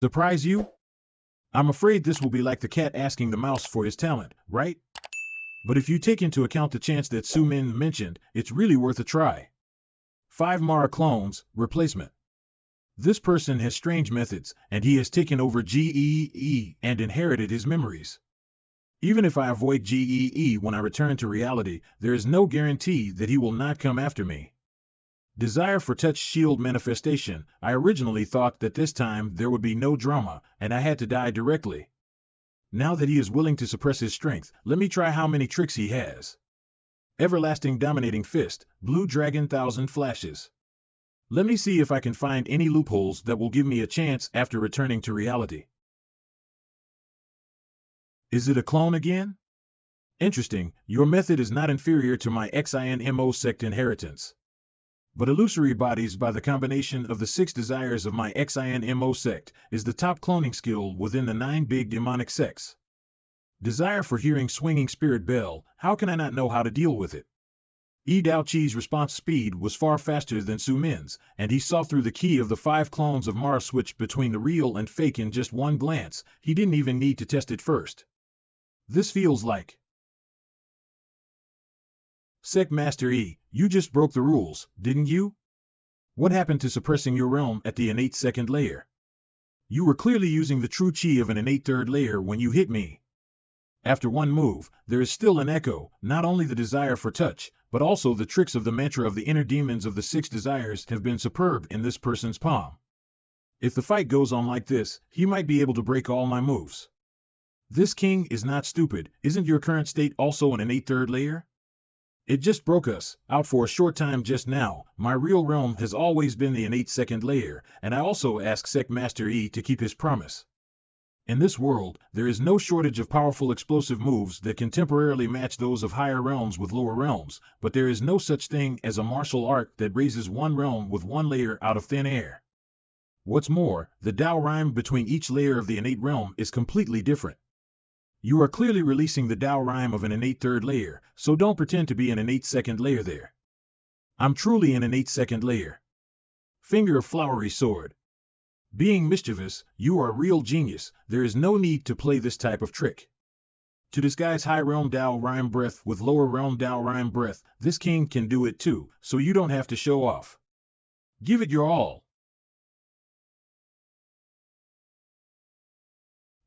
Surprise you? I'm afraid this will be like the cat asking the mouse for his talent, right? But if you take into account the chance that Su Min mentioned, it's really worth a try. 5 Mara clones, replacement. This person has strange methods, and he has taken over GEE and inherited his memories. Even if I avoid GEE when I return to reality, there is no guarantee that he will not come after me. Desire for touch shield manifestation. I originally thought that this time there would be no drama, and I had to die directly. Now that he is willing to suppress his strength, let me try how many tricks he has. Everlasting dominating fist, blue dragon 1000 flashes. Let me see if I can find any loopholes that will give me a chance after returning to reality. Is it a clone again? Interesting, your method is not inferior to my XINMO sect inheritance. But illusory bodies by the combination of the 6 desires of my XINMO sect is the top cloning skill within the 9 big demonic sects. Desire for hearing swinging spirit bell, how can I not know how to deal with it? Yi Dao Chi's response speed was far faster than Su Min's, and he saw through the key of the 5 clones of Mara switch between the real and fake in just one glance. He didn't even need to test it first. This feels like... Sect Master E, you just broke the rules, didn't you? What happened to suppressing your realm at the innate 2nd layer? You were clearly using the true chi of an innate 3rd layer when you hit me. After one move, there is still an echo, not only the desire for touch, but also the tricks of the mantra of the inner demons of the 6 desires have been superb in this person's palm. If the fight goes on like this, he might be able to break all my moves. This king is not stupid. Isn't your current state also an innate 3rd layer? It just broke us out for a short time just now. My real realm has always been the innate 2nd layer, and I also ask Sect Master E to keep his promise. In this world, there is no shortage of powerful explosive moves that can temporarily match those of higher realms with lower realms, but there is no such thing as a martial art that raises one realm with one layer out of thin air. What's more, the Dao rhyme between each layer of the innate realm is completely different. You are clearly releasing the Dao rhyme of an innate 3rd layer, so don't pretend to be an innate 2nd layer there. I'm truly an innate 2nd layer. Finger of flowery sword. Being mischievous, you are a real genius. There is no need to play this type of trick. To disguise high realm Dao rhyme breath with lower realm Dao rhyme breath, this king can do it too, so you don't have to show off. Give it your all.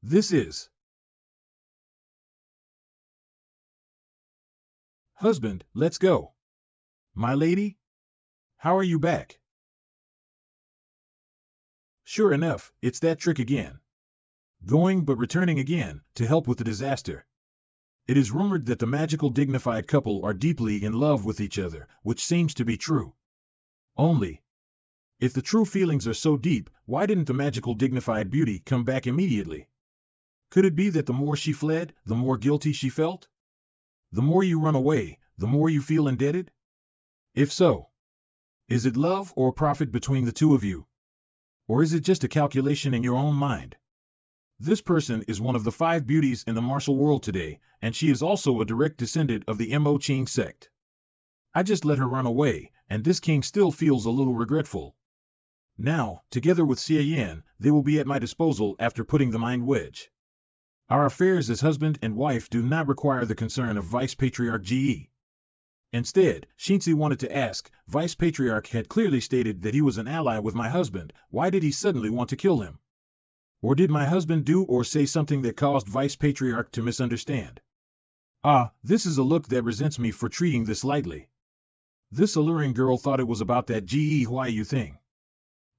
This is husband, let's go. My lady? How are you back? Sure enough, it's that trick again. Going but returning again, to help with the disaster. It is rumored that the magical dignified couple are deeply in love with each other, which seems to be true. Only, if the true feelings are so deep, why didn't the magical dignified beauty come back immediately? Could it be that the more she fled, the more guilty she felt? The more you run away, the more you feel indebted? If so, is it love or profit between the two of you? Or is it just a calculation in your own mind? This person is one of the 5 beauties in the martial world today, and she is also a direct descendant of the Mo Qing sect. I just let her run away, and this king still feels a little regretful. Now, together with Xie Yan, they will be at my disposal after putting the mind wedge. Our affairs as husband and wife do not require the concern of Vice Patriarch Ge. Instead, Xinzi wanted to ask, Vice Patriarch had clearly stated that he was an ally with my husband, why did he suddenly want to kill him? Or did my husband do or say something that caused Vice Patriarch to misunderstand? Ah, this is a look that resents me for treating this lightly. This alluring girl thought it was about that Ge Huayu thing.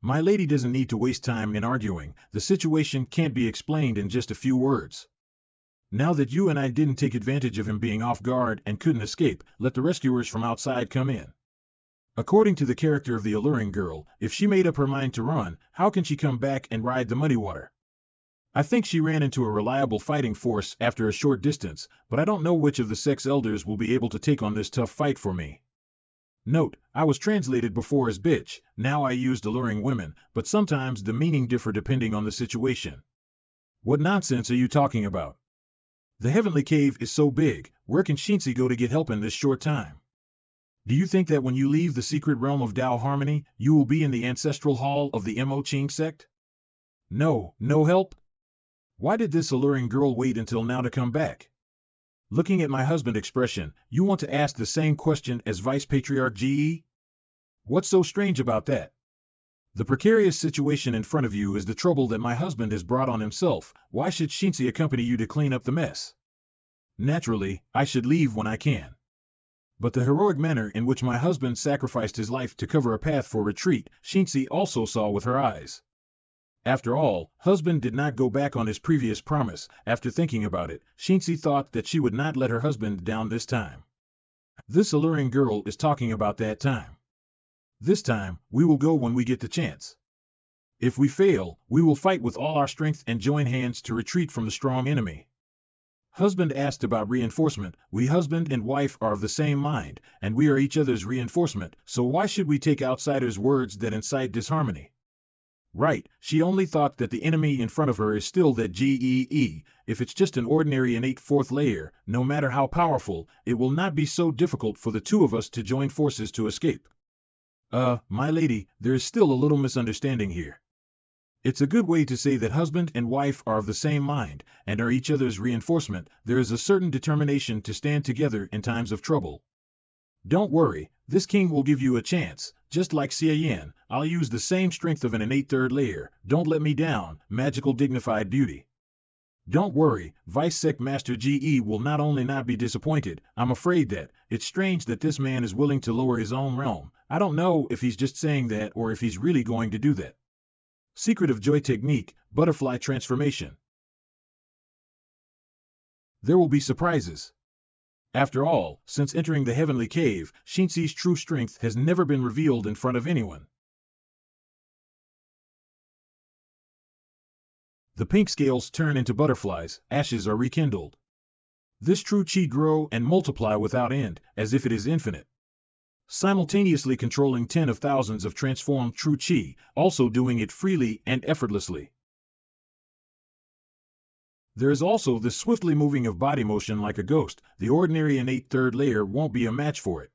My lady doesn't need to waste time in arguing, the situation can't be explained in just a few words. Now that you and I didn't take advantage of him being off guard and couldn't escape, let the rescuers from outside come in. According to the character of the alluring girl, if she made up her mind to run, how can she come back and ride the muddy water? I think she ran into a reliable fighting force after a short distance, but I don't know which of the sex elders will be able to take on this tough fight for me. Note, I was translated before as bitch, now I used alluring women, but sometimes the meaning differ depending on the situation. What nonsense are you talking about? The heavenly cave is so big, where can Xinzi go to get help in this short time? Do you think that when you leave the secret realm of Dao Harmony, you will be in the ancestral hall of the Mo Qing sect? No, no help? Why did this alluring girl wait until now to come back? Looking at my husband's expression, you want to ask the same question as Vice Patriarch Ge? What's so strange about that? The precarious situation in front of you is the trouble that my husband has brought on himself. Why should Xie accompany you to clean up the mess? Naturally, I should leave when I can. But the heroic manner in which my husband sacrificed his life to cover a path for retreat, Xie also saw with her eyes. After all, husband did not go back on his previous promise. After thinking about it, Xie thought that she would not let her husband down this time. This alluring girl is talking about that time. This time, we will go when we get the chance. If we fail, we will fight with all our strength and join hands to retreat from the strong enemy. Husband asked about reinforcement. We husband and wife are of the same mind, and we are each other's reinforcement, so why should we take outsiders' words that incite disharmony? Right, she only thought that the enemy in front of her is still that Gee. If it's just an ordinary innate fourth layer, no matter how powerful, it will not be so difficult for the two of us to join forces to escape. My lady, there is still a little misunderstanding here. It's a good way to say that husband and wife are of the same mind, and are each other's reinforcement. There is a certain determination to stand together in times of trouble. Don't worry, this king will give you a chance, just like Xie Yan. I'll use the same strength of an innate third layer. Don't let me down, magical dignified beauty. Don't worry, Vice Sect Master Ge will not only not be disappointed, I'm afraid that, it's strange that this man is willing to lower his own realm. I don't know if he's just saying that or if he's really going to do that. Secret of Joy Technique, Butterfly Transformation. There will be surprises. After all, since entering the heavenly cave, Xie's true strength has never been revealed in front of anyone. The pink scales turn into butterflies, ashes are rekindled. This true chi grow and multiply without end, as if it is infinite. Simultaneously controlling 10 of thousands of transformed true chi, also doing it freely and effortlessly. There is also the swiftly moving of body motion like a ghost. The ordinary innate third layer won't be a match for it.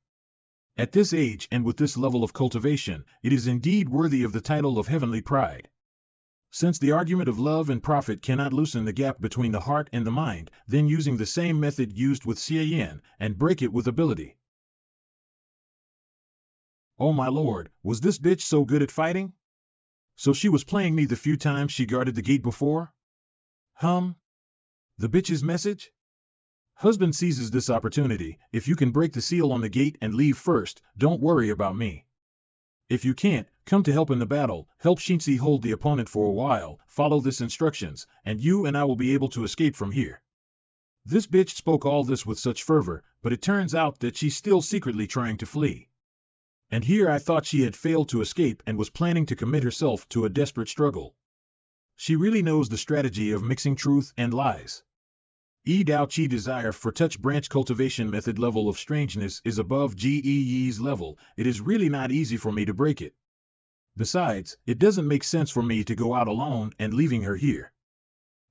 At this age and with this level of cultivation, it is indeed worthy of the title of heavenly pride. Since the argument of love and profit cannot loosen the gap between the heart and the mind, then using the same method used with Xie Yan, and break it with ability. Oh my lord, was this bitch so good at fighting? So she was playing me the few times she guarded the gate before? The bitch's message? Husband seizes this opportunity. If you can break the seal on the gate and leave first, don't worry about me. If you can't, come to help in the battle, help Xie hold the opponent for a while, follow this instructions, and you and I will be able to escape from here. This bitch spoke all this with such fervor, but it turns out that she's still secretly trying to flee. And here I thought she had failed to escape and was planning to commit herself to a desperate struggle. She really knows the strategy of mixing truth and lies. Dao Chi desire for touch branch cultivation method level of strangeness is above Ge's level. It is really not easy for me to break it. Besides, it doesn't make sense for me to go out alone and leaving her here.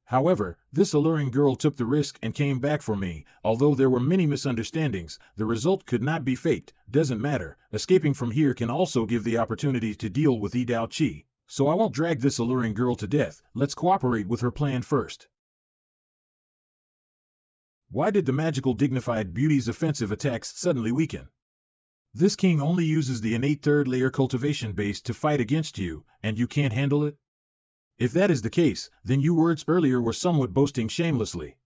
However, this alluring girl took the risk and came back for me. Although there were many misunderstandings, the result could not be faked. Doesn't matter, escaping from here can also give the opportunity to deal with Dao Chi. So I won't drag this alluring girl to death. Let's cooperate with her plan first. Why did the magical dignified beauty's offensive attacks suddenly weaken? This king only uses the innate third layer cultivation base to fight against you, and you can't handle it? If that is the case, then your words earlier were somewhat boasting shamelessly.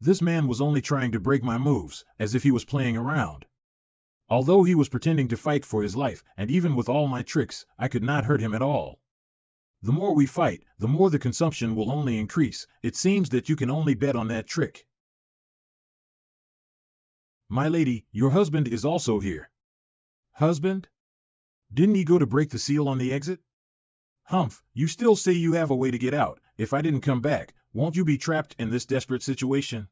This man was only trying to break my moves, as if he was playing around. Although he was pretending to fight for his life, and even with all my tricks, I could not hurt him at all. The more we fight, the more the consumption will only increase. It seems that you can only bet on that trick. My lady, your husband is also here. Husband? Didn't he go to break the seal on the exit? Humph, you still say you have a way to get out. If I didn't come back, won't you be trapped in this desperate situation?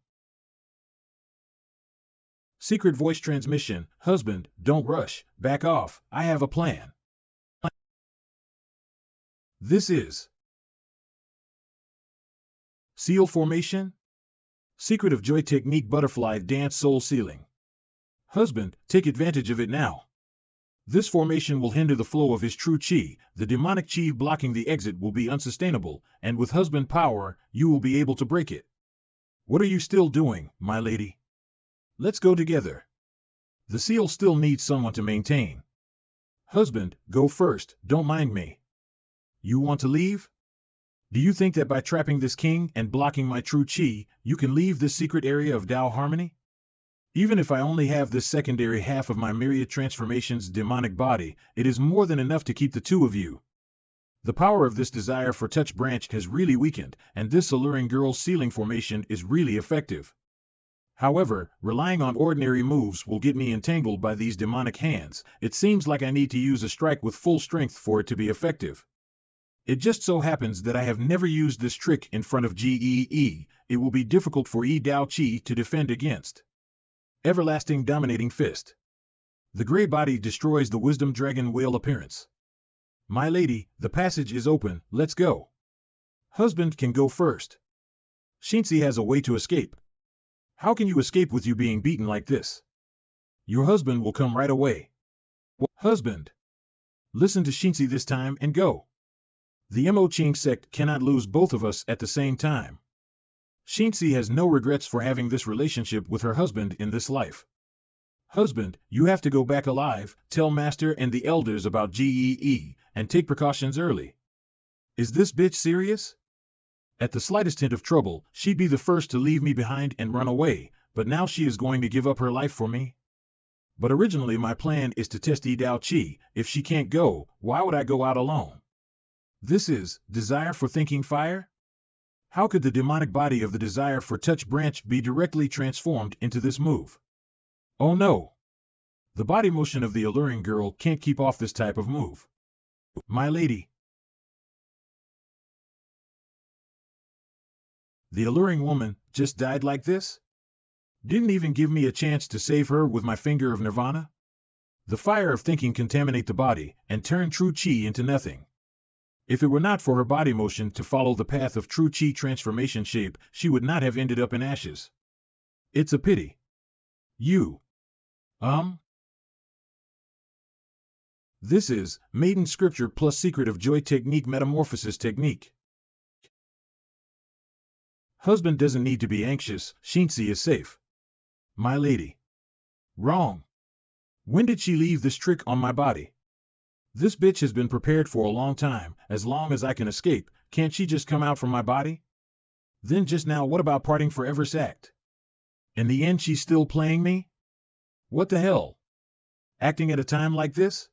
Secret voice transmission. Husband, don't rush. Back off. I have a plan. This is seal formation. Secret of Joy Technique Butterfly Dance Soul Sealing. Husband, take advantage of it now. This formation will hinder the flow of his true qi, the demonic qi blocking the exit will be unsustainable, and with husband power, you will be able to break it. What are you still doing, my lady? Let's go together. The seal still needs someone to maintain. Husband, go first, don't mind me. You want to leave? Do you think that by trapping this king and blocking my true qi, you can leave this secret area of Tao harmony? Even if I only have this secondary half of my myriad transformations demonic body, it is more than enough to keep the two of you. The power of this desire for touch branch has really weakened, and this alluring girl's sealing formation is really effective. However, relying on ordinary moves will get me entangled by these demonic hands. It seems like I need to use a strike with full strength for it to be effective. It just so happens that I have never used this trick in front of Gee. It will be difficult for Yi Dao Qi to defend against. Everlasting dominating fist. The gray body destroys the wisdom dragon whale appearance. My lady, the passage is open, let's go. Husband can go first. Xie has a way to escape. How can you escape with you being beaten like this? Your husband will come right away. Husband. Listen to Xie this time and go. The Mo Qing sect cannot lose both of us at the same time. Xie has no regrets for having this relationship with her husband in this life. Husband, you have to go back alive, tell Master and the elders about Gee, and take precautions early. Is this bitch serious? At the slightest hint of trouble, she'd be the first to leave me behind and run away, but now she is going to give up her life for me? But originally my plan is to test Yi Dao Qi. If she can't go, why would I go out alone? This is desire for thinking fire? How could the demonic body of the desire for touch branch be directly transformed into this move? Oh no! The body motion of the alluring girl can't keep off this type of move. My lady. The alluring woman just died like this? Didn't even give me a chance to save her with my finger of nirvana? The fire of thinking contaminate the body and turn true qi into nothing. If it were not for her body motion to follow the path of true qi transformation shape, she would not have ended up in ashes. It's a pity. You. This is Maiden Scripture plus Secret of Joy Technique Metamorphosis Technique. Husband doesn't need to be anxious, Xie is safe. My lady. Wrong. When did she leave this trick on my body? This bitch has been prepared for a long time. As long as I can escape, can't she just come out from my body? Then just now what about parting forever's act? In the end she's still playing me? What the hell? Acting at a time like this?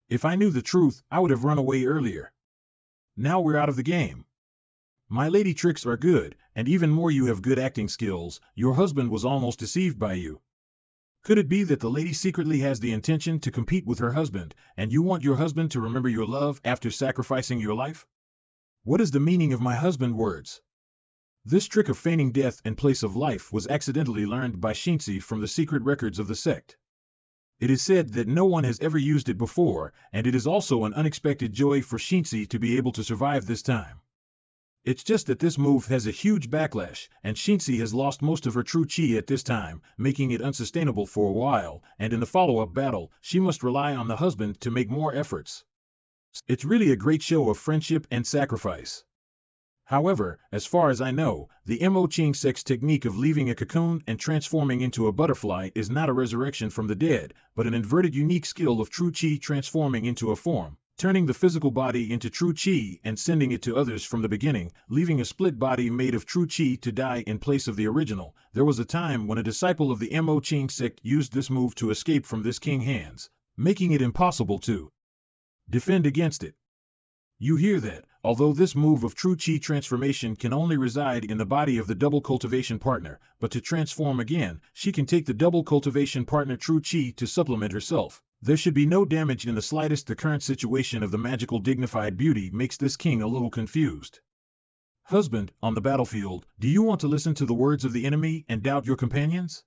If I knew the truth, I would have run away earlier. Now we're out of the game. My lady tricks are good, and even more you have good acting skills. Your husband was almost deceived by you. Could it be that the lady secretly has the intention to compete with her husband, and you want your husband to remember your love after sacrificing your life? What is the meaning of my husband words? This trick of feigning death in place of life was accidentally learned by Xie from the secret records of the sect. It is said that no one has ever used it before, and it is also an unexpected joy for Xie to be able to survive this time. It's just that this move has a huge backlash, and Xie has lost most of her true qi at this time, making it unsustainable for a while, and in the follow-up battle, she must rely on the husband to make more efforts. It's really a great show of friendship and sacrifice. However, as far as I know, the Mo Qing sect's technique of leaving a cocoon and transforming into a butterfly is not a resurrection from the dead, but an inverted unique skill of true qi transforming into a form, turning the physical body into true qi and sending it to others from the beginning, leaving a split body made of true qi to die in place of the original. There was a time when a disciple of the Mo Qing sect used this move to escape from this king hands, making it impossible to defend against it. You hear that, although this move of true qi transformation can only reside in the body of the double cultivation partner, but to transform again, she can take the double cultivation partner true qi to supplement herself. There should be no damage in the slightest. The current situation of the magical dignified beauty makes this king a little confused. Husband, on the battlefield, do you want to listen to the words of the enemy and doubt your companions?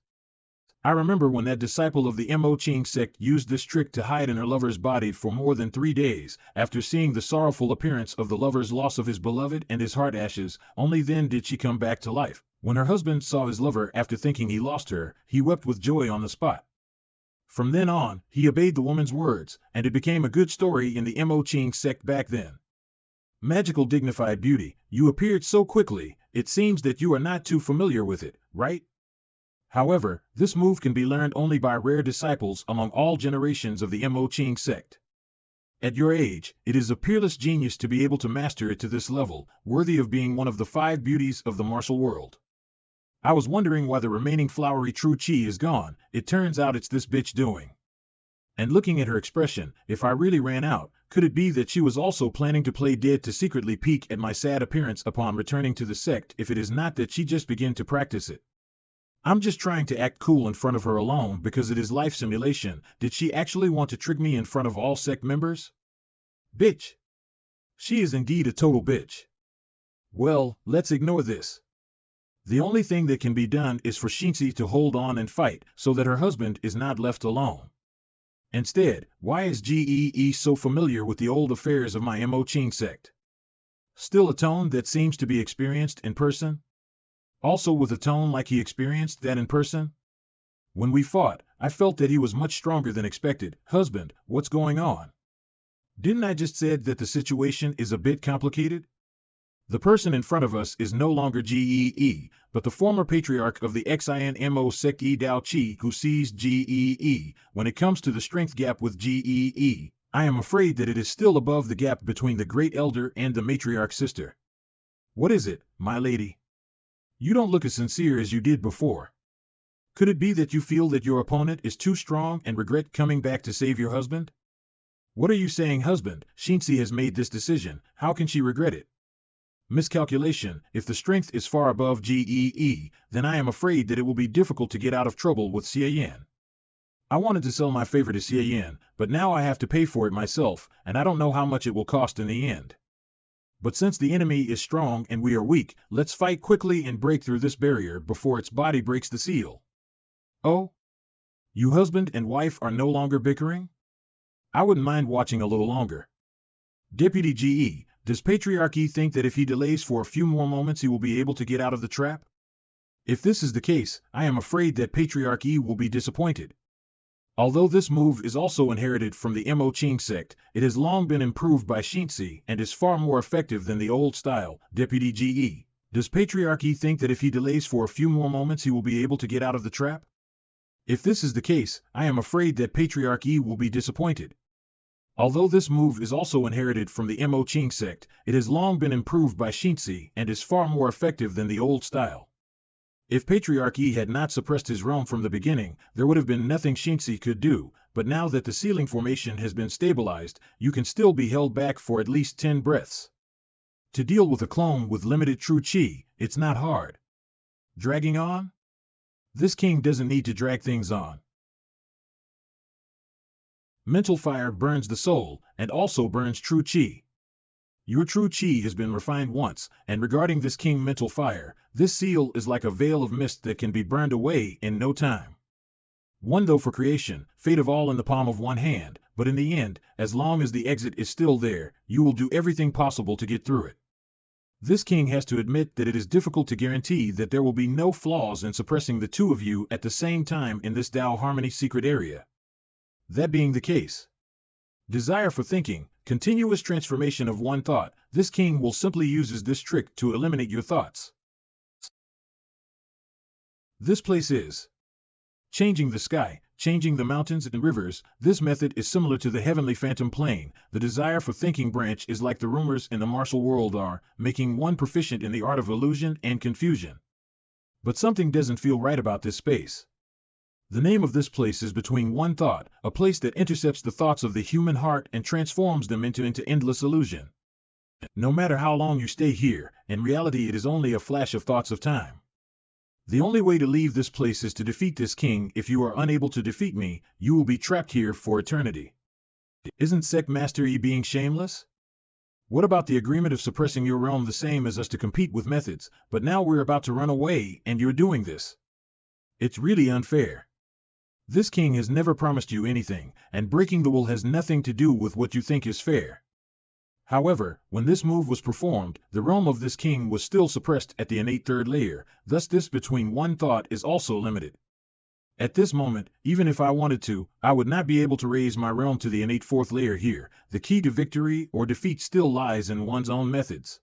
I remember when that disciple of the Mo Qing sect used this trick to hide in her lover's body for more than 3 days, after seeing the sorrowful appearance of the lover's loss of his beloved and his heart ashes. Only then did she come back to life. When her husband saw his lover after thinking he lost her, he wept with joy on the spot. From then on, he obeyed the woman's words, and it became a good story in the Mo Ching sect back then. Magical dignified beauty, you appeared so quickly, it seems that you are not too familiar with it, right? However, this move can be learned only by rare disciples among all generations of the Mo Ching sect. At your age, it is a peerless genius to be able to master it to this level, worthy of being one of the 5 beauties of the martial world. I was wondering why the remaining flowery true chi is gone. It turns out it's this bitch doing. And looking at her expression, if I really ran out, could it be that she was also planning to play dead to secretly peek at my sad appearance upon returning to the sect, if it is not that she just began to practice it? I'm just trying to act cool in front of her alone because it is life simulation. Did she actually want to trick me in front of all sect members? Bitch. She is indeed a total bitch. Well, let's ignore this. The only thing that can be done is for Xie to hold on and fight so that her husband is not left alone. Instead, why is Gee so familiar with the old affairs of my Mo Ching sect? Still a tone that seems to be experienced in person? Also with a tone like he experienced that in person? When we fought, I felt that he was much stronger than expected. Husband, what's going on? Didn't I just said that the situation is a bit complicated? The person in front of us is no longer Gee, but the former patriarch of the Xie Mo sect Dao Chi who sees Gee. When it comes to the strength gap with Gee, I am afraid that it is still above the gap between the great elder and the matriarch sister. What is it, my lady? You don't look as sincere as you did before. Could it be that you feel that your opponent is too strong and regret coming back to save your husband? What are you saying, husband? Xie has made this decision. How can she regret it? Miscalculation. If the strength is far above Gee, then I am afraid that it will be difficult to get out of trouble with Xie Yan. I wanted to sell my favor to Xie Yan, but now I have to pay for it myself, and I don't know how much it will cost in the end. But since the enemy is strong and we are weak, let's fight quickly and break through this barrier before its body breaks the seal. Oh? You husband and wife are no longer bickering? I wouldn't mind watching a little longer. Deputy Ge, does Patriarchy think that if he delays for a few more moments he will be able to get out of the trap? If this is the case, I am afraid that Patriarchy will be disappointed. Although this move is also inherited from the Mo Ching sect, it has long been improved by Xie and is far more effective than the old style. Deputy Ge, does Patriarchy think that if he delays for a few more moments he will be able to get out of the trap? If this is the case, I am afraid that Patriarchy will be disappointed. Although this move is also inherited from the Mo Ching sect, it has long been improved by Xie and is far more effective than the old style. If Patriarchy had not suppressed his realm from the beginning, there would have been nothing Xie could do, but now that the ceiling formation has been stabilized, you can still be held back for at least 10 breaths. To deal with a clone with limited true chi, it's not hard. Dragging on? This king doesn't need to drag things on. Mental fire burns the soul, and also burns true chi. Your true chi has been refined once, and regarding this king mental fire, this seal is like a veil of mist that can be burned away in no time. One though for creation, fate of all in the palm of one hand, but in the end, as long as the exit is still there, you will do everything possible to get through it. This king has to admit that it is difficult to guarantee that there will be no flaws in suppressing the two of you at the same time in this Tao Harmony secret area. That being the case, desire for thinking, continuous transformation of one thought, this king will simply uses this trick to eliminate your thoughts. This place is changing the sky, changing the mountains and rivers. This method is similar to the heavenly phantom plane. The desire for thinking branch is like the rumors in the martial world are, making one proficient in the art of illusion and confusion. But something doesn't feel right about this space. The name of this place is between one thought, a place that intercepts the thoughts of the human heart and transforms them into endless illusion. No matter how long you stay here, in reality it is only a flash of thoughts of time. The only way to leave this place is to defeat this king. If you are unable to defeat me, you will be trapped here for eternity. Isn't Sect Master E being shameless? What about the agreement of suppressing your realm the same as us to compete with methods, but now we're about to run away and you're doing this? It's really unfair. This king has never promised you anything, and breaking the will has nothing to do with what you think is fair. However, when this move was performed, the realm of this king was still suppressed at the innate third layer, thus this between one thought is also limited. At this moment, even if I wanted to, I would not be able to raise my realm to the innate fourth layer here. The key to victory or defeat still lies in one's own methods.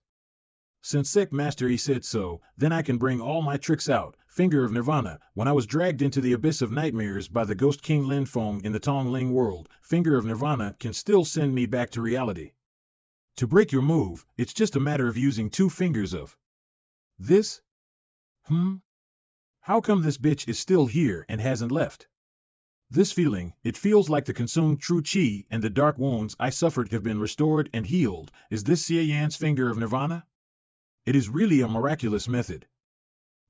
Since Sect Master Yi said so, then I can bring all my tricks out. Finger of Nirvana. When I was dragged into the abyss of nightmares by the ghost King Lin Feng in the Tongling world, Finger of Nirvana can still send me back to reality. To break your move, it's just a matter of using 2 fingers of this. How come this bitch is still here and hasn't left? This feeling, it feels like the consumed true chi and the dark wounds I suffered have been restored and healed. Is this Xie Yan's Finger of Nirvana? It is really a miraculous method.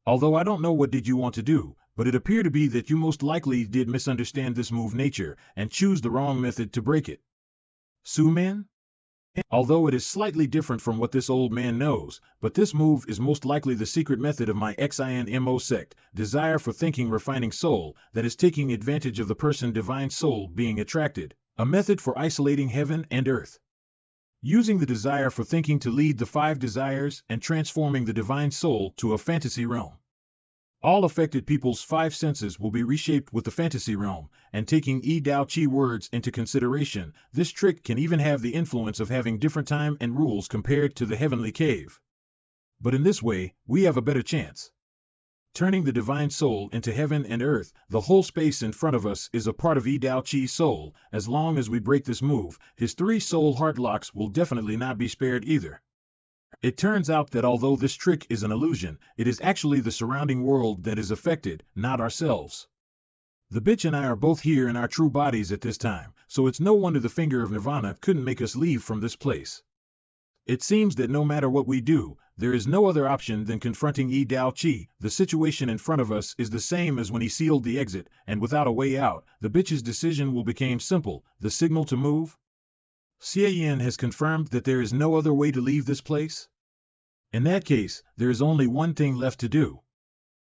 Although I don't know what did you want to do, but it appeared to be that you most likely did misunderstand this move nature and choose the wrong method to break it. Su Man? Although it is slightly different from what this old man knows, but this move is most likely the secret method of my XINMO sect, desire for thinking refining soul, that is taking advantage of the person divine soul being attracted, a method for isolating heaven and earth. Using the desire for thinking to lead the 5 desires and transforming the divine soul to a fantasy realm. All affected people's 5 senses will be reshaped with the fantasy realm, and taking Yi Dao Qi words into consideration, this trick can even have the influence of having different time and rules compared to the heavenly cave. But in this way, we have a better chance. Turning the divine soul into heaven and earth, the whole space in front of us is a part of Yi Dao Qi's soul. As long as we break this move, his 3 soul heart locks will definitely not be spared either. It turns out that although this trick is an illusion, it is actually the surrounding world that is affected, not ourselves. The bitch and I are both here in our true bodies at this time, so it's no wonder the Finger of Nirvana couldn't make us leave from this place. It seems that no matter what we do, there is no other option than confronting Yi Dao Qi. The situation in front of us is the same as when he sealed the exit, and without a way out, the bitch's decision will become simple. The signal to move? Xie Yan has confirmed that there is no other way to leave this place? In that case, there is only one thing left to do.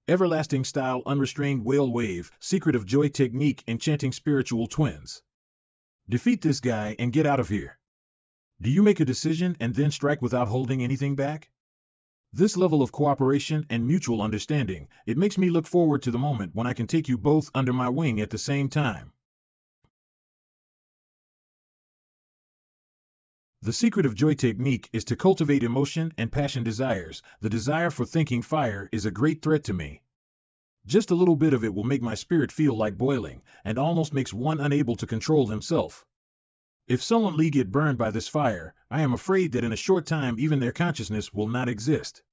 Everlasting style unrestrained whale wave, secret of joy technique enchanting spiritual twins. Defeat this guy and get out of here. Do you make a decision and then strike without holding anything back? This level of cooperation and mutual understanding, it makes me look forward to the moment when I can take you both under my wing at the same time. The secret of joy technique is to cultivate emotion and passion desires. The desire for thinking fire is a great threat to me. Just a little bit of it will make my spirit feel like boiling, and almost makes one unable to control himself. If someone get burned by this fire, I am afraid that in a short time even their consciousness will not exist.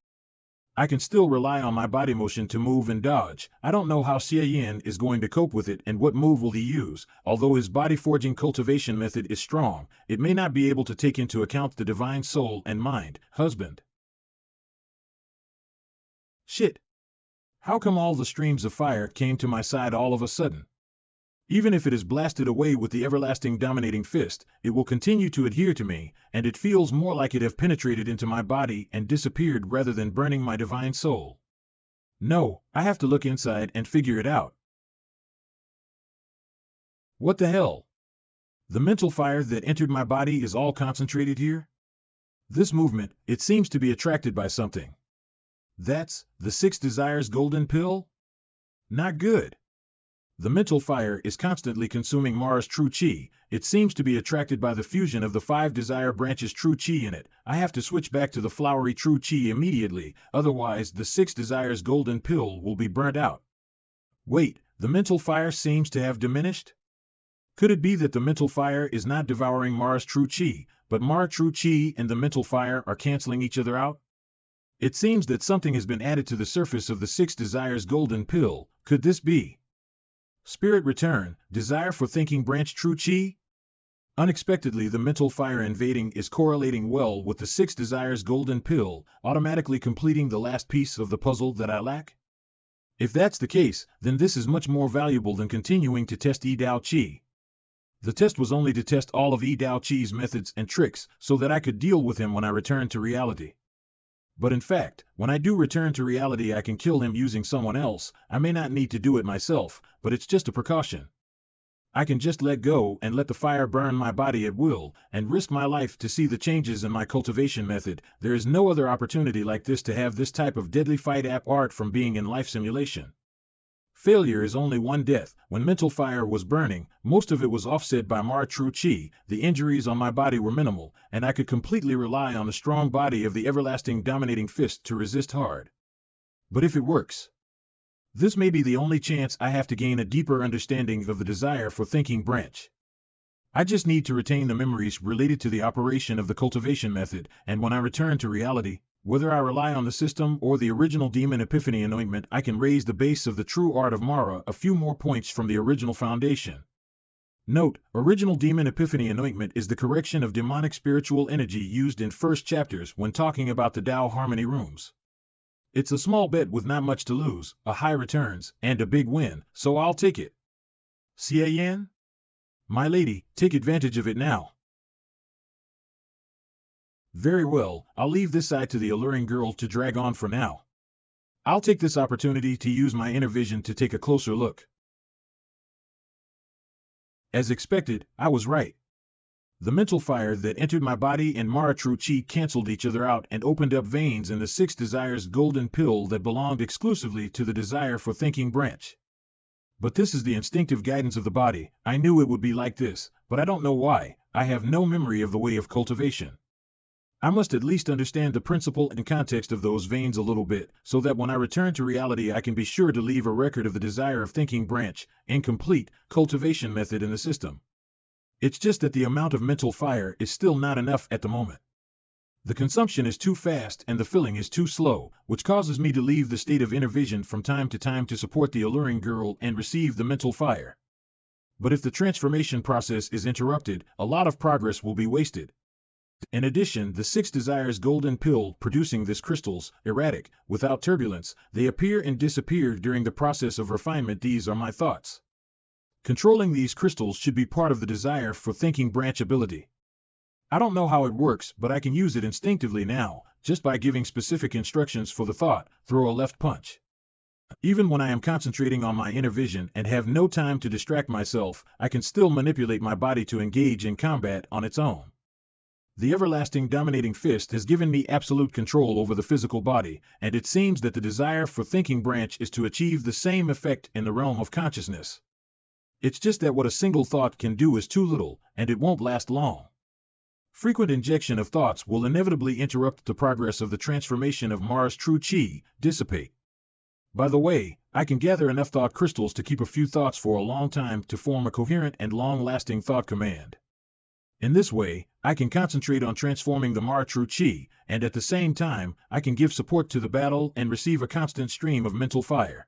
I can still rely on my body motion to move and dodge. I don't know how Xie Yan is going to cope with it and what move will he use. Although his body forging cultivation method is strong, it may not be able to take into account the divine soul and mind. Husband. Shit. How come all the streams of fire came to my side all of a sudden? Even if it is blasted away with the everlasting dominating fist, it will continue to adhere to me, and it feels more like it have penetrated into my body and disappeared rather than burning my divine soul. No, I have to look inside and figure it out. What the hell? The mental fire that entered my body is all concentrated here? This movement, it seems to be attracted by something. That's the 6 desires golden pill? Not good. The mental fire is constantly consuming Mara's true chi. It seems to be attracted by the fusion of the 5 desire branches true chi in it. I have to switch back to the flowery true chi immediately, otherwise the 6 desires golden pill will be burnt out. Wait, the mental fire seems to have diminished? Could it be that the mental fire is not devouring Mara's true chi, but Mara true chi and the mental fire are canceling each other out? It seems that something has been added to the surface of the 6 desires golden pill. Could this be Spirit return, desire for thinking branch true chi? Unexpectedly the mental fire invading is correlating well with the 6 desires golden pill, automatically completing the last piece of the puzzle that I lack? If that's the case, then this is much more valuable than continuing to test Yi Dao Qi. The test was only to test all of Yi Dao Qi's methods and tricks, so that I could deal with him when I return to reality. But in fact, when I do return to reality I can kill him using someone else. I may not need to do it myself, but it's just a precaution. I can just let go and let the fire burn my body at will, and risk my life to see the changes in my cultivation method. There is no other opportunity like this to have this type of deadly fight app art from being in life simulation. Failure is only one death. When mental fire was burning, most of it was offset by Mar True Chi. The injuries on my body were minimal, and I could completely rely on the strong body of the everlasting dominating fist to resist hard. But if it works, this may be the only chance I have to gain a deeper understanding of the desire for thinking branch. I just need to retain the memories related to the operation of the cultivation method, and when I return to reality, whether I rely on the system or the original demon epiphany anointment, I can raise the base of the true art of Mara a few more points from the original foundation. Note, original demon epiphany anointment is the correction of demonic spiritual energy used in first chapters when talking about the Tao Harmony rooms. It's a small bet with not much to lose, a high returns, and a big win, so I'll take it. Xie Yan? My lady, take advantage of it now. Very well, I'll leave this side to the alluring girl to drag on for now. I'll take this opportunity to use my inner vision to take a closer look. As expected, I was right. The mental fire that entered my body and Mara True Chi canceled each other out and opened up veins in the 6 desires golden pill that belonged exclusively to the desire for thinking branch. But this is the instinctive guidance of the body. I knew it would be like this, but I don't know why. I have no memory of the way of cultivation. I must at least understand the principle and context of those veins a little bit, so that when I return to reality I can be sure to leave a record of the desire of thinking branch, incomplete, cultivation method in the system. It's just that the amount of mental fire is still not enough at the moment. The consumption is too fast and the filling is too slow, which causes me to leave the state of inner vision from time to time to support the alluring girl and receive the mental fire. But if the transformation process is interrupted, a lot of progress will be wasted. In addition, the 6 desires golden pill producing these crystals, erratic, without turbulence, they appear and disappear during the process of refinement. These are my thoughts. Controlling these crystals should be part of the desire for thinking branch ability. I don't know how it works, but I can use it instinctively now, just by giving specific instructions for the thought, throw a left punch. Even when I am concentrating on my inner vision and have no time to distract myself, I can still manipulate my body to engage in combat on its own. The everlasting dominating fist has given me absolute control over the physical body, and it seems that the desire for thinking branch is to achieve the same effect in the realm of consciousness. It's just that what a single thought can do is too little, and it won't last long. Frequent injection of thoughts will inevitably interrupt the progress of the transformation of Mara's true chi, dissipate. By the way, I can gather enough thought crystals to keep a few thoughts for a long time to form a coherent and long-lasting thought command. In this way, I can concentrate on transforming the Mara True Chi, and at the same time, I can give support to the battle and receive a constant stream of mental fire.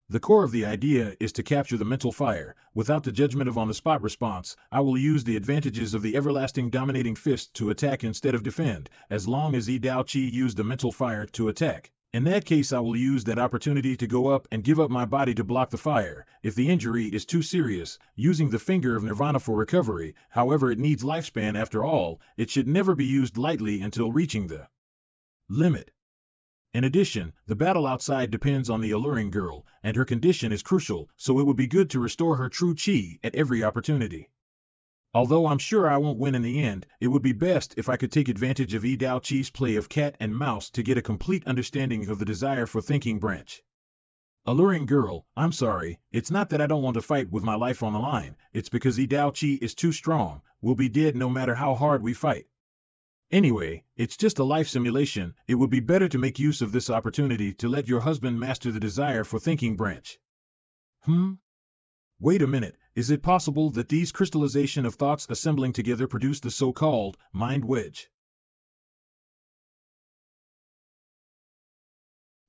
The core of the idea is to capture the mental fire. Without the judgment of on-the-spot response, I will use the advantages of the everlasting dominating fist to attack instead of defend, as long as Yi Dao Qi used the mental fire to attack. In that case I will use that opportunity to go up and give up my body to block the fire, if the injury is too serious, using the finger of Nirvana for recovery. However, it needs lifespan after all, it should never be used lightly until reaching the limit. In addition, the battle outside depends on the alluring girl, and her condition is crucial, so it would be good to restore her true chi at every opportunity. Although I'm sure I won't win in the end, it would be best if I could take advantage of Yi Dao Qi's play of cat and mouse to get a complete understanding of the desire for thinking branch. Alluring girl, I'm sorry, it's not that I don't want to fight with my life on the line, it's because Yi Dao Qi is too strong, we'll be dead no matter how hard we fight. Anyway, it's just a life simulation. It would be better to make use of this opportunity to let your husband master the desire for thinking branch. Wait a minute, is it possible that these crystallization of thoughts assembling together produce the so-called mind wedge?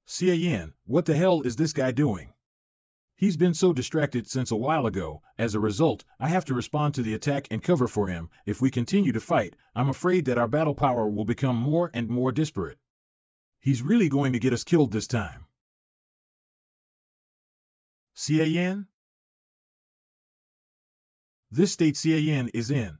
Xie Yan, what the hell is this guy doing? He's been so distracted since a while ago. As a result, I have to respond to the attack and cover for him. If we continue to fight, I'm afraid that our battle power will become more and more disparate. He's really going to get us killed this time. Xie Yan? This state Xie Yan is in.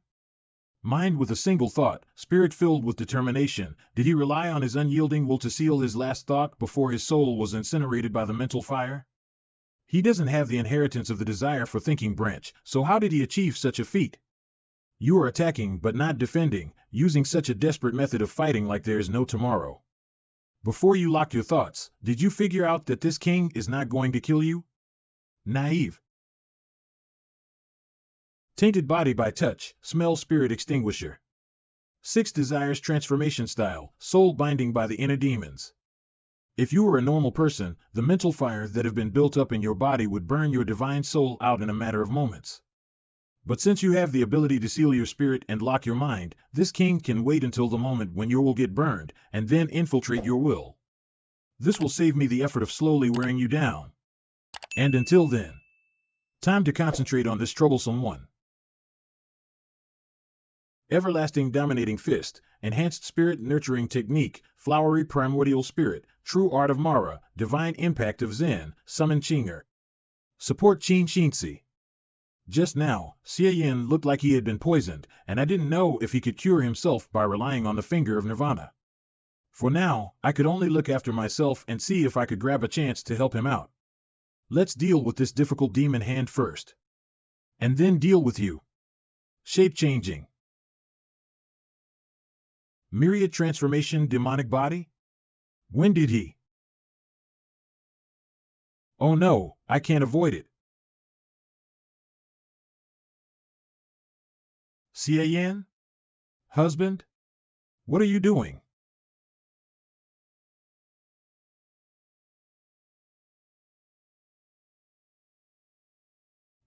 Mind with a single thought, spirit filled with determination. Did he rely on his unyielding will to seal his last thought before his soul was incinerated by the mental fire? He doesn't have the inheritance of the desire for thinking branch, so how did he achieve such a feat? You are attacking but not defending, using such a desperate method of fighting like there is no tomorrow. Before you locked your thoughts, did you figure out that this king is not going to kill you? naive. Tainted body by touch, smell spirit extinguisher. 6 desires transformation style, soul binding by the inner demons. If you were a normal person, the mental fire that have been built up in your body would burn your divine soul out in a matter of moments. But since you have the ability to seal your spirit and lock your mind, this king can wait until the moment when your will get burned, and then infiltrate your will. This will save me the effort of slowly wearing you down. And until then, time to concentrate on this troublesome one. Everlasting dominating fist, enhanced spirit nurturing technique, flowery primordial spirit, true art of Mara, divine impact of Zen, summon Chinger. Support Qin Shinzi. Just now, Xie Yan looked like he had been poisoned, and I didn't know if he could cure himself by relying on the finger of Nirvana. For now, I could only look after myself and see if I could grab a chance to help him out. Let's deal with this difficult demon hand first. And then deal with you. Shape changing. Myriad transformation demonic body? When did he? Oh no, I can't avoid it. Xie Yan? Husband? What are you doing?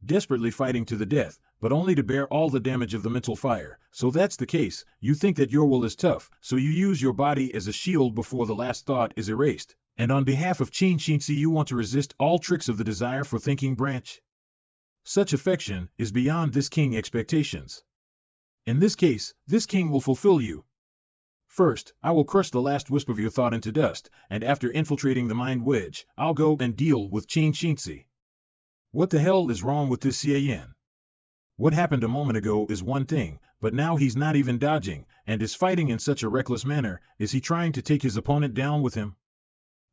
Desperately fighting to the death, but only to bear all the damage of the mental fire. So that's the case, you think that your will is tough, so you use your body as a shield before the last thought is erased, and on behalf of Qin Shinzi you want to resist all tricks of the desire for thinking branch? Such affection is beyond this king expectations. In this case, this king will fulfill you. First, I will crush the last wisp of your thought into dust, and after infiltrating the mind wedge, I'll go and deal with Qin Shinzi. What the hell is wrong with this Xie Yan? What happened a moment ago is one thing, but now he's not even dodging, and is fighting in such a reckless manner. Is he trying to take his opponent down with him?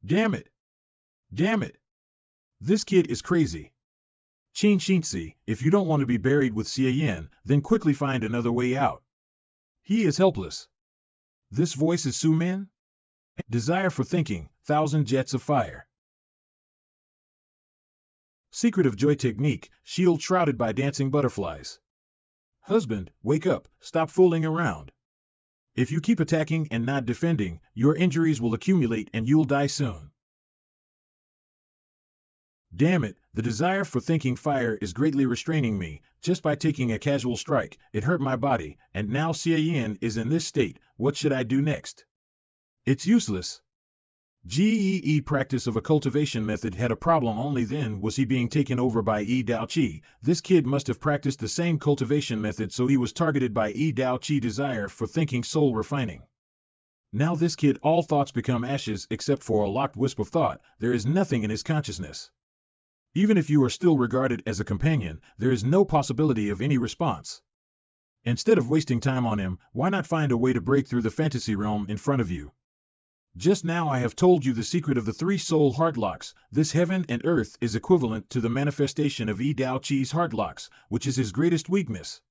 Damn it! Damn it! This kid is crazy. Qin Shinzi, if you don't want to be buried with Xie Yan, then quickly find another way out. He is helpless. This voice is Su Min? Desire for thinking, 1,000 jets of fire. Secret of joy technique, shield shrouded by dancing butterflies. Husband, wake up, stop fooling around. If you keep attacking and not defending, your injuries will accumulate and you'll die soon. Damn it, the desire for thinking fire is greatly restraining me. Just by taking a casual strike, it hurt my body, and now Xie Yan is in this state. What should I do next? It's useless. GEE practice of a cultivation method had a problem. Only then was he being taken over by Yi Dao Qi. This kid must have practiced the same cultivation method, so he was targeted by Yi Dao Qi desire for thinking soul refining. Now this kid, all thoughts become ashes except for a locked wisp of thought. There is nothing in his consciousness. Even if you are still regarded as a companion, there is no possibility of any response. Instead of wasting time on him, why not find a way to break through the fantasy realm in front of you? Just now I have told you the secret of the 3 soul heart locks. This heaven and earth is equivalent to the manifestation of Yi Dao Qi's heart locks, which is his greatest weakness.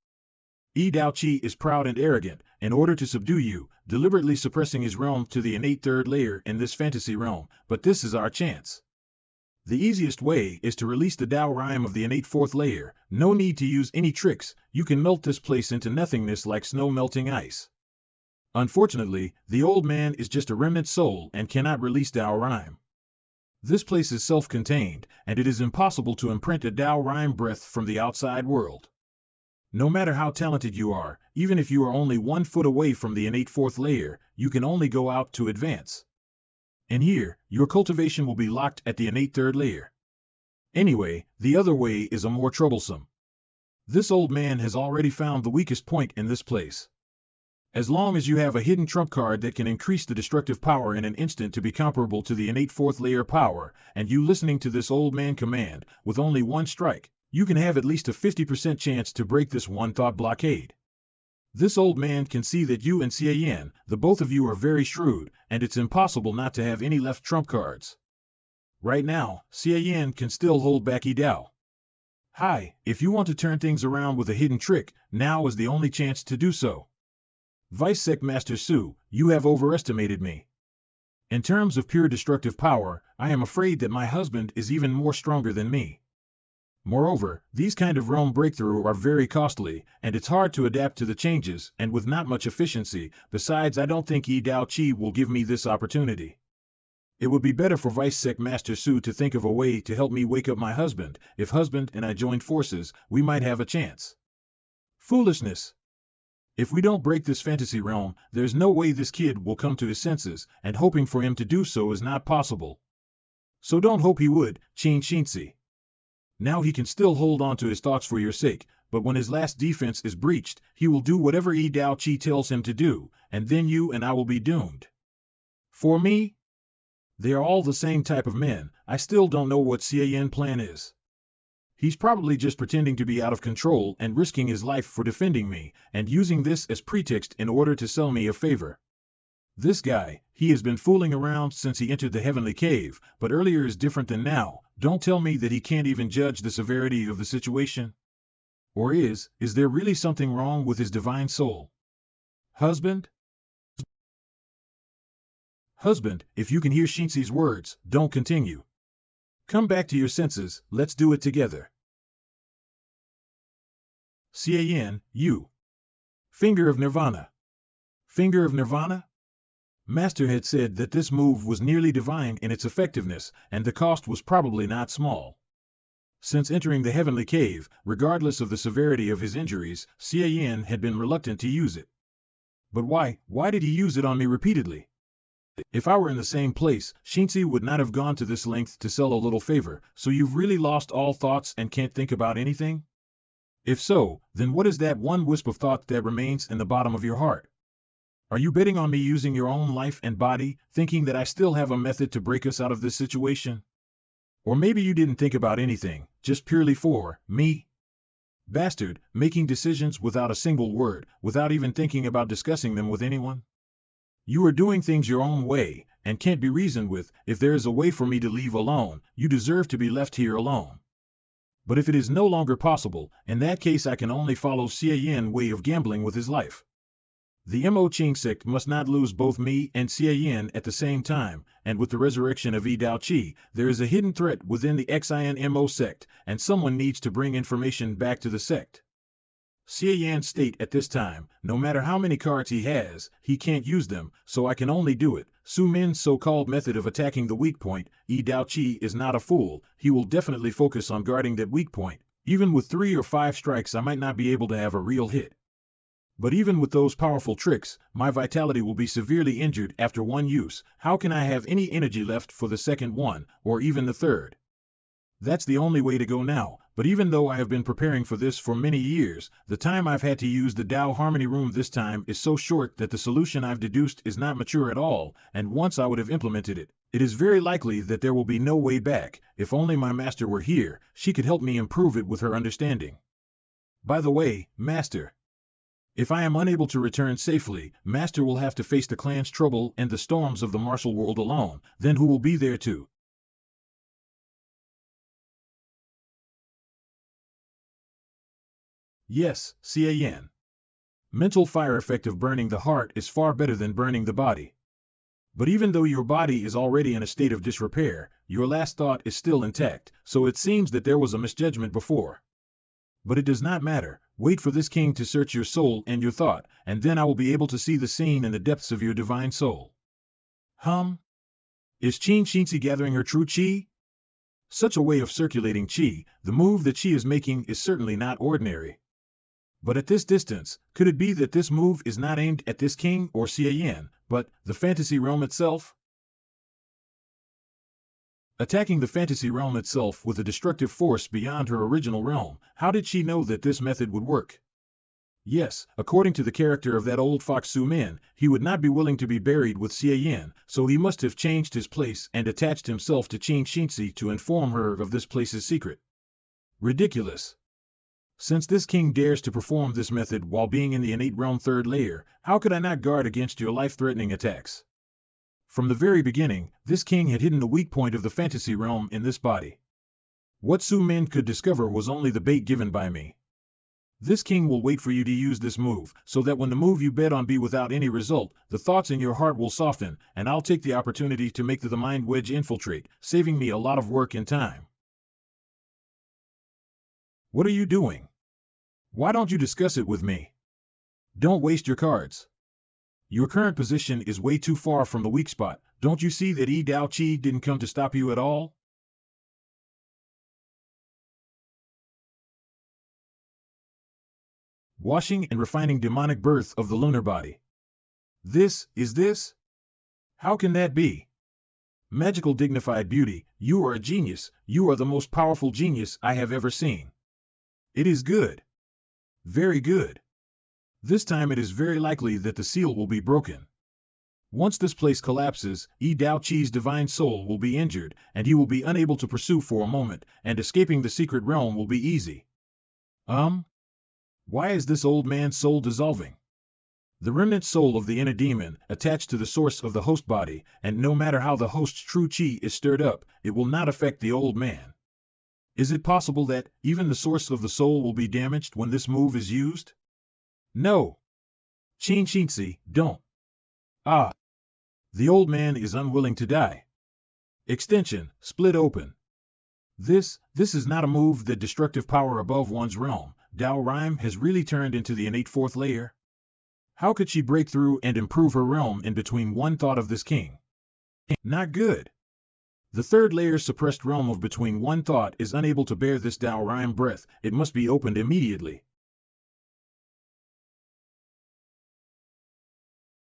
Yi Dao Qi is proud and arrogant. In order to subdue you, deliberately suppressing his realm to the innate 3rd layer in this fantasy realm, but this is our chance. The easiest way is to release the Tao Rhyme of the innate 4th layer. No need to use any tricks, you can melt this place into nothingness like snow melting ice. Unfortunately, the old man is just a remnant soul and cannot release Tao Rhyme. This place is self-contained, and it is impossible to imprint a Tao Rhyme breath from the outside world. No matter how talented you are, even if you are only 1 foot away from the innate 4th layer, you can only go out to advance. And here, your cultivation will be locked at the innate 3rd layer. Anyway, the other way is a more troublesome. This old man has already found the weakest point in this place. As long as you have a hidden trump card that can increase the destructive power in an instant to be comparable to the innate 4th layer power, and you listening to this old man command, with only 1 strike, you can have at least a 50% chance to break this 1 thought blockade. This old man can see that you and Xie Yan, the both of you are very shrewd, and it's impossible not to have any left trump cards. Right now, Xie Yan can still hold back Yi Dao. Hi, if you want to turn things around with a hidden trick, now is the only chance to do so. Vice Sec Master Su, you have overestimated me. In terms of pure destructive power, I am afraid that my husband is even more stronger than me. Moreover, these kind of realm breakthrough are very costly, and it's hard to adapt to the changes, and with not much efficiency. Besides, I don't think Yi Dao Qi will give me this opportunity. It would be better for Vice Sec Master Su to think of a way to help me wake up my husband. If husband and I joined forces, we might have a chance. Foolishness! If we don't break this fantasy realm, there's no way this kid will come to his senses, and hoping for him to do so is not possible. So don't hope he would, Qin Shinzi. Now he can still hold on to his thoughts for your sake, but when his last defense is breached, he will do whatever Yi Dao Qi tells him to do, and then you and I will be doomed. For me? They are all the same type of men. I still don't know what Xie Yan plan is. He's probably just pretending to be out of control and risking his life for defending me, and using this as pretext in order to sell me a favor. This guy, he has been fooling around since he entered the heavenly cave, but earlier is different than now. Don't tell me that he can't even judge the severity of the situation. Or is there really something wrong with his divine soul? Husband? Husband, if you can hear Shinzi's words, don't continue. Come back to your senses, let's do it together. Xie Yan, you. Finger of Nirvana. Finger of Nirvana? Master had said that this move was nearly divine in its effectiveness, and the cost was probably not small. Since entering the heavenly cave, regardless of the severity of his injuries, Xie Yan had been reluctant to use it. But why did he use it on me repeatedly? If I were in the same place, Shinzi would not have gone to this length to sell a little favor. So you've really lost all thoughts and can't think about anything? If so, then what is that one wisp of thought that remains in the bottom of your heart? Are you betting on me using your own life and body, thinking that I still have a method to break us out of this situation? Or maybe you didn't think about anything, just purely for me? Bastard, making decisions without a single word, without even thinking about discussing them with anyone? You are doing things your own way, and can't be reasoned with. If there is a way for me to leave alone, you deserve to be left here alone. But if it is no longer possible, in that case I can only follow Xie Yan's way of gambling with his life. The Mo Qing sect must not lose both me and Xie Yan at the same time, and with the resurrection of Yi Dao Qi, there is a hidden threat within the Xian Mo sect, and someone needs to bring information back to the sect. Xie Yan's state at this time, no matter how many cards he has, he can't use them, so I can only do it. Su Min's so-called method of attacking the weak point. Yi Dao Qi is not a fool. He will definitely focus on guarding that weak point. Even with 3 or 5 strikes I might not be able to have a real hit. But even with those powerful tricks, my vitality will be severely injured after one use. How can I have any energy left for the second one, or even the third? That's the only way to go now, but even though I have been preparing for this for many years, the time I've had to use the Tao Harmony Room this time is so short that the solution I've deduced is not mature at all, and once I would have implemented it, it is very likely that there will be no way back. If only my master were here, she could help me improve it with her understanding. By the way, Master, if I am unable to return safely, Master will have to face the clan's trouble and the storms of the martial world alone. Then who will be there too? Yes, Xie Yan. Mental fire effect of burning the heart is far better than burning the body. But even though your body is already in a state of disrepair, your last thought is still intact, so it seems that there was a misjudgment before. But it does not matter. Wait for this king to search your soul and your thought, and then I will be able to see the scene in the depths of your divine soul. Is Qin Shinzi gathering her true qi? Such a way of circulating qi, the move that she is making is certainly not ordinary. But at this distance, could it be that this move is not aimed at this king or Xie Yan, but the fantasy realm itself? Attacking the fantasy realm itself with a destructive force beyond her original realm, how did she know that this method would work? Yes, according to the character of that old fox Su Min, he would not be willing to be buried with Xie Yan, so he must have changed his place and attached himself to Qin Shinzi to inform her of this place's secret. Ridiculous. Since this king dares to perform this method while being in the innate realm 3rd layer, how could I not guard against your life-threatening attacks? From the very beginning, this king had hidden the weak point of the fantasy realm in this body. What Su Min could discover was only the bait given by me. This king will wait for you to use this move, so that when the move you bet on be without any result, the thoughts in your heart will soften, and I'll take the opportunity to make the mind wedge infiltrate, saving me a lot of work and time. What are you doing? Why don't you discuss it with me? Don't waste your cards. Your current position is way too far from the weak spot. Don't you see that Yi Dao Qi didn't come to stop you at all? Washing and refining demonic birth of the lunar body. This? How can that be? Magical dignified beauty, you are a genius. You are the most powerful genius I have ever seen. It is good. Very good. This time it is very likely that the seal will be broken. Once this place collapses, Yi Dao Qi's divine soul will be injured, and he will be unable to pursue for a moment, and escaping the secret realm will be easy. Why is this old man's soul dissolving? The remnant soul of the inner demon, attached to the source of the host body, and no matter how the host's true qi is stirred up, it will not affect the old man. Is it possible that even the source of the soul will be damaged when this move is used? No. Qin Xinzi, don't. The old man is unwilling to die. Extension, split open. This is not a move that destructive power above one's realm. Dao Rime has really turned into the innate fourth layer. How could she break through and improve her realm in between one thought of this king? Not good. The third layer's suppressed realm of between one thought is unable to bear this Dao Rime breath. It must be opened immediately.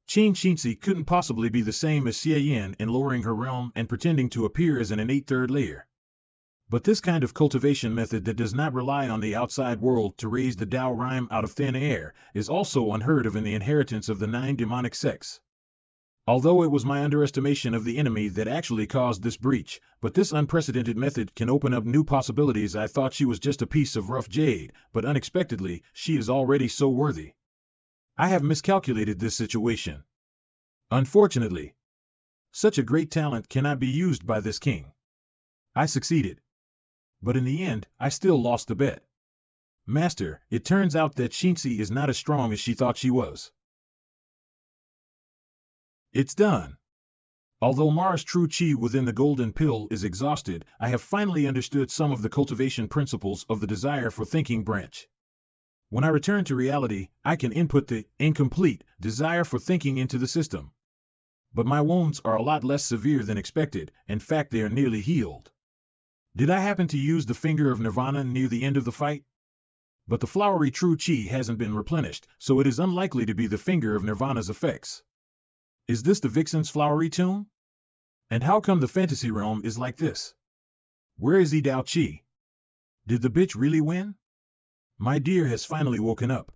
Qin Xinzi couldn't possibly be the same as Xie Yan in lowering her realm and pretending to appear as an innate third layer. But this kind of cultivation method that does not rely on the outside world to raise the Dao Rime out of thin air is also unheard of in the inheritance of the 9 demonic sects. Although it was my underestimation of the enemy that actually caused this breach, but this unprecedented method can open up new possibilities. I thought she was just a piece of rough jade, but unexpectedly, she is already so worthy. I have miscalculated this situation. Unfortunately, such a great talent cannot be used by this king. I succeeded. But in the end, I still lost the bet. Master, it turns out that Xinzi is not as strong as she thought she was. It's done. Although Mara's true qi within the golden pill is exhausted, I have finally understood some of the cultivation principles of the desire for thinking branch. When I return to reality, I can input the incomplete desire for thinking into the system. But my wounds are a lot less severe than expected. In fact, they are nearly healed. Did I happen to use the finger of Nirvana near the end of the fight? But the flowery true qi hasn't been replenished, so it is unlikely to be the finger of Nirvana's effects. Is this the vixen's flowery tune? And how come the fantasy realm is like this? Where is Yi Dao Qi? Did the bitch really win? My dear has finally woken up.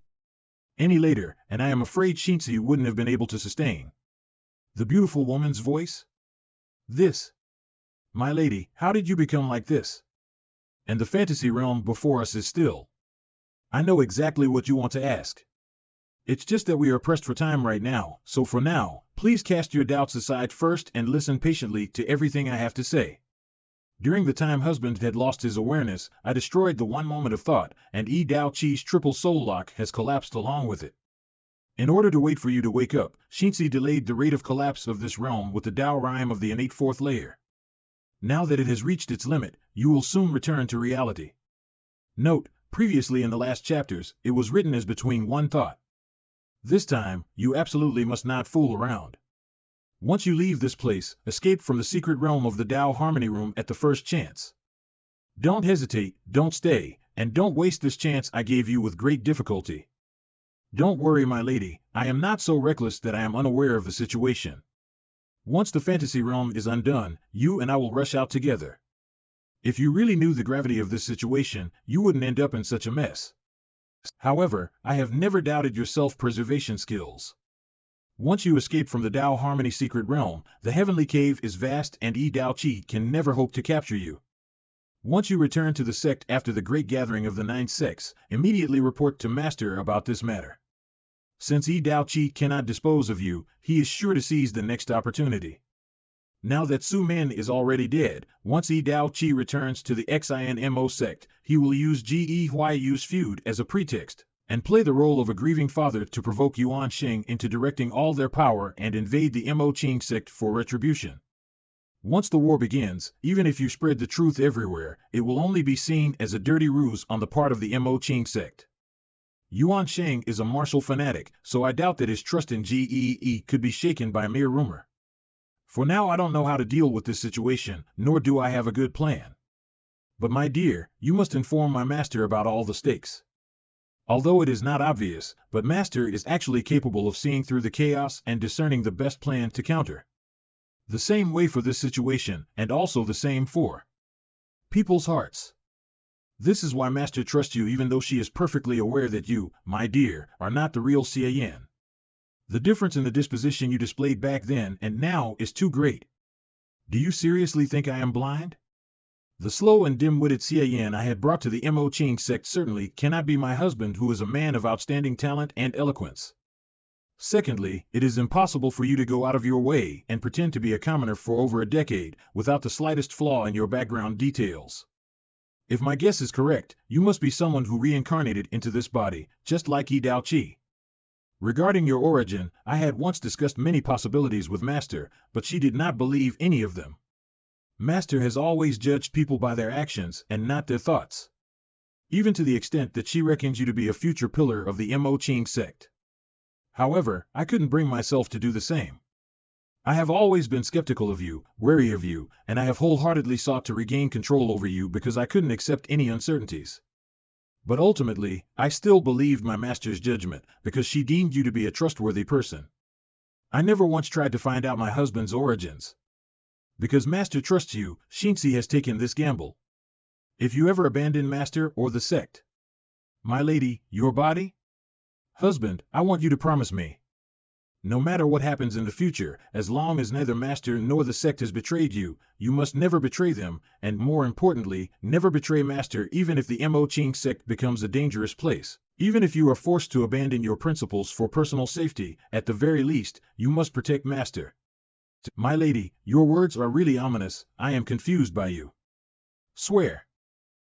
Any later, and I am afraid Xinzi wouldn't have been able to sustain. The beautiful woman's voice? This. My lady, how did you become like this? And the fantasy realm before us is still. I know exactly what you want to ask. It's just that we are pressed for time right now, so for now, please cast your doubts aside first and listen patiently to everything I have to say. During the time husband had lost his awareness, I destroyed the one moment of thought, and Yi Dao Qi's triple soul lock has collapsed along with it. In order to wait for you to wake up, Xinzi delayed the rate of collapse of this realm with the Dao Rime of the innate fourth layer. Now that it has reached its limit, you will soon return to reality. Note, previously in the last chapters, it was written as between one thought. This time, you absolutely must not fool around. Once you leave this place, escape from the secret realm of the Dao Harmony Room at the first chance. Don't hesitate, don't stay, and don't waste this chance I gave you with great difficulty. Don't worry, my lady, I am not so reckless that I am unaware of the situation. Once the fantasy realm is undone, you and I will rush out together. If you really knew the gravity of this situation, you wouldn't end up in such a mess. However, I have never doubted your self-preservation skills. Once you escape from the Dao Harmony secret realm, the heavenly cave is vast and Yi Dao Qi can never hope to capture you. Once you return to the sect after the great gathering of the 9 sects, immediately report to Master about this matter. Since Yi Dao Qi cannot dispose of you, he is sure to seize the next opportunity. Now that Su Men is already dead, once Yi Dao Qi returns to the XINMO sect, he will use Ge Huayu's feud as a pretext, and play the role of a grieving father to provoke Yuan Sheng into directing all their power and invade the Mo Qing sect for retribution. Once the war begins, even if you spread the truth everywhere, it will only be seen as a dirty ruse on the part of the Mo Qing sect. Yuan Sheng is a martial fanatic, so I doubt that his trust in Gee could be shaken by mere rumor. For now I don't know how to deal with this situation, nor do I have a good plan. But my dear, you must inform my master about all the stakes. Although it is not obvious, but master is actually capable of seeing through the chaos and discerning the best plan to counter. The same way for this situation, and also the same for people's hearts. This is why master trusts you even though she is perfectly aware that you, my dear, are not the real Xie Yan. The difference in the disposition you displayed back then and now is too great. Do you seriously think I am blind? The slow and dim-witted Xie Yan I had brought to the Mo Qing sect certainly cannot be my husband, who is a man of outstanding talent and eloquence. Secondly, it is impossible for you to go out of your way and pretend to be a commoner for over a decade without the slightest flaw in your background details. If my guess is correct, you must be someone who reincarnated into this body, just like Yi Dao Qi. Regarding your origin, I had once discussed many possibilities with Master, but she did not believe any of them. Master has always judged people by their actions and not their thoughts. Even to the extent that she reckons you to be a future pillar of the Mo Qing sect. However, I couldn't bring myself to do the same. I have always been skeptical of you, wary of you, and I have wholeheartedly sought to regain control over you because I couldn't accept any uncertainties. But ultimately, I still believed my master's judgment because she deemed you to be a trustworthy person. I never once tried to find out my husband's origins. Because master trusts you, Xinzi has taken this gamble. If you ever abandon master or the sect, my lady, your body? Husband, I want you to promise me. No matter what happens in the future, as long as neither master nor the sect has betrayed you, you must never betray them, and more importantly, never betray master even if the Mo Qing sect becomes a dangerous place. Even if you are forced to abandon your principles for personal safety, at the very least, you must protect master. My lady, your words are really ominous. I am confused by you. Swear.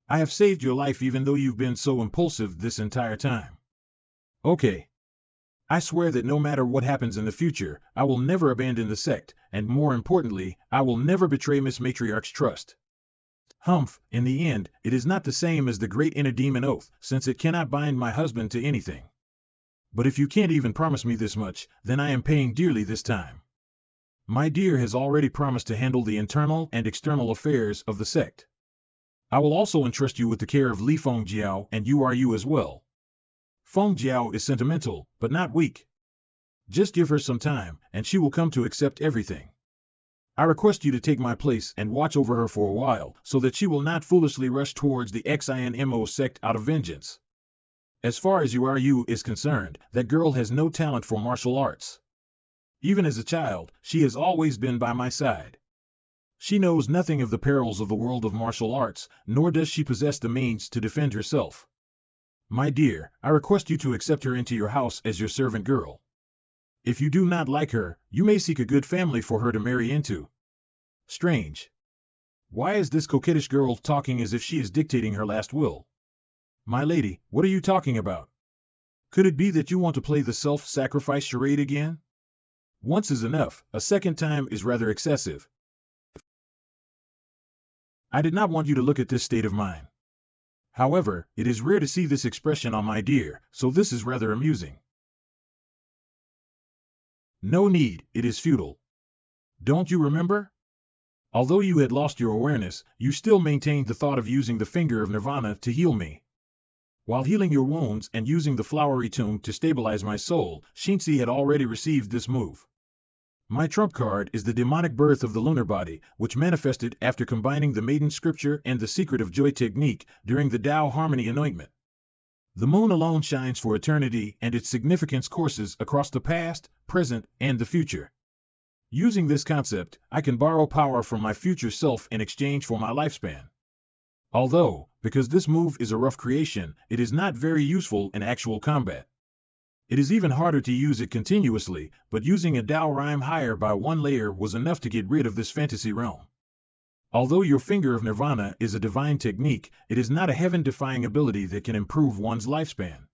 I have saved your life even though you've been so impulsive this entire time. Okay. I swear that no matter what happens in the future, I will never abandon the sect, and more importantly, I will never betray Miss Matriarch's trust. Humph, in the end, it is not the same as the great inner demon oath, since it cannot bind my husband to anything. But if you can't even promise me this much, then I am paying dearly this time. My dear has already promised to handle the internal and external affairs of the sect. I will also entrust you with the care of Li Fengjiao, and you are you as well. Fengjiao is sentimental, but not weak. Just give her some time, and she will come to accept everything. I request you to take my place and watch over her for a while, so that she will not foolishly rush towards the Xinmo sect out of vengeance. As far as you is concerned, that girl has no talent for martial arts. Even as a child, she has always been by my side. She knows nothing of the perils of the world of martial arts, nor does she possess the means to defend herself. My dear, I request you to accept her into your house as your servant girl. If you do not like her, you may seek a good family for her to marry into. Strange. Why is this coquettish girl talking as if she is dictating her last will? My lady, what are you talking about? Could it be that you want to play the self-sacrifice charade again? Once is enough, a second time is rather excessive. I did not want you to look at this state of mine. However, it is rare to see this expression on my dear, so this is rather amusing. No need, it is futile. Don't you remember? Although you had lost your awareness, you still maintained the thought of using the finger of nirvana to heal me. While healing your wounds and using the flowery tomb to stabilize my soul, Xinzi had already received this move. My trump card is the demonic birth of the lunar body, which manifested after combining the maiden scripture and the secret of joy technique during the Tao harmony anointment. The moon alone shines for eternity, and its significance courses across the past, present, and the future. Using this concept, I can borrow power from my future self in exchange for my lifespan. Although, because this move is a rough creation, it is not very useful in actual combat. It is even harder to use it continuously, but using a Tao rhyme higher by one layer was enough to get rid of this fantasy realm. Although your finger of nirvana is a divine technique, it is not a heaven-defying ability that can improve one's lifespan.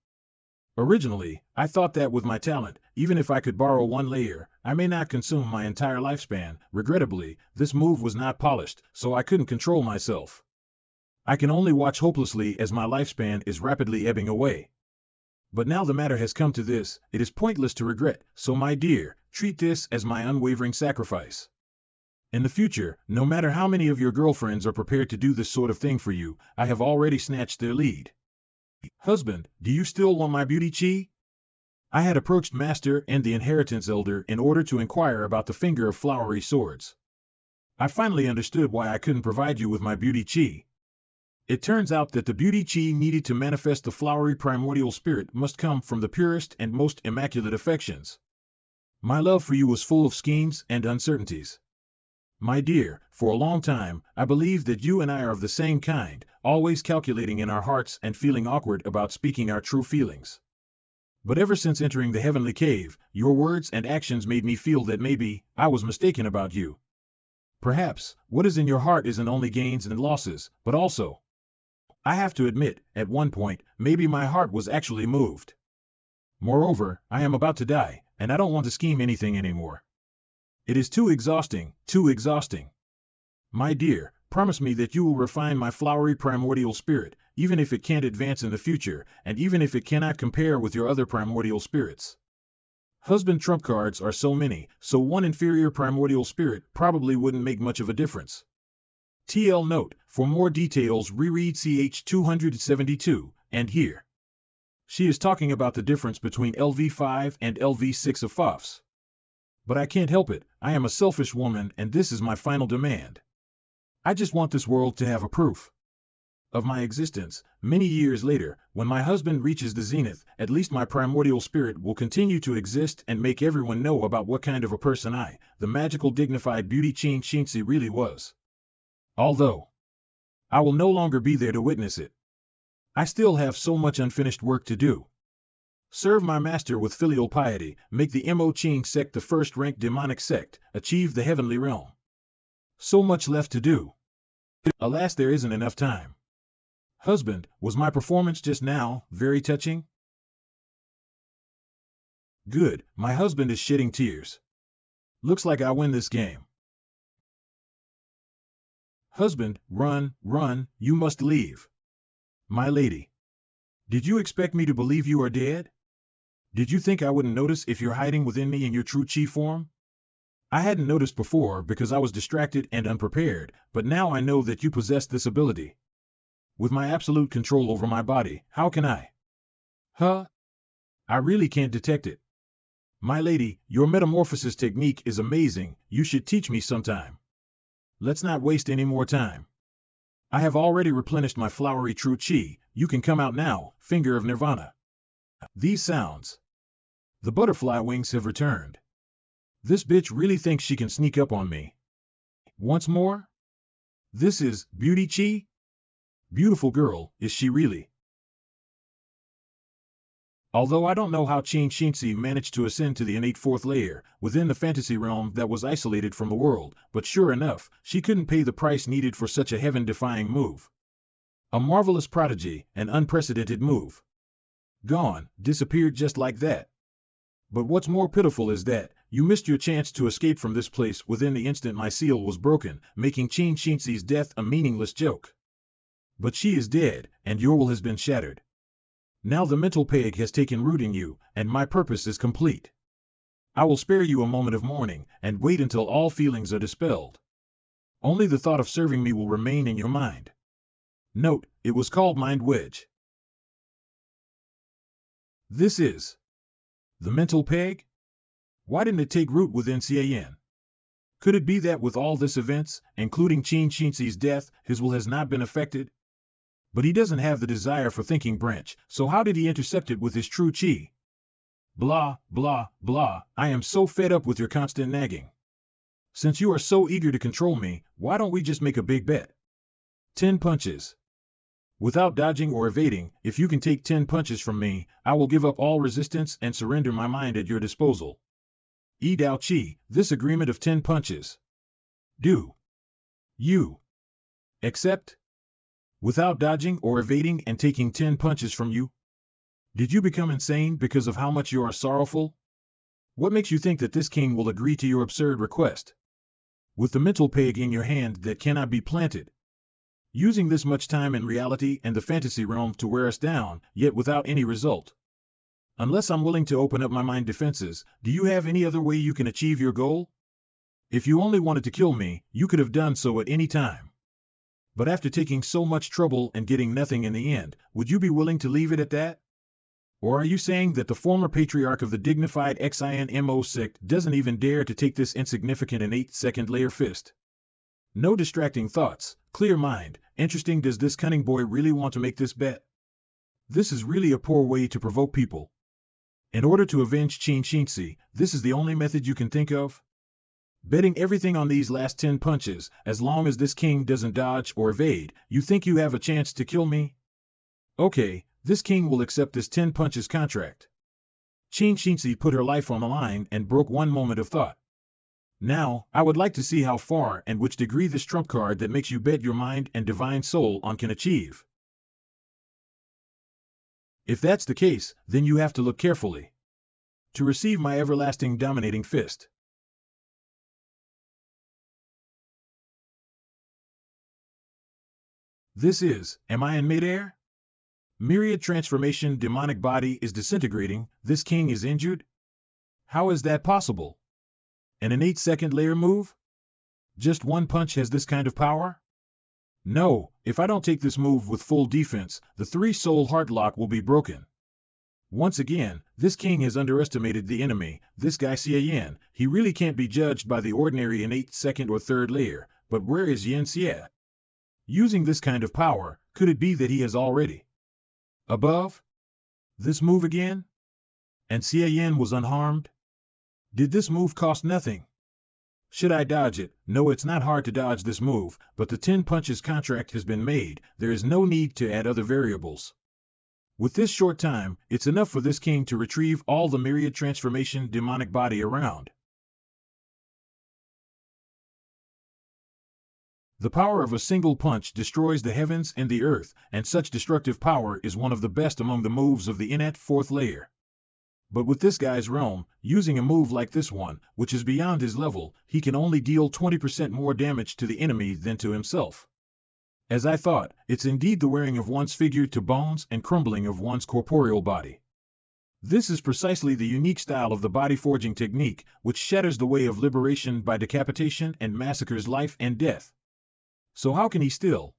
Originally, I thought that with my talent, even if I could borrow one layer, I may not consume my entire lifespan. Regrettably, this move was not polished, so I couldn't control myself. I can only watch hopelessly as my lifespan is rapidly ebbing away. But now the matter has come to this, it is pointless to regret, so my dear, treat this as my unwavering sacrifice. In the future, no matter how many of your girlfriends are prepared to do this sort of thing for you, I have already snatched their lead. Husband, do you still want my beauty chi? I had approached Master and the Inheritance Elder in order to inquire about the finger of flowery swords. I finally understood why I couldn't provide you with my beauty chi. It turns out that the beauty chi needed to manifest the flowery primordial spirit must come from the purest and most immaculate affections. My love for you was full of schemes and uncertainties. My dear, for a long time, I believed that you and I are of the same kind, always calculating in our hearts and feeling awkward about speaking our true feelings. But ever since entering the heavenly cave, your words and actions made me feel that maybe I was mistaken about you. Perhaps what is in your heart isn't only gains and losses, but also, I have to admit, at one point, maybe my heart was actually moved. Moreover, I am about to die, and I don't want to scheme anything anymore. It is too exhausting, too exhausting. My dear, promise me that you will refine my flowery primordial spirit, even if it can't advance in the future, and even if it cannot compare with your other primordial spirits. Husband trump cards are so many, so one inferior primordial spirit probably wouldn't make much of a difference. TL note, for more details reread CH 272, and here. She is talking about the difference between LV5 and LV6 of FOFs. But I can't help it, I am a selfish woman and this is my final demand. I just want this world to have a proof of my existence. Many years later, when my husband reaches the zenith, at least my primordial spirit will continue to exist and make everyone know about what kind of a person I, the magical dignified beauty Qin Shinzi really was. Although I will no longer be there to witness it. I still have so much unfinished work to do. Serve my master with filial piety, make the Mo Qing sect the first-ranked demonic sect, achieve the heavenly realm. So much left to do. Alas, there isn't enough time. Husband, was my performance just now very touching? Good, my husband is shedding tears. Looks like I win this game. Husband, run, run, you must leave. My lady. Did you expect me to believe you are dead? Did you think I wouldn't notice if you're hiding within me in your true chi form? I hadn't noticed before because I was distracted and unprepared, but now I know that you possess this ability. With my absolute control over my body, how can I? I really can't detect it. My lady, your metamorphosis technique is amazing, you should teach me sometime. Let's not waste any more time. I have already replenished my flowery true chi, you can come out now, finger of nirvana. These sounds. The butterfly wings have returned. This bitch really thinks she can sneak up on me. Once more? This is beauty chi? Beautiful girl, is she really? Although I don't know how Qin Shinzi managed to ascend to the innate fourth layer, within the fantasy realm that was isolated from the world, but sure enough, she couldn't pay the price needed for such a heaven-defying move. A marvelous prodigy, an unprecedented move. Gone, disappeared just like that. But what's more pitiful is that, you missed your chance to escape from this place within the instant my seal was broken, making Qin Shinzi's death a meaningless joke. But she is dead, and your will has been shattered. Now the mental peg has taken root in you, and my purpose is complete. I will spare you a moment of mourning, and wait until all feelings are dispelled. Only the thought of serving me will remain in your mind. Note, it was called Mind Wedge. This is the mental peg? Why didn't it take root within Xie Yan? Could it be that with all this events, including Qin Shinzi's death, his will has not been affected? But he doesn't have the desire for thinking branch, so how did he intercept it with his true chi? Blah, blah, blah, I am so fed up with your constant nagging. Since you are so eager to control me, why don't we just make a big bet? 10 punches. Without dodging or evading, if you can take 10 punches from me, I will give up all resistance and surrender my mind at your disposal. Yi Dao Qi, this agreement of 10 punches. Do you accept? Without dodging or evading and taking 10 punches from you? Did you become insane because of how much you are sorrowful? What makes you think that this king will agree to your absurd request? With the mental peg in your hand that cannot be planted. Using this much time in reality and the fantasy realm to wear us down, yet without any result. Unless I'm willing to open up my mind defenses, do you have any other way you can achieve your goal? If you only wanted to kill me, you could have done so at any time. But after taking so much trouble and getting nothing in the end, would you be willing to leave it at that? Or are you saying that the former patriarch of the dignified Xie Yan sect doesn't even dare to take this insignificant and 8-second lair fist? No distracting thoughts, clear mind. Interesting. Does this cunning boy really want to make this bet? This is really a poor way to provoke people. In order to avenge Xie, this is the only method you can think of? Betting everything on these last 10 punches, as long as this king doesn't dodge or evade, you think you have a chance to kill me? Okay, this king will accept this 10 punches contract. Xie put her life on the line and broke one moment of thought. Now, I would like to see how far and which degree this trump card that makes you bet your mind and divine soul on can achieve. If that's the case, then you have to look carefully. To receive my everlasting dominating fist. This is, am I in midair? Myriad transformation demonic body is disintegrating, this king is injured? How is that possible? And an 8-second lair move? Just one punch has this kind of power? No, if I don't take this move with full defense, the 3-soul heart lock will be broken. Once again, this king has underestimated the enemy, this guy Xie Yan. He really can't be judged by the ordinary in 8-second or 3rd lair, but where is Xie? Using this kind of power, could it be that he has already? Above? This move again? And Xie Yan was unharmed? Did this move cost nothing? Should I dodge it? No, it's not hard to dodge this move, but the 10 punches contract has been made, there is no need to add other variables. With this short time, it's enough for this king to retrieve all the myriad transformation demonic body around. The power of a single punch destroys the heavens and the earth, and such destructive power is one of the best among the moves of the innate 4th layer. But with this guy's realm, using a move like this one, which is beyond his level, he can only deal 20% more damage to the enemy than to himself. As I thought, it's indeed the wearing of one's figure to bones and crumbling of one's corporeal body. This is precisely the unique style of the body forging technique, which shatters the way of liberation by decapitation and massacres life and death. So how can he still?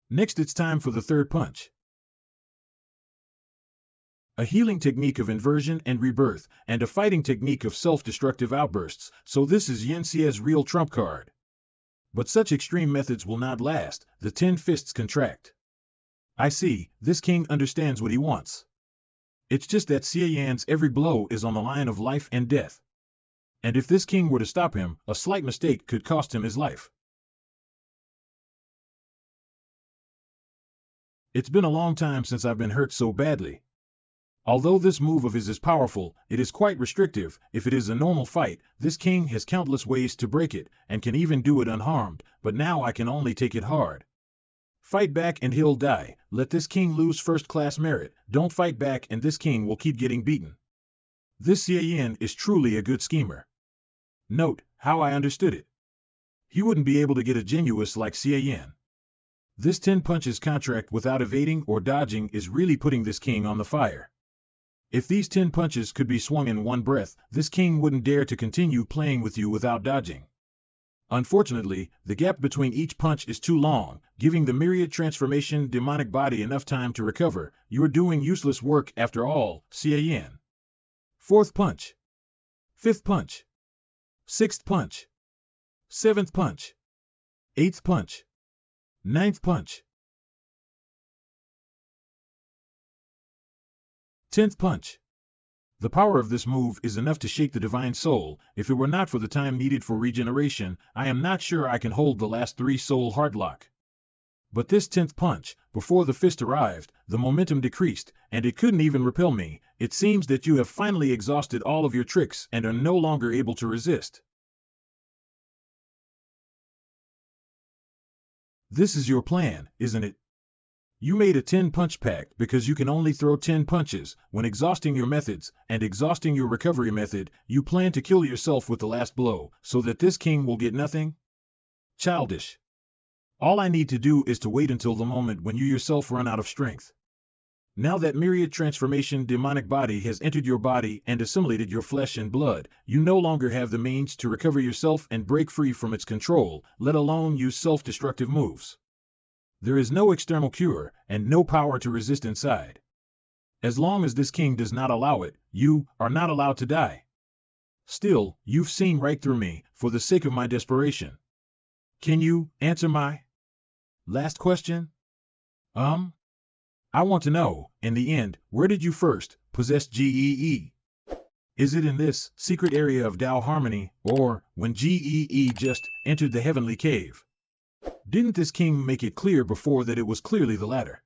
Next, it's time for the 3rd punch. A healing technique of inversion and rebirth, and a fighting technique of self-destructive outbursts, so this is Xie's real trump card. But such extreme methods will not last, the 10 fists contract. I see, this king understands what he wants. It's just that Xie Yan's every blow is on the line of life and death. And if this king were to stop him, a slight mistake could cost him his life. It's been a long time since I've been hurt so badly. Although this move of his is powerful, it is quite restrictive. If it is a normal fight, this king has countless ways to break it, and can even do it unharmed, but now I can only take it hard. Fight back and he'll die. Let this king lose first-class merit. Don't fight back and this king will keep getting beaten. This Xie Yan is truly a good schemer. Note how I understood it. He wouldn't be able to get a genius like Xie Yan. This 10 punches contract without evading or dodging is really putting this king on the fire. If these 10 punches could be swung in one breath, this king wouldn't dare to continue playing with you without dodging. Unfortunately, the gap between each punch is too long, giving the myriad transformation demonic body enough time to recover. You're doing useless work after all, Xie Yan. 4th punch. 5th punch. 6th punch. 7th punch. 8th punch. 9th punch. 10th punch. The power of this move is enough to shake the divine soul. If it were not for the time needed for regeneration, I am not sure I can hold the last 3-soul heart lock. But this 10th punch, before the fist arrived, the momentum decreased, and it couldn't even repel me. It seems that you have finally exhausted all of your tricks and are no longer able to resist. This is your plan, isn't it? You made a 10-punch pact because you can only throw 10 punches. When exhausting your methods and exhausting your recovery method, you plan to kill yourself with the last blow, so that this king will get nothing? Childish. All I need to do is to wait until the moment when you yourself run out of strength. Now that myriad transformation demonic body has entered your body and assimilated your flesh and blood, you no longer have the means to recover yourself and break free from its control, let alone use self-destructive moves. There is no external cure, and no power to resist inside. As long as this king does not allow it, you are not allowed to die. Still, you've seen right through me, for the sake of my desperation. Can you answer my last question? I want to know, in the end, where did you first possess Gee? Is it in this secret area of Tao harmony, or when Gee just entered the heavenly cave? Didn't this king make it clear before that it was clearly the latter?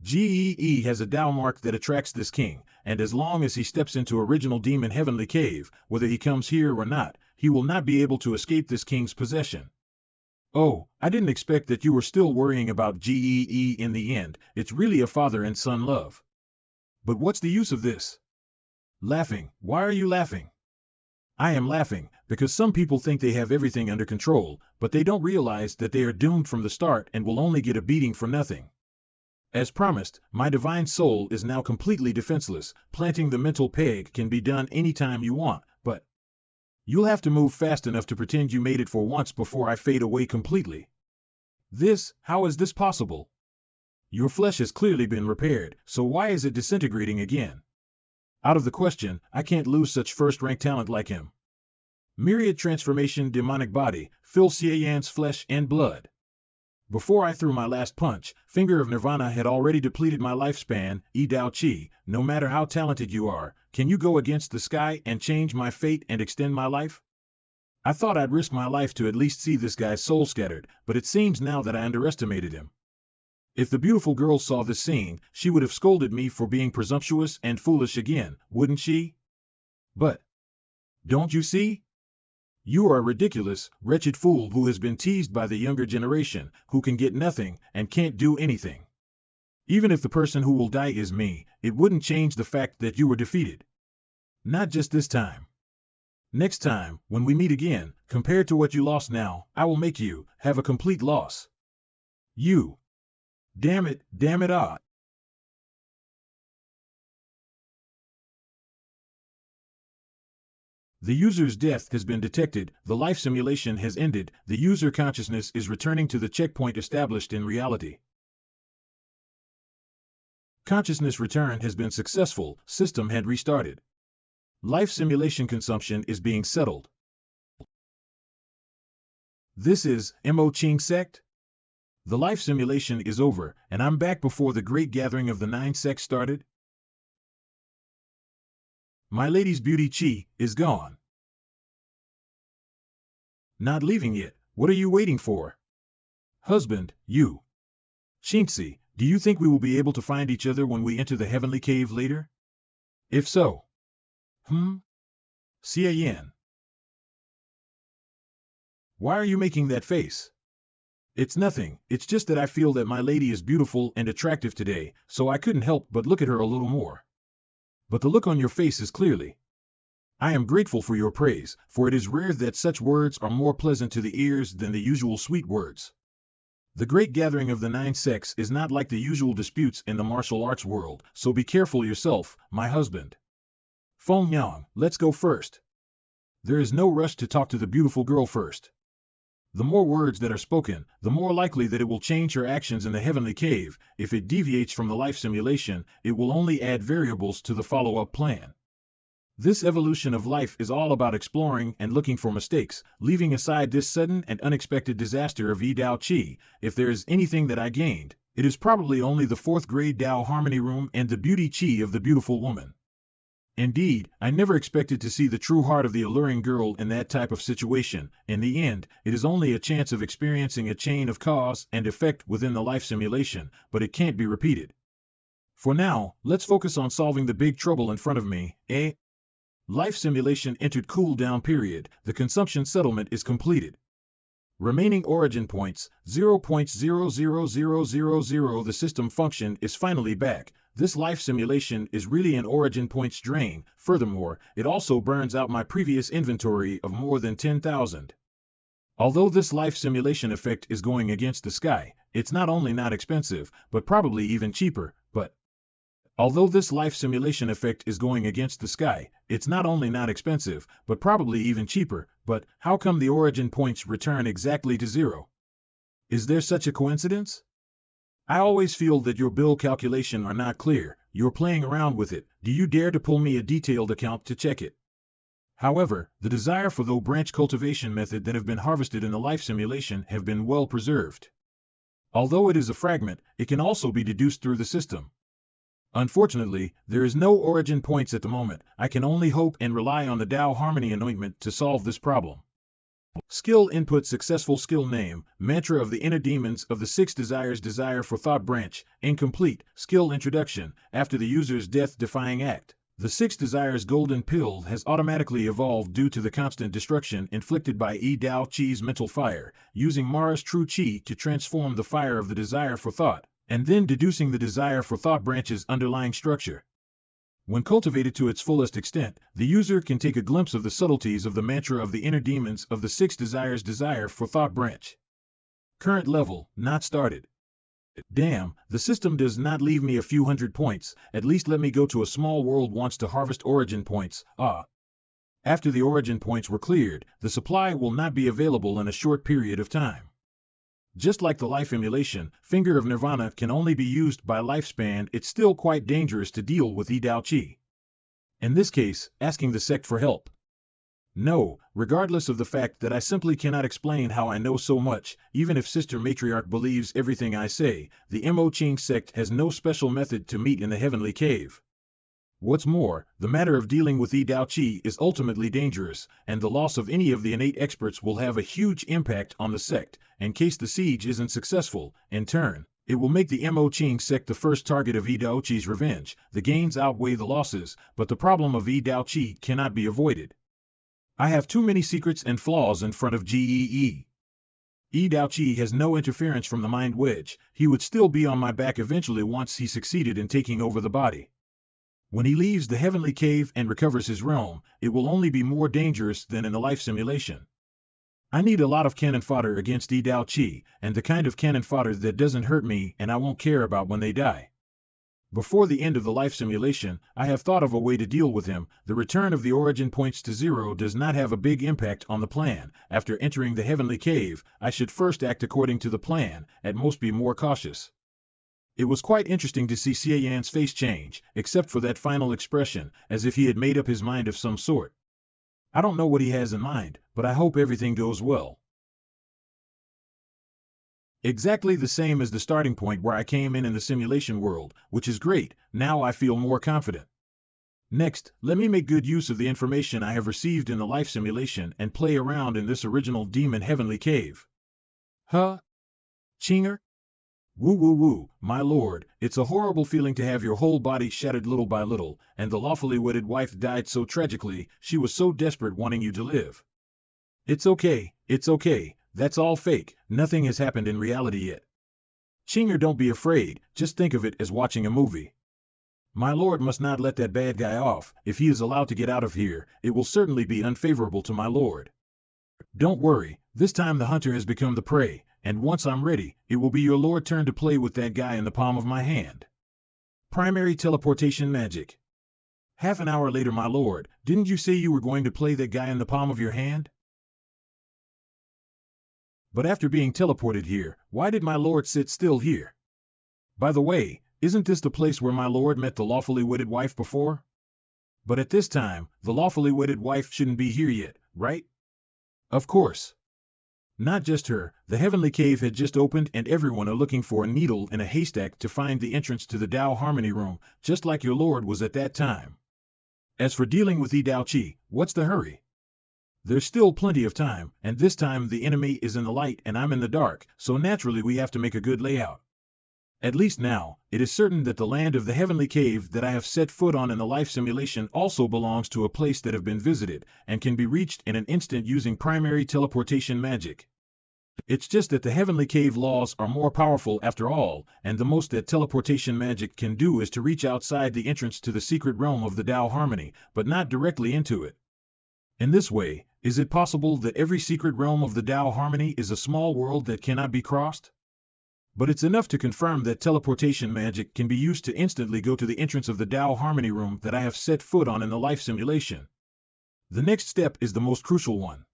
Gee has a Tao mark that attracts this king, and as long as he steps into original demon heavenly cave, whether he comes here or not, he will not be able to escape this king's possession. Oh, I didn't expect that you were still worrying about Gee in the end. It's really a father and son love. But what's the use of this? Laughing. Why are you laughing? I am laughing because some people think they have everything under control, but they don't realize that they are doomed from the start and will only get a beating for nothing. As promised, my divine soul is now completely defenseless. Planting the mental peg can be done anytime you want, but you'll have to move fast enough to pretend you made it for once before I fade away completely. How is this possible? Your flesh has clearly been repaired, so why is it disintegrating again? Out of the question, I can't lose such first-rank talent like him. Myriad transformation demonic body, fill Xie Yan's flesh and blood. Before I threw my last punch, Finger of Nirvana had already depleted my lifespan. Dao Qi, no matter how talented you are, can you go against the sky and change my fate and extend my life? I thought I'd risk my life to at least see this guy's soul scattered, but it seems now that I underestimated him. If the beautiful girl saw this scene, she would have scolded me for being presumptuous and foolish again, wouldn't she? But don't you see? You are a ridiculous, wretched fool who has been teased by the younger generation, who can get nothing and can't do anything. Even if the person who will die is me, it wouldn't change the fact that you were defeated. Not just this time. Next time, when we meet again, compared to what you lost now, I will make you have a complete loss. You. Damn it, ah. The user's death has been detected, the life simulation has ended, the user consciousness is returning to the checkpoint established in reality. Consciousness return has been successful, system had restarted. Life simulation consumption is being settled. This is Mo Ching sect? The life simulation is over, and I'm back before the great gathering of the 9 sects started. My lady's beauty Qi is gone. Not leaving yet, what are you waiting for? Husband, you. Xingzi, do you think we will be able to find each other when we enter the heavenly cave later? If so. Xie Yan. Why are you making that face? It's nothing, it's just that I feel that my lady is beautiful and attractive today, so I couldn't help but look at her a little more. But the look on your face is clearly. I am grateful for your praise, for it is rare that such words are more pleasant to the ears than the usual sweet words. The great gathering of the 9 sects is not like the usual disputes in the martial arts world, so be careful yourself, my husband. Feng Yang, let's go first. There is no rush to talk to the beautiful girl first. The more words that are spoken, the more likely that it will change her actions in the heavenly cave. If it deviates from the life simulation, it will only add variables to the follow-up plan. This evolution of life is all about exploring and looking for mistakes, leaving aside this sudden and unexpected disaster of Dao Qi. If there is anything that I gained, it is probably only the 4th grade Tao Harmony Room and the beauty Qi of the beautiful woman. Indeed, I never expected to see the true heart of the alluring girl in that type of situation. In the end, it is only a chance of experiencing a chain of cause and effect within the life simulation, but it can't be repeated. For now, let's focus on solving the big trouble in front of me, Life simulation entered cool down period, the consumption settlement is completed. Remaining origin points, 0.00000. The system function is finally back. This life simulation is really an origin points drain. Furthermore, it also burns out my previous inventory of more than 10,000. Although this life simulation effect is going against the sky, it's not only not expensive, but probably even cheaper. Although this life simulation effect is going against the sky, it's not only not expensive, but probably even cheaper. But how come the origin points return exactly to 0? Is there such a coincidence? I always feel that your bill calculation are not clear. You're playing around with it. Do you dare to pull me a detailed account to check it? However, the desire for the branch cultivation method that have been harvested in the life simulation have been well preserved. Although it is a fragment, it can also be deduced through the system. Unfortunately, there is no origin points at the moment. I can only hope and rely on the Tao Harmony anointment to solve this problem. Skill input successful. Skill name, mantra of the inner demons of the 6 desires. Desire for thought branch, incomplete. Skill introduction, after the user's death-defying act. The 6 desires golden pill has automatically evolved due to the constant destruction inflicted by Yi Dao Qi's mental fire, using Mara's true Qi to transform the fire of the desire for thought, and then deducing the desire for thought branch's underlying structure. When cultivated to its fullest extent, the user can take a glimpse of the subtleties of the mantra of the inner demons of the 6 desires. Desire for thought branch. Current level, not started. Damn, the system does not leave me a few hundred points. At least let me go to a small world wants to harvest origin points. After the origin points were cleared, the supply will not be available in a short period of time. Just like the life emulation, Finger of Nirvana can only be used by lifespan. It's still quite dangerous to deal with Yi Dao Qi. In this case, asking the sect for help. No, regardless of the fact that I simply cannot explain how I know so much, even if Sister Matriarch believes everything I say, the Mo Qing sect has no special method to meet in the heavenly cave. What's more, the matter of dealing with Yi Dao Qi is ultimately dangerous, and the loss of any of the innate experts will have a huge impact on the sect. In case the siege isn't successful, in turn, it will make the Mo Qing sect the first target of Yi Dao Qi's revenge. The gains outweigh the losses, but the problem of Yi Dao Qi cannot be avoided. I have too many secrets and flaws in front of Yi Dao Qi has no interference from the mind wedge. He would still be on my back eventually once he succeeded in taking over the body. When he leaves the heavenly cave and recovers his realm, it will only be more dangerous than in the life simulation. I need a lot of cannon fodder against Yi Dao Qi, and the kind of cannon fodder that doesn't hurt me and I won't care about when they die. Before the end of the life simulation, I have thought of a way to deal with him. The return of the origin points to 0 does not have a big impact on the plan. After entering the heavenly cave, I should first act according to the plan, at most be more cautious. It was quite interesting to see Xie Yan's face change, except for that final expression, as if he had made up his mind of some sort. I don't know what he has in mind, but I hope everything goes well. Exactly the same as the starting point where I came in the simulation world, which is great. Now I feel more confident. Next, let me make good use of the information I have received in the life simulation and play around in this original demon heavenly cave. Chinger? Woo woo woo, my lord, it's a horrible feeling to have your whole body shattered little by little, and the lawfully wedded wife died so tragically. She was so desperate wanting you to live. It's okay, that's all fake. Nothing has happened in reality yet. Chinger, don't be afraid, just think of it as watching a movie. My lord must not let that bad guy off. If he is allowed to get out of here, it will certainly be unfavorable to my lord. Don't worry, this time the hunter has become the prey, and once I'm ready, it will be your lord's turn to play with that guy in the palm of my hand. Primary teleportation magic. Half an hour later, my lord, didn't you say you were going to play that guy in the palm of your hand? But after being teleported here, why did my lord sit still here? By the way, isn't this the place where my lord met the lawfully wedded wife before? But at this time, the lawfully wedded wife shouldn't be here yet, right? Of course. Not just her, the heavenly cave had just opened and everyone are looking for a needle in a haystack to find the entrance to the Tao Harmony room, just like your lord was at that time. As for dealing with Yi Dao Qi, what's the hurry? There's still plenty of time, and this time the enemy is in the light and I'm in the dark, so naturally we have to make a good layout. At least now, it is certain that the land of the heavenly cave that I have set foot on in the life simulation also belongs to a place that have been visited, and can be reached in an instant using primary teleportation magic. It's just that the heavenly cave laws are more powerful after all, and the most that teleportation magic can do is to reach outside the entrance to the secret realm of the Tao Harmony, but not directly into it. In this way, is it possible that every secret realm of the Tao Harmony is a small world that cannot be crossed? But it's enough to confirm that teleportation magic can be used to instantly go to the entrance of the Tao Harmony room that I have set foot on in the life simulation. The next step is the most crucial one.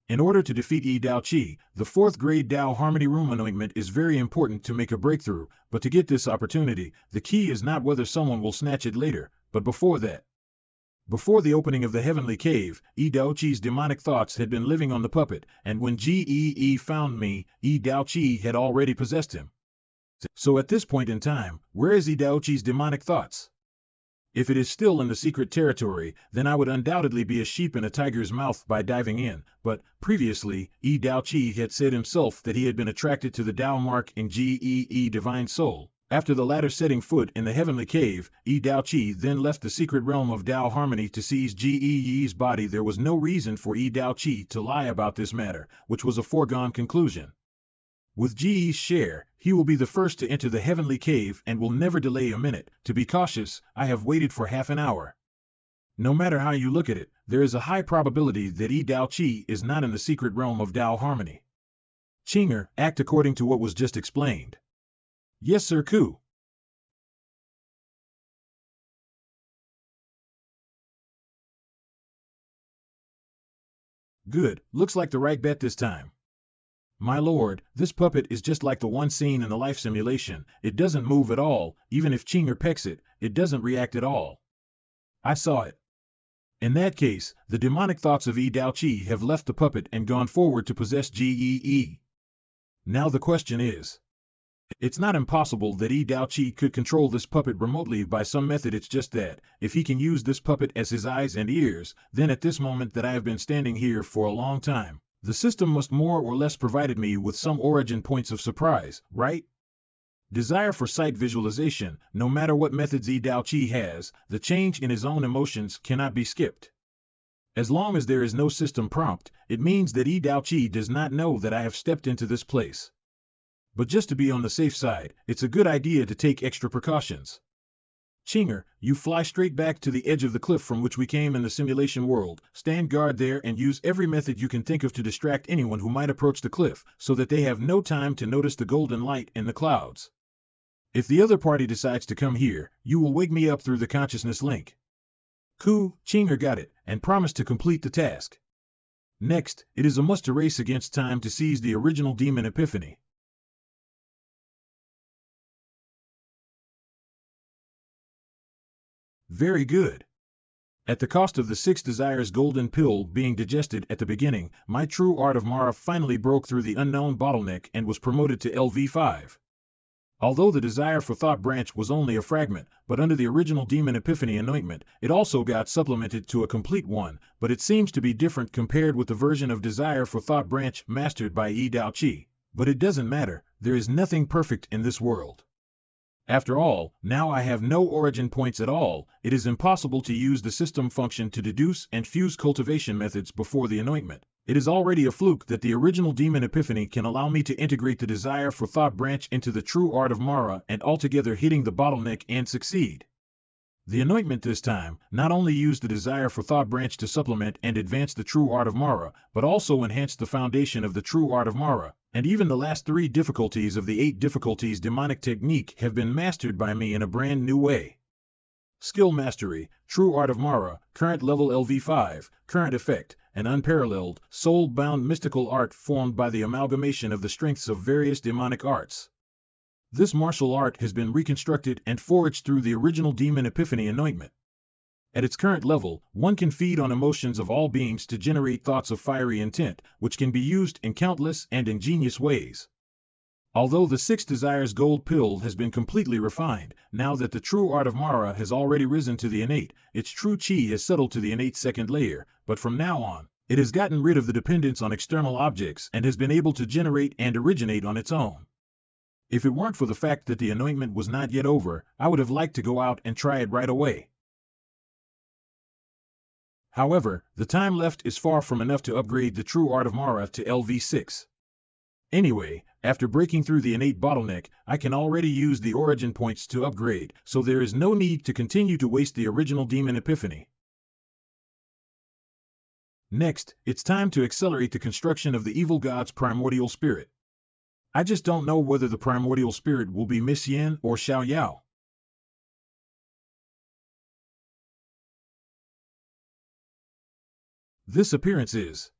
In order to defeat Yi Dao Qi, the 4th grade Tao Harmony Room anointment is very important to make a breakthrough, but to get this opportunity, the key is not whether someone will snatch it later, but before that. Before the opening of the heavenly cave, Yi Dao Qi's demonic thoughts had been living on the puppet, and when Gee found me, Yi Dao Qi had already possessed him. So at this point in time, where is Yi Dao Qi's demonic thoughts? If it is still in the secret territory, then I would undoubtedly be a sheep in a tiger's mouth by diving in, but previously, Yi Dao Qi had said himself that he had been attracted to the Tao mark in Gee Divine Soul. After the latter setting foot in the heavenly cave, Yi Dao Qi then left the secret realm of Tao Harmony to seize Gee's body. There was no reason for Yi Dao Qi to lie about this matter, which was a foregone conclusion. With Gee's share, he will be the first to enter the heavenly cave and will never delay a minute. To be cautious, I have waited for half an hour. No matter how you look at it, there is a high probability that Yi Dao Qi is not in the secret realm of Tao Harmony. Qinger, act according to what was just explained. Yes, Sir Ku. Good, looks like the right bet this time. My lord, this puppet is just like the one seen in the life simulation. It doesn't move at all, even if Qinger pecks it, it doesn't react at all. I saw it. In that case, the demonic thoughts of Yi Dao Qi have left the puppet and gone forward to possess Gee. Now the question is, it's not impossible that Yi Dao Qi could control this puppet remotely by some method. It's just that, if he can use this puppet as his eyes and ears, then at this moment that I have been standing here for a long time, the system must more or less provided me with some origin points of surprise, right? Desire for sight visualization, no matter what methods Yi Dao Qi has, the change in his own emotions cannot be skipped. As long as there is no system prompt, it means that Yi Dao Qi does not know that I have stepped into this place. But just to be on the safe side, it's a good idea to take extra precautions. Qinger, you fly straight back to the edge of the cliff from which we came in the simulation world, stand guard there and use every method you can think of to distract anyone who might approach the cliff, so that they have no time to notice the golden light in the clouds. If the other party decides to come here, you will wake me up through the consciousness link. Qinger got it, and promised to complete the task. Next, it is a must to race against time to seize the original demon epiphany. Very good. At the cost of the 6 desires golden pill being digested at the beginning, my true art of Mara finally broke through the unknown bottleneck and was promoted to LV5. Although the desire for thought branch was only a fragment, but under the original demon epiphany anointment, it also got supplemented to a complete one, but it seems to be different compared with the version of desire for thought branch mastered by Yi Dao Qi. But it doesn't matter, there is nothing perfect in this world. After all, now I have no origin points at all. It is impossible to use the system function to deduce and fuse cultivation methods before the anointment. It is already a fluke that the original demon epiphany can allow me to integrate the desire for thought branch into the true art of Mara and altogether hitting the bottleneck and succeed. The anointment this time not only used the desire for thought branch to supplement and advance the true art of Mara, but also enhanced the foundation of the true art of Mara, and even the last 3 difficulties of the 8 difficulties demonic technique have been mastered by me in a brand new way. Skill Mastery, True Art of Mara, current level LV5, current effect, an unparalleled, soul-bound mystical art formed by the amalgamation of the strengths of various demonic arts. This martial art has been reconstructed and forged through the original demon epiphany anointment. At its current level, one can feed on emotions of all beings to generate thoughts of fiery intent, which can be used in countless and ingenious ways. Although the 6 desires gold pill has been completely refined, now that the true art of Mara has already risen to the innate, its true chi has settled to the innate 2nd layer, but from now on, it has gotten rid of the dependence on external objects and has been able to generate and originate on its own. If it weren't for the fact that the anointment was not yet over, I would have liked to go out and try it right away. However, the time left is far from enough to upgrade the true art of Mara to LV6. Anyway, after breaking through the innate bottleneck, I can already use the origin points to upgrade, so there is no need to continue to waste the original demon epiphany. Next, it's time to accelerate the construction of the evil god's primordial spirit. I just don't know whether the primordial spirit will be Xie Yan or Xiao Yao. This appearance is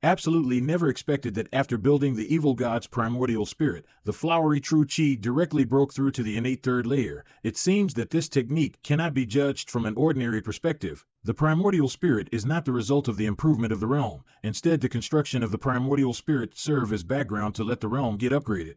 absolutely never expected that after building the evil god's primordial spirit, the flowery true chi directly broke through to the innate third layer. It seems that this technique cannot be judged from an ordinary perspective. The primordial spirit is not the result of the improvement of the realm. Instead, the construction of the primordial spirit serve as background to let the realm get upgraded.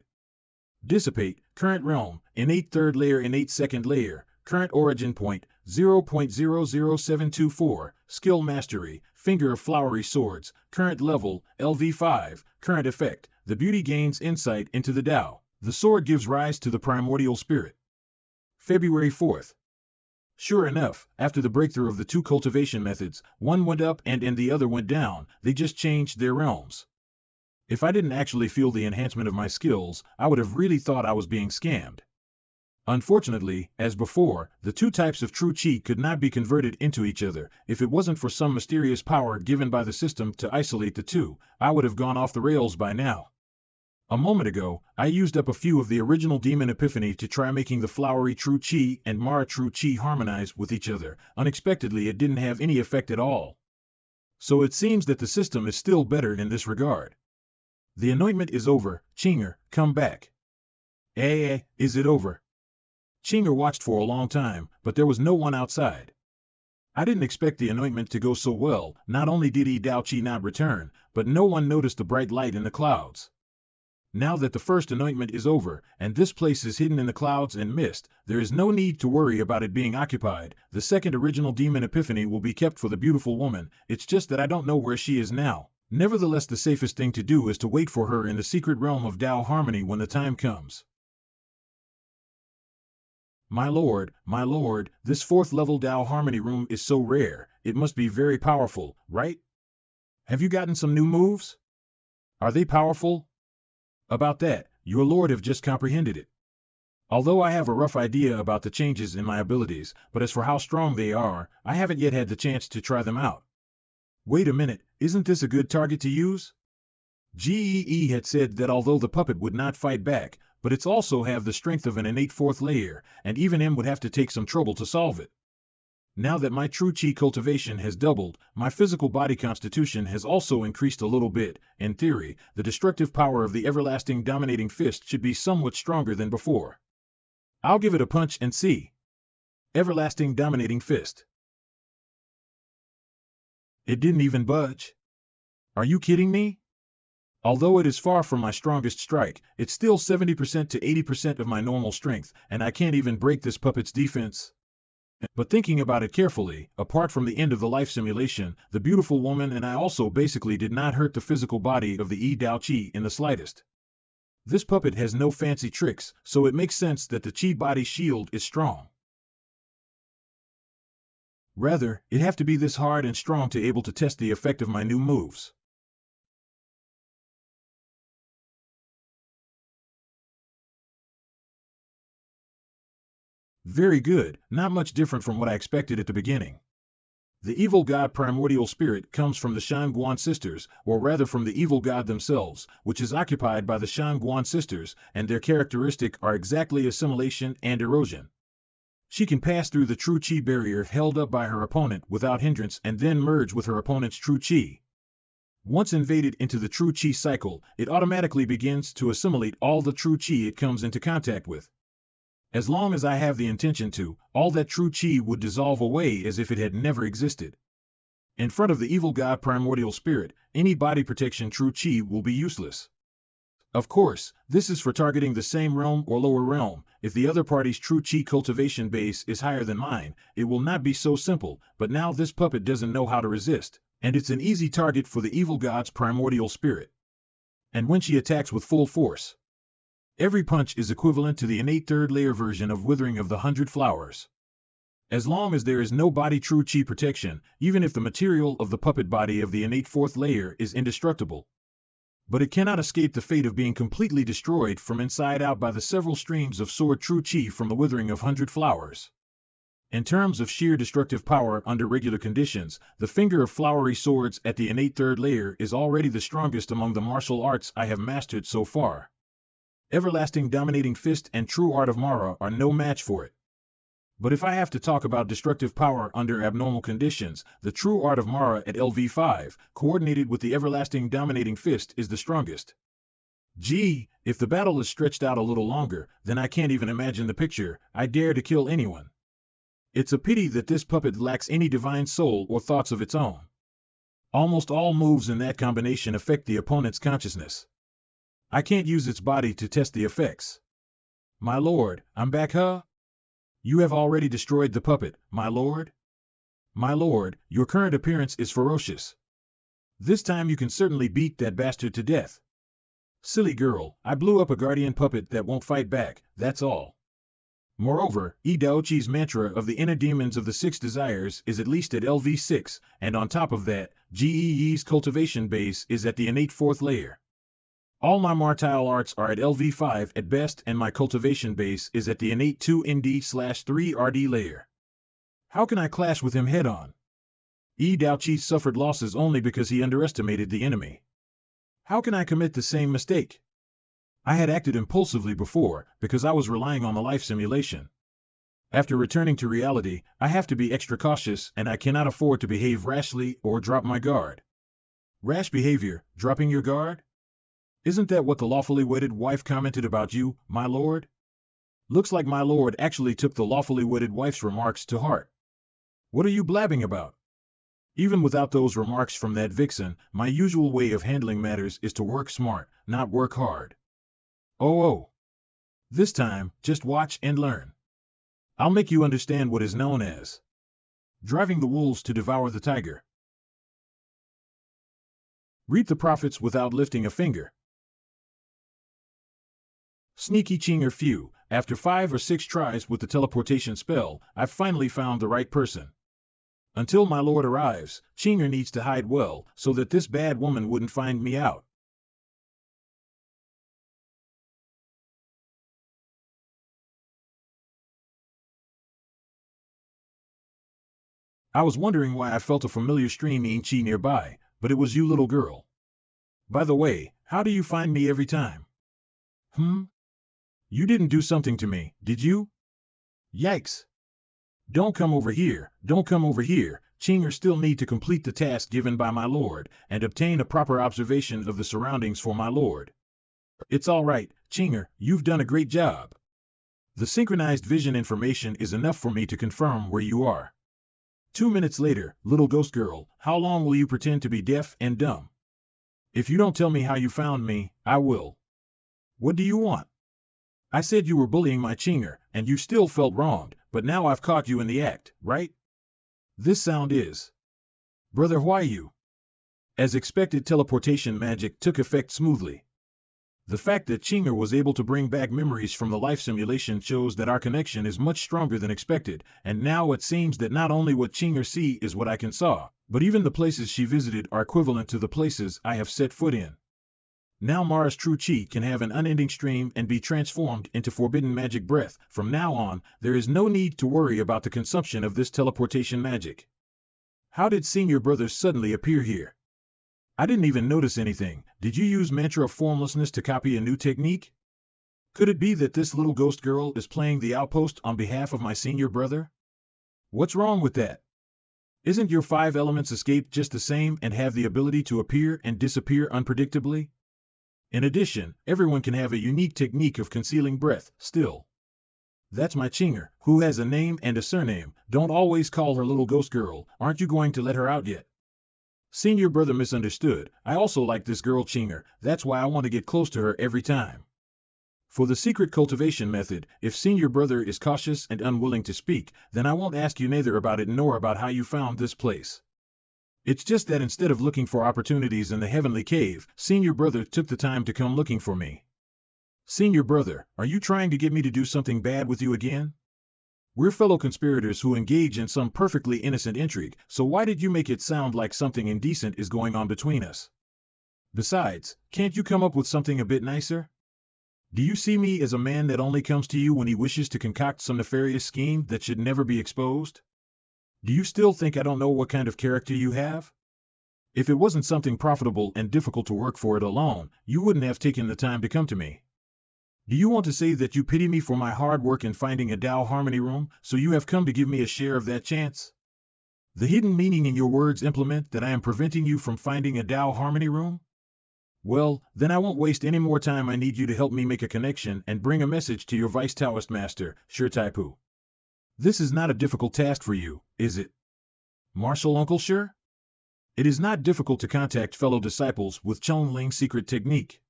Dissipate, current realm, innate third layer, innate second layer, current origin point, 0.00724, skill mastery, finger of flowery swords, current level, LV5, current effect, the beauty gains insight into the Tao. The sword gives rise to the primordial spirit. February 4th. Sure enough, after the breakthrough of the two cultivation methods, one went up and the other went down. They just changed their realms. If I didn't actually feel the enhancement of my skills, I would have really thought I was being scammed. Unfortunately, as before, the two types of true chi could not be converted into each other. If it wasn't for some mysterious power given by the system to isolate the two, I would have gone off the rails by now. A moment ago, I used up a few of the original demon epiphany to try making the flowery true chi and Mara true chi harmonize with each other. Unexpectedly, it didn't have any effect at all. So it seems that the system is still better in this regard. The anointment is over. Chinger, come back. Is it over? Chinger watched for a long time, but there was no one outside. I didn't expect the anointment to go so well. Not only did Yi Dao Qi not return, but no one noticed the bright light in the clouds. Now that the first anointment is over, and this place is hidden in the clouds and mist, there is no need to worry about it being occupied. The second original demon epiphany will be kept for the beautiful woman. It's just that I don't know where she is now. Nevertheless, the safest thing to do is to wait for her in the secret realm of Tao Harmony when the time comes. My lord, this fourth level Tao Harmony room is so rare, it must be very powerful, right? Have you gotten some new moves? Are they powerful? About that, your lord have just comprehended it. Although I have a rough idea about the changes in my abilities, but as for how strong they are, I haven't yet had the chance to try them out. Wait a minute, isn't this a good target to use? Gee had said that although the puppet would not fight back, but it's also have the strength of an innate fourth layer, and even him would have to take some trouble to solve it. Now that my true chi cultivation has doubled, my physical body constitution has also increased a little bit. In theory, the destructive power of the everlasting dominating fist should be somewhat stronger than before. I'll give it a punch and see. Everlasting dominating fist. It didn't even budge. Are you kidding me? Although it is far from my strongest strike, it's still 70% to 80% of my normal strength, and I can't even break this puppet's defense. But thinking about it carefully, apart from the end of the life simulation, the beautiful woman and I also basically did not hurt the physical body of the Yi Dao Qi in the slightest. This puppet has no fancy tricks, so it makes sense that the Qi body shield is strong. Rather, it have to be this hard and strong to able to test the effect of my new moves. Very good, not much different from what I expected at the beginning. The evil god primordial spirit comes from the Shanguan sisters, or rather from the evil god themselves, which is occupied by the Shanguan sisters, and their characteristic are exactly assimilation and erosion. She can pass through the true chi barrier held up by her opponent without hindrance and then merge with her opponent's true chi. Once invaded into the true chi cycle, it automatically begins to assimilate all the true chi it comes into contact with. As long as I have the intention to, all that true chi would dissolve away as if it had never existed. In front of the evil god primordial spirit, any body protection true chi will be useless. Of course, this is for targeting the same realm or lower realm. If the other party's true chi cultivation base is higher than mine, it will not be so simple, but now this puppet doesn't know how to resist. and it's an easy target for the evil god's primordial spirit. And when she attacks with full force, every punch is equivalent to the innate third layer version of Withering of the 100 Flowers. As long as there is no body true chi protection, even if the material of the puppet body of the innate fourth layer is indestructible. But it cannot escape the fate of being completely destroyed from inside out by the several streams of sword true chi from the Withering of 100 Flowers. In terms of sheer destructive power under regular conditions, the Finger of Flowery Swords at the innate third layer is already the strongest among the martial arts I have mastered so far. Everlasting Dominating Fist and True Art of Mara are no match for it. But if I have to talk about destructive power under abnormal conditions, the True Art of Mara at LV5, coordinated with the Everlasting Dominating Fist, is the strongest. Gee, if the battle is stretched out a little longer, then I can't even imagine the picture. I dare to kill anyone. It's a pity that this puppet lacks any divine soul or thoughts of its own. Almost all moves in that combination affect the opponent's consciousness. I can't use its body to test the effects. My lord, I'm back, huh? You have already destroyed the puppet, my lord? My lord, your current appearance is ferocious. This time you can certainly beat that bastard to death. Silly girl, I blew up a guardian puppet that won't fight back, that's all. Moreover, Daochi's mantra of the inner demons of the six desires is at least at LV6, and on top of that, Gee's cultivation base is at the innate fourth layer. All my martial arts are at LV5 at best, and my cultivation base is at the innate 2ND/3 RD layer. How can I clash with him head-on? Daochi suffered losses only because he underestimated the enemy. How can I commit the same mistake? I had acted impulsively before, because I was relying on the life simulation. After returning to reality, I have to be extra cautious, and I cannot afford to behave rashly or drop my guard. Rash behavior, dropping your guard? Isn't that what the lawfully wedded wife commented about you, my lord? Looks like my lord actually took the lawfully wedded wife's remarks to heart. What are you blabbing about? Even without those remarks from that vixen, my usual way of handling matters is to work smart, not work hard. Oh. This time, just watch and learn. I'll make you understand what is known as driving the wolves to devour the tiger. Reap the profits without lifting a finger. Sneaky Chinger Few, after 5 or 6 tries with the teleportation spell, I've finally found the right person. Until my lord arrives, Chinger needs to hide well, so that this bad woman wouldn't find me out. I was wondering why I felt a familiar streaming chi nearby, but it was you, little girl. By the way, how do you find me every time? You didn't do something to me, did you? Yikes. Don't come over here, Chinger still need to complete the task given by my lord, and obtain a proper observation of the surroundings for my lord. It's all right, Chinger, you've done a great job. The synchronized vision information is enough for me to confirm where you are. 2 minutes later, little ghost girl, how long will you pretend to be deaf and dumb? If you don't tell me how you found me, I will. What do you want? I said you were bullying my Chinger, and you still felt wronged, but now I've caught you in the act, right? This sound is. Brother, why you? As expected, teleportation magic took effect smoothly. The fact that Chinger was able to bring back memories from the life simulation shows that our connection is much stronger than expected, and now it seems that not only what Chinger see is what I can saw, but even the places she visited are equivalent to the places I have set foot in. Now Mara's true chi can have an unending stream and be transformed into forbidden magic breath. From now on, there is no need to worry about the consumption of this teleportation magic. How did Senior Brother suddenly appear here? I didn't even notice anything. Did you use mantra of formlessness to copy a new technique? Could it be that this little ghost girl is playing the outpost on behalf of my senior brother? What's wrong with that? Isn't your 5 elements escape just the same and have the ability to appear and disappear unpredictably? In addition, everyone can have a unique technique of concealing breath, still. That's my Chinger, who has a name and a surname. Don't always call her little ghost girl. Aren't you going to let her out yet? Senior Brother misunderstood. I also like this girl Chinger, that's why I want to get close to her every time. For the secret cultivation method, if Senior Brother is cautious and unwilling to speak, then I won't ask you neither about it nor about how you found this place. It's just that instead of looking for opportunities in the heavenly cave, senior brother took the time to come looking for me. Senior brother, are you trying to get me to do something bad with you again? We're fellow conspirators who engage in some perfectly innocent intrigue, so why did you make it sound like something indecent is going on between us? Besides, can't you come up with something a bit nicer? Do you see me as a man that only comes to you when he wishes to concoct some nefarious scheme that should never be exposed? Do you still think I don't know what kind of character you have? If it wasn't something profitable and difficult to work for it alone, you wouldn't have taken the time to come to me. Do you want to say that you pity me for my hard work in finding a Tao harmony room, so you have come to give me a share of that chance? The hidden meaning in your words implement that I am preventing you from finding a Tao harmony room? Well, then I won't waste any more time. I need you to help me make a connection and bring a message to your Vice Taoist master, Xie Taipu. This is not a difficult task for you, is it? Martial Uncle Xie? It is not difficult to contact fellow disciples with Chonling's secret technique.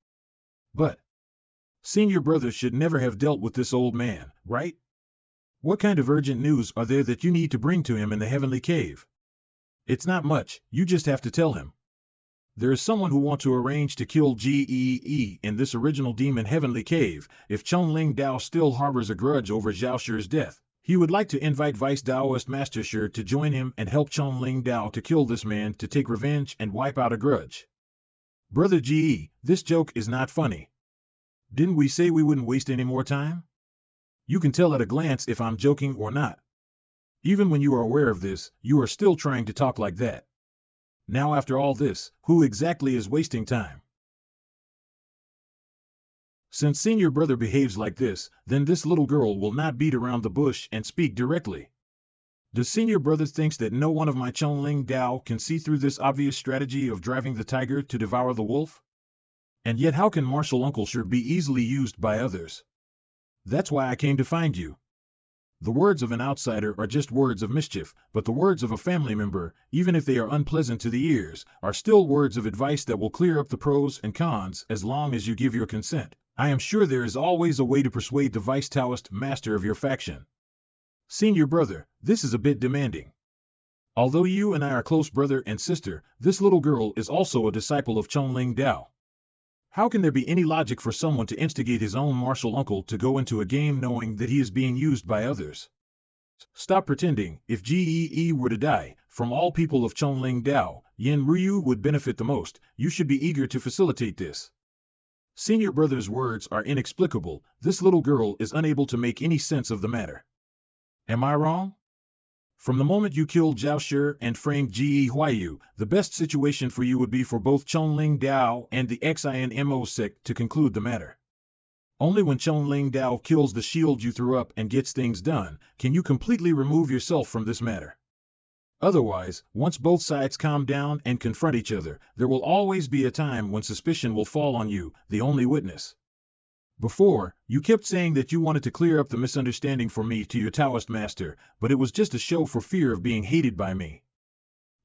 But senior brother should never have dealt with this old man, right? What kind of urgent news are there that you need to bring to him in the heavenly cave? It's not much, you just have to tell him. There is someone who wants to arrange to kill Gee in this original demon heavenly cave. If Chonling Dao still harbors a grudge over Zhao Shi's death, he would like to invite Vice Taoist Master Xie to join him and help Chonling Dao to kill this man to take revenge and wipe out a grudge. Brother Gee, this joke is not funny. Didn't we say we wouldn't waste any more time? You can tell at a glance if I'm joking or not. Even when you are aware of this, you are still trying to talk like that. Now after all this, who exactly is wasting time? Since senior brother behaves like this, then this little girl will not beat around the bush and speak directly. Does senior brother thinks that no one of my Chonling Dao can see through this obvious strategy of driving the tiger to devour the wolf? And yet how can martial Uncle Xie be easily used by others? That's why I came to find you. The words of an outsider are just words of mischief, but the words of a family member, even if they are unpleasant to the ears, are still words of advice that will clear up the pros and cons as long as you give your consent. I am sure there is always a way to persuade the Vice Taoist master of your faction. Senior brother, this is a bit demanding. Although you and I are close brother and sister, this little girl is also a disciple of Chonling Dao. How can there be any logic for someone to instigate his own martial uncle to go into a game knowing that he is being used by others? Stop pretending. If Gee were to die, from all people of Chonling Dao, Yin Ryu would benefit the most. You should be eager to facilitate this. Senior brother's words are inexplicable. This little girl is unable to make any sense of the matter. Am I wrong? From the moment you killed Zhao Shi and framed Gee Huayu, the best situation for you would be for both Chonling Dao and the XINMO sect to conclude the matter. Only when Chonling Dao kills the shield you threw up and gets things done, can you completely remove yourself from this matter. Otherwise, once both sides calm down and confront each other, there will always be a time when suspicion will fall on you, the only witness. Before, you kept saying that you wanted to clear up the misunderstanding for me to your Taoist master, but it was just a show for fear of being hated by me.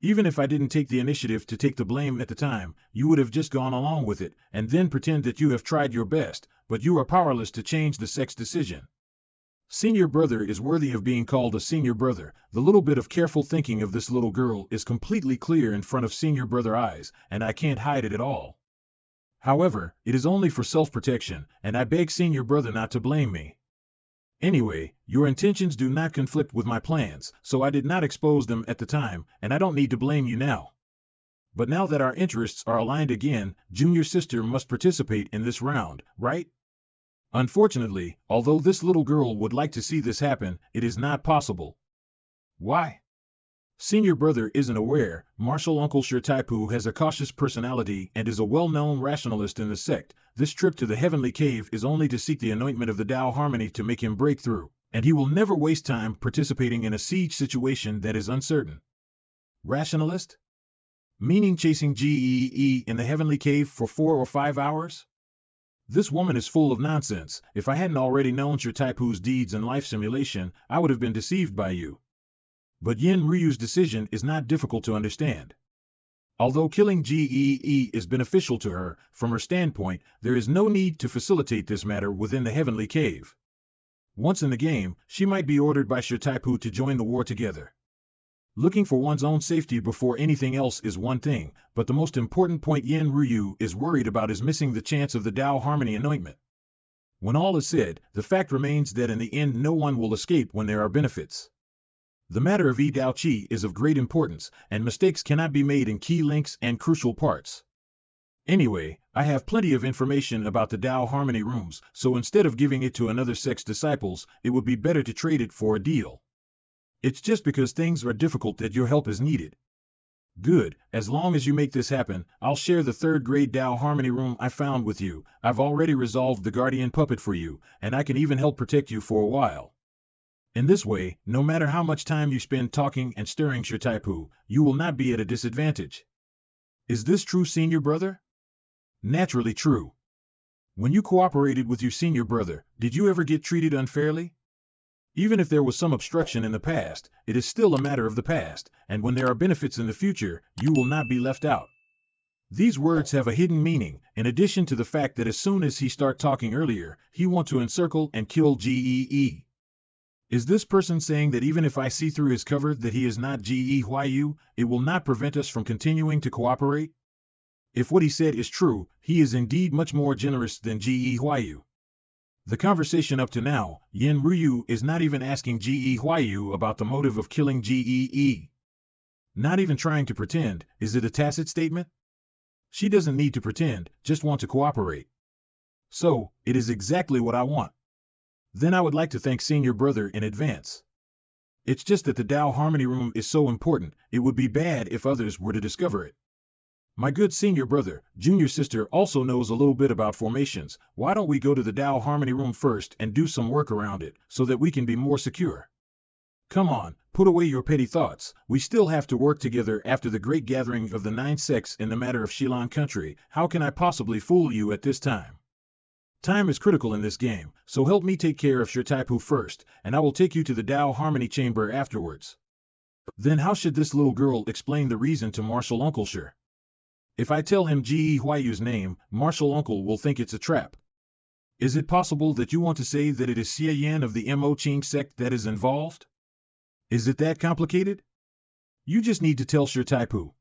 Even if I didn't take the initiative to take the blame at the time, you would have just gone along with it, and then pretend that you have tried your best, but you are powerless to change the sect's decision. Senior brother is worthy of being called a senior brother. The little bit of careful thinking of this little girl is completely clear in front of senior brother eyes, and I can't hide it at all. However, it is only for self-protection, and I beg senior brother not to blame me. Anyway, your intentions do not conflict with my plans, so I did not expose them at the time, and I don't need to blame you now. But now that our interests are aligned again, junior sister must participate in this round, right? Unfortunately, although this little girl would like to see this happen, it is not possible. Why? Senior brother isn't aware, martial Uncle Xie Taipu has a cautious personality and is a well-known rationalist in the sect. This trip to the heavenly cave is only to seek the anointment of the Tao harmony to make him break through, and he will never waste time participating in a siege situation that is uncertain. Rationalist? Meaning chasing Gee in the heavenly cave for 4 or 5 hours? This woman is full of nonsense. If I hadn't already known Xie Taipu's deeds and life simulation, I would have been deceived by you. But Yin Ryu's decision is not difficult to understand. Although killing Gee is beneficial to her, from her standpoint, there is no need to facilitate this matter within the heavenly cave. Once in the game, she might be ordered by Xie Taipu to join the war together. Looking for one's own safety before anything else is one thing, but the most important point Yin Ryu is worried about is missing the chance of the Tao Harmony anointment. When all is said, the fact remains that in the end no one will escape when there are benefits. The matter of Dao Qi is of great importance, and mistakes cannot be made in key links and crucial parts. Anyway, I have plenty of information about the Tao Harmony rooms, so instead of giving it to another sect's disciples, it would be better to trade it for a deal. It's just because things are difficult that your help is needed. Good, as long as you make this happen, I'll share the third-grade Tao Harmony room I found with you. I've already resolved the guardian puppet for you, and I can even help protect you for a while. In this way, no matter how much time you spend talking and stirring Shirtaipu, you will not be at a disadvantage. Is this true, senior brother? Naturally true. When you cooperated with your senior brother, did you ever get treated unfairly? Even if there was some obstruction in the past, it is still a matter of the past, and when there are benefits in the future, you will not be left out. These words have a hidden meaning, in addition to the fact that as soon as he started talking earlier, he want to encircle and kill Gee. Is this person saying that even if I see through his cover that he is not Gyu, it will not prevent us from continuing to cooperate? If what he said is true, he is indeed much more generous than Gyu. The conversation up to now, Yin Ryu is not even asking Gyu about the motive of killing Gee. Not even trying to pretend. Is it a tacit statement? She doesn't need to pretend, just want to cooperate. So, it is exactly what I want. Then I would like to thank senior brother in advance. It's just that the Tao Harmony room is so important, it would be bad if others were to discover it. My good senior brother, junior sister also knows a little bit about formations. Why don't we go to the Tao Harmony room first and do some work around it, so that we can be more secure? Come on, put away your petty thoughts. We still have to work together after the great gathering of the 9 sects in the matter of Xie Yan country. How can I possibly fool you at this time? Time is critical in this game, so help me take care of Shirtaipu first, and I will take you to the Tao Harmony chamber afterwards. Then how should this little girl explain the reason to Martial Uncle Shir? If I tell him Ji Huayu's name, Martial Uncle will think it's a trap. Is it possible that you want to say that it is Xie Yan of the Mo Qing sect that is involved? Is it that complicated? You just need to tell Shirtaipu.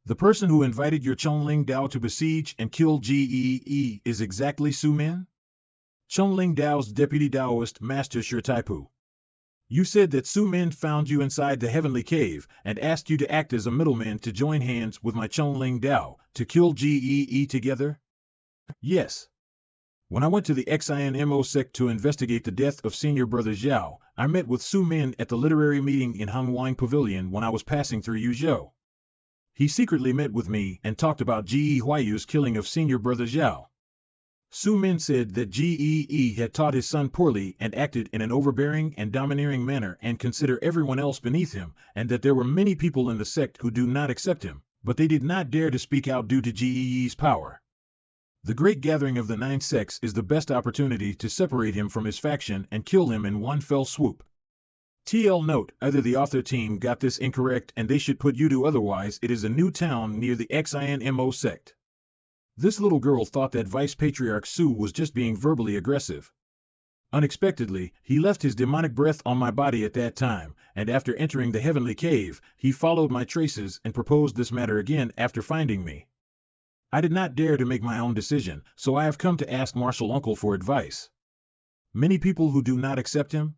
The person who invited your Chongling Dao to besiege and kill Gee is exactly Su Min? Chongling Dao's deputy Daoist master Shirtaipu. You said that Su Min found you inside the heavenly cave and asked you to act as a middleman to join hands with my Chongling Dao to kill Gee together? Yes. When I went to the Xie Yan Mo sect to investigate the death of senior brother Zhao, I met with Su Min at the literary meeting in Hangwang Pavilion when I was passing through Yuzhou. He secretly met with me and talked about Ji Huayu's killing of senior brother Zhao. Su Min said that Gee had taught his son poorly and acted in an overbearing and domineering manner and considered everyone else beneath him, and that there were many people in the sect who do not accept him, but they did not dare to speak out due to Gee's power. The great gathering of the 9 sects is the best opportunity to separate him from his faction and kill him in one fell swoop. TL note, either the author team got this incorrect and they should put you to otherwise it is a new town near the Xie Yan Mo sect. This little girl thought that Vice Patriarch Su was just being verbally aggressive. Unexpectedly, he left his demonic breath on my body at that time, and after entering the heavenly cave, he followed my traces and proposed this matter again after finding me. I did not dare to make my own decision, so I have come to ask Martial Uncle for advice. Many people who do not accept him?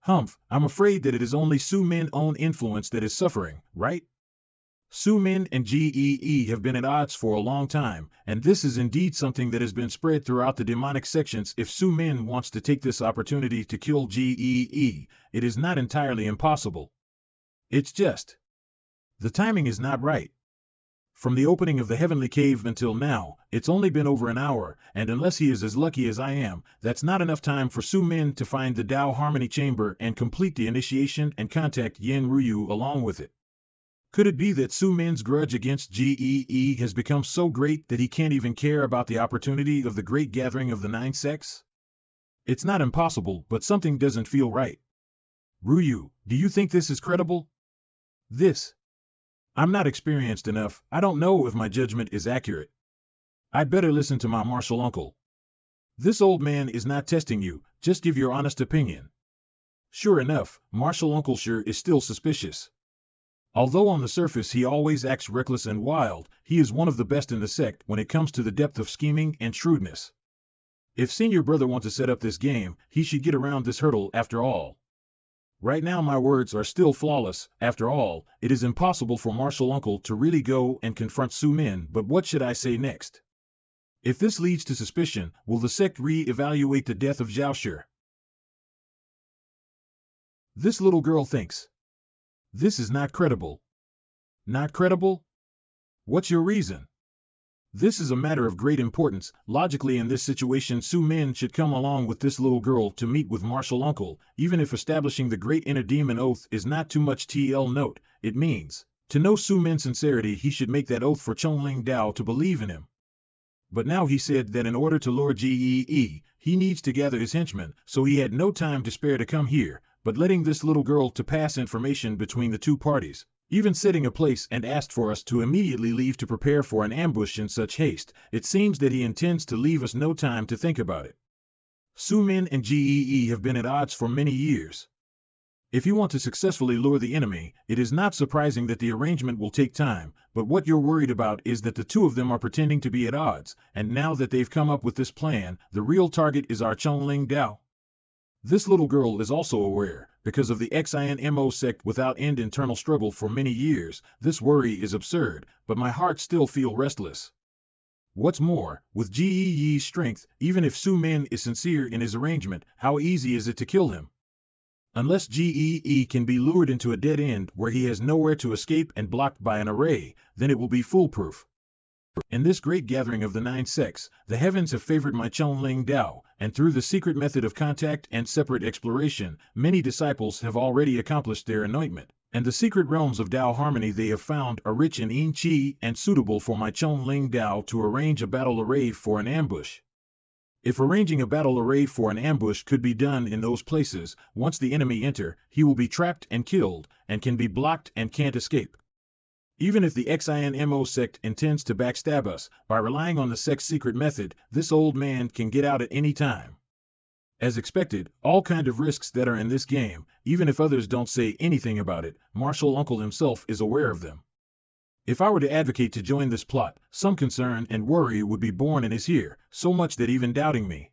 Humph, I'm afraid that it is only Su Min's own influence that is suffering, right? Su Min and Gee have been at odds for a long time, and this is indeed something that has been spread throughout the demonic sections. If Su Min wants to take this opportunity to kill Gee, it is not entirely impossible. It's just the timing is not right. From the opening of the heavenly cave until now, it's only been over an hour, and unless he is as lucky as I am, that's not enough time for Su Min to find the Tao Harmony Chamber and complete the initiation and contact Yin Ryu along with it. Could it be that Su Min's grudge against Gee has become so great that he can't even care about the opportunity of the great gathering of the 9 sects? It's not impossible, but something doesn't feel right. Ryu, do you think this is credible? I'm not experienced enough. I don't know if my judgment is accurate. I'd better listen to my martial uncle. This old man is not testing you, just give your honest opinion. Sure enough, Martial Uncle Shir is still suspicious. Although on the surface he always acts reckless and wild, he is one of the best in the sect when it comes to the depth of scheming and shrewdness. If senior brother wants to set up this game, he should get around this hurdle after all. Right now my words are still flawless. After all, it is impossible for martial uncle to really go and confront Su Min, but what should I say next? If this leads to suspicion, will the sect re-evaluate the death of Zhao Shi? This little girl thinks. This is not credible. Not credible? What's your reason? This is a matter of great importance. Logically, in this situation, Su Min should come along with this little girl to meet with martial uncle, even if establishing the great inner demon oath is not too much TL note. It means, to know Su Min's sincerity, he should make that oath for Chongling Dao to believe in him. But now he said that in order to lure Gee, he needs to gather his henchmen, so he had no time to spare to come here, but letting this little girl to pass information between the two parties, even setting a place and asked for us to immediately leave to prepare for an ambush in such haste. It seems that he intends to leave us no time to think about it. Su Min and Gee have been at odds for many years. If you want to successfully lure the enemy, it is not surprising that the arrangement will take time, but what you're worried about is that the two of them are pretending to be at odds, and now that they've come up with this plan, the real target is our Chongling Dao. This little girl is also aware, because of the Xie sect without end internal struggle for many years. This worry is absurd, but my heart still feels restless. What's more, with Gee's strength, even if Su Min is sincere in his arrangement, how easy is it to kill him? Unless Gee can be lured into a dead end where he has nowhere to escape and blocked by an array, then it will be foolproof. In this great gathering of the 9 sects, the heavens have favored my Chongling Dao, and through the secret method of contact and separate exploration, many disciples have already accomplished their anointment, and the secret realms of Dao harmony they have found are rich in yin qi and suitable for my Chongling Dao to arrange a battle array for an ambush. If arranging a battle array for an ambush could be done in those places, once the enemy enter, he will be trapped and killed, and can be blocked and can't escape. Even if the Xie sect intends to backstab us, by relying on the sect's secret method, this old man can get out at any time. As expected, all kind of risks that are in this game, even if others don't say anything about it, martial uncle himself is aware of them. If I were to advocate to join this plot, some concern and worry would be born in his ear, so much that even doubting me.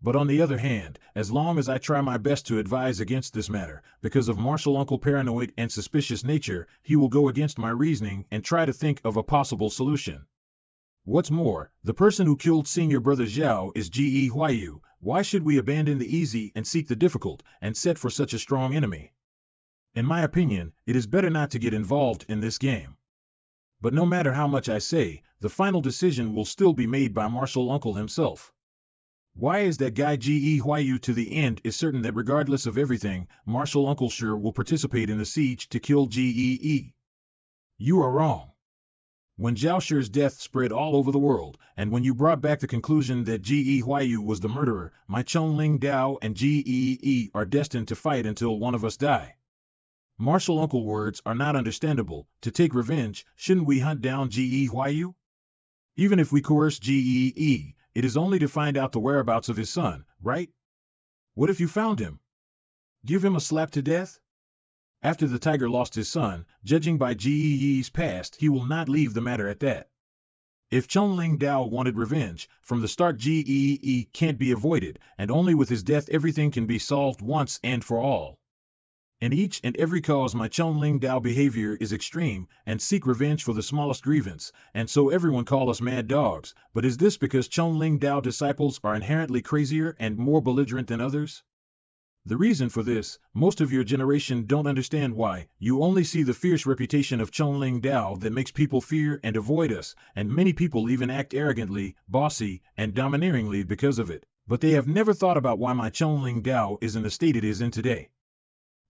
But on the other hand, as long as I try my best to advise against this matter, because of martial uncle paranoid and suspicious nature, he will go against my reasoning and try to think of a possible solution. What's more, the person who killed senior brother Zhao is Ge Huayu. Why should we abandon the easy and seek the difficult, and set for such a strong enemy? In my opinion, it is better not to get involved in this game. But no matter how much I say, the final decision will still be made by martial uncle himself. Why is that guy Ge Huayu to the end is certain that regardless of everything, martial uncle sure will participate in the siege to kill Ge. You are wrong. When Zhao Shi's death spread all over the world, and when you brought back the conclusion that Ge Huayu was the murderer, my Chongling Dao and Ge are destined to fight until one of us die. Martial uncle words are not understandable. To take revenge, shouldn't we hunt down Ge Huayu? Even if we coerce Ge, it is only to find out the whereabouts of his son, right? What if you found him? Give him a slap to death? After the tiger lost his son, judging by Ge's past, he will not leave the matter at that. If Chongling Dao wanted revenge, from the start Ge can't be avoided, and only with his death everything can be solved once and for all. In each and every cause my Chongling Dao behavior is extreme, and seek revenge for the smallest grievance, and so everyone call us mad dogs. But is this because Chongling Dao disciples are inherently crazier and more belligerent than others? The reason for this, most of your generation don't understand why. You only see the fierce reputation of Chongling Dao that makes people fear and avoid us, and many people even act arrogantly, bossy, and domineeringly because of it. But they have never thought about why my Chongling Dao is in the state it is in today.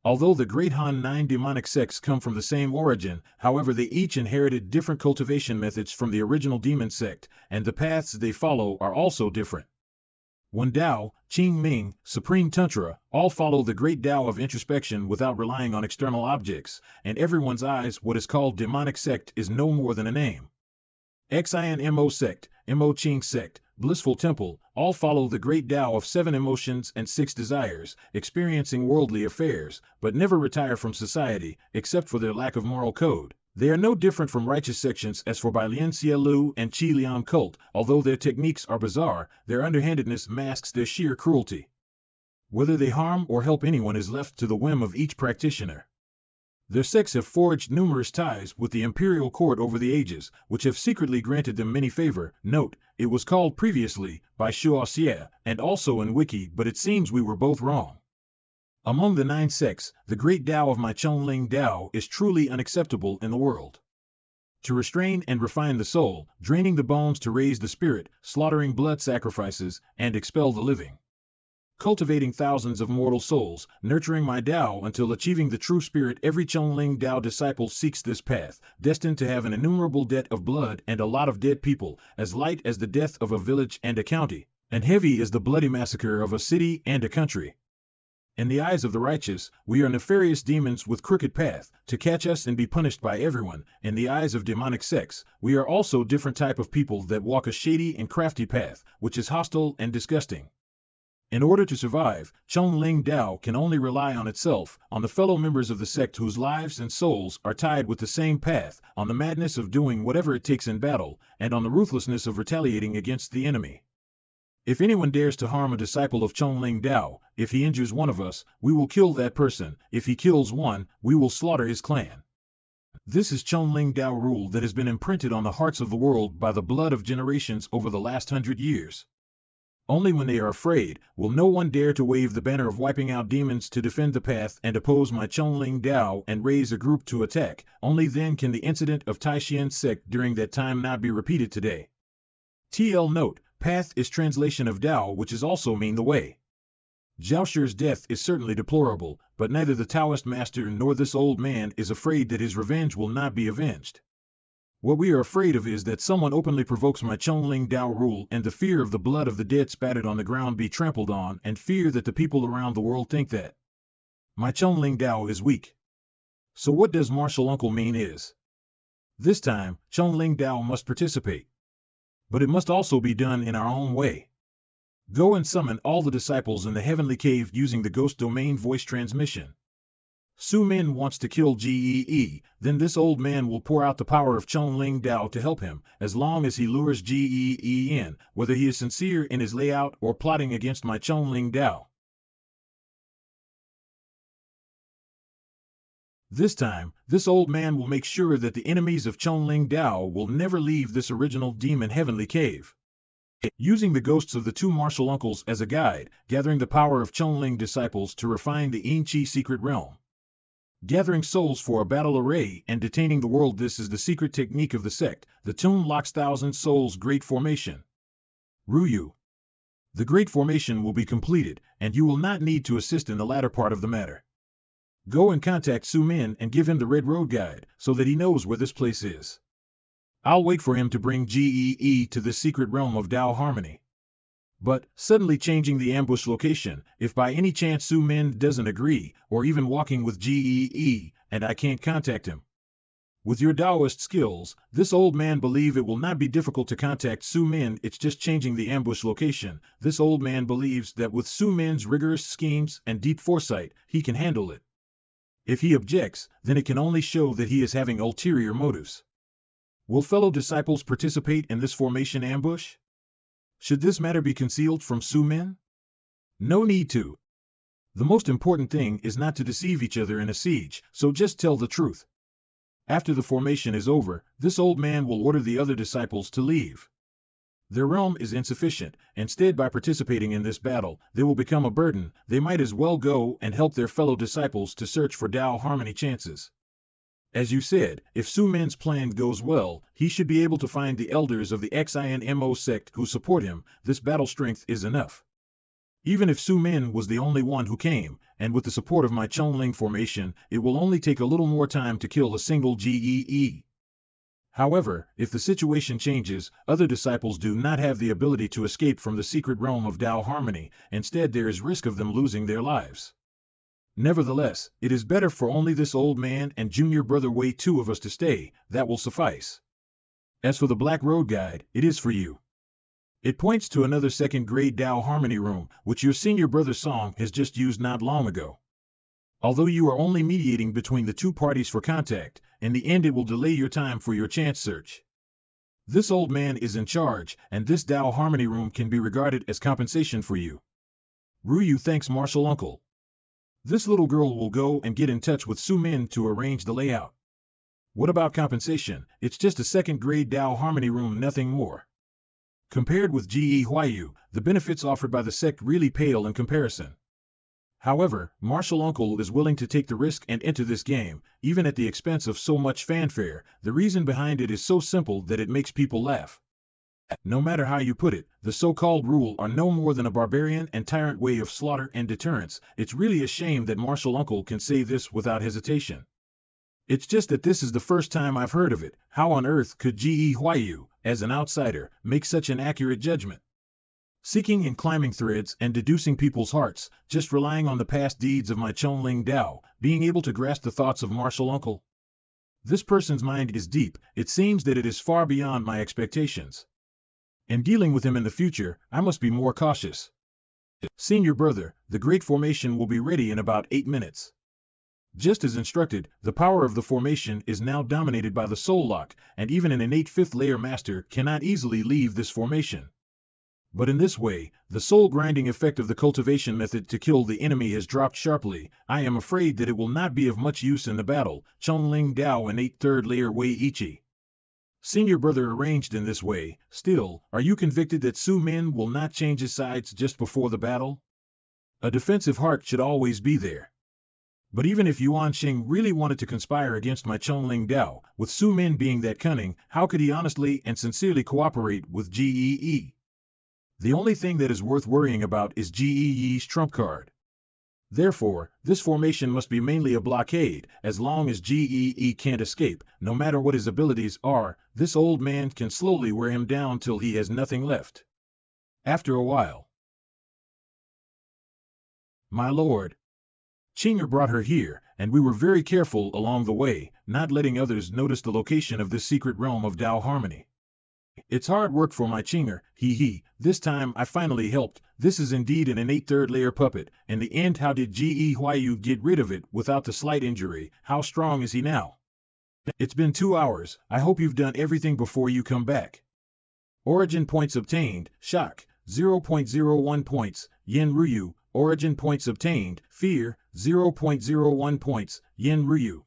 Although the great Han 9 demonic sects come from the same origin, however they each inherited different cultivation methods from the original demon sect, and the paths they follow are also different. One Dao, Qing Ming, Supreme Tantra, all follow the great Dao of introspection without relying on external objects, and everyone's eyes what is called demonic sect is no more than a name. Xie Yan sect, Mo Qing sect, blissful temple, all follow the great Tao of 7 emotions and 6 desires, experiencing worldly affairs, but never retire from society, except for their lack of moral code. They are no different from righteous sections as for Bai Lian Xie Lu and Xie Yan cult. Although their techniques are bizarre, their underhandedness masks their sheer cruelty. Whether they harm or help anyone is left to the whim of each practitioner. Their sects have forged numerous ties with the imperial court over the ages, which have secretly granted them many favor. Note, it was called previously by Xie and also in Wiki, but it seems we were both wrong. Among the 9 sects, the great Tao of my Chongling Tao is truly unacceptable in the world. To restrain and refine the soul, draining the bones to raise the spirit, slaughtering blood sacrifices, and expel the living. Cultivating thousands of mortal souls, nurturing my Tao until achieving the true spirit. Every Chongling Tao disciple seeks this path, destined to have an innumerable debt of blood and a lot of dead people, as light as the death of a village and a county, and heavy as the bloody massacre of a city and a country. In the eyes of the righteous, we are nefarious demons with crooked path, to catch us and be punished by everyone. In the eyes of demonic sects, we are also different type of people that walk a shady and crafty path, which is hostile and disgusting. In order to survive, Chongling Tao can only rely on itself, on the fellow members of the sect whose lives and souls are tied with the same path, on the madness of doing whatever it takes in battle, and on the ruthlessness of retaliating against the enemy. If anyone dares to harm a disciple of Chongling Tao, if he injures one of us, we will kill that person. If he kills one, we will slaughter his clan. This is Chongling Tao rule that has been imprinted on the hearts of the world by the blood of generations over the last 100 years. Only when they are afraid will no one dare to wave the banner of wiping out demons to defend the path and oppose my Chongling Tao and raise a group to attack. Only then can the incident of Taishian's sect during that time not be repeated today. TL note, path is translation of Tao, which is also mean the way. Zhaoshir's death is certainly deplorable, but neither the Taoist master nor this old man is afraid that his revenge will not be avenged. What we are afraid of is that someone openly provokes my Chongling Tao rule, and the fear of the blood of the dead spattered on the ground be trampled on, and fear that the people around the world think that my Chongling Tao is weak. So what does martial uncle mean is? This time, Chongling Tao must participate. But it must also be done in our own way. Go and summon all the disciples in the heavenly cave using the ghost domain voice transmission. Su Min wants to kill Gee, then this old man will pour out the power of Chongling Tao to help him, as long as he lures Gee in, whether he is sincere in his layout or plotting against my Chongling Tao. This time, this old man will make sure that the enemies of Chongling Tao will never leave this original demon heavenly cave. Using the ghosts of the 2 martial uncles as a guide, gathering the power of Chongling disciples to refine the Yinqi secret realm. Gathering souls for a battle array and detaining the world. This is the secret technique of the sect, the Tune Locks 1,000 Souls Great Formation. Ruyu. The Great Formation will be completed, and you will not need to assist in the latter part of the matter. Go and contact Su Min and give him the Red Road Guide, so that he knows where this place is. I'll wait for him to bring Gee to the secret realm of Tao Harmony. But, suddenly changing the ambush location, if by any chance Su Min doesn't agree, or even walking with Gee, and I can't contact him. With your Taoist skills, this old man believe it will not be difficult to contact Su Min. It's just changing the ambush location. This old man believes that with Su Min's rigorous schemes and deep foresight, he can handle it. If he objects, then it can only show that he is having ulterior motives. Will fellow disciples participate in this formation ambush? Should this matter be concealed from Su Min? No need to. The most important thing is not to deceive each other in a siege, so just tell the truth. After the formation is over, this old man will order the other disciples to leave. Their realm is insufficient. Instead, by participating in this battle, they will become a burden. They might as well go and help their fellow disciples to search for Tao Harmony chances. As you said, if Su Min's plan goes well, he should be able to find the elders of the XINMO sect who support him. This battle strength is enough. Even if Su Min was the only one who came, and with the support of my Chongling formation, it will only take a little more time to kill a single Gee. However, if the situation changes, other disciples do not have the ability to escape from the secret realm of Tao Harmony. Instead, there is risk of them losing their lives. Nevertheless, it is better for only this old man and junior brother Wei, 2 of us to stay. That will suffice. As for the Black Road Guide, it is for you. It points to another second-grade Tao harmony room, which your senior brother Song has just used not long ago. Although you are only mediating between the two parties for contact, in the end it will delay your time for your chance search. This old man is in charge, and this Tao harmony room can be regarded as compensation for you. Ruyu thanks Martial Uncle. This little girl will go and get in touch with Su Min to arrange the layout. What about compensation? It's just a second-grade Tao harmony room, nothing more. Compared with Ge Huayu, the benefits offered by the sect really pale in comparison. However, Martial Uncle is willing to take the risk and enter this game, even at the expense of so much fanfare. The reason behind it is so simple that it makes people laugh. No matter how you put it, the so-called rule are no more than a barbarian and tyrant way of slaughter and deterrence. It's really a shame that Martial Uncle can say this without hesitation. It's just that this is the first time I've heard of it. How on earth could Ge Huayu, as an outsider, make such an accurate judgment? Seeking and climbing threads and deducing people's hearts, just relying on the past deeds of my Chonling Dao, being able to grasp the thoughts of Martial Uncle. This person's mind is deep. It seems that it is far beyond my expectations. In dealing with him in the future, I must be more cautious. Senior brother, the great formation will be ready in about 8 minutes. Just as instructed, the power of the formation is now dominated by the soul lock, and even an innate fifth layer master cannot easily leave this formation. But in this way, the soul grinding effect of the cultivation method to kill the enemy has dropped sharply. I am afraid that it will not be of much use in the battle. Chonling Dao innate third layer Wei Ichi. Senior brother arranged in this way. Still, are you convicted that Su Min will not change his sides just before the battle? A defensive heart should always be there. But even if Yuan Xing really wanted to conspire against my Chonling Dao, with Su Min being that cunning, how could he honestly and sincerely cooperate with Gee? The only thing that is worth worrying about is Gee's trump card. Therefore, this formation must be mainly a blockade. As long as Gee can't escape, no matter what his abilities are, this old man can slowly wear him down till he has nothing left. After a while. My lord. Qinger brought her here, and we were very careful along the way, not letting others notice the location of this secret realm of Tao harmony. It's hard work for my Qinger, this time I finally helped. This is indeed an innate third layer puppet. In the end, how did Ge Huayu get rid of it without the slight injury? How strong is he now? It's been 2 hours. I hope you've done everything before you come back. Origin points obtained. Shock, 0.01 points. Yen Ruyu. Origin points obtained. Fear, 0.01 points. Yen Ruyu.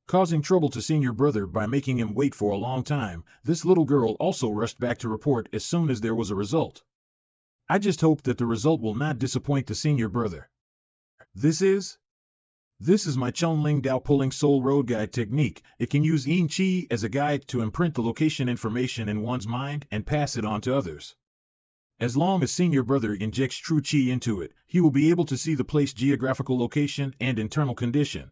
Causing trouble to senior brother by making him wait for a long time, this little girl also rushed back to report as soon as there was a result. I just hope that the result will not disappoint the senior brother. This is my Chonling Dao pulling soul road guide technique. It can use Yin Qi as a guide to imprint the location information in one's mind and pass it on to others. As long as senior brother injects true Qi into it, he will be able to see the place geographical location and internal condition.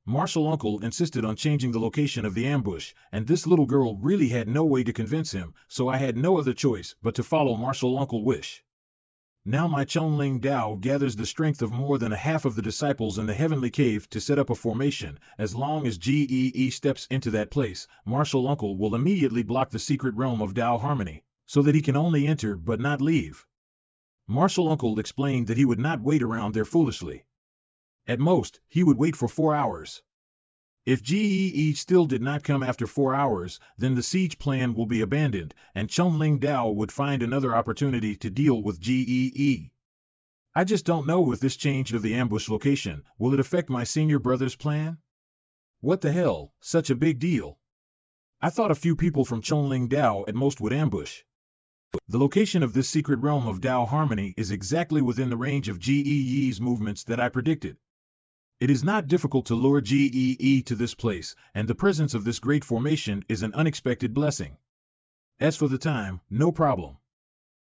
Martial Uncle insisted on changing the location of the ambush, and this little girl really had no way to convince him, so I had no other choice but to follow Martial Uncle wish. Now my Chonling Dao gathers the strength of more than a half of the disciples in the heavenly cave to set up a formation. As long as Gee steps into that place, Martial Uncle will immediately block the secret realm of Tao harmony, so that he can only enter but not leave. Martial Uncle explained that he would not wait around there foolishly. At most, he would wait for 4 hours. If Gee still did not come after 4 hours, then the siege plan will be abandoned, and Chonling Dao would find another opportunity to deal with Gee. I just don't know if this change of the ambush location, will it affect my senior brother's plan? What the hell, such a big deal? I thought a few people from Chonling Dao at most would ambush. The location of this secret realm of Tao harmony is exactly within the range of Gee's movements that I predicted. It is not difficult to lure Gee to this place, and the presence of this great formation is an unexpected blessing. As for the time, no problem.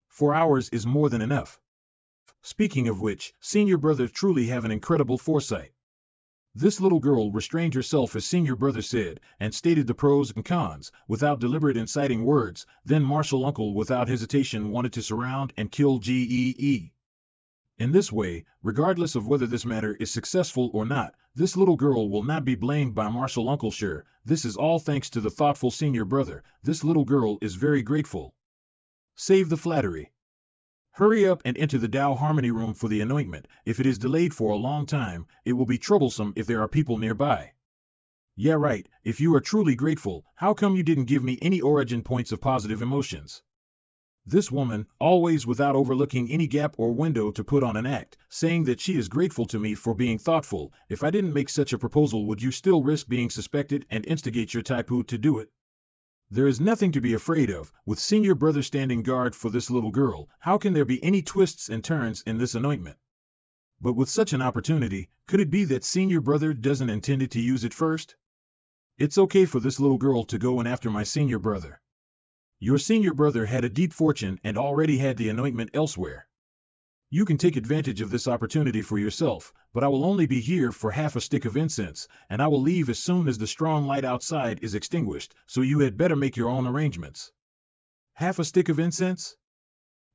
4 hours is more than enough. Speaking of which, senior brother truly have an incredible foresight. This little girl restrained herself as senior brother said, and stated the pros and cons, without deliberate inciting words. Then Martial Uncle without hesitation wanted to surround and kill Gee. In this way, regardless of whether this matter is successful or not, this little girl will not be blamed by Martial Uncle. Sure, this is all thanks to the thoughtful senior brother. This little girl is very grateful. Save the flattery. Hurry up and enter the Tao Harmony room for the anointment. If it is delayed for a long time, it will be troublesome if there are people nearby. Yeah, right. If you are truly grateful, how come you didn't give me any origin points of positive emotions? This woman, always without overlooking any gap or window to put on an act, saying that she is grateful to me for being thoughtful. If I didn't make such a proposal, would you still risk being suspected and instigate your taipu to do it? There is nothing to be afraid of. With senior brother standing guard for this little girl, how can there be any twists and turns in this anointment? But with such an opportunity, could it be that senior brother doesn't intend to use it first? It's okay for this little girl to go in after my senior brother. Your senior brother had a deep fortune and already had the anointment elsewhere. You can take advantage of this opportunity for yourself, but I will only be here for half a stick of incense, and I will leave as soon as the strong light outside is extinguished, so you had better make your own arrangements. Half a stick of incense?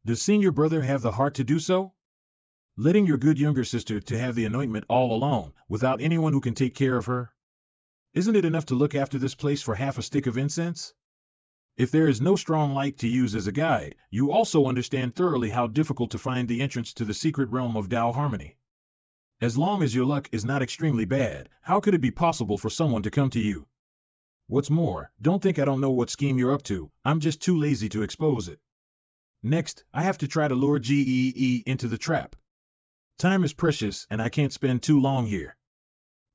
Does senior brother have the heart to do so? Letting your good younger sister to have the anointment all alone, without anyone who can take care of her? Isn't it enough to look after this place for half a stick of incense? If there is no strong light to use as a guide, you also understand thoroughly how difficult to find the entrance to the secret realm of Tao Harmony. As long as your luck is not extremely bad, how could it be possible for someone to come to you? What's more, don't think I don't know what scheme you're up to. I'm just too lazy to expose it. Next, I have to try to lure Xie into the trap. Time is precious and I can't spend too long here.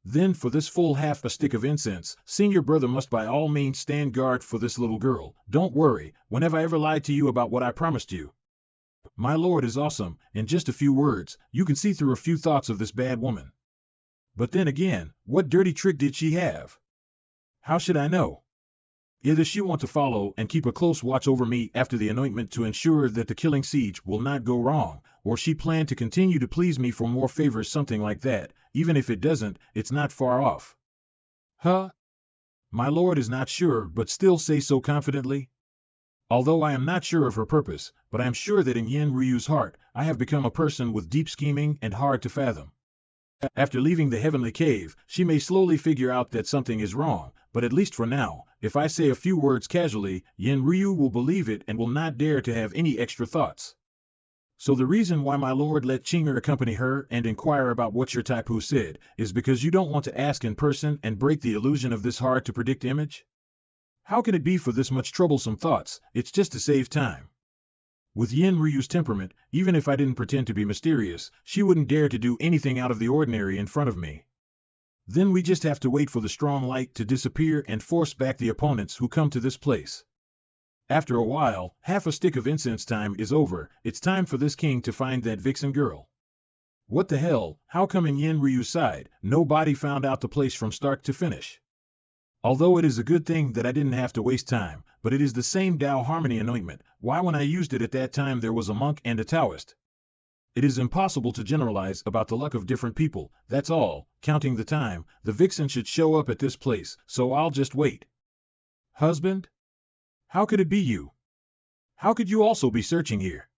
Then for this full half a stick of incense, senior brother must by all means stand guard for this little girl. Don't worry, when have I ever lied to you about what I promised you? My lord is awesome. In just a few words, you can see through a few thoughts of this bad woman. But then again, what dirty trick did she have? How should I know? Either she wants to follow and keep a close watch over me after the anointment to ensure that the killing siege will not go wrong, or she planned to continue to please me for more favors, something like that. Even if it doesn't, it's not far off. Huh? My lord is not sure, but still say so confidently. Although I am not sure of her purpose, but I am sure that in Yin Ryu's heart, I have become a person with deep scheming and hard to fathom. After leaving the heavenly cave, she may slowly figure out that something is wrong, but at least for now, if I say a few words casually, Yin Ryu will believe it and will not dare to have any extra thoughts. So the reason why my lord let Chinger accompany her and inquire about what your taipu said is because you don't want to ask in person and break the illusion of this hard-to-predict image? How can it be for this much troublesome thoughts? It's just to save time. With Yin Ryu's temperament, even if I didn't pretend to be mysterious, she wouldn't dare to do anything out of the ordinary in front of me. Then we just have to wait for the strong light to disappear and force back the opponents who come to this place. After a while, half a stick of incense time is over. It's time for this king to find that vixen girl. What the hell? How come in Yin Ryu's side, nobody found out the place from start to finish? Although it is a good thing that I didn't have to waste time, but it is the same Tao Harmony anointment. Why when I used it at that time there was a monk and a Taoist? It is impossible to generalize about the luck of different people, that's all. Counting the time, the vixen should show up at this place, so I'll just wait. Husband? How could it be you? How could you also be searching here?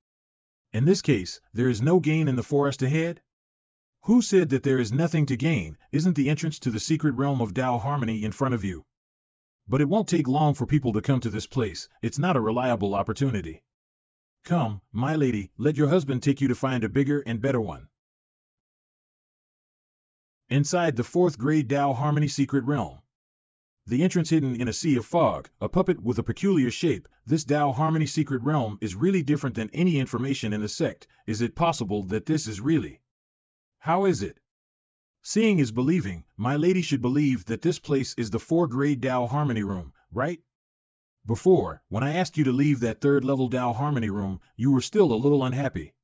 In this case, there is no gain in the forest ahead? Who said that there is nothing to gain? Isn't the entrance to the secret realm of Tao Harmony in front of you? But it won't take long for people to come to this place. It's not a reliable opportunity. Come, my lady, let your husband take you to find a bigger and better one. Inside the 4th grade Tao Harmony secret realm. The entrance hidden in a sea of fog, a puppet with a peculiar shape. This Tao Harmony secret realm is really different than any information in the sect. Is it possible that this is really? How is it? Seeing is believing. My lady should believe that this place is the 4th-grade Tao Harmony room, right? Before, when I asked you to leave that 3rd-level Tao Harmony room, you were still a little unhappy.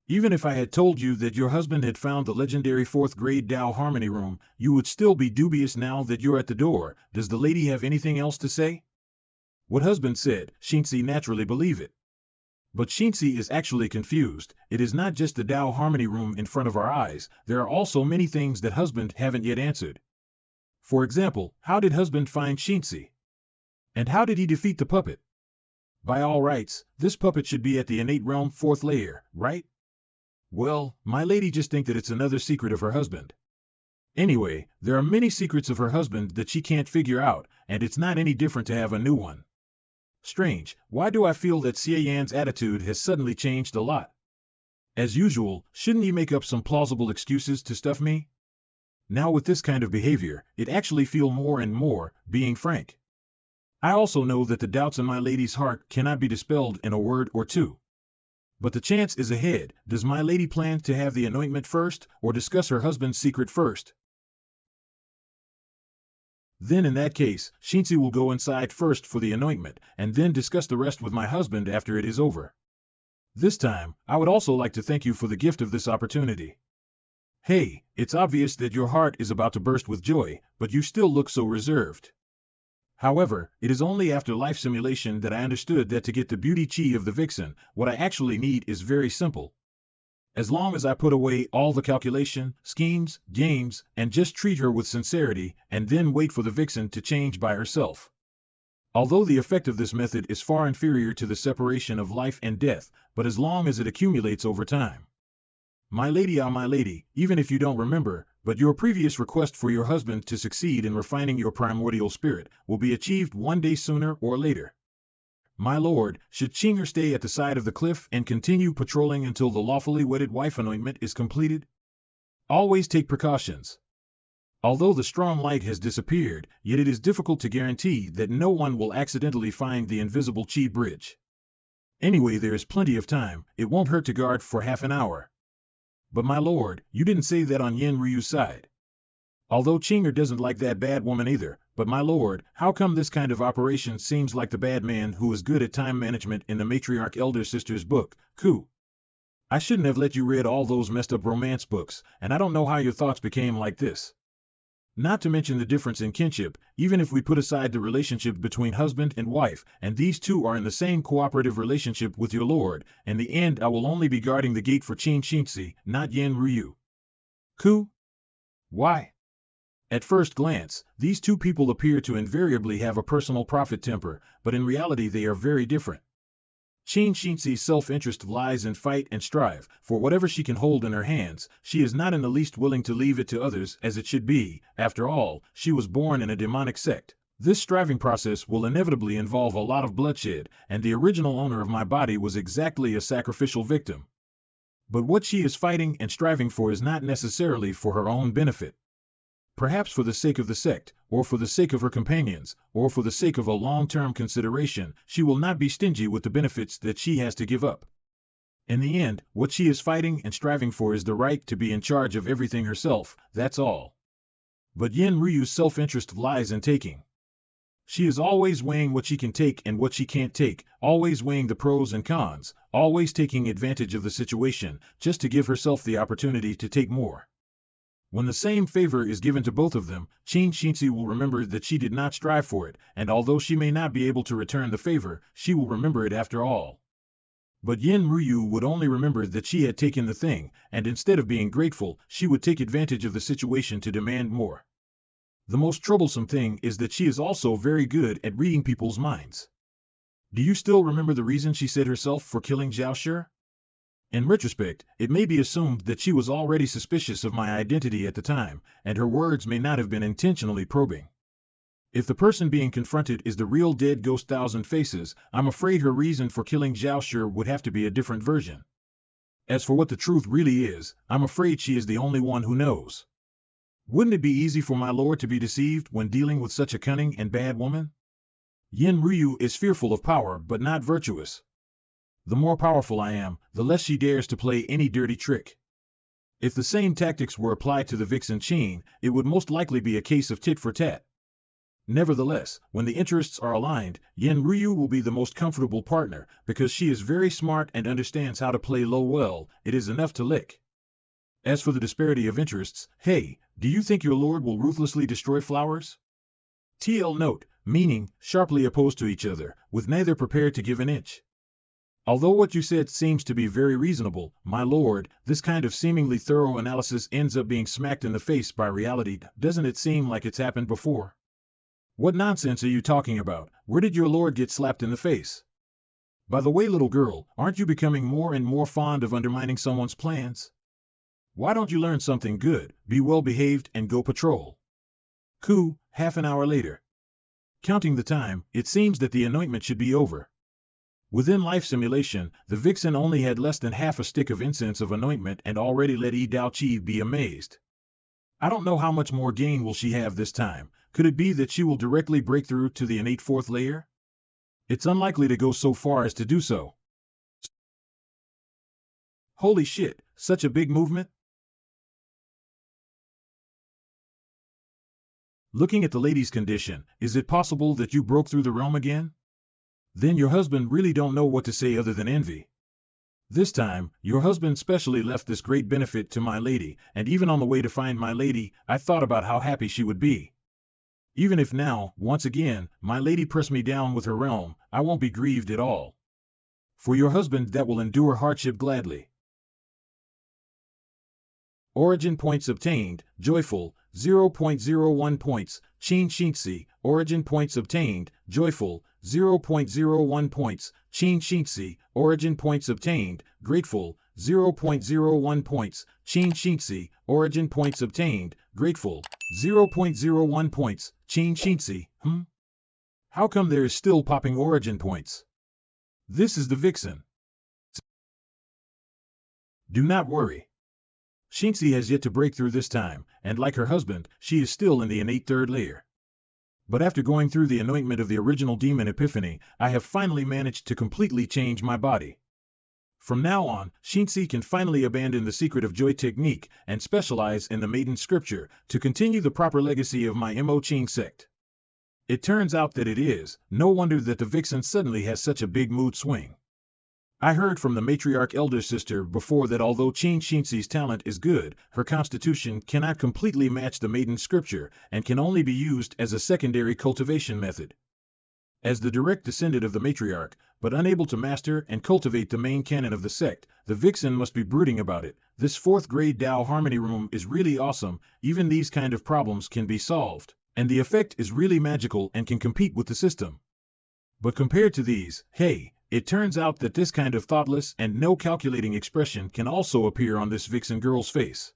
Even if I had told you that your husband had found the legendary 4th-grade Tao Harmony room, you would still be dubious now that you're at the door. Does the lady have anything else to say? What husband said, Shinzi naturally believe it. But Shinzi is actually confused. It is not just the Tao Harmony room in front of our eyes. There are also many things that husband haven't yet answered. For example, how did husband find Shinzi? And how did he defeat the puppet? By all rights, this puppet should be at the innate realm 4th layer, right? Well, my lady just think that it's another secret of her husband. Anyway, there are many secrets of her husband that she can't figure out, and it's not any different to have a new one. Strange, why do I feel that Xie Yan's attitude has suddenly changed a lot? As usual, shouldn't he make up some plausible excuses to stuff me? Now with this kind of behavior, it actually feel more and more, being frank. I also know that the doubts in my lady's heart cannot be dispelled in a word or two. But the chance is ahead. Does my lady plan to have the anointment first, or discuss her husband's secret first? Then in that case, Xinzi will go inside first for the anointment, and then discuss the rest with my husband after it is over. This time, I would also like to thank you for the gift of this opportunity. Hey, it's obvious that your heart is about to burst with joy, but you still look so reserved. However, it is only after life simulation that I understood that to get the beauty chi of the vixen, what I actually need is very simple. As long as I put away all the calculation, schemes, games, and just treat her with sincerity, and then wait for the vixen to change by herself. Although the effect of this method is far inferior to the separation of life and death, but as long as it accumulates over time. My lady, even if you don't remember, but your previous request for your husband to succeed in refining your primordial spirit will be achieved one day sooner or later. My lord, should Chinger stay at the side of the cliff and continue patrolling until the lawfully wedded wife anointment is completed? Always take precautions. Although the strong light has disappeared, yet it is difficult to guarantee that no one will accidentally find the invisible chi bridge. Anyway, there is plenty of time. It won't hurt to guard for half an hour. But my lord, you didn't say that on Yin Ryu's side. Although Chinger doesn't like that bad woman either, but my lord, how come this kind of operation seems like the bad man who is good at time management in the matriarch elder sister's book, Ku? I shouldn't have let you read all those messed up romance books, and I don't know how your thoughts became like this. Not to mention the difference in kinship, even if we put aside the relationship between husband and wife, and these two are in the same cooperative relationship with your lord, in the end I will only be guarding the gate for Qin Shinzi, not Yin Ryu. Ku? Why? At first glance, these two people appear to invariably have a personal profit temper, but in reality they are very different. Qin Shinzi's self-interest lies in fight and strive, for whatever she can hold in her hands, she is not in the least willing to leave it to others as it should be. After all, she was born in a demonic sect. This striving process will inevitably involve a lot of bloodshed, and the original owner of my body was exactly a sacrificial victim. But what she is fighting and striving for is not necessarily for her own benefit. Perhaps for the sake of the sect, or for the sake of her companions, or for the sake of a long-term consideration, she will not be stingy with the benefits that she has to give up. In the end, what she is fighting and striving for is the right to be in charge of everything herself, that's all. But Yin Ryu's self-interest lies in taking. She is always weighing what she can take and what she can't take, always weighing the pros and cons, always taking advantage of the situation, just to give herself the opportunity to take more. When the same favor is given to both of them, Qin Shinzi will remember that she did not strive for it, and although she may not be able to return the favor, she will remember it after all. But Yin Ryu would only remember that she had taken the thing, and instead of being grateful, she would take advantage of the situation to demand more. The most troublesome thing is that she is also very good at reading people's minds. Do you still remember the reason she said herself for killing Zhao Shi? In retrospect, it may be assumed that she was already suspicious of my identity at the time, and her words may not have been intentionally probing. If the person being confronted is the real dead ghost Thousand Faces, I'm afraid her reason for killing Zhao Shi would have to be a different version. As for what the truth really is, I'm afraid she is the only one who knows. Wouldn't it be easy for my lord to be deceived when dealing with such a cunning and bad woman? Yin Ryu is fearful of power but not virtuous. The more powerful I am, the less she dares to play any dirty trick. If the same tactics were applied to the vixen Qin, it would most likely be a case of tit for tat. Nevertheless, when the interests are aligned, Yin Ryu will be the most comfortable partner, because she is very smart and understands how to play low well. It is enough to lick. As for the disparity of interests, hey, do you think your lord will ruthlessly destroy flowers? TL note, meaning, sharply opposed to each other, with neither prepared to give an inch. Although what you said seems to be very reasonable, my lord, this kind of seemingly thorough analysis ends up being smacked in the face by reality. Doesn't it seem like it's happened before? What nonsense are you talking about? Where did your lord get slapped in the face? By the way, little girl, aren't you becoming more and more fond of undermining someone's plans? Why don't you learn something good, be well behaved, and go patrol? Half an hour later. Counting the time, it seems that the anointment should be over. Within life simulation, the vixen only had less than half a stick of incense of anointment and already let Yi Dao Qi be amazed. I don't know how much more gain will she have this time. Could it be that she will directly break through to the innate fourth layer? It's unlikely to go so far as to do so. Holy shit, such a big movement? Looking at the lady's condition, is it possible that you broke through the realm again? Then your husband really don't know what to say other than envy. This time, your husband specially left this great benefit to my lady, and even on the way to find my lady, I thought about how happy she would be. Even if now, once again, my lady press me down with her realm, I won't be grieved at all. For your husband that will endure hardship gladly. Origin points obtained, joyful, 0.01 points, Qin Xinzi, origin points obtained, joyful, 0.01 points, Qin Xinzi, origin points obtained, grateful, 0.01 points, Qin Xinzi, origin points obtained, grateful, 0.01 points, Qin Xinzi, How come there is still popping origin points? This is the vixen. Do not worry. Xinzi has yet to break through this time, and like her husband, she is still in the innate third layer. But after going through the anointment of the original demon epiphany, I have finally managed to completely change my body. From now on, Xinzi can finally abandon the secret of joy technique and specialize in the maiden scripture to continue the proper legacy of my Mo Qing sect. It turns out that it is no wonder that the vixen suddenly has such a big mood swing. I heard from the matriarch elder sister before that although Qin Xinzi's talent is good, her constitution cannot completely match the maiden scripture and can only be used as a secondary cultivation method. As the direct descendant of the matriarch, but unable to master and cultivate the main canon of the sect, the vixen must be brooding about it. This 4th grade Tao Harmony room is really awesome, even these kind of problems can be solved, and the effect is really magical and can compete with the system. But compared to these, hey, it turns out that this kind of thoughtless and no calculating expression can also appear on this vixen girl's face.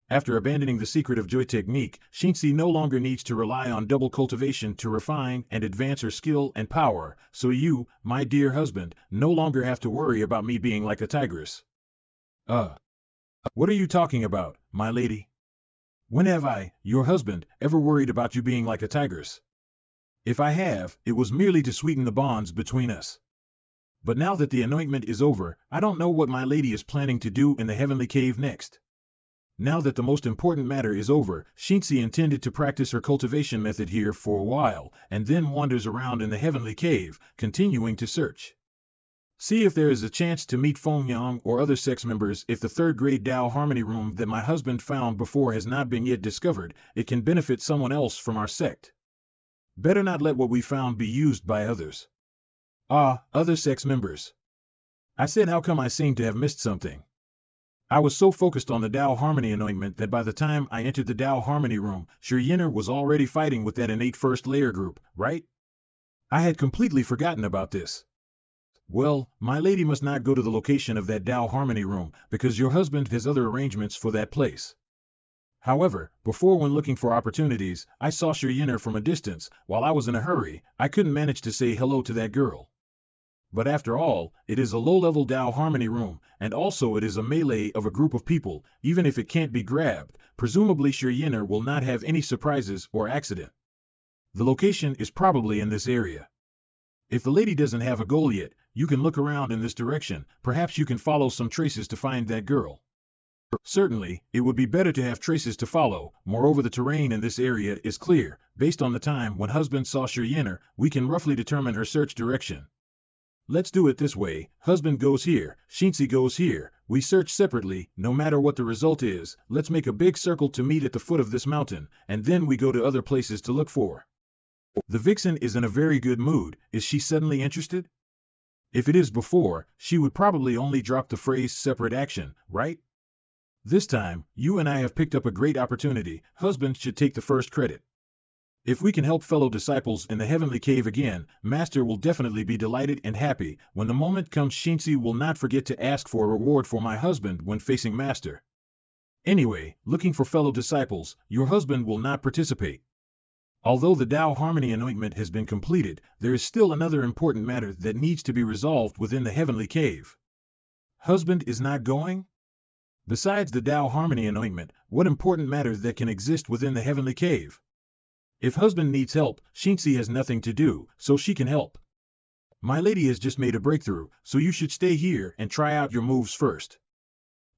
After abandoning the secret of joy technique, Xinzi no longer needs to rely on double cultivation to refine and advance her skill and power, so you, my dear husband, no longer have to worry about me being like a tigress. What are you talking about, my lady? When have I, your husband, ever worried about you being like a tigress? If I have, it was merely to sweeten the bonds between us. But now that the anointment is over, I don't know what my lady is planning to do in the heavenly cave next. Now that the most important matter is over, Xinzi intended to practice her cultivation method here for a while, and then wanders around in the heavenly cave, continuing to search. See if there is a chance to meet Feng Yang or other sex members. If the 3rd grade Tao Harmony room that my husband found before has not been yet discovered, it can benefit someone else from our sect. Better not let what we found be used by others. Other sex members. I said how come I seem to have missed something. I was so focused on the Tao Harmony anointment that by the time I entered the Tao Harmony room, Xie Yan was already fighting with that innate first layer group, right? I had completely forgotten about this. Well, my lady must not go to the location of that Tao Harmony room, because your husband has other arrangements for that place. However, before when looking for opportunities, I saw Xie Yan from a distance. While I was in a hurry, I couldn't manage to say hello to that girl. But after all, it is a low-level Tao Harmony room, and also it is a melee of a group of people. Even if it can't be grabbed, presumably Xie Yan will not have any surprises or accident. The location is probably in this area. If the lady doesn't have a goal yet, you can look around in this direction. Perhaps you can follow some traces to find that girl. Certainly, it would be better to have traces to follow. Moreover, the terrain in this area is clear. Based on the time when husband saw Xie Yan, we can roughly determine her search direction. Let's do it this way. Husband goes here, Xinzi goes here. We search separately, no matter what the result is. Let's make a big circle to meet at the foot of this mountain, and then we go to other places to look for. The vixen is in a very good mood. Is she suddenly interested? If it is before, she would probably only drop the phrase separate action, right? This time, you and I have picked up a great opportunity. Husband should take the first credit. If we can help fellow disciples in the heavenly cave again, Master will definitely be delighted and happy. When the moment comes, Xinzi will not forget to ask for a reward for my husband when facing Master. Anyway, looking for fellow disciples, your husband will not participate. Although the Tao Harmony anointment has been completed, there is still another important matter that needs to be resolved within the heavenly cave. Husband is not going? Besides the Tao Harmony anointment, what important matter that can exist within the heavenly cave? If husband needs help, Xinxi has nothing to do, so she can help. My lady has just made a breakthrough, so you should stay here and try out your moves first.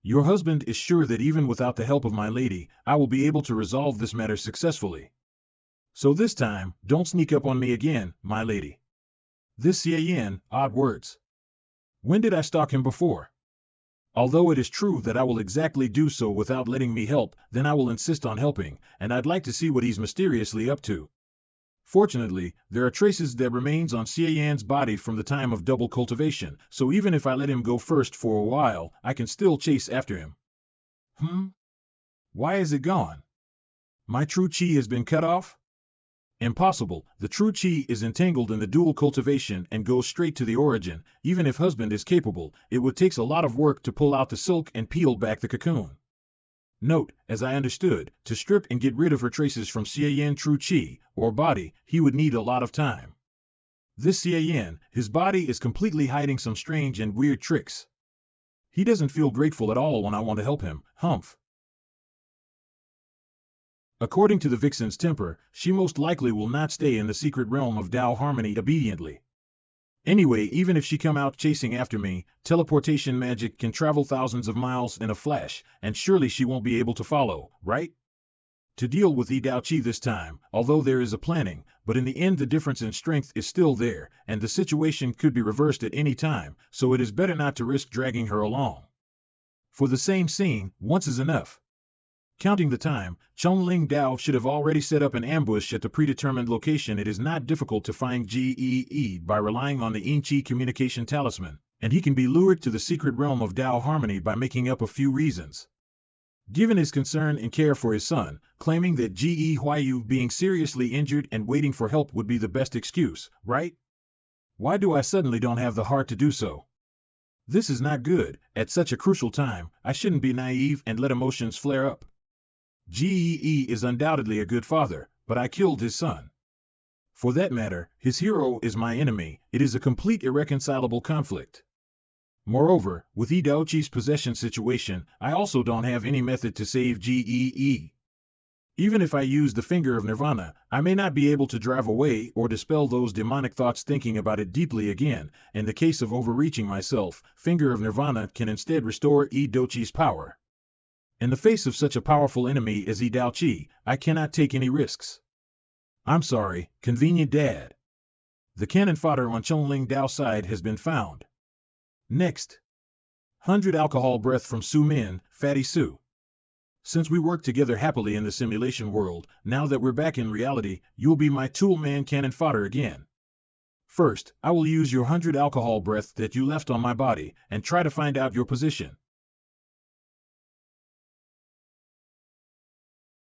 Your husband is sure that even without the help of my lady, I will be able to resolve this matter successfully. So this time, don't sneak up on me again, my lady. This Xie Yan, odd words. When did I stalk him before? Although it is true that I will exactly do so without letting me help, then I will insist on helping, and I'd like to see what he's mysteriously up to. Fortunately, there are traces that remains on Xie Yan's body from the time of double cultivation, so even if I let him go first for a while, I can still chase after him. Why is it gone? My true chi has been cut off? Impossible. The true chi is entangled in the dual cultivation and goes straight to the origin. Even if husband is capable, it would take a lot of work to pull out the silk and peel back the cocoon. Note, as I understood, to strip and get rid of her traces from Xie Yan true chi, or body, he would need a lot of time. This Xie Yan, his body is completely hiding some strange and weird tricks. He doesn't feel grateful at all when I want to help him, humph. According to the vixen's temper, she most likely will not stay in the secret realm of Tao Harmony obediently. Anyway, even if she come out chasing after me, teleportation magic can travel thousands of miles in a flash, and surely she won't be able to follow, right? To deal with Yi Dao Qi this time, although there is a planning, but in the end the difference in strength is still there, and the situation could be reversed at any time, so it is better not to risk dragging her along. For the same scene, once is enough. Counting the time, Chongling Dao should have already set up an ambush at the predetermined location. It is not difficult to find Gee by relying on the Yin-Chi communication talisman, and he can be lured to the secret realm of Tao Harmony by making up a few reasons. Given his concern and care for his son, claiming that Ge Huayu being seriously injured and waiting for help would be the best excuse, right? Why do I suddenly don't have the heart to do so? This is not good. At such a crucial time, I shouldn't be naive and let emotions flare up. Gee is undoubtedly a good father, but I killed his son. For that matter, his hero is my enemy. It is a complete irreconcilable conflict. Moreover, with Yi Daoqi's possession situation, I also don't have any method to save Gee. Even if I use the finger of nirvana, I may not be able to drive away or dispel those demonic thoughts thinking about it deeply again. In the case of overreaching myself, finger of nirvana can instead restore Yi Daoqi's power. In the face of such a powerful enemy as Yi Daoqi, I cannot take any risks. I'm sorry, convenient dad. The cannon fodder on Chongling Dao's side has been found. Next. 100 alcohol breath from Su Min, Fatty Su. Since we worked together happily in the simulation world, now that we're back in reality, you'll be my tool man cannon fodder again. First, I will use your 100 alcohol breath that you left on my body, and try to find out your position.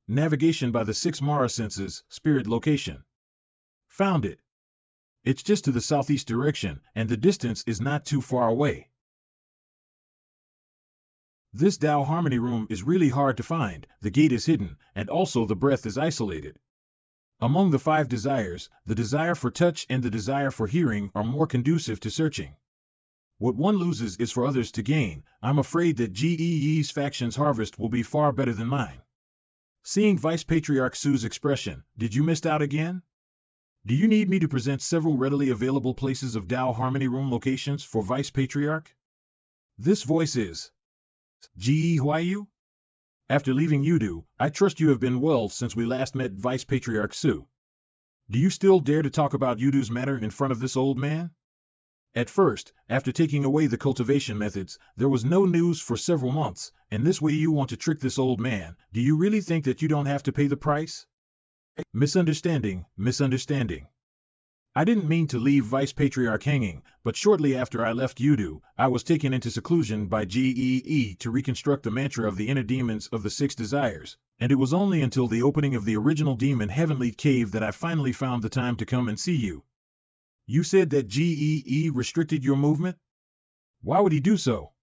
Navigation by the 6 Mara senses, spirit location. Found it. It's just to the southeast direction, and the distance is not too far away. This Tao Harmony room is really hard to find, the gate is hidden, and also the breath is isolated. Among the 5 desires, the desire for touch and the desire for hearing are more conducive to searching. What one loses is for others to gain. I'm afraid that Gee's faction's harvest will be far better than mine. Seeing Vice Patriarch Su's expression, did you miss out again? Do you need me to present several readily available places of Tao Harmony room locations for Vice Patriarch? This voice is Ge Huayu? After leaving Yudu, I trust you have been well since we last met Vice Patriarch Su. Do you still dare to talk about Yudu's matter in front of this old man? At first, after taking away the cultivation methods, there was no news for several months, and this way you want to trick this old man. Do you really think that you don't have to pay the price? Misunderstanding. I didn't mean to leave Vice Patriarch hanging, but shortly after I left Yudu, I was taken into seclusion by Gee to reconstruct the mantra of the inner demons of the 6 desires, and it was only until the opening of the original demon heavenly cave that I finally found the time to come and see you. You said that Gee restricted your movement? Why would he do so?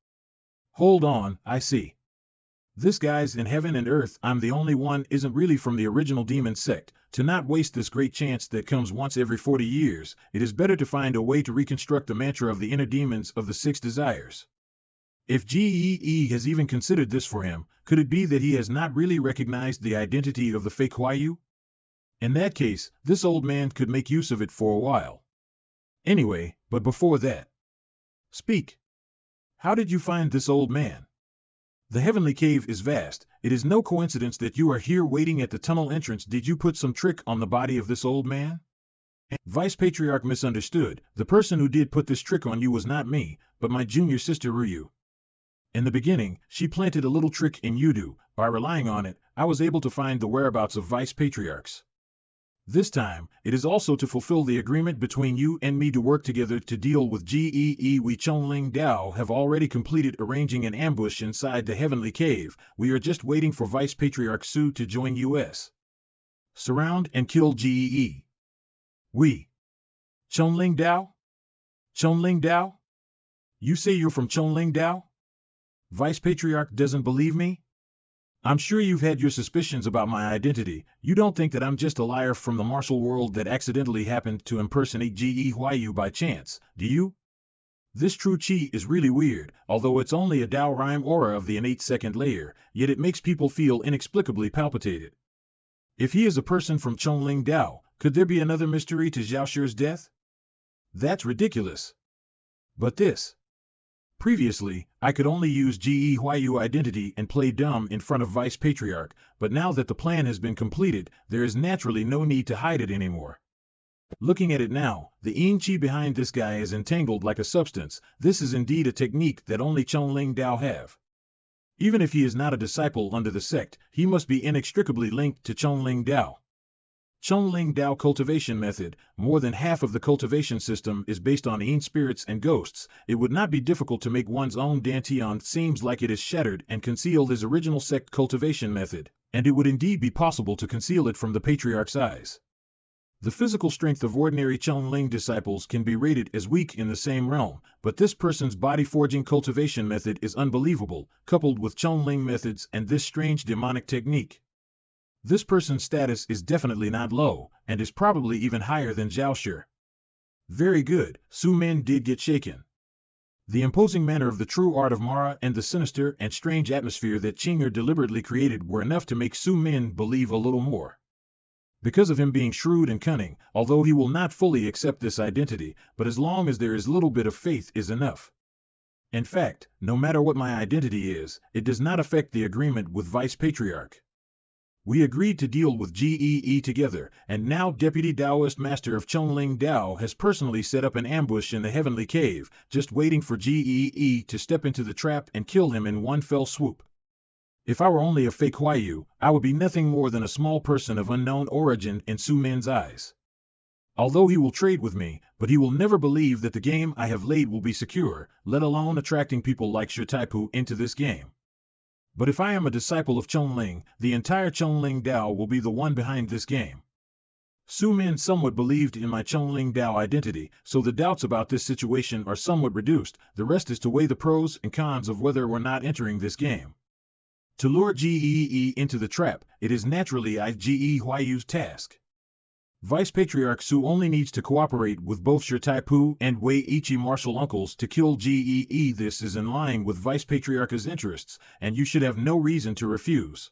Hold on, I see. This guy's in heaven and earth, I'm the only one, isn't really from the original demon sect, to not waste this great chance that comes once every 40 years, it is better to find a way to reconstruct the mantra of the inner demons of the 6 desires. If Gee has even considered this for him, could it be that he has not really recognized the identity of the fake Huayu? In that case, this old man could make use of it for a while. Anyway, but before that, speak. How did you find this old man? The heavenly cave is vast. It is no coincidence that you are here waiting at the tunnel entrance. Did you put some trick on the body of this old man? Vice Patriarch misunderstood. The person who did put this trick on you was not me, but my junior sister Ryu. In the beginning, she planted a little trick in you. By relying on it, I was able to find the whereabouts of Vice Patriarchs. This time, it is also to fulfill the agreement between you and me to work together to deal with Gee. We Chongling Dao have already completed arranging an ambush inside the heavenly cave. We are just waiting for Vice Patriarch Su to join us. Surround and kill Gee. We. Chongling Dao? Chongling Dao? You say you're from Chongling Dao? Vice Patriarch doesn't believe me? I'm sure you've had your suspicions about my identity. You don't think that I'm just a liar from the martial world that accidentally happened to impersonate Gee Huayu by chance, do you? This true Qi is really weird. Although it's only a Dao rhyme aura of the innate second layer, yet it makes people feel inexplicably palpitated. If he is a person from Chongling Dao, could there be another mystery to Zhao Shi's death? That's ridiculous. But this. Previously, I could only use Gee Huayu identity and play dumb in front of Vice Patriarch, but now that the plan has been completed, there is naturally no need to hide it anymore. Looking at it now, the Yin Qi behind this guy is entangled like a substance. This is indeed a technique that only Chongling Dao have. Even if he is not a disciple under the sect, he must be inextricably linked to Chongling Dao. Chongling Dao cultivation method. More than half of the cultivation system is based on Yin spirits and ghosts. It would not be difficult to make one's own Dantian. Seems like it is shattered and concealed his original sect cultivation method, and it would indeed be possible to conceal it from the Patriarch's eyes. The physical strength of ordinary Chongling disciples can be rated as weak in the same realm, but this person's body forging cultivation method is unbelievable, coupled with Chongling methods and this strange demonic technique. This person's status is definitely not low, and is probably even higher than Zhao Shi. Very good, Su Min did get shaken. The imposing manner of the true art of Mara and the sinister and strange atmosphere that Qing'er deliberately created were enough to make Su Min believe a little more. Because of him being shrewd and cunning, although he will not fully accept this identity, but as long as there is little bit of faith is enough. In fact, no matter what my identity is, it does not affect the agreement with Vice Patriarch. We agreed to deal with Gee together, and now Deputy Taoist Master of Chongling Dao has personally set up an ambush in the heavenly cave, just waiting for Gee to step into the trap and kill him in one fell swoop. If I were only a fake Huayu, I would be nothing more than a small person of unknown origin in Su Min's eyes. Although he will trade with me, but he will never believe that the game I have laid will be secure, let alone attracting people like Shi Taipu into this game. But if I am a disciple of Chongling, the entire Chongling Dao will be the one behind this game. Su Min somewhat believed in my Chongling Dao identity, so the doubts about this situation are somewhat reduced. The rest is to weigh the pros and cons of whether or not entering this game. To lure Gee into the trap, it is naturally Gee Huayu's task. Vice Patriarch Su only needs to cooperate with both Shi Taipu and Wei Ichi martial uncles to kill Gee. This is in line with Vice Patriarch's interests, and you should have no reason to refuse.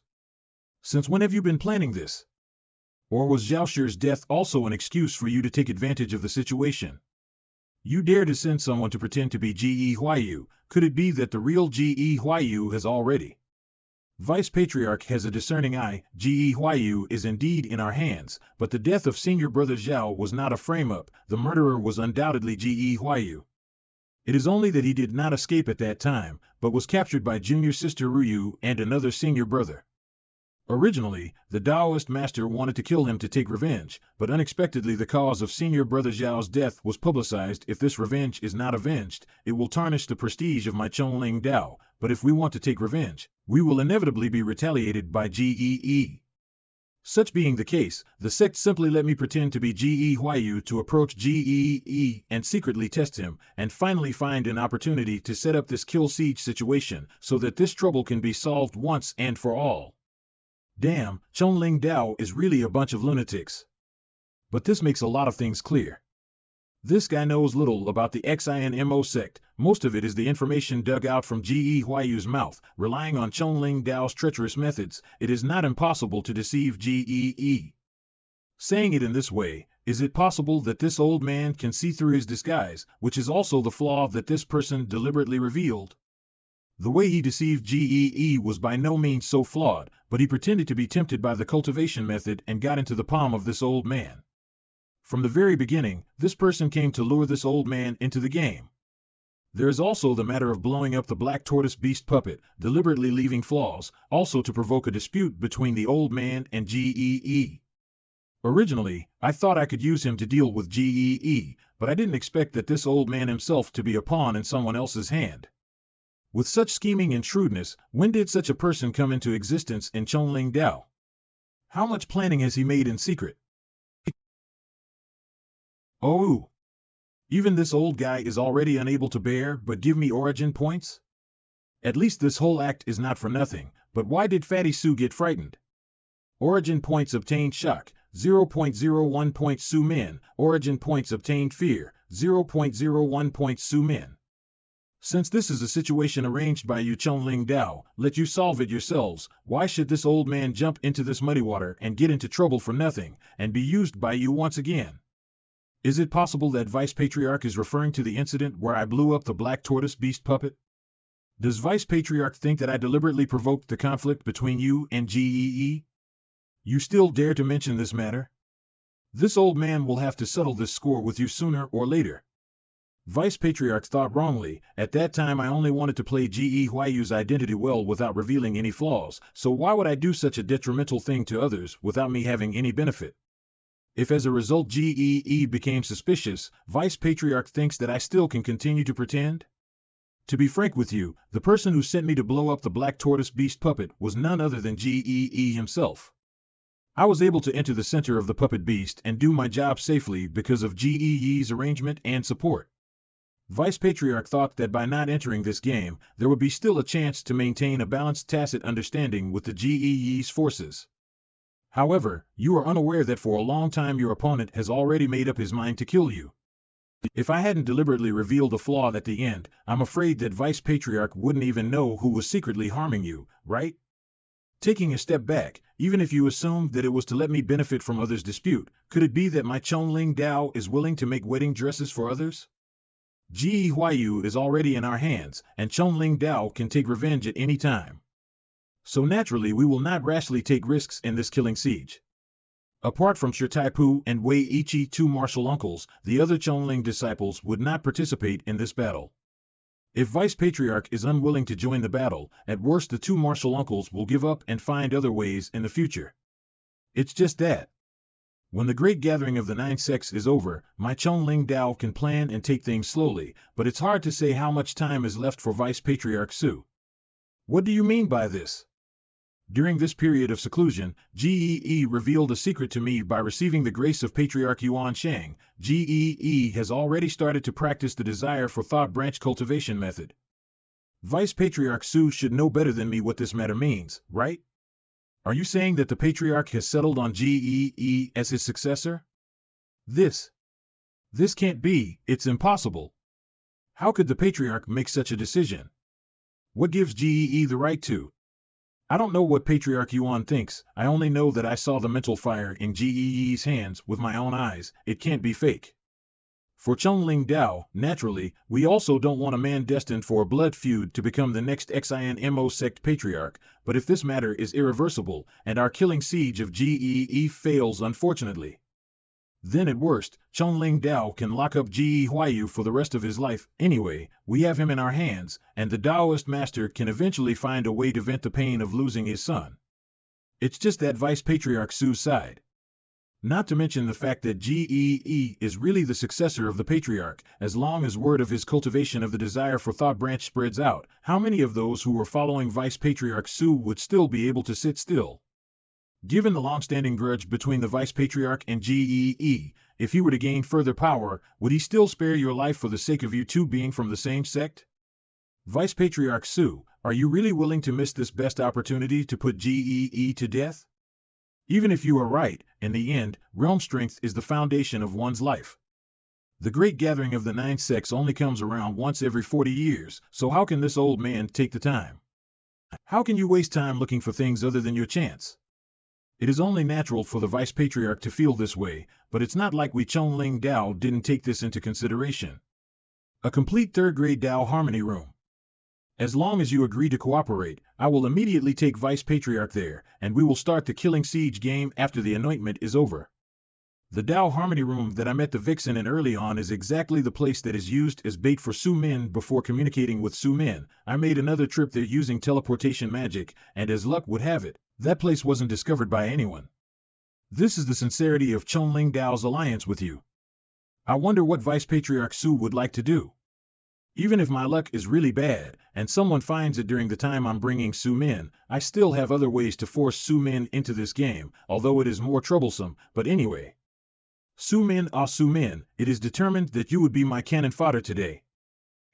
Since when have you been planning this? Or was Zhao Shi's death also an excuse for you to take advantage of the situation? You dare to send someone to pretend to be Gee Huayu. Could it be that the real Gee Huayu has already? Vice Patriarch has a discerning eye. Gee Huayu is indeed in our hands, but the death of senior brother Zhao was not a frame-up. The murderer was undoubtedly Gee Huayu. It is only that he did not escape at that time, but was captured by junior sister Ryu and another senior brother. Originally, the Taoist master wanted to kill him to take revenge, but unexpectedly the cause of senior brother Zhao's death was publicized. If this revenge is not avenged, it will tarnish the prestige of my Chongling Dao, but if we want to take revenge, we will inevitably be retaliated by Gee. Such being the case, the sect simply let me pretend to be Gee Huayu to approach Gee and secretly test him, and finally find an opportunity to set up this kill siege situation, so that this trouble can be solved once and for all. Damn, Chonling Dao is really a bunch of lunatics. But this makes a lot of things clear. This guy knows little about the XINMO sect. Most of it is the information dug out from Ge Huayu's mouth. Relying on Chonling Dao's treacherous methods, it is not impossible to deceive Gee. Saying it in this way, is it possible that this old man can see through his disguise, which is also the flaw that this person deliberately revealed? The way he deceived Gee was by no means so flawed, but he pretended to be tempted by the cultivation method and got into the palm of this old man. From the very beginning, this person came to lure this old man into the game. There is also the matter of blowing up the black tortoise beast puppet, deliberately leaving flaws, also to provoke a dispute between the old man and Gee. Originally, I thought I could use him to deal with Gee, but I didn't expect that this old man himself to be a pawn in someone else's hand. With such scheming and shrewdness, when did such a person come into existence in Chonling Dao? How much planning has he made in secret? Oh, even this old guy is already unable to bear but give me origin points? At least this whole act is not for nothing, but why did Fatty Sue get frightened? Origin points obtained shock, 0.01 points Sue Min. Origin points obtained fear, 0.01 points Sue Min. Since this is a situation arranged by you Chonling Dao, let you solve it yourselves. Why should this old man jump into this muddy water and get into trouble for nothing, and be used by you once again? Is it possible that Vice Patriarch is referring to the incident where I blew up the black tortoise beast puppet? Does Vice Patriarch think that I deliberately provoked the conflict between you and Gee? You still dare to mention this matter? This old man will have to settle this score with you sooner or later. Vice Patriarch thought wrongly. At that time I only wanted to play Ge Huayu's identity well without revealing any flaws, so why would I do such a detrimental thing to others without me having any benefit? If as a result Gee became suspicious, Vice Patriarch thinks that I still can continue to pretend? To be frank with you, the person who sent me to blow up the black tortoise beast puppet was none other than Gee himself. I was able to enter the center of the puppet beast and do my job safely because of Gee's arrangement and support. Vice Patriarch thought that by not entering this game, there would be still a chance to maintain a balanced tacit understanding with the Gee's forces. However, you are unaware that for a long time your opponent has already made up his mind to kill you. If I hadn't deliberately revealed a flaw at the end, I'm afraid that Vice Patriarch wouldn't even know who was secretly harming you, right? Taking a step back, even if you assumed that it was to let me benefit from others' dispute, could it be that my Chonling Dao is willing to make wedding dresses for others? Ge Huayu is already in our hands, and Chonling Dao can take revenge at any time. So naturally we will not rashly take risks in this killing siege. Apart from Shi Taipu and Wei Ichi, two martial uncles, the other Chonling disciples would not participate in this battle. If Vice Patriarch is unwilling to join the battle, at worst the two martial uncles will give up and find other ways in the future. It's just that. When the great gathering of the 9 sects is over, my Chonling Dao can plan and take things slowly, but it's hard to say how much time is left for Vice Patriarch Su. What do you mean by this? During this period of seclusion, Gee revealed a secret to me by receiving the grace of Patriarch Yuan Shang. Gee has already started to practice the desire for thought branch cultivation method. Vice Patriarch Su should know better than me what this matter means, right? Are you saying that the Patriarch has settled on Gee as his successor? This can't be, it's impossible. How could the Patriarch make such a decision? What gives Gee the right to? I don't know what Patriarch Yuan thinks, I only know that I saw the mental fire in Gee's hands with my own eyes. It can't be fake. For Chonling Dao, naturally, we also don't want a man destined for a blood feud to become the next XINMO sect patriarch, but if this matter is irreversible, and our killing siege of Gee fails unfortunately, then at worst, Chonling Dao can lock up Ge Huayu for the rest of his life. Anyway, we have him in our hands, and the Taoist master can eventually find a way to vent the pain of losing his son. It's just that Vice Patriarch Su's side. Not to mention the fact that Gee is really the successor of the Patriarch. As long as word of his cultivation of the desire for thought branch spreads out, how many of those who were following Vice Patriarch Su would still be able to sit still? Given the long-standing grudge between the Vice Patriarch and Gee, if he were to gain further power, would he still spare your life for the sake of you two being from the same sect? Vice Patriarch Su, are you really willing to miss this best opportunity to put Gee to death? Even if you are right, in the end, realm strength is the foundation of one's life. The great gathering of the 9 sects only comes around once every 40 years, so how can this old man take the time? How can you waste time looking for things other than your chance? It is only natural for the Vice Patriarch to feel this way, but it's not like we Chongling Dao didn't take this into consideration. A complete third-grade Dao Harmony Room. As long as you agree to cooperate, I will immediately take Vice Patriarch there, and we will start the killing siege game after the anointment is over. The Dao Harmony Room that I met the vixen in early on is exactly the place that is used as bait for Su Min. Before communicating with Su Min, I made another trip there using teleportation magic, and as luck would have it, that place wasn't discovered by anyone. This is the sincerity of Chongling Dao's alliance with you. I wonder what Vice Patriarch Su would like to do. Even if my luck is really bad, and someone finds it during the time I'm bringing Su Min, I still have other ways to force Su Min into this game, although it is more troublesome, but anyway. Su Min, it is determined that you would be my cannon fodder today.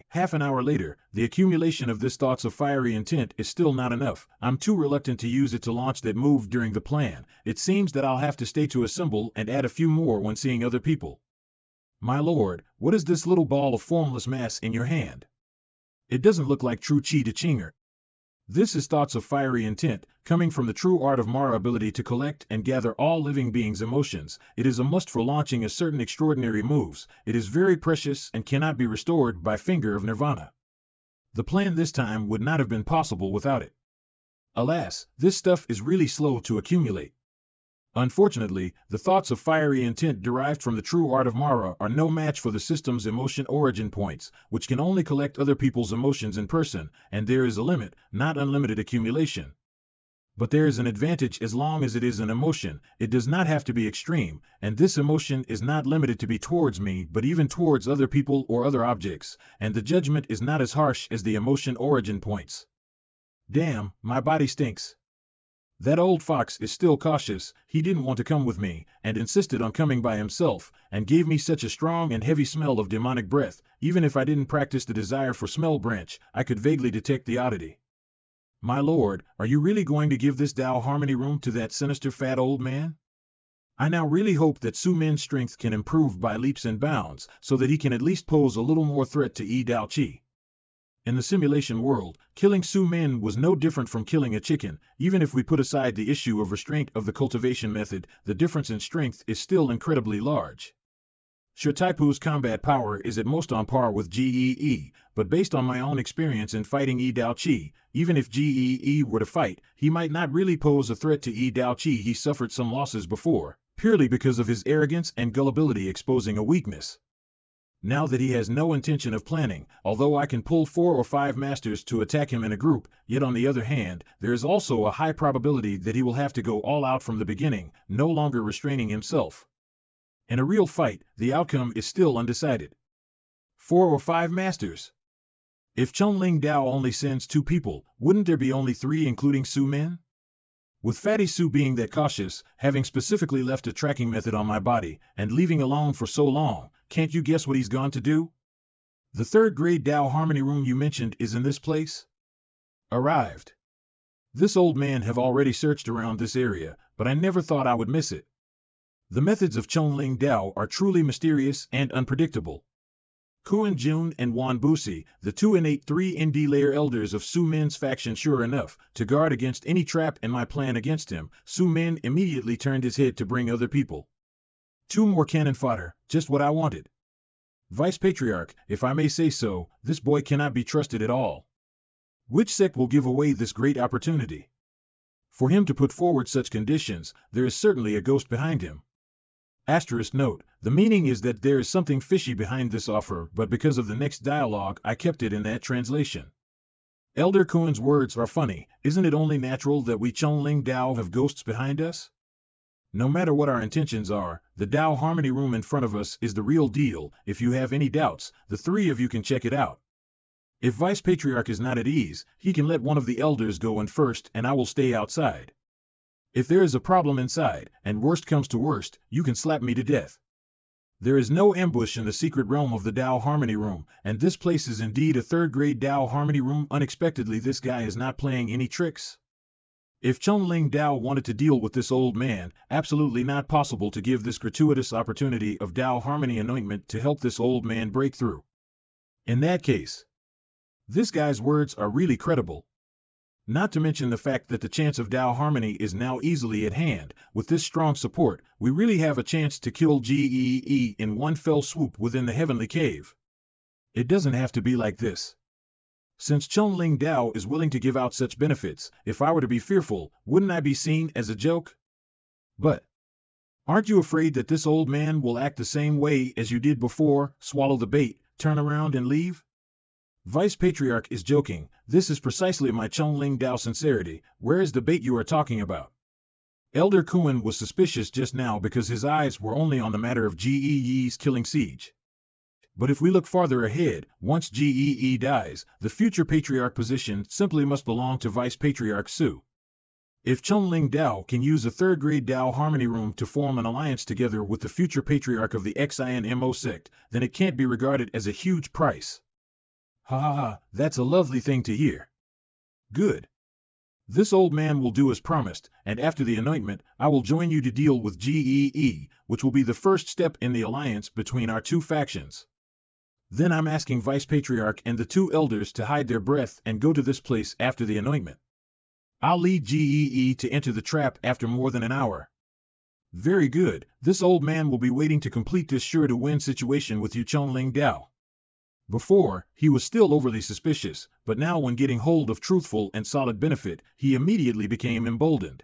Half an hour later, the accumulation of this thoughts of fiery intent is still not enough. I'm too reluctant to use it to launch that move during the plan. It seems that I'll have to stay to assemble and add a few more when seeing other people. My lord, what is this little ball of formless mass in your hand? It doesn't look like true Qi De Qinger. This is thoughts of fiery intent, coming from the true art of Mara ability to collect and gather all living beings' emotions. It is a must for launching a certain extraordinary moves. It is very precious and cannot be restored by finger of Nirvana. The plan this time would not have been possible without it. Alas, this stuff is really slow to accumulate. Unfortunately, the thoughts of fiery intent derived from the true art of Mara are no match for the system's emotion origin points, which can only collect other people's emotions in person, and there is a limit, not unlimited accumulation. But there is an advantage as long as it is an emotion. It does not have to be extreme, and this emotion is not limited to be towards me but even towards other people or other objects, and the judgment is not as harsh as the emotion origin points. Damn, my body stinks. That old fox is still cautious. He didn't want to come with me, and insisted on coming by himself, and gave me such a strong and heavy smell of demonic breath. Even if I didn't practice the desire for smell branch, I could vaguely detect the oddity. My lord, are you really going to give this Dao Harmony Room to that sinister fat old man? I now really hope that Su Min's strength can improve by leaps and bounds, so that he can at least pose a little more threat to Yi Dao Qi. In the simulation world, killing Su Min was no different from killing a chicken. Even if we put aside the issue of restraint of the cultivation method, the difference in strength is still incredibly large. Shi Taipu's combat power is at most on par with Gee, but based on my own experience in fighting Yi Dao Qi, even if Gee were to fight, he might not really pose a threat to Yi Dao Qi. He suffered some losses before, purely because of his arrogance and gullibility exposing a weakness. Now that he has no intention of planning, although I can pull 4 or 5 masters to attack him in a group, yet on the other hand, there is also a high probability that he will have to go all out from the beginning, no longer restraining himself. In a real fight, the outcome is still undecided. 4 or 5 masters. If Chongling Dao only sends 2 people, wouldn't there be only 3 including Su Min? With Fatty Su being that cautious, having specifically left a tracking method on my body, and leaving alone for so long, can't you guess what he's gone to do? The 3rd grade Dao Harmony Room you mentioned is in this place? Arrived. This old man have already searched around this area, but I never thought I would miss it. The methods of Chongling Dao are truly mysterious and unpredictable. Kuan Jun and Wan Busi, the 2 innate 3ND lair elders of Su Min's faction, sure enough, to guard against any trap in my plan against him, Su Min immediately turned his head to bring other people. 2 more cannon fodder, just what I wanted. Vice Patriarch, if I may say so, this boy cannot be trusted at all. Which sect will give away this great opportunity? For him to put forward such conditions, there is certainly a ghost behind him. Asterisk note, the meaning is that there is something fishy behind this offer, but because of the next dialogue I kept it in that translation. Elder Kuan's words are funny. Isn't it only natural that we Chongling Dao have ghosts behind us? No matter what our intentions are, the Dao Harmony Room in front of us is the real deal. If you have any doubts, the 3 of you can check it out. If Vice Patriarch is not at ease, he can let one of the elders go in first and I will stay outside. If there is a problem inside, and worst comes to worst, you can slap me to death. There is no ambush in the secret realm of the Tao Harmony Room, and this place is indeed a third-grade Tao Harmony Room. Unexpectedly, this guy is not playing any tricks. If Chunling Dao wanted to deal with this old man, absolutely not possible to give this gratuitous opportunity of Tao Harmony anointment to help this old man break through. In that case, this guy's words are really credible. Not to mention the fact that the chance of Tao Harmony is now easily at hand. With this strong support, we really have a chance to kill Xie in one fell swoop within the heavenly cave. It doesn't have to be like this. Since Chunling Dao is willing to give out such benefits, if I were to be fearful, wouldn't I be seen as a joke? But aren't you afraid that this old man will act the same way as you did before, swallow the bait, turn around and leave? Vice Patriarch is joking. This is precisely my Chunling Dao sincerity. Where is the bait you are talking about? Elder Kuan was suspicious just now because his eyes were only on the matter of Xie's killing siege. But if we look farther ahead, once Xie dies, the future Patriarch position simply must belong to Vice Patriarch Su. If Chunling Dao can use a third-grade Tao Harmony Room to form an alliance together with the future Patriarch of the Xie sect, then it can't be regarded as a huge price. Ha ha ha, that's a lovely thing to hear. Good. This old man will do as promised, and after the anointment, I will join you to deal with Xie, which will be the first step in the alliance between our two factions. Then I'm asking Vice Patriarch and the two elders to hide their breath and go to this place after the anointment. I'll lead Xie to enter the trap after more than an hour. Very good, this old man will be waiting to complete this sure-to-win situation with you, Chunling Dao. Before, he was still overly suspicious, but now when getting hold of truthful and solid benefit, he immediately became emboldened.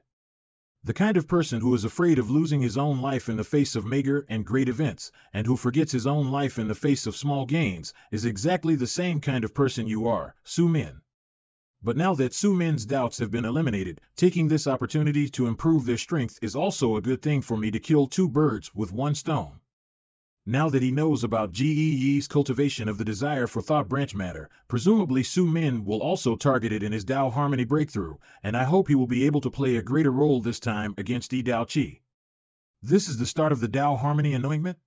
The kind of person who is afraid of losing his own life in the face of meager and great events, and who forgets his own life in the face of small gains, is exactly the same kind of person you are, Su Min. But now that Su Min's doubts have been eliminated, taking this opportunity to improve their strength is also a good thing for me to kill two birds with one stone. Now that he knows about Xie's cultivation of the desire for thought branch matter, presumably Su Min will also target it in his Tao Harmony breakthrough, and I hope he will be able to play a greater role this time against Yi Dao Qi. This is the start of the Tao Harmony anointment?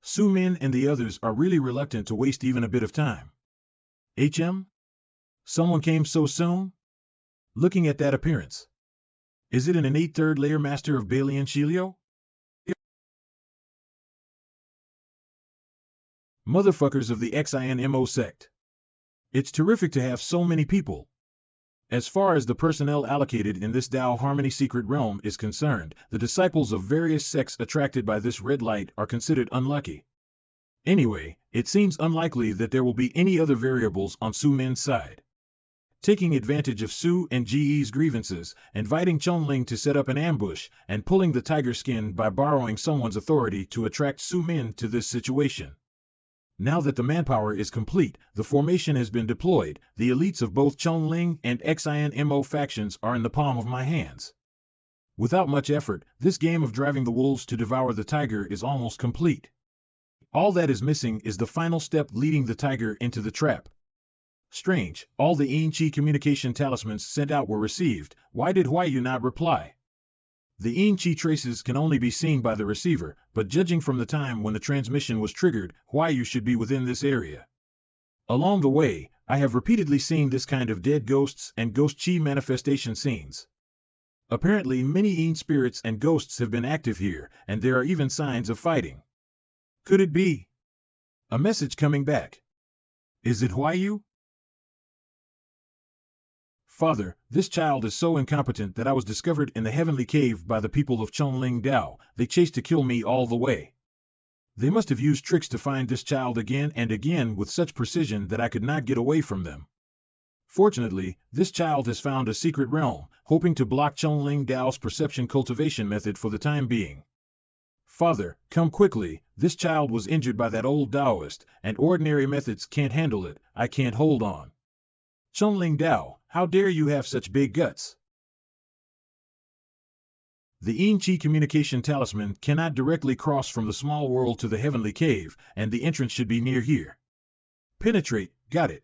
Su Min and the others are really reluctant to waste even a bit of time. HM? Someone came so soon? Looking at that appearance. Is it an innate third layer master of Balian Shilio? Motherfuckers of the Xie sect. It's terrific to have so many people. As far as the personnel allocated in this Tao Harmony secret realm is concerned, the disciples of various sects attracted by this red light are considered unlucky. Anyway, it seems unlikely that there will be any other variables on Su Min's side. Taking advantage of Su and Ji's grievances, inviting Chunling to set up an ambush, and pulling the tiger skin by borrowing someone's authority to attract Su Min to this situation. Now that the manpower is complete, the formation has been deployed, the elites of both Chunling and Xie factions are in the palm of my hands. Without much effort, this game of driving the wolves to devour the tiger is almost complete. All that is missing is the final step leading the tiger into the trap. Strange, all the Yin-Chi communication talismans sent out were received. Why did Huayu not reply? The Yin-Chi traces can only be seen by the receiver, but judging from the time when the transmission was triggered, Huayu should be within this area. Along the way, I have repeatedly seen this kind of dead ghosts and ghost chi manifestation scenes. Apparently many Yin spirits and ghosts have been active here, and there are even signs of fighting. Could it be a message coming back? Is it Huayu? Father, this child is so incompetent that I was discovered in the heavenly cave by the people of Chunling Dao. They chased to kill me all the way. They must have used tricks to find this child again and again with such precision that I could not get away from them. Fortunately, this child has found a secret realm, hoping to block Chunling Dao's perception cultivation method for the time being. Father, come quickly, this child was injured by that old Taoist, and ordinary methods can't handle it. I can't hold on. Chunling Dao, how dare you have such big guts? The Yin-Chi communication talisman cannot directly cross from the small world to the heavenly cave, and the entrance should be near here. Penetrate, got it.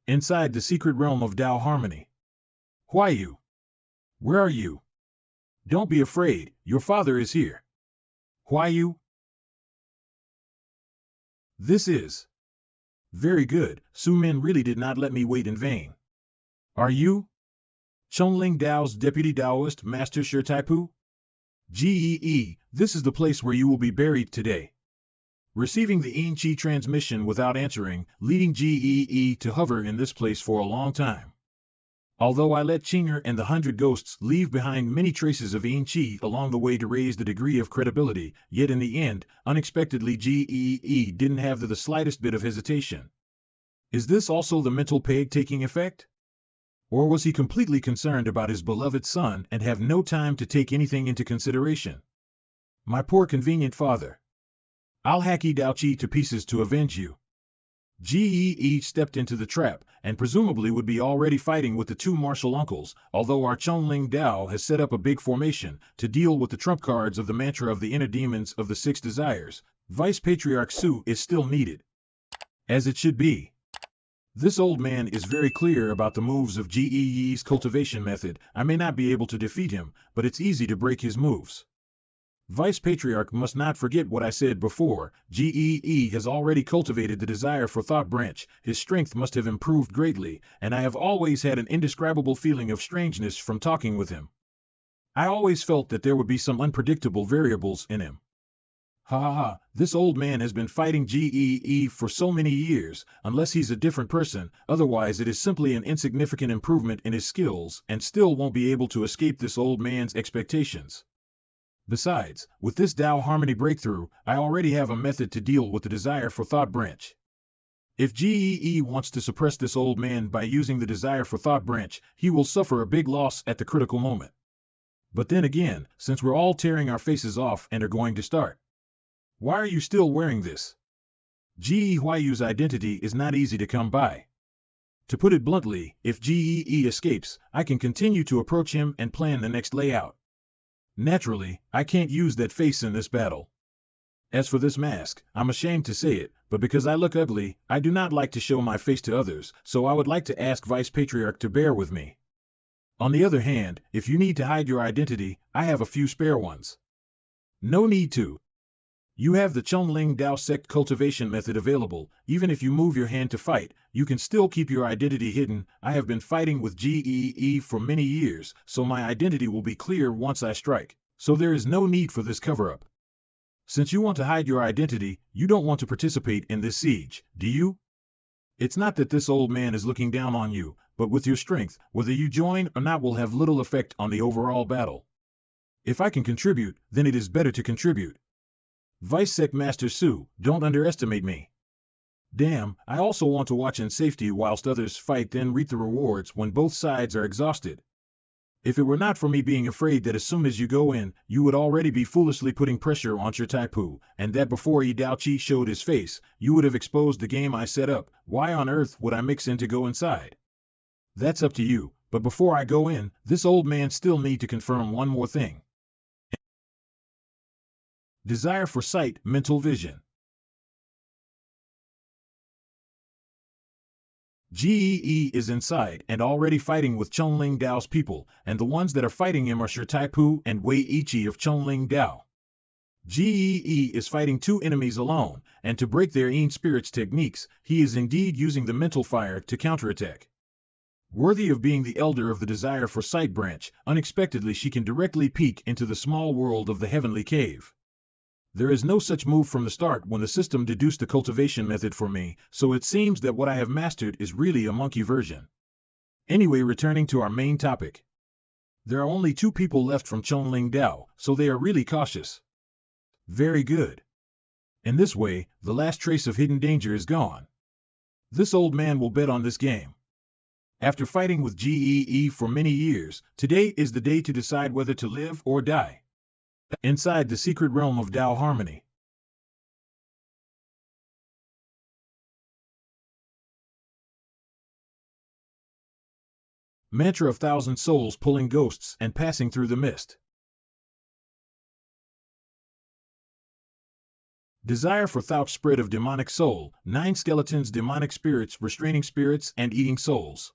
Inside the secret realm of Tao Harmony. Huayu. Where are you? Don't be afraid, your father is here. Huayu? This is very good. Su Min really did not let me wait in vain. Are you Chongling Dao's deputy Daoist, Master Shi Taipu? Gee, this is the place where you will be buried today. Receiving the Yin Qi transmission without answering, leading Gee to hover in this place for a long time. Although I let Qinger and the 100 ghosts leave behind many traces of Yin Qi along the way to raise the degree of credibility, yet in the end, unexpectedly Gee didn't have the slightest bit of hesitation. Is this also the mental peg taking effect? Or was he completely concerned about his beloved son and have no time to take anything into consideration? My poor convenient father. I'll hack Dao Qi to pieces to avenge you. Gee stepped into the trap, and presumably would be already fighting with the two martial uncles, although our Chongling Dao has set up a big formation to deal with the trump cards of the mantra of the inner demons of the 6 desires. Vice Patriarch Su is still needed. As it should be. This old man is very clear about the moves of Gee's cultivation method. I may not be able to defeat him, but it's easy to break his moves. Vice Patriarch must not forget what I said before. Gee has already cultivated the desire for thought branch. His strength must have improved greatly, and I have always had an indescribable feeling of strangeness from talking with him. I always felt that there would be some unpredictable variables in him. This old man has been fighting Gee for so many years, unless he's a different person, otherwise it is simply an insignificant improvement in his skills, and still won't be able to escape this old man's expectations. Besides, with this Tao Harmony breakthrough, I already have a method to deal with the desire for thought branch. If Gee wants to suppress this old man by using the desire for thought branch, he will suffer a big loss at the critical moment. But then again, since we're all tearing our faces off and are going to start, why are you still wearing this? Gee Huayu's identity is not easy to come by. To put it bluntly, if Gee escapes, I can continue to approach him and plan the next layout. Naturally, I can't use that face in this battle. As for this mask, I'm ashamed to say it, but because I look ugly, I do not like to show my face to others, so I would like to ask Vice Patriarch to bear with me. On the other hand, if you need to hide your identity, I have a few spare ones. No need to. You have the Chongling Dao sect cultivation method available. Even if you move your hand to fight, you can still keep your identity hidden. I have been fighting with Gee for many years, so my identity will be clear once I strike. So there is no need for this cover-up. Since you want to hide your identity, you don't want to participate in this siege, do you? It's not that this old man is looking down on you, but with your strength, whether you join or not will have little effect on the overall battle. If I can contribute, then it is better to contribute. Vice Sec Master Su, don't underestimate me. Damn, I also want to watch in safety whilst others fight, then reap the rewards when both sides are exhausted. If it were not for me being afraid that as soon as you go in, you would already be foolishly putting pressure on Shi Taipu, and that before Dao Qi showed his face, you would have exposed the game I set up, why on earth would I mix in to go inside? That's up to you, but before I go in, this old man still need to confirm one more thing. Desire for sight, mental vision. Gee is inside and already fighting with Chongling Dao's people, and the ones that are fighting him are Shi Taipu and Wei Ichi of Chongling Dao. Gee is fighting two enemies alone, and to break their Yin spirit's techniques, he is indeed using the mental fire to counterattack. Worthy of being the elder of the desire for sight branch, unexpectedly she can directly peek into the small world of the heavenly cave. There is no such move from the start when the system deduced the cultivation method for me, so it seems that what I have mastered is really a monkey version. Anyway, returning to our main topic. There are only 2 people left from Chongling Dao, so they are really cautious. Very good. In this way, the last trace of hidden danger is gone. This old man will bet on this game. After fighting with Gee for many years, today is the day to decide whether to live or die. Inside the secret realm of Tao Harmony. Mantra of 1,000 souls pulling ghosts and passing through the mist. Desire for thought spread of demonic soul, 9 skeletons, demonic spirits, restraining spirits, and eating souls.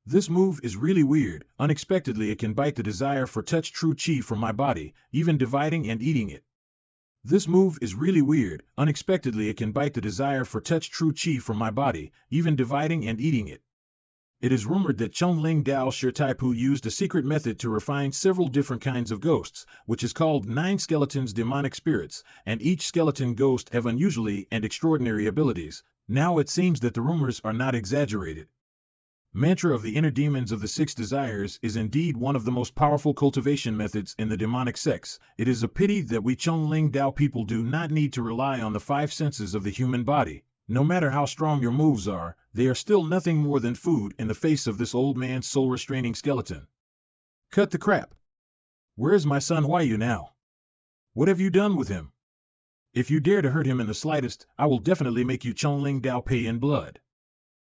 This move is really weird. Unexpectedly it can bite the desire for touch true chi from my body, even dividing and eating it. This move is really weird. Unexpectedly, it can bite the desire for touch true chi from my body, even dividing and eating it. It is rumored that Chongling Dao Shi Taipu used a secret method to refine several different kinds of ghosts, which is called 9 skeletons demonic spirits, and each skeleton ghost have unusually and extraordinary abilities. Now it seems that the rumors are not exaggerated. Mantra of the inner demons of the 6 desires is indeed one of the most powerful cultivation methods in the demonic sects. It is a pity that we Chongling Dao people do not need to rely on the 5 senses of the human body. No matter how strong your moves are, they are still nothing more than food in the face of this old man's soul-restraining skeleton. Cut the crap. Where's my son Huayu now? What have you done with him? If you dare to hurt him in the slightest, I will definitely make you Chongling Dao pay in blood.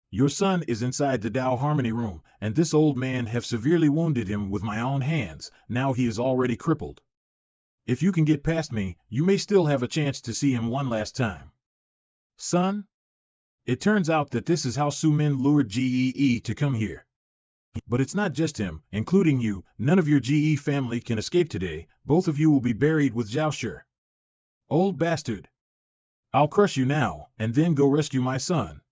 Your son is inside the Dao Harmony room, and this old man have severely wounded him with my own hands. Now he is already crippled. If you can get past me, you may still have a chance to see him one last time. Son? It turns out that this is how Su Min lured Gee to come here. But it's not just him, including you. None of your Ge family can escape today. Both of you will be buried with Zhao Shi. Old bastard. I'll crush you now, and then go rescue my son.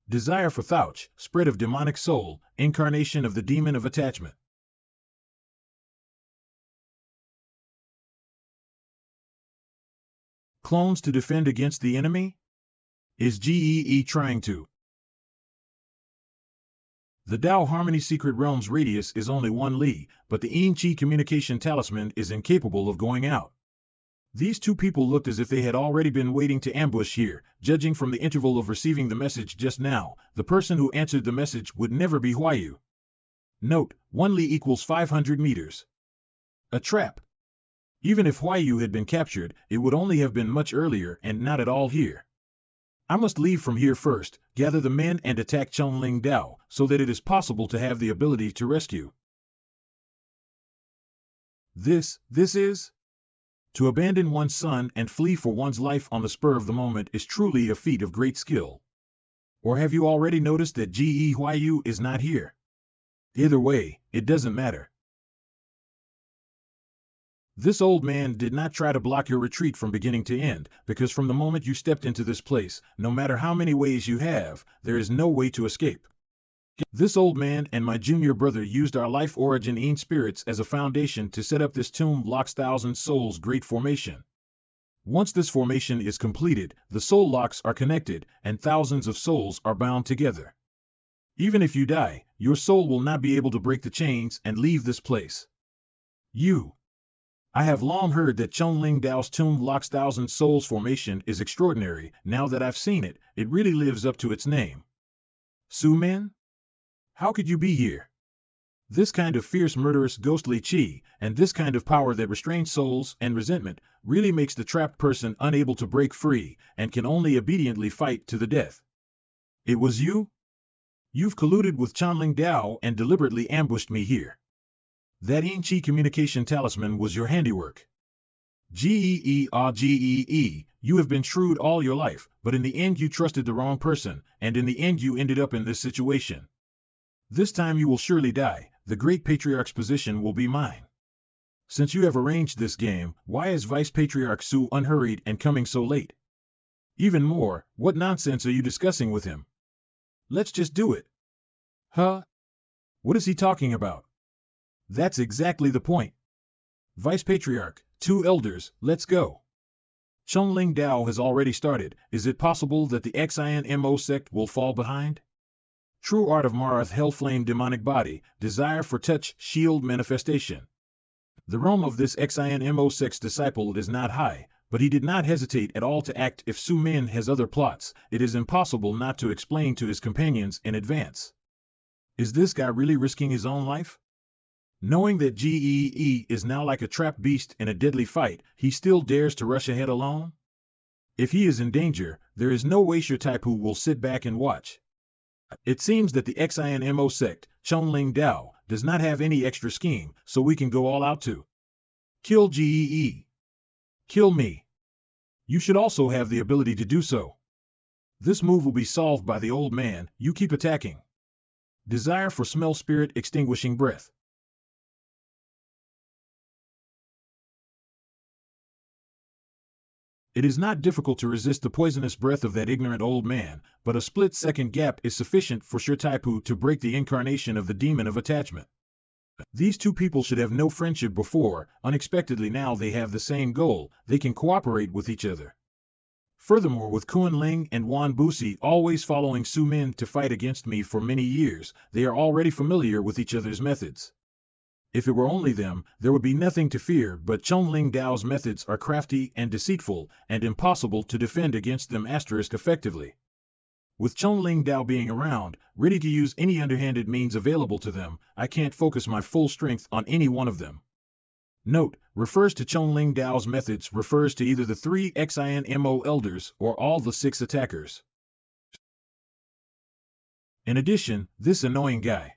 Desire for Thouch, spread of demonic soul, incarnation of the demon of attachment. Clones to defend against the enemy? Is Gee trying to? The Dao Harmony Secret Realm's radius is only 1 li, but the Yin Chi communication talisman is incapable of going out. These 2 people looked as if they had already been waiting to ambush here. Judging from the interval of receiving the message just now, the person who answered the message would never be Huayu. Note, 1 li equals 500 meters. A trap. Even if Huayu had been captured, it would only have been much earlier and not at all here. I must leave from here first, gather the men and attack Chongling Dao, so that it is possible to have the ability to rescue. This is? To abandon one's son and flee for one's life on the spur of the moment is truly a feat of great skill. Or have you already noticed that Ge Huayu is not here? Either way, it doesn't matter. This old man did not try to block your retreat from beginning to end, because from the moment you stepped into this place, no matter how many ways you have, there is no way to escape. This old man and my junior brother used our life origin Yin spirits as a foundation to set up this tomb locks 1,000 souls great formation. Once this formation is completed, the soul locks are connected, and thousands of souls are bound together. Even if you die, your soul will not be able to break the chains and leave this place. I have long heard that Chongling Dao's tomb locks 1,000 souls formation is extraordinary. Now that I've seen it, it really lives up to its name. Su Min? How could you be here? This kind of fierce murderous ghostly chi, and this kind of power that restrains souls and resentment, really makes the trapped person unable to break free, and can only obediently fight to the death. It was you? You've colluded with Chongling Dao and deliberately ambushed me here. That Yin Chi communication talisman was your handiwork. Gee, you have been shrewd all your life, but in the end you trusted the wrong person, and in the end you ended up in this situation. This time you will surely die. The great patriarch's position will be mine. Since you have arranged this game, why is Vice Patriarch Su unhurried and coming so late? Even more, what nonsense are you discussing with him? Let's just do it. Huh? What is he talking about? That's exactly the point. Vice Patriarch, 2 elders, let's go. Chongling Dao has already started. Is it possible that the Xie Yan sect will fall behind? True art of Marath Hellflame demonic body, desire for touch, shield manifestation. The realm of this Xie Yan sect's disciple is not high, but he did not hesitate at all to act. If Su Min has other plots, it is impossible not to explain to his companions in advance. Is this guy really risking his own life? Knowing that Gee is now like a trapped beast in a deadly fight, he still dares to rush ahead alone? If he is in danger, there is no way Shi Taipu will sit back and watch. It seems that the Xie Yan sect, Chongling Dao, does not have any extra scheme, so we can go all out too. Kill Gee. Kill me. You should also have the ability to do so. This move will be solved by the old man. You keep attacking. Desire for smell spirit extinguishing breath. It is not difficult to resist the poisonous breath of that ignorant old man, but a split-second gap is sufficient for Shi Taipu to break the incarnation of the demon of attachment. These two people should have no friendship before, unexpectedly now they have the same goal, they can cooperate with each other. Furthermore, with Kuan Ling and Wan Busi always following Su Min to fight against me for many years, they are already familiar with each other's methods. If it were only them, there would be nothing to fear, but Chong Ling Dao's methods are crafty and deceitful, and impossible to defend against them effectively. With Chong Ling Dao being around, ready to use any underhanded means available to them, I can't focus my full strength on any one of them. Note, refers to Chong Ling Dao's methods refers to either the 3 Xin elders or all the 6 attackers. In addition, this annoying guy.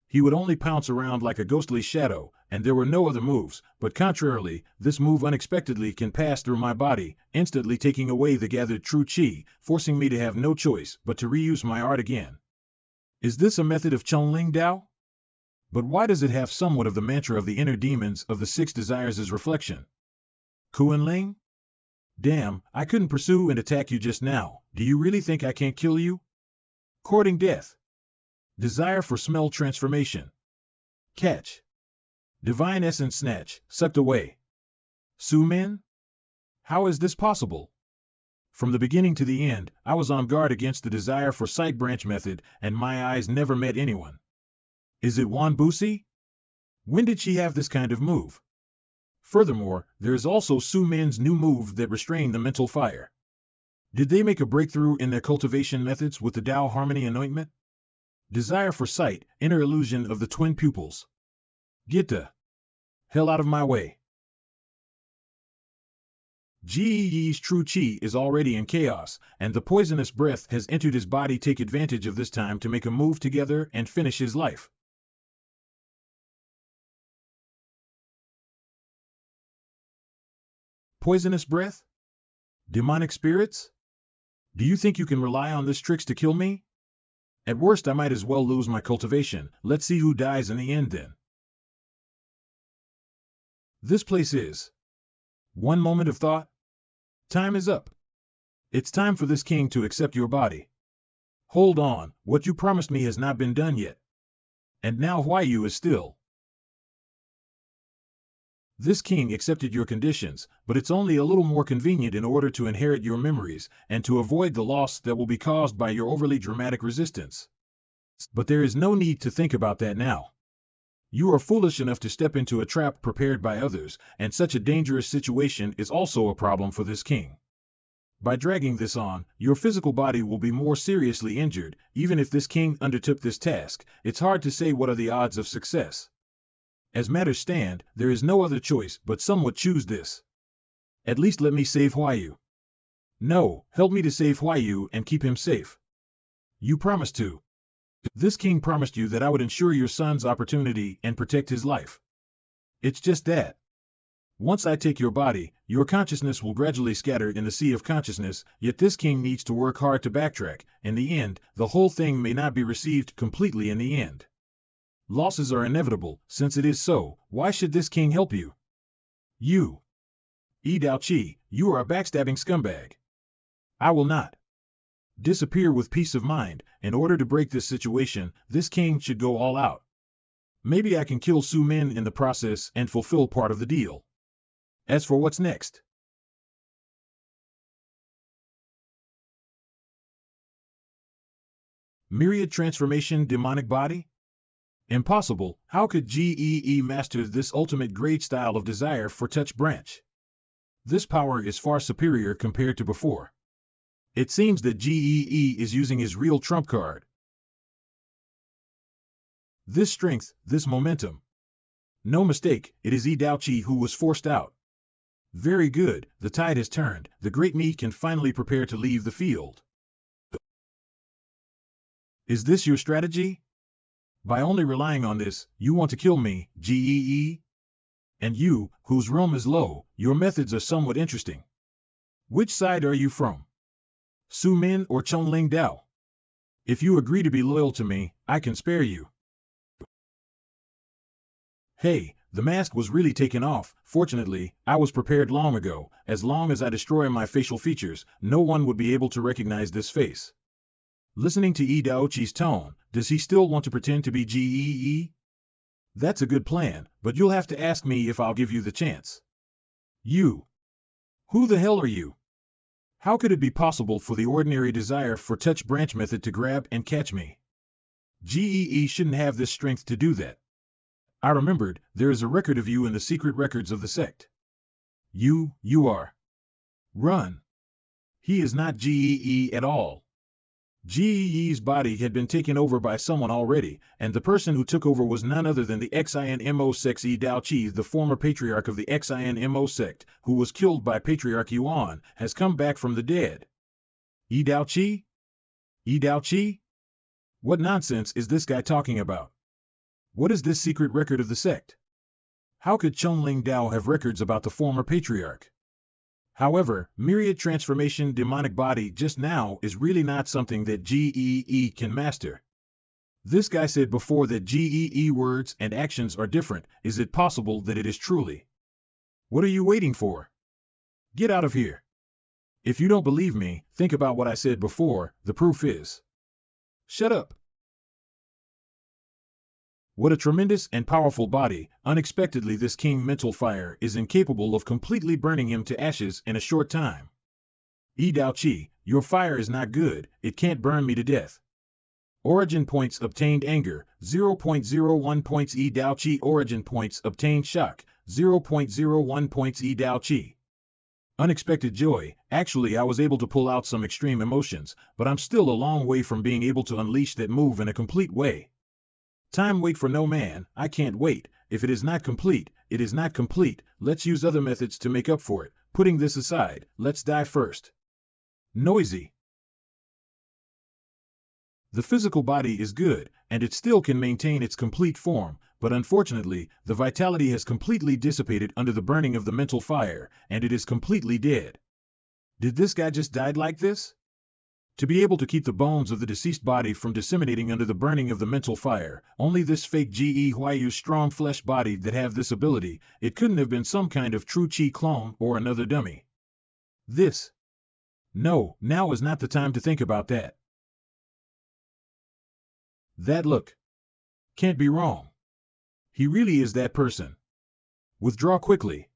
He would only pounce around like a ghostly shadow, and there were no other moves, but contrarily, this move unexpectedly can pass through my body, instantly taking away the gathered true chi, forcing me to have no choice but to reuse my art again. Is this a method of Chong Ling Dao? But why does it have somewhat of the mantra of the inner demons of the 6 desires as reflection? Kuan Ling? Damn, I couldn't pursue and attack you just now. Do you really think I can't kill you? Courting death. Desire for smell transformation. Catch. Divine essence snatch, sucked away. Su Min? How is this possible? From the beginning to the end, I was on guard against the desire for sight branch method, and my eyes never met anyone. Is it Wan Busi? When did she have this kind of move? Furthermore, there is also Su Min's new move that restrained the mental fire. Did they make a breakthrough in their cultivation methods with the Dao Harmony anointment? Desire for sight, inner illusion of the twin pupils. Get the hell out of my way. Xie Yi's true chi is already in chaos, and the poisonous breath has entered his body. Take advantage of this time to make a move together and finish his life. Poisonous breath? Demonic spirits? Do you think you can rely on this tricks to kill me? At worst I might as well lose my cultivation. Let's see who dies in the end then. This place is. One moment of thought. Time is up. It's time for this king to accept your body. Hold on, what you promised me has not been done yet. And now Huayu is still. This king accepted your conditions, but it's only a little more convenient in order to inherit your memories, and to avoid the loss that will be caused by your overly dramatic resistance. But there is no need to think about that now. You are foolish enough to step into a trap prepared by others, and such a dangerous situation is also a problem for this king. By dragging this on, your physical body will be more seriously injured. Even if this king undertook this task, it's hard to say what are the odds of success. As matters stand, there is no other choice, but some would choose this. At least let me save Huayu. No, help me to save Huayu and keep him safe. You promised to. This king promised you that I would ensure your son's opportunity and protect his life. It's just that. Once I take your body, your consciousness will gradually scatter in the sea of consciousness, yet this king needs to work hard to backtrack. In the end, the whole thing may not be received completely in the end. Losses are inevitable. Since it is so, why should this king help you? You. Yi Dao Qi, you are a backstabbing scumbag. I will not disappear with peace of mind. In order to break this situation, this king should go all out. Maybe I can kill Su Min in the process and fulfill part of the deal. As for what's next, myriad transformation demonic body? Impossible. How could Gee master this ultimate grade style of desire for touch branch? This power is far superior compared to before. It seems that Gee is using his real trump card. This strength, this momentum. No mistake, it is Yi Daoqi who was forced out. Very good, the tide has turned. The great me can finally prepare to leave the field. Is this your strategy? By only relying on this, you want to kill me, Gee? And you, whose realm is low, your methods are somewhat interesting. Which side are you from? Su Min or Chong Ling Dao? If you agree to be loyal to me, I can spare you. Hey, The mask was really taken off. Fortunately, I was prepared long ago. As long as I destroy my facial features, no one would be able to recognize this face. Listening to Yi Daoqi's tone, does he still want to pretend to be Gee? That's a good plan, but you'll have to ask me if I'll give you the chance. You. Who the hell are you? How could it be possible for the ordinary desire for touch branch method to grab and catch me? Gee shouldn't have this strength to do that. I remembered, there is a record of you in the secret records of the sect. You are. Run. He is not Gee at all. Gee's body had been taken over by someone already, and the person who took over was none other than the Xinmo sect Yi Daoqi, the former patriarch of the Xinmo sect, who was killed by Patriarch Yuan, has come back from the dead. Yi Daoqi? Yi Daoqi? What nonsense is this guy talking about? What is this secret record of the sect? How could Chongling Dao have records about the former patriarch? However, myriad transformation demonic body just now is really not something that Gee can master. This guy said before that Gee words and actions are different. Is it possible that it is truly? What are you waiting for? Get out of here. If you don't believe me, think about what I said before. The proof is. Shut up. What a tremendous and powerful body. Unexpectedly, this king mental fire is incapable of completely burning him to ashes in a short time. Yi Daoqi, your fire is not good. It can't burn me to death. Origin points obtained anger, 0.01 points. Yi Daoqi. Origin points obtained shock, 0.01 points. Yi Daoqi. Unexpected joy. Actually, I was able to pull out some extreme emotions, but I'm still a long way from being able to unleash that move in a complete way. Time wait for no man. I can't wait. If it is not complete, it is not complete. Let's use other methods to make up for it. Putting this aside, let's die first. Noisy. The physical body is good, and it still can maintain its complete form, but unfortunately, the vitality has completely dissipated under the burning of the mental fire, and it is completely dead. Did this guy just die like this? To be able to keep the bones of the deceased body from disseminating under the burning of the mental fire, only this fake Ge Huayu strong flesh body that have this ability. It couldn't have been some kind of true Qi clone or another dummy. This. No, now is not the time to think about that. That look. Can't be wrong. He really is that person. Withdraw quickly.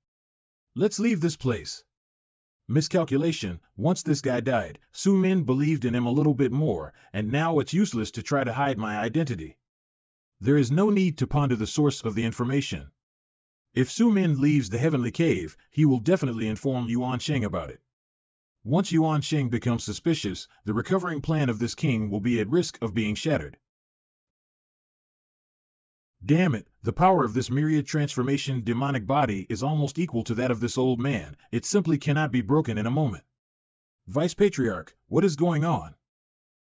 Let's leave this place. Miscalculation. Once this guy died, Su Min believed in him a little bit more, and now it's useless to try to hide my identity. There is no need to ponder the source of the information. If Su Min leaves the heavenly cave, he will definitely inform Yuan Sheng about it. Once Yuan Sheng becomes suspicious, the recovering plan of this king will be at risk of being shattered. Damn it, the power of this myriad transformation demonic body is almost equal to that of this old man. It simply cannot be broken in a moment. Vice Patriarch, what is going on?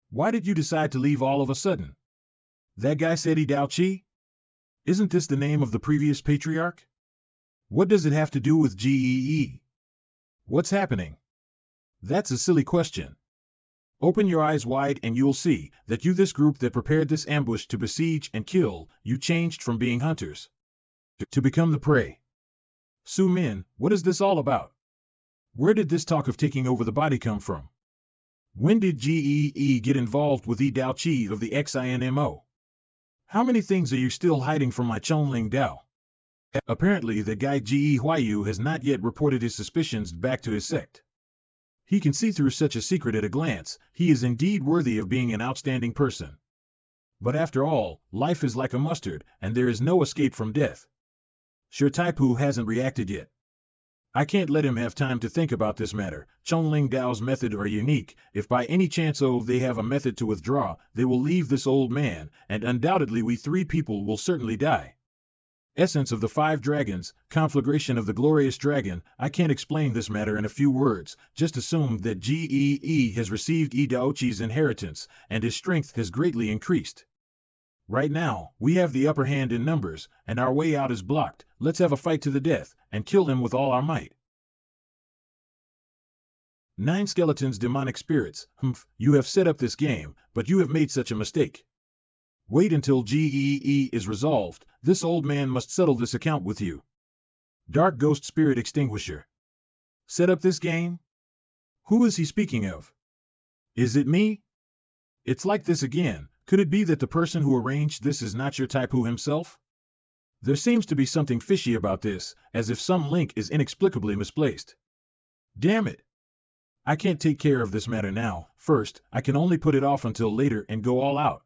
Why did you decide to leave all of a sudden? That guy said Yi Daoqi? Isn't this the name of the previous patriarch? What does it have to do with Gee? What's happening? That's a silly question. Open your eyes wide and you'll see that this group that prepared this ambush to besiege and kill, you changed from being hunters to become the prey. Su Min, what is this all about? Where did this talk of taking over the body come from? When did Gee get involved with Yi Daoqi of the Xinmo? How many things are you still hiding from my Chongling Dao? Apparently the guy Ge Huayu has not yet reported his suspicions back to his sect. He can see through such a secret at a glance. He is indeed worthy of being an outstanding person. But after all, life is like a mustard, and there is no escape from death. Sure, Taipu hasn't reacted yet. I can't let him have time to think about this matter. Chongling Dao's method are unique. If by any chance they have a method to withdraw, they will leave this old man, and undoubtedly we three people will certainly die. Essence of the 5 dragons, conflagration of the glorious dragon. I can't explain this matter in a few words. Just assume that Gee has received Yi Daoqi's inheritance, and his strength has greatly increased. Right now, we have the upper hand in numbers, and our way out is blocked. Let's have a fight to the death, and kill him with all our might. 9 skeletons demonic spirits. You have set up this game, but you have made such a mistake. Wait until Gee is resolved. This old man must settle this account with you. Dark Ghost Spirit Extinguisher. Set up this game? Who is he speaking of? Is it me? It's like this again. Could it be that the person who arranged this is not your type who himself? There seems to be something fishy about this, as if some link is inexplicably misplaced. Damn it! I can't take care of this matter now. First, I can only put it off until later and go all out.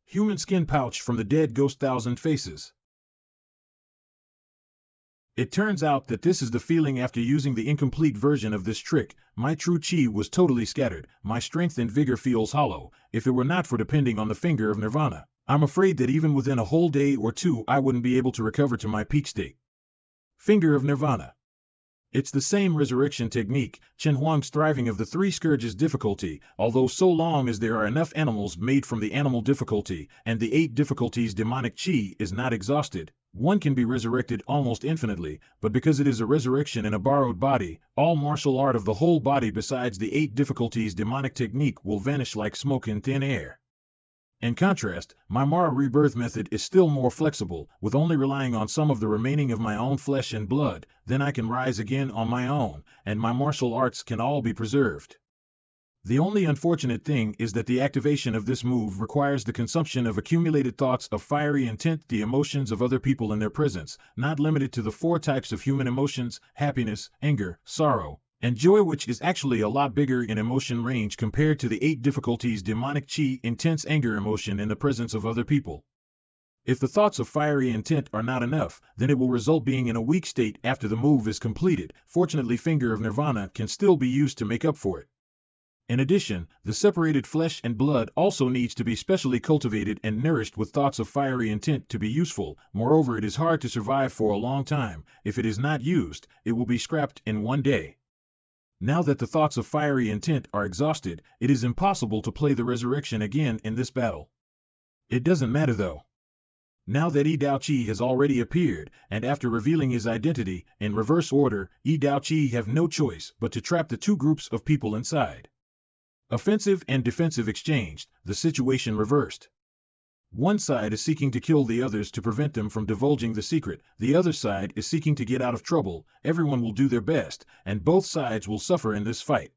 Human skin pouch from the dead ghost thousand faces. It turns out that this is the feeling after using the incomplete version of this trick. My true chi was totally scattered. My strength and vigor feels hollow, if it were not for depending on the finger of nirvana. I'm afraid that even within a whole day or two I wouldn't be able to recover to my peak state. Finger of nirvana. It's the same resurrection technique, Chen Huang's thriving of the three scourges difficulty, although so long as there are enough animals made from the animal difficulty, and the 8 difficulties demonic chi is not exhausted, one can be resurrected almost infinitely, but because it is a resurrection in a borrowed body, all martial art of the whole body besides the 8 difficulties demonic technique will vanish like smoke in thin air. In contrast, my Mara rebirth method is still more flexible, with only relying on some of the remaining of my own flesh and blood, then I can rise again on my own, and my martial arts can all be preserved. The only unfortunate thing is that the activation of this move requires the consumption of accumulated thoughts of fiery intent, the emotions of other people in their presence, not limited to the 4 types of human emotions: happiness, anger, sorrow, and joy, which is actually a lot bigger in emotion range compared to the 8 difficulties demonic chi, intense anger emotion in the presence of other people. If the thoughts of fiery intent are not enough, then it will result being in a weak state after the move is completed. Fortunately, Finger of Nirvana can still be used to make up for it. In addition, the separated flesh and blood also needs to be specially cultivated and nourished with thoughts of fiery intent to be useful. Moreover, it is hard to survive for a long time. If it is not used, it will be scrapped in one day. Now that the thoughts of fiery intent are exhausted, it is impossible to play the resurrection again in this battle. It doesn't matter though. Now that Yi Dao Qi has already appeared, and after revealing his identity, in reverse order, Yi Dao Qi have no choice but to trap the 2 groups of people inside. Offensive and defensive exchanged, the situation reversed. One side is seeking to kill the others to prevent them from divulging the secret, the other side is seeking to get out of trouble. Everyone will do their best, and both sides will suffer in this fight.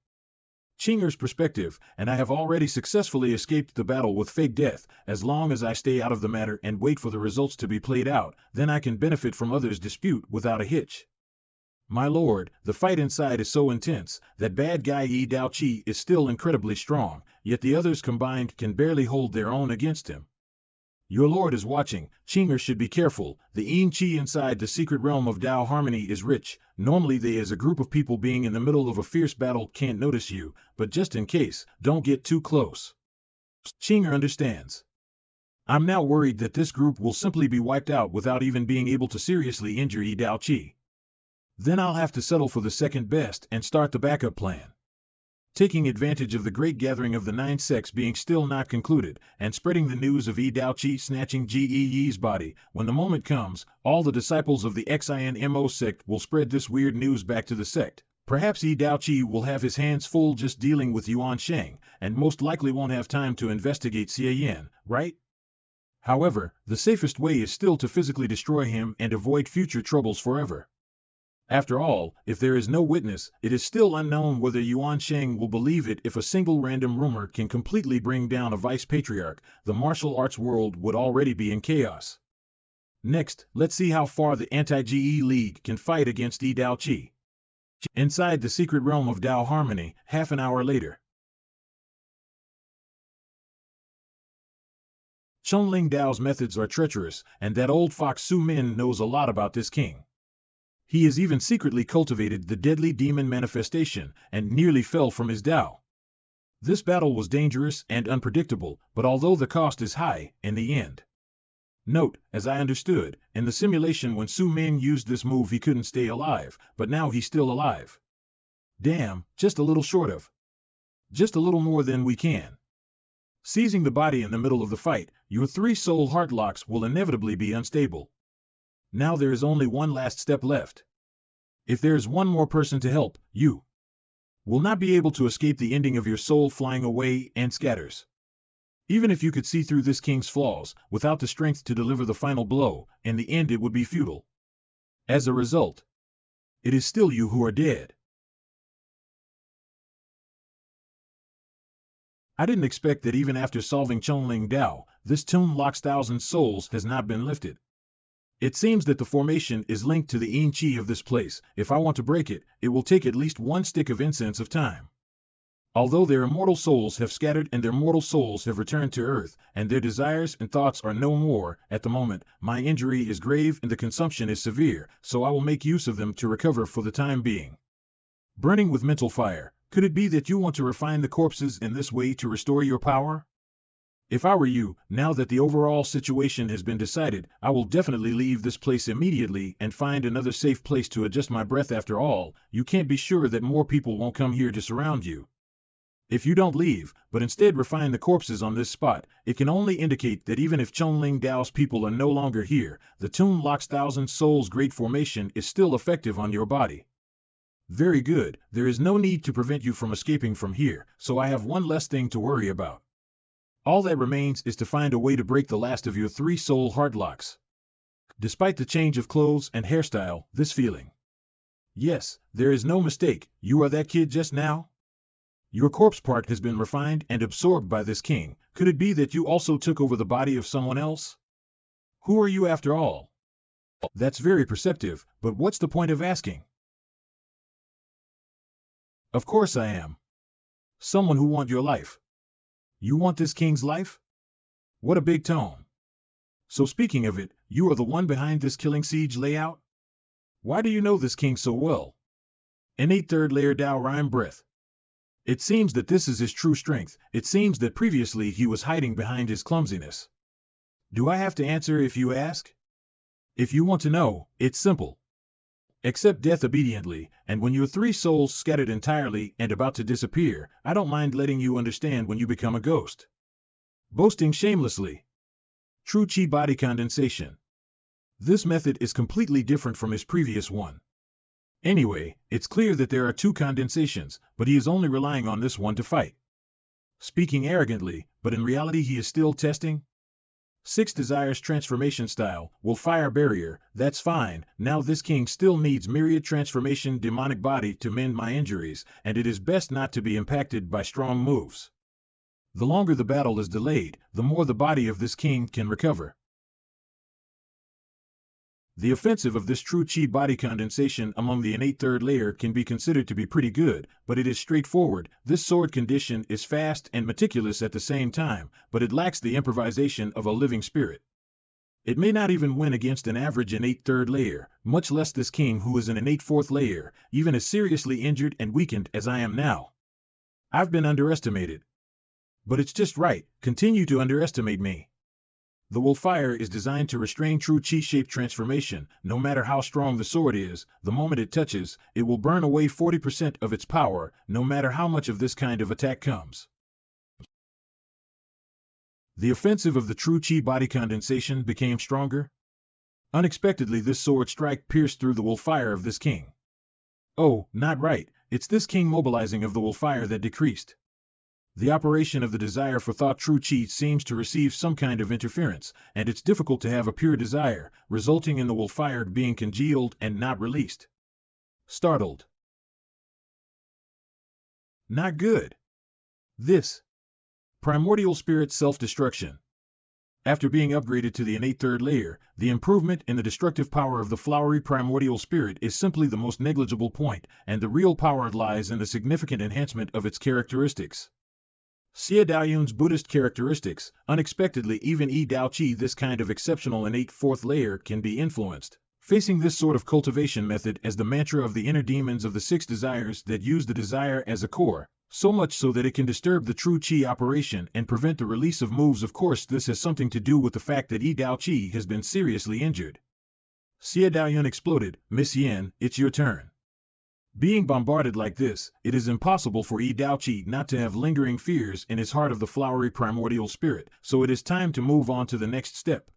Chinger's perspective, and I have already successfully escaped the battle with fake death. As long as I stay out of the matter and wait for the results to be played out, then I can benefit from others' dispute without a hitch. My lord, the fight inside is so intense that bad guy Yi Dao Qi is still incredibly strong, yet the others combined can barely hold their own against him. Your lord is watching. Chinger should be careful. The Yin Qi inside the secret realm of Dao Harmony is rich. Normally they, as a group of people being in the middle of a fierce battle, can't notice you, but just in case, don't get too close. Chinger understands. I'm now worried that this group will simply be wiped out without even being able to seriously injure Yi Dao Qi. Then I'll have to settle for the second best and start the backup plan. Taking advantage of the great gathering of the 9 sects being still not concluded, and spreading the news of Yi Dao Qi snatching Ji Yi's body, when the moment comes, all the disciples of the XINMO sect will spread this weird news back to the sect. Perhaps Yi Dao Qi will have his hands full just dealing with Yuan Sheng, and most likely won't have time to investigate Xie Yan, right? However, the safest way is still to physically destroy him and avoid future troubles forever. After all, if there is no witness, it is still unknown whether Yuan Sheng will believe it. If a single random rumor can completely bring down a vice-patriarch, the martial arts world would already be in chaos. Next, let's see how far the Anti-GE League can fight against Yi Dao Qi. Inside the secret realm of Dao Harmony, half an hour later. Chunling Dao's methods are treacherous, and that old fox Su Min knows a lot about this king. He has even secretly cultivated the deadly demon manifestation, and nearly fell from his Dao. This battle was dangerous and unpredictable, but although the cost is high, in the end. Note, as I understood, in the simulation when Su Min used this move he couldn't stay alive, but now he's still alive. Damn, just a little short of. Just a little more than we can. Seizing the body in the middle of the fight, your 3 soul heart locks will inevitably be unstable. Now there is only one last step left. If there is one more person to help, you. will not be able to escape the ending of your soul flying away and scatters. Even if you could see through this king's flaws, without the strength to deliver the final blow, in the end it would be futile. As a result, it is still you who are dead. I didn't expect that even after solving Chunling Dao, this tomb locks thousand souls has not been lifted. It seems that the formation is linked to the yin qi of this place. If I want to break it, it will take at least one stick of incense of time. Although their immortal souls have scattered and their mortal souls have returned to earth, and their desires and thoughts are no more, at the moment, my injury is grave and the consumption is severe, so I will make use of them to recover for the time being. Burning with mental fire, could it be that you want to refine the corpses in this way to restore your power? If I were you, now that the overall situation has been decided, I will definitely leave this place immediately and find another safe place to adjust my breath. After all, you can't be sure that more people won't come here to surround you. If you don't leave, but instead refine the corpses on this spot, it can only indicate that even if Chunling Dao's people are no longer here, the tomb locks thousand souls great formation is still effective on your body. Very good, there is no need to prevent you from escaping from here, so I have one less thing to worry about. All that remains is to find a way to break the last of your 3 soul heart locks. Despite the change of clothes and hairstyle, this feeling. Yes, there is no mistake, you are that kid just now? Your corpse part has been refined and absorbed by this king. Could it be that you also took over the body of someone else? Who are you after all? That's very perceptive, but what's the point of asking? Of course I am. Someone who wants your life. You want this king's life? What a big tone. So speaking of it, you are the one behind this killing siege layout? Why do you know this king so well? Innate third layer Dao rhyme breath. It seems that this is his true strength. It seems that previously he was hiding behind his clumsiness. Do I have to answer if you ask? If you want to know, it's simple. Accept death obediently, and when your 3 souls scattered entirely and about to disappear, I don't mind letting you understand when you become a ghost. Boasting shamelessly. True Qi body condensation. This method is completely different from his previous one. Anyway, it's clear that there are 2 condensations, but he is only relying on this one to fight. Speaking arrogantly, but in reality he is still testing. 6 desires transformation style, will fire barrier, that's fine. Now this king still needs myriad transformation demonic body to mend my injuries, and it is best not to be impacted by strong moves. The longer the battle is delayed, the more the body of this king can recover. The offensive of this true Qi body condensation among the innate third layer can be considered to be pretty good, but it is straightforward. This sword condition is fast and meticulous at the same time, but it lacks the improvisation of a living spirit. It may not even win against an average innate third layer, much less this king who is an innate fourth layer, even as seriously injured and weakened as I am now. I've been underestimated. But it's just right, continue to underestimate me. The Wolfire is designed to restrain true Qi-shaped transformation. No matter how strong the sword is, the moment it touches, it will burn away 40% of its power, no matter how much of this kind of attack comes. The offensive of the true Qi body condensation became stronger. Unexpectedly this sword strike pierced through the Wolfire of this king. Oh, not right, it's this king mobilizing of the Wolfire that decreased. The operation of the desire for thought true Qi seems to receive some kind of interference, and it's difficult to have a pure desire, resulting in the Wolfire being congealed and not released. Startled. Not good. This. Primordial Spirit Self-Destruction. After being upgraded to the innate third layer, the improvement in the destructive power of the flowery primordial spirit is simply the most negligible point, and the real power lies in the significant enhancement of its characteristics. Xie Daoyun's Buddhist characteristics, unexpectedly even Dao Qi this kind of exceptional innate fourth layer can be influenced. Facing this sort of cultivation method as the mantra of the inner demons of the 6 desires that use the desire as a core, so much so that it can disturb the true Qi operation and prevent the release of moves. Of course this has something to do with the fact that Dao Qi has been seriously injured. Xie Daoyun exploded. Miss Yan, it's your turn. Being bombarded like this, it is impossible for Dao Qi not to have lingering fears in his heart of the flowery primordial spirit, so it is time to move on to the next step.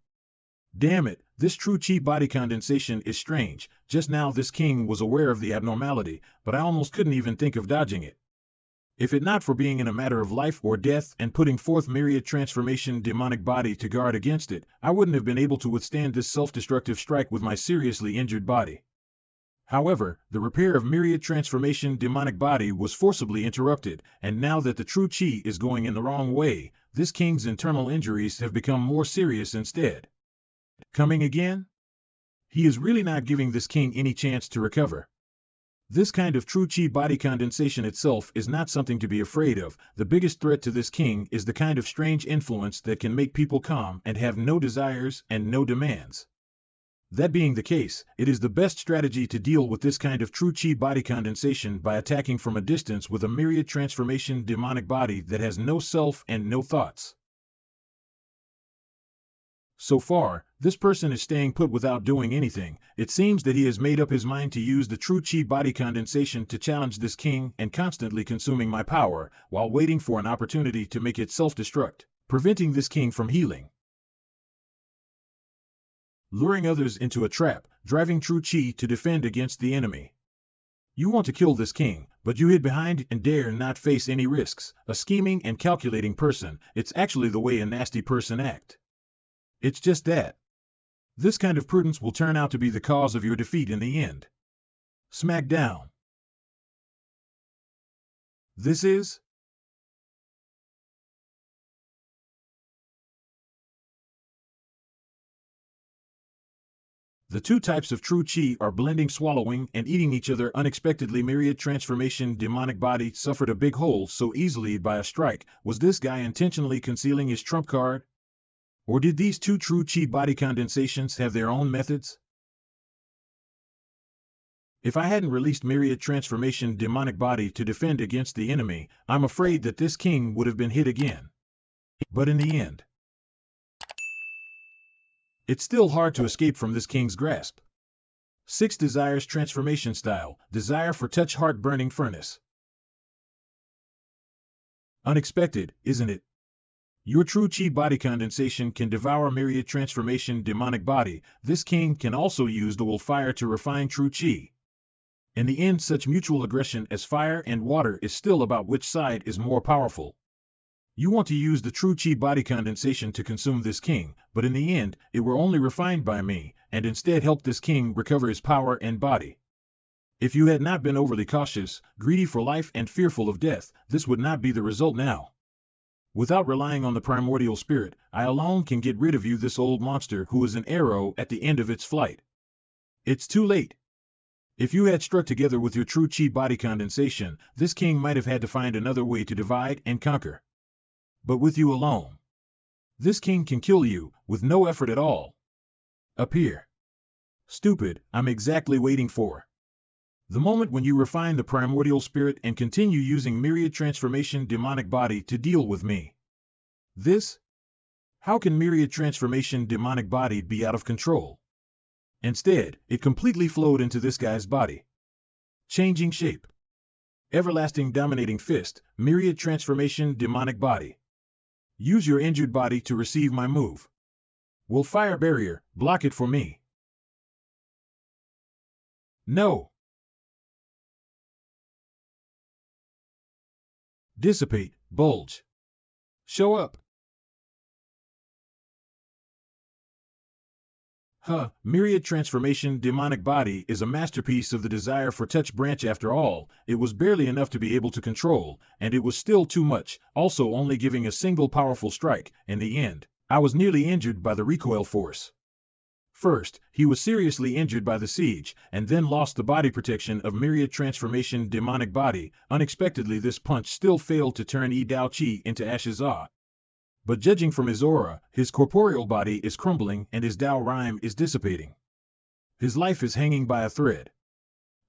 Damn it, this true Qi body condensation is strange. Just now this king was aware of the abnormality, but I almost couldn't even think of dodging it. If it not for being in a matter of life or death and putting forth myriad transformation demonic body to guard against it, I wouldn't have been able to withstand this self-destructive strike with my seriously injured body. However, the repair of myriad transformation demonic body was forcibly interrupted, and now that the true Qi is going in the wrong way, this king's internal injuries have become more serious instead. Coming again? He is really not giving this king any chance to recover. This kind of true Qi body condensation itself is not something to be afraid of. The biggest threat to this king is the kind of strange influence that can make people calm and have no desires and no demands. That being the case, it is the best strategy to deal with this kind of true Qi body condensation by attacking from a distance with a myriad transformation demonic body that has no self and no thoughts. So far, this person is staying put without doing anything. It seems that he has made up his mind to use the true Qi body condensation to challenge this king and constantly consuming my power while waiting for an opportunity to make it self-destruct, preventing this king from healing. Luring others into a trap, driving true Qi to defend against the enemy. You want to kill this king, but you hid behind and dare not face any risks. A scheming and calculating person, it's actually the way a nasty person acts. It's just that. This kind of prudence will turn out to be the cause of your defeat in the end. Smack down. This is the two types of true Qi are blending, swallowing, and eating each other unexpectedly. Myriad transformation demonic body suffered a big hole so easily by a strike. Was this guy intentionally concealing his trump card? Or did these two true Qi body condensations have their own methods? If I hadn't released myriad transformation demonic body to defend against the enemy, I'm afraid that this king would have been hit again. But in the end, it's still hard to escape from this king's grasp. 6 desires transformation style, desire for touch, heart burning furnace. Unexpected, isn't it? Your true Qi body condensation can devour myriad transformation demonic body. This king can also use dual fire to refine true Qi. In the end, such mutual aggression as fire and water is still about which side is more powerful. You want to use the true Qi body condensation to consume this king, but in the end, it were only refined by me, and instead helped this king recover his power and body. If you had not been overly cautious, greedy for life and fearful of death, this would not be the result now. Without relying on the primordial spirit, I alone can get rid of you, this old monster who is an arrow at the end of its flight. It's too late. If you had struck together with your true Qi body condensation, this king might have had to find another way to divide and conquer. But with you alone, this king can kill you, with no effort at all. Appear. Stupid, I'm exactly waiting for the moment when you refine the primordial spirit and continue using myriad transformation demonic body to deal with me. This? How can myriad transformation demonic body be out of control? Instead, it completely flowed into this guy's body. Changing shape. Everlasting dominating fist, myriad transformation demonic body. Use your injured body to receive my move. Will fire barrier, block it for me. No. Dissipate, bulge. Show up. Myriad transformation demonic body is a masterpiece of the desire for touch branch. After all, it was barely enough to be able to control, and it was still too much, also only giving a single powerful strike. In the end, I was nearly injured by the recoil force. First, he was seriously injured by the siege, and then lost the body protection of myriad transformation demonic body. Unexpectedly, this punch still failed to turn Dao Qi into ashes. But judging from his aura, his corporeal body is crumbling and his Dao rhyme is dissipating. His life is hanging by a thread.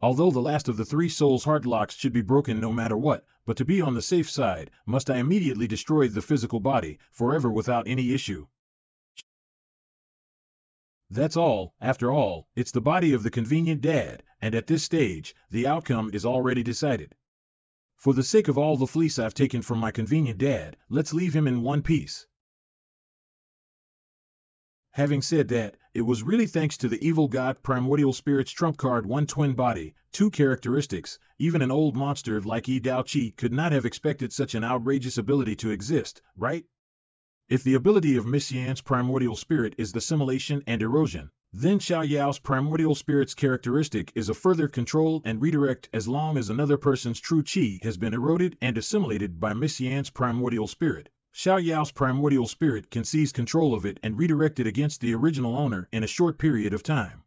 Although the last of the 3 souls' heart locks should be broken no matter what, but to be on the safe side, must I immediately destroy the physical body, forever without any issue. That's all. After all, it's the body of the convenient dad, and at this stage, the outcome is already decided. For the sake of all the fleece I've taken from my convenient dad, let's leave him in one piece. Having said that, it was really thanks to the evil god Primordial Spirit's trump card, one twin body, two characteristics. Even an old monster like Yi Dao Qi could not have expected such an outrageous ability to exist, right? If the ability of Xie Yan's primordial spirit is assimilation and erosion, then Xiao Yao's primordial spirit's characteristic is a further control and redirect. As long as another person's true qi has been eroded and assimilated by Xie Yan's primordial spirit, Xiao Yao's primordial spirit can seize control of it and redirect it against the original owner in a short period of time.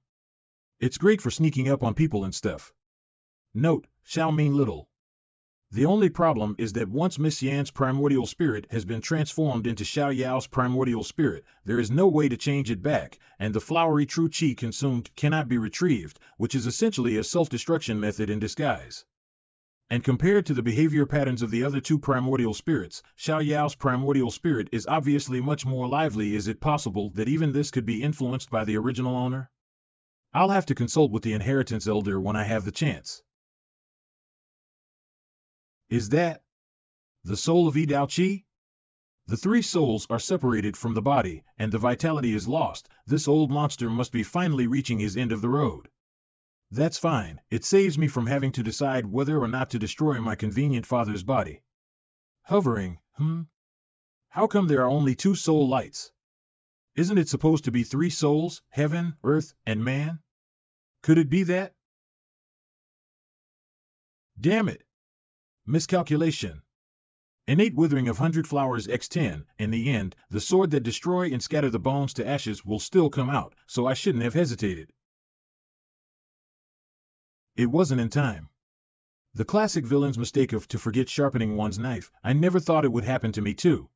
It's great for sneaking up on people and stuff. Note, Xiao mean little. The only problem is that once Xie Yan's primordial spirit has been transformed into Xiao Yao's primordial spirit, there is no way to change it back, and the flowery true qi consumed cannot be retrieved, which is essentially a self-destruction method in disguise. And compared to the behavior patterns of the other two primordial spirits, Xiao Yao's primordial spirit is obviously much more lively. Is it possible that even this could be influenced by the original owner? I'll have to consult with the inheritance elder when I have the chance. Is that the soul of Yi Dao Qi? The three souls are separated from the body, and the vitality is lost. This old monster must be finally reaching his end of the road. That's fine, it saves me from having to decide whether or not to destroy my convenient father's body. Hovering, How come there are only two soul lights? Isn't it supposed to be three souls, heaven, earth, and man? Could it be that? Damn it! Miscalculation. Innate withering of 100 flowers x10, in the end, the sword that destroy and scatter the bones to ashes will still come out, so I shouldn't have hesitated. It wasn't in time. The classic villain's mistake of to forget sharpening one's knife. I never thought it would happen to me too.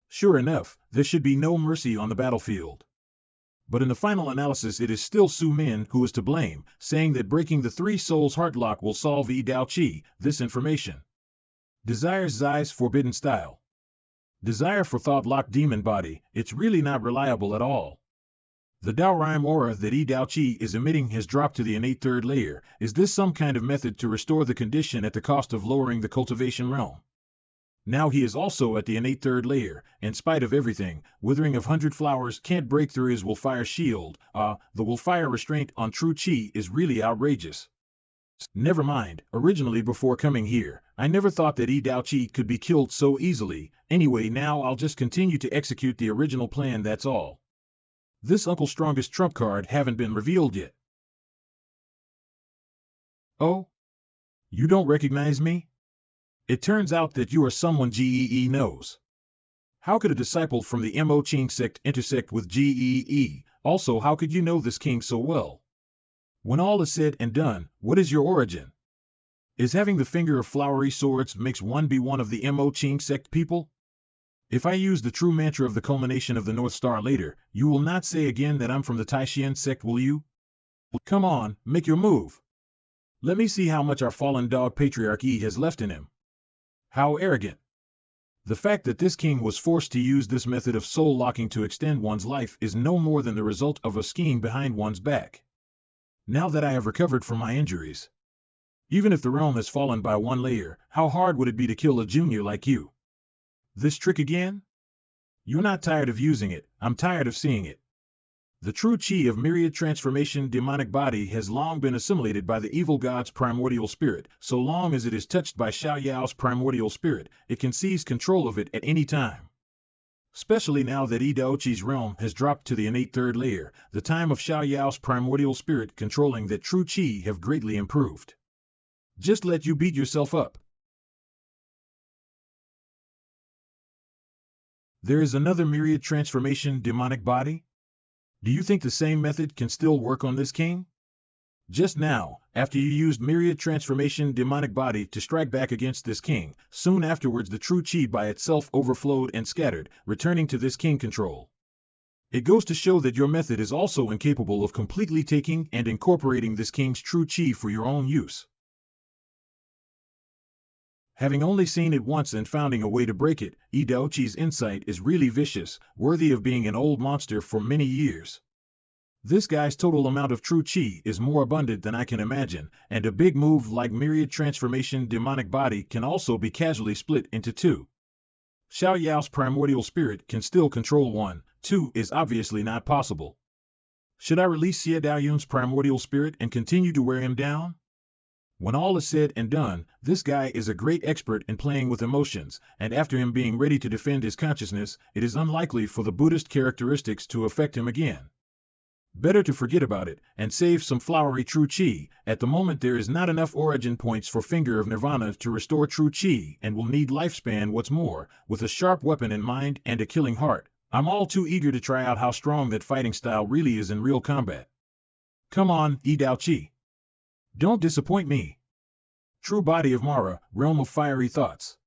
Sure enough, there should be no mercy on the battlefield. But in the final analysis it is still Su Min who is to blame, saying that breaking the three souls heartlock will solve Yi Dao Qi. This information. Desires Zai's forbidden style. Desire for thought locked demon body, it's really not reliable at all. The Dao Rhyme aura that Yi Dao Qi is emitting has dropped to the innate third layer. Is this some kind of method to restore the condition at the cost of lowering the cultivation realm? Now he is also at the innate third layer. In spite of everything, withering of 100 flowers can't break through his willfire shield. The willfire restraint on true qi is really outrageous. Never mind, originally before coming here, I never thought that Yi Dao Qi could be killed so easily. Anyway, now I'll just continue to execute the original plan, that's all. This Uncle's strongest trump card haven't been revealed yet. Oh? You don't recognize me? It turns out that you are someone Gee knows. How could a disciple from the Mo Qing sect intersect with Gee? Also, how could you know this king so well? When all is said and done, what is your origin? Is having the finger of flowery swords makes one be one of the Mo Qing sect people? If I use the true mantra of the culmination of the North Star later, you will not say again that I'm from the Taishian sect, will you? Come on, make your move. Let me see how much our fallen dog Patriarch Yi has left in him. How arrogant. The fact that this king was forced to use this method of soul locking to extend one's life is no more than the result of a scheme behind one's back. Now that I have recovered from my injuries, even if the realm has fallen by one layer, how hard would it be to kill a junior like you? This trick again? You're not tired of using it, I'm tired of seeing it. The true qi of myriad transformation demonic body has long been assimilated by the evil god's primordial spirit. So long as it is touched by Xiao Yao's primordial spirit, it can seize control of it at any time. Especially now that Yi Dao Qi's realm has dropped to the innate third layer, the time of Xiao Yao's primordial spirit controlling that true qi have greatly improved. Just let you beat yourself up. There is another myriad transformation demonic body? Do you think the same method can still work on this king? Just now, after you used myriad transformation demonic body to strike back against this king, soon afterwards the true qi by itself overflowed and scattered, returning to this king control. It goes to show that your method is also incapable of completely taking and incorporating this king's true qi for your own use. Having only seen it once and finding a way to break it, Yi Dao Qi's insight is really vicious, worthy of being an old monster for many years. This guy's total amount of true qi is more abundant than I can imagine, and a big move like myriad transformation demonic body can also be casually split into two. Xiao Yao's primordial spirit can still control 1, 2 is obviously not possible. Should I release Xie Daoyun's primordial spirit and continue to wear him down? When all is said and done, this guy is a great expert in playing with emotions, and after him being ready to defend his consciousness, it is unlikely for the Buddhist characteristics to affect him again. Better to forget about it, and save some flowery true chi. At the moment there is not enough origin points for Finger of Nirvana to restore true chi, and will need lifespan. What's more, with a sharp weapon in mind and a killing heart, I'm all too eager to try out how strong that fighting style really is in real combat. Come on, Yi Dao Chi. Don't disappoint me. True body of Mara, realm of fiery thoughts.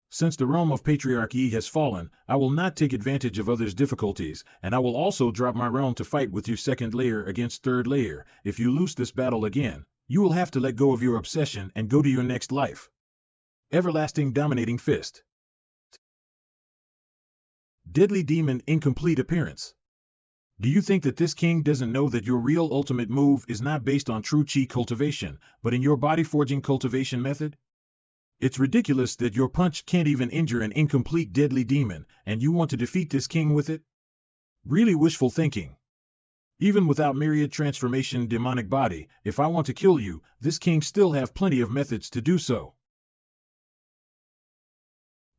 Since the realm of patriarchy has fallen, I will not take advantage of others' difficulties, and I will also drop my realm to fight with you second layer against third layer. If you lose this battle again, you will have to let go of your obsession and go to your next life. Everlasting dominating fist. Deadly demon incomplete appearance. Do you think that this king doesn't know that your real ultimate move is not based on true chi cultivation, but in your body forging cultivation method? It's ridiculous that your punch can't even injure an incomplete deadly demon, and you want to defeat this king with it? Really wishful thinking. Even without myriad transformation demonic body, if I want to kill you, this king still have plenty of methods to do so.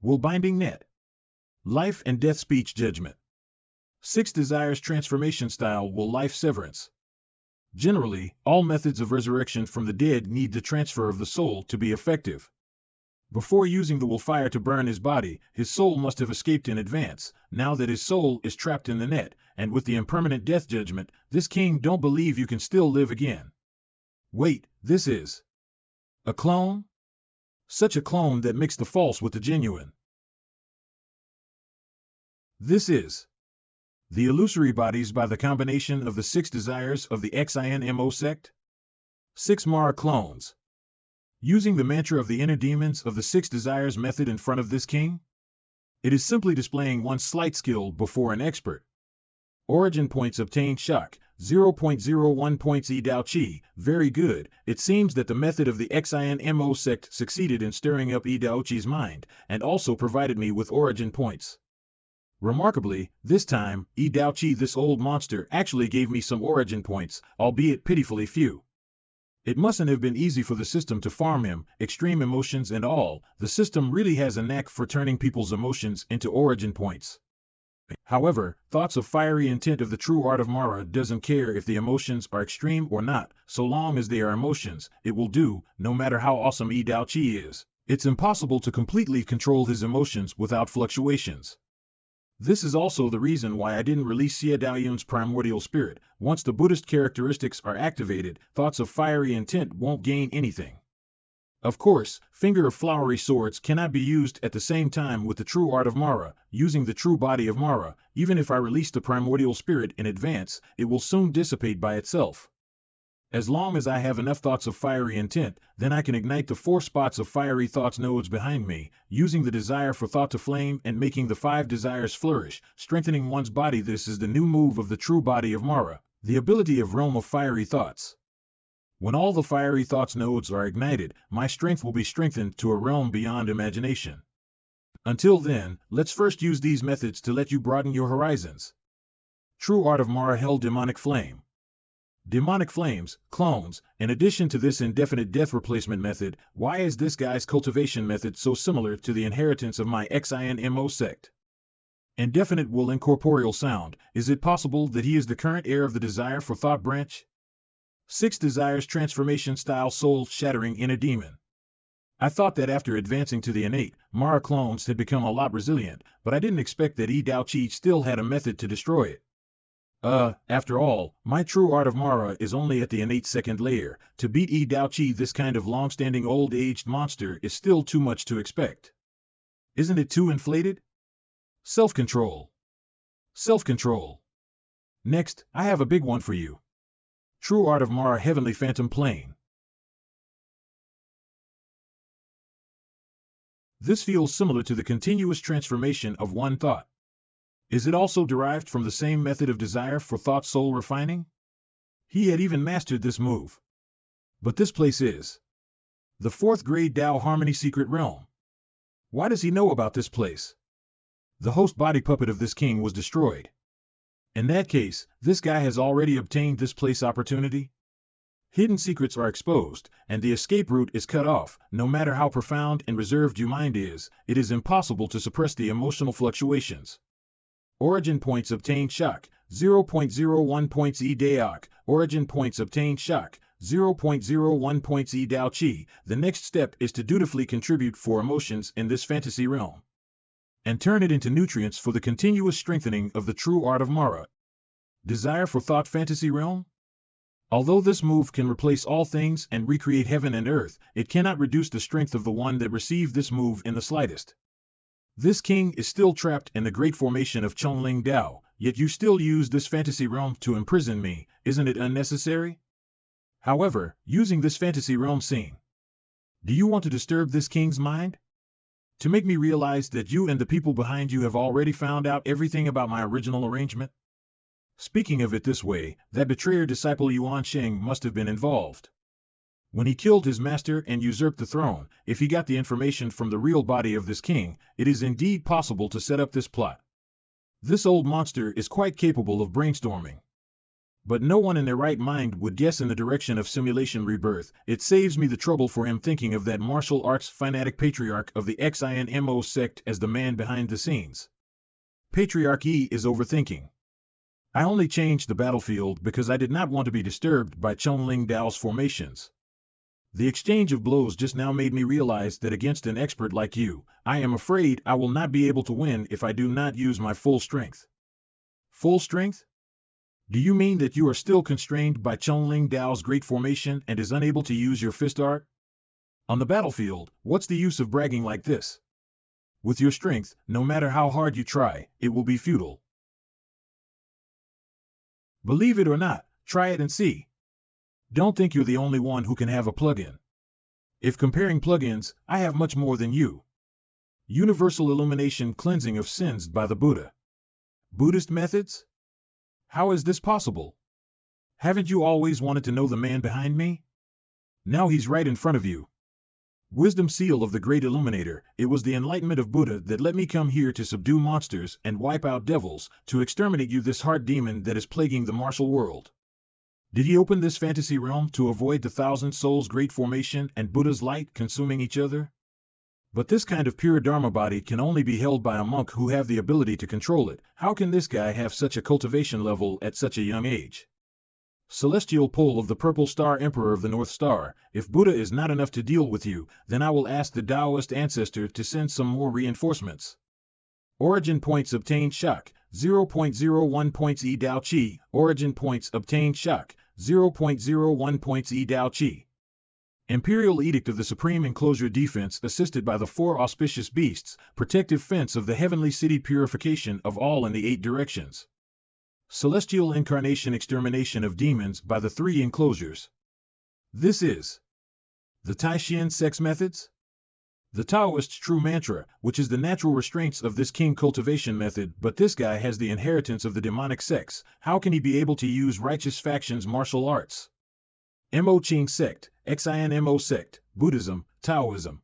Will binding net. Life and death speech judgment. 6 desires transformation style will life severance. Generally, all methods of resurrection from the dead need the transfer of the soul to be effective. Before using the will fire to burn his body, his soul must have escaped in advance. Now that his soul is trapped in the net, and with the impermanent death judgment, this king don't believe you can still live again. Wait, this is a clone? Such a clone that mixed the false with the genuine. This is the illusory bodies by the combination of the 6 desires of the XINMO sect? 6 Mara clones. Using the mantra of the inner demons of the 6 desires method in front of this king? It is simply displaying one slight skill before an expert. Origin points obtained shock, 0.01 points Yi Dao Chi, very good. It seems that the method of the XINMO sect succeeded in stirring up Yi Dao Chi's mind, and also provided me with origin points. Remarkably, this time, Yi Dao Chi, this old monster, actually gave me some origin points, albeit pitifully few. It mustn't have been easy for the system to farm him, extreme emotions and all. The system really has a knack for turning people's emotions into origin points. However, thoughts of fiery intent of the true art of Mara doesn't care if the emotions are extreme or not, so long as they are emotions, it will do, no matter how awesome Yi Dao Chi is. It's impossible to completely control his emotions without fluctuations. This is also the reason why I didn't release Xie Daoyun's primordial spirit. Once the Buddhist characteristics are activated, thoughts of fiery intent won't gain anything. Of course, Finger of Flowery Swords cannot be used at the same time with the true art of Mara. Using the true body of Mara, even if I release the primordial spirit in advance, it will soon dissipate by itself. As long as I have enough thoughts of fiery intent, then I can ignite the 4 spots of fiery thoughts nodes behind me, using the desire for thought to flame and making the 5 desires flourish, strengthening one's body. This is the new move of the true body of Mara, the ability of realm of fiery thoughts. When all the fiery thoughts nodes are ignited, my strength will be strengthened to a realm beyond imagination. Until then, let's first use these methods to let you broaden your horizons. True art of Mara held demonic flame. Demonic flames, clones. In addition to this indefinite death replacement method, why is this guy's cultivation method so similar to the inheritance of my XINMO sect? Indefinite will incorporeal sound. Is it possible that he is the current heir of the desire for thought branch? 6 desires transformation style soul shattering inner demon. I thought that after advancing to the innate, Mara clones had become a lot resilient, but I didn't expect that Yi Dao Chi still had a method to destroy it. After all, my true art of Mara is only at the innate second layer. To beat Yi Dao Chi, this kind of long-standing old-aged monster, is still too much to expect. Isn't it too inflated? Self-control. Self-control. Next, I have a big one for you. True art of Mara heavenly phantom plane. This feels similar to the continuous transformation of one thought. Is it also derived from the same method of desire for thought soul refining? He had even mastered this move. But this place is the 4th grade Tao Harmony secret realm. Why does he know about this place? The host body puppet of this king was destroyed. In that case, this guy has already obtained this place opportunity. Hidden secrets are exposed, and the escape route is cut off. No matter how profound and reserved your mind is, it is impossible to suppress the emotional fluctuations. Origin points obtained shock, 0.01 points E Daok. Origin points obtained shock, 0.01 points E Dao Chi. The next step is to dutifully contribute for emotions in this fantasy realm, and turn it into nutrients for the continuous strengthening of the true art of Mara. Desire for thought fantasy realm? Although this move can replace all things and recreate heaven and earth, it cannot reduce the strength of the one that received this move in the slightest. This king is still trapped in the great formation of Chongling Dao, yet you still use this fantasy realm to imprison me. Isn't it unnecessary? However, using this fantasy realm scene, do you want to disturb this king's mind? To make me realize that you and the people behind you have already found out everything about my original arrangement? Speaking of it this way, that betrayer disciple Yuan Sheng must have been involved. When he killed his master and usurped the throne, if he got the information from the real body of this king, it is indeed possible to set up this plot. This old monster is quite capable of brainstorming. But no one in their right mind would guess in the direction of simulation rebirth. It saves me the trouble for him thinking of that martial arts fanatic patriarch of the XINMO sect as the man behind the scenes. Patriarchy is overthinking. I only changed the battlefield because I did not want to be disturbed by Chongling Dao's formations. The exchange of blows just now made me realize that against an expert like you, I am afraid I will not be able to win if I do not use my full strength. Full strength? Do you mean that you are still constrained by Chongling Dao's great formation and is unable to use your fist art? On the battlefield, what's the use of bragging like this? With your strength, no matter how hard you try, it will be futile. Believe it or not, try it and see. Don't think you're the only one who can have a plugin. If comparing plugins, I have much more than you. Universal illumination cleansing of sins by the Buddha. Buddhist methods? How is this possible? Haven't you always wanted to know the man behind me? Now he's right in front of you. Wisdom seal of the great illuminator, it was the enlightenment of Buddha that let me come here to subdue monsters and wipe out devils, to exterminate you, this heart demon that is plaguing the martial world. Did he open this fantasy realm to avoid the thousand souls great formation and Buddha's light consuming each other? But this kind of pure Dharma body can only be held by a monk who have the ability to control it. How can this guy have such a cultivation level at such a young age? Celestial pole of the purple star, emperor of the North Star, if Buddha is not enough to deal with you, then I will ask the Taoist ancestor to send some more reinforcements. Origin points obtained shock, 0.01 points E Dao Chi. Origin points obtained shock, 0.01 points E Dao Chi. Imperial Edict of the Supreme Enclosure Defense assisted by the 4 auspicious beasts, protective fence of the heavenly city, purification of all in the 8 directions. Celestial incarnation, extermination of demons by the 3 enclosures. This is the Taishan sex methods? The Taoist's true mantra, which is the natural restraints of this king cultivation method, but this guy has the inheritance of the demonic sex. How can he be able to use righteous factions martial arts? Mo Ching sect, XINMO sect, Buddhism, Taoism.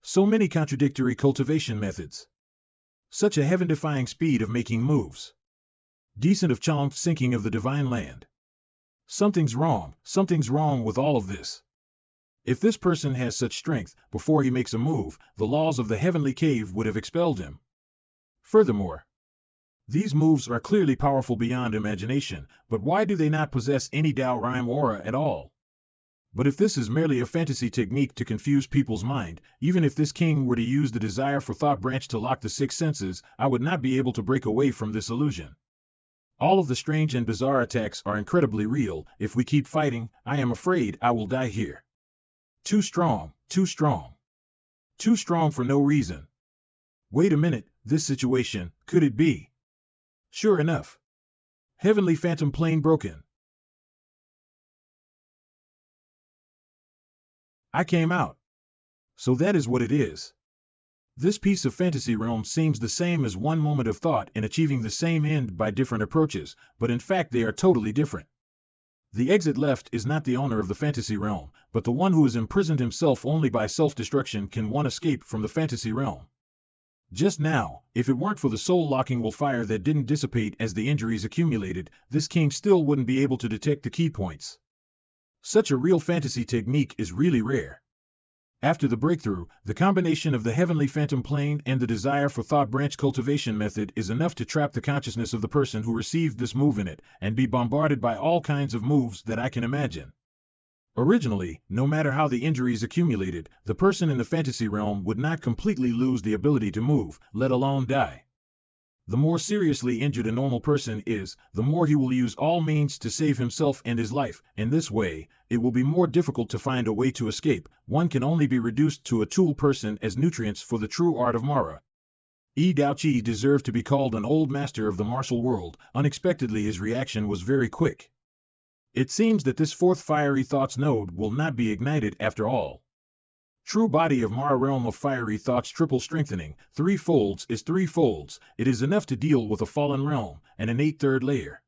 So many contradictory cultivation methods. Such a heaven-defying speed of making moves. Decent of Chong sinking of the divine land. Something's wrong with all of this. If this person has such strength, before he makes a move, the laws of the heavenly cave would have expelled him. Furthermore, these moves are clearly powerful beyond imagination, but why do they not possess any Dao rhyme aura at all? But if this is merely a fantasy technique to confuse people's mind, even if this king were to use the desire for thought branch to lock the 6 senses, I would not be able to break away from this illusion. All of the strange and bizarre attacks are incredibly real. If we keep fighting, I am afraid I will die here. Too strong, too strong. Too strong for no reason. Wait a minute, this situation, could it be? Sure enough. Heavenly phantom plane broken. I came out. So that is what it is. This piece of fantasy realm seems the same as one moment of thought in achieving the same end by different approaches, but in fact they are totally different. The exit left is not the owner of the fantasy realm, but the one who has imprisoned himself only by self-destruction can one escape from the fantasy realm. Just now, if it weren't for the soul-locking will fire that didn't dissipate as the injuries accumulated, this king still wouldn't be able to detect the key points. Such a real fantasy technique is really rare. After the breakthrough, the combination of the heavenly phantom plane and the desire for thought branch cultivation method is enough to trap the consciousness of the person who received this move in it, and be bombarded by all kinds of moves that I can imagine. Originally, no matter how the injuries accumulated, the person in the fantasy realm would not completely lose the ability to move, let alone die. The more seriously injured a normal person is, the more he will use all means to save himself and his life. In this way, it will be more difficult to find a way to escape. One can only be reduced to a tool person as nutrients for the true art of Mara. Dao Qi deserved to be called an old master of the martial world. Unexpectedly, his reaction was very quick. It seems that this fourth fiery thoughts node will not be ignited after all. True body of Mara realm of fiery thoughts triple strengthening, 3 folds is 3 folds. It is enough to deal with a fallen realm, and innate third layer.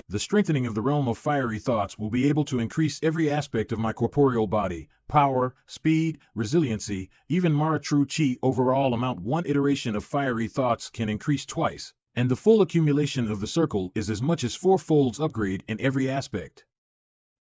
The strengthening of the realm of fiery thoughts will be able to increase every aspect of my corporeal body, power, speed, resiliency, even Mara true chi overall amount. One iteration of fiery thoughts can increase twice, and the full accumulation of the circle is as much as 4 folds upgrade in every aspect.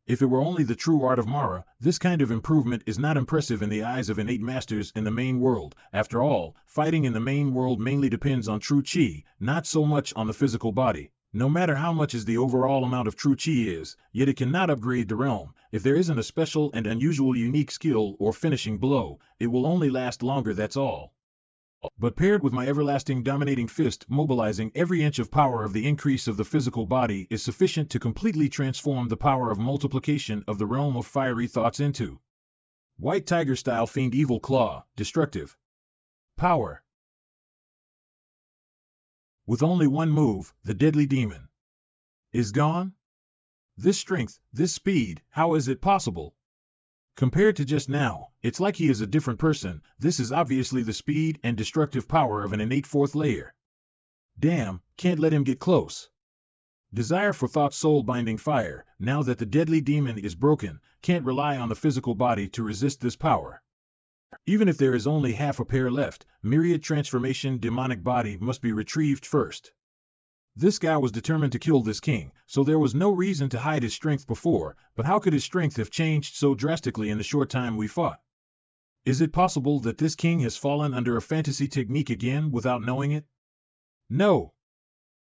If it were only the true art of Mara, this kind of improvement is not impressive in the eyes of innate masters in the main world. After all, fighting in the main world mainly depends on true chi, not so much on the physical body. No matter how much as the overall amount of true chi is, yet it cannot upgrade the realm. If there isn't a special and unusual unique skill or finishing blow, it will only last longer, that's all. But paired with my everlasting dominating fist, mobilizing every inch of power of the increase of the physical body is sufficient to completely transform the power of multiplication of the realm of fiery thoughts into White Tiger style fiend evil claw, destructive power. With only one move, the deadly demon is gone? This strength, this speed, how is it possible? Compared to just now, it's like he is a different person. This is obviously the speed and destructive power of an innate fourth layer. Damn, can't let him get close. Desire for thought soul binding fire, now that the deadly demon is broken, can't rely on the physical body to resist this power. Even if there is only half a pair left, myriad transformation demonic body must be retrieved first. This guy was determined to kill this king, so there was no reason to hide his strength before, but how could his strength have changed so drastically in the short time we fought? Is it possible that this king has fallen under a fantasy technique again without knowing it? No.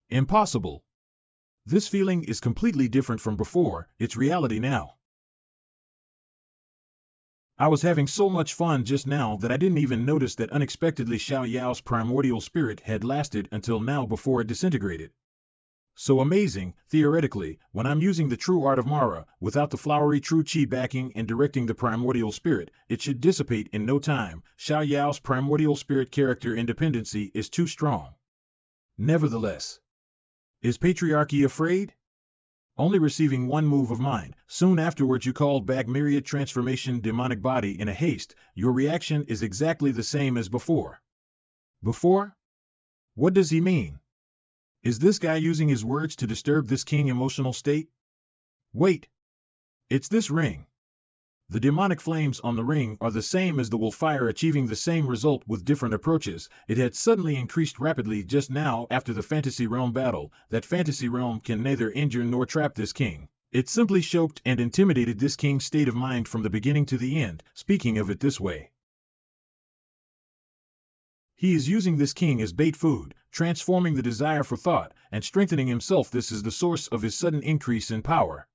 Impossible. This feeling is completely different from before, it's reality now. I was having so much fun just now that I didn't even notice that unexpectedly Xiao Yao's primordial spirit had lasted until now before it disintegrated. So amazing, theoretically, when I'm using the true art of Mara, without the flowery true chi backing and directing the primordial spirit, it should dissipate in no time. Xiao Yao's primordial spirit character independency is too strong. Nevertheless, is patriarchy afraid? Only receiving one move of mine, soon afterwards you called back myriad transformation demonic body in a haste. Your reaction is exactly the same as before. Before? What does he mean? Is this guy using his words to disturb this king emotional state? Wait. It's this ring. The demonic flames on the ring are the same as the will fire, achieving the same result with different approaches. It had suddenly increased rapidly just now after the fantasy realm battle. That fantasy realm can neither injure nor trap this king. It simply choked and intimidated this king's state of mind from the beginning to the end, speaking of it this way. He is using this king as bait food, transforming the desire for thought, and strengthening himself. This is the source of his sudden increase in power.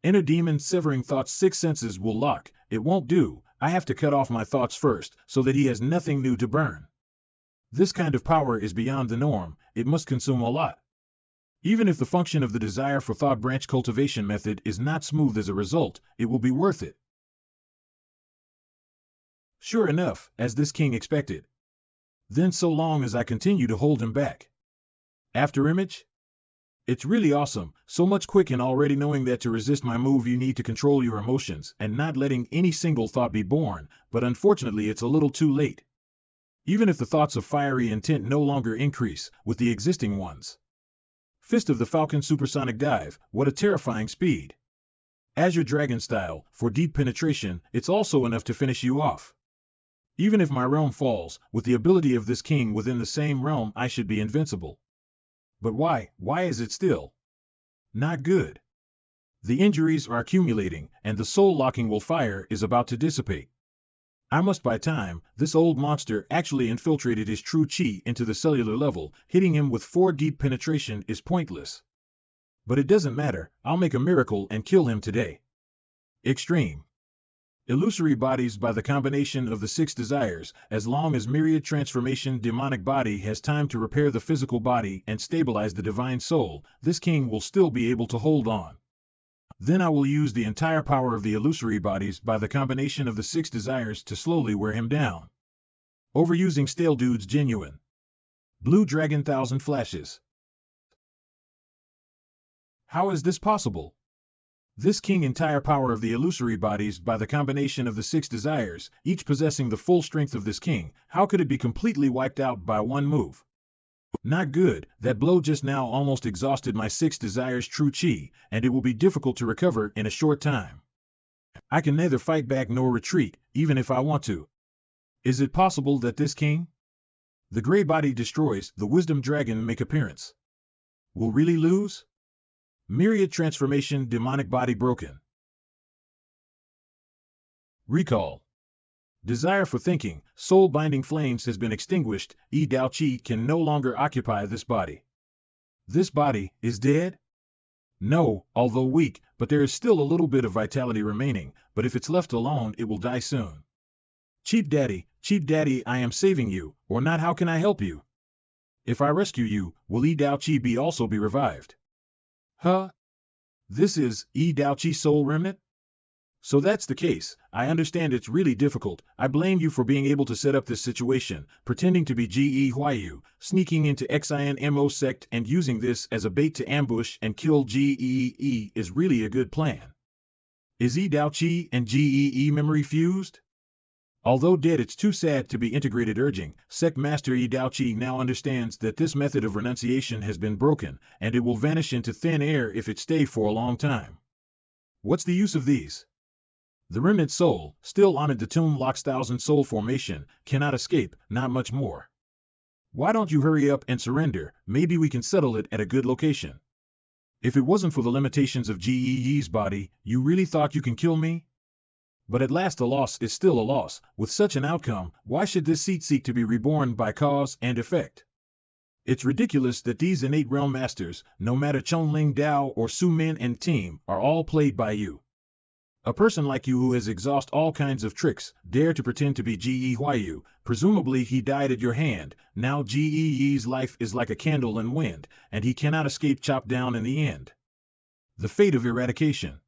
Inner demon severing thoughts 6 senses will lock. It won't do. I have to cut off my thoughts first, so that he has nothing new to burn. This kind of power is beyond the norm. It must consume a lot. Even if the function of the desire for thought branch cultivation method is not smooth as a result, it will be worth it. Sure enough, as this king expected. Then so long as I continue to hold him back. After image? It's really awesome, so much quick, and already knowing that to resist my move you need to control your emotions and not letting any single thought be born, but unfortunately it's a little too late. Even if the thoughts of fiery intent no longer increase with the existing ones. Fist of the Falcon supersonic dive, what a terrifying speed. Azure Dragon style, for deep penetration, it's also enough to finish you off. Even if my realm falls, with the ability of this king within the same realm I should be invincible. But why is it still not good? The injuries are accumulating, and the soul-locking willfire is about to dissipate. I must buy time. This old monster actually infiltrated his true chi into the cellular level. Hitting him with 4 deep penetration is pointless. But it doesn't matter, I'll make a miracle and kill him today. Extreme. Illusory bodies by the combination of the 6 desires. As long as myriad transformation demonic body has time to repair the physical body and stabilize the divine soul, this king will still be able to hold on. Then I will use the entire power of the illusory bodies by the combination of the 6 desires to slowly wear him down. Overusing stale dudes genuine. Blue Dragon 1000 flashes. How is this possible? This king entire power of the illusory bodies by the combination of the 6 desires, each possessing the full strength of this king, how could it be completely wiped out by one move? Not good. That blow just now almost exhausted my 6 desires true chi, and it will be difficult to recover in a short time. I can neither fight back nor retreat, even if I want to. Is it possible that this king? The gray body destroys, the wisdom dragon make appearance. Will really lose? Myriad transformation demonic body broken. Recall. Desire for thinking, soul-binding flames has been extinguished. Dao Qi can no longer occupy this body. This body is dead? No, although weak, but there is still a little bit of vitality remaining, but if it's left alone it will die soon. Cheap daddy, I am saving you, or not how can I help you? If I rescue you, will Dao Qi be also be revived? Huh? This is Dao Qi soul remnant? So that's the case. I understand it's really difficult. I blame you for being able to set up this situation, pretending to be Ge Huayu, sneaking into Xie Mo sect and using this as a bait to ambush and kill Gee is really a good plan. Is Dao Qi and Gee memory fused? Although dead, it's too sad to be integrated. Urging, Sect Master Dao Qi now understands that this method of renunciation has been broken, and it will vanish into thin air if it stay for a long time. What's the use of these? The remnant soul, still on the tomb locks 1000 soul formation, cannot escape, not much more. Why don't you hurry up and surrender? Maybe we can settle it at a good location. If it wasn't for the limitations of Gee's body, you really thought you can kill me? But at last a loss is still a loss. With such an outcome, why should this seat seek to be reborn by cause and effect? It's ridiculous that these innate realm masters, no matter Chongling Dao or Su Min and team, are all played by you. A person like you who has exhausted all kinds of tricks, dare to pretend to be Ge Huayu, presumably he died at your hand. Now Ge's life is like a candle in wind, and he cannot escape chopped down in the end. The fate of eradication.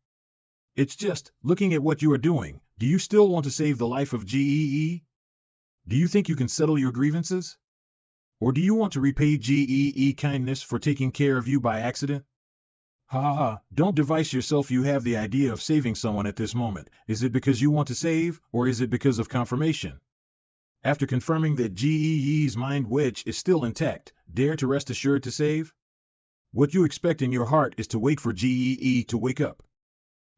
It's just, looking at what you are doing, do you still want to save the life of Ge? Do you think you can settle your grievances? Or do you want to repay Ge kindness for taking care of you by accident? Ha ha ha, don't device yourself. You have the idea of saving someone at this moment. Is it because you want to save, or is it because of confirmation? After confirming that Ge's mind wedge is still intact, dare to rest assured to save? What you expect in your heart is to wait for Ge to wake up.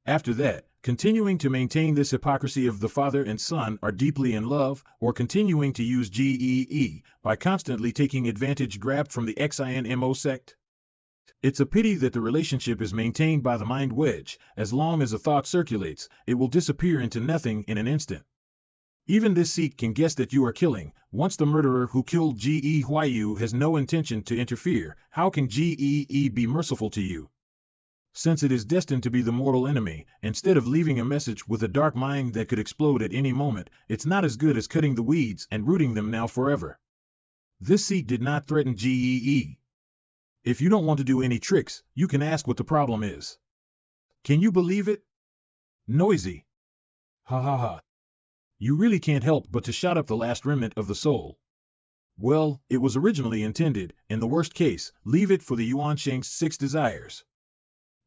After that, continuing to maintain this hypocrisy of the father and son are deeply in love, or continuing to use Ge by constantly taking advantage grabbed from the Xie Mo sect? It's a pity that the relationship is maintained by the mind wedge. As long as a thought circulates, it will disappear into nothing in an instant. Even this seat can guess that you are killing. Once the murderer who killed Ge Huayu has no intention to interfere, how can Ge be merciful to you? Since it is destined to be the mortal enemy, instead of leaving a message with a dark mind that could explode at any moment, it's not as good as cutting the weeds and rooting them now forever. This seat did not threaten Ge. If you don't want to do any tricks, you can ask what the problem is. Can you believe it? Noisy. Ha ha ha. You really can't help but to shout up the last remnant of the soul. Well, it was originally intended, in the worst case, leave it for the Yuansheng's 6 desires.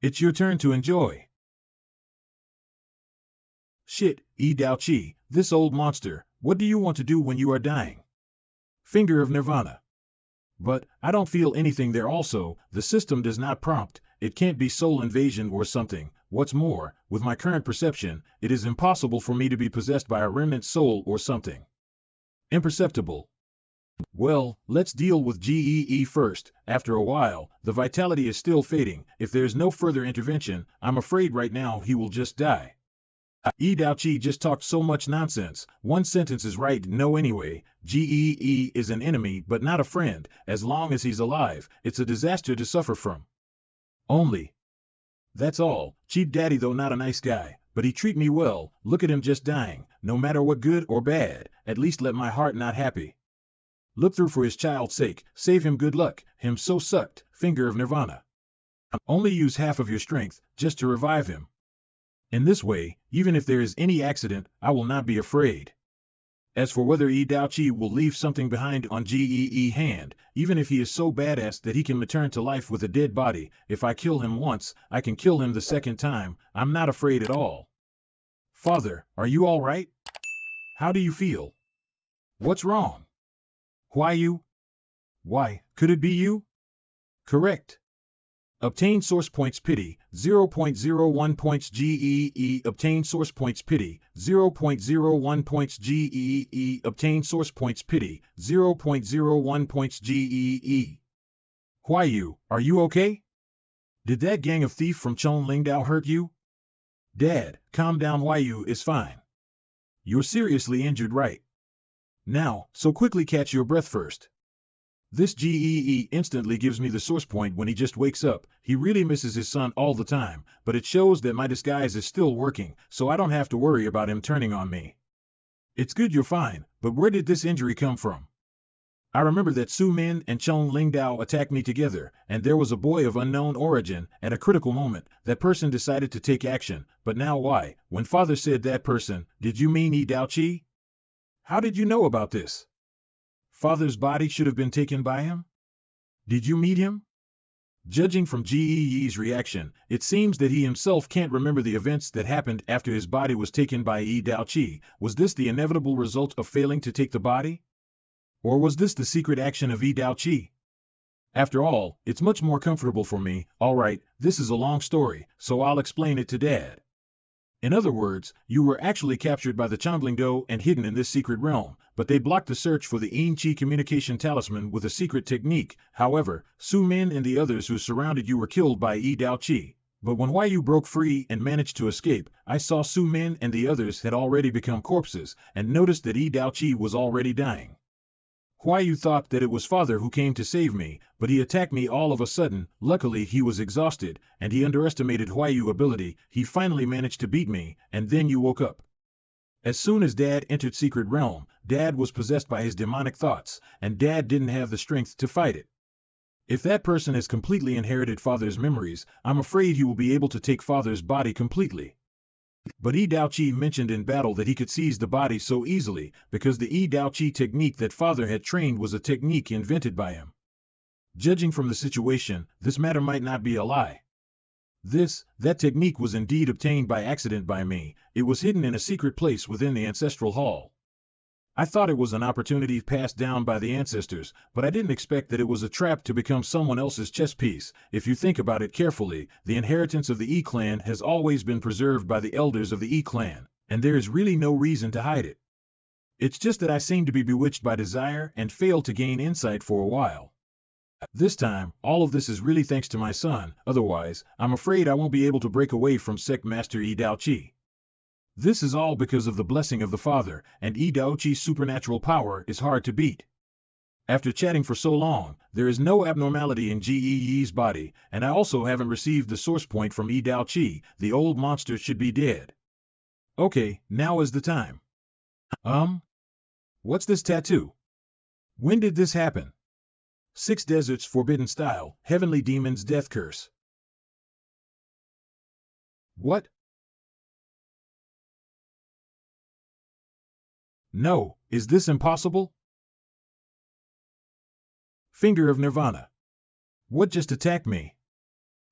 It's your turn to enjoy. Shit, Dao Qi, this old monster, what do you want to do when you are dying? Finger of Nirvana. But, I don't feel anything there also. The system does not prompt. It can't be soul invasion or something. What's more, with my current perception, it is impossible for me to be possessed by a remnant soul or something. Imperceptible. Well, let's deal with Gee first. After a while, the vitality is still fading. If there's no further intervention, I'm afraid right now he will just die. Dao Chi just talked so much nonsense. One sentence is right. No, anyway. Gee is an enemy but not a friend. As long as he's alive, it's a disaster to suffer from. Only. That's all. Cheap daddy, though not a nice guy, but he treat me well. Look at him just dying. No matter what, good or bad, at least let my heart not happy. Look through for his child's sake. Save him. Good luck. Him so sucked. Finger of Nirvana. Only use half of your strength, just to revive him. In this way, even if there is any accident, I will not be afraid. As for whether Dao Chi will leave something behind on Gee hand, even if he is so badass that he can return to life with a dead body, if I kill him once, I can kill him the second time. I'm not afraid at all. Father, are you all right? How do you feel? What's wrong? Why you? Why, could it be you? Correct. Obtain source points pity, 0.01 points Gee. Obtain source points pity, 0.01 points Gee. Obtain source points pity, 0.01 points Gee. Why you, are you okay? Did that gang of thief from Chong Lingdao hurt you? Dad, calm down. Why you is fine. You're seriously injured, right? Now, so quickly catch your breath first. This Gee instantly gives me the source point when he just wakes up. He really misses his son all the time, but it shows that my disguise is still working, so I don't have to worry about him turning on me. It's good you're fine, but where did this injury come from? I remember that Su Min and Chong Lingdao attacked me together, and there was a boy of unknown origin. At a critical moment, that person decided to take action, but now why? When father said that person, did you mean Dao Chi? How did you know about this? Father's body should have been taken by him? Did you meet him? Judging from Gee's reaction, it seems that he himself can't remember the events that happened after his body was taken by Dao Chi. Was this the inevitable result of failing to take the body? Or was this the secret action of Dao Chi? After all, it's much more comfortable for me. All right, this is a long story, so I'll explain it to Dad. In other words, you were actually captured by the Changlingdo and hidden in this secret realm, but they blocked the search for the Yin Chi communication talisman with a secret technique. However, Su Min and the others who surrounded you were killed by Dao Chi. But when you broke free and managed to escape, I saw Su Min and the others had already become corpses, and noticed that Dao Chi was already dying. You thought that it was father who came to save me, but he attacked me all of a sudden. Luckily he was exhausted, and he underestimated Huayu ability. He finally managed to beat me, and then you woke up. As soon as Dad entered Secret Realm, Dad was possessed by his demonic thoughts, and Dad didn't have the strength to fight it. If that person has completely inherited father's memories, I'm afraid he will be able to take father's body completely. But Dao Chi mentioned in battle that he could seize the body so easily, because the Dao Chi technique that father had trained was a technique invented by him. Judging from the situation, this matter might not be a lie. That technique was indeed obtained by accident by me. It was hidden in a secret place within the ancestral hall. I thought it was an opportunity passed down by the ancestors, but I didn't expect that it was a trap to become someone else's chess piece. If you think about it carefully, the inheritance of the Yi clan has always been preserved by the elders of the Yi clan, and there is really no reason to hide it. It's just that I seem to be bewitched by desire and failed to gain insight for a while. This time, all of this is really thanks to my son. Otherwise, I'm afraid I won't be able to break away from Sect Master Dao Chi. This is all because of the blessing of the father, and Dao Chi's supernatural power is hard to beat. After chatting for so long, there is no abnormality in Gee's body, and I also haven't received the source point from Dao Chi. The old monster should be dead. Okay, now is the time. What's this tattoo? When did this happen? 6 Deserts Forbidden Style, Heavenly Demon's Death Curse. What? No, is this impossible? Finger of Nirvana. What just attacked me?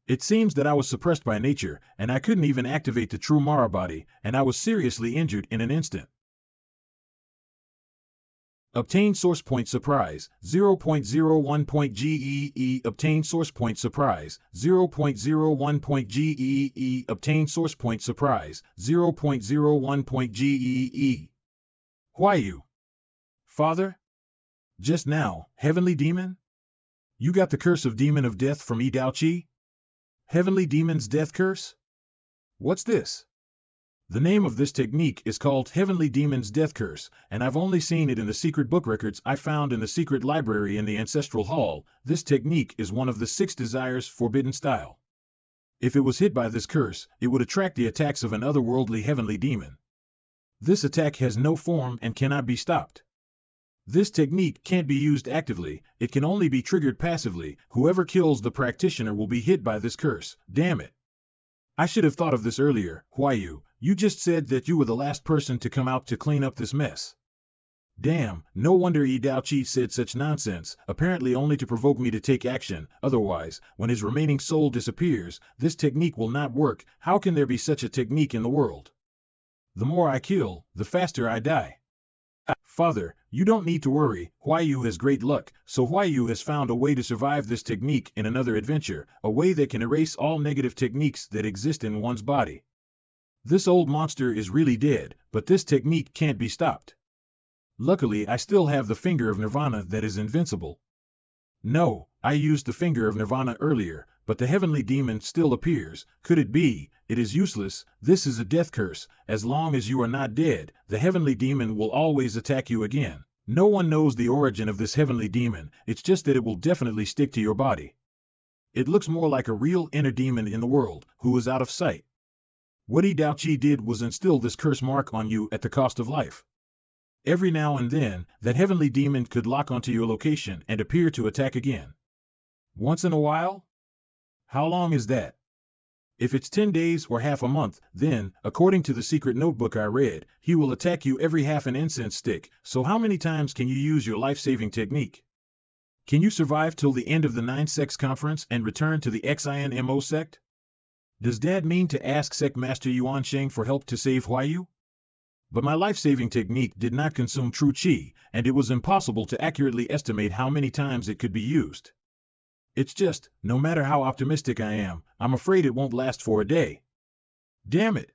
It seems that I was suppressed by nature, and I couldn't even activate the true Mara body, and I was seriously injured in an instant. Obtain source point surprise, 0.01 point Gee. Obtain source point surprise, 0.01 point Gee. Obtain source point surprise, 0.01 point Gee. Why you? Father? Just now, heavenly demon? You got the curse of demon of death from Yi Dao Qi? Heavenly demon's death curse? What's this? The name of this technique is called Heavenly Demon's Death Curse, and I've only seen it in the secret book records I found in the secret library in the Ancestral Hall. This technique is one of the 6 desires forbidden style. If it was hit by this curse, it would attract the attacks of an otherworldly heavenly demon. This attack has no form and cannot be stopped. This technique can't be used actively, it can only be triggered passively. Whoever kills the practitioner will be hit by this curse. Damn it. I should have thought of this earlier. Huayu, you just said that you were the last person to come out to clean up this mess. Damn, no wonder Yi Dao Qi said such nonsense, apparently only to provoke me to take action. Otherwise, when his remaining soul disappears, this technique will not work. How can there be such a technique in the world? The more I kill, the faster I die. Father, you don't need to worry. Huayu has great luck, so Huayu has found a way to survive this technique in another adventure, a way that can erase all negative techniques that exist in one's body. This old monster is really dead, but this technique can't be stopped. Luckily, I still have the finger of Nirvana that is invincible. No, I used the finger of Nirvana earlier, but the heavenly demon still appears. Could it be? It is useless. This is a death curse. As long as you are not dead, the heavenly demon will always attack you again. No one knows the origin of this heavenly demon, it's just that it will definitely stick to your body. It looks more like a real inner demon in the world, who is out of sight. What Yi Dao Qi did was instill this curse mark on you at the cost of life. Every now and then, that heavenly demon could lock onto your location and appear to attack again. Once in a while? How long is that? If it's 10 days or half a month, then, according to the secret notebook I read, he will attack you every half an incense stick. So how many times can you use your life-saving technique? Can you survive till the end of the 9-Sects conference and return to the XINMO sect? Does Dad mean to ask Sect Master Yuan Sheng for help to save Huayu? But my life-saving technique did not consume true qi, and it was impossible to accurately estimate how many times it could be used. It's just, no matter how optimistic I am, I'm afraid it won't last for a day. Damn it!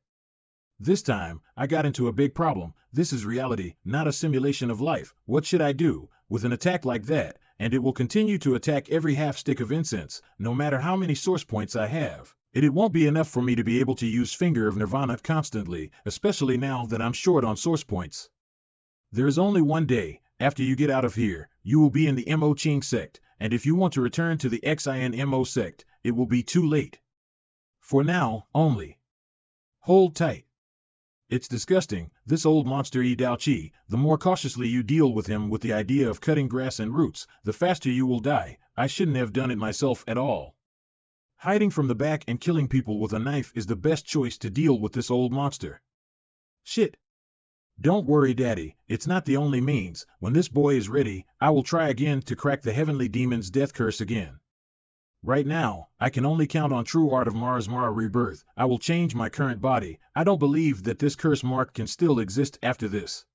This time, I got into a big problem. This is reality, not a simulation of life. What should I do with an attack like that? And it will continue to attack every half stick of incense, no matter how many source points I have. It won't be enough for me to be able to use Finger of Nirvana constantly, especially now that I'm short on source points. There is only one day. After you get out of here, you will be in the Mo Qing sect, and if you want to return to the XINMO sect, it will be too late. For now, only. Hold tight. It's disgusting, this old monster Yi Dao Qi. The more cautiously you deal with him with the idea of cutting grass and roots, the faster you will die. I shouldn't have done it myself at all. Hiding from the back and killing people with a knife is the best choice to deal with this old monster. Shit. Don't worry, Daddy, it's not the only means. When this boy is ready, I will try again to crack the heavenly demon's death curse again. Right now, I can only count on true art of Mara's Mara rebirth. I will change my current body. I don't believe that this curse mark can still exist after this.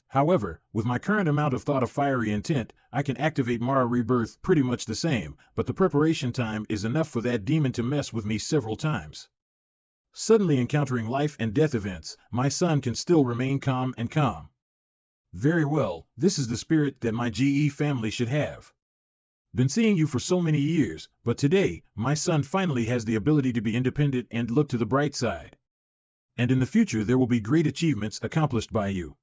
However, with my current amount of thought of fiery intent, I can activate Mara rebirth pretty much the same, but the preparation time is enough for that demon to mess with me several times. Suddenly encountering life and death events, my son can still remain calm and calm. Very well, this is the spirit that my GE family should have. Been seeing you for so many years, but today, my son finally has the ability to be independent and look to the bright side. And in the future there will be great achievements accomplished by you.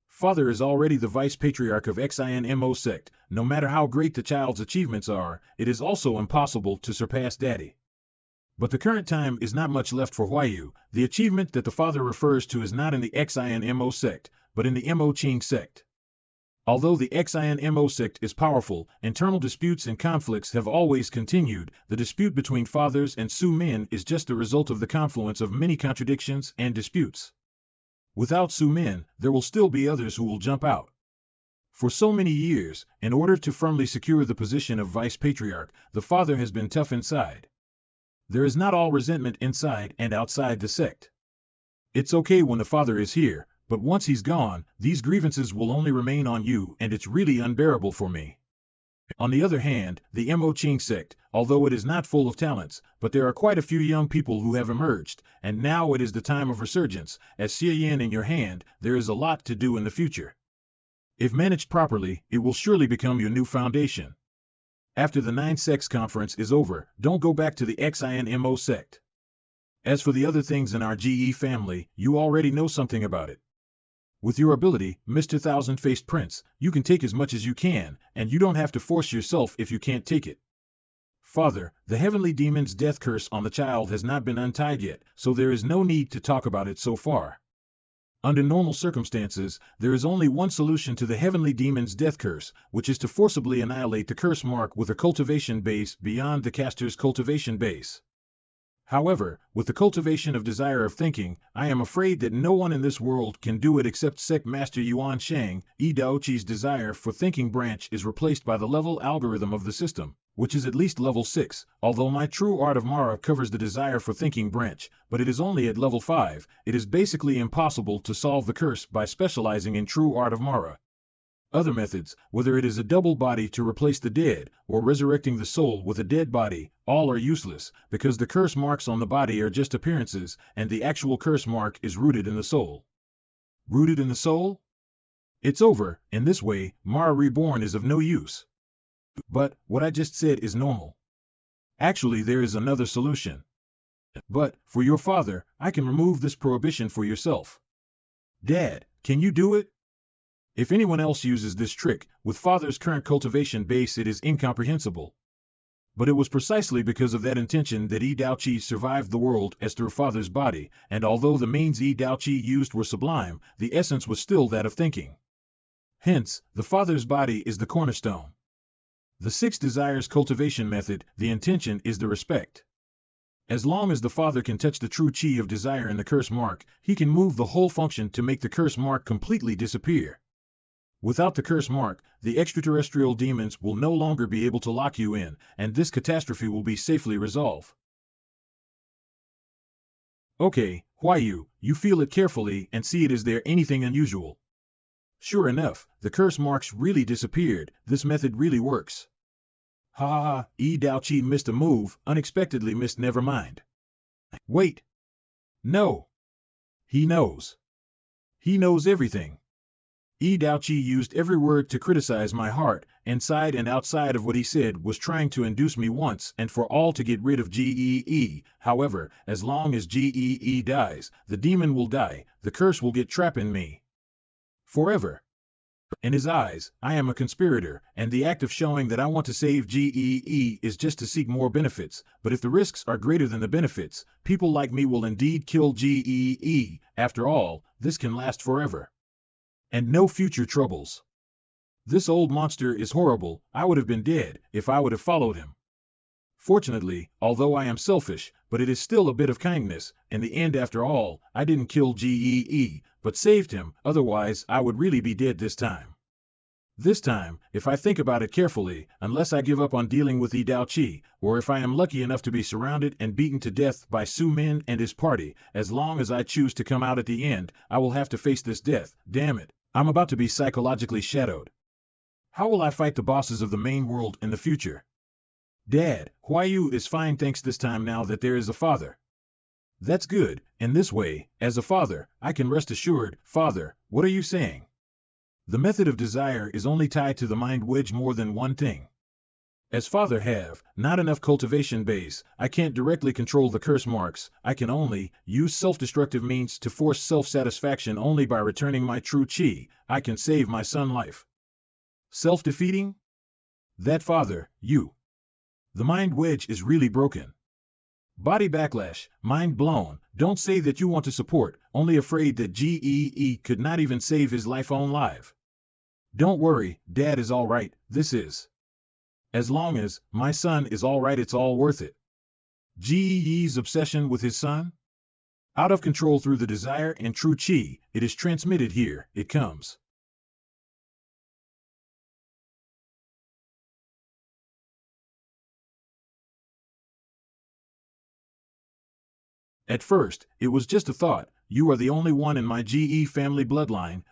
Father is already the vice patriarch of XINMO sect. No matter how great the child's achievements are, it is also impossible to surpass Daddy. But the current time is not much left for Huayu. The achievement that the father refers to is not in the XINMO sect, but in the Mo Qing sect. Although the XINMO sect is powerful, internal disputes and conflicts have always continued. The dispute between fathers and Su Min is just the result of the confluence of many contradictions and disputes. Without Su Min, there will still be others who will jump out. For so many years, in order to firmly secure the position of vice patriarch, the father has been tough inside. There is not all resentment inside and outside the sect. It's okay when the father is here, but once he's gone, these grievances will only remain on you, and it's really unbearable for me. On the other hand, the Mo Ching sect, although it is not full of talents, but there are quite a few young people who have emerged, and now it is the time of resurgence. As Xie Yan in your hand, there is a lot to do in the future. If managed properly, it will surely become your new foundation. After the 9 sects conference is over, don't go back to the Xie Mo sect. As for the other things in our GE family, you already know something about it. With your ability, Mr. Thousand-Faced Prince, you can take as much as you can, and you don't have to force yourself if you can't take it. Father, the heavenly demon's death curse on the child has not been untied yet, so there is no need to talk about it so far. Under normal circumstances, there is only one solution to the heavenly demon's death curse, which is to forcibly annihilate the curse mark with a cultivation base beyond the caster's cultivation base. However, with the cultivation of desire of thinking, I am afraid that no one in this world can do it except Sect Master Yuan Shang. Yi Daoqi's desire for thinking branch is replaced by the level algorithm of the system, which is at least level 6, although my true art of Mara covers the desire for thinking branch, but it is only at level 5. It is basically impossible to solve the curse by specializing in true art of Mara. Other methods, whether it is a double body to replace the dead, or resurrecting the soul with a dead body, all are useless, because the curse marks on the body are just appearances, and the actual curse mark is rooted in the soul. Rooted in the soul? It's over. In this way, Mara Reborn is of no use. But, what I just said is normal. Actually, there is another solution. But, for your father, I can remove this prohibition for yourself. Dad, can you do it? If anyone else uses this trick, with father's current cultivation base it is incomprehensible. But it was precisely because of that intention that Yi Daoqi survived the world as through father's body, and although the means Yi Daoqi used were sublime, the essence was still that of thinking. Hence, the father's body is the cornerstone. The 6 desires cultivation method, the intention is the respect. As long as the father can touch the true chi of desire in the curse mark, he can move the whole function to make the curse mark completely disappear. Without the curse mark, the extraterrestrial demons will no longer be able to lock you in, and this catastrophe will be safely resolved. Okay, why you feel it carefully and see it. Is there anything unusual? Sure enough, the curse marks really disappeared. This method really works. Ha ha ha, Yi Daoqi missed a move, unexpectedly missed. Never mind. Wait. No. He knows. He knows everything. Yi Daoqi used every word to criticize my heart, inside and outside of what he said was trying to induce me once and for all to get rid of Gee. However, as long as Gee dies, the demon will die, the curse will get trapped in me. Forever. In his eyes, I am a conspirator, and the act of showing that I want to save Gee is just to seek more benefits, but if the risks are greater than the benefits, people like me will indeed kill Gee. After all, this can last forever. And no future troubles. This old monster is horrible. I would have been dead if I would have followed him. Fortunately, although I am selfish, but it is still a bit of kindness. In the end, after all, I didn't kill Gee, but saved him, otherwise I would really be dead this time. This time, if I think about it carefully, unless I give up on dealing with Yi Daoqi, or if I am lucky enough to be surrounded and beaten to death by Su Min and his party, as long as I choose to come out at the end, I will have to face this death. Damn it, I'm about to be psychologically shadowed. How will I fight the bosses of the main world in the future? Dad, Huayu is fine thanks this time now that there is a father. That's good. In this way, as a father, I can rest assured. Father, what are you saying? The method of desire is only tied to the mind wedge more than one thing. As father have, not enough cultivation base, I can't directly control the curse marks, I can only use self-destructive means to force self-satisfaction. Only by returning my true chi, I can save my son life. Self-defeating? That father, you. The mind wedge is really broken. Body backlash, mind blown. Don't say that you want to support, only afraid that Gee could not even save his life own life. Don't worry, Dad is all right. This is. As long as my son is all right, it's all worth it. Gee's obsession with his son? Out of control through the desire and true chi, it is transmitted here, it comes. At first, it was just a thought. You are the only one in my GE family bloodline.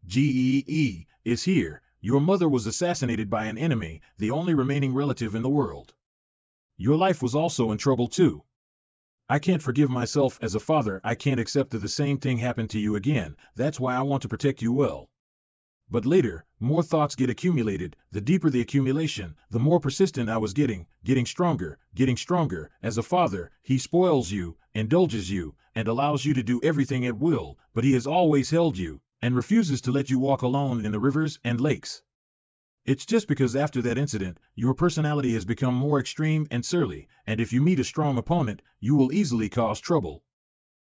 Gee is here. Your mother was assassinated by an enemy, the only remaining relative in the world. Your life was also in trouble too. I can't forgive myself as a father. I can't accept that the same thing happened to you again. That's why I want to protect you well. But later, more thoughts get accumulated. The deeper the accumulation, the more persistent I was getting stronger, getting stronger. As a father, he spoils you, indulges you, and allows you to do everything at will, but he has always held you, and refuses to let you walk alone in the rivers and lakes. It's just because after that incident, your personality has become more extreme and surly, and if you meet a strong opponent, you will easily cause trouble.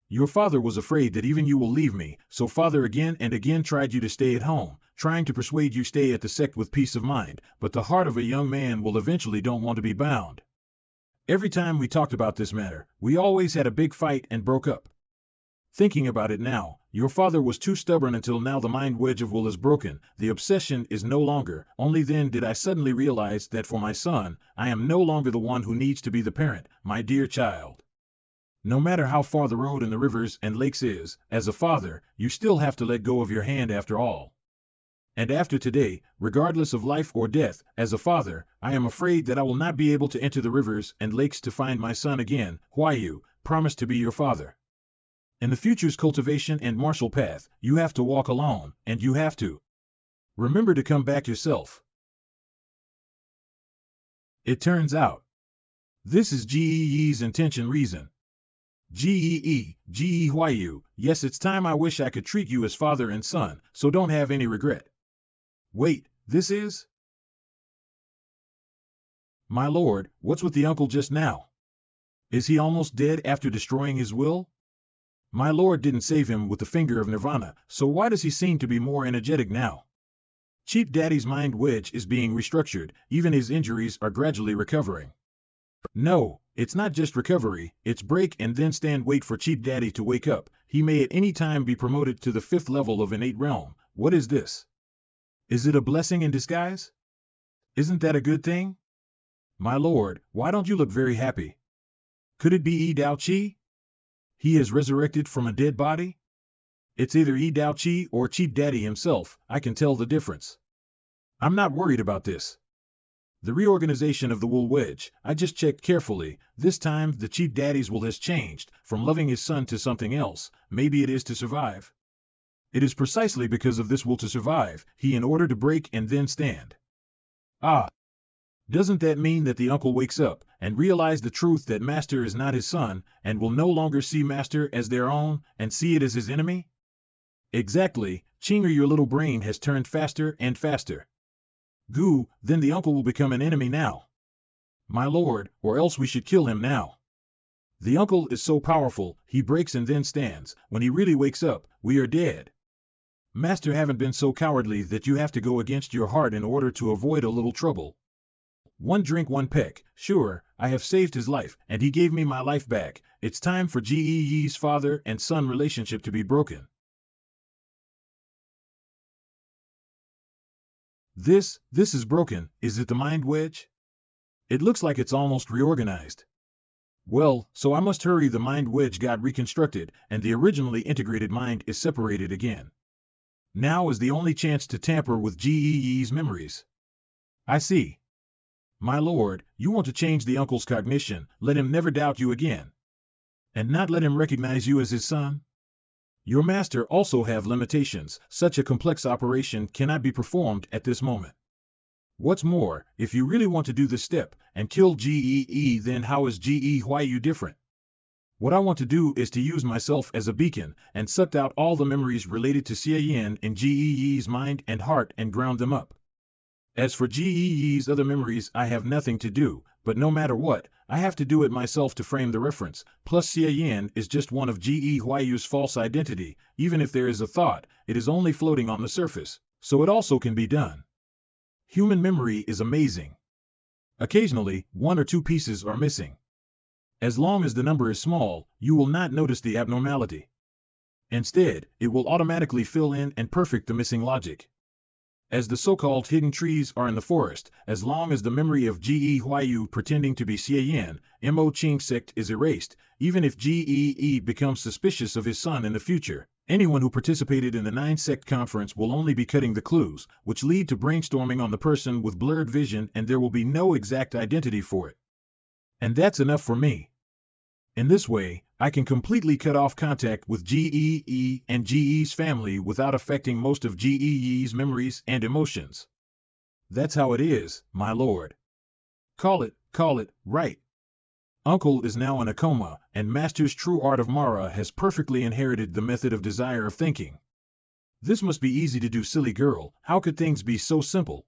Your father was afraid that even you will leave me, so father again and again tried you to stay at home, trying to persuade you stay at the sect with peace of mind, but the heart of a young man will eventually don't want to be bound. Every time we talked about this matter, we always had a big fight and broke up. Thinking about it now, your father was too stubborn until now the mind wedge of will is broken, the obsession is no longer. Only then did I suddenly realize that for my son, I am no longer the one who needs to be the parent, my dear child. No matter how far the road in the rivers and lakes is, as a father, you still have to let go of your hand after all. And after today, regardless of life or death, as a father, I am afraid that I will not be able to enter the rivers and lakes to find my son again. Why you promised to be your father. In the future's cultivation and martial path, you have to walk alone, and you have to remember to come back yourself. It turns out, this is Xie intention reason. Xie, yes, it's time. I wish I could treat you as father and son, so don't have any regret. Wait, this is? My lord, what's with the uncle just now? Is he almost dead after destroying his will? My lord didn't save him with the finger of Nirvana, so why does he seem to be more energetic now? Chief Daddy's mind wedge is being restructured, even his injuries are gradually recovering. No, it's not just recovery, it's break and then stand. Wait for Chief Daddy to wake up. He may at any time be promoted to the 5th level of innate realm. What is this? Is it a blessing in disguise? Isn't that a good thing? My lord, why don't you look very happy? Could it be Yi Dao Qi? He has resurrected from a dead body? It's either Yi Dao Qi or Chief Daddy himself. I can tell the difference. I'm not worried about this. The reorganization of the wool wedge, I just checked carefully. This time the Chief Daddy's will has changed, from loving his son to something else. Maybe it is to survive. It is precisely because of this will to survive, he in order to break and then stand. Ah! Doesn't that mean that the uncle wakes up and realize the truth that Master is not his son, and will no longer see Master as their own, and see it as his enemy? Exactly, Chinger, your little brain has turned faster and faster. Goo, then the uncle will become an enemy now. My lord, or else we should kill him now. The uncle is so powerful, he breaks and then stands. When he really wakes up, we are dead. Master, haven't been so cowardly that you have to go against your heart in order to avoid a little trouble. One drink, one peck. Sure, I have saved his life, and he gave me my life back. It's time for Xie's father and son relationship to be broken. This is broken. Is it the mind wedge? It looks like it's almost reorganized. Well, so I must hurry. The mind wedge got reconstructed, and the originally integrated mind is separated again. Now is the only chance to tamper with Xie's memories. I see. My lord, you want to change the uncle's cognition, let him never doubt you again. And not let him recognize you as his son? Your master also have limitations. Such a complex operation cannot be performed at this moment. What's more, if you really want to do this step and kill Xie, then how is Xie different? What I want to do is to use myself as a beacon and suck out all the memories related to Xie Yan in Xie's mind and heart and ground them up. As for Xie's other memories, I have nothing to do, but no matter what, I have to do it myself to frame the reference. Plus Xie Yan is just one of Xie's false identity. Even if there is a thought, it is only floating on the surface, so it also can be done. Human memory is amazing. Occasionally, 1 or 2 pieces are missing. As long as the number is small, you will not notice the abnormality. Instead, it will automatically fill in and perfect the missing logic. As the so-called hidden trees are in the forest, as long as the memory of Xie pretending to be Xie Yan, Mo Qing sect is erased, even if Xie becomes suspicious of his son in the future, Anyone who participated in the 9-sect conference will only be cutting the clues, which lead to brainstorming on the person with blurred vision, and there will be no exact identity for it. And that's enough for me. In this way, I can completely cut off contact with GEE and GE's family without affecting most of GEE's memories and emotions. That's how it is, my lord. Call it, right. Uncle is now in a coma, and Master's true art of Mara has perfectly inherited the method of desire of thinking. This must be easy to do, silly girl. How could things be so simple?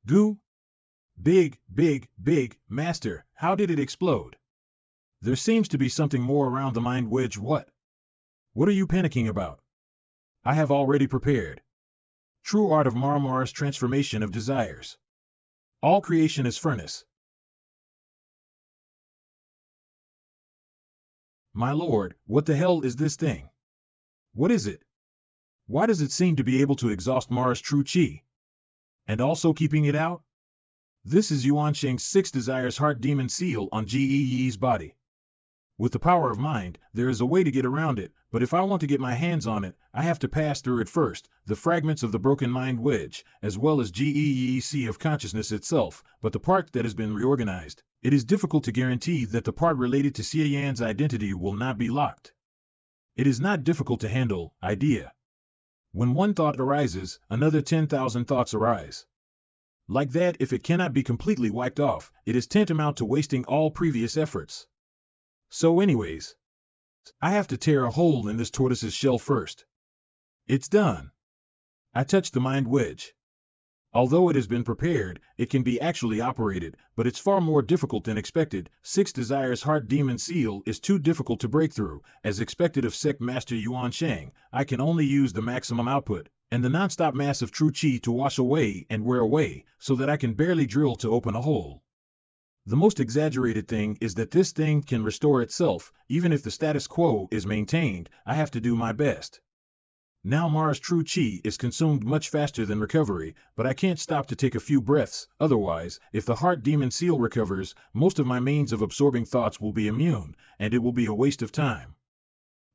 Goo? Big, Master, how did it explode? There seems to be something more around the mind wedge. What? What are you panicking about? I have already prepared. True art of Mara's transformation of desires. All creation is furnace. My lord, what the hell is this thing? What is it? Why does it seem to be able to exhaust Mara's true chi? And also keeping it out? This is Yuan Sheng's 6 desires heart demon seal on Gee's body. With the power of mind, there is a way to get around it, but if I want to get my hands on it, I have to pass through it first, the fragments of the broken mind wedge, as well as Gee's sea of consciousness itself, but the part that has been reorganized. It is difficult to guarantee that the part related to Xie Yan's identity will not be locked. It is not difficult to handle, idea. When one thought arises, another 10,000 thoughts arise. Like that, if it cannot be completely wiped off, it is tantamount to wasting all previous efforts. So anyways, I have to tear a hole in this tortoise's shell first. It's done. I touched the mind wedge. Although it has been prepared, it can be actually operated, but it's far more difficult than expected. 6 desires heart demon seal is too difficult to break through. As expected of sect master Yuan Sheng, I can only use the maximum output, and the non-stop mass of true chi to wash away and wear away, so that I can barely drill to open a hole. The most exaggerated thing is that this thing can restore itself, even if the status quo is maintained. I have to do my best. Now Mara's true chi is consumed much faster than recovery, but I can't stop to take a few breaths. Otherwise, if the heart demon seal recovers, most of my means of absorbing thoughts will be immune, and it will be a waste of time.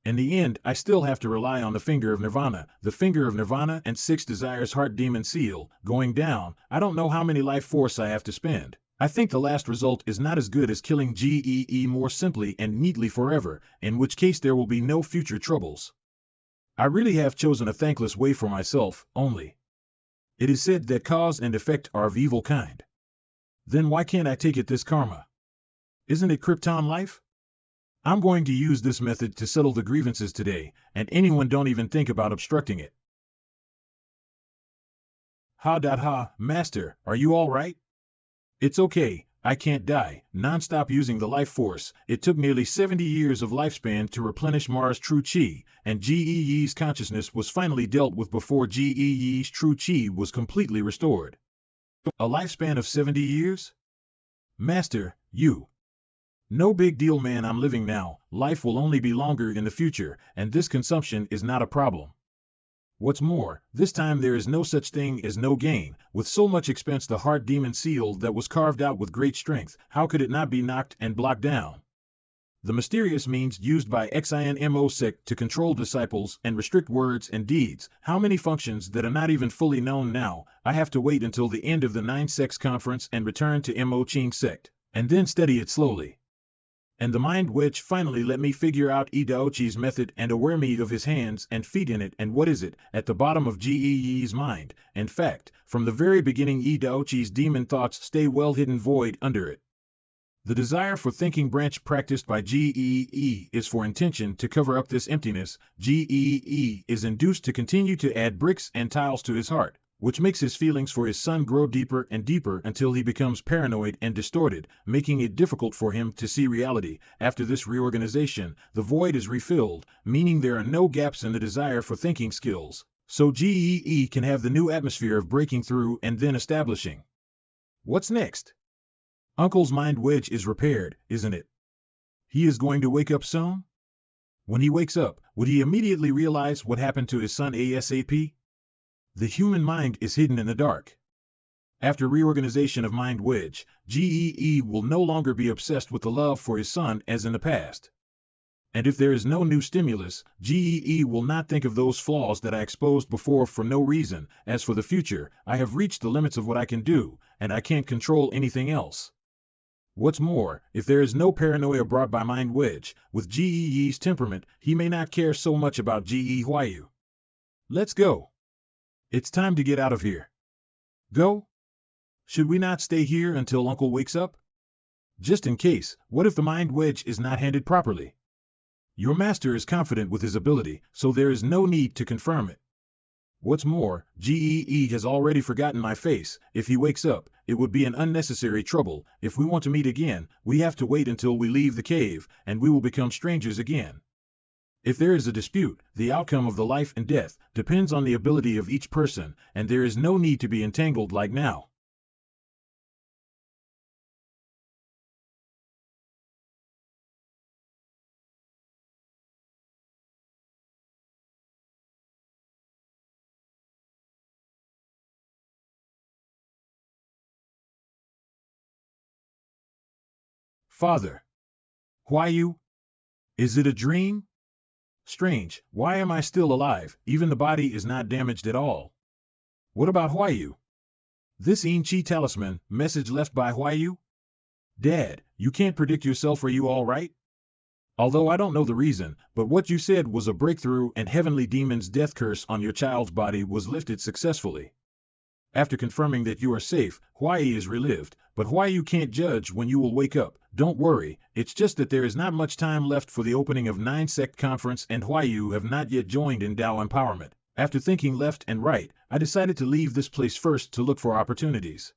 In the end, I still have to rely on the finger of Nirvana, and 6 desires heart demon seal. Going down, I don't know how many life force I have to spend. I think the last result is not as good as killing GEE more simply and neatly forever, in which case there will be no future troubles. I really have chosen a thankless way for myself, only. It is said that cause and effect are of evil kind. Then why can't I take it this karma? Isn't it Krypton life? I'm going to use this method to settle the grievances today, and anyone don't even think about obstructing it. Ha, Master, are you all right? It's okay, I can't die. Non-stop using the life force. It took nearly 70 years of lifespan to replenish Mara's true chi, and Gee's consciousness was finally dealt with before Gee's true chi was completely restored. A lifespan of 70 years? Master, you. No big deal, man, I'm living now. Life will only be longer in the future, and this consumption is not a problem. What's more, this time there is no such thing as no gain. With so much expense, the heart demon seal that was carved out with great strength, how could it not be knocked and blocked down? The mysterious means used by Xie sect to control disciples and restrict words and deeds, how many functions that are not even fully known now. I have to wait until the end of the 9 sects conference and return to Mo Ching sect, and then study it slowly. And the mind wedge finally let me figure out Daochi's method and aware me of his hands and feet in it. And what is it? At the bottom of Gee's mind. In fact, from the very beginning, Daochi's demon thoughts stay well hidden void under it. The desire for thinking branch practiced by Gee is for intention to cover up this emptiness. Gee is induced to continue to add bricks and tiles to his heart, which makes his feelings for his son grow deeper and deeper until he becomes paranoid and distorted, making it difficult for him to see reality. After this reorganization, the void is refilled, meaning there are no gaps in the desire for thinking skills, so Gee can have the new atmosphere of breaking through and then establishing. What's next? Uncle's mind wedge is repaired, isn't it? He is going to wake up soon? When he wakes up, would he immediately realize what happened to his son ASAP? The human mind is hidden in the dark. After reorganization of mind wedge, Gee will no longer be obsessed with the love for his son as in the past. And if there is no new stimulus, GEE will not think of those flaws that I exposed before for no reason. As for the future, I have reached the limits of what I can do, and I can't control anything else. What's more, if there is no paranoia brought by Mind Wedge, with GEE's temperament, he may not care so much about GEYU. Let's go. It's time to get out of here. Go? Should we not stay here until Uncle wakes up? Just in case, what if the Mind Wedge is not handed properly? Your master is confident with his ability, so there is no need to confirm it. What's more, GEE has already forgotten my face. If he wakes up, it would be an unnecessary trouble. If we want to meet again, we have to wait until we leave the cave, and we will become strangers again. If there is a dispute, the outcome of the life and death depends on the ability of each person, and there is no need to be entangled like now. Father. Why you? Is it a dream? Strange, why am I still alive? Even the body is not damaged at all. What about Huayu? This Inchi talisman, message left by Huayu? Dad, you can't predict yourself, are you all right? Although I don't know the reason, but what you said was a breakthrough and heavenly demon's death curse on your child's body was lifted successfully. After confirming that you are safe, Huayi is relived, but Huayu can't judge when you will wake up. Don't worry, it's just that there is not much time left for the opening of 9-sect conference and Huayu have not yet joined in Dao empowerment. After thinking left and right, I decided to leave this place first to look for opportunities.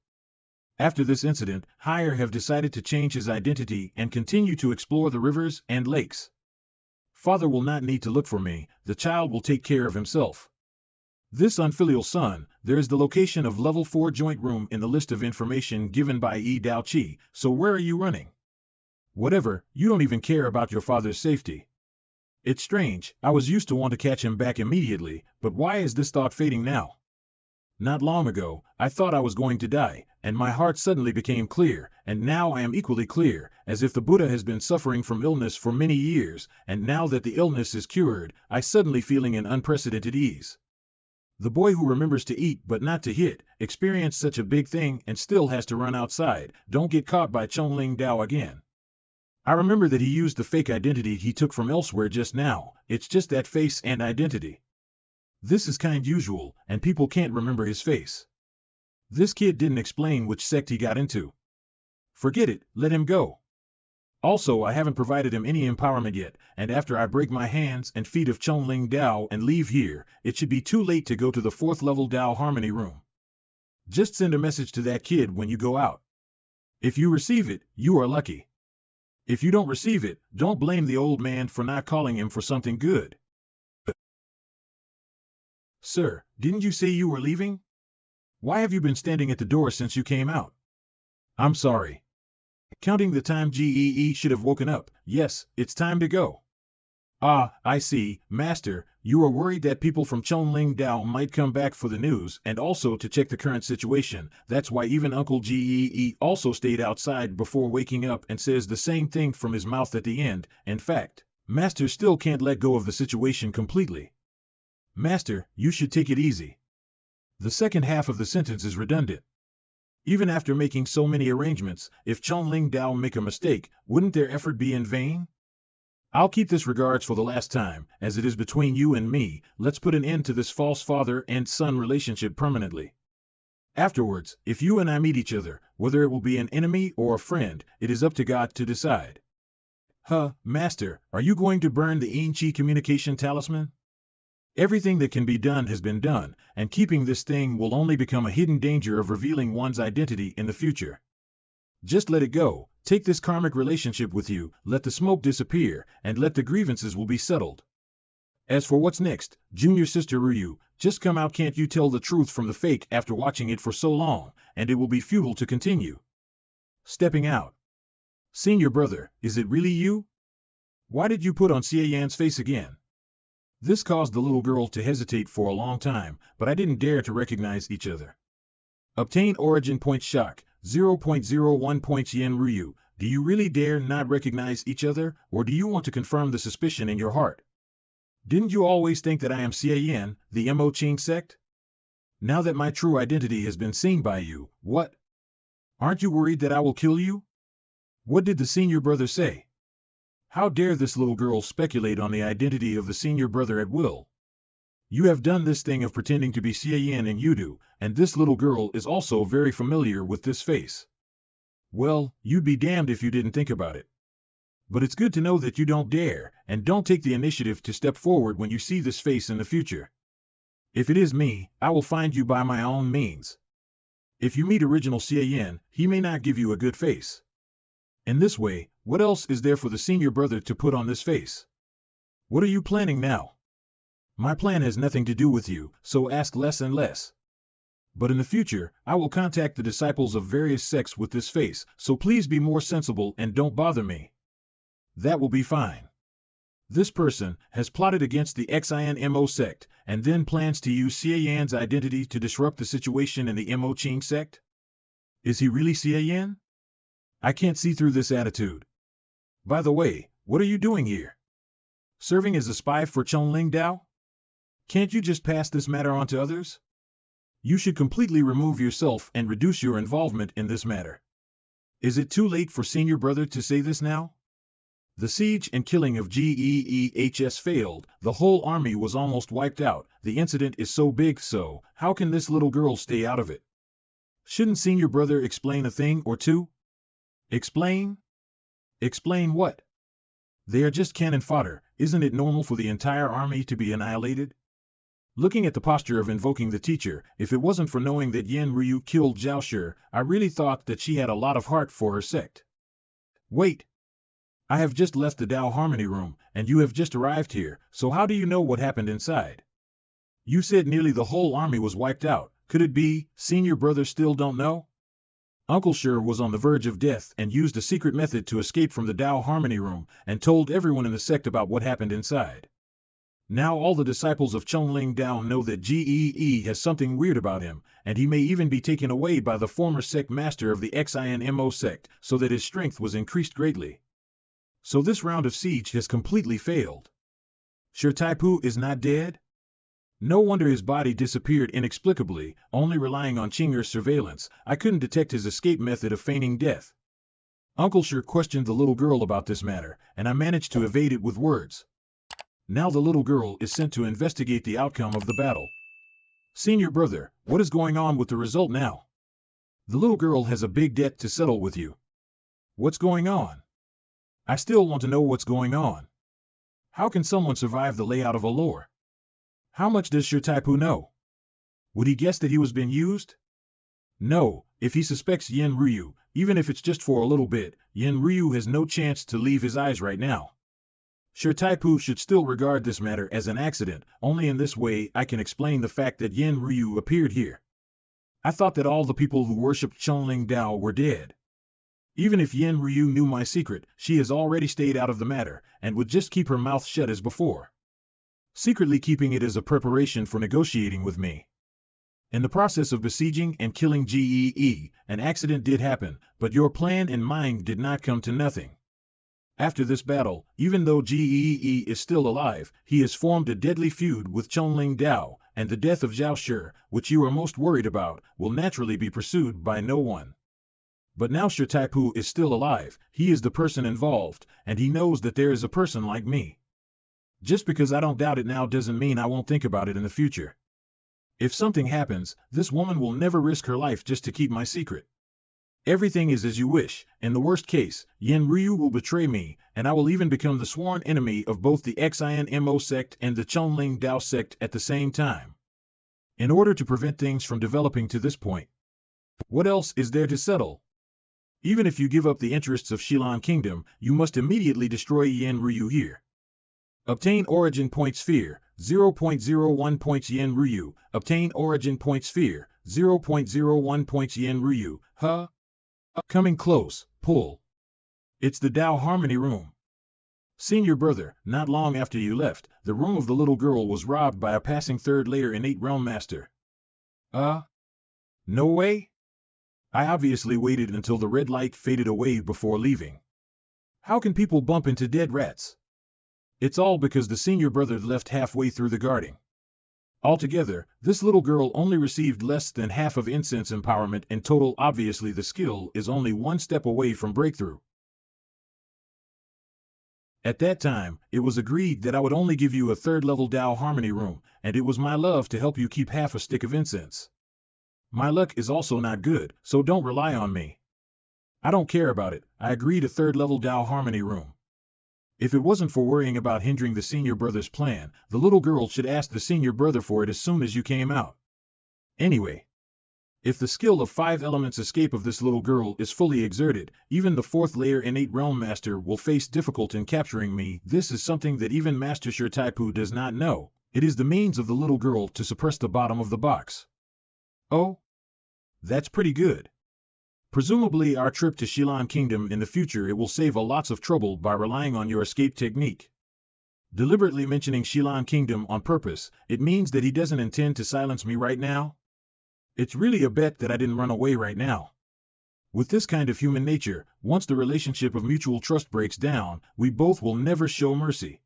After this incident, Higher have decided to change his identity and continue to explore the rivers and lakes. Father will not need to look for me, the child will take care of himself. This unfilial son, there is the location of level 4 joint room in the list of information given by Yi Dao Qi, so where are you running? Whatever, you don't even care about your father's safety. It's strange, I was used to want to catch him back immediately, but why is this thought fading now? Not long ago, I thought I was going to die, and my heart suddenly became clear, and now I am equally clear, as if the Buddha has been suffering from illness for many years, and now that the illness is cured, I suddenly feeling an unprecedented ease. The boy who remembers to eat but not to hit, experienced such a big thing and still has to run outside, don't get caught by Chongling Dao again. I remember that he used the fake identity he took from elsewhere just now, it's just that face and identity. This is kind usual, and people can't remember his face. This kid didn't explain which sect he got into. Forget it, let him go. Also, I haven't provided him any empowerment yet, and after I break my hands and feet of Chongling Dao and leave here, it should be too late to go to the 4th level Dao Harmony room. Just send a message to that kid when you go out. If you receive it, you are lucky. If you don't receive it, don't blame the old man for not calling him for something good. Sir, didn't you say you were leaving? Why have you been standing at the door since you came out? I'm sorry. Counting the time GEE should have woken up. Yes, it's time to go. Ah, I see, Master, you are worried that people from Chongling Dao might come back for the news and also to check the current situation. That's why even Uncle GEE also stayed outside before waking up and says the same thing from his mouth at the end. In fact, Master still can't let go of the situation completely. Master, you should take it easy. The second half of the sentence is redundant. Even after making so many arrangements, if Chongling Dao make a mistake, wouldn't their effort be in vain? I'll keep this regards for the last time, as it is between you and me. Let's put an end to this false father and son relationship permanently. Afterwards, if you and I meet each other, whether it will be an enemy or a friend, it is up to God to decide. Master, are you going to burn the Inchi communication talisman? Everything that can be done has been done, and keeping this thing will only become a hidden danger of revealing one's identity in the future. Just let it go, take this karmic relationship with you, let the smoke disappear, and let the grievances will be settled. As for what's next, junior sister Ryu, just come out, can't you tell the truth from the fake after watching it for so long, and it will be futile to continue. Stepping out. Senior brother, is it really you? Why did you put on Xie Yan's face again? This caused the little girl to hesitate for a long time, but I didn't dare to recognize each other. Obtain origin point shock, 0.01 points Yen Ryu, Do you really dare not recognize each other, or do you want to confirm the suspicion in your heart? Didn't you always think that I am Xie Yan, the Mo Qing sect? Now that my true identity has been seen by you, what? Aren't you worried that I will kill you? What did the senior brother say? How dare this little girl speculate on the identity of the senior brother at will? You have done this thing of pretending to be Xie Yan and Yudu, and this little girl is also very familiar with this face. Well, you'd be damned if you didn't think about it. But it's good to know that you don't dare, and don't take the initiative to step forward when you see this face in the future. If it is me, I will find you by my own means. If you meet original Xie Yan, he may not give you a good face. In this way, what else is there for the senior brother to put on this face? What are you planning now? My plan has nothing to do with you, so ask less and less. But in the future, I will contact the disciples of various sects with this face, so please be more sensible and don't bother me. That will be fine. This person has plotted against the Xinmo sect, and then plans to use Xie Yan's identity to disrupt the situation in the Mo Qing sect? Is he really Xie Yan? I can't see through this attitude. By the way, what are you doing here? Serving as a spy for Chongling Dao? Can't you just pass this matter on to others? You should completely remove yourself and reduce your involvement in this matter. Is it too late for senior brother to say this now? The siege and killing of Geehs failed, the whole army was almost wiped out, the incident is so big, so how can this little girl stay out of it? Shouldn't senior brother explain a thing or two? Explain? Explain what? They are just cannon fodder, isn't it normal for the entire army to be annihilated? Looking at the posture of invoking the teacher, if it wasn't for knowing that Yen Ryu killed Zhao Shi, I really thought that she had a lot of heart for her sect. Wait! I have just left the Dao Harmony room, and you have just arrived here, so how do you know what happened inside? You said nearly the whole army was wiped out. Could it be, senior brother still don't know? Uncle Shi was on the verge of death and used a secret method to escape from the Dao Harmony room, and told everyone in the sect about what happened inside. Now all the disciples of Chongling Dao know that Gee has something weird about him, and he may even be taken away by the former sect master of the Xinmo sect, so that his strength was increased greatly. So this round of siege has completely failed. Shi Taipu is not dead? No wonder his body disappeared inexplicably, only relying on Qing'er's surveillance. I couldn't detect his escape method of feigning death. Uncle Shi questioned the little girl about this matter, and I managed to evade it with words. Now the little girl is sent to investigate the outcome of the battle. Senior brother, what is going on with the result now? The little girl has a big debt to settle with you. What's going on? I still want to know what's going on. How can someone survive the layout of a lore? How much does Shi Taipu know? Would he guess that he was being used? No, if he suspects Yen Ryu, even if it's just for a little bit, Yen Ryu has no chance to leave his eyes right now. Shi Taipu should still regard this matter as an accident. Only in this way I can explain the fact that Yen Ryu appeared here. I thought that all the people who worshipped Chongling Dao were dead. Even if Yen Ryu knew my secret, she has already stayed out of the matter, and would just keep her mouth shut as before, secretly keeping it as a preparation for negotiating with me. In the process of besieging and killing Gee, an accident did happen, but your plan and mine did not come to nothing. After this battle, even though Gee is still alive, he has formed a deadly feud with Chongling Dao, and the death of Zhao Shi, which you are most worried about, will naturally be pursued by no one. But now Shi Taipu is still alive, he is the person involved, and he knows that there is a person like me. Just because I don't doubt it now doesn't mean I won't think about it in the future. If something happens, this woman will never risk her life just to keep my secret. Everything is as you wish. In the worst case, Yen Ryu will betray me, and I will even become the sworn enemy of both the Xinmo sect and the Chongling Dao sect at the same time. In order to prevent things from developing to this point, what else is there to settle? Even if you give up the interests of Shilan Kingdom, you must immediately destroy Yen Ryu here. Obtain origin point sphere, 0.01 points Yen Ryu. Obtain origin point sphere, 0.01 points Yen Ryu. Huh? Coming close, pull. It's the Dao Harmony room. Senior brother, not long after you left, the room of the little girl was robbed by a passing third layer innate realm master. No way? I obviously waited until the red light faded away before leaving. How can people bump into dead rats? It's all because the senior brother left halfway through the guarding. Altogether, this little girl only received less than half of incense empowerment in total. Obviously the skill is only one step away from breakthrough. At that time, it was agreed that I would only give you a third-level Tao Harmony room, and it was my love to help you keep half a stick of incense. My luck is also not good, so don't rely on me. I don't care about it. I agreed a third-level Tao Harmony room. If it wasn't for worrying about hindering the senior brother's plan, the little girl should ask the senior brother for it as soon as you came out. Anyway, if the skill of 5 elements escape of this little girl is fully exerted, even the 4th layer innate realm master will face difficulty in capturing me. This is something that even Master Shi Taipu does not know. It is the means of the little girl to suppress the bottom of the box. Oh? That's pretty good. Presumably our trip to Xie Yan Kingdom in the future it will save a lots of trouble by relying on your escape technique. Deliberately mentioning Xie Yan Kingdom on purpose, it means that he doesn't intend to silence me right now? It's really a bet that I didn't run away right now. With this kind of human nature, once the relationship of mutual trust breaks down, we both will never show mercy.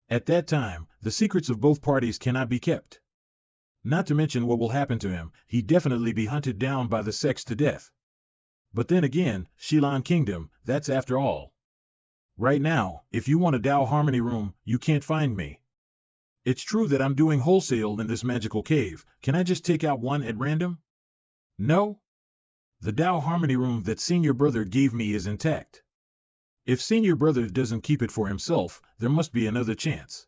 At that time, the secrets of both parties cannot be kept. Not to mention what will happen to him, he'd definitely be hunted down by the sects to death. But then again, Xie Yan Kingdom, that's after all. Right now, if you want a Tao Harmony room, you can't find me. It's true that I'm doing wholesale in this magical cave. Can I just take out one at random? No? The Tao Harmony room that senior brother gave me is intact. If senior brother doesn't keep it for himself, there must be another chance.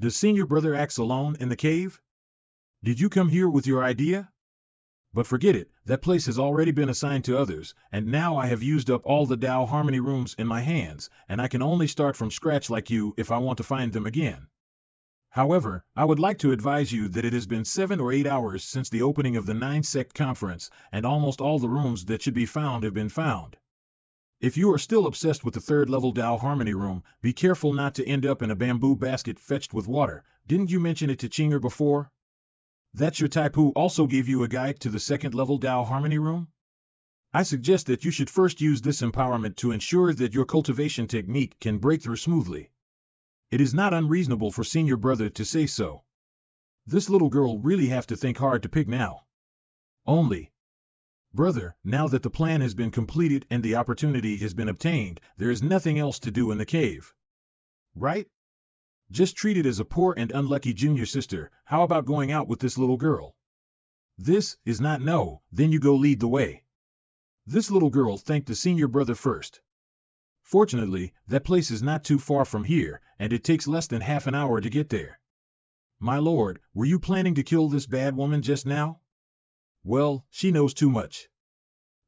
Does senior brother act alone in the cave? Did you come here with your idea? But forget it, that place has already been assigned to others, and now I have used up all the Tao Harmony rooms in my hands, and I can only start from scratch like you if I want to find them again. However, I would like to advise you that it has been 7 or 8 hours since the opening of the 9-sect conference, and almost all the rooms that should be found have been found. If you are still obsessed with the 3rd-level Tao Harmony room, be careful not to end up in a bamboo basket fetched with water. Didn't you mention it to Chinger before? That your Taipu also gave you a guide to the 2nd-level Tao Harmony room? I suggest that you should first use this empowerment to ensure that your cultivation technique can break through smoothly. It is not unreasonable for senior brother to say so. This little girl really have to think hard to pick now. Only, brother, now that the plan has been completed and the opportunity has been obtained, there is nothing else to do in the cave. Right? Just treat it as a poor and unlucky junior sister. How about going out with this little girl? This is not no, then you go lead the way. This little girl thanked the senior brother first. Fortunately, that place is not too far from here, and it takes less than half an hour to get there. My lord, were you planning to kill this bad woman just now? Well, she knows too much.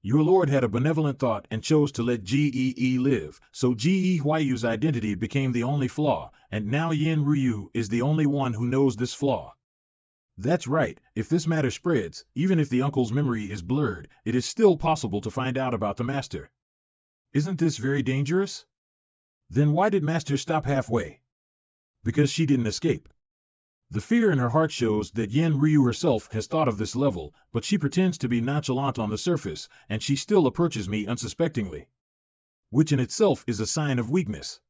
Your lord had a benevolent thought and chose to let Gee live, so Gee Huayu's identity became the only flaw, and now Yin Ryu is the only one who knows this flaw. That's right, if this matter spreads, even if the uncle's memory is blurred, it is still possible to find out about the master. Isn't this very dangerous? Then why did master stop halfway? Because she didn't escape. The fear in her heart shows that Yin Ryu herself has thought of this level, but she pretends to be nonchalant on the surface, and she still approaches me unsuspectingly. Which in itself is a sign of weakness.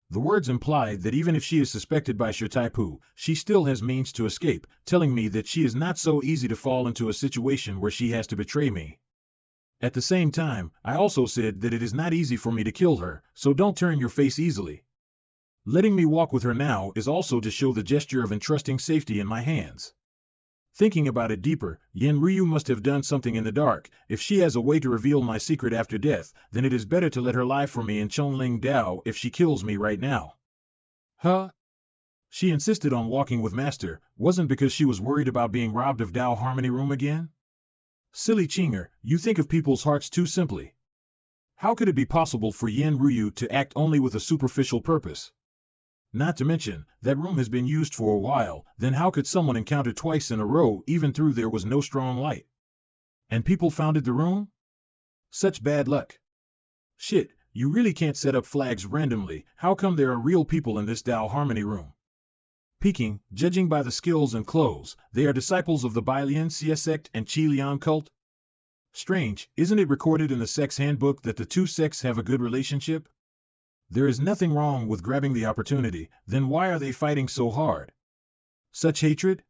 The words imply that even if she is suspected by Shi Taipu, she still has means to escape, telling me that she is not so easy to fall into a situation where she has to betray me. At the same time, I also said that it is not easy for me to kill her, so don't turn your face easily. Letting me walk with her now is also to show the gesture of entrusting safety in my hands. Thinking about it deeper, Yin Ryu must have done something in the dark. If she has a way to reveal my secret after death, then it is better to let her lie for me in Chonling Dao if she kills me right now. Huh? She insisted on walking with Master, wasn't because she was worried about being robbed of Dao Harmony room again? Silly Chinger, you think of people's hearts too simply. How could it be possible for Yin Ryu to act only with a superficial purpose? Not to mention, that room has been used for a while, then how could someone encounter twice in a row even though there was no strong light? And people founded the room? Such bad luck. Shit, you really can't set up flags randomly. How come there are real people in this Tao Harmony room? Peking, judging by the skills and clothes, they are disciples of the Bailian Xie sect and Qi Liang cult? Strange, isn't it recorded in the sex handbook that the two sects have a good relationship? There is nothing wrong with grabbing the opportunity, then why are they fighting so hard? Such hatred?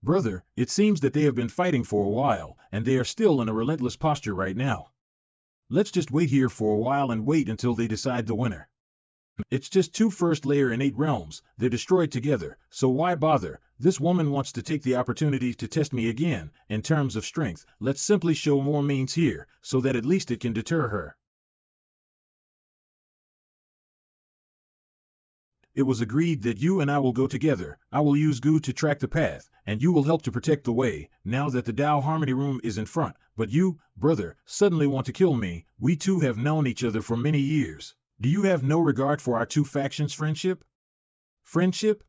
Brother, it seems that they have been fighting for a while, and they are still in a relentless posture right now. Let's just wait here for a while and wait until they decide the winner. It's just two first layer and 8 realms, they're destroyed together, so why bother? This woman wants to take the opportunity to test me again, in terms of strength. Let's simply show more means here, so that at least it can deter her. It was agreed that you and I will go together. I will use Gu to track the path, and you will help to protect the way, now that the Tao Harmony Room is in front. But you, brother, suddenly want to kill me. We two have known each other for many years. Do you have no regard for our two factions' friendship? Friendship?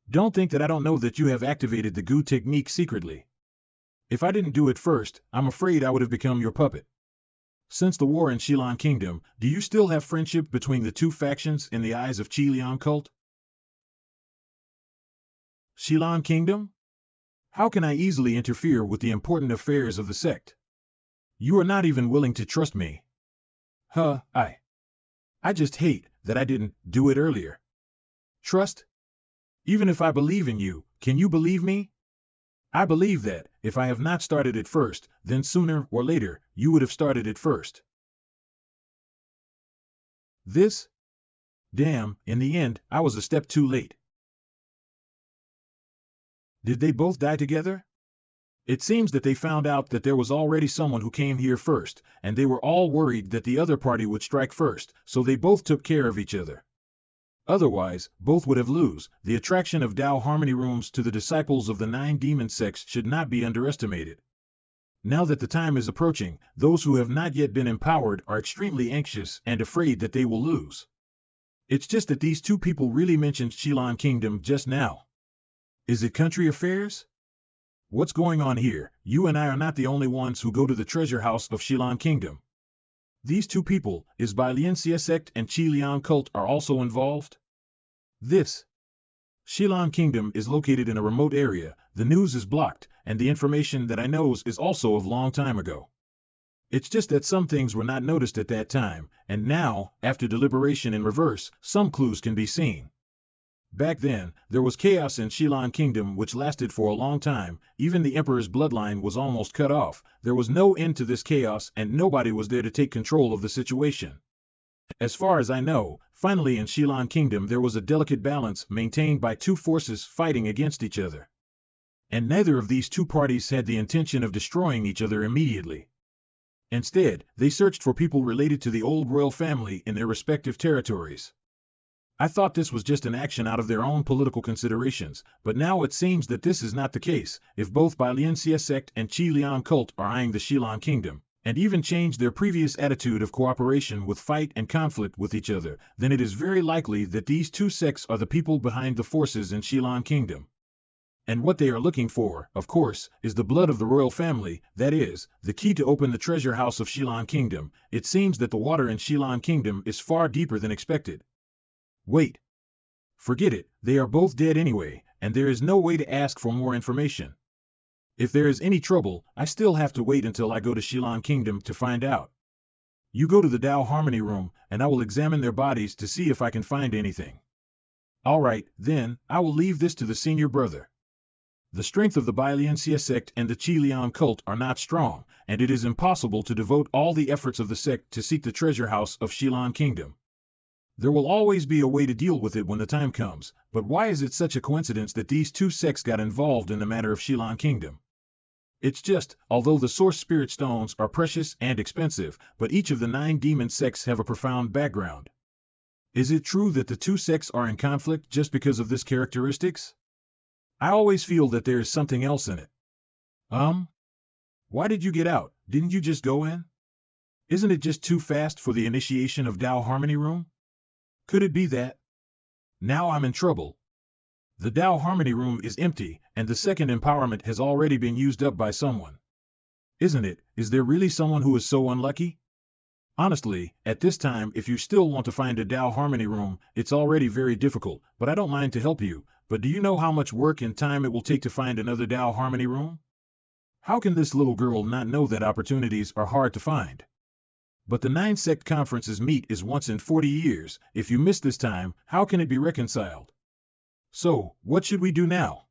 Don't think that I don't know that you have activated the Gu technique secretly. If I didn't do it first, I'm afraid I would have become your puppet. Since the war in Xie Yan Kingdom, do you still have friendship between the two factions in the eyes of Xie Yan cult? Xie Yan Kingdom? How can I easily interfere with the important affairs of the sect? You are not even willing to trust me. I just hate that I didn't do it earlier. Trust? Even if I believe in you, can you believe me? I believe that, if I have not started it first, then sooner or later, you would have started it first. This? Damn, in the end, I was a step too late. Did they both die together? It seems that they found out that there was already someone who came here first, and they were all worried that the other party would strike first, so they both took care of each other. Otherwise, both would have lose. The attraction of Tao Harmony Rooms to the disciples of the 9 demon sects should not be underestimated. Now that the time is approaching, those who have not yet been empowered are extremely anxious and afraid that they will lose. It's just that these two people really mentioned Xie Yan Kingdom just now. Is it country affairs? What's going on here? You and I are not the only ones who go to the treasure house of Xie Yan Kingdom. These two people, is Xie sect and Xie Yan cult are also involved? This Xie Yan Kingdom is located in a remote area, the news is blocked, and the information that I know is also of long time ago. It's just that some things were not noticed at that time, and now, after deliberation in reverse, some clues can be seen. Back then, there was chaos in Xie Yan Kingdom which lasted for a long time. Even the Emperor's bloodline was almost cut off. There was no end to this chaos and nobody was there to take control of the situation. As far as I know, finally in Xie Yan Kingdom there was a delicate balance maintained by two forces fighting against each other. And neither of these two parties had the intention of destroying each other immediately. Instead, they searched for people related to the old royal family in their respective territories. I thought this was just an action out of their own political considerations, but now it seems that this is not the case. If both Xie sect and Xie Yan cult are eyeing the Xie Yan Kingdom, and even changed their previous attitude of cooperation with fight and conflict with each other, then it is very likely that these two sects are the people behind the forces in Xie Yan Kingdom. And what they are looking for, of course, is the blood of the royal family, that is, the key to open the treasure house of Xie Yan Kingdom. It seems that the water in Xie Yan Kingdom is far deeper than expected. Wait. Forget it, they are both dead anyway, and there is no way to ask for more information. If there is any trouble, I still have to wait until I go to Xie Yan Kingdom to find out. You go to the Tao Harmony Room, and I will examine their bodies to see if I can find anything. Alright, then, I will leave this to the senior brother. The strength of the Xie sect and the Xie Yan cult are not strong, and it is impossible to devote all the efforts of the sect to seek the treasure house of Xie Yan Kingdom. There will always be a way to deal with it when the time comes, but why is it such a coincidence that these two sects got involved in the matter of Xie Yan Kingdom? It's just, although the source spirit stones are precious and expensive, but each of the 9 demon sects have a profound background. Is it true that the two sects are in conflict just because of this characteristics? I always feel that there is something else in it. Why did you get out? Didn't you just go in? Isn't it just too fast for the initiation of Tao Harmony Room? Could it be that? Now I'm in trouble. The Tao Harmony Room is empty, and the second empowerment has already been used up by someone. Isn't it? Is there really someone who is so unlucky? Honestly, at this time, if you still want to find a Tao Harmony Room, it's already very difficult, but I don't mind to help you. But do you know how much work and time it will take to find another Tao Harmony Room? How can this little girl not know that opportunities are hard to find? But the 9-sect conferences meet is once in 40 years. If you miss this time, how can it be reconciled? So, what should we do now?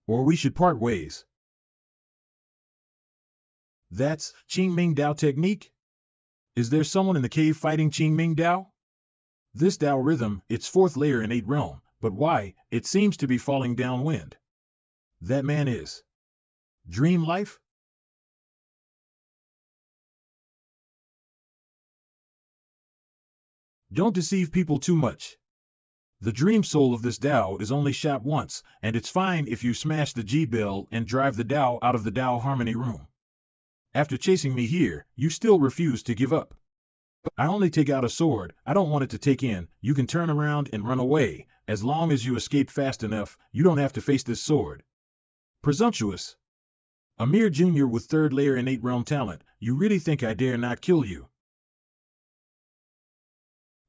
Or we should part ways. That's Qingming Dao technique? Is there someone in the cave fighting Qingming Dao? This Dao rhythm, its 4th layer in 8 realm, but why, it seems to be falling downwind. That man is Dream Life? Don't deceive people too much. The dream soul of this Dao is only shot once, and it's fine if you smash the G bell and drive the Dao out of the Dao harmony room. After chasing me here, you still refuse to give up. I only take out a sword, I don't want it to take in, you can turn around and run away, as long as you escape fast enough, you don't have to face this sword. Presumptuous. A mere junior with 3rd layer innate realm talent, you really think I dare not kill you?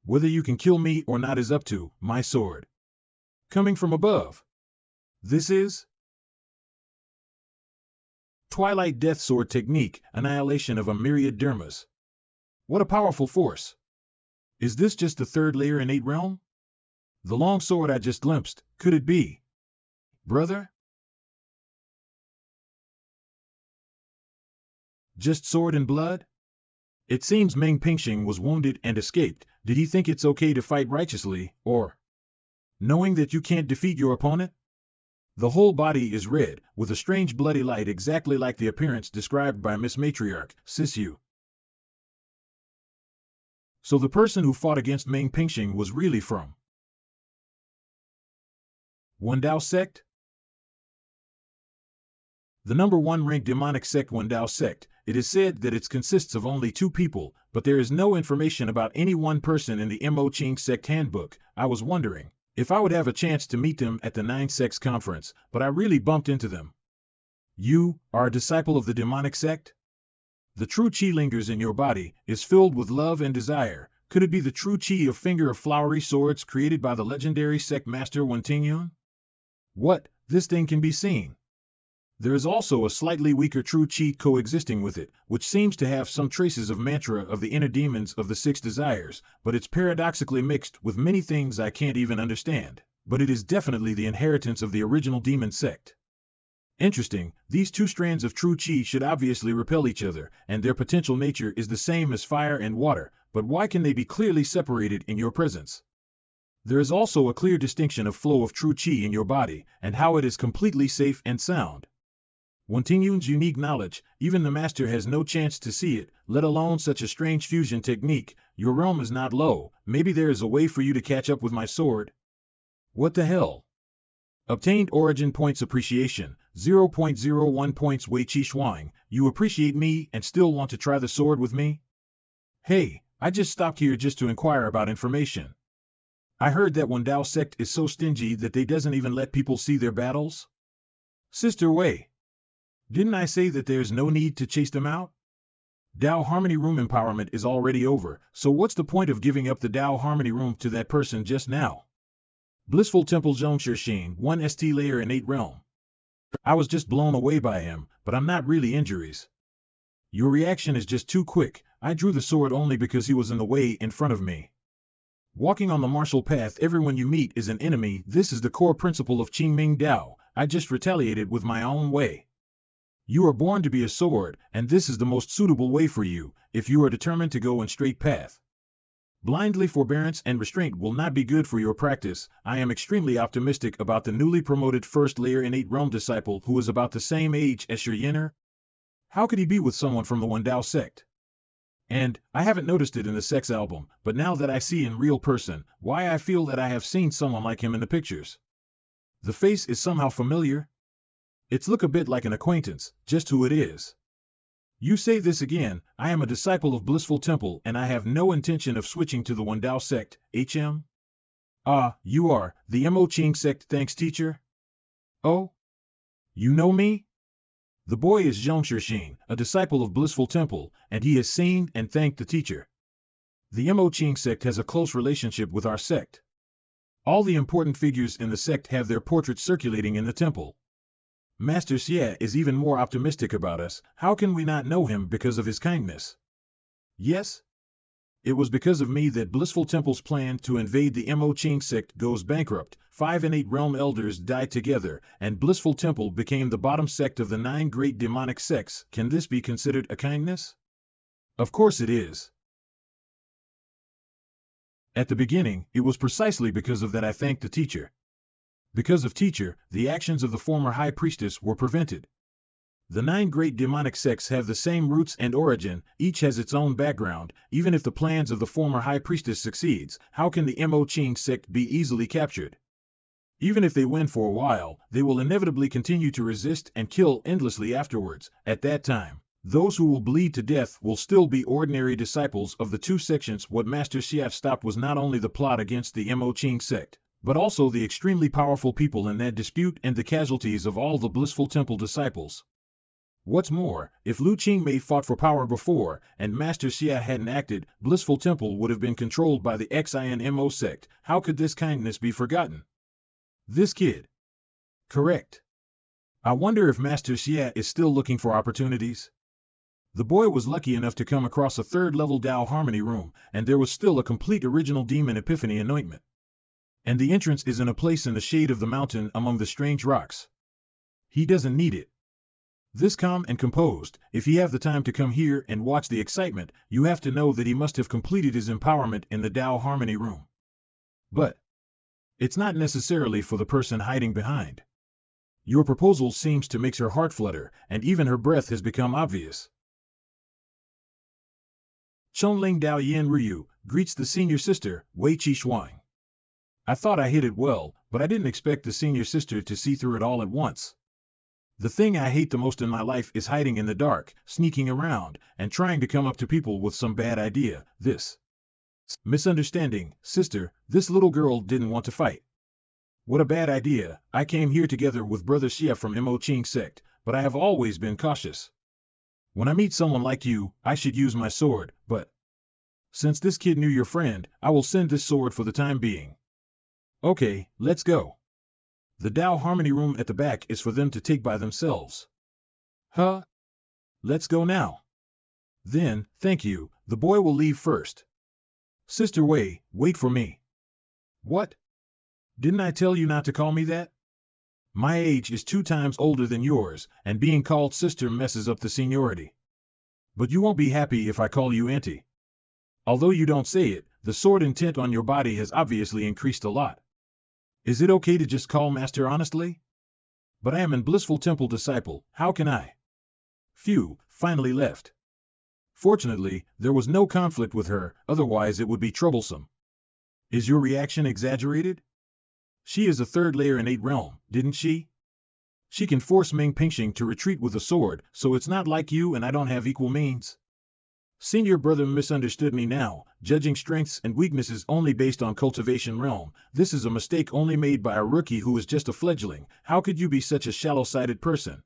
Whether you can kill me or not is up to my sword. Coming from above. This is Twilight Death Sword Technique, annihilation of a myriad dermas. What a powerful force. Is this just the 3rd layer innate realm? The long sword I just glimpsed, could it be? Brother? Just sword and blood? It seems Meng Pingxing was wounded and escaped. Did he think it's okay to fight righteously, or knowing that you can't defeat your opponent? The whole body is red, with a strange bloody light exactly like the appearance described by Miss Matriarch, Sisu. So the person who fought against Meng Pingxing was really from Wendao sect? The number 1 ranked demonic sect Wendao sect. It is said that it consists of only 2 people, but there is no information about any one person in the Mo Qing sect handbook. I was wondering if I would have a chance to meet them at the 9 sects conference, but I really bumped into them. You are a disciple of the demonic sect? The true qi lingers in your body, is filled with love and desire. Could it be the true qi of Finger of Flowery Swords created by the legendary sect master Wen Tingyun? What? This thing can be seen. There is also a slightly weaker true qi coexisting with it, which seems to have some traces of mantra of the inner demons of the 6 desires, but it's paradoxically mixed with many things I can't even understand. But it is definitely the inheritance of the original demon sect. Interesting, these 2 strands of true qi should obviously repel each other, and their potential nature is the same as fire and water, but why can they be clearly separated in your presence? There is also a clear distinction of flow of true qi in your body, and how it is completely safe and sound. Wen Tingyun's unique knowledge, even the master has no chance to see it, let alone such a strange fusion technique. Your realm is not low, maybe there is a way for you to catch up with my sword. What the hell? Obtained origin points appreciation, 0.01 points Wei Qi Shuang. You appreciate me and still want to try the sword with me? Hey, I just stopped here just to inquire about information. I heard that Wendao sect is so stingy that they doesn't even let people see their battles. Sister Wei, didn't I say that there's no need to chase them out? Dao Harmony Room empowerment is already over, so what's the point of giving up the Dao Harmony Room to that person just now? Blissful Temple Zhongshixing, 1 ST layer in 8 realm. I was just blown away by him, but I'm not really injuries. Your reaction is just too quick. I drew the sword only because he was in the way in front of me. Walking on the martial path, everyone you meet is an enemy. This is the core principle of Qingming Dao. I just retaliated with my own way. You are born to be a sword, and this is the most suitable way for you, if you are determined to go in straight path. Blindly forbearance and restraint will not be good for your practice. I am extremely optimistic about the newly promoted 1st layer innate realm disciple who is about the same age as Xie Yan. How could he be with someone from the Wendao sect? And, I haven't noticed it in the sex album, but now that I see in real person, why I feel that I have seen someone like him in the pictures. The face is somehow familiar. It's look a bit like an acquaintance, just who it is. You say this again, I am a disciple of Blissful Temple and I have no intention of switching to the Wendao sect, HM? Ah, you are, the Mo Qing sect, thanks teacher? Oh? You know me? The boy is Zhongshixing, a disciple of Blissful Temple, and he has seen and thanked the teacher. The Mo Qing sect has a close relationship with our sect. All the important figures in the sect have their portraits circulating in the temple. Master Xie is even more optimistic about us. How can we not know him because of his kindness? Yes? It was because of me that Blissful Temple's plan to invade the Mo Qing sect goes bankrupt, 5 and 8 realm elders died together, and Blissful Temple became the bottom sect of the 9 great demonic sects. Can this be considered a kindness? Of course it is. At the beginning, it was precisely because of that I thanked the teacher. Because of teacher, the actions of the former high priestess were prevented. The 9 great demonic sects have the same roots and origin, each has its own background. Even if the plans of the former high priestess succeeds, how can the Mo Qing sect be easily captured? Even if they win for a while, they will inevitably continue to resist and kill endlessly afterwards. At that time, those who will bleed to death will still be ordinary disciples of the 2 sections. What Master Xie stopped was not only the plot against the Mo Qing sect, but also the extremely powerful people in that dispute and the casualties of all the Blissful Temple disciples. What's more, if Lu Qingmei fought for power before, and Master Xie hadn't acted, Blissful Temple would have been controlled by the Xie Mo sect. How could this kindness be forgotten? This kid. Correct. I wonder if Master Xie is still looking for opportunities? The boy was lucky enough to come across a 3rd-level Dao Harmony room, and there was still a complete original Demon Epiphany anointment. And the entrance is in a place in the shade of the mountain among the strange rocks. He doesn't need it. This calm and composed, if you have the time to come here and watch the excitement, you have to know that he must have completed his empowerment in the Dao Harmony room. But it's not necessarily for the person hiding behind. Your proposal seems to make her heart flutter, and even her breath has become obvious. Chongling Dao Yin Ryu greets the senior sister, Wei Qi Shuang. I thought I hit it well, but I didn't expect the senior sister to see through it all at once. The thing I hate the most in my life is hiding in the dark, sneaking around, and trying to come up to people with some bad idea. This misunderstanding, sister, this little girl didn't want to fight. What a bad idea. I came here together with Brother Xie from Mo Qing sect, but I have always been cautious. When I meet someone like you, I should use my sword, but since this kid knew your friend, I will send this sword for the time being. Okay, let's go. The Dao Harmony room at the back is for them to take by themselves. Huh? Let's go now. Then, thank you, the boy will leave first. Sister Wei, wait for me. What? Didn't I tell you not to call me that? My age is 2 times older than yours, and being called sister messes up the seniority. But you won't be happy if I call you auntie. Although you don't say it, the sword intent on your body has obviously increased a lot. Is it okay to just call Master honestly? But I am an Blissful Temple disciple, how can I? Phew, finally left. Fortunately, there was no conflict with her, otherwise it would be troublesome. Is your reaction exaggerated? She is a 3rd layer in 8 realm, didn't she? She can force Ming Pingxing to retreat with a sword, so it's not like you and I don't have equal means. Senior brother misunderstood me now, judging strengths and weaknesses only based on cultivation realm. This is a mistake only made by a rookie who is just a fledgling. How could you be such a shallow-sighted person?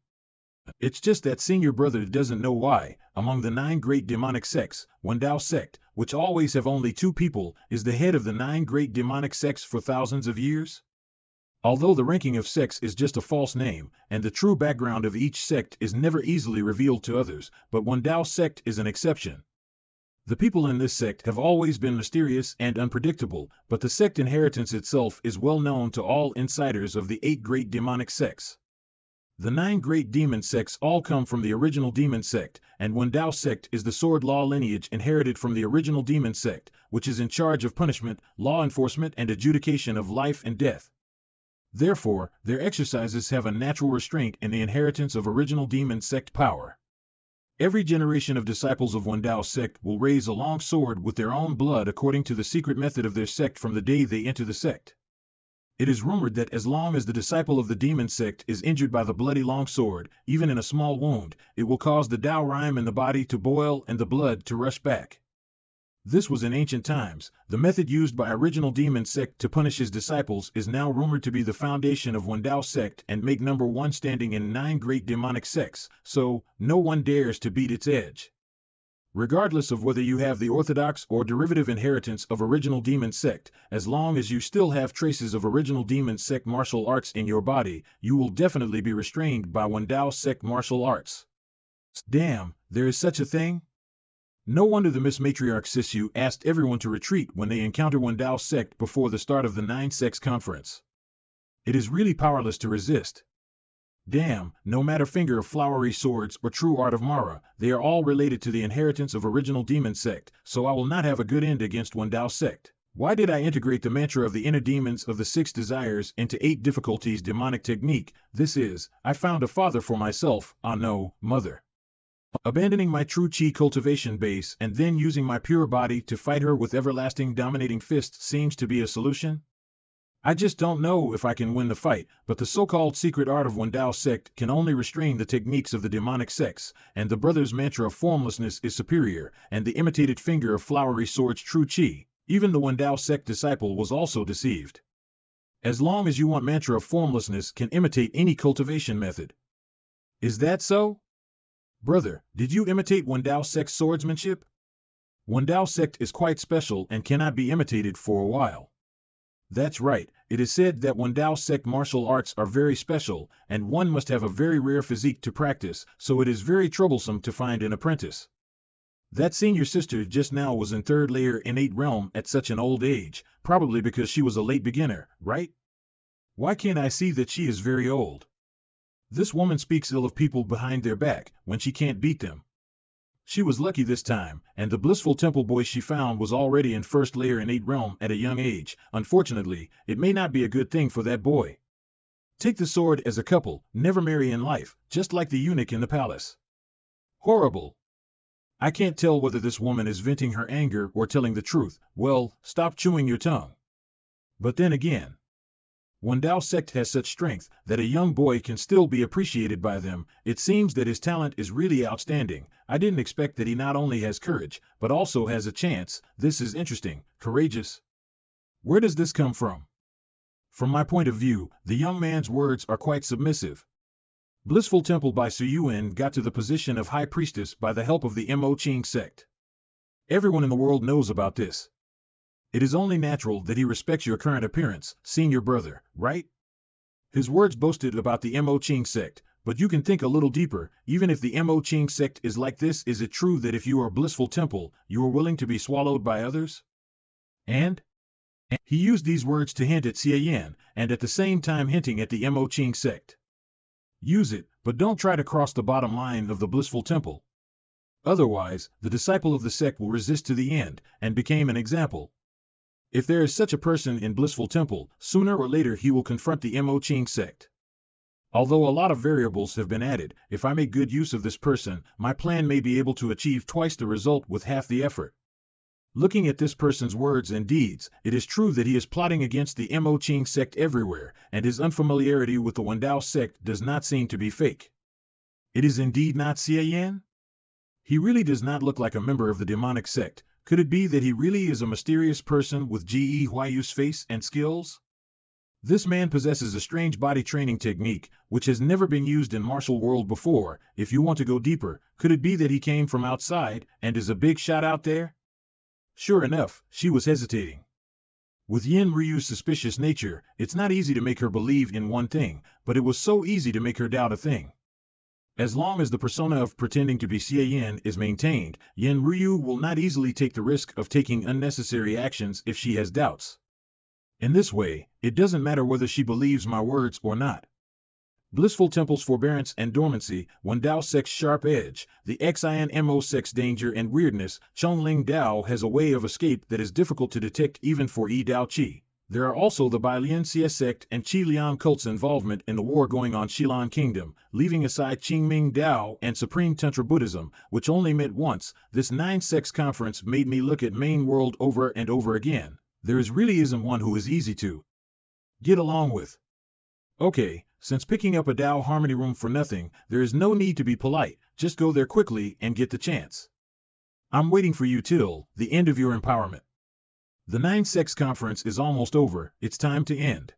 It's just that senior brother doesn't know why, among the 9 great demonic sects, Dao sect, which always have only 2 people, is the head of the 9 great demonic sects for thousands of years. Although the ranking of sects is just a false name, and the true background of each sect is never easily revealed to others, but Dao sect is an exception. The people in this sect have always been mysterious and unpredictable, but the sect inheritance itself is well known to all insiders of the 8 great demonic sects. The 9 great demon sects all come from the original demon sect, and Dao sect is the sword law lineage inherited from the original demon sect, which is in charge of punishment, law enforcement and adjudication of life and death. Therefore, their exercises have a natural restraint in the inheritance of original demon sect power. Every generation of disciples of Dao sect will raise a long sword with their own blood according to the secret method of their sect from the day they enter the sect. It is rumored that as long as the disciple of the demon sect is injured by the bloody long sword, even in a small wound, it will cause the Dao rhyme in the body to boil and the blood to rush back. This was in ancient times. The method used by original demon sect to punish his disciples is now rumored to be the foundation of Dao sect and make number 1 standing in 9 great demonic sects, so no one dares to beat its edge. Regardless of whether you have the orthodox or derivative inheritance of original demon sect, as long as you still have traces of original demon sect martial arts in your body, you will definitely be restrained by Wendao sect martial arts. Damn, there is such a thing? No wonder the Miss Matriarch Xie Yan asked everyone to retreat when they encounter Wendao sect before the start of the 9 Sects conference. It is really powerless to resist. Damn, no matter finger of flowery swords or true art of Mara, they are all related to the inheritance of original demon sect, so I will not have a good end against Wendao sect. Why did I integrate the mantra of the inner demons of the 6 desires into 8 difficulties demonic technique? This is, I found a father for myself, ah no, mother. Abandoning my true chi cultivation base and then using my pure body to fight her with everlasting dominating fist seems to be a solution? I just don't know if I can win the fight, but the so-called secret art of Wendao sect can only restrain the techniques of the demonic sects, and the brother's mantra of formlessness is superior, and the imitated finger of flowery swords true chi. Even the Wendao sect disciple was also deceived. As long as you want mantra of formlessness can imitate any cultivation method. Is that so? Brother, did you imitate Wendao sect swordsmanship? Wendao sect is quite special and cannot be imitated for a while. That's right, it is said that Wendao sect martial arts are very special, and one must have a very rare physique to practice, so it is very troublesome to find an apprentice. That senior sister just now was in 3rd layer innate realm at such an old age, probably because she was a late beginner, right? Why can't I see that she is very old? This woman speaks ill of people behind their back, when she can't beat them. She was lucky this time, and the blissful temple boy she found was already in 1st layer innate realm at a young age. Unfortunately, it may not be a good thing for that boy. Take the sword as a couple, never marry in life, just like the eunuch in the palace. Horrible. I can't tell whether this woman is venting her anger or telling the truth. Well, stop chewing your tongue. But then again, Wendao sect has such strength that a young boy can still be appreciated by them. It seems that his talent is really outstanding. I didn't expect that he not only has courage, but also has a chance. This is interesting. Courageous. Where does this come from? From my point of view, the young man's words are quite submissive. Blissful Temple by Xie Yan got to the position of High Priestess by the help of the Mo Qing sect. Everyone in the world knows about this. It is only natural that he respects your current appearance, senior brother, right? His words boasted about the Mo Qing sect, but you can think a little deeper. Even if the Mo Qing sect is like this, is it true that if you are Blissful Temple, you are willing to be swallowed by others? And? He used these words to hint at Xie Yan, and at the same time hinting at the Mo Qing sect. Use it, but don't try to cross the bottom line of the Blissful Temple. Otherwise, the disciple of the sect will resist to the end, and become an example. If there is such a person in Blissful Temple, sooner or later he will confront the Mo Qing sect. Although a lot of variables have been added, if I make good use of this person, my plan may be able to achieve twice the result with half the effort. Looking at this person's words and deeds, it is true that he is plotting against the Mo Qing sect everywhere, and his unfamiliarity with the Wendao sect does not seem to be fake. It is indeed not Xie Yan? He really does not look like a member of the demonic sect. Could it be that he really is a mysterious person with Ge Huayu's face and skills? This man possesses a strange body training technique, which has never been used in martial world before. If you want to go deeper, could it be that he came from outside, and is a big shot out there? Sure enough, she was hesitating. With Yin Ryu's suspicious nature, it's not easy to make her believe in one thing, but it was so easy to make her doubt a thing. As long as the persona of pretending to be Xie Yan is maintained, Yin Ryu will not easily take the risk of taking unnecessary actions if she has doubts. In this way, it doesn't matter whether she believes my words or not. Blissful Temple's forbearance and dormancy, Wendao sect's sharp edge, the Xian Mo sect's danger and weirdness, Chongling Dao has a way of escape that is difficult to detect even for Yi Dao Qi. There are also the Bailian Xie sect and Qi Liang cult's involvement in the war going on Xilan Kingdom, leaving aside Qingming Dao and Supreme Tantra Buddhism, which only met once. This 9 sects conference made me look at main world over and over again. There really isn't one who is easy to get along with. Okay, since picking up a Dao Harmony room for nothing, there is no need to be polite, just go there quickly and get the chance. I'm waiting for you till the end of your empowerment. The 9 Sects Conference is almost over, it's time to end.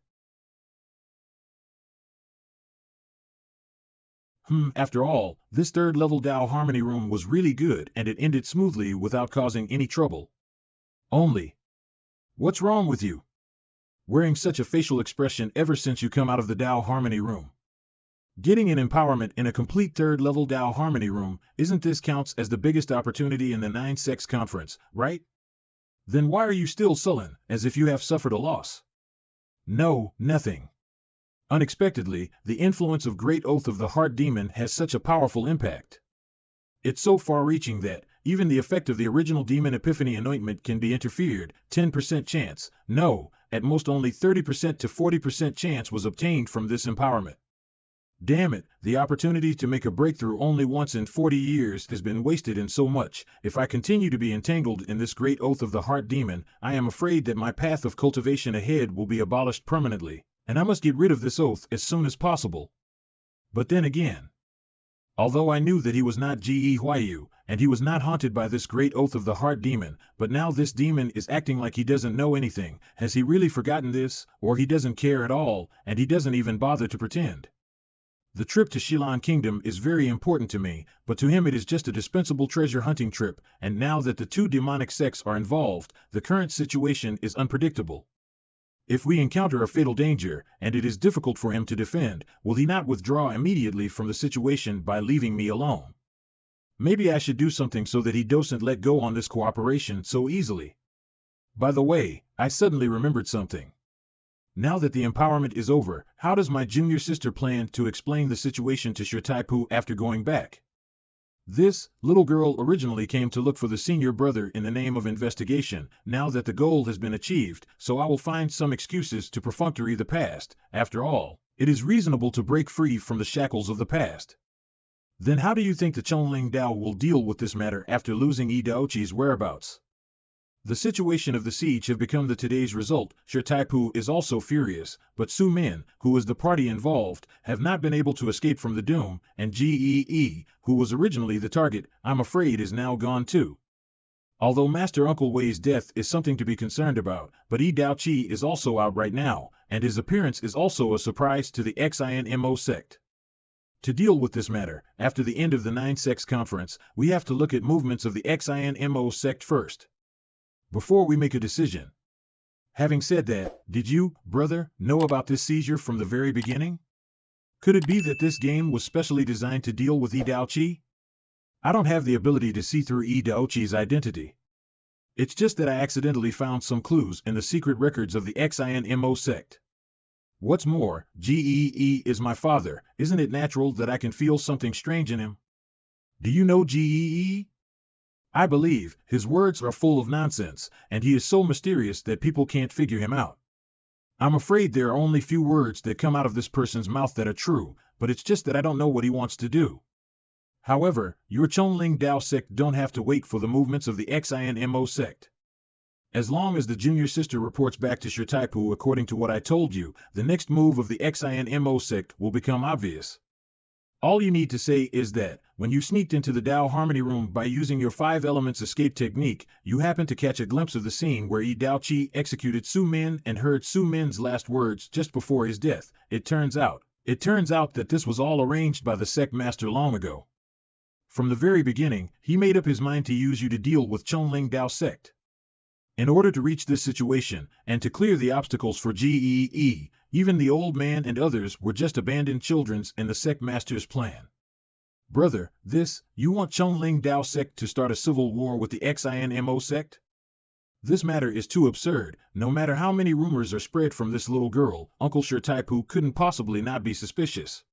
After all, this third-level Dao Harmony room was really good and it ended smoothly without causing any trouble. Only. What's wrong with you? Wearing such a facial expression ever since you come out of the Dao Harmony room. Getting an empowerment in a complete third-level Dao Harmony room, isn't this counts as the biggest opportunity in the 9-Sex conference, right? Then why are you still sullen, as if you have suffered a loss? No, nothing. Unexpectedly, the influence of Great Oath of the Heart Demon has such a powerful impact. It's so far-reaching that, even the effect of the original Demon Epiphany anointment can be interfered. 10% chance, no, at most only 30% to 40% chance was obtained from this empowerment. Damn it, the opportunity to make a breakthrough only once in 40 years has been wasted in so much. If I continue to be entangled in this Great Oath of the Heart Demon, I am afraid that my path of cultivation ahead will be abolished permanently, and I must get rid of this oath as soon as possible. But then again, although I knew that he was not Ge Huayu, and he was not haunted by this Great Oath of the Heart Demon, but now this demon is acting like he doesn't know anything. Has he really forgotten this, or he doesn't care at all, and he doesn't even bother to pretend? The trip to Xie Yan Kingdom is very important to me, but to him it is just a dispensable treasure hunting trip, and now that the two demonic sects are involved, the current situation is unpredictable. If we encounter a fatal danger, and it is difficult for him to defend, will he not withdraw immediately from the situation by leaving me alone? Maybe I should do something so that he doesn't let go on this cooperation so easily. By the way, I suddenly remembered something. Now that the empowerment is over, how does my junior sister plan to explain the situation to Shi Taipu after going back? This little girl originally came to look for the senior brother in the name of investigation. Now that the goal has been achieved, so I will find some excuses to perfunctory the past. After all, it is reasonable to break free from the shackles of the past. Then how do you think the Chongling Dao will deal with this matter after losing Yi Daoqi's whereabouts? The situation of the siege have become the today's result. Shi Taipu is also furious, but Su Min, who is the party involved, have not been able to escape from the doom, and Gee, who was originally the target, I'm afraid is now gone too. Although Master Uncle Wei's death is something to be concerned about, but Yi Daoqi is also out right now, and his appearance is also a surprise to the Xinmo sect. To deal with this matter, after the end of the 9-Sex conference, we have to look at movements of the Xinmo sect first, before we make a decision. Having said that, did you, brother, know about this seizure from the very beginning? Could it be that this game was specially designed to deal with Yi Daoqi? I don't have the ability to see through Yi Daoqi's identity. It's just that I accidentally found some clues in the secret records of the Xinmo sect. What's more, Gee is my father. Isn't it natural that I can feel something strange in him? Do you know Gee? I believe his words are full of nonsense, and he is so mysterious that people can't figure him out. I'm afraid there are only few words that come out of this person's mouth that are true, but it's just that I don't know what he wants to do. However, your Chongling Dao sect don't have to wait for the movements of the Xinmo sect. As long as the junior sister reports back to Shi Taipu according to what I told you, the next move of the Xinmo sect will become obvious. All you need to say is that, when you sneaked into the Dao Harmony room by using your 5 elements escape technique, you happened to catch a glimpse of the scene where Yi Daoqi executed Su Min and heard Su Min's last words just before his death. It turns out that this was all arranged by the sect master long ago. From the very beginning, he made up his mind to use you to deal with Chongling Dao sect. In order to reach this situation, and to clear the obstacles for Gee, even the old man and others were just abandoned children in the sect master's plan. Brother, you want Chongling Dao sect to start a civil war with the Xinmo sect? This matter is too absurd. No matter how many rumors are spread from this little girl, Uncle Shi Taipu couldn't possibly not be suspicious.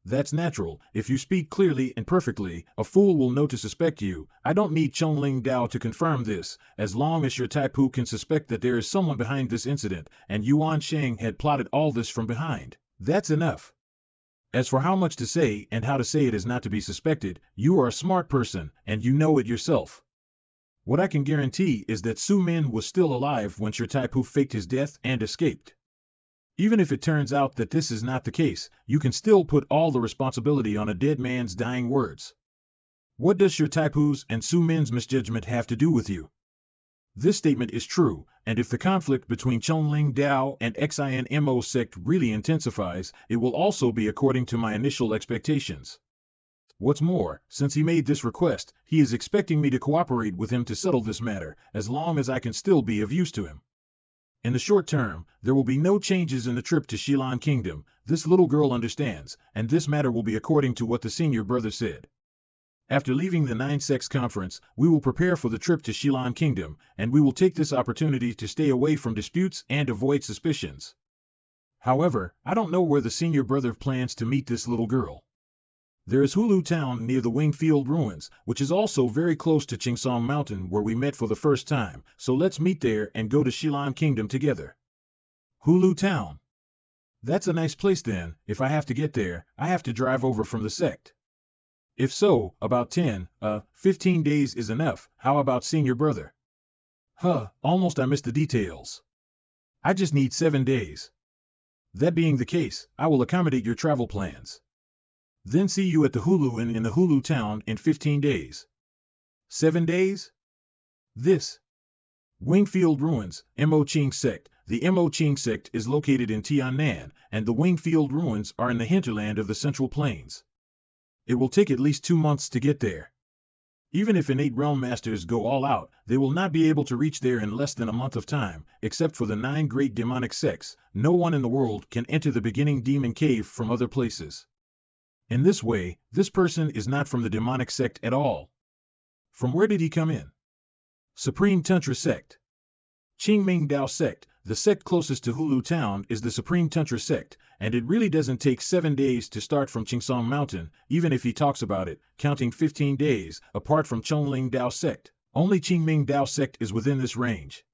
That's natural. If you speak clearly and perfectly, a fool will know to suspect you. I don't need Chongling Dao to confirm this. As long as Shi Taipu can suspect that there is someone behind this incident, and Yuan Sheng had plotted all this from behind, that's enough. As for how much to say and how to say it is not to be suspected, you are a smart person, and you know it yourself. What I can guarantee is that Su Min was still alive when Shi Taipu faked his death and escaped. Even if it turns out that this is not the case, you can still put all the responsibility on a dead man's dying words. What does Shi Taipu's and Su Min's misjudgment have to do with you? This statement is true, and if the conflict between Chongling Dao and Xin sect really intensifies, it will also be according to my initial expectations. What's more, since he made this request, he is expecting me to cooperate with him to settle this matter, as long as I can still be of use to him. In the short term, there will be no changes in the trip to Xie Yan Kingdom, this little girl understands, and this matter will be according to what the senior brother said. After leaving the Nine Sects Conference, we will prepare for the trip to Xie Yan Kingdom, and we will take this opportunity to stay away from disputes and avoid suspicions. However, I don't know where the senior brother plans to meet this little girl. There is Hulu Town near the Wingfield Ruins, which is also very close to Qingsong Mountain where we met for the first time, so let's meet there and go to Xie Yan Kingdom together. Hulu Town. That's a nice place then. If I have to get there, I have to drive over from the sect. If so, about 15 days is enough. How about senior brother? Almost I missed the details. I just need 7 days. That being the case, I will accommodate your travel plans. Then see you at the Hulu Inn in the Hulu Town in 15 days. 7 days? This. Wingfield Ruins, Mo Qing Sect. The Mo Qing Sect is located in Tiannan, and the Wingfield Ruins are in the hinterland of the Central Plains. It will take at least 2 months to get there. Even if innate realm masters go all out, they will not be able to reach there in less than a month of time, except for the 9 great demonic sects. No one in the world can enter the beginning demon cave from other places. In this way, this person is not from the demonic sect at all. From where did he come in? Supreme Tantra Sect. Qingming Dao Sect, the sect closest to Hulu Town, is the Supreme Tantra Sect, and it really doesn't take 7 days to start from Qingsong Mountain, even if he talks about it, counting 15 days, apart from Chongling Dao Sect. Only Qingming Dao Sect is within this range.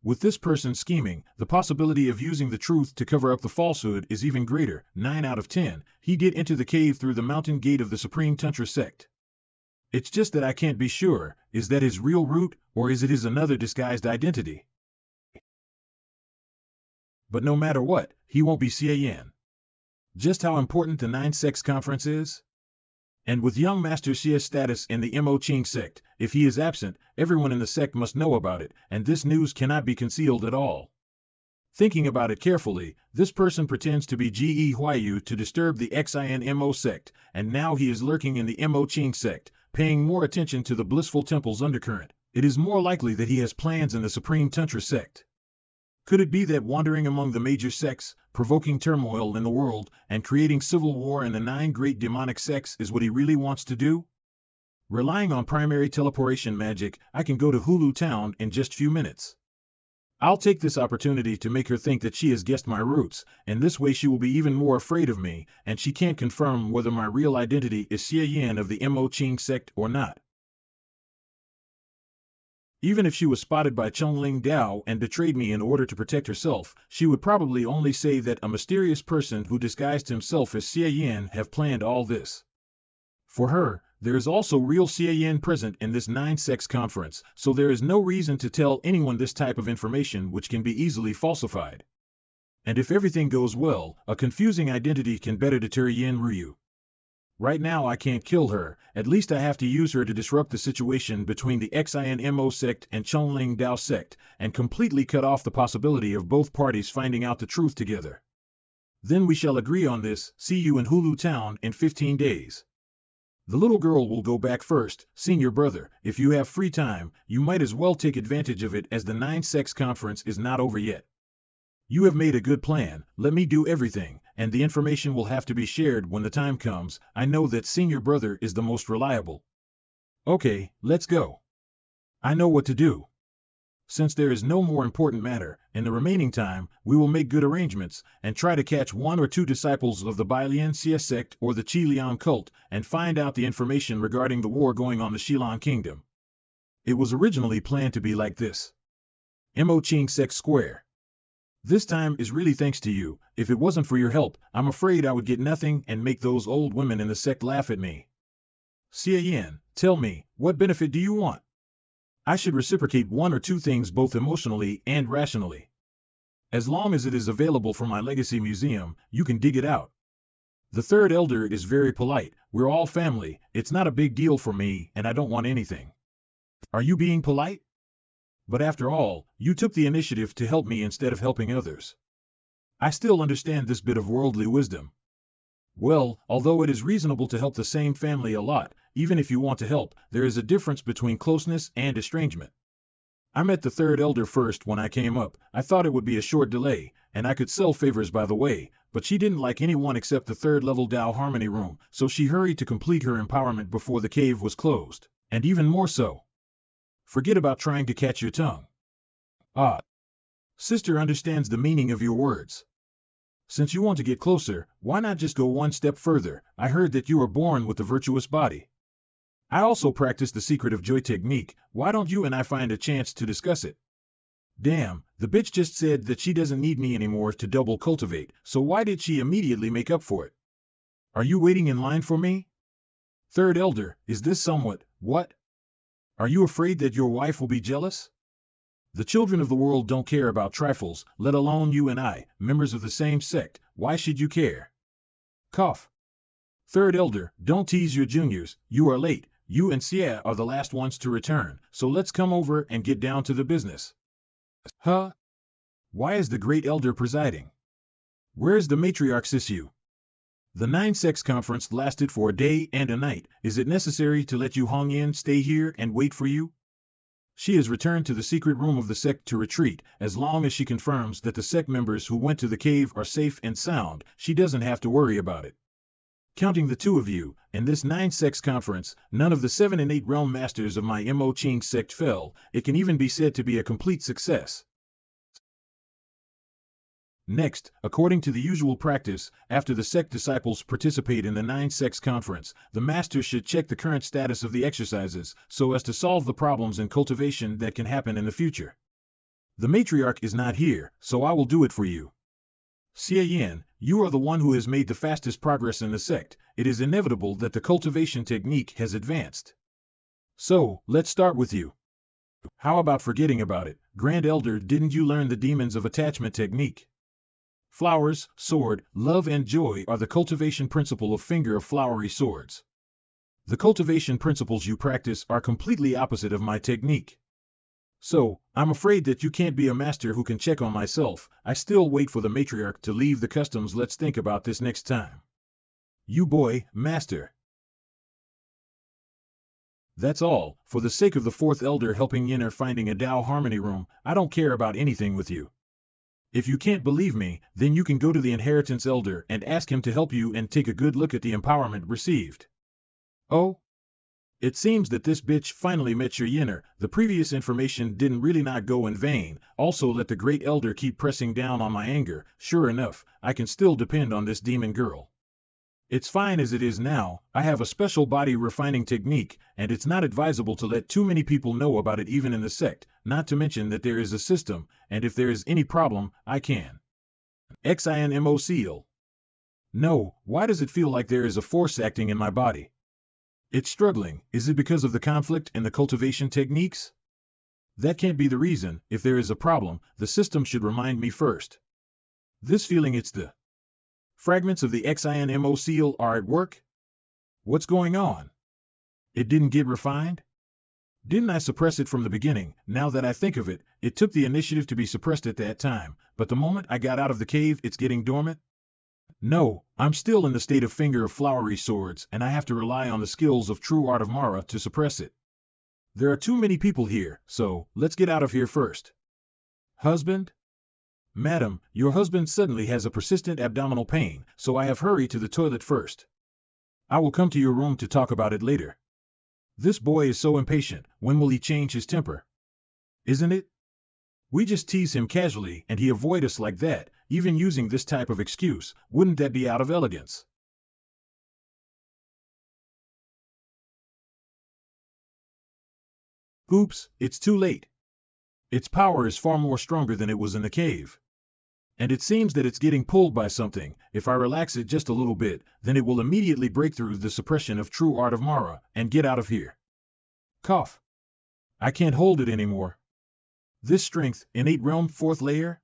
With this person scheming, the possibility of using the truth to cover up the falsehood is even greater. 9 out of 10, he'd get into the cave through the mountain gate of the Supreme Tantra Sect. It's just that I can't be sure, is that his real root, or is it his another disguised identity? But no matter what, he won't be Xie Yan. Just how important the Nine Sects Conference is? And with young Master Xie's status in the Mo Qing sect, if he is absent, everyone in the sect must know about it, and this news cannot be concealed at all. Thinking about it carefully, this person pretends to be Ge Huayu to disturb the Xin sect, and now he is lurking in the Mo Qing sect, paying more attention to the blissful temple's undercurrent. It is more likely that he has plans in the Supreme Tantra sect. Could it be that wandering among the major sects, provoking turmoil in the world, and creating civil war in the 9 great demonic sects is what he really wants to do? Relying on primary teleportation magic, I can go to Hulu Town in just few minutes. I'll take this opportunity to make her think that she has guessed my roots, and this way she will be even more afraid of me, and she can't confirm whether my real identity is Xie Yan of the Mo Qing sect or not. Even if she was spotted by Chongling Dao and betrayed me in order to protect herself, she would probably only say that a mysterious person who disguised himself as Xie Yan have planned all this. For her, there is also real Xie Yan present in this 9 Sects Conference, so there is no reason to tell anyone this type of information which can be easily falsified. And if everything goes well, a confusing identity can better deter Yin Ryu. Right now I can't kill her, at least I have to use her to disrupt the situation between the Xin sect and Chongling Dao sect, and completely cut off the possibility of both parties finding out the truth together. Then we shall agree on this. See you in Hulu Town in 15 days. The little girl will go back first. Senior brother, if you have free time, you might as well take advantage of it as the 9 Sects Conference is not over yet. You have made a good plan. Let me do everything, and the information will have to be shared when the time comes. I know that senior brother is the most reliable. Okay, let's go. I know what to do. Since there is no more important matter, in the remaining time, we will make good arrangements, and try to catch 1 or 2 disciples of the Bailian Xie sect or the Qiliang cult, and find out the information regarding the war going on the Xie Yan Kingdom. It was originally planned to be like this. Mo Qing Sect Square. This time is really thanks to you. If it wasn't for your help, I'm afraid I would get nothing and make those old women in the sect laugh at me. Xie Yan, tell me, what benefit do you want? I should reciprocate 1 or 2 things both emotionally and rationally. As long as it is available for my legacy museum, you can dig it out. The 3rd elder is very polite. We're all family. It's not a big deal for me, and I don't want anything. Are you being polite? But after all, you took the initiative to help me instead of helping others. I still understand this bit of worldly wisdom. Well, although it is reasonable to help the same family a lot, even if you want to help, there is a difference between closeness and estrangement. I met the third elder first when I came up. I thought it would be a short delay, and I could sell favors by the way, but she didn't like anyone except the third level Tao Harmony room, so she hurried to complete her empowerment before the cave was closed. And even more so. Forget about trying to catch your tongue. Ah. Sister understands the meaning of your words. Since you want to get closer, why not just go one step further? I heard that you were born with the virtuous body. I also practice the secret of joy technique. Why don't you and I find a chance to discuss it? Damn, the bitch just said that she doesn't need me anymore to double cultivate, so why did she immediately make up for it? Are you waiting in line for me? Third elder, is this somewhat, what? Are you afraid that your wife will be jealous? The children of the world don't care about trifles, let alone you and I, members of the same sect. Why should you care? Cough. Third elder, don't tease your juniors, you are late. You and Xie are the last ones to return, so let's come over and get down to the business. Huh? Why is the great elder presiding? Where's the matriarch Xie? The 9-sex conference lasted for a day and a night. Is it necessary to let Yu Hongyan stay here and wait for you? She has returned to the secret room of the sect to retreat. As long as she confirms that the sect members who went to the cave are safe and sound, she doesn't have to worry about it. Counting the two of you, in this 9-sex conference, none of the 7 and 8 realm masters of my Mo Ching sect fell. It can even be said to be a complete success. Next, according to the usual practice, after the sect disciples participate in the 9-sex conference, the master should check the current status of the exercises, so as to solve the problems in cultivation that can happen in the future. The matriarch is not here, so I will do it for you. Xie Yan, you are the one who has made the fastest progress in the sect. It is inevitable that the cultivation technique has advanced. So, let's start with you. How about forgetting about it? Grand Elder, didn't you learn the demons of attachment technique? Flowers, sword, love and joy are the cultivation principle of finger of flowery swords. The cultivation principles you practice are completely opposite of my technique. So, I'm afraid that you can't be a master who can check on myself. I still wait for the matriarch to leave the customs. Let's think about this next time. You boy, master. That's all. For the sake of the 4th elder helping Yin or finding a Tao Harmony room, I don't care about anything with you. If you can't believe me, then you can go to the inheritance elder and ask him to help you and take a good look at the empowerment received. Oh? It seems that this bitch finally met your Yinner. The previous information didn't really not go in vain. Also let the great elder keep pressing down on my anger. Sure enough, I can still depend on this demon girl. It's fine as it is now. I have a special body refining technique, and it's not advisable to let too many people know about it even in the sect, not to mention that there is a system, and if there is any problem, I can. Xie seal. No, why does it feel like there is a force acting in my body? It's struggling. Is it because of the conflict in the cultivation techniques? That can't be the reason. If there is a problem, the system should remind me first. This feeling, it's the fragments of the Xie seal are at work? What's going on? It didn't get refined? Didn't I suppress it from the beginning? Now that I think of it, it took the initiative to be suppressed at that time, but the moment I got out of the cave, it's getting dormant? No, I'm still in the state of finger of flowery swords, and I have to rely on the skills of true art of Mara to suppress it. There are too many people here, so let's get out of here first. Husband? Madam, your husband suddenly has a persistent abdominal pain, so I have hurried to the toilet first. I will come to your room to talk about it later. This boy is so impatient. When will he change his temper? Isn't it? We just tease him casually and he avoid us like that, even using this type of excuse. Wouldn't that be out of elegance? Oops, it's too late. Its power is far more stronger than it was in the cave. And it seems that it's getting pulled by something. If I relax it just a little bit, then it will immediately break through the suppression of true art of Mara and get out of here. Cough. I can't hold it anymore. This strength, innate realm 4th layer?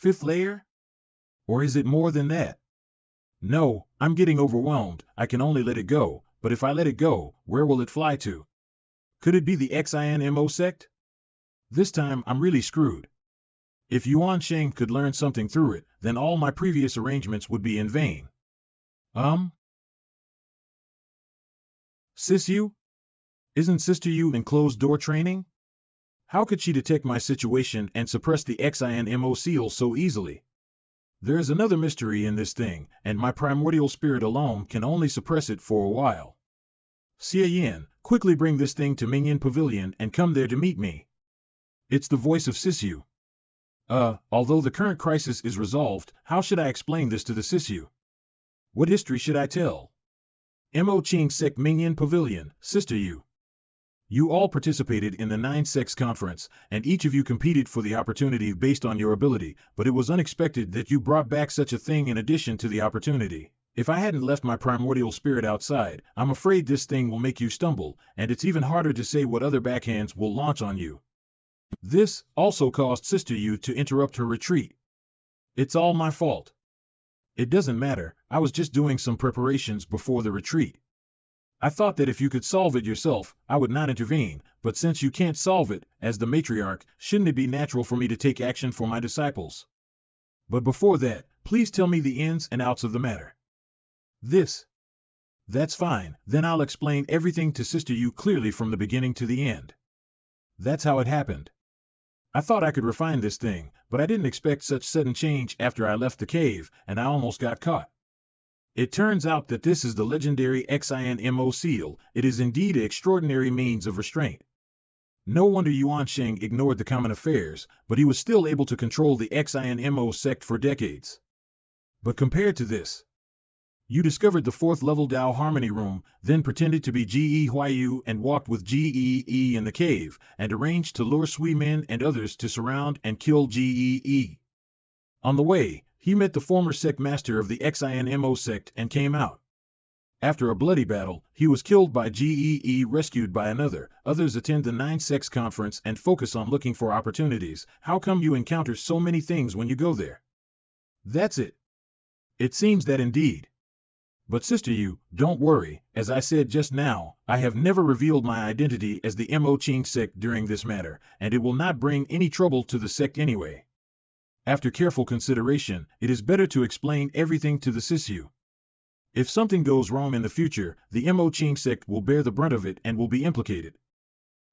5th layer? Or is it more than that? No, I'm getting overwhelmed. I can only let it go, but if I let it go, where will it fly to? Could it be the Xie sect? This time I'm really screwed. If Yuan Sheng could learn something through it, then all my previous arrangements would be in vain. Sis Yu? Isn't Sister Yu in closed-door training? How could she detect my situation and suppress the XINMO seal so easily? There is another mystery in this thing, and my primordial spirit alone can only suppress it for a while. Xie Yan, quickly bring this thing to Mingyan Pavilion and come there to meet me. It's the voice of Sisyu. Although the current crisis is resolved, how should I explain this to the Sisyu? What history should I tell? Mo Ching Sek Mingyan Pavilion, Sister Yu. You all participated in the 9-Sex conference, and each of you competed for the opportunity based on your ability, but it was unexpected that you brought back such a thing in addition to the opportunity. If I hadn't left my primordial spirit outside, I'm afraid this thing will make you stumble, and it's even harder to say what other backhands will launch on you. This also caused Sister Yu to interrupt her retreat. It's all my fault. It doesn't matter, I was just doing some preparations before the retreat. I thought that if you could solve it yourself, I would not intervene, but since you can't solve it, as the matriarch, shouldn't it be natural for me to take action for my disciples? But before that, please tell me the ins and outs of the matter. That's fine, then I'll explain everything to Sister Yu clearly from the beginning to the end. That's how it happened. I thought I could refine this thing, but I didn't expect such sudden change after I left the cave, and I almost got caught. It turns out that this is the legendary XINMO seal. It is indeed an extraordinary means of restraint. No wonder Yuan Sheng ignored the common affairs, but he was still able to control the XINMO sect for decades. But compared to this, you discovered the 4th level Dao Harmony Room, then pretended to be Ge Huayu and walked with Gee in the cave, and arranged to lure Sui Min and others to surround and kill Gee. On the way, he met the former sect master of the XINMO sect and came out. After a bloody battle, he was killed by Gee, rescued by another. Others attend the 9-Sex conference and focus on looking for opportunities. How come you encounter so many things when you go there? That's it. It seems that indeed. But Sister Yu, don't worry, as I said just now, I have never revealed my identity as the Mo Ching sect during this matter, and it will not bring any trouble to the sect anyway. After careful consideration, it is better to explain everything to the Sisyu. If something goes wrong in the future, the Mo Ching sect will bear the brunt of it and will be implicated.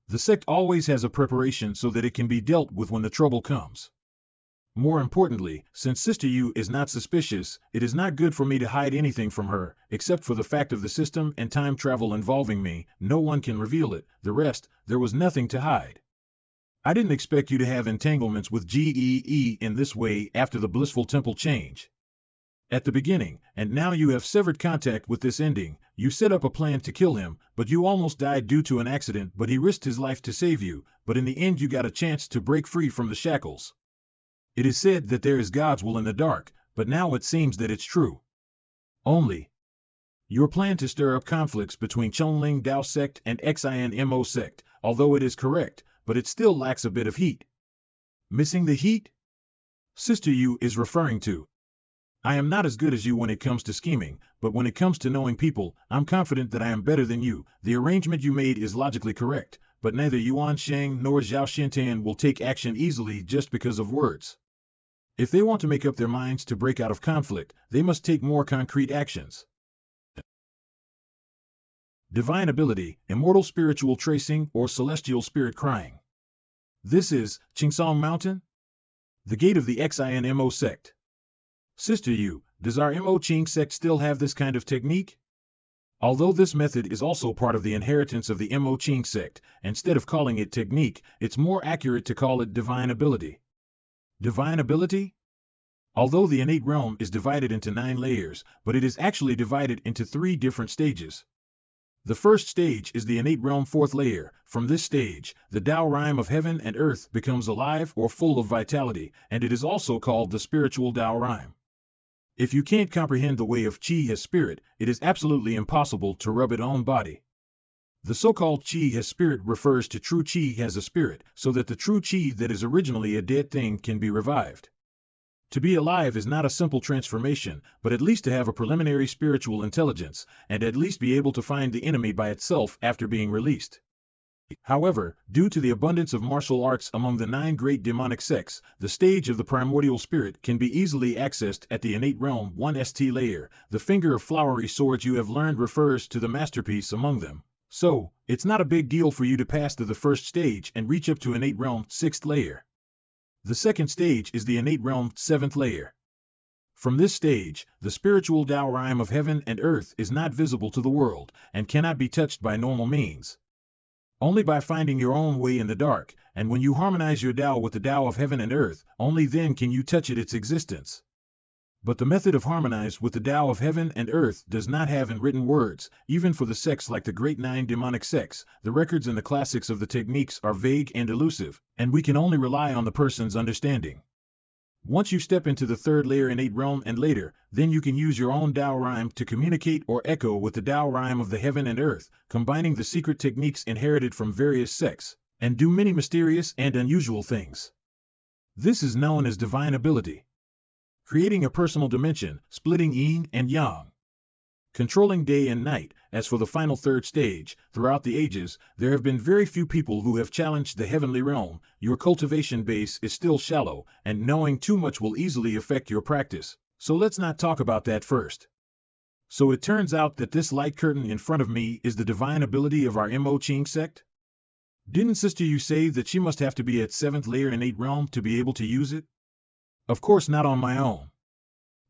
The sect always has a preparation so that it can be dealt with when the trouble comes. More importantly, since Sister Yu is not suspicious, it is not good for me to hide anything from her, except for the fact of the system and time travel involving me. No one can reveal it. The rest, there was nothing to hide. I didn't expect you to have entanglements with Gee in this way after the blissful temple change. At the beginning, and now you have severed contact with this ending, you set up a plan to kill him, but you almost died due to an accident, but he risked his life to save you, but in the end you got a chance to break free from the shackles. It is said that there is God's will in the dark, but now it seems that it's true. Only, your plan to stir up conflicts between Chongling Dao sect and XINMO sect, although it is correct, but it still lacks a bit of heat. Missing the heat? Sister Yu is referring to. I am not as good as you when it comes to scheming, but when it comes to knowing people, I'm confident that I am better than you. The arrangement you made is logically correct, but neither Yuan Sheng nor Zhao Xintian will take action easily just because of words. If they want to make up their minds to break out of conflict, they must take more concrete actions. Divine ability, immortal spiritual tracing, or celestial spirit crying. This is Qingsong Mountain, the gate of the XINMO sect. Sister Yu, does our Mo Ching sect still have this kind of technique? Although this method is also part of the inheritance of the Mo Ching sect, instead of calling it technique, it's more accurate to call it divine ability. Divine ability? Although the innate realm is divided into 9 layers, but it is actually divided into 3 different stages. The first stage is the innate realm 4th layer. From this stage, the Tao rhyme of heaven and earth becomes alive or full of vitality, and it is also called the spiritual Tao rhyme. If you can't comprehend the way of Qi as spirit, it is absolutely impossible to rub it on body. The so-called Qi as spirit refers to true Qi as a spirit, so that the true Qi that is originally a dead thing can be revived. To be alive is not a simple transformation, but at least to have a preliminary spiritual intelligence, and at least be able to find the enemy by itself after being released. However, due to the abundance of martial arts among the 9 great demonic sects, the stage of the primordial spirit can be easily accessed at the innate realm 1st layer. The finger of flowery swords you have learned refers to the masterpiece among them. So, it's not a big deal for you to pass to the first stage and reach up to innate realm 6th layer. The second stage is the innate realm 7th layer. From this stage, the spiritual Tao rhyme of heaven and earth is not visible to the world, and cannot be touched by normal means. Only by finding your own way in the dark, and when you harmonize your Tao with the Tao of heaven and earth, only then can you touch its existence. But the method of harmonize with the Tao of heaven and earth does not have in written words. Even for the sects like the great 9 demonic sects, the records and the classics of the techniques are vague and elusive, and we can only rely on the person's understanding. Once you step into the 3rd layer innate realm and later, then you can use your own Tao rhyme to communicate or echo with the Tao rhyme of the heaven and earth, combining the secret techniques inherited from various sects, and do many mysterious and unusual things. This is known as divine ability. Creating a personal dimension, splitting yin and yang, controlling day and night. As for the final 3rd stage, throughout the ages, there have been very few people who have challenged the heavenly realm. Your cultivation base is still shallow, and knowing too much will easily affect your practice, so let's not talk about that first. So it turns out that this light curtain in front of me is the divine ability of our Mo Ching sect? Didn't Sister Yu say that she must have to be at 7th layer innate realm to be able to use it? Of course not on my own.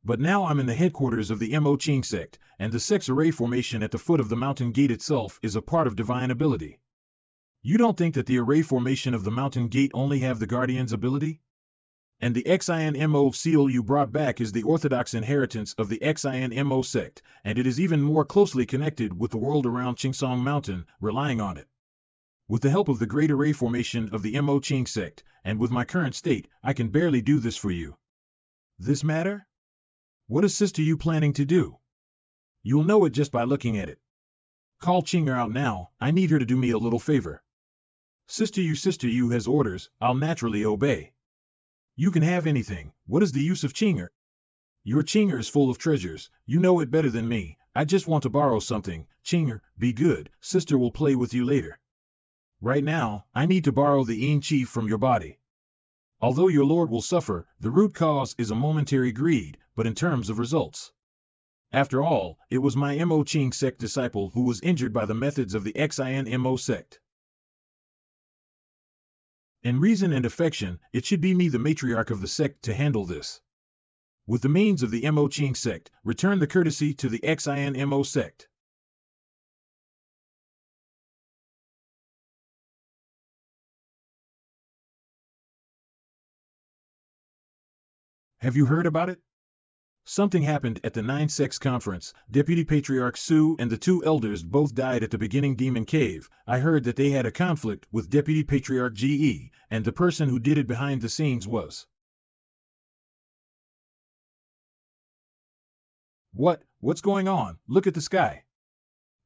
But now I'm in the headquarters of the Mo Ching sect, and the sect's array formation at the foot of the mountain gate itself is a part of divine ability. You don't think that the array formation of the mountain gate only have the guardian's ability? And the Xin Mo seal you brought back is the orthodox inheritance of the Xin Mo sect, and it is even more closely connected with the world around Qingsong Mountain, relying on it. With the help of the great array formation of the Mo Ching sect, and with my current state, I can barely do this for you. This matter? What is Sister Yu planning to do? You'll know it just by looking at it. Call Qinger out now. I need her to do me a little favor. Sister Yu has orders. I'll naturally obey. You can have anything. What is the use of Qinger? Your Qinger is full of treasures. You know it better than me. I just want to borrow something. Qinger, be good. Sister will play with you later. Right now, I need to borrow the Yin Chi from your body. Although your lord will suffer, the root cause is a momentary greed, but in terms of results. After all, it was my Mo Ching sect disciple who was injured by the methods of the Xin Mo sect. In reason and affection, it should be me, the matriarch of the sect, to handle this. With the means of the Mo Ching sect, return the courtesy to the Xin Mo sect. Have you heard about it? Something happened at the 9 Sects conference. Deputy Patriarch Su and the 2 elders both died at the beginning Demon Cave. I heard that they had a conflict with Deputy Patriarch Ge, and the person who did it behind the scenes was... What's going on? Look at the sky.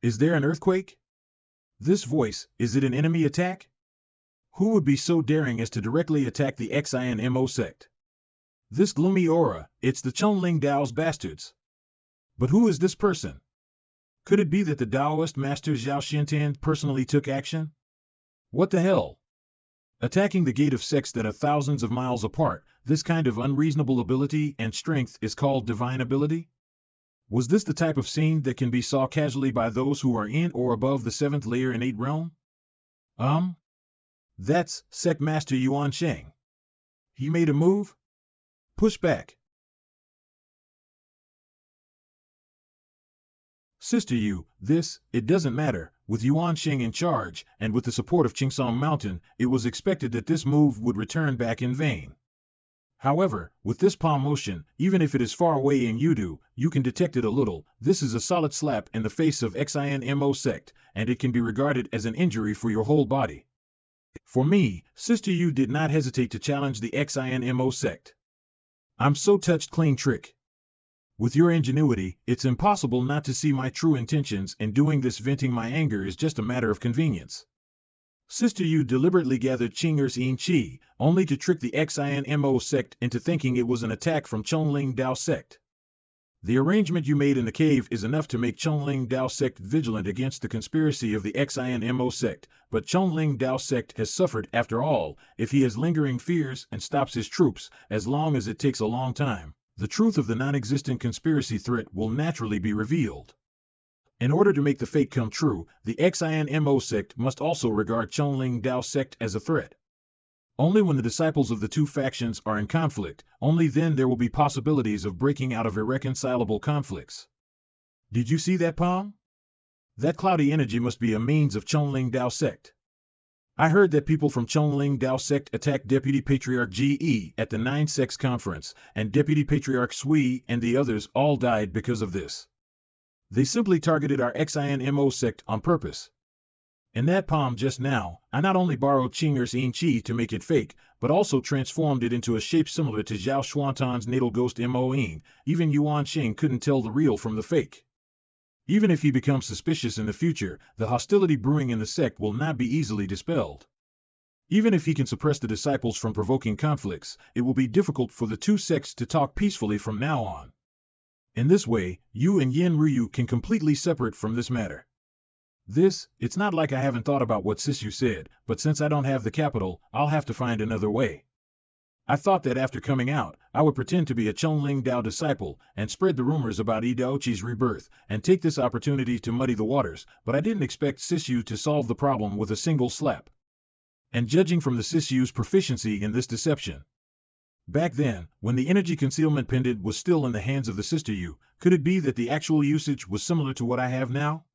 Is there an earthquake? This voice, is it an enemy attack? Who would be so daring as to directly attack the Xin Mo sect? This gloomy aura, it's the Chunling Dao's bastards. But who is this person? Could it be that the Taoist master Zhao Xintan personally took action? What the hell? Attacking the gate of sects that are thousands of miles apart, this kind of unreasonable ability and strength is called divine ability? Was this the type of scene that can be saw casually by those who are in or above the 7th layer innate realm? That's Sect Master Yuan Sheng. He made a move? Push back. Sister Yu, it doesn't matter. With Yuan Sheng in charge, and with the support of Qingsong Mountain, it was expected that this move would return back in vain. However, with this palm motion, even if it is far away in Yudu, you can detect it a little. This is a solid slap in the face of Xin Mo sect, and it can be regarded as an injury for your whole body. For me, Sister Yu did not hesitate to challenge the Xin Mo sect. I'm so touched, clean trick. With your ingenuity, it's impossible not to see my true intentions, and doing this venting my anger is just a matter of convenience. Sister Yu deliberately gathered Qinger's Yin Chi, only to trick the Xin Mo sect into thinking it was an attack from Chunling Dao sect. The arrangement you made in the cave is enough to make Chongling Dao sect vigilant against the conspiracy of the XINMO sect, but Chongling Dao sect has suffered after all. If he has lingering fears and stops his troops, as long as it takes a long time, the truth of the non-existent conspiracy threat will naturally be revealed. In order to make the fake come true, the XINMO sect must also regard Chongling Dao sect as a threat. Only when the disciples of the two factions are in conflict, only then there will be possibilities of breaking out of irreconcilable conflicts. Did you see that, Pong? That cloudy energy must be a means of Chongling Dao sect. I heard that people from Chongling Dao sect attacked Deputy Patriarch Ge at the Nine Sects Conference, and Deputy Patriarch Sui and the others all died because of this. They simply targeted our XINMO sect on purpose. In that palm just now, I not only borrowed Qing'er's Yin Qi to make it fake, but also transformed it into a shape similar to Zhao Xuantan's natal ghost Mo Ying. Even Yuan Xing couldn't tell the real from the fake. Even if he becomes suspicious in the future, the hostility brewing in the sect will not be easily dispelled. Even if he can suppress the disciples from provoking conflicts, it will be difficult for the two sects to talk peacefully from now on. In this way, you and Yin Ryu can completely separate from this matter. It's not like I haven't thought about what Sisu said, but since I don't have the capital, I'll have to find another way. I thought that after coming out, I would pretend to be a Chongling Dao disciple and spread the rumors about Yi Daoqi's rebirth and take this opportunity to muddy the waters, but I didn't expect Sisu to solve the problem with a single slap. And judging from the Sisu's proficiency in this deception, back then, when the energy concealment pendant was still in the hands of the Sister Yu, could it be that the actual usage was similar to what I have now?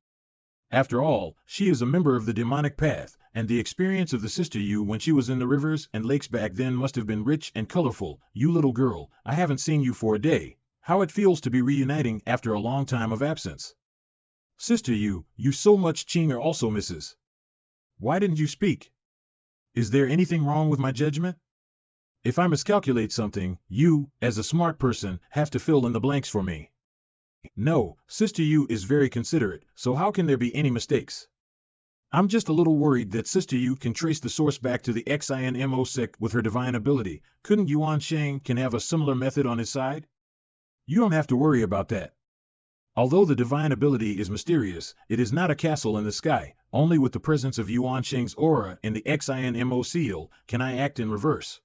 After all, she is a member of the demonic path, and the experience of the Sister Yu when she was in the rivers and lakes back then must have been rich and colorful. You little girl, I haven't seen you for a day. How it feels to be reuniting after a long time of absence. Sister Yu, you so much Qing'er also misses. Why didn't you speak? Is there anything wrong with my judgment? If I miscalculate something, you, as a smart person, have to fill in the blanks for me. No, Sister Yu is very considerate, so how can there be any mistakes? I'm just a little worried that Sister Yu can trace the source back to the XINMO sect with her divine ability. Couldn't Yuan Shang can have a similar method on his side? You don't have to worry about that. Although the divine ability is mysterious, it is not a castle in the sky. Only with the presence of Yuan Shang's aura in the XINMO seal can I act in reverse.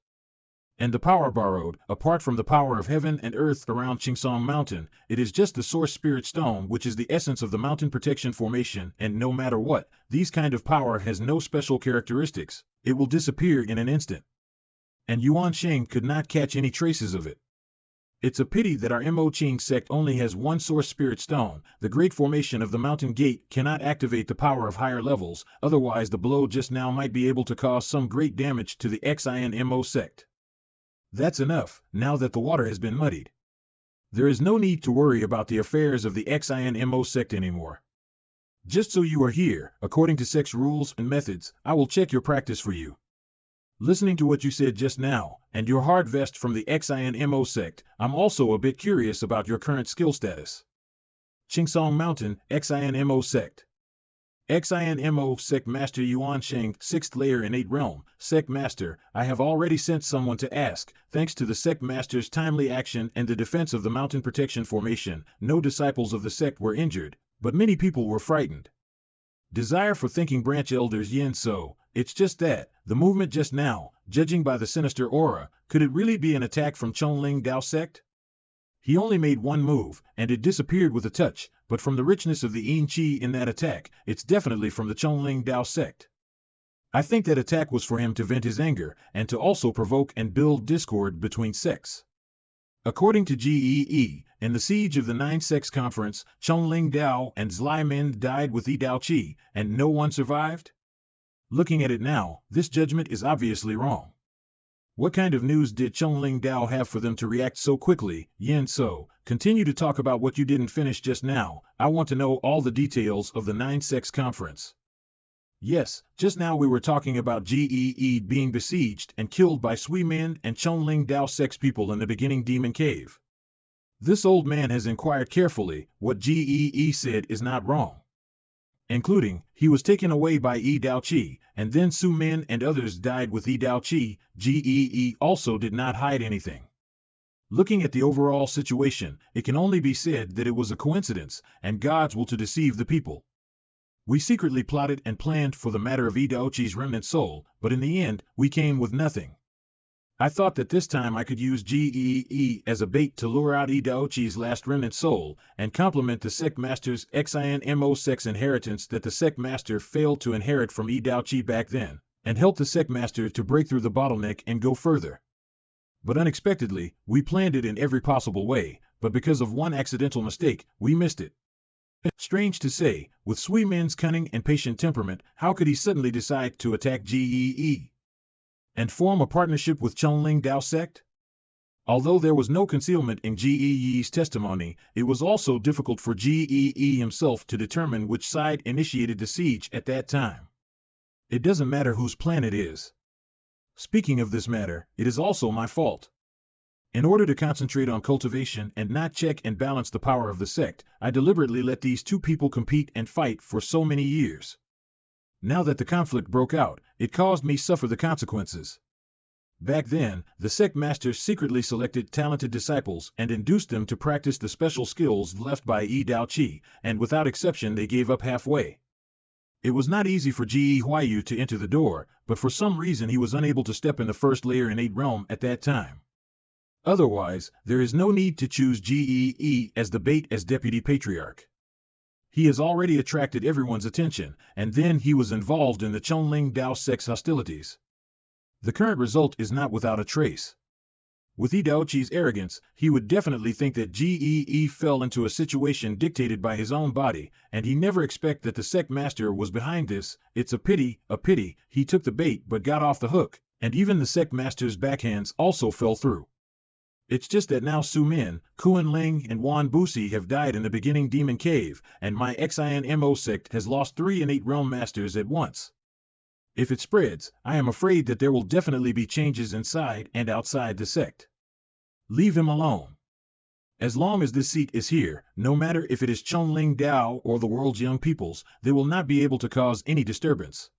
And the power borrowed, apart from the power of heaven and earth around Qingsong Mountain, it is just the source spirit stone which is the essence of the mountain protection formation, and no matter what, these kind of power has no special characteristics, it will disappear in an instant. And Yuan Shang could not catch any traces of it. It's a pity that our Mo Qing sect only has one source spirit stone. The great formation of the mountain gate cannot activate the power of higher levels, otherwise the blow just now might be able to cause some great damage to the XINMO sect. That's enough, now that the water has been muddied. There is no need to worry about the affairs of the XINMO sect anymore. Just so you are here, according to sect's rules and methods, I will check your practice for you. Listening to what you said just now, and your hard vest from the XINMO sect, I'm also a bit curious about your current skill status. Qingsong Mountain, XINMO sect. XINMO Sect Master Yuan Shang, 6th layer in 8th realm. Sect Master, I have already sent someone to ask. Thanks to the Sect Master's timely action and the defense of the mountain protection formation, no disciples of the sect were injured, but many people were frightened. Desire for thinking branch elders Yin So, it's just that, the movement just now, judging by the sinister aura, could it really be an attack from Chongling Dao sect? He only made one move, and it disappeared with a touch, but from the richness of the Yin Qi in that attack, it's definitely from the Chongling Dao sect. I think that attack was for him to vent his anger, and to also provoke and build discord between sects. According to Gee, in the siege of the Nine Sects Conference, Chongling Dao and Zlai Min died with Yi Dao Qi, and no one survived? Looking at it now, this judgment is obviously wrong. What kind of news did Chongling Dao have for them to react so quickly? Yin So, continue to talk about what you didn't finish just now. I want to know all the details of the Nine Sects Conference. Yes, just now we were talking about Gee being besieged and killed by Sui Min and Chongling Dao sects people in the beginning Demon Cave. This old man has inquired carefully. What Gee said is not wrong. Including, he was taken away by Yi Dao Qi, and then Su Min and others died with Yi Dao Qi. Gee also did not hide anything. Looking at the overall situation, it can only be said that it was a coincidence, and God's will to deceive the people. We secretly plotted and planned for the matter of Idaochi's remnant soul, but in the end, we came with nothing. I thought that this time I could use Gee as a bait to lure out Idaochi's last remnant soul, and complement the sect master's Xinmo sex inheritance that the sect master failed to inherit from Idaochi back then, and help the sect master to break through the bottleneck and go further. But unexpectedly, we planned it in every possible way, but because of one accidental mistake, we missed it. Strange to say, with Sui Min's cunning and patient temperament, how could he suddenly decide to attack Gee and form a partnership with Chunling Dao sect? Although there was no concealment in Gee's testimony, it was also difficult for Gee himself to determine which side initiated the siege at that time. It doesn't matter whose plan it is. Speaking of this matter, it is also my fault. In order to concentrate on cultivation and not check and balance the power of the sect, I deliberately let these two people compete and fight for so many years. Now that the conflict broke out, it caused me suffer the consequences. Back then, the sect masters secretly selected talented disciples and induced them to practice the special skills left by Idaochi, and without exception they gave up halfway. It was not easy for Jie Huayu to enter the door, but for some reason he was unable to step in the first lair in 8 realm at that time. Otherwise, there is no need to choose Gee as the bait as deputy patriarch. He has already attracted everyone's attention, and then he was involved in the Chunling Dao sect's hostilities. The current result is not without a trace. With Idaochi's arrogance, he would definitely think that Gee fell into a situation dictated by his own body, and he never expect that the sect master was behind this. It's a pity, he took the bait but got off the hook, and even the sect master's backhands also fell through. It's just that now Su Min, Kuan Ling, and Wan Busi have died in the beginning demon cave, and my Xinmo sect has lost 3 and 8 realm masters at once. If it spreads, I am afraid that there will definitely be changes inside and outside the sect. Leave him alone. As long as this seat is here, no matter if it is Chunling Dao or the world's young peoples, they will not be able to cause any disturbance.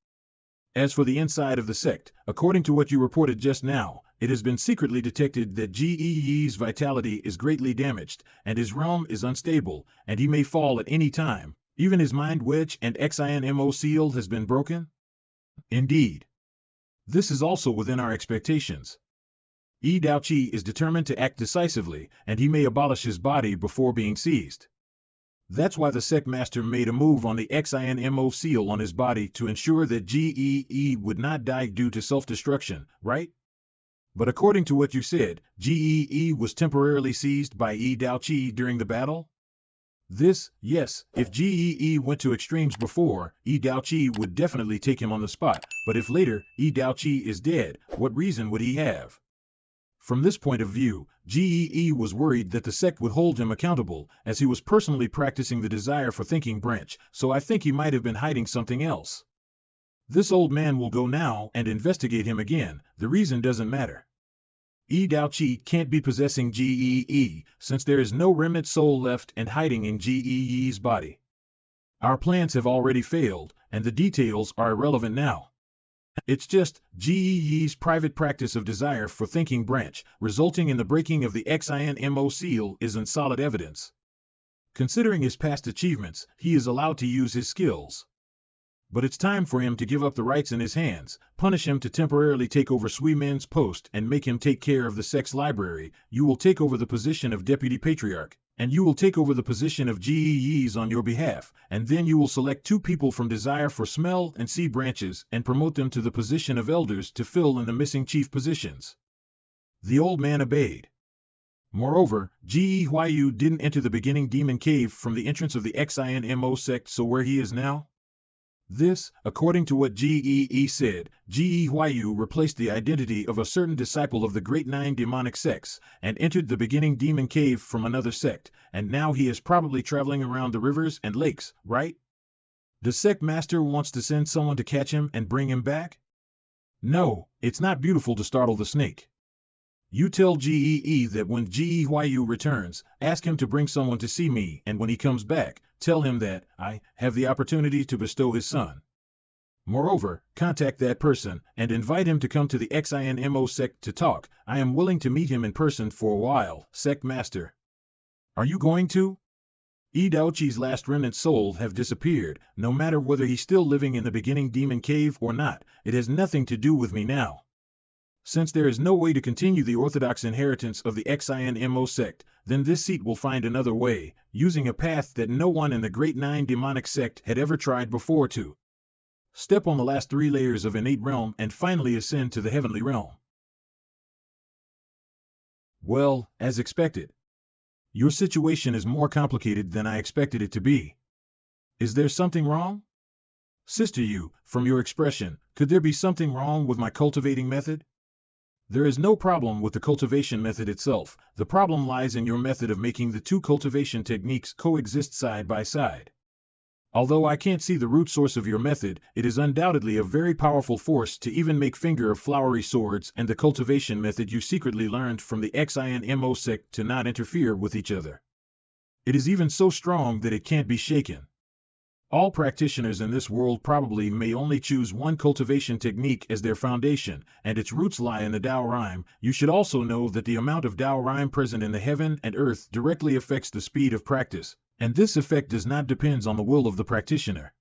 As for the inside of the sect, according to what you reported just now, it has been secretly detected that Gee's vitality is greatly damaged, and his realm is unstable, and he may fall at any time. Even his mind wedge and Xinmo seal has been broken? Indeed. This is also within our expectations. Idaochi is determined to act decisively, and he may abolish his body before being seized. That's why the sect master made a move on the Xinmo seal on his body to ensure that Gee would not die due to self-destruction, right? But according to what you said, Gee was temporarily seized by Idaochi during the battle? Yes, if Gee went to extremes before, Idaochi would definitely take him on the spot, but if later, Idaochi is dead, what reason would he have? From this point of view, Gee was worried that the sect would hold him accountable, as he was personally practicing the desire for thinking branch, so I think he might have been hiding something else. This old man will go now and investigate him again, the reason doesn't matter. Idaochi can't be possessing Gee, since there is no remnant soul left and hiding in Gee's body. Our plans have already failed, and the details are irrelevant now. It's just, Gee's private practice of desire for thinking branch, resulting in the breaking of the Xinmo seal, isn't solid evidence. Considering his past achievements, he is allowed to use his skills. But it's time for him to give up the rights in his hands, punish him to temporarily take over Sui Min's post and make him take care of the sect's library. You will take over the position of deputy patriarch, and you will take over the position of Gee's on your behalf, and then you will select 2 people from desire for smell and see branches and promote them to the position of elders to fill in the missing chief positions. The old man obeyed. Moreover, Jie Huayu didn't enter the beginning demon cave from the entrance of the Xinmo sect, so where he is now? This, according to what Ge said, Jie Huayu replaced the identity of a certain disciple of the Great 9 demonic sects, and entered the beginning demon cave from another sect, and now he is probably traveling around the rivers and lakes, right? The sect master wants to send someone to catch him and bring him back? No, it's not beautiful to startle the snake. You tell Ge that when Jie Huayu returns, ask him to bring someone to see me, and when he comes back, tell him that I have the opportunity to bestow his son. Moreover, contact that person and invite him to come to the XINMO sect to talk. I am willing to meet him in person for a while, sect master. Are you going to? Daoqi's last remnant souls have disappeared, no matter whether he's still living in the beginning demon cave or not. It has nothing to do with me now. Since there is no way to continue the orthodox inheritance of the XINMO sect, then this seat will find another way, using a path that no one in the Great Nine demonic sect had ever tried before to step on the last 3 layers of innate realm and finally ascend to the heavenly realm. Well, as expected. Your situation is more complicated than I expected it to be. Is there something wrong? Sister Yu, from your expression, could there be something wrong with my cultivating method? There is no problem with the cultivation method itself. The problem lies in your method of making the 2 cultivation techniques coexist side by side. Although I can't see the root source of your method, it is undoubtedly a very powerful force to even make finger of flowery swords and the cultivation method you secretly learned from the XINMO sect to not interfere with each other. It is even so strong that it can't be shaken. All practitioners in this world probably may only choose one cultivation technique as their foundation, and its roots lie in the Tao Rhyme. You should also know that the amount of Tao Rhyme present in the heaven and earth directly affects the speed of practice, and this effect does not depend on the will of the practitioner.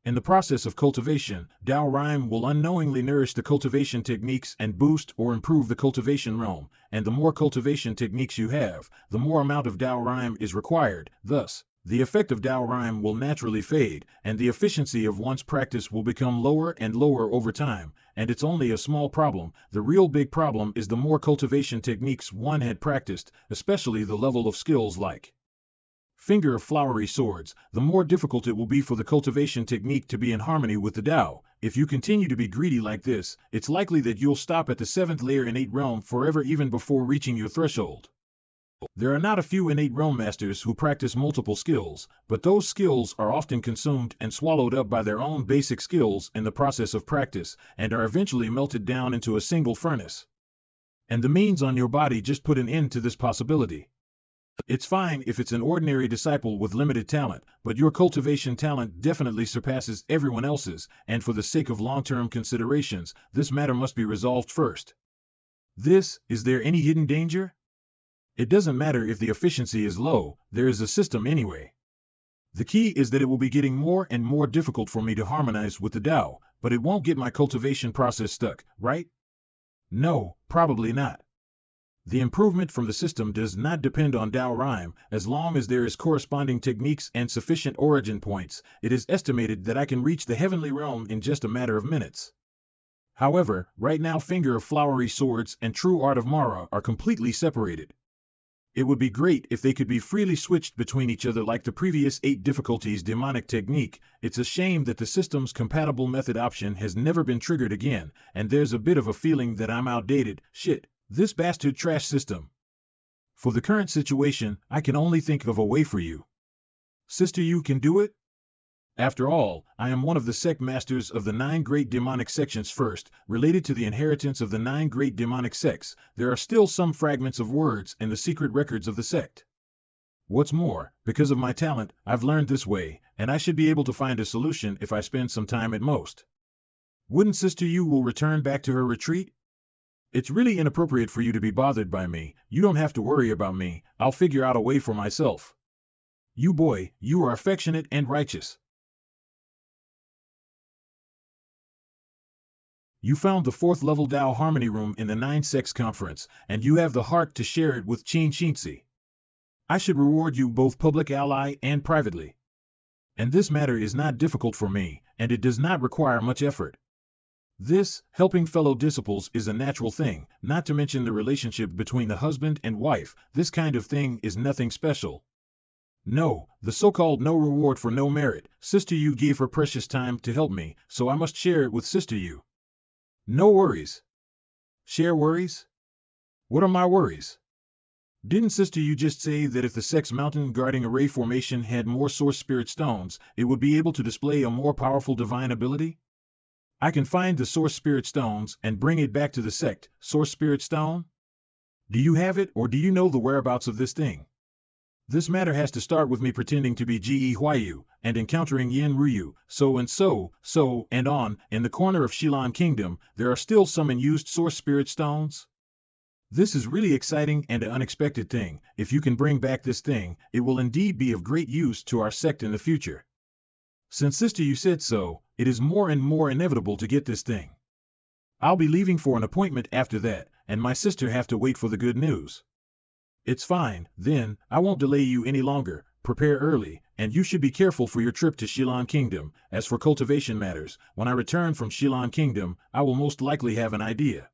In the process of cultivation, Tao Rhyme will unknowingly nourish the cultivation techniques and boost or improve the cultivation realm, and the more cultivation techniques you have, the more amount of Tao Rhyme is required. Thus, the effect of Tao Rhyme will naturally fade, and the efficiency of one's practice will become lower and lower over time, and it's only a small problem. The real big problem is the more cultivation techniques one had practiced, especially the level of skills like finger of flowery swords, the more difficult it will be for the cultivation technique to be in harmony with the Tao. If you continue to be greedy like this, it's likely that you'll stop at the 7th layer innate realm forever even before reaching your threshold. There are not a few innate realm masters who practice multiple skills, but those skills are often consumed and swallowed up by their own basic skills in the process of practice, and are eventually melted down into a single furnace. And the means on your body just put an end to this possibility. It's fine if it's an ordinary disciple with limited talent, but your cultivation talent definitely surpasses everyone else's, and for the sake of long-term considerations, this matter must be resolved first. Is there any hidden danger? It doesn't matter if the efficiency is low, there is a system anyway. The key is that it will be getting more and more difficult for me to harmonize with the Tao, but it won't get my cultivation process stuck, right? No, probably not. The improvement from the system does not depend on Tao Rhyme. As long as there is corresponding techniques and sufficient origin points, it is estimated that I can reach the heavenly realm in just a matter of minutes. However, right now Finger of Flowery Swords and True Art of Mara are completely separated. It would be great if they could be freely switched between each other like the previous 8 difficulties demonic technique. It's a shame that the system's compatible method option has never been triggered again, and there's a bit of a feeling that I'm outdated. Shit, this bastard trash system. For the current situation, I can only think of a way for you. Sister, you can do it? After all, I am one of the sect masters of the 9 great demonic sections. First, related to the inheritance of the 9 great demonic sects, there are still some fragments of words in the secret records of the sect. What's more, because of my talent, I've learned this way, and I should be able to find a solution if I spend some time at most. Wouldn't Sister Yu will return back to her retreat? It's really inappropriate for you to be bothered by me. You don't have to worry about me. I'll figure out a way for myself. You boy, you are affectionate and righteous. You found the 4th level Tao Harmony Room in the 9 Sects Conference, and you have the heart to share it with Qin Xinzi. I should reward you both public ally and privately. And this matter is not difficult for me, and it does not require much effort. Helping fellow disciples is a natural thing, not to mention the relationship between the husband and wife. This kind of thing is nothing special. No, the so-called no reward for no merit. Sister Yu gave her precious time to help me, so I must share it with Sister Yu. No worries. Share worries? What are my worries? Didn't Sister Yu just say that if the Sex Mountain guarding array formation had more Source Spirit Stones, it would be able to display a more powerful divine ability? I can find the Source Spirit Stones and bring it back to the sect. Source Spirit Stone? Do you have it, or do you know the whereabouts of this thing? This matter has to start with me pretending to be Ji Huayu and encountering Yin Ryu, so and on. In the corner of Shilan Kingdom, there are still some unused source spirit stones. This is really exciting and an unexpected thing. If you can bring back this thing, it will indeed be of great use to our sect in the future. Since Sister Yu said so, it is more and more inevitable to get this thing. I'll be leaving for an appointment after that, and my sister have to wait for the good news. It's fine, then, I won't delay you any longer. Prepare early, and you should be careful for your trip to Shilan Kingdom. As for cultivation matters, when I return from Shilan Kingdom, I will most likely have an idea.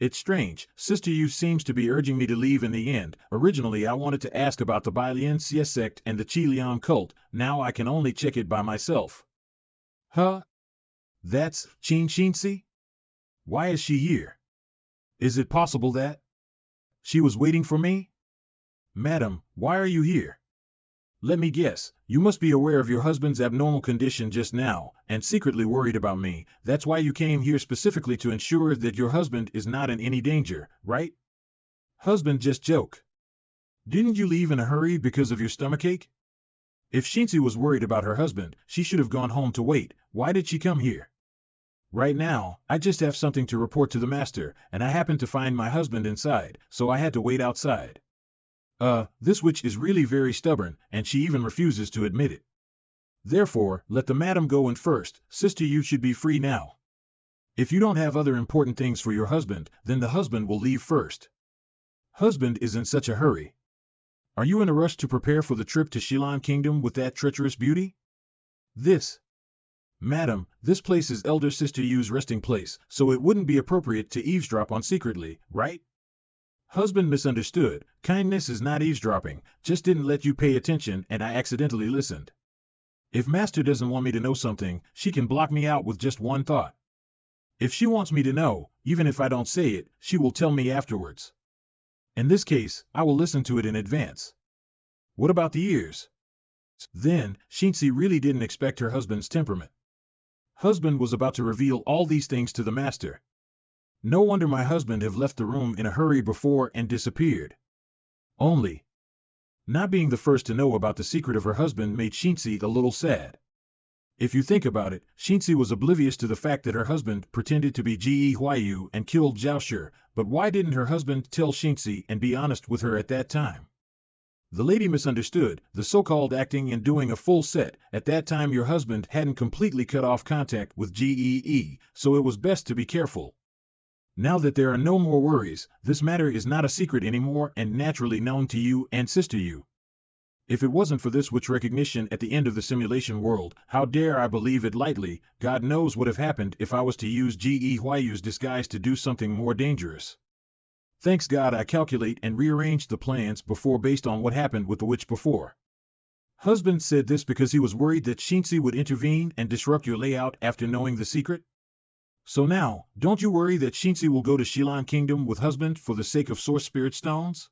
It's strange, Sister Yu seems to be urging me to leave in the end. Originally I wanted to ask about the Bailian Xie sect and the Qi Liang cult, now I can only check it by myself. Huh? That's Qin Xinzi? Why is she here? Is it possible that she was waiting for me? Madam, why are you here? Let me guess, you must be aware of your husband's abnormal condition just now, and secretly worried about me. That's why you came here specifically to ensure that your husband is not in any danger, right? Husband, just joke. Didn't you leave in a hurry because of your stomachache? If Xinzi was worried about her husband, she should have gone home to wait. Why did she come here? Right now, I just have something to report to the master, and I happened to find my husband inside, so I had to wait outside. This witch is really very stubborn, and she even refuses to admit it. Therefore, let the madam go in first. Sister, you should be free now. If you don't have other important things for your husband, then the husband will leave first. Husband is in such a hurry. Are you in a rush to prepare for the trip to Shilan Kingdom with that treacherous beauty? Madam, this place is elder Sister Yu's resting place, so it wouldn't be appropriate to eavesdrop on secretly, right? Husband misunderstood. Kindness is not eavesdropping, just didn't let you pay attention and I accidentally listened. If master doesn't want me to know something, she can block me out with just one thought. If she wants me to know, even if I don't say it, she will tell me afterwards. In this case, I will listen to it in advance. What about the ears? Then, Xinzi really didn't expect her husband's temperament. Husband was about to reveal all these things to the master. No wonder my husband have left the room in a hurry before and disappeared. Only, not being the first to know about the secret of her husband made Xinzi a little sad. If you think about it, Xinzi was oblivious to the fact that her husband pretended to be Ji Huayu and killed Zhao Shi, but why didn't her husband tell Xinzi and be honest with her at that time? The lady misunderstood, the so-called acting and doing a full set. At that time your husband hadn't completely cut off contact with Gee, so it was best to be careful. Now that there are no more worries, this matter is not a secret anymore and naturally known to you and Sister Yu. If it wasn't for this witch recognition at the end of the simulation world, how dare I believe it lightly? God knows what have happened if I was to use Ge Huayu's disguise to do something more dangerous. Thanks God I calculate and rearranged the plans before based on what happened with the witch before. Husband said this because he was worried that Xinzi would intervene and disrupt your layout after knowing the secret. So now, don't you worry that Xinzi will go to Shilan Kingdom with husband for the sake of source spirit stones?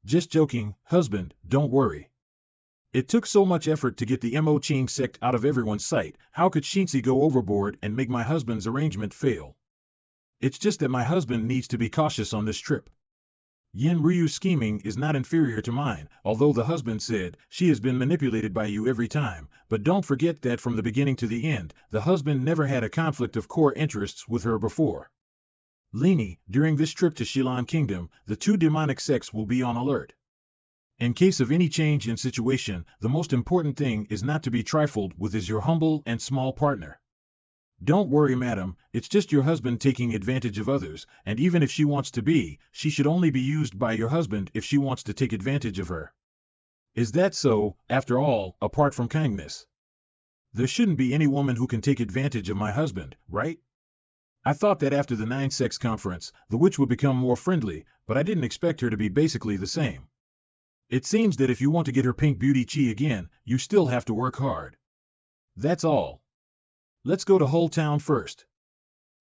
Just joking, husband, don't worry. It took so much effort to get the Mo Qing sect out of everyone's sight, how could Xinzi go overboard and make my husband's arrangement fail? It's just that my husband needs to be cautious on this trip. Yin Ryu's scheming is not inferior to mine, although the husband said, she has been manipulated by you every time, but don't forget that from the beginning to the end, the husband never had a conflict of core interests with her before. Lini, during this trip to Shilan Kingdom, the two demonic sects will be on alert. In case of any change in situation, the most important thing is not to be trifled with is your humble and small partner. Don't worry, madam, it's just your husband taking advantage of others, and even if she wants to be, she should only be used by your husband if she wants to take advantage of her. Is that so, after all, apart from kindness? There shouldn't be any woman who can take advantage of my husband, right? I thought that after the 9-sex conference, the witch would become more friendly, but I didn't expect her to be basically the same. It seems that if you want to get her pink beauty chi again, you still have to work hard. That's all. Let's go to Whole Town first.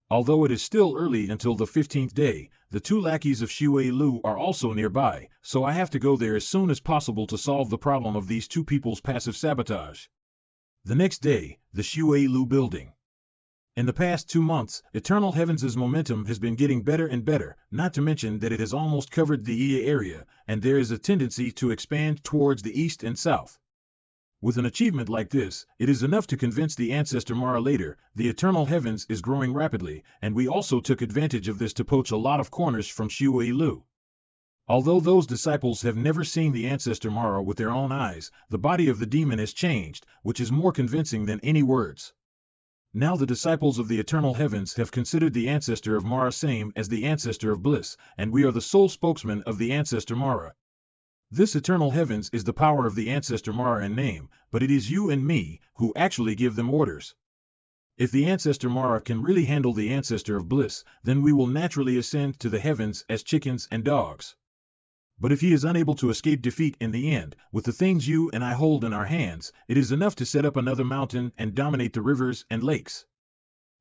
Although it is still early until the 15th day, the two lackeys of Xue Lu are also nearby, so I have to go there as soon as possible to solve the problem of these two people's passive sabotage. The next day, the Xue Lu building. In the past 2 months, Eternal Heavens' momentum has been getting better and better, not to mention that it has almost covered the Xie area, and there is a tendency to expand towards the east and south. With an achievement like this, it is enough to convince the ancestor Mara later, the Eternal Heavens is growing rapidly, and we also took advantage of this to poach a lot of corners from Xie Lu. Although those disciples have never seen the ancestor Mara with their own eyes, the body of the demon has changed, which is more convincing than any words. Now the disciples of the Eternal Heavens have considered the ancestor of Mara same as the ancestor of bliss, and we are the sole spokesman of the ancestor Mara. This Eternal Heavens is the power of the ancestor Mara in name, but it is you and me who actually give them orders. If the ancestor Mara can really handle the ancestor of bliss, then we will naturally ascend to the heavens as chickens and dogs. But if he is unable to escape defeat in the end, with the things you and I hold in our hands, it is enough to set up another mountain and dominate the rivers and lakes.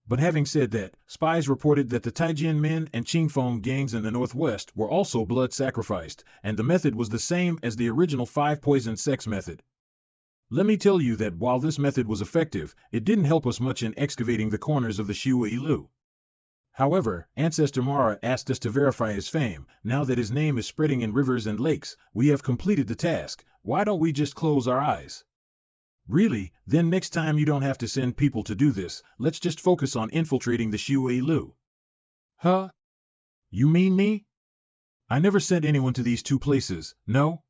But having said that, spies reported that the Taijin men and Qingfeng gangs in the northwest were also blood sacrificed, and the method was the same as the original 5-poison sex method. Let me tell you that while this method was effective, it didn't help us much in excavating the corners of the Xie Lu. However, Ancestor Mara asked us to verify his fame. Now that his name is spreading in rivers and lakes, we have completed the task. Why don't we just close our eyes? Really, then next time you don't have to send people to do this, let's just focus on infiltrating the Xie Lu. Huh? You mean me? I never sent anyone to these 2 places, no?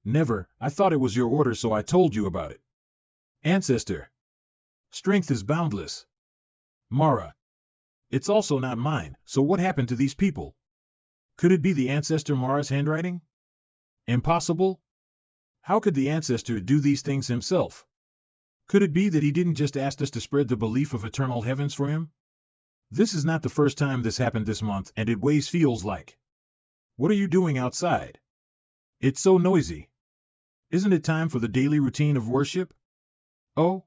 Never. I thought it was your order, so I told you about it. Ancestor. Strength is boundless. Mara. It's also not mine, so what happened to these people? Could it be the ancestor Mara's handwriting? Impossible? How could the ancestor do these things himself? Could it be that he didn't just ask us to spread the belief of Eternal Heavens for him? This is not the first time this happened this month, and it ways feels like. What are you doing outside? It's so noisy. Isn't it time for the daily routine of worship? Oh?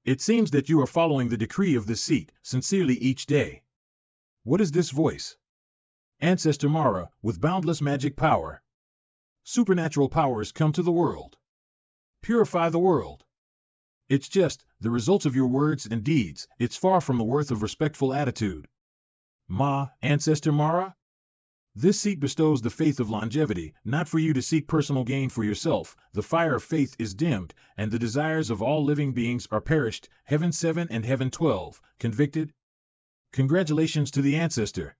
It seems that you are following the decree of this seat, sincerely each day. What is this voice? Ancestor Mara, with boundless magic power. Supernatural powers come to the world. Purify the world. It's just, the results of your words and deeds, it's far from the worth of respectful attitude. Ancestor Mara? This seat bestows the faith of longevity, not for you to seek personal gain for yourself. The fire of faith is dimmed, and the desires of all living beings are perished. Heaven 7 and Heaven 12, convicted? Congratulations to the ancestor.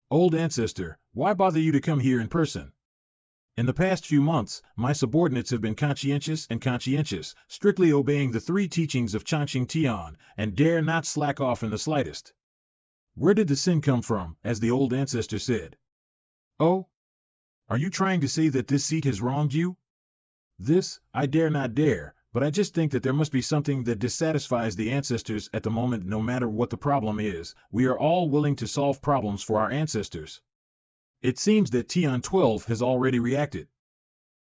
Old ancestor, why bother you to come here in person? In the past few months, my subordinates have been conscientious, strictly obeying the 3 teachings of Changqing Tian, and dare not slack off in the slightest. Where did the sin come from, as the old ancestor said? Oh? Are you trying to say that this seat has wronged you? This, I dare not dare, but I just think that there must be something that dissatisfies the ancestors at the moment. No matter what the problem is, we are all willing to solve problems for our ancestors. It seems that Tian 12 has already reacted.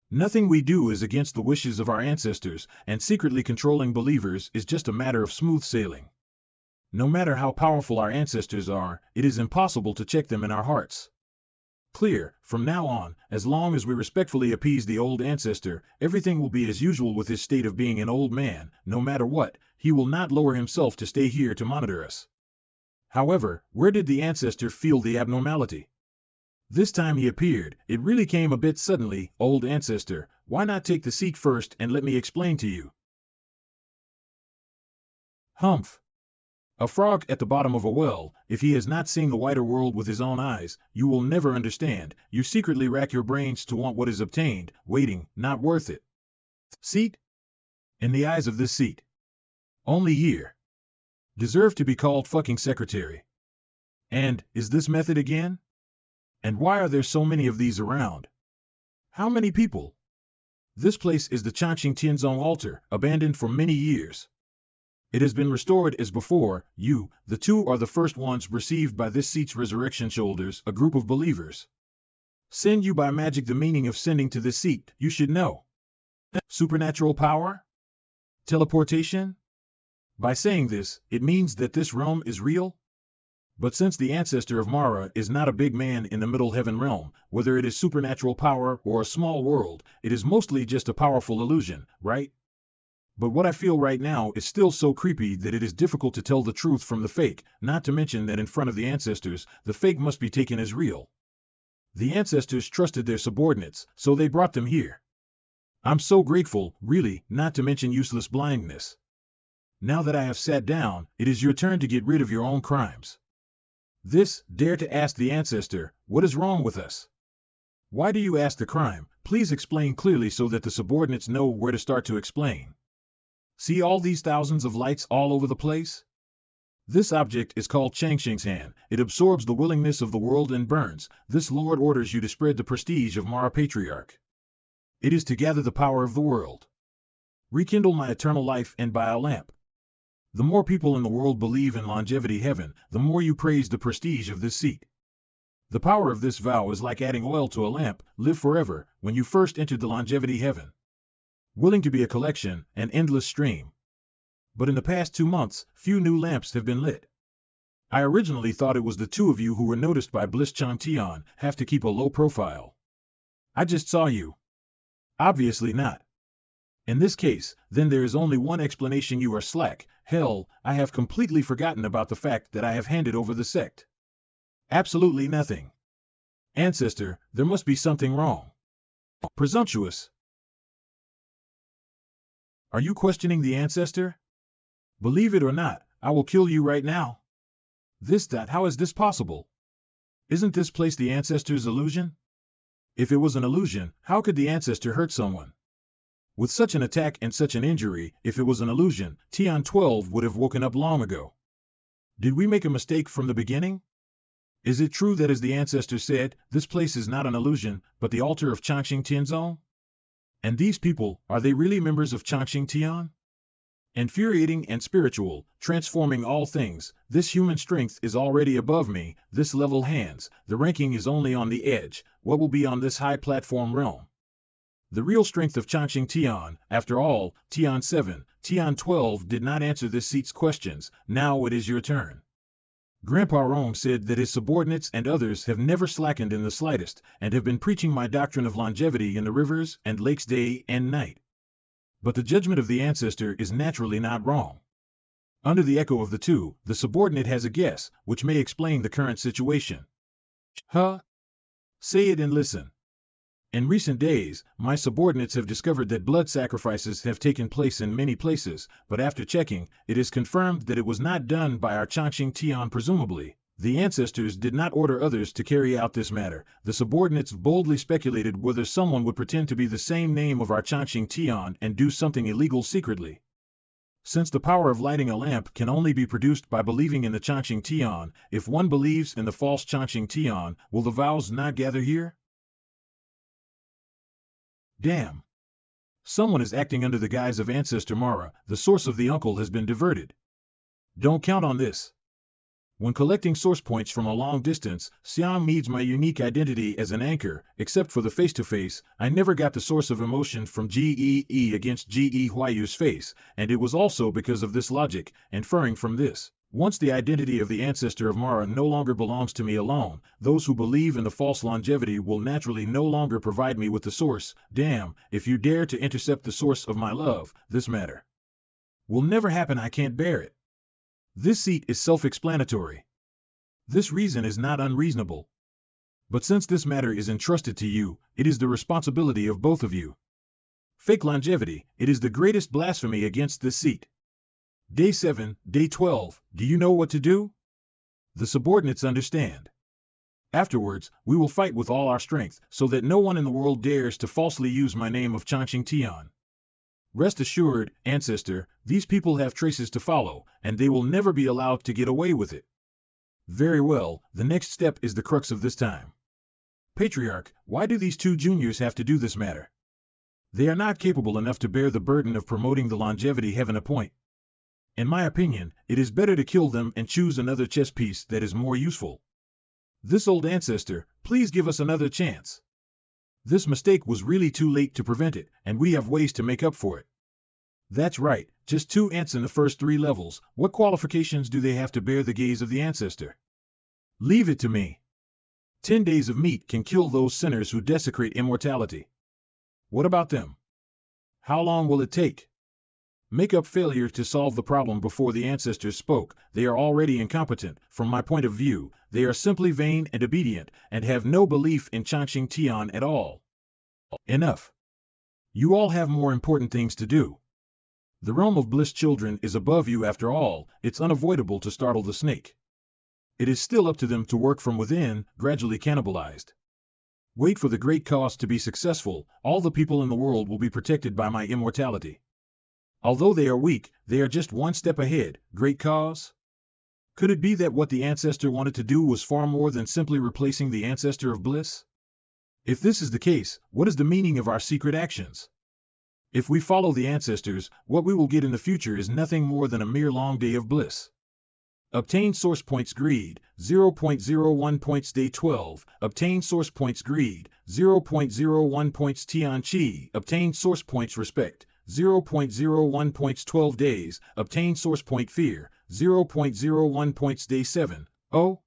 Nothing we do is against the wishes of our ancestors, and secretly controlling believers is just a matter of smooth sailing. No matter how powerful our ancestors are, it is impossible to check them in our hearts. Clear, from now on, as long as we respectfully appease the old ancestor, everything will be as usual with his state of being an old man. No matter what, he will not lower himself to stay here to monitor us. However, where did the ancestor feel the abnormality? This time he appeared. It really came a bit suddenly. Old ancestor, why not take the seat first and let me explain to you? Humph. A frog at the bottom of a well, if he has not seen the wider world with his own eyes, you will never understand. You secretly rack your brains to want what is obtained, waiting, not worth it. Seat? In the eyes of this seat. Only here. Deserve to be called fucking secretary. And, is this method again? And why are there so many of these around? How many people? This place is the Changqing Tianzong altar, abandoned for many years. It has been restored as before. You, the 2 are the first ones received by this seat's resurrection shoulders, a group of believers. Send you by magic. The meaning of sending to this seat, you should know. Supernatural power? Teleportation? By saying this, it means that this realm is real? But since the ancestor of Mara is not a big man in the middle heaven realm, whether it is supernatural power or a small world, it is mostly just a powerful illusion, right? But what I feel right now is still so creepy that it is difficult to tell the truth from the fake, not to mention that in front of the ancestors, the fake must be taken as real. The ancestors trusted their subordinates, so they brought them here. I'm so grateful, really, not to mention useless blindness. Now that I have sat down, it is your turn to get rid of your own crimes. Dare to ask the ancestor, what is wrong with us? Why do you ask the crime? Please explain clearly so that the subordinates know where to start to explain. See all these thousands of lights all over the place? This object is called Changxing's hand. It absorbs the willingness of the world and burns. This Lord orders you to spread the prestige of Mara Patriarch. It is to gather the power of the world. Rekindle my eternal life and by a lamp. The more people in the world believe in longevity heaven, the more you praise the prestige of this seat. The power of this vow is like adding oil to a lamp, live forever, when you first entered the longevity heaven. Willing to be a collection, an endless stream. But in the past 2 months, few new lamps have been lit. I originally thought it was the two of you who were noticed by Bliss Changtian, have to keep a low profile. I just saw you. Obviously not. In this case, then there is only one explanation: you are slack. Hell, I have completely forgotten about the fact that I have handed over the sect. Absolutely nothing. Ancestor, there must be something wrong. Presumptuous. Are you questioning the ancestor? Believe it or not, I will kill you right now. How is this possible? Isn't this place the ancestor's illusion? If it was an illusion, how could the ancestor hurt someone? With such an attack and such an injury, if it was an illusion, Tian 12 would have woken up long ago. Did we make a mistake from the beginning? Is it true that, as the ancestor said, this place is not an illusion, but the altar of Changxing Tianzong? And these people, are they really members of Changxing Tian? Infuriating and spiritual, transforming all things, this human strength is already above me, this level hands, the ranking is only on the edge, what will be on this high platform realm? The real strength of Changxing Tian, after all, Tian 7, Tian 12 did not answer this seat's questions, now it is your turn. Grandpa Rome said that his subordinates and others have never slackened in the slightest, and have been preaching my doctrine of longevity in the rivers and lakes day and night. But the judgment of the ancestor is naturally not wrong. Under the echo of the two, the subordinate has a guess, which may explain the current situation. Huh? Say it and listen. In recent days, my subordinates have discovered that blood sacrifices have taken place in many places, but after checking, it is confirmed that it was not done by our Changxing Tian. Presumably, the ancestors did not order others to carry out this matter. The subordinates boldly speculated whether someone would pretend to be the same name of our Changxing Tian and do something illegal secretly. Since the power of lighting a lamp can only be produced by believing in the Changxing Tian, if one believes in the false Changxing Tian, will the vows not gather here? Damn. Someone is acting under the guise of Ancestor Mara. The source of the uncle has been diverted. Don't count on this. When collecting source points from a long distance, Xiang needs my unique identity as an anchor. Except for the face-to-face, I never got the source of emotion from Gee against Ge Huayu's face, and it was also because of this logic, inferring from this. Once the identity of the ancestor of Mara no longer belongs to me alone, those who believe in the false longevity will naturally no longer provide me with the source. Damn, if you dare to intercept the source of my love, this matter will never happen. I can't bear it. This seat is self-explanatory. This reason is not unreasonable. But since this matter is entrusted to you, it is the responsibility of both of you. Fake longevity, it is the greatest blasphemy against this seat. Day 7, Day 12, do you know what to do? The subordinates understand. Afterwards, we will fight with all our strength, so that no one in the world dares to falsely use my name of Changxing Tian. Rest assured, ancestor, these people have traces to follow, and they will never be allowed to get away with it. Very well, the next step is the crux of this time. Patriarch, why do these two juniors have to do this matter? They are not capable enough to bear the burden of promoting the longevity heaven appoint. In my opinion, it is better to kill them and choose another chess piece that is more useful. This old ancestor, please give us another chance. This mistake was really too late to prevent it, and we have ways to make up for it. That's right, just 2 ants in the first 3 levels. What qualifications do they have to bear the gaze of the ancestor? Leave it to me. 10 days of meat can kill those sinners who desecrate immortality. What about them? How long will it take? Make up failure to solve the problem before the ancestors spoke. They are already incompetent. From my point of view, they are simply vain and obedient, and have no belief in Changqing Tian at all. Enough. You all have more important things to do. The realm of bliss, children, is above you after all. It's unavoidable to startle the snake. It is still up to them to work from within, gradually cannibalized. Wait for the great cause to be successful. All the people in the world will be protected by my immortality. Although they are weak, they are just one step ahead. Great cause? Could it be that what the ancestor wanted to do was far more than simply replacing the ancestor of bliss? If this is the case, what is the meaning of our secret actions? If we follow the ancestors, what we will get in the future is nothing more than a mere long day of bliss. Obtain source points greed, 0.01 points day 12. Obtain source points greed, 0.01 points Tian Chi. Obtain source points respect, 0.01 points 12 days. Obtain source point fear, 0.01 points day 7. Oh!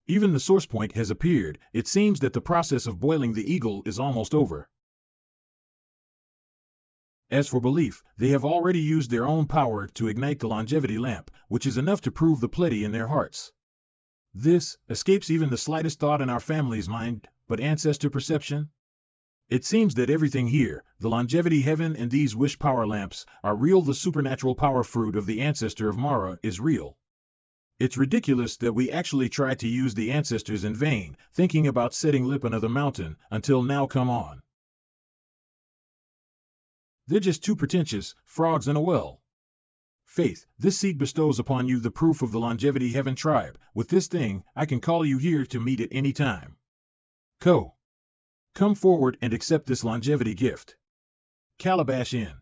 Even the source point has appeared. It seems that the process of boiling the eagle is almost over. As for belief, they have already used their own power to ignite the longevity lamp, which is enough to prove the plenty in their hearts. This escapes even the slightest thought in our family's mind, but ancestor perception? It seems that everything here, the longevity heaven and these wish power lamps, are real. The supernatural power fruit of the ancestor of Mara is real. It's ridiculous that we actually tried to use the ancestors in vain, thinking about setting lip another mountain, until now. Come on. They're just two pretentious frogs in a well. Faith, this seat bestows upon you the proof of the longevity heaven tribe. With this thing, I can call you here to meet at any time. Come forward and accept this longevity gift. Calabash in.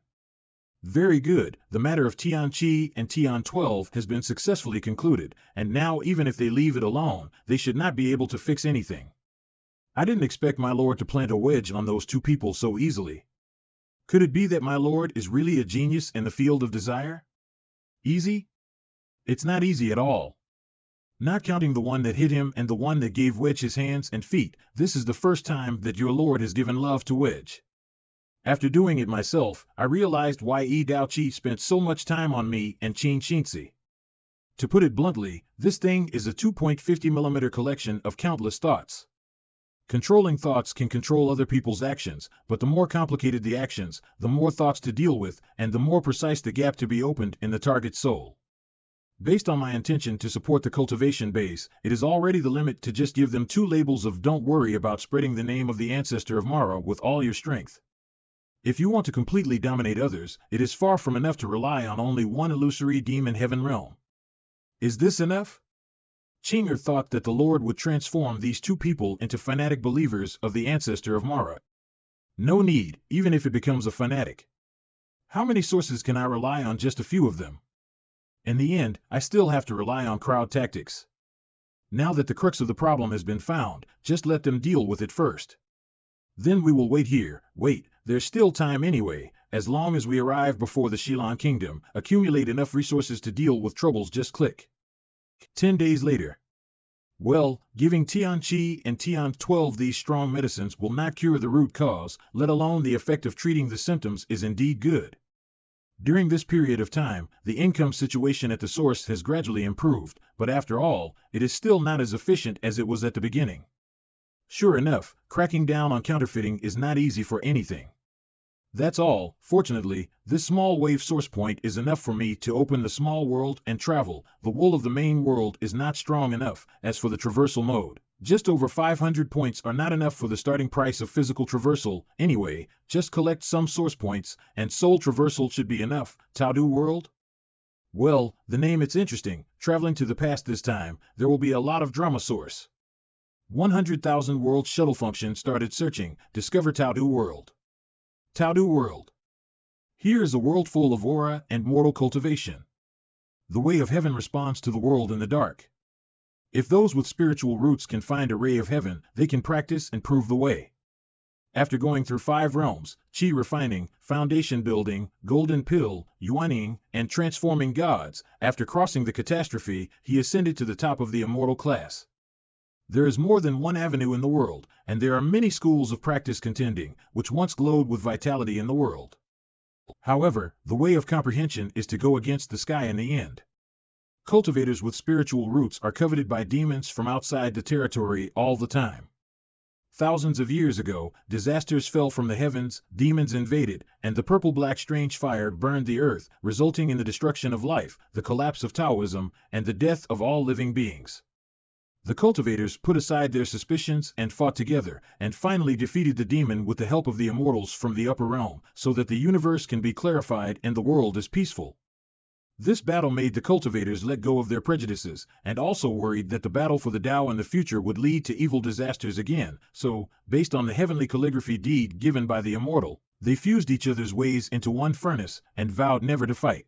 Very good, the matter of Tian Chi and Tian 12 has been successfully concluded, and now even if they leave it alone, they should not be able to fix anything. I didn't expect my lord to plant a wedge on those two people so easily. Could it be that my lord is really a genius in the field of desire? Easy? It's not easy at all. Not counting the one that hit him and the one that gave Wedge his hands and feet, this is the first time that your lord has given love to Wedge. After doing it myself, I realized why Yi Dao Chi spent so much time on me and Qin Xinzi. To put it bluntly, this thing is a 2.50mm collection of countless thoughts. Controlling thoughts can control other people's actions, but the more complicated the actions, the more thoughts to deal with, and the more precise the gap to be opened in the target's soul. Based on my intention to support the cultivation base, it is already the limit to just give them two labels of don't worry about spreading the name of the ancestor of Mara with all your strength. If you want to completely dominate others, it is far from enough to rely on only one illusory demon heaven realm. Is this enough? Chinger thought that the Lord would transform these two people into fanatic believers of the ancestor of Mara. No need, even if it becomes a fanatic. How many sources can I rely on? Just a few of them. In the end, I still have to rely on crowd tactics. Now that the crux of the problem has been found, just let them deal with it first. Then we will wait here. Wait, there's still time anyway. As long as we arrive before the Shilan Kingdom, accumulate enough resources to deal with troubles. Just click. 10 days later. Well, giving Tian Chi and Tian 12 these strong medicines will not cure the root cause, let alone the effect of treating the symptoms is indeed good. During this period of time, the income situation at the source has gradually improved, but after all, it is still not as efficient as it was at the beginning. Sure enough, cracking down on counterfeiting is not easy for anything. That's all. Fortunately, this small wave source point is enough for me to open the small world and travel. The wool of the main world is not strong enough. As for the traversal mode, just over 500 points are not enough for the starting price of physical traversal. Anyway, just collect some source points, and soul traversal should be enough. Taodu world? Well, the name, it's interesting. Traveling to the past this time, there will be a lot of drama source. 100,000 world shuttle function started searching. Discover Taodu world. Taodu world. Here is a world full of aura and mortal cultivation. The way of heaven responds to the world in the dark. If those with spiritual roots can find a ray of heaven, they can practice and prove the way. After going through 5 realms, Qi refining, foundation building, golden pill, yuaning, and transforming gods, after crossing the catastrophe, he ascended to the top of the immortal class. There is more than one avenue in the world, and there are many schools of practice contending, which once glowed with vitality in the world. However, the way of comprehension is to go against the sky in the end. Cultivators with spiritual roots are coveted by demons from outside the territory all the time. Thousands of years ago, disasters fell from the heavens, demons invaded, and the purple-black strange fire burned the earth, resulting in the destruction of life, the collapse of Taoism, and the death of all living beings. The cultivators put aside their suspicions and fought together, and finally defeated the demon with the help of the immortals from the upper realm, so that the universe can be clarified and the world is peaceful. This battle made the cultivators let go of their prejudices, and also worried that the battle for the Tao in the future would lead to evil disasters again, so, based on the heavenly calligraphy deed given by the immortal, they fused each other's ways into one furnace, and vowed never to fight.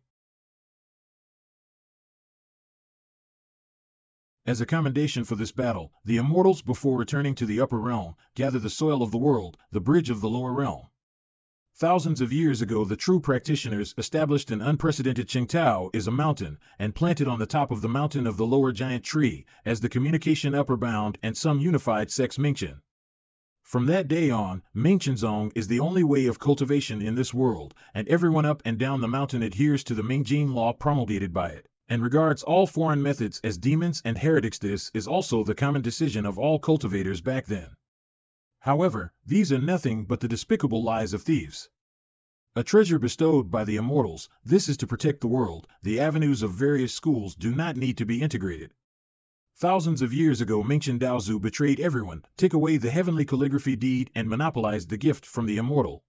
As a commendation for this battle, the immortals, before returning to the upper realm, gather the soil of the world, the bridge of the lower realm. Thousands of years ago, the true practitioners established an unprecedented Qingtao is a mountain, and planted on the top of the mountain of the lower giant tree, as the communication upper bound and some unified sects Mingchen. From that day on, Mingchenzong is the only way of cultivation in this world, and everyone up and down the mountain adheres to the Mingjing law promulgated by it, and regards all foreign methods as demons and heretics. This is also the common decision of all cultivators back then. However, these are nothing but the despicable lies of thieves. A treasure bestowed by the immortals, this is to protect the world. The avenues of various schools do not need to be integrated. Thousands of years ago, Mingchen Daozu betrayed everyone, took away the heavenly calligraphy deed, and monopolized the gift from the immortal.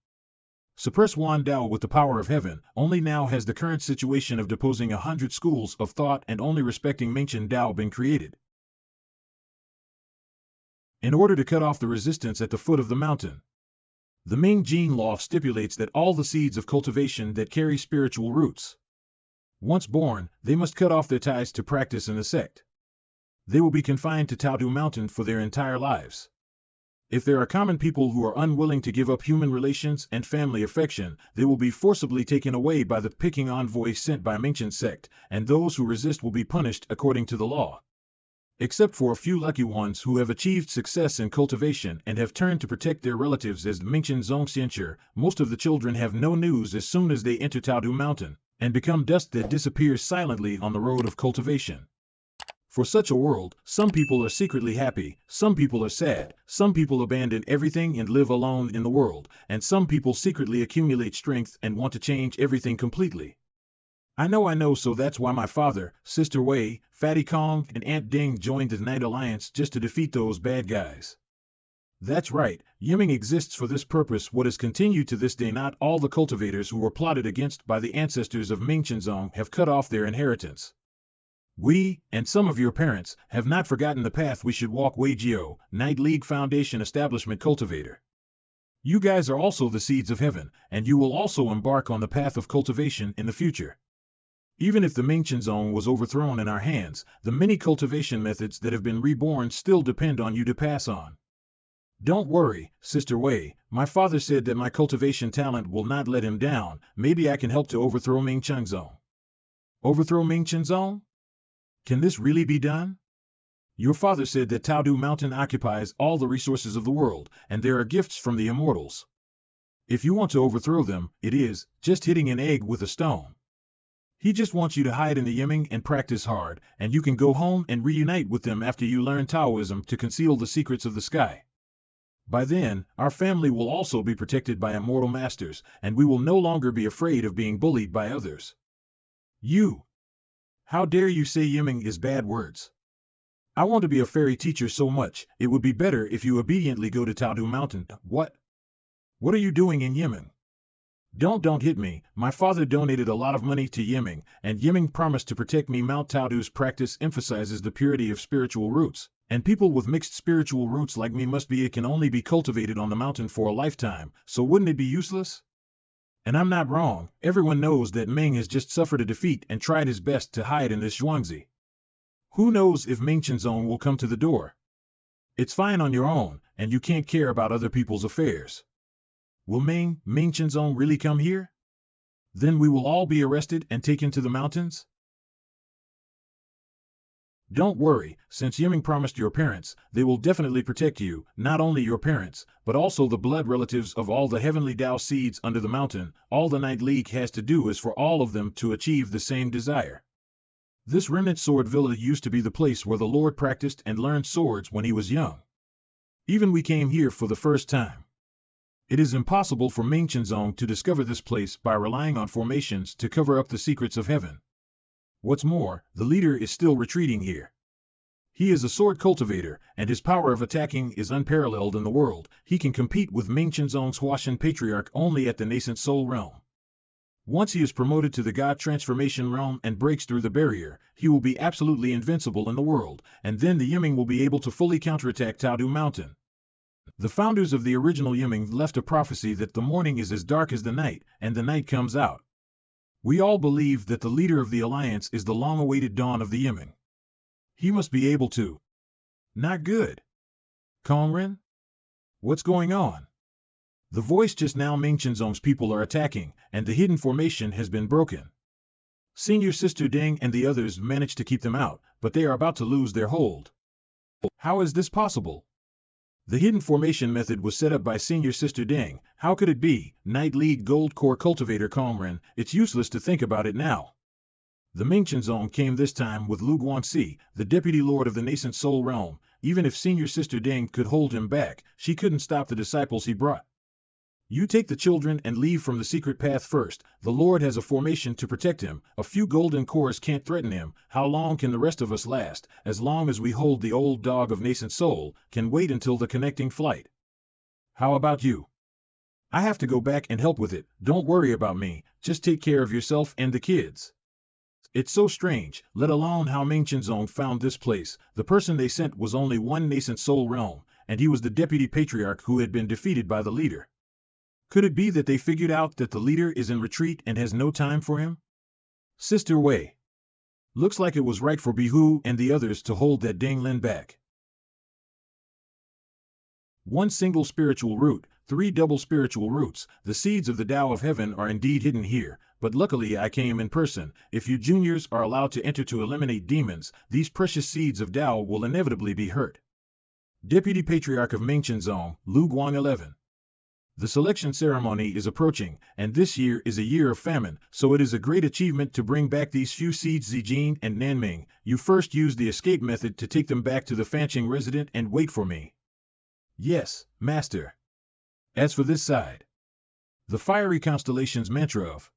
Suppress Wan Dao with the power of heaven, only now has the current situation of deposing 100 schools of thought and only respecting Mingchen Dao been created. In order to cut off the resistance at the foot of the mountain, the Ming Jin law stipulates that all the seeds of cultivation that carry spiritual roots, once born, they must cut off their ties to practice in the sect. They will be confined to Taodu Mountain for their entire lives. If there are common people who are unwilling to give up human relations and family affection, they will be forcibly taken away by the Peking envoy sent by Mingchen sect, and those who resist will be punished according to the law. Except for a few lucky ones who have achieved success in cultivation and have turned to protect their relatives as the Mingchen Zongxiancher, most of the children have no news as soon as they enter Taodu Mountain, and become dust that disappears silently on the road of cultivation. For such a world, some people are secretly happy, some people are sad, some people abandon everything and live alone in the world, and some people secretly accumulate strength and want to change everything completely. I know, so that's why my father, Sister Wei, Fatty Kong, and Aunt Ding joined the Night Alliance just to defeat those bad guys. That's right, Yiming exists for this purpose. What has continued to this day, not all the cultivators who were plotted against by the ancestors of Mingchenzong have cut off their inheritance. We, and some of your parents, have not forgotten the path we should walk. Wei Jiao, Night League Foundation Establishment Cultivator. You guys are also the seeds of heaven, and you will also embark on the path of cultivation in the future. Even if the Mingchenzong was overthrown in our hands, the many cultivation methods that have been reborn still depend on you to pass on. Don't worry, Sister Wei, my father said that my cultivation talent will not let him down. Maybe I can help to overthrow Mingchenzong. Overthrow Mingchenzong? Can this really be done? Your father said that Taodu Mountain occupies all the resources of the world, and there are gifts from the immortals. If you want to overthrow them, it is just hitting an egg with a stone. He just wants you to hide in the Yiming and practice hard, and you can go home and reunite with them after you learn Taoism to conceal the secrets of the sky. By then, our family will also be protected by immortal masters, and we will no longer be afraid of being bullied by others. You! How dare you say Yiming is bad words? I want to be a fairy teacher so much, it would be better if you obediently go to Taodu Mountain. What? What are you doing in Yiming? Don't hit me. My father donated a lot of money to Yiming, and Yiming promised to protect me. Mount Taodu's practice emphasizes the purity of spiritual roots, and people with mixed spiritual roots like me must be. It can only be cultivated on the mountain for a lifetime, so wouldn't it be useless? And I'm not wrong, everyone knows that Ming has just suffered a defeat and tried his best to hide in this Zhuangzi. Who knows if Mingchenzong will come to the door? It's fine on your own, and you can't care about other people's affairs. Will Mingchenzong really come here? Then we will all be arrested and taken to the mountains? Don't worry, since Yiming promised your parents, they will definitely protect you, not only your parents, but also the blood relatives of all the heavenly Tao seeds under the mountain. All the Night League has to do is for all of them to achieve the same desire. This remnant sword villa used to be the place where the Lord practiced and learned swords when he was young. Even we came here for the first time. It is impossible for Ming Qinzong to discover this place by relying on formations to cover up the secrets of heaven. What's more, the leader is still retreating here. He is a sword cultivator, and his power of attacking is unparalleled in the world. He can compete with Ming Qinzong's Huashan Patriarch only at the nascent soul realm. Once he is promoted to the God Transformation realm and breaks through the barrier, he will be absolutely invincible in the world, and then the Yiming will be able to fully counterattack Taodu Mountain. The founders of the original Yiming left a prophecy that the morning is as dark as the night, and the night comes out. We all believe that the leader of the alliance is the long-awaited dawn of the Yiming. He must be able to. Not good. Kongren? What's going on? The voice just now Ming Qinzong's people are attacking, and the hidden formation has been broken. Senior Sister Deng and the others managed to keep them out, but they are about to lose their hold. How is this possible? The hidden formation method was set up by Senior Sister Deng. How could it be? Night League Gold Core Cultivator Kongren, it's useless to think about it now. The Ming Qinzong came this time with Lu Guanxi, the Deputy Lord of the Nascent Soul Realm. Even if Senior Sister Deng could hold him back, she couldn't stop the disciples he brought. You take the children and leave from the secret path first. The Lord has a formation to protect him. A few golden cores can't threaten him. How long can the rest of us last? As long as we hold the old dog of nascent soul, can wait until the connecting flight. How about you? I have to go back and help with it. Don't worry about me. Just take care of yourself and the kids. It's so strange, let alone how Ming Qinzong found this place. The person they sent was only one nascent soul realm, and he was the deputy patriarch who had been defeated by the leader. Could it be that they figured out that the leader is in retreat and has no time for him? Sister Wei. Looks like it was right for Bihu and the others to hold that Deng Lin back. One single spiritual root, 3 double spiritual roots. The seeds of the Tao of Heaven are indeed hidden here, but luckily I came in person. If you juniors are allowed to enter to eliminate demons, these precious seeds of Tao will inevitably be hurt. Deputy Patriarch of Ming Qinzong, Lu Guang 11. The selection ceremony is approaching, and this year is a year of famine, so it is a great achievement to bring back these few seeds. Zijin and Nanming, you first use the escape method to take them back to the Fanqing resident and wait for me. Yes, Master. As for this side, the fiery constellation's mantra of,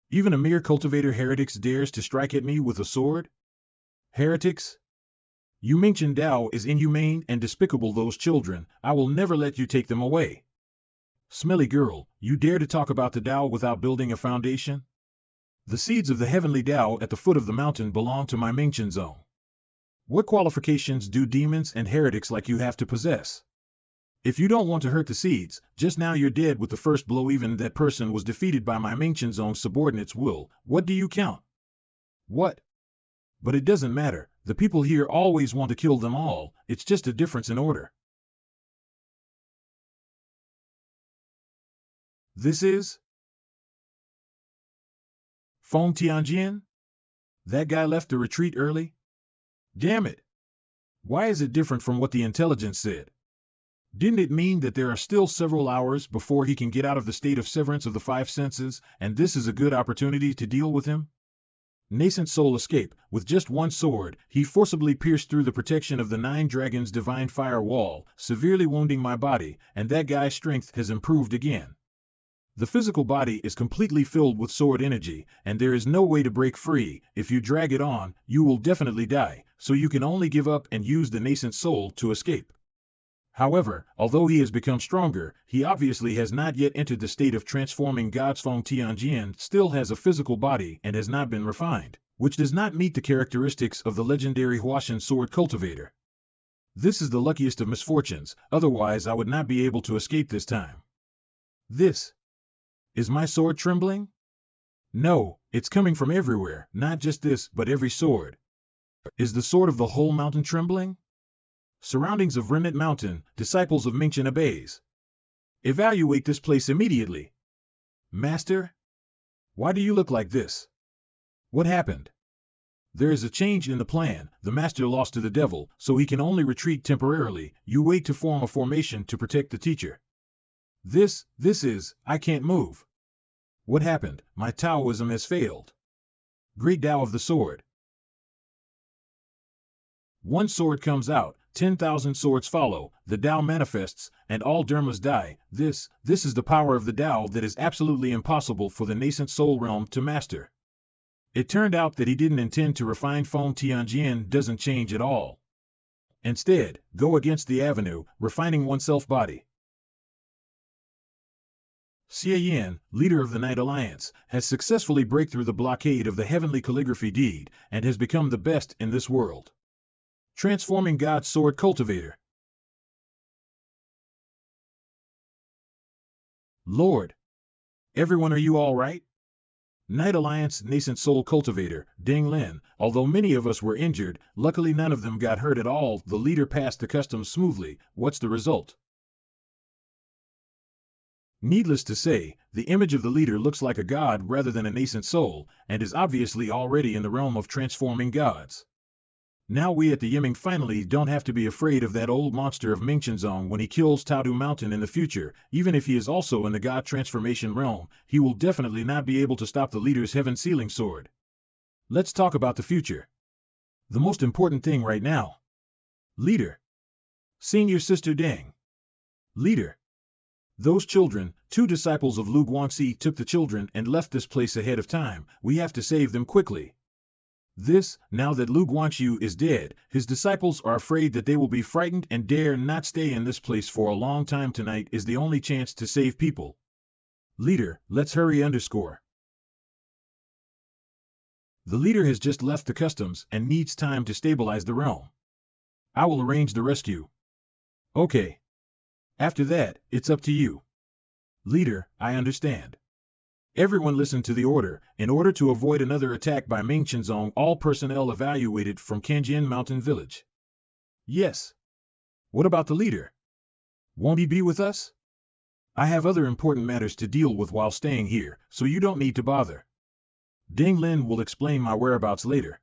even a mere cultivator heretics dares to strike at me with a sword? Heretics? You mentioned Tao is inhumane and despicable. Those children, I will never let you take them away. Smelly girl, you dare to talk about the Tao without building a foundation? The seeds of the heavenly Tao at the foot of the mountain belong to my Ming Qinzong. What qualifications do demons and heretics like you have to possess? If you don't want to hurt the seeds, just now you're dead with the first blow. Even that person was defeated by my Ming Qinzong's subordinates. Will, what do you count? What? But it doesn't matter, the people here always want to kill them all, it's just a difference in order. This is Feng Tianjian? That guy left the retreat early? Damn it! Why is it different from what the intelligence said? Didn't it mean that there are still several hours before he can get out of the state of severance of the 5 senses, and this is a good opportunity to deal with him? Nascent soul escape. With just one sword, he forcibly pierced through the protection of the 9 dragons' divine fire wall, severely wounding my body, and that guy's strength has improved again. The physical body is completely filled with sword energy, and there is no way to break free. If you drag it on, you will definitely die, so you can only give up and use the nascent soul to escape. However, although he has become stronger, he obviously has not yet entered the state of transforming gods. Feng Tianjian still has a physical body and has not been refined, which does not meet the characteristics of the legendary Huashan sword cultivator. This is the luckiest of misfortunes, otherwise I would not be able to escape this time. This. Is my sword trembling? No, it's coming from everywhere, not just this, but every sword. Is the sword of the whole mountain trembling? Surroundings of Remnant Mountain, disciples of Mingchen obeys. Evaluate this place immediately. Master? Why do you look like this? What happened? There is a change in the plan. The master lost to the devil, so he can only retreat temporarily. You wait to form a formation to protect the teacher. This is, I can't move. What happened? My Taoism has failed. Great Tao of the Sword. One sword comes out, 10,000 swords follow, the Tao manifests, and all dharmas die. This is the power of the Tao that is absolutely impossible for the nascent soul realm to master. It turned out that he didn't intend to refine Feng Tianjian doesn't change at all. Instead, go against the avenue, refining oneself body. Xie Yan, leader of the Night Alliance, has successfully break through the blockade of the heavenly calligraphy deed, and has become the best in this world. Transforming God's Sword Cultivator. Lord! Everyone, are you all right? Night Alliance Nascent Soul Cultivator, Ding Lin. Although many of us were injured, luckily none of them got hurt at all. The leader passed the customs smoothly. What's the result? Needless to say, the image of the leader looks like a god rather than a nascent soul, and is obviously already in the realm of transforming gods. Now we at the Yiming finally don't have to be afraid of that old monster of Mingchenzong when he kills Taodu Mountain in the future. Even if he is also in the god transformation realm, he will definitely not be able to stop the leader's heaven-sealing sword. Let's talk about the future. The most important thing right now. Leader. Senior Sister Deng. Leader. Those children, 2 disciples of Lu Guangxi, took the children and left this place ahead of time. We have to save them quickly. Now that Lu Guangxu is dead, his disciples are afraid that they will be frightened and dare not stay in this place for a long time. Tonight is the only chance to save people. Leader, let's hurry. The leader has just left the customs and needs time to stabilize the realm. I will arrange the rescue. Okay. After that, it's up to you. Leader, I understand. Everyone listen to the order. In order to avoid another attack by Mingchenzong, all personnel evacuated from Kanjian Mountain Village. Yes. What about the leader? Won't he be with us? I have other important matters to deal with while staying here, so you don't need to bother. Ding Lin will explain my whereabouts later.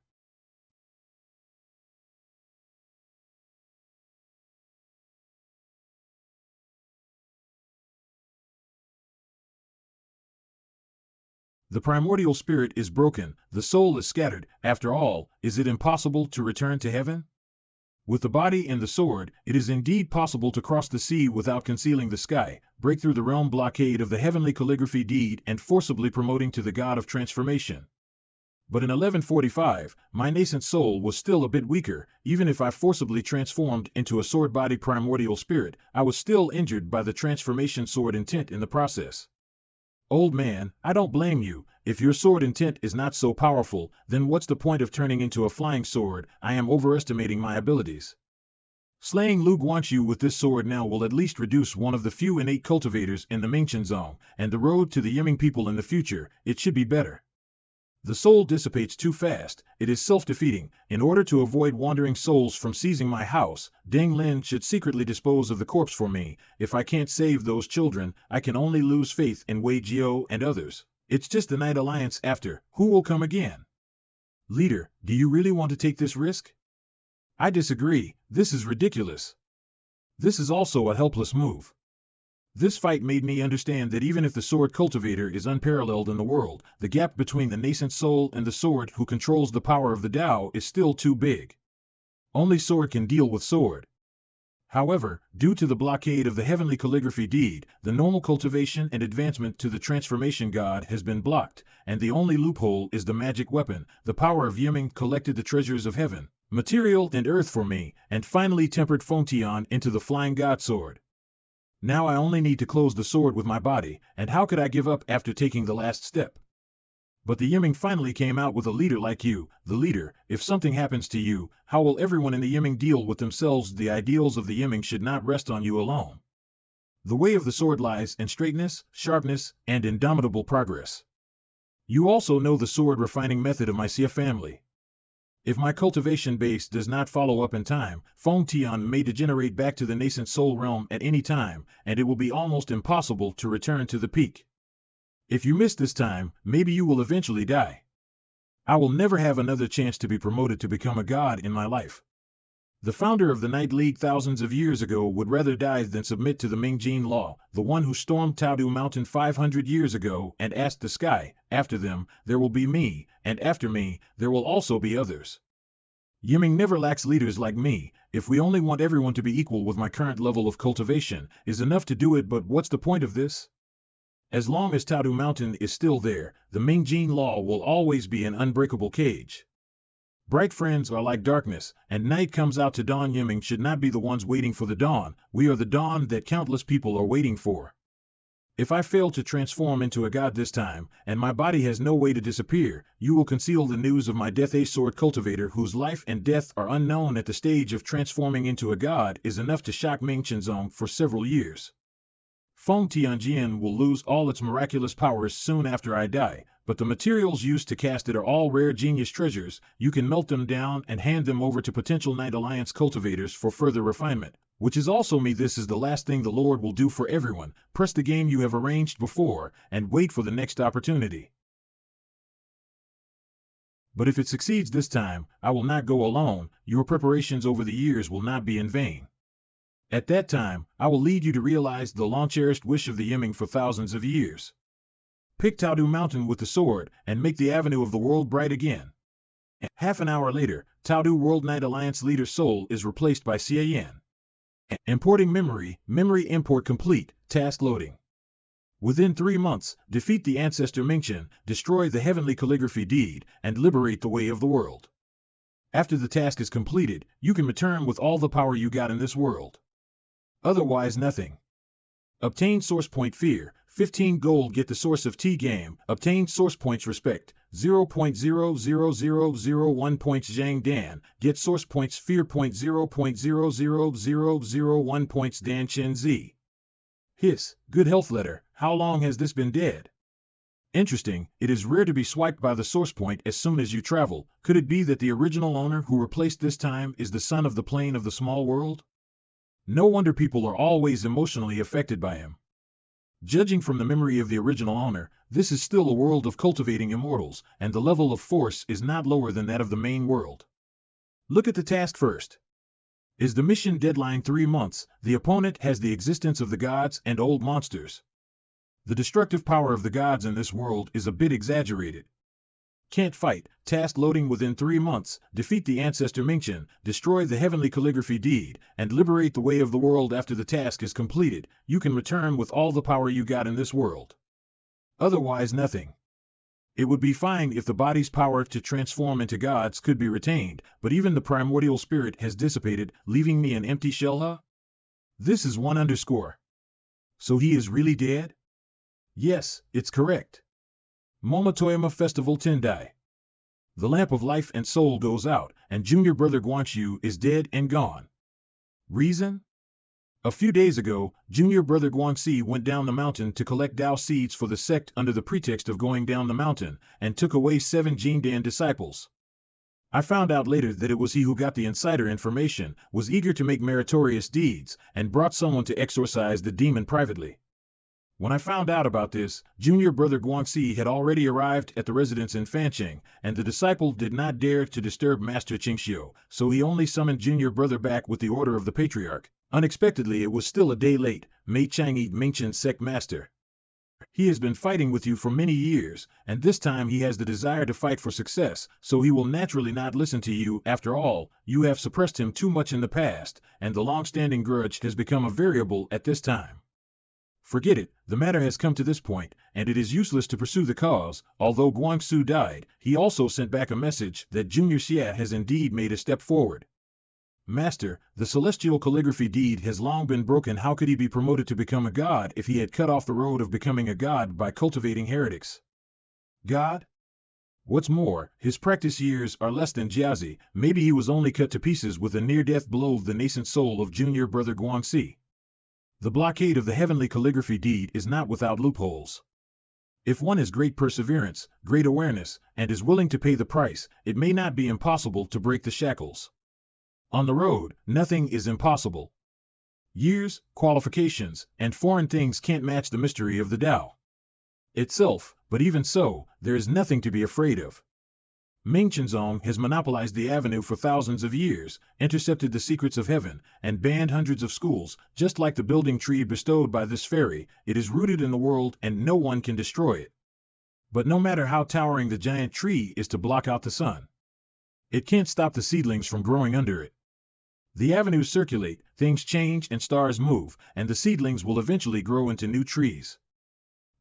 The primordial spirit is broken, the soul is scattered. After all, is it impossible to return to heaven? With the body and the sword, it is indeed possible to cross the sea without concealing the sky, break through the realm blockade of the heavenly calligraphy deed, and forcibly promoting to the god of transformation. But in 1145, my nascent soul was still a bit weaker. Even if I forcibly transformed into a sword-body primordial spirit, I was still injured by the transformation sword intent in the process. Old man, I don't blame you. If your sword intent is not so powerful, then what's the point of turning into a flying sword? I am overestimating my abilities. Slaying Lu Guangxu with this sword now will at least reduce one of the few innate cultivators in the Mingchenzong, and the road to the Yiming people in the future, it should be better. The soul dissipates too fast, it is self-defeating. In order to avoid wandering souls from seizing my house, Ding Lin should secretly dispose of the corpse for me. If I can't save those children, I can only lose faith in Wei Jiao and others. It's just the Night Alliance after. Who will come again? Leader, do you really want to take this risk? I disagree. This is ridiculous. This is also a helpless move. This fight made me understand that even if the sword cultivator is unparalleled in the world, the gap between the nascent soul and the sword who controls the power of the Tao is still too big. Only sword can deal with sword. However, due to the blockade of the heavenly calligraphy deed, the normal cultivation and advancement to the transformation god has been blocked, and the only loophole is the magic weapon. The power of Yiming collected the treasures of heaven, material and earth for me, and finally tempered Fengtian into the flying god sword. Now I only need to close the sword with my body, and how could I give up after taking the last step? But the Yiming finally came out with a leader like you. The leader, if something happens to you, how will everyone in the Yiming deal with themselves? The ideals of the Yiming should not rest on you alone. The way of the sword lies in straightness, sharpness, and indomitable progress. You also know the sword refining method of my Xie family. If my cultivation base does not follow up in time, Fengtian may degenerate back to the nascent soul realm at any time, and it will be almost impossible to return to the peak. If you miss this time, maybe you will eventually die. I will never have another chance to be promoted to become a god in my life. The founder of the Night League thousands of years ago would rather die than submit to the Mingjin law, the one who stormed Taodu Mountain 500 years ago and asked the sky, after them, there will be me, and after me, there will also be others. Yiming never lacks leaders like me. If we only want everyone to be equal with my current level of cultivation, is enough to do it, but what's the point of this? As long as Taodu Mountain is still there, the Mingjin law will always be an unbreakable cage. Bright friends are like darkness, and night comes out to dawn. Yiming should not be the ones waiting for the dawn. We are the dawn that countless people are waiting for. If I fail to transform into a god this time, and my body has no way to disappear, you will conceal the news of my death. A sword cultivator whose life and death are unknown at the stage of transforming into a god is enough to shock Ming Qinzong for several years. Feng Tianjian will lose all its miraculous powers soon after I die, but the materials used to cast it are all rare genius treasures. You can melt them down and hand them over to potential Night Alliance cultivators for further refinement, which is also me. This is the last thing the Lord will do for everyone. Press the game you have arranged before, and wait for the next opportunity. But if it succeeds this time, I will not go alone. Your preparations over the years will not be in vain. At that time, I will lead you to realize the long-cherished wish of the Yiming for thousands of years. Pick Taodu Mountain with the sword, and make the avenue of the world bright again. Half an hour later, Taodu World Night Alliance leader Soul is replaced by Xie Yan. Importing memory import complete, task loading. Within 3 months, defeat the ancestor Mingchen, destroy the heavenly calligraphy deed, and liberate the way of the world. After the task is completed, you can return with all the power you got in this world. Otherwise nothing. Obtain source point fear, 15 gold. Get the source of T-game. Obtain source points respect, 0.00001 points. Zhang Dan. Get source points fear, 0.00001 points. Dan Chen Z. Hiss, good health letter. How long has this been dead? Interesting, it is rare to be swiped by the source point as soon as you travel. Could it be that the original owner who replaced this time is the son of the plane of the small world? No wonder people are always emotionally affected by him. Judging from the memory of the original owner, this is still a world of cultivating immortals, and the level of force is not lower than that of the main world. Look at the task first. Is the mission deadline 3 months? The opponent has the existence of the gods and old monsters. The destructive power of the gods in this world is a bit exaggerated. Can't fight, task loading within 3 months, defeat the ancestor Mingchen, destroy the heavenly calligraphy deed, and liberate the way of the world. After the task is completed, you can return with all the power you got in this world. Otherwise nothing. It would be fine if the body's power to transform into gods could be retained, but even the primordial spirit has dissipated, leaving me an empty shell. Huh? This is 1_. So he is really dead? Yes, it's correct. Momotoyama Festival Tendai. The lamp of life and soul goes out, and junior brother Guanxu is dead and gone. Reason? A few days ago, junior brother Guangxi went down the mountain to collect Dao seeds for the sect under the pretext of going down the mountain, and took away 7 Jingdan disciples. I found out later that it was he who got the insider information, was eager to make meritorious deeds, and brought someone to exorcise the demon privately. When I found out about this, junior brother Guangxi had already arrived at the residence in Fancheng, and the disciple did not dare to disturb Master Qingxiu, so he only summoned junior brother back with the order of the patriarch. Unexpectedly, it was still a day late. Mei Chang'e Mingchen sect master. He has been fighting with you for many years, and this time he has the desire to fight for success, so he will naturally not listen to you. After all, you have suppressed him too much in the past, and the long-standing grudge has become a variable at this time. Forget it, the matter has come to this point, and it is useless to pursue the cause. Although Guangxu died, he also sent back a message that Junior Xie has indeed made a step forward. Master, the celestial calligraphy deed has long been broken. How could he be promoted to become a god if he had cut off the road of becoming a god by cultivating heretics? God? What's more, his practice years are less than Jiazi. Maybe he was only cut to pieces with a near-death blow of the nascent soul of junior brother Guangxi. The blockade of the heavenly calligraphy deed is not without loopholes. If one has great perseverance, great awareness, and is willing to pay the price, it may not be impossible to break the shackles. On the road, nothing is impossible. Years, qualifications, and foreign things can't match the mystery of the Tao itself, but even so, there is nothing to be afraid of. Ming Chenzong has monopolized the avenue for thousands of years, intercepted the secrets of heaven, and banned hundreds of schools. Just like the building tree bestowed by this fairy, it is rooted in the world and no one can destroy it. But no matter how towering the giant tree is to block out the sun, it can't stop the seedlings from growing under it. The avenues circulate, things change and stars move, and the seedlings will eventually grow into new trees.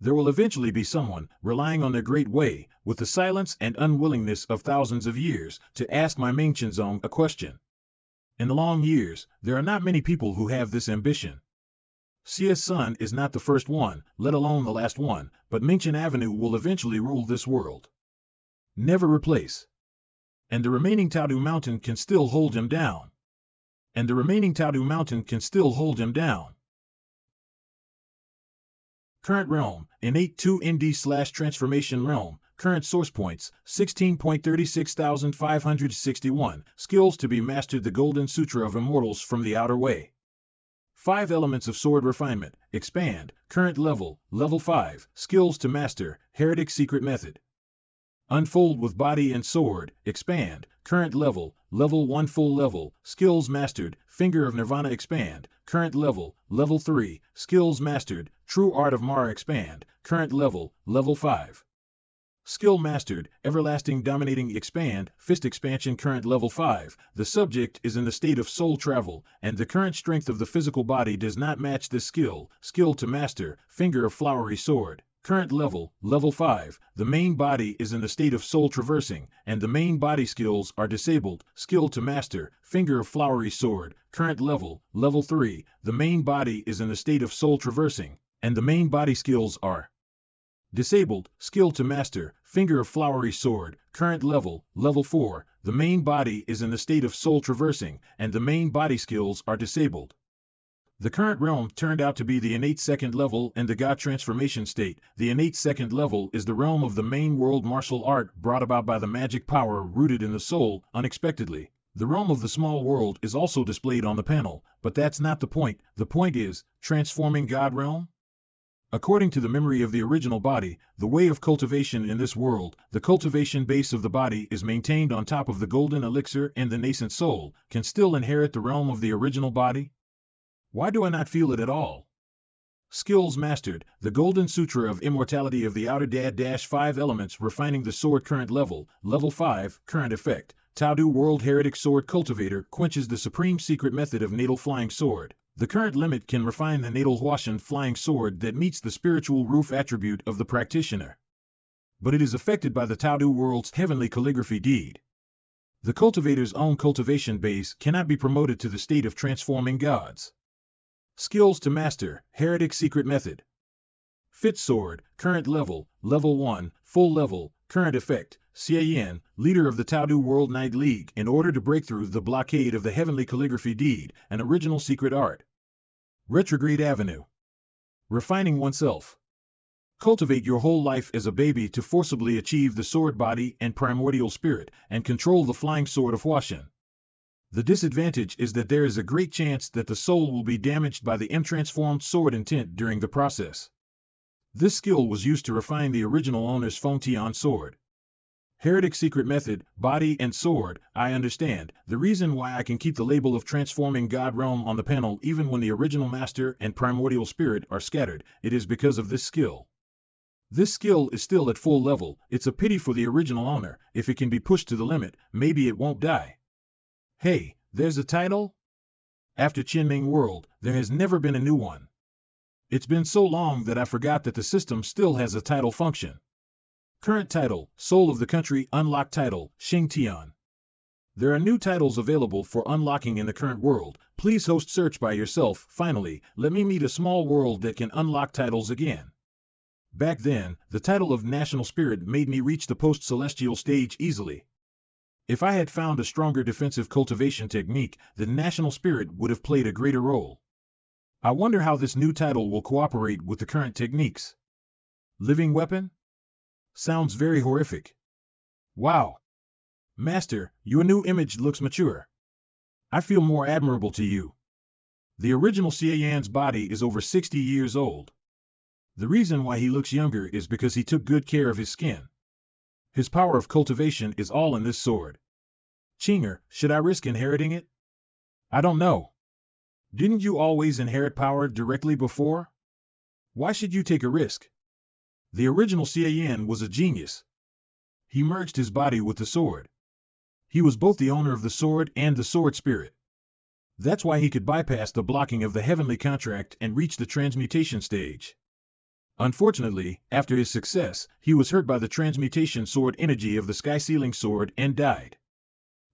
There will eventually be someone, relying on their great way, with the silence and unwillingness of thousands of years, to ask my Ming Chenzong a question. In the long years, there are not many people who have this ambition. Xie's son is not the first one, let alone the last one, but Mingchen Avenue will eventually rule this world. Never replace. And the remaining Taodu Mountain can still hold him down. And the remaining Taodu Mountain can still hold him down. Current realm, innate 2ND/transformation realm, current source points, 16.36561, skills to be mastered, the Golden Sutra of Immortals from the outer way. 5 elements of sword refinement, expand, current level, level 5, skills to master, heretic secret method. Unfold with body and sword, expand, current level, level 1 full level, skills mastered, finger of nirvana expand, current level, level 3, skills mastered, true art of Mara expand, current level, level 5. Skill mastered, everlasting dominating expand, fist expansion current level 5, the subject is in the state of soul travel, and the current strength of the physical body does not match this skill, skill to master, finger of flowery sword. Current level, level 5, the main body is in the state of soul traversing, and the main body skills are disabled, skill to master, finger of flowery sword, current level, level 3, the main body is in the state of soul traversing, and the main body skills are disabled, skill to master, finger of flowery sword, current level, level 4, the main body is in the state of soul traversing, and the main body skills are disabled. The current realm turned out to be the innate second level and the God transformation state. The innate second level is the realm of the main world martial art brought about by the magic power rooted in the soul, unexpectedly. The realm of the small world is also displayed on the panel, but that's not the point. The point is, transforming God realm? According to the memory of the original body, the way of cultivation in this world, the cultivation base of the body is maintained on top of the golden elixir, and the nascent soul can still inherit the realm of the original body? Why do I not feel it at all? Skills mastered, the Golden Sutra of Immortality of the Outer -5 elements refining the sword current level, level 5, current effect, Taodu World Heretic Sword Cultivator quenches the supreme secret method of natal flying sword. The current limit can refine the natal Huashan flying sword that meets the spiritual roof attribute of the practitioner. But it is affected by the Taodu World's heavenly calligraphy deed. The cultivator's own cultivation base cannot be promoted to the state of transforming gods. Skills to master, heretic secret method. Fit sword, current level, level 1, full level, current effect, Xie Yan, leader of the Taodu World Night League, in order to break through the blockade of the heavenly calligraphy deed, an original secret art. Retrograde avenue. Refining oneself. Cultivate your whole life as a baby to forcibly achieve the sword body and primordial spirit, and control the flying sword of Huashan. The disadvantage is that there is a great chance that the soul will be damaged by the untransformed sword intent during the process. This skill was used to refine the original owner's Feng Tian sword. Heretic secret method, body and sword, I understand. The reason why I can keep the label of transforming God realm on the panel even when the original master and primordial spirit are scattered, it is because of this skill. This skill is still at full level. It's a pity for the original owner. If it can be pushed to the limit, maybe it won't die. Hey, there's a title? After Qinming World, there has never been a new one. It's been so long that I forgot that the system still has a title function. Current title, Soul of the Country, Unlocked title, Xing Tian. There are new titles available for unlocking in the current world. Please host search by yourself. Finally, let me meet a small world that can unlock titles again. Back then, the title of National Spirit made me reach the post-celestial stage easily. If I had found a stronger defensive cultivation technique, the National Spirit would have played a greater role. I wonder how this new title will cooperate with the current techniques. Living weapon? Sounds very horrific. Wow. Master, your new image looks mature. I feel more admirable to you. The original Xie Yan's body is over 60 years old. The reason why he looks younger is because he took good care of his skin. His power of cultivation is all in this sword. Chinger, should I risk inheriting it? I don't know. Didn't you always inherit power directly before? Why should you take a risk? The original Xie Yan was a genius. He merged his body with the sword. He was both the owner of the sword and the sword spirit. That's why he could bypass the blocking of the heavenly contract and reach the transmutation stage. Unfortunately, after his success, he was hurt by the transmutation sword energy of the sky-sealing sword and died.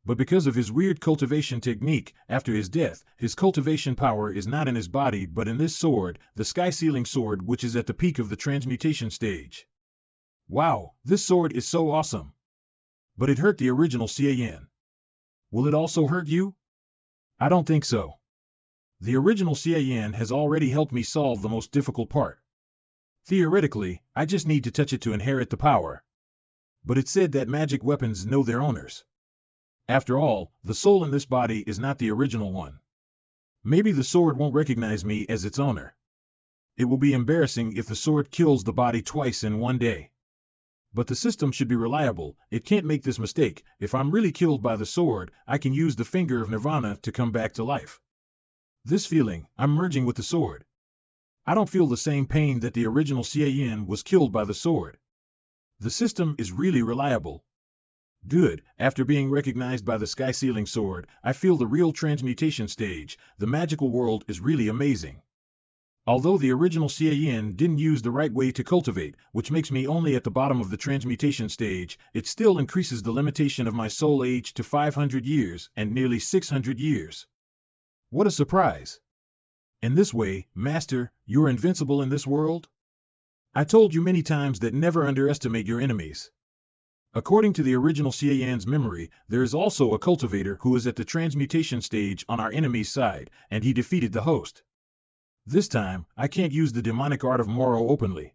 But because of his weird cultivation technique, after his death, his cultivation power is not in his body but in this sword, the sky-sealing sword, which is at the peak of the transmutation stage. Wow, this sword is so awesome! But it hurt the original Xie Yan. Will it also hurt you? I don't think so. The original Xie Yan has already helped me solve the most difficult part. Theoretically, I just need to touch it to inherit the power. But it said that magic weapons know their owners. After all, the soul in this body is not the original one. Maybe the sword won't recognize me as its owner. It will be embarrassing if the sword kills the body twice in one day. But the system should be reliable. It can't make this mistake. If I'm really killed by the sword, I can use the finger of Nirvana to come back to life. This feeling, I'm merging with the sword. I don't feel the same pain that the original Xie Yan was killed by the sword. The system is really reliable. Good, after being recognized by the sky-sealing sword, I feel the real transmutation stage. The magical world is really amazing. Although the original Xie Yan didn't use the right way to cultivate, which makes me only at the bottom of the transmutation stage, it still increases the limitation of my soul age to 500 years and nearly 600 years. What a surprise! In this way, Master, you're invincible in this world? I told you many times that never underestimate your enemies. According to the original Xie Yan's memory, there is also a cultivator who is at the transmutation stage on our enemy's side, and he defeated the host. This time, I can't use the demonic art of Moro openly.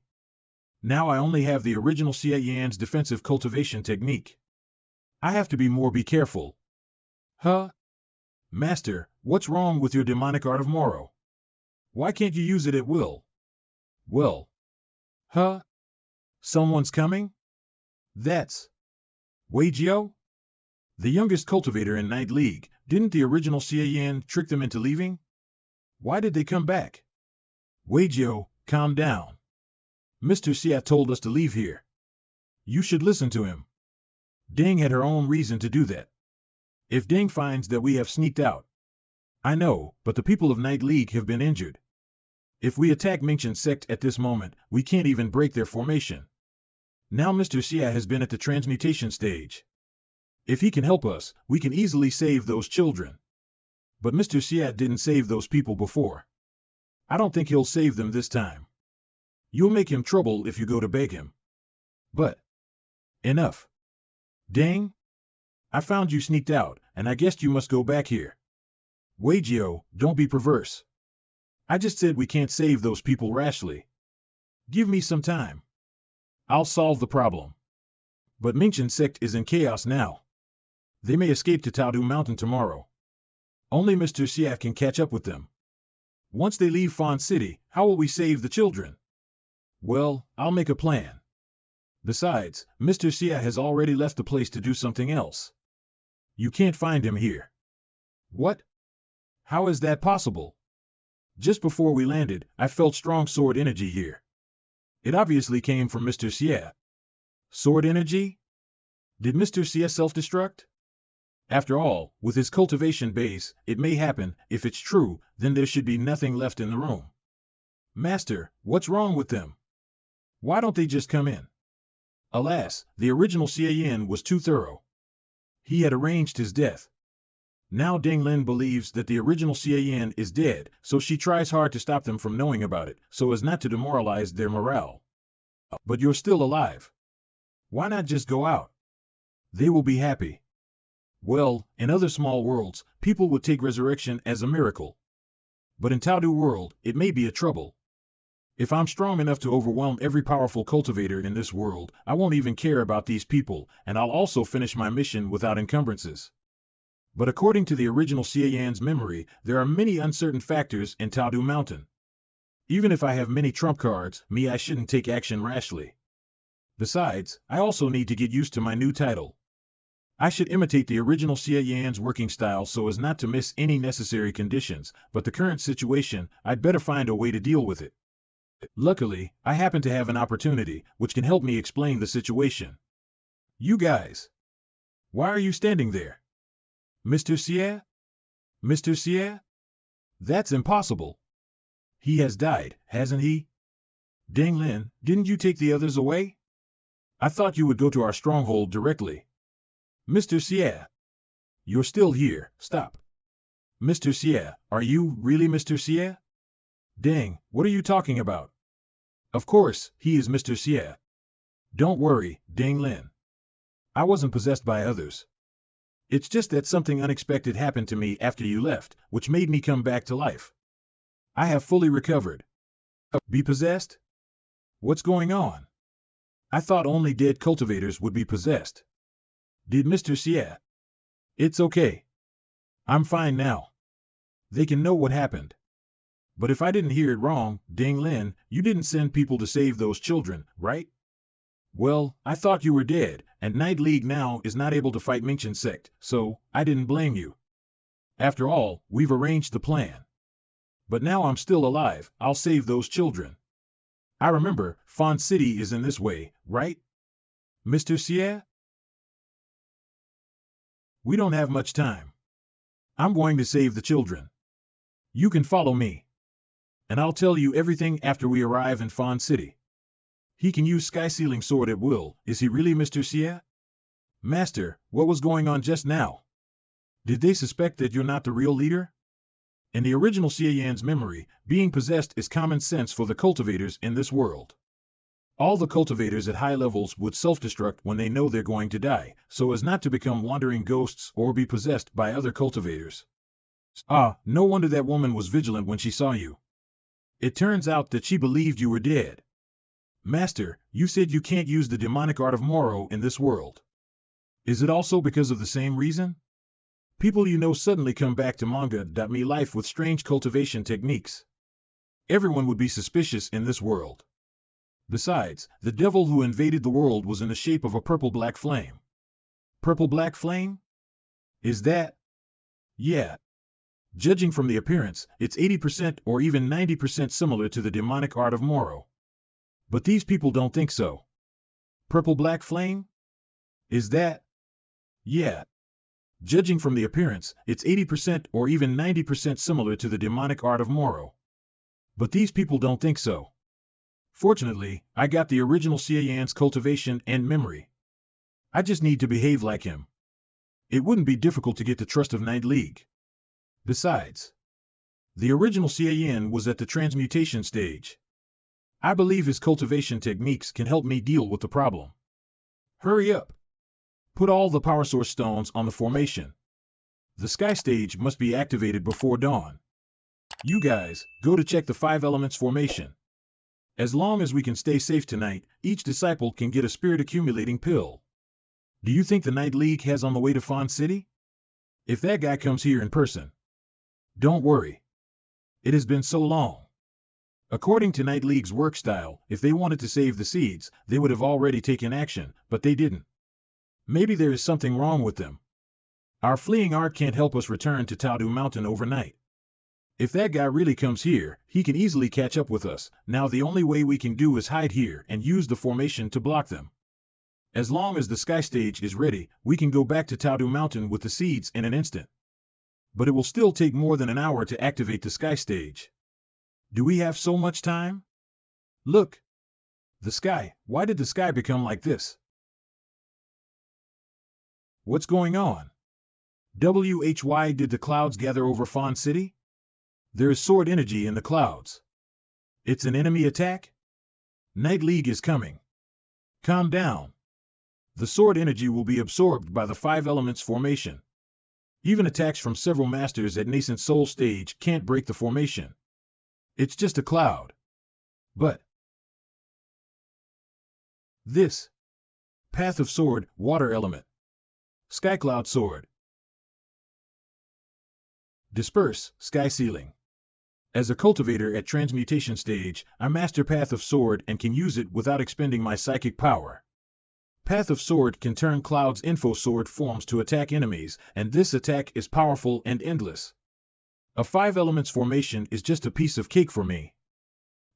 Now I only have the original Xie Yan's defensive cultivation technique. I have to be careful. Huh? Master, what's wrong with your demonic art of Moro? Why can't you use it at will? Well. Huh? Someone's coming? That's Weijio? The youngest cultivator in Night League. Didn't the original Xie Yan trick them into leaving? Why did they come back? Weijio, calm down. Mr. Xie told us to leave here. You should listen to him. Deng had her own reason to do that. If Deng finds that we have sneaked out. I know, but the people of Night League have been injured. If we attack Mingchen sect at this moment, we can't even break their formation. Now Mr. Xie has been at the transmutation stage. If he can help us, we can easily save those children. But Mr. Xie didn't save those people before. I don't think he'll save them this time. You'll make him trouble if you go to beg him. But enough. Deng? I found you sneaked out, and I guessed you must go back here. Weijio, don't be perverse. I just said we can't save those people rashly. Give me some time. I'll solve the problem. But Mingchen sect is in chaos now. They may escape to Taodu Mountain tomorrow. Only Mr. Xie can catch up with them. Once they leave Fawn City, how will we save the children? Well, I'll make a plan. Besides, Mr. Xie has already left the place to do something else. You can't find him here. What? How is that possible? Just before we landed, I felt strong sword energy here. It obviously came from Mr. Xie. Sword energy? Did Mr. Xie self-destruct? After all, with his cultivation base, it may happen. If it's true, then there should be nothing left in the room. Master, what's wrong with them? Why don't they just come in? Alas, the original Xie Yan was too thorough. He had arranged his death. Now Deng Lin believes that the original Xie Yan is dead, so she tries hard to stop them from knowing about it, so as not to demoralize their morale. But you're still alive. Why not just go out? They will be happy. Well, in other small worlds, people would take resurrection as a miracle. But in Taodu world, it may be a trouble. If I'm strong enough to overwhelm every powerful cultivator in this world, I won't even care about these people, and I'll also finish my mission without encumbrances. But according to the original Xie Yan's memory, there are many uncertain factors in Taodu Mountain. Even if I have many trump cards, I shouldn't take action rashly. Besides, I also need to get used to my new title. I should imitate the original Xie Yan's working style so as not to miss any necessary conditions, but the current situation, I'd better find a way to deal with it. Luckily, I happen to have an opportunity, which can help me explain the situation. You guys! Why are you standing there? Mr. Xie? Mr. Xie? That's impossible. He has died, hasn't he? Deng Lin, didn't you take the others away? I thought you would go to our stronghold directly. Mr. Xie! You're still here, stop. Mr. Xie, are you really Mr. Xie? Deng, what are you talking about? Of course, he is Mr. Xie. Don't worry, Deng Lin. I wasn't possessed by others. It's just that something unexpected happened to me after you left, which made me come back to life. I have fully recovered. Be possessed? What's going on? I thought only dead cultivators would be possessed. Did Mr. Xie? It's okay. I'm fine now. They can know what happened. But if I didn't hear it wrong, Deng Lin, you didn't send people to save those children, right? Well, I thought you were dead, and Night League now is not able to fight Mingchen sect, so I didn't blame you. After all, we've arranged the plan. But now I'm still alive, I'll save those children. I remember, Fawn City is in this way, right? Mr. Xie? We don't have much time. I'm going to save the children. You can follow me. And I'll tell you everything after we arrive in Fawn City. He can use sky-sealing sword at will, is he really Mr. Xie? Master, what was going on just now? Did they suspect that you're not the real leader? In the original Xie Yan's memory, being possessed is common sense for the cultivators in this world. All the cultivators at high levels would self-destruct when they know they're going to die, so as not to become wandering ghosts or be possessed by other cultivators. Ah, no wonder that woman was vigilant when she saw you. It turns out that she believed you were dead. Master, you said you can't use the demonic art of Moro in this world. Is it also because of the same reason? People you know suddenly come back to manga.me life with strange cultivation techniques. Everyone would be suspicious in this world. Besides, the devil who invaded the world was in the shape of a purple-black flame. Purple-black flame? Is that? Yeah. Judging from the appearance, it's 80% or even 90% similar to the demonic art of Moro. But these people don't think so. Purple-black flame? Is that? Yeah. Judging from the appearance, it's 80% or even 90% similar to the demonic art of Moro. But these people don't think so. Fortunately, I got the original Xie Yan's cultivation and memory. I just need to behave like him. It wouldn't be difficult to get the trust of Night League. Besides, the original Xie Yan was at the transmutation stage. I believe his cultivation techniques can help me deal with the problem. Hurry up. Put all the power source stones on the formation. The sky stage must be activated before dawn. You guys, go to check the 5 elements formation. As long as we can stay safe tonight, each disciple can get a spirit accumulating pill. Do you think the Night League has on the way to Fawn City? If that guy comes here in person. Don't worry. It has been so long. According to Night League's work style, if they wanted to save the seeds, they would have already taken action, but they didn't. Maybe there is something wrong with them. Our fleeing art can't help us return to Taodu Mountain overnight. If that guy really comes here, he can easily catch up with us. Now the only way we can do is hide here and use the formation to block them. As long as the sky stage is ready, we can go back to Taodu Mountain with the seeds in an instant. But it will still take more than an hour to activate the sky stage. Do we have so much time? Look. The sky. Why did the sky become like this? What's going on? Why did the clouds gather over Fawn City? There is sword energy in the clouds. It's an enemy attack? Night League is coming. Calm down. The sword energy will be absorbed by the 5 elements formation. Even attacks from several masters at nascent soul stage can't break the formation. It's just a cloud. But this Path of Sword, water element. Sky Cloud Sword. Disperse, sky sealing. As a cultivator at transmutation stage, I master Path of Sword and can use it without expending my psychic power. Path of Sword can turn Cloud's info sword forms to attack enemies, and this attack is powerful and endless. A 5 elements formation is just a piece of cake for me.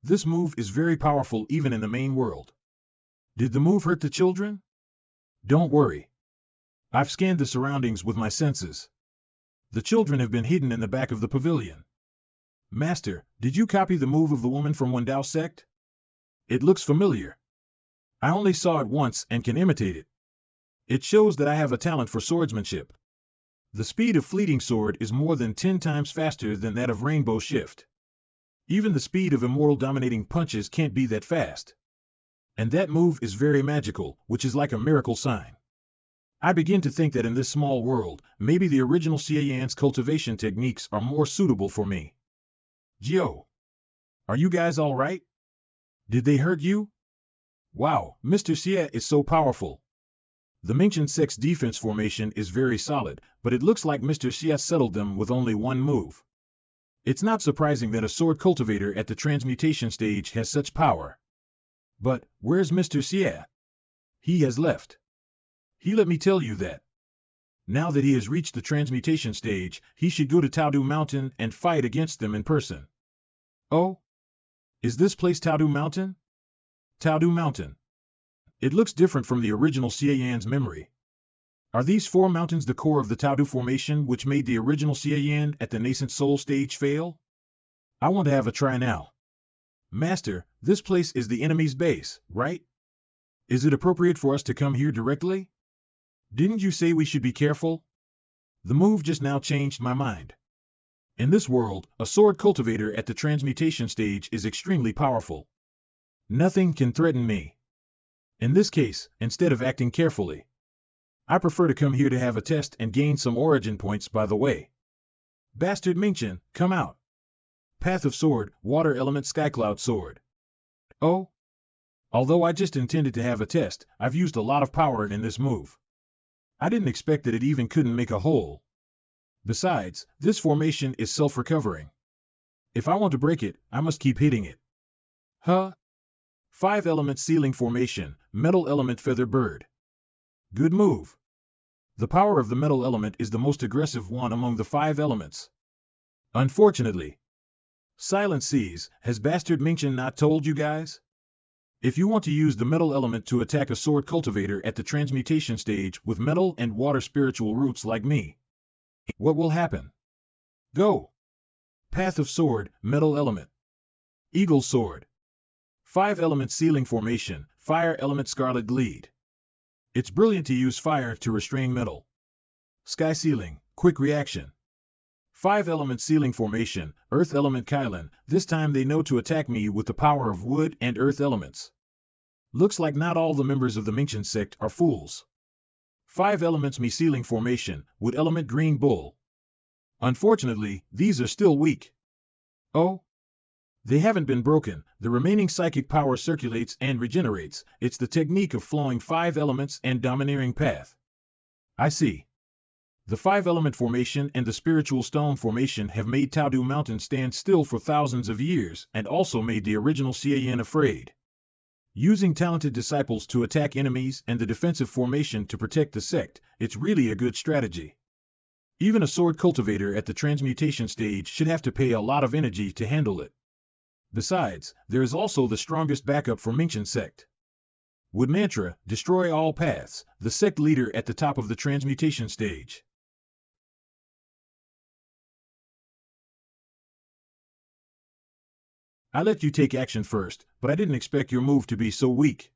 This move is very powerful even in the main world. Did the move hurt the children? Don't worry. I've scanned the surroundings with my senses. The children have been hidden in the back of the pavilion. Master, did you copy the move of the woman from Wendao sect? It looks familiar. I only saw it once and can imitate it. It shows that I have a talent for swordsmanship. The speed of Fleeting Sword is more than 10 times faster than that of Rainbow Shift. Even the speed of Immortal Dominating Punches can't be that fast. And that move is very magical, which is like a miracle sign. I begin to think that in this small world, maybe the original Xie Yan's cultivation techniques are more suitable for me. Gio, are you guys all right? Did they hurt you? Wow, Mr. Xie is so powerful. The Mingchen sect's defense formation is very solid, but it looks like Mr. Xie settled them with only one move. It's not surprising that a sword cultivator at the transmutation stage has such power. But, where's Mr. Xie? He has left. He let me tell you that. Now that he has reached the transmutation stage, he should go to Taodu Mountain and fight against them in person. Oh? Is this place Taodu Mountain? Taodu Mountain. It looks different from the original Xie Yan's memory. Are these 4 mountains the core of the Taodu formation which made the original Xie Yan at the nascent soul stage fail? I want to have a try now. Master, this place is the enemy's base, right? Is it appropriate for us to come here directly? Didn't you say we should be careful? The move just now changed my mind. In this world, a sword cultivator at the transmutation stage is extremely powerful. Nothing can threaten me. In this case, instead of acting carefully, I prefer to come here to have a test and gain some origin points by the way. Bastard Mingchen, come out. Path of Sword, Water Element Skycloud Sword. Oh? Although I just intended to have a test, I've used a lot of power in this move. I didn't expect that it even couldn't make a hole. Besides, this formation is self-recovering. If I want to break it, I must keep hitting it. Huh? 5 element Ceiling Formation, Metal Element Feather Bird. Good move. The power of the metal element is the most aggressive one among the 5 elements. Unfortunately. Silent Seas, has Bastard Mingchen not told you guys? If you want to use the metal element to attack a sword cultivator at the transmutation stage with metal and water spiritual roots like me, what will happen? Go! Path of Sword, Metal Element. Eagle Sword. 5 element Ceiling Formation, Fire Element Scarlet Gleed. It's brilliant to use fire to restrain metal. Sky Ceiling, Quick Reaction. 5 element Ceiling Formation, Earth Element Kylan, this time they know to attack me with the power of wood and earth elements. Looks like not all the members of the Mingchen sect are fools. 5 elements Me Ceiling Formation, Wood Element Green Bull. Unfortunately, these are still weak. Oh? They haven't been broken, the remaining psychic power circulates and regenerates, it's the technique of flowing 5 elements and domineering path. I see. The 5 element formation and the spiritual stone formation have made Taodu Mountain stand still for thousands of years and also made the original Xie Yan afraid. Using talented disciples to attack enemies and the defensive formation to protect the sect, it's really a good strategy. Even a sword cultivator at the transmutation stage should have to pay a lot of energy to handle it. Besides, there is also the strongest backup for Mingchen sect. Wood Mantra, Destroy All Paths, the sect leader at the top of the transmutation stage. I let you take action first, but I didn't expect your move to be so weak.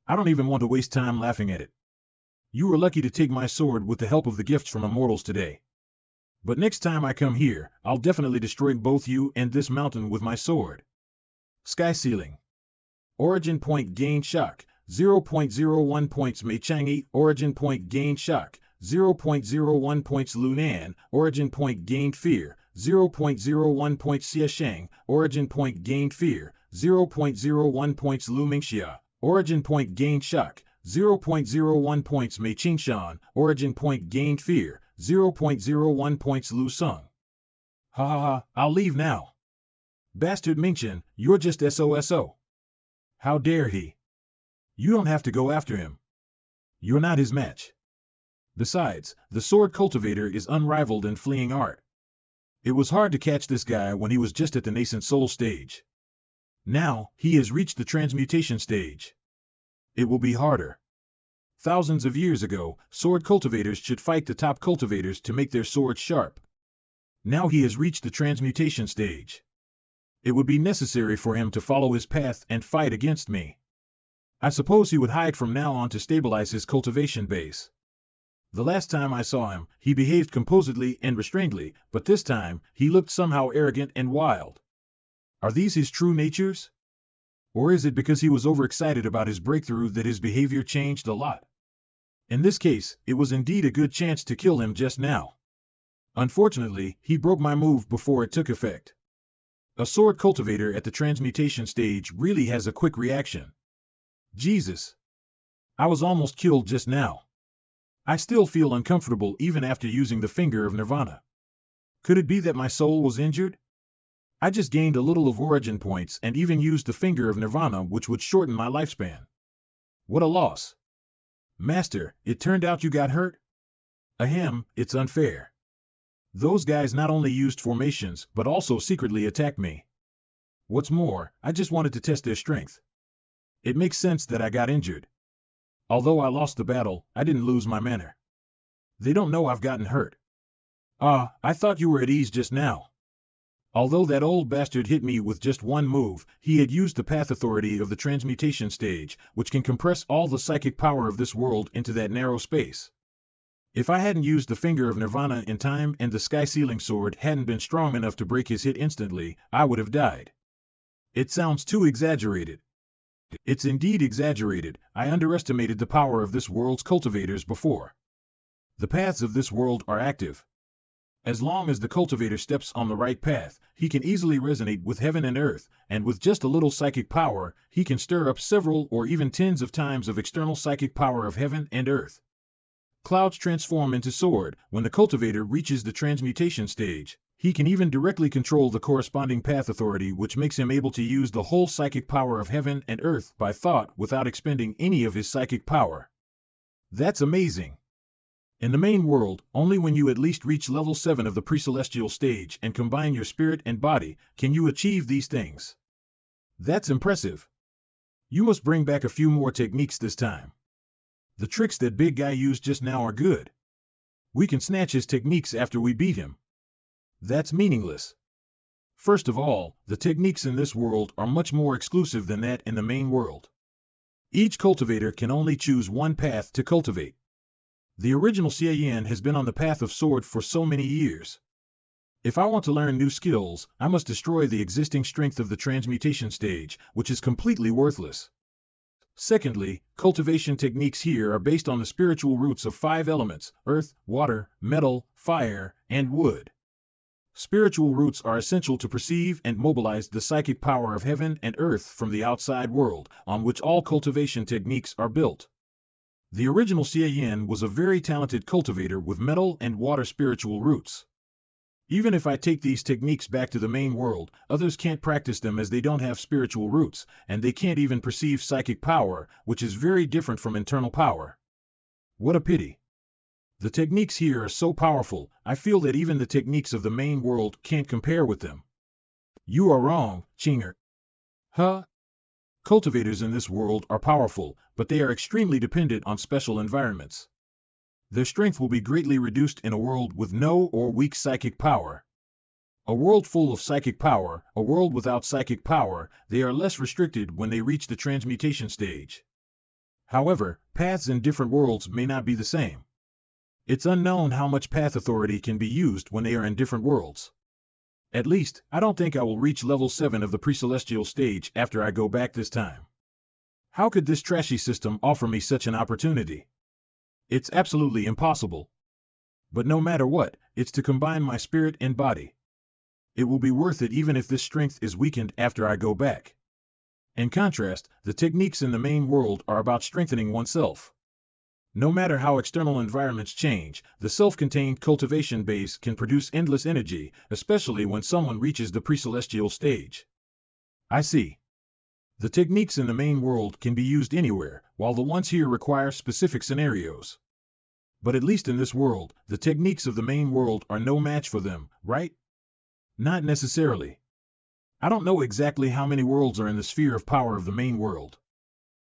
I don't even want to waste time laughing at it. You were lucky to take my sword with the help of the gifts from immortals today. But next time I come here, I'll definitely destroy both you and this mountain with my sword. Sky Ceiling. Origin Point Gain Shock, 0.01 points Mei Chang'e, Origin Point Gain Shock, 0.01 points Lunan, Origin Point Gain Fear, 0.01 points Xie Shang, Origin Point Gain Fear, 0.01 points Lu Mingxia, Origin Point Gain Shock, 0.01 points Mei Qingshan, Origin Point Gain Fear, 0.01 points Lu Sung. Ha ha ha, I'll leave now. Bastard Mingchen, you're just SOSO. How dare he? You don't have to go after him. You're not his match. Besides, the sword cultivator is unrivaled in fleeing art. It was hard to catch this guy when he was just at the nascent soul stage. Now, he has reached the transmutation stage. It will be harder. Thousands of years ago, sword cultivators should fight the top cultivators to make their swords sharp. Now he has reached the transmutation stage. It would be necessary for him to follow his path and fight against me. I suppose he would hide from now on to stabilize his cultivation base. The last time I saw him, he behaved composedly and restrainedly, but this time, he looked somehow arrogant and wild. Are these his true natures? Or is it because he was overexcited about his breakthrough that his behavior changed a lot? In this case, it was indeed a good chance to kill him just now. Unfortunately, he broke my move before it took effect. A sword cultivator at the transmutation stage really has a quick reaction. Jesus! I was almost killed just now. I still feel uncomfortable even after using the finger of Nirvana. Could it be that my soul was injured? I just gained a little of origin points and even used the finger of Nirvana, which would shorten my lifespan. What a loss. Master, it turned out you got hurt? Ahem, it's unfair. Those guys not only used formations, but also secretly attacked me. What's more, I just wanted to test their strength. It makes sense that I got injured. Although I lost the battle, I didn't lose my manner. They don't know I've gotten hurt. Ah, I thought you were at ease just now. Although that old bastard hit me with just one move, he had used the path authority of the transmutation stage, which can compress all the psychic power of this world into that narrow space. If I hadn't used the finger of Nirvana in time and the sky-sealing sword hadn't been strong enough to break his hit instantly, I would have died. It sounds too exaggerated. It's indeed exaggerated. I underestimated the power of this world's cultivators before. The paths of this world are active. As long as the cultivator steps on the right path, he can easily resonate with heaven and earth, and with just a little psychic power, he can stir up several or even tens of times of external psychic power of heaven and earth. Clouds transform into sword. When the cultivator reaches the transmutation stage, he can even directly control the corresponding path authority, which makes him able to use the whole psychic power of heaven and earth by thought without expending any of his psychic power. That's amazing. In the main world, only when you at least reach level 7 of the pre-celestial stage and combine your spirit and body can you achieve these things. That's impressive. You must bring back a few more techniques this time. The tricks that big guy used just now are good. We can snatch his techniques after we beat him. That's meaningless. First of all, the techniques in this world are much more exclusive than that in the main world. Each cultivator can only choose one path to cultivate. The original Xie Yan has been on the path of sword for so many years. If I want to learn new skills, I must destroy the existing strength of the transmutation stage, which is completely worthless. Secondly, cultivation techniques here are based on the spiritual roots of 5 elements: earth, water, metal, fire, and wood. Spiritual roots are essential to perceive and mobilize the psychic power of heaven and earth from the outside world, on which all cultivation techniques are built. The original Xie Yan was a very talented cultivator with metal and water spiritual roots. Even if I take these techniques back to the main world, others can't practice them as they don't have spiritual roots, and they can't even perceive psychic power, which is very different from internal power. What a pity. The techniques here are so powerful, I feel that even the techniques of the main world can't compare with them. You are wrong, Chinger. Huh? Cultivators in this world are powerful, but they are extremely dependent on special environments. Their strength will be greatly reduced in a world with no or weak psychic power. A world full of psychic power, a world without psychic power, they are less restricted when they reach the transmutation stage. However, paths in different worlds may not be the same. It's unknown how much path authority can be used when they are in different worlds. At least, I don't think I will reach level 7 of the pre-celestial stage after I go back this time. How could this trashy system offer me such an opportunity? It's absolutely impossible. But no matter what, it's to combine my spirit and body. It will be worth it even if this strength is weakened after I go back. In contrast, the techniques in the main world are about strengthening oneself. No matter how external environments change, the self-contained cultivation base can produce endless energy, especially when someone reaches the pre-celestial stage. I see. The techniques in the main world can be used anywhere, while the ones here require specific scenarios. But at least in this world, the techniques of the main world are no match for them, right? Not necessarily. I don't know exactly how many worlds are in the sphere of power of the main world.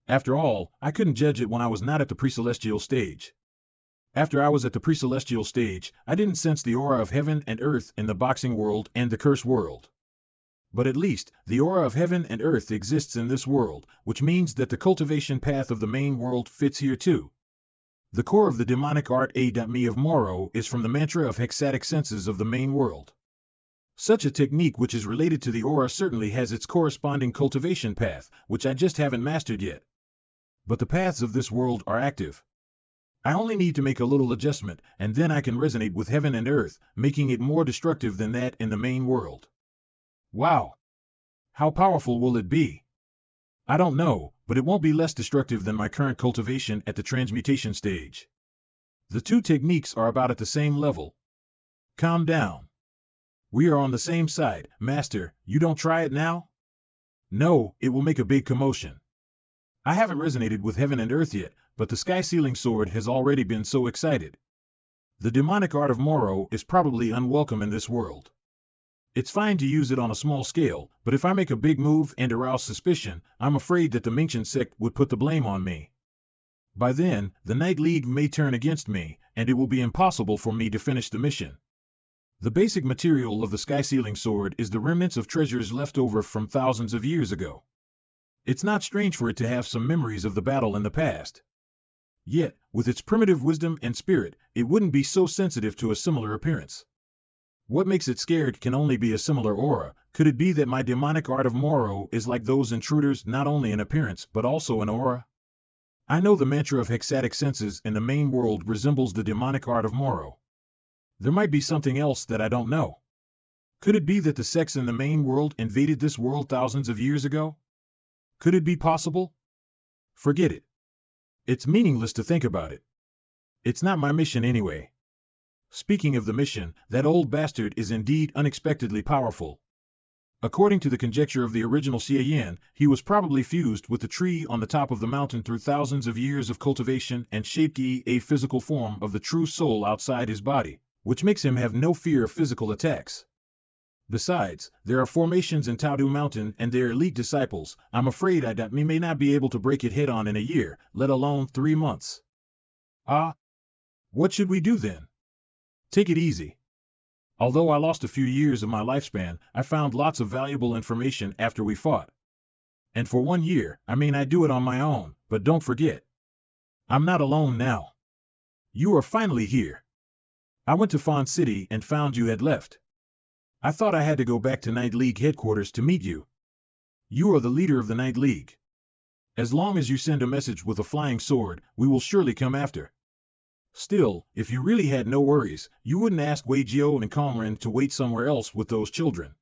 After all, I couldn't judge it when I was not at the pre-celestial stage. After I was at the pre-celestial stage, I didn't sense the aura of heaven and earth in the boxing world and the curse world. But at least, the aura of heaven and earth exists in this world, which means that the cultivation path of the main world fits here too. The core of the demonic art A.Me of Moro is from the mantra of hexatic senses of the main world. Such a technique which is related to the aura certainly has its corresponding cultivation path, which I just haven't mastered yet. But the paths of this world are active. I only need to make a little adjustment, and then I can resonate with heaven and earth, making it more destructive than that in the main world. Wow! How powerful will it be? I don't know, but it won't be less destructive than my current cultivation at the transmutation stage. The two techniques are about at the same level. Calm down. We are on the same side, Master. You don't try it now? No, it will make a big commotion. I haven't resonated with heaven and earth yet, but the sky-sealing sword has already been so excited. The demonic art of Moro is probably unwelcome in this world. It's fine to use it on a small scale, but if I make a big move and arouse suspicion, I'm afraid that the Minxian sect would put the blame on me. By then, the Night League may turn against me, and it will be impossible for me to finish the mission. The basic material of the sky-sealing sword is the remnants of treasures left over from thousands of years ago. It's not strange for it to have some memories of the battle in the past. Yet, with its primitive wisdom and spirit, it wouldn't be so sensitive to a similar appearance. What makes it scared can only be a similar aura. Could it be that my demonic art of Moro is like those intruders not only in appearance but also in aura? I know the mantra of hexatic senses in the main world resembles the demonic art of Moro. There might be something else that I don't know. Could it be that the sects in the main world invaded this world thousands of years ago? Could it be possible? Forget it. It's meaningless to think about it. It's not my mission anyway. Speaking of the mission, that old bastard is indeed unexpectedly powerful. According to the conjecture of the original Xie Yan, he was probably fused with the tree on the top of the mountain through thousands of years of cultivation and shaped a physical form of the true soul outside his body, which makes him have no fear of physical attacks. Besides, there are formations in Taodu Mountain and their elite disciples. I'm afraid I may not be able to break it head-on in a year, let alone 3 months. What should we do then? Take it easy. Although I lost a few years of my lifespan, I found lots of valuable information after we fought. And for 1 year, I may not do it on my own, but don't forget. I'm not alone now. You are finally here. I went to Fawn City and found you had left. I thought I had to go back to Night League headquarters to meet you. You are the leader of the Night League. As long as you send a message with a flying sword, we will surely come after. Still, if you really had no worries, you wouldn't ask Wei Jiao and Kongren to wait somewhere else with those children.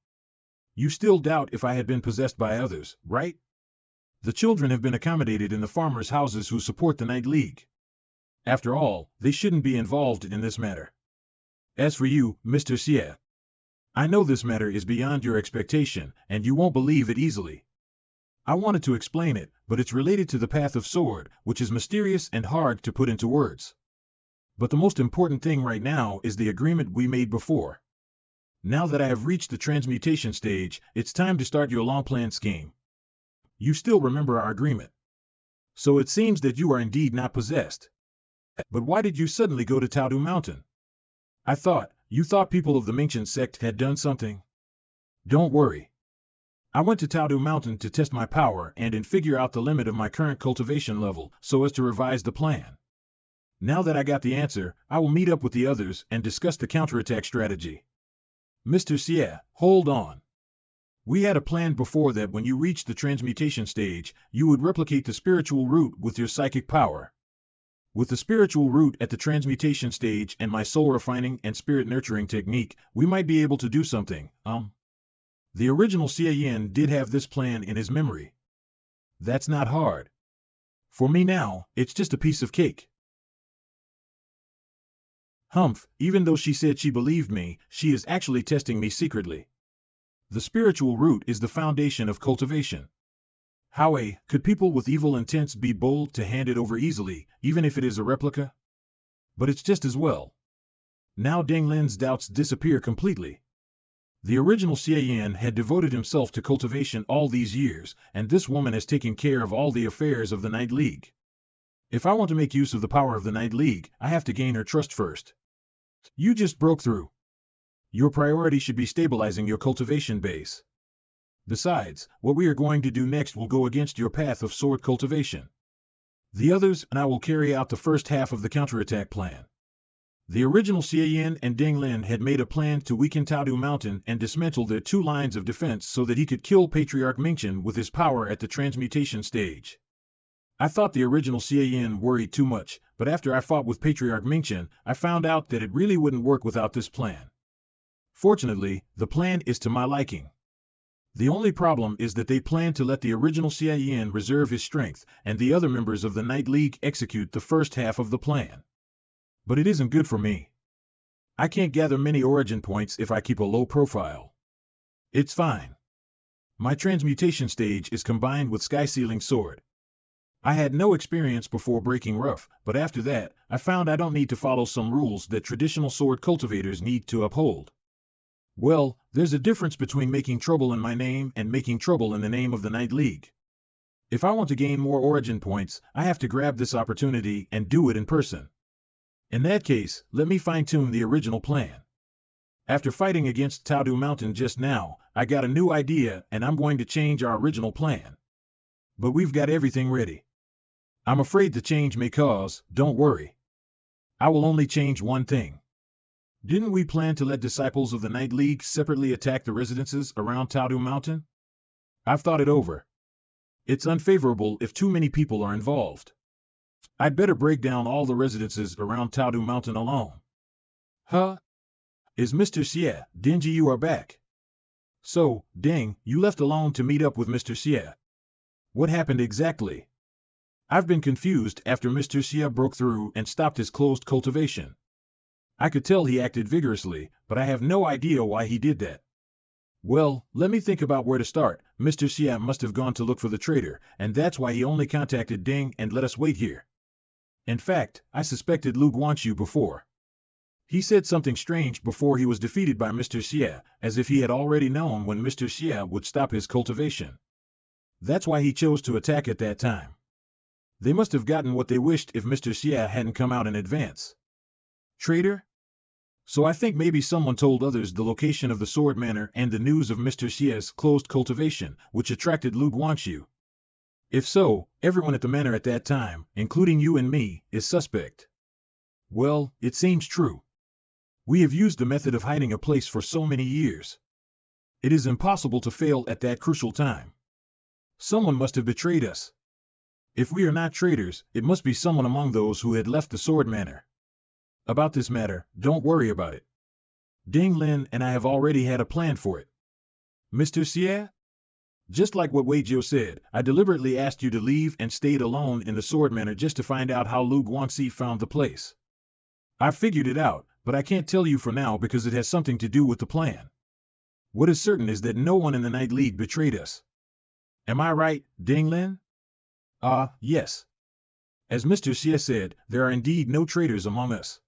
You still doubt if I had been possessed by others, right? The children have been accommodated in the farmers' houses who support the Night League. After all, they shouldn't be involved in this matter. As for you, Mr. Xie, I know this matter is beyond your expectation, and you won't believe it easily. I wanted to explain it, but it's related to the path of sword, which is mysterious and hard to put into words. But the most important thing right now is the agreement we made before. Now that I have reached the transmutation stage, it's time to start your long-planned scheme. You still remember our agreement. So it seems that you are indeed not possessed. But why did you suddenly go to Taodu Mountain? You thought people of the Minxian sect had done something? Don't worry. I went to Taodu Mountain to test my power and figure out the limit of my current cultivation level so as to revise the plan. Now that I got the answer, I will meet up with the others and discuss the counterattack strategy. Mr. Xie, hold on. We had a plan before that when you reached the transmutation stage, you would replicate the spiritual root with your psychic power. With the spiritual root at the transmutation stage and my soul refining and spirit nurturing technique, we might be able to do something. The original Xie Yan did have this plan in his memory. That's not hard. For me now, it's just a piece of cake. Humph, even though she said she believed me, she is actually testing me secretly. The spiritual root is the foundation of cultivation. Could people with evil intents be bold to hand it over easily, even if it is a replica? But it's just as well. Now Ding Lin's doubts disappear completely. The original Xie Yan had devoted himself to cultivation all these years, and this woman has taken care of all the affairs of the Night League. If I want to make use of the power of the Night League, I have to gain her trust first. You just broke through. Your priority should be stabilizing your cultivation base. Besides, what we are going to do next will go against your path of sword cultivation. The others and I will carry out the first half of the counterattack plan. The original Xie Yan and Ding Lin had made a plan to weaken Taodu Mountain and dismantle their two lines of defense so that he could kill Patriarch Mingchen with his power at the transmutation stage. I thought the original Xie Yan worried too much, but after I fought with Patriarch Mingchen, I found out that it really wouldn't work without this plan. Fortunately, the plan is to my liking. The only problem is that they plan to let the original Xie Yan reserve his strength, and the other members of the Night League execute the first half of the plan. But it isn't good for me. I can't gather many origin points if I keep a low profile. It's fine. My transmutation stage is combined with Sky-Sealing Sword. I had no experience before breaking rough, but after that, I found I don't need to follow some rules that traditional sword cultivators need to uphold. Well, there's a difference between making trouble in my name and making trouble in the name of the Night League. If I want to gain more origin points, I have to grab this opportunity and do it in person. In that case, let me fine-tune the original plan. After fighting against Taodu Mountain just now, I got a new idea and I'm going to change our original plan. But we've got everything ready. I'm afraid the change may cause, don't worry. I will only change one thing. Didn't we plan to let disciples of the Night League separately attack the residences around Taodu Mountain? I've thought it over. It's unfavorable if too many people are involved. I'd better break down all the residences around Taodu Mountain alone. Huh? Is Mr. Xie, Dingy, you are back. So, Ding, you left alone to meet up with Mr. Xie. What happened exactly? I've been confused after Mr. Xie broke through and stopped his closed cultivation. I could tell he acted vigorously, but I have no idea why he did that. Well, let me think about where to start. Mr. Xie must have gone to look for the traitor, and that's why he only contacted Ding and let us wait here. In fact, I suspected Lu Guanxu before. He said something strange before he was defeated by Mr. Xie, as if he had already known when Mr. Xie would stop his cultivation. That's why he chose to attack at that time. They must have gotten what they wished if Mr. Xie hadn't come out in advance. Traitor? So I think maybe someone told others the location of the Sword Manor and the news of Mr. Xie's closed cultivation, which attracted Lu Guanxu. If so, everyone at the manor at that time, including you and me, is suspect. Well, it seems true. We have used the method of hiding a place for so many years. It is impossible to fail at that crucial time. Someone must have betrayed us. If we are not traitors, it must be someone among those who had left the Sword Manor. About this matter, don't worry about it. Ding Lin and I have already had a plan for it. Mr. Xie? Just like what Wei Jiu said, I deliberately asked you to leave and stayed alone in the Sword Manor just to find out how Lu Guanxi found the place. I figured it out, but I can't tell you for now because it has something to do with the plan. What is certain is that no one in the Night League betrayed us. Am I right, Ding Lin? Yes. As Mr. Xie said, there are indeed no traitors among us.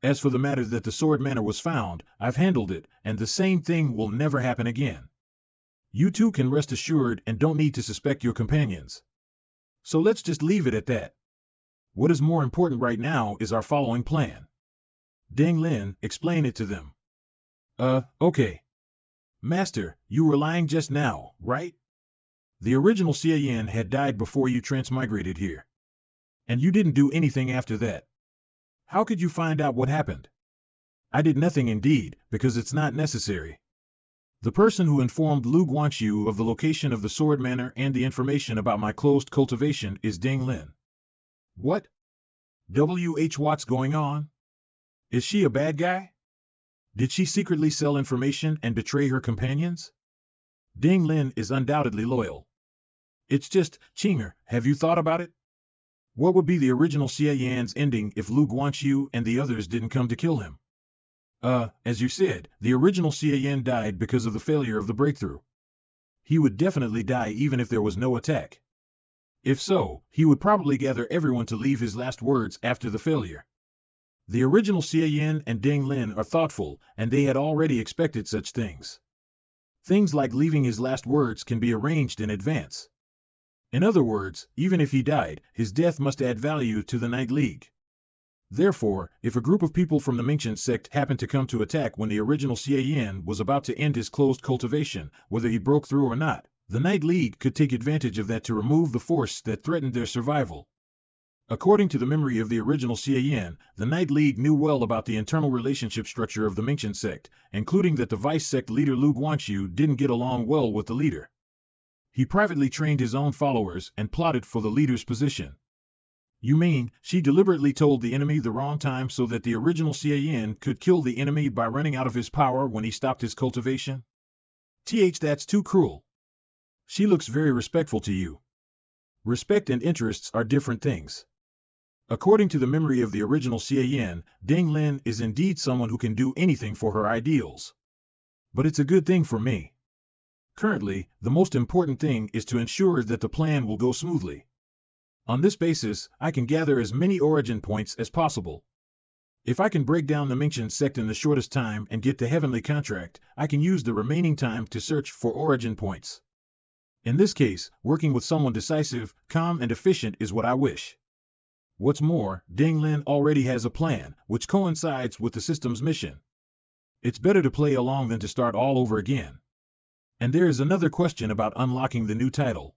As for the matter that the Sword Manor was found, I've handled it, and the same thing will never happen again. You two can rest assured and don't need to suspect your companions. So let's just leave it at that. What is more important right now is our following plan. Ding Lin, explain it to them. Okay. Master, you were lying just now, right? The original Xie Yan had died before you transmigrated here. And you didn't do anything after that. How could you find out what happened? I did nothing indeed, because it's not necessary. The person who informed Lu Guanxu of the location of the Sword Manor and the information about my closed cultivation is Ding Lin. What? What's going on? Is she a bad guy? Did she secretly sell information and betray her companions? Ding Lin is undoubtedly loyal. It's just, Qinger, have you thought about it? What would be the original Xie Yan's ending if Lu Guanxu and the others didn't come to kill him? As you said, the original Xie Yan died because of the failure of the breakthrough. he would definitely die even if there was no attack. If so, he would probably gather everyone to leave his last words after the failure. The original Xie Yan and Ding Lin are thoughtful, and they had already expected such things. Things like leaving his last words can be arranged in advance. In other words, even if he died, his death must add value to the Night League. Therefore, if a group of people from the Mingchen sect happened to come to attack when the original Xie Yan was about to end his closed cultivation, whether he broke through or not, the Night League could take advantage of that to remove the force that threatened their survival. According to the memory of the original Xie Yan, the Night League knew well about the internal relationship structure of the Mingchen sect, including that the vice sect leader Lu Guanxiu didn't get along well with the leader. He privately trained his own followers and plotted for the leader's position. You mean, she deliberately told the enemy the wrong time so that the original Xie Yan could kill the enemy by running out of his power when he stopped his cultivation? That's too cruel. She looks very respectful to you. Respect and interests are different things. According to the memory of the original Xie Yan, Ding Lin is indeed someone who can do anything for her ideals. But it's a good thing for me. Currently, the most important thing is to ensure that the plan will go smoothly. On this basis, I can gather as many origin points as possible. If I can break down the Mingchen sect in the shortest time and get the heavenly contract, I can use the remaining time to search for origin points. In this case, working with someone decisive, calm, and efficient is what I wish. What's more, Ding Lin already has a plan, which coincides with the system's mission. It's better to play along than to start all over again. And there is another question about unlocking the new title.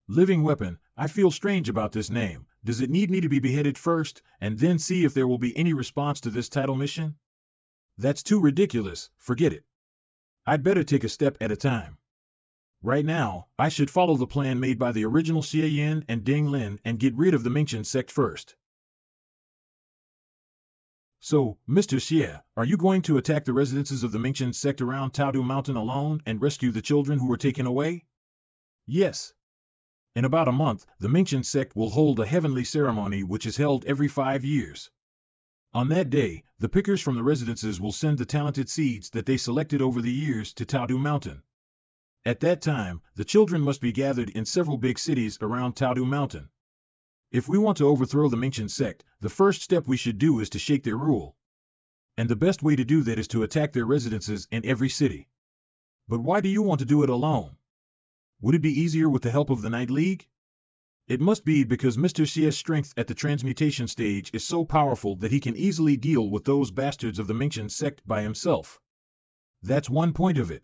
Living Weapon, I feel strange about this name. Does it need me to be beheaded first, and then see if there will be any response to this title mission? That's too ridiculous, forget it. I'd better take a step at a time. Right now, I should follow the plan made by the original Xie Yan and Ding Lin and get rid of the Mingchen sect first. So, Mr. Xie, are you going to attack the residences of the Mingchen sect around Taodu Mountain alone and rescue the children who were taken away? Yes. In about a month, the Mingchen sect will hold a heavenly ceremony which is held every 5 years. On that day, the pickers from the residences will send the talented seeds that they selected over the years to Taodu Mountain. At that time, the children must be gathered in several big cities around Taodu Mountain. If we want to overthrow the Mingchen sect, the first step we should do is to shake their rule. And the best way to do that is to attack their residences in every city. But why do you want to do it alone? Would it be easier with the help of the Night League? It must be because Mr. Xie's strength at the transmutation stage is so powerful that he can easily deal with those bastards of the Mingchen sect by himself. That's one point of it.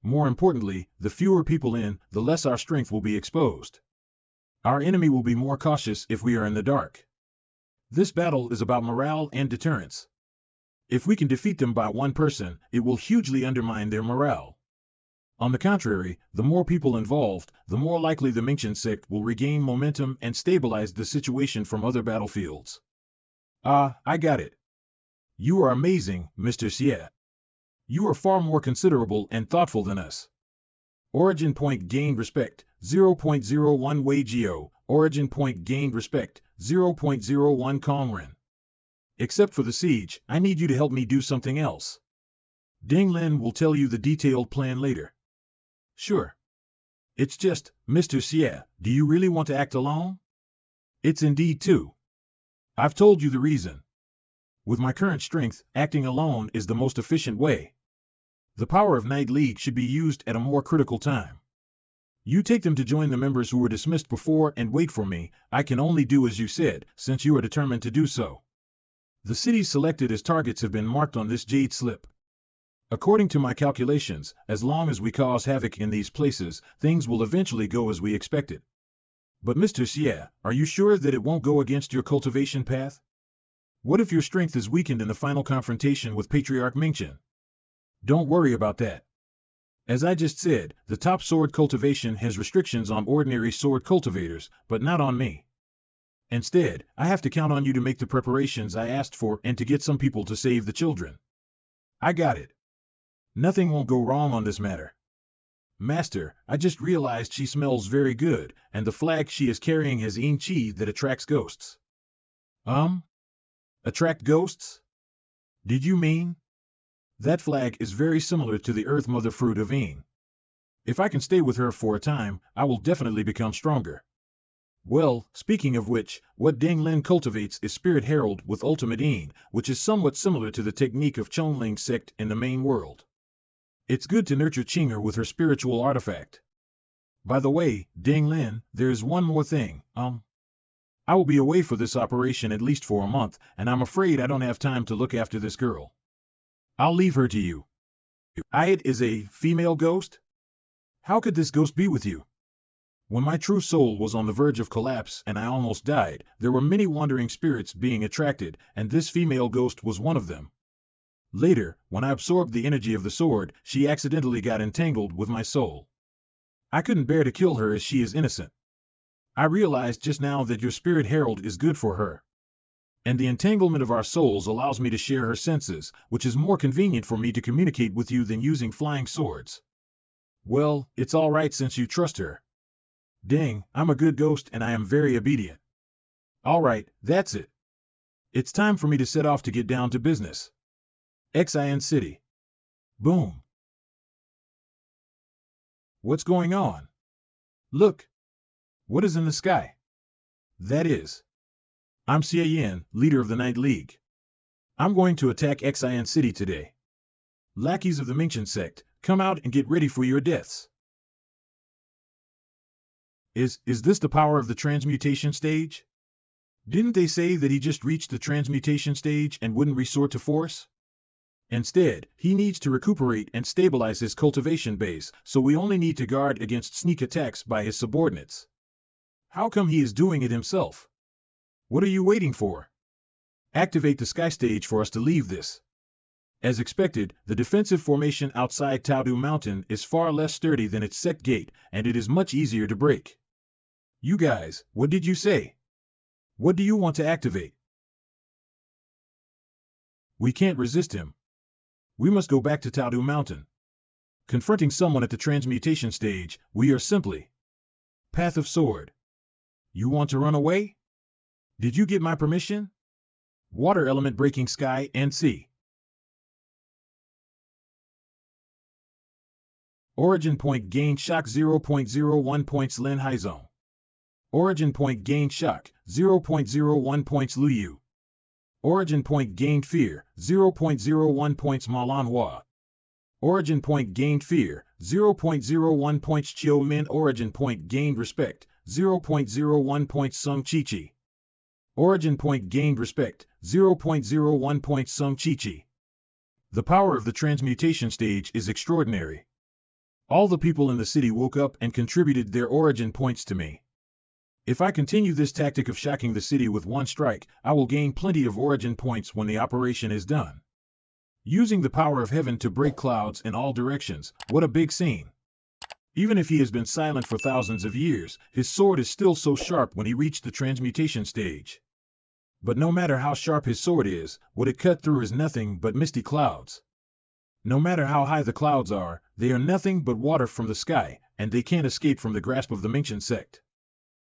More importantly, the fewer people in, the less our strength will be exposed. Our enemy will be more cautious if we are in the dark. This battle is about morale and deterrence. If we can defeat them by one person, it will hugely undermine their morale. On the contrary, the more people involved, the more likely the Mingchen sect will regain momentum and stabilize the situation from other battlefields. Ah, I got it. You are amazing, Mr. Xie. You are far more considerable and thoughtful than us. Origin point gained respect, 0.01 Wei Jiao. Origin point gained respect, 0.01 Kongren. Except for the siege, I need you to help me do something else. Ding Lin will tell you the detailed plan later. Sure. It's just, Mr. Xie, do you really want to act alone? It's indeed too. I've told you the reason. With my current strength, acting alone is the most efficient way. The power of Night League should be used at a more critical time. You take them to join the members who were dismissed before and wait for me. I can only do as you said, since you are determined to do so. The cities selected as targets have been marked on this jade slip. According to my calculations, as long as we cause havoc in these places, things will eventually go as we expected. But Mr. Xie, are you sure that it won't go against your cultivation path? What if your strength is weakened in the final confrontation with Patriarch Mingchen? Don't worry about that. As I just said, the top sword cultivation has restrictions on ordinary sword cultivators, but not on me. Instead, I have to count on you to make the preparations I asked for and to get some people to save the children. I got it. Nothing won't go wrong on this matter. Master, I just realized she smells very good, and the flag she is carrying has yin qi that attracts ghosts. Attract ghosts? Did you mean? That flag is very similar to the Earth Mother fruit of Yin. If I can stay with her for a time, I will definitely become stronger. Well, speaking of which, what Deng Lin cultivates is Spirit Herald with Ultimate Aim, which is somewhat similar to the technique of Chonling's sect in the main world. It's good to nurture Qinger with her spiritual artifact. By the way, Deng Lin, there's one more thing, I will be away for this operation at least for a month, and I'm afraid I don't have time to look after this girl. I'll leave her to you. It is a female ghost? How could this ghost be with you? When my true soul was on the verge of collapse and I almost died, there were many wandering spirits being attracted, and this female ghost was one of them. Later, when I absorbed the energy of the sword, she accidentally got entangled with my soul. I couldn't bear to kill her as she is innocent. I realized just now that your Spirit Herald is good for her. And the entanglement of our souls allows me to share her senses, which is more convenient for me to communicate with you than using flying swords. Well, it's all right since you trust her. Dang, I'm a good ghost and I am very obedient. All right, that's it. It's time for me to set off to get down to business. Xie Yan City. Boom. What's going on? Look. What is in the sky? That is. I'm Xie Yan, leader of the Night League. I'm going to attack Xie Yan City today. Lackeys of the Minchen sect, come out and get ready for your deaths. Is this the power of the transmutation stage? Didn't they say that he just reached the transmutation stage and wouldn't resort to force? Instead, he needs to recuperate and stabilize his cultivation base, so we only need to guard against sneak attacks by his subordinates. How come he is doing it himself? What are you waiting for? Activate the sky stage for us to leave this. As expected, the defensive formation outside Taodu Mountain is far less sturdy than its sect gate, and it is much easier to break. You guys, what did you say? What do you want to activate? We can't resist him. We must go back to Taodu Mountain. Confronting someone at the transmutation stage, we are simply Path of Sword. You want to run away? Did you get my permission? Water element breaking sky and sea. Origin point gain shock 0.01 points Lin Haizong. Origin point gain shock 0.01 points Luyu. Origin point gained fear 0.01 points Manhua. Origin point gained fear 0.01 points Chiu Min. Origin point gained respect 0.01 points Sung Chi. Origin point gained respect 0.01 points Sung Chi. The power of the transmutation stage is extraordinary. All the people in the city woke up and contributed their origin points to me. If I continue this tactic of shocking the city with one strike, I will gain plenty of origin points when the operation is done. Using the power of heaven to break clouds in all directions, what a big scene. Even if he has been silent for thousands of years, his sword is still so sharp when he reached the transmutation stage. But no matter how sharp his sword is, what it cut through is nothing but misty clouds. No matter how high the clouds are, they are nothing but water from the sky, and they can't escape from the grasp of the Minchen sect.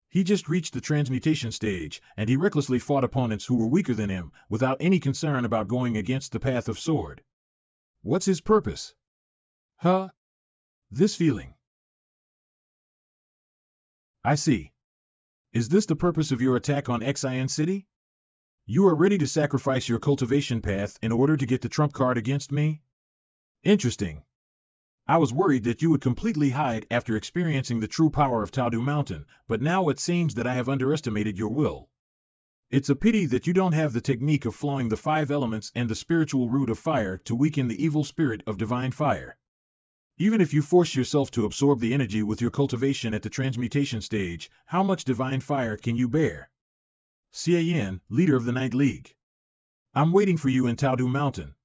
He just reached the transmutation stage, and he recklessly fought opponents who were weaker than him, without any concern about going against the path of sword. What's his purpose? Huh? This feeling. I see. Is this the purpose of your attack on Xie Yan City? You are ready to sacrifice your cultivation path in order to get the trump card against me? Interesting. I was worried that you would completely hide after experiencing the true power of Taodu Mountain, but now it seems that I have underestimated your will. It's a pity that you don't have the technique of flowing the 5 elements and the spiritual root of fire to weaken the evil spirit of divine fire. Even if you force yourself to absorb the energy with your cultivation at the transmutation stage, how much divine fire can you bear? Xie Yan, leader of the Night League. I'm waiting for you in Taodu Mountain.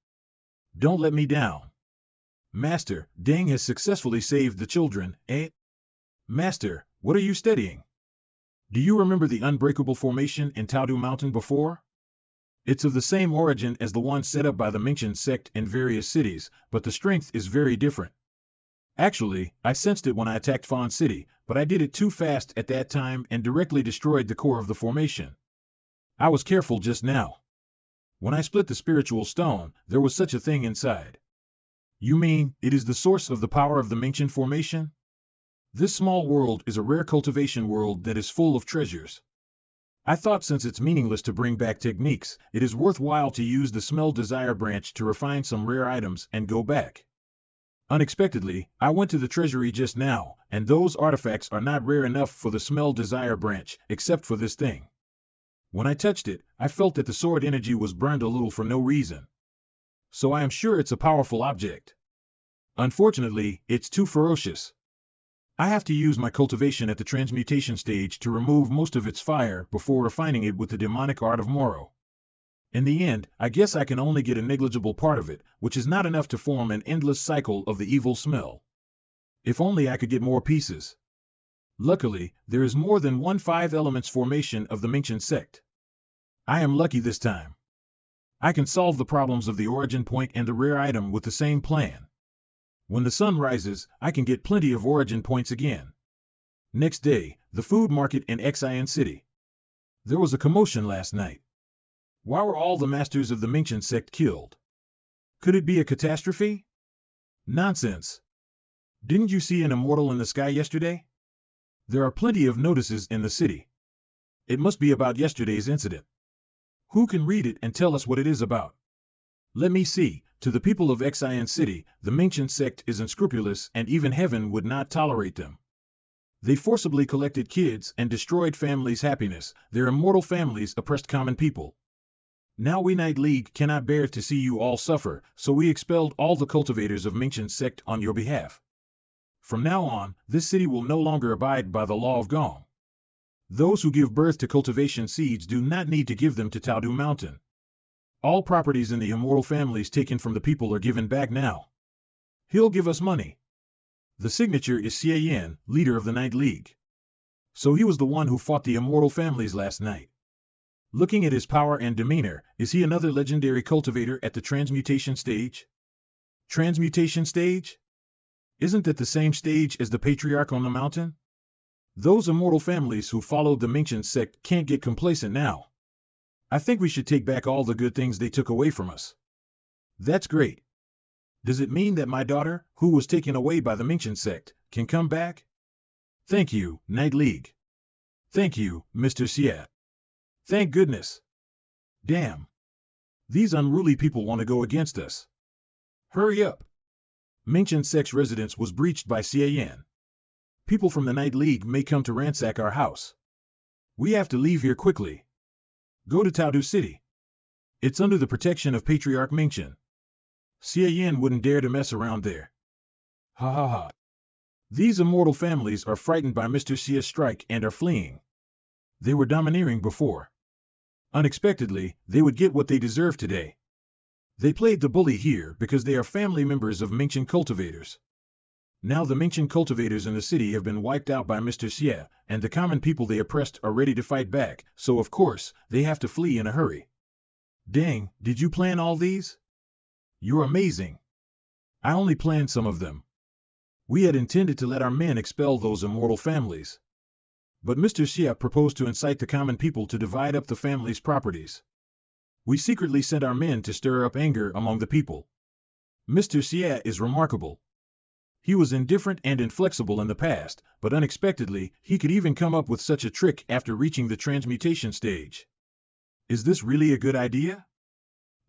Don't let me down. Master, Deng has successfully saved the children, eh? Master, what are you studying? Do you remember the unbreakable formation in Taodu Mountain before? It's of the same origin as the one set up by the Minchen sect in various cities, but the strength is very different. Actually, I sensed it when I attacked Fan City, but I did it too fast at that time and directly destroyed the core of the formation. I was careful just now. When I split the spiritual stone, there was such a thing inside. You mean, it is the source of the power of the Mingqian formation? This small world is a rare cultivation world that is full of treasures. I thought since it's meaningless to bring back techniques, it is worthwhile to use the smell desire branch to refine some rare items and go back. Unexpectedly, I went to the treasury just now, and those artifacts are not rare enough for the smell desire branch, except for this thing. When I touched it, I felt that the sword energy was burned a little for no reason. So I am sure it's a powerful object. Unfortunately, it's too ferocious. I have to use my cultivation at the transmutation stage to remove most of its fire before refining it with the demonic art of Moro. In the end, I guess I can only get a negligible part of it, which is not enough to form an endless cycle of the evil smell. If only I could get more pieces. Luckily, there is more than one 5 elements formation of the Mingqian sect. I am lucky this time. I can solve the problems of the origin point and the rare item with the same plan. When the sun rises, I can get plenty of origin points again. Next day, the food market in Xie Yan City. There was a commotion last night. Why were all the masters of the Mingqian sect killed? Could it be a catastrophe? Nonsense. Didn't you see an immortal in the sky yesterday? There are plenty of notices in the city. It must be about yesterday's incident. Who can read it and tell us what it is about? Let me see. To the people of Xie Yan City, the Mingqian sect is unscrupulous and even heaven would not tolerate them. They forcibly collected kids and destroyed families' happiness. Their immortal families oppressed common people. Now we Night League cannot bear to see you all suffer, so we expelled all the cultivators of Mingqian sect on your behalf. From now on, this city will no longer abide by the law of Gong. Those who give birth to cultivation seeds do not need to give them to Taodu Mountain. All properties in the immortal families taken from the people are given back now. He'll give us money. The signature is Xie Yan, leader of the Night League. So he was the one who fought the immortal families last night. Looking at his power and demeanor, is he another legendary cultivator at the transmutation stage? Transmutation stage? Isn't that the same stage as the patriarch on the mountain? Those immortal families who followed the Mingqian sect can't get complacent now. I think we should take back all the good things they took away from us. That's great. Does it mean that my daughter, who was taken away by the Mingqian sect, can come back? Thank you, Night League. Thank you, Mr. Xie. Thank goodness. Damn. These unruly people want to go against us. Hurry up. Mingqian sect's residence was breached by Xie Yan. People from the Night League may come to ransack our house. We have to leave here quickly. Go to Taodu City. It's under the protection of Patriarch Mingqian. Xie Yan wouldn't dare to mess around there. Ha ha ha. These immortal families are frightened by Mr. Xie's strike and are fleeing. They were domineering before. Unexpectedly, they would get what they deserve today. They played the bully here because they are family members of Mingqian cultivators. Now the Mingqian cultivators in the city have been wiped out by Mr. Xie, and the common people they oppressed are ready to fight back, so of course, they have to flee in a hurry. Dang, did you plan all these? You're amazing. I only planned some of them. We had intended to let our men expel those immortal families. But Mr. Xie proposed to incite the common people to divide up the family's properties. We secretly sent our men to stir up anger among the people. Mr. Xie is remarkable. He was indifferent and inflexible in the past, but unexpectedly, he could even come up with such a trick after reaching the transmutation stage. Is this really a good idea?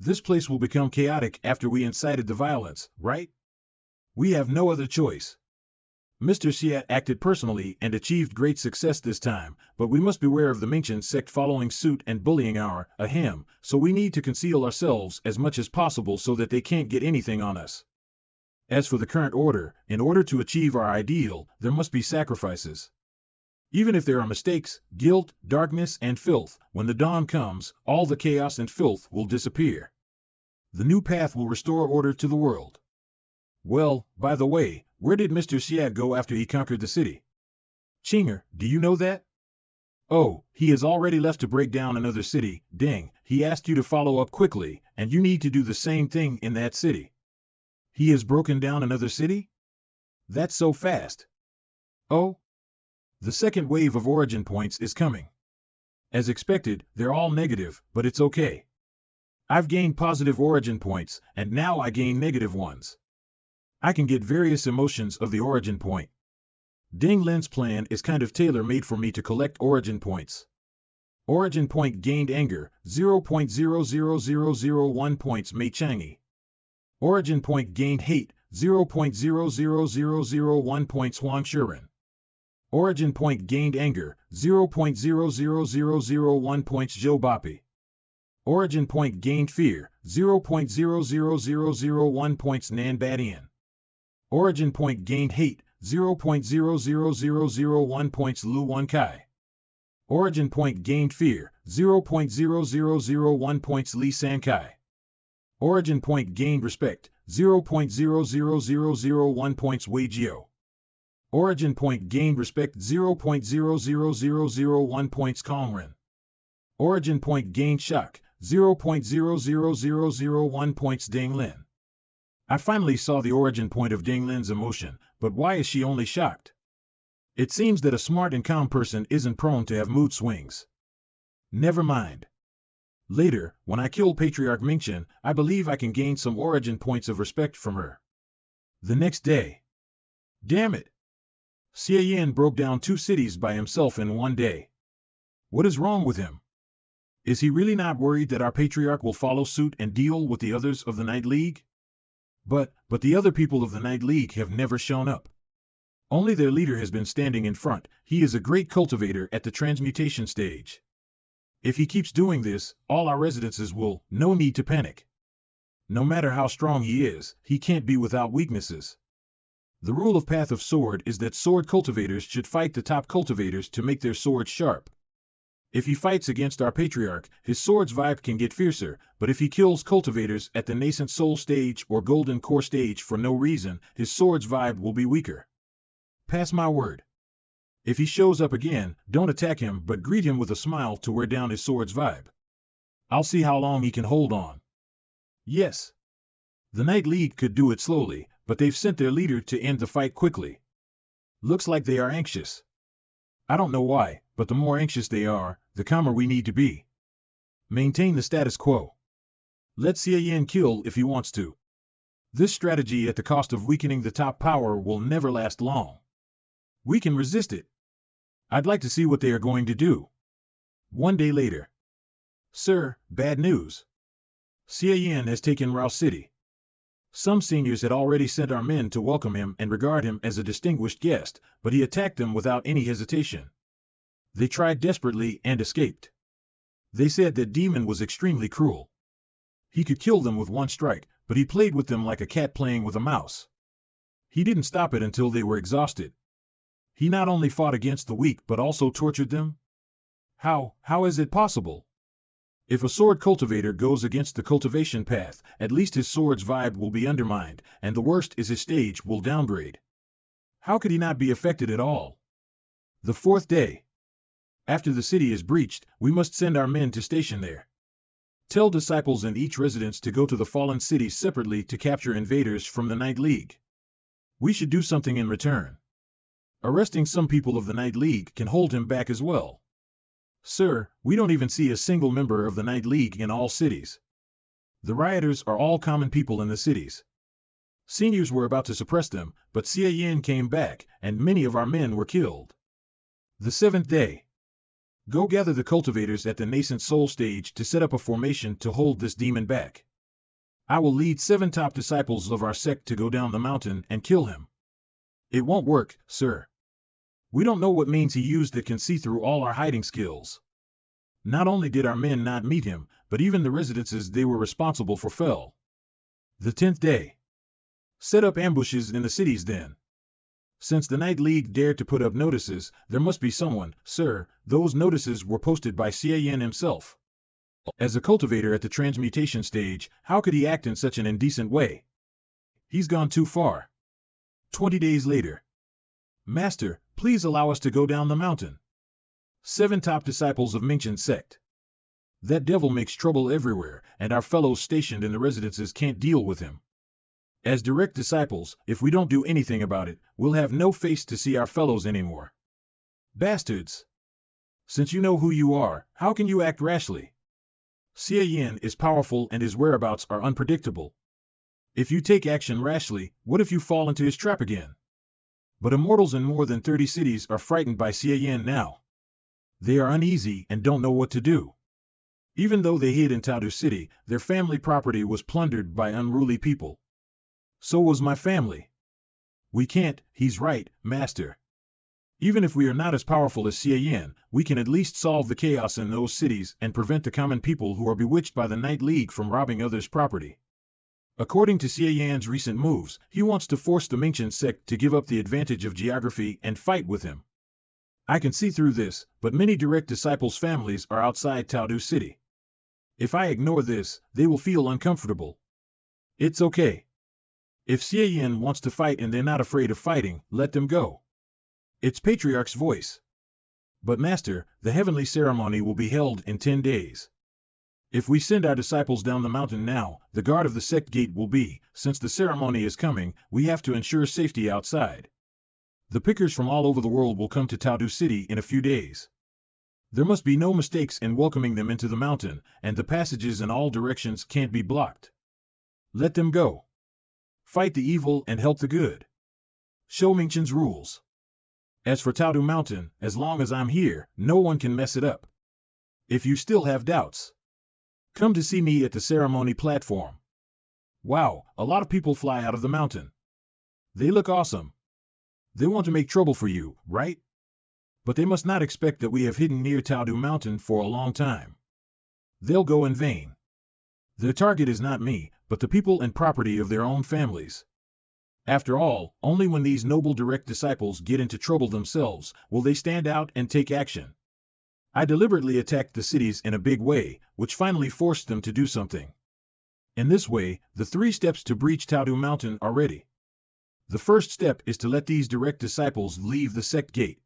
This place will become chaotic after we incited the violence, right? We have no other choice. Mr. Xie acted personally and achieved great success this time, but we must beware of the Mingqian sect following suit and bullying our, him, so we need to conceal ourselves as much as possible so that they can't get anything on us. As for the current order, in order to achieve our ideal, there must be sacrifices. Even if there are mistakes, guilt, darkness, and filth, when the dawn comes, all the chaos and filth will disappear. The new path will restore order to the world. Well, by the way, where did Mr. Xie go after he conquered the city? Chinger, do you know that? Oh, he has already left to break down another city. Ding, he asked you to follow up quickly, and you need to do the same thing in that city. He has broken down another city? That's so fast. Oh? The second wave of origin points is coming. As expected, they're all negative, but it's okay. I've gained positive origin points, and now I gain negative ones. I can get various emotions of the origin point. Ding Lin's plan is kind of tailor-made for me to collect origin points. Origin point gained anger, 0.00001 points Mei Chang'e. Origin point gained hate, 0.00001 points Huang Shiren. Origin point gained anger, 0.00001 points Zhou Bapi. Origin point gained fear, 0.00001 points Nan Badian. Origin point gained hate, 0.00001 points Lu Wankai. Origin point gained fear, 0.0001 points Li Sankai. Origin point gained respect, 0.00001 points Wei Jiao. Origin point gained respect, 0.00001 points Kongren. Origin point gained shock, 0.00001 points Ding Lin. I finally saw the origin point of Ding Lin's emotion, but why is she only shocked? It seems that a smart and calm person isn't prone to have mood swings. Never mind. Later, when I kill Patriarch Mingchen, I believe I can gain some origin points of respect from her. The next day. Damn it! Xie Yan broke down 2 cities by himself in one day. What is wrong with him? Is he really not worried that our Patriarch will follow suit and deal with the others of the Night League? But the other people of the Night League have never shown up. Only their leader has been standing in front. He is a great cultivator at the transmutation stage. If he keeps doing this, all our residences will, no need to panic. No matter how strong he is, he can't be without weaknesses. The rule of Path of Sword is that sword cultivators should fight the top cultivators to make their swords sharp. If he fights against our Patriarch, his sword's vibe can get fiercer, but if he kills cultivators at the nascent soul stage or golden core stage for no reason, his sword's vibe will be weaker. Pass my word. If he shows up again, don't attack him but greet him with a smile to wear down his sword's vibe. I'll see how long he can hold on. Yes. The Night League could do it slowly, but they've sent their leader to end the fight quickly. Looks like they are anxious. I don't know why, but the more anxious they are, the calmer we need to be. Maintain the status quo. Let Xie Yan kill if he wants to. This strategy at the cost of weakening the top power will never last long. We can resist it. I'd like to see what they are going to do. One day later. Sir, bad news. Xie Yan has taken Rao City. Some seniors had already sent our men to welcome him and regard him as a distinguished guest, but he attacked them without any hesitation. They tried desperately and escaped. They said that Demon was extremely cruel. He could kill them with one strike, but he played with them like a cat playing with a mouse. He didn't stop it until they were exhausted. He not only fought against the weak but also tortured them? How is it possible? If a sword cultivator goes against the cultivation path, at least his sword's vibe will be undermined, and the worst is his stage will downgrade. How could he not be affected at all? The 4th day. After the city is breached, we must send our men to station there. Tell disciples in each residence to go to the fallen cities separately to capture invaders from the Night League. We should do something in return. Arresting some people of the Night League can hold him back as well. Sir, we don't even see a single member of the Night League in all cities. The rioters are all common people in the cities. Seniors were about to suppress them, but Xie Yan came back, and many of our men were killed. The 7th day. Go gather the cultivators at the nascent soul stage to set up a formation to hold this demon back. I will lead 7 top disciples of our sect to go down the mountain and kill him. It won't work, sir. We don't know what means he used that can see through all our hiding skills. Not only did our men not meet him, but even the residences they were responsible for fell. The 10th day. Set up ambushes in the cities then. Since the Night League dared to put up notices, there must be someone. Sir, those notices were posted by Xie Yan himself. As a cultivator at the transmutation stage, how could he act in such an indecent way? He's gone too far. 20 days later. Master, please allow us to go down the mountain. 7 top disciples of Mingchen sect. That devil makes trouble everywhere, and our fellows stationed in the residences can't deal with him. As direct disciples, if we don't do anything about it, we'll have no face to see our fellows anymore. Bastards! Since you know who you are, how can you act rashly? Xie Yan is powerful and his whereabouts are unpredictable. If you take action rashly, what if you fall into his trap again? But immortals in more than 30 cities are frightened by Xie Yan now. They are uneasy and don't know what to do. Even though they hid in Tadu City, their family property was plundered by unruly people. So was my family. We can't, he's right, master. Even if we are not as powerful as Xie Yan, we can at least solve the chaos in those cities and prevent the common people who are bewitched by the Night League from robbing others' property. According to Xie Yan's recent moves, he wants to force the Mingchen sect to give up the advantage of geography and fight with him. I can see through this, but many direct disciples' families are outside Tadu City. If I ignore this, they will feel uncomfortable. It's okay. If Xie Yan wants to fight and they're not afraid of fighting, let them go. It's Patriarch's voice. But Master, the heavenly ceremony will be held in 10 days. If we send our disciples down the mountain now, the guard of the sect gate will be, since the ceremony is coming, we have to ensure safety outside. The pickers from all over the world will come to Tadu City in a few days. There must be no mistakes in welcoming them into the mountain, and the passages in all directions can't be blocked. Let them go. Fight the evil and help the good. Show Mingchen's rules. As for Tadu Mountain, as long as I'm here, no one can mess it up. If you still have doubts, come to see me at the ceremony platform. Wow, a lot of people fly out of the mountain. They look awesome. They want to make trouble for you, right? But they must not expect that we have hidden near Tadu Mountain for a long time. They'll go in vain. Their target is not me, but the people and property of their own families. After all, only when these noble direct disciples get into trouble themselves will they stand out and take action. I deliberately attacked the cities in a big way, which finally forced them to do something. In this way, the 3 steps to breach Tadu Mountain are ready. The first step is to let these direct disciples leave the sect gate.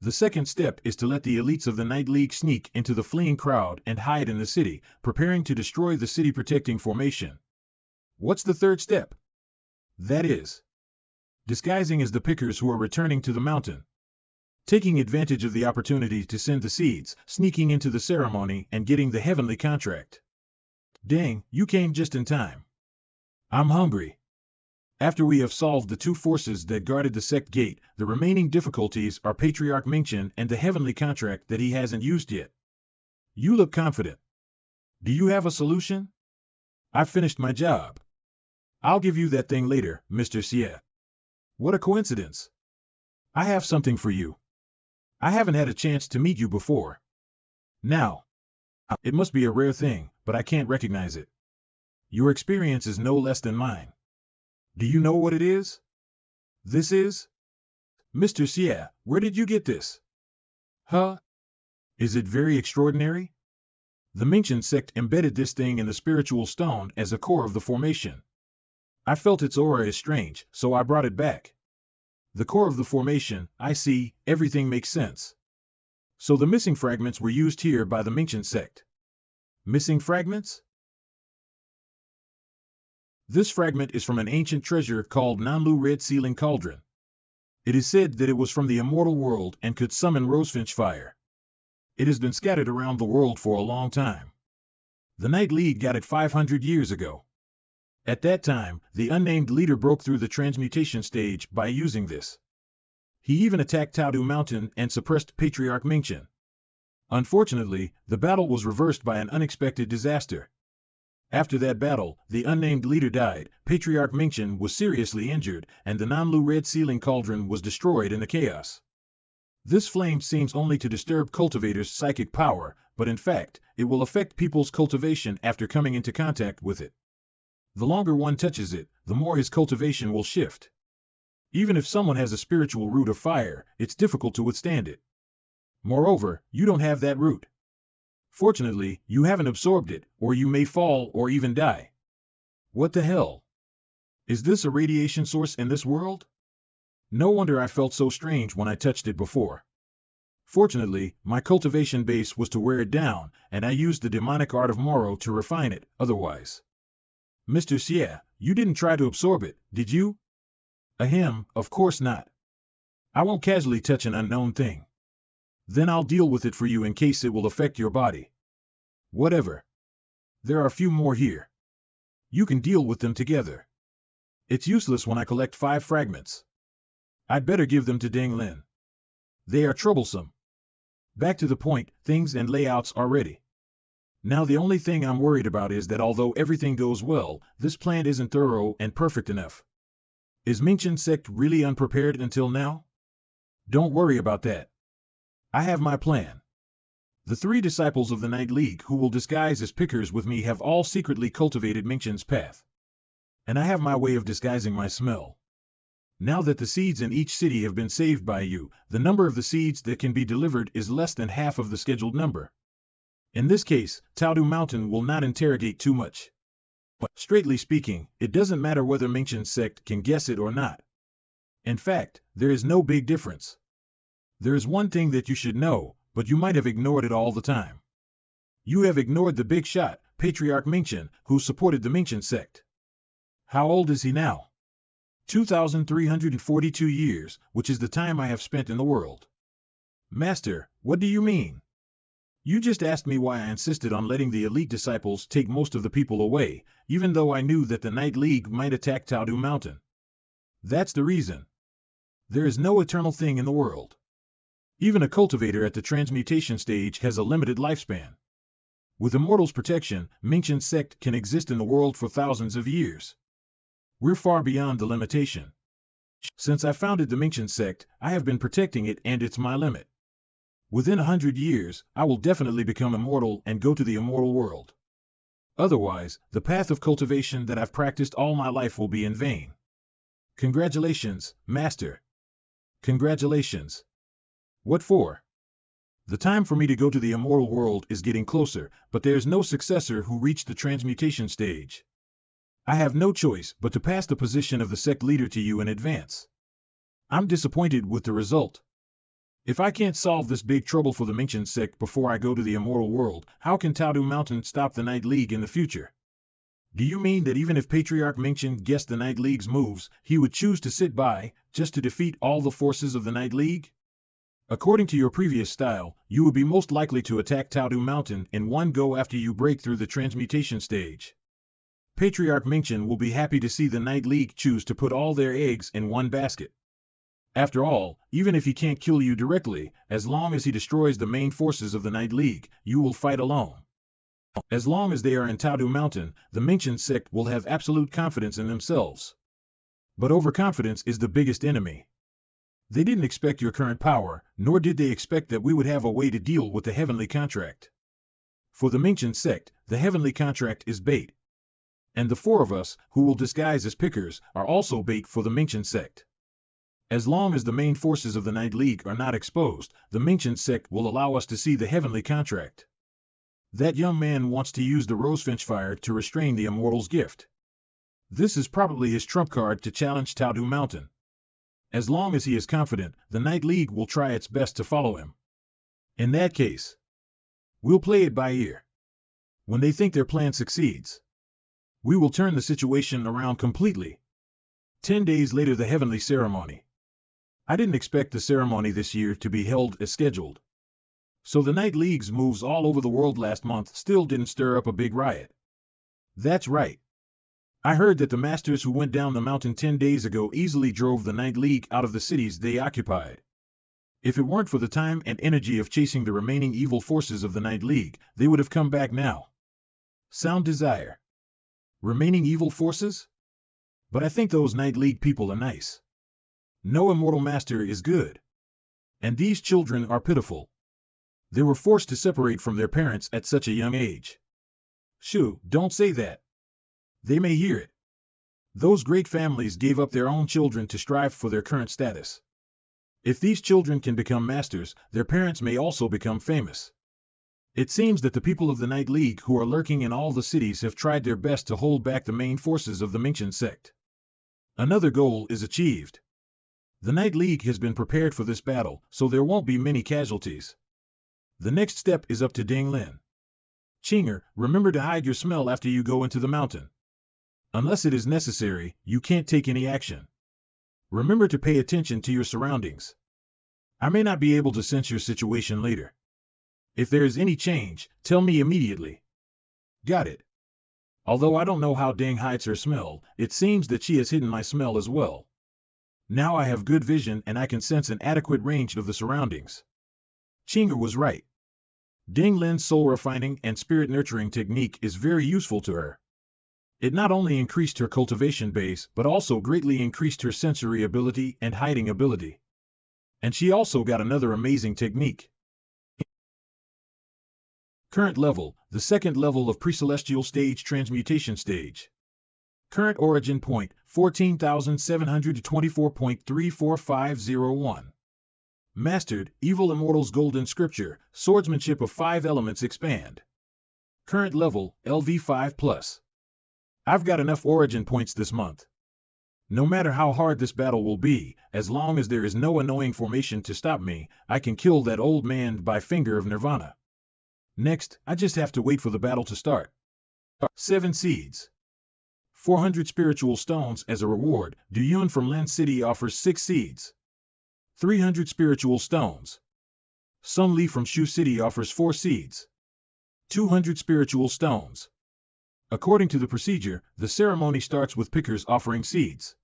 The second step is to let the elites of the Night League sneak into the fleeing crowd and hide in the city, preparing to destroy the city protecting formation. What's the third step? That is, disguising as the pickers who are returning to the mountain. Taking advantage of the opportunity to send the seeds, sneaking into the ceremony and getting the heavenly contract. Dang, you came just in time. I'm hungry. After we have solved the 2 forces that guarded the sect gate, the remaining difficulties are Patriarch Mingchen and the heavenly contract that he hasn't used yet. You look confident. Do you have a solution? I've finished my job. I'll give you that thing later, Mr. Xie. What a coincidence. I have something for you. I haven't had a chance to meet you before. Now, it must be a rare thing, but I can't recognize it. Your experience is no less than mine. Do you know what it is? This is? Mr. Xie, where did you get this? Huh? Is it very extraordinary? The Mingchen sect embedded this thing in the spiritual stone as a core of the formation. I felt its aura is strange, so I brought it back. The core of the formation, I see, everything makes sense. So the missing fragments were used here by the Mingchen sect. Missing fragments? This fragment is from an ancient treasure called Nanlu Red Sealing Cauldron. It is said that it was from the immortal world and could summon rosefinch fire. It has been scattered around the world for a long time. The Night League got it 500 years ago. At that time, the unnamed leader broke through the transmutation stage by using this. He even attacked Tadu Mountain and suppressed Patriarch Mingchen. Unfortunately, the battle was reversed by an unexpected disaster. After that battle, the unnamed leader died, Patriarch Mingchen was seriously injured, and the Nanlu Red Sealing Cauldron was destroyed in the chaos. This flame seems only to disturb cultivators' psychic power, but in fact, it will affect people's cultivation after coming into contact with it. The longer one touches it, the more his cultivation will shift. Even if someone has a spiritual root of fire, it's difficult to withstand it. Moreover, you don't have that root. Fortunately, you haven't absorbed it, or you may fall or even die. What the hell? Is this a radiation source in this world? No wonder I felt so strange when I touched it before. Fortunately, my cultivation base was to wear it down, and I used the demonic art of Moro to refine it, otherwise. Mr. Xie, you didn't try to absorb it, did you? Ahem, of course not. I won't casually touch an unknown thing. Then I'll deal with it for you in case it will affect your body. Whatever. There are a few more here. You can deal with them together. It's useless when I collect 5 fragments. I'd better give them to Deng Lin. They are troublesome. Back to the point, things and layouts are ready. Now the only thing I'm worried about is that although everything goes well, this plan isn't thorough and perfect enough. Is Mingchen sect really unprepared until now? Don't worry about that. I have my plan. The 3 disciples of the Night League who will disguise as pickers with me have all secretly cultivated Mingchen's path. And I have my way of disguising my smell. Now that the seeds in each city have been saved by you, the number of the seeds that can be delivered is less than half of the scheduled number. In this case, Taodu Mountain will not interrogate too much. Straightly speaking, it doesn't matter whether Mingchen's sect can guess it or not. In fact, there is no big difference. There is one thing that you should know, but you might have ignored it all the time. You have ignored the big shot, Patriarch Mingchen, who supported the Mingchen sect. How old is he now? 2,342 years, which is the time I have spent in the world. Master, what do you mean? You just asked me why I insisted on letting the elite disciples take most of the people away, even though I knew that the Night League might attack Taodu Mountain. That's the reason. There is no eternal thing in the world. Even a cultivator at the transmutation stage has a limited lifespan. With Immortal's protection, Mingchen's sect can exist in the world for thousands of years. We're far beyond the limitation. Since I founded the Mingchen sect, I have been protecting it, and it's my limit. Within 100 years, I will definitely become immortal and go to the immortal world. Otherwise, the path of cultivation that I've practiced all my life will be in vain. Congratulations, Master. Congratulations. What for? The time for me to go to the immortal world is getting closer, but there's no successor who reached the transmutation stage. I have no choice but to pass the position of the sect leader to you in advance. I'm disappointed with the result. If I can't solve this big trouble for the Mingchen sect before I go to the immortal world, how can Taodu Mountain stop the Night League in the future? Do you mean that even if Patriarch Mingchen guessed the Night League's moves, he would choose to sit by, just to defeat all the forces of the Night League? According to your previous style, you would be most likely to attack Taodu Mountain in one go after you break through the transmutation stage. Patriarch Mingchen will be happy to see the Night League choose to put all their eggs in one basket. After all, even if he can't kill you directly, as long as he destroys the main forces of the Night League, you will fight alone. As long as they are in Taodu Mountain, the Mingchen sect will have absolute confidence in themselves. But overconfidence is the biggest enemy. They didn't expect your current power, nor did they expect that we would have a way to deal with the heavenly contract. For the Mingchen sect, the heavenly contract is bait. And the 4 of us, who will disguise as pickers, are also bait for the Mingchen sect. As long as the main forces of the Night League are not exposed, the Mingchen sect will allow us to see the heavenly contract. That young man wants to use the Rosefinch fire to restrain the Immortal's gift. This is probably his trump card to challenge Taodu Mountain. As long as he is confident, the Night League will try its best to follow him. In that case, we'll play it by ear. When they think their plan succeeds, we will turn the situation around completely. 10 days later, the heavenly ceremony. I didn't expect the ceremony this year to be held as scheduled. So the Night League's moves all over the world last month still didn't stir up a big riot. That's right. I heard that the masters who went down the mountain 10 days ago easily drove the Night League out of the cities they occupied. If it weren't for the time and energy of chasing the remaining evil forces of the Night League, they would have come back now. Sound desire. Remaining evil forces? But I think those Night League people are nice. No immortal master is good. And these children are pitiful. They were forced to separate from their parents at such a young age. Shoo, don't say that. They may hear it. Those great families gave up their own children to strive for their current status. If these children can become masters, their parents may also become famous. It seems that the people of the Night League who are lurking in all the cities have tried their best to hold back the main forces of the Mingchen sect. Another goal is achieved. The Night League has been prepared for this battle, so there won't be many casualties. The next step is up to Deng Lin. Chinger, remember to hide your smell after you go into the mountain. Unless it is necessary, you can't take any action. Remember to pay attention to your surroundings. I may not be able to sense your situation later. If there is any change, tell me immediately. Got it. Although I don't know how Ding hides her smell, it seems that she has hidden my smell as well. Now I have good vision and I can sense an adequate range of the surroundings. Qing'er was right. Ding Lin's soul refining and spirit nurturing technique is very useful to her. It not only increased her cultivation base, but also greatly increased her sensory ability and hiding ability. And she also got another amazing technique. Current level, the second level of pre-celestial stage transmutation stage. Current origin point, 14,724.34501. Mastered, Evil Immortals Golden Scripture, Swordsmanship of 5 Elements Expand. Current level, LV5+. I've got enough origin points this month. No matter how hard this battle will be, as long as there is no annoying formation to stop me, I can kill that old man by finger of Nirvana. Next, I just have to wait for the battle to start. 7 seeds. 400 spiritual stones as a reward. Du Yun from Lin City offers 6 seeds. 300 spiritual stones. Sun Li from Shu City offers 4 seeds. 200 spiritual stones. According to the procedure, the ceremony starts with pickers offering seeds.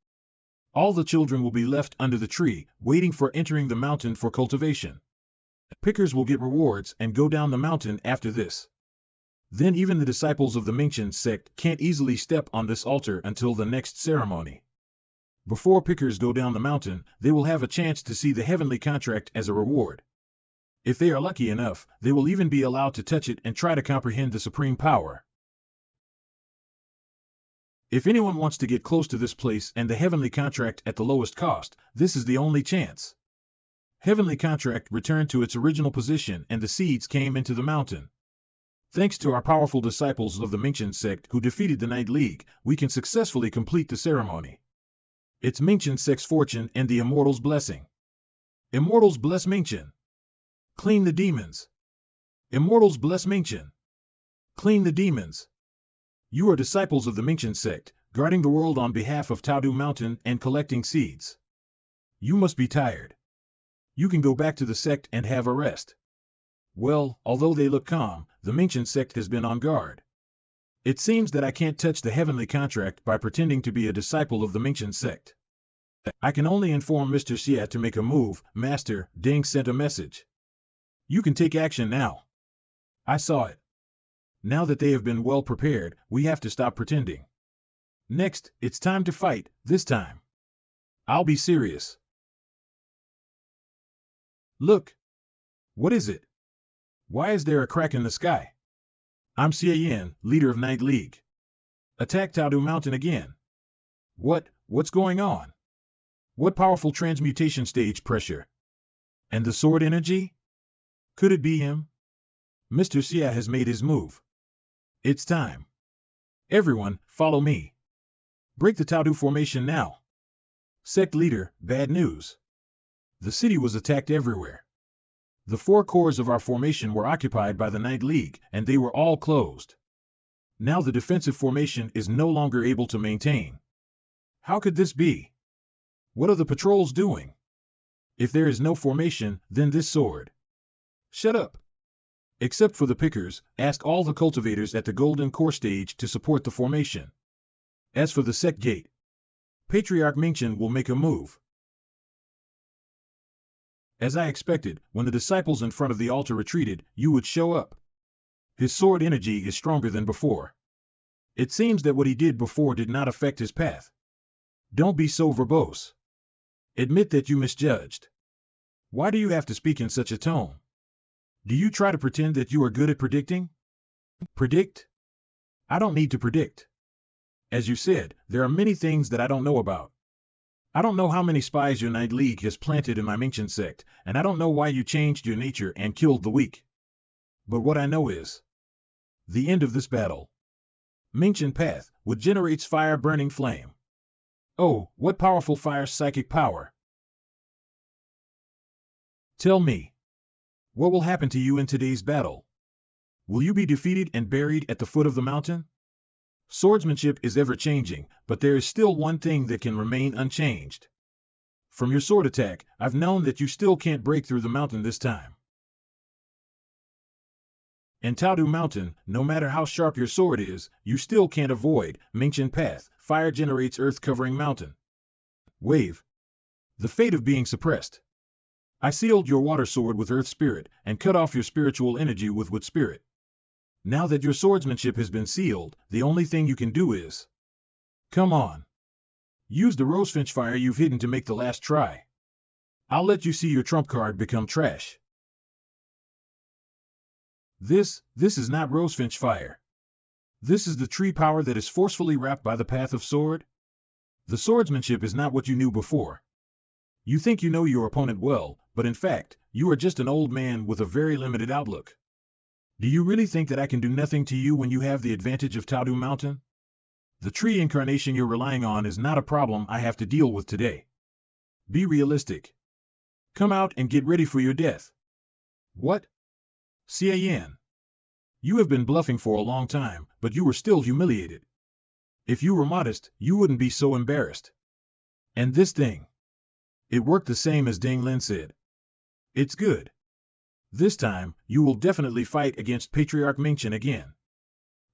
All the children will be left under the tree, waiting for entering the mountain for cultivation. Pickers will get rewards and go down the mountain after this. Then even the disciples of the Mingchen sect can't easily step on this altar until the next ceremony. Before pickers go down the mountain, they will have a chance to see the heavenly contract as a reward. If they are lucky enough, they will even be allowed to touch it and try to comprehend the supreme power. If anyone wants to get close to this place and the heavenly contract at the lowest cost, this is the only chance. Heavenly contract returned to its original position and the seeds came into the mountain. Thanks to our powerful disciples of the Mingchen sect who defeated the Night League, we can successfully complete the ceremony. It's Mingchen sect's fortune and the Immortals' blessing. Immortals bless Mingchen. Clean the demons. Immortals bless Mingchen. Clean the demons. You are disciples of the Mingchen sect, guarding the world on behalf of Taodu Mountain and collecting seeds. You must be tired. You can go back to the sect and have a rest. Well, although they look calm, the Mingchen sect has been on guard. It seems that I can't touch the heavenly contract by pretending to be a disciple of the Mingchen sect. I can only inform Mr. Xie to make a move. Master, Ding sent a message. You can take action now. I saw it. Now that they have been well prepared, we have to stop pretending. Next, it's time to fight, this time. I'll be serious. Look. What is it? Why is there a crack in the sky? I'm Xie Yan, leader of Night League. Attack Taodu Mountain again. What's going on? What powerful transmutation stage pressure? And the sword energy? Could it be him? Mr. Xie has made his move. It's time. Everyone, follow me. Break the Taodu formation now. Sect leader, bad news. The city was attacked everywhere. The 4 cores of our formation were occupied by the Night League, and they were all closed. Now the defensive formation is no longer able to maintain. How could this be? What are the patrols doing? If there is no formation, then this sword. Shut up. Except for the pickers, ask all the cultivators at the Golden Core stage to support the formation. As for the sect gate, Patriarch Mingchen will make a move. As I expected, when the disciples in front of the altar retreated, you would show up. His sword energy is stronger than before. It seems that what he did before did not affect his path. Don't be so verbose. Admit that you misjudged. Why do you have to speak in such a tone? Do you try to pretend that you are good at predicting? Predict? I don't need to predict. As you said, there are many things that I don't know about. I don't know how many spies your Night League has planted in my Mingchen sect, and I don't know why you changed your nature and killed the weak. But what I know is the end of this battle. Mingchen path, which generates fire-burning flame. Oh, what powerful fire psychic power! Tell me, what will happen to you in today's battle? Will you be defeated and buried at the foot of the mountain? Swordsmanship is ever-changing, but there is still one thing that can remain unchanged. From your sword attack, I've known that you still can't break through the mountain this time. And Taudu Mountain, no matter how sharp your sword is, you still can't avoid. Mingchen Path, fire generates earth-covering mountain. Wave. The fate of being suppressed. I sealed your water sword with earth spirit, and cut off your spiritual energy with wood spirit. Now that your swordsmanship has been sealed, the only thing you can do is... Come on. Use the rosefinch fire you've hidden to make the last try. I'll let you see your trump card become trash. This is not rosefinch fire. This is the tree power that is forcefully wrapped by the path of sword. The swordsmanship is not what you knew before. You think you know your opponent well, but in fact, you are just an old man with a very limited outlook. Do you really think that I can do nothing to you when you have the advantage of Taudu Mountain? The tree incarnation you're relying on is not a problem I have to deal with today. Be realistic. Come out and get ready for your death. What? Xie Yan. You have been bluffing for a long time, but you were still humiliated. If you were modest, you wouldn't be so embarrassed. And this thing. It worked the same as Ding Lin said. It's good. This time, you will definitely fight against Patriarch Mingchen again.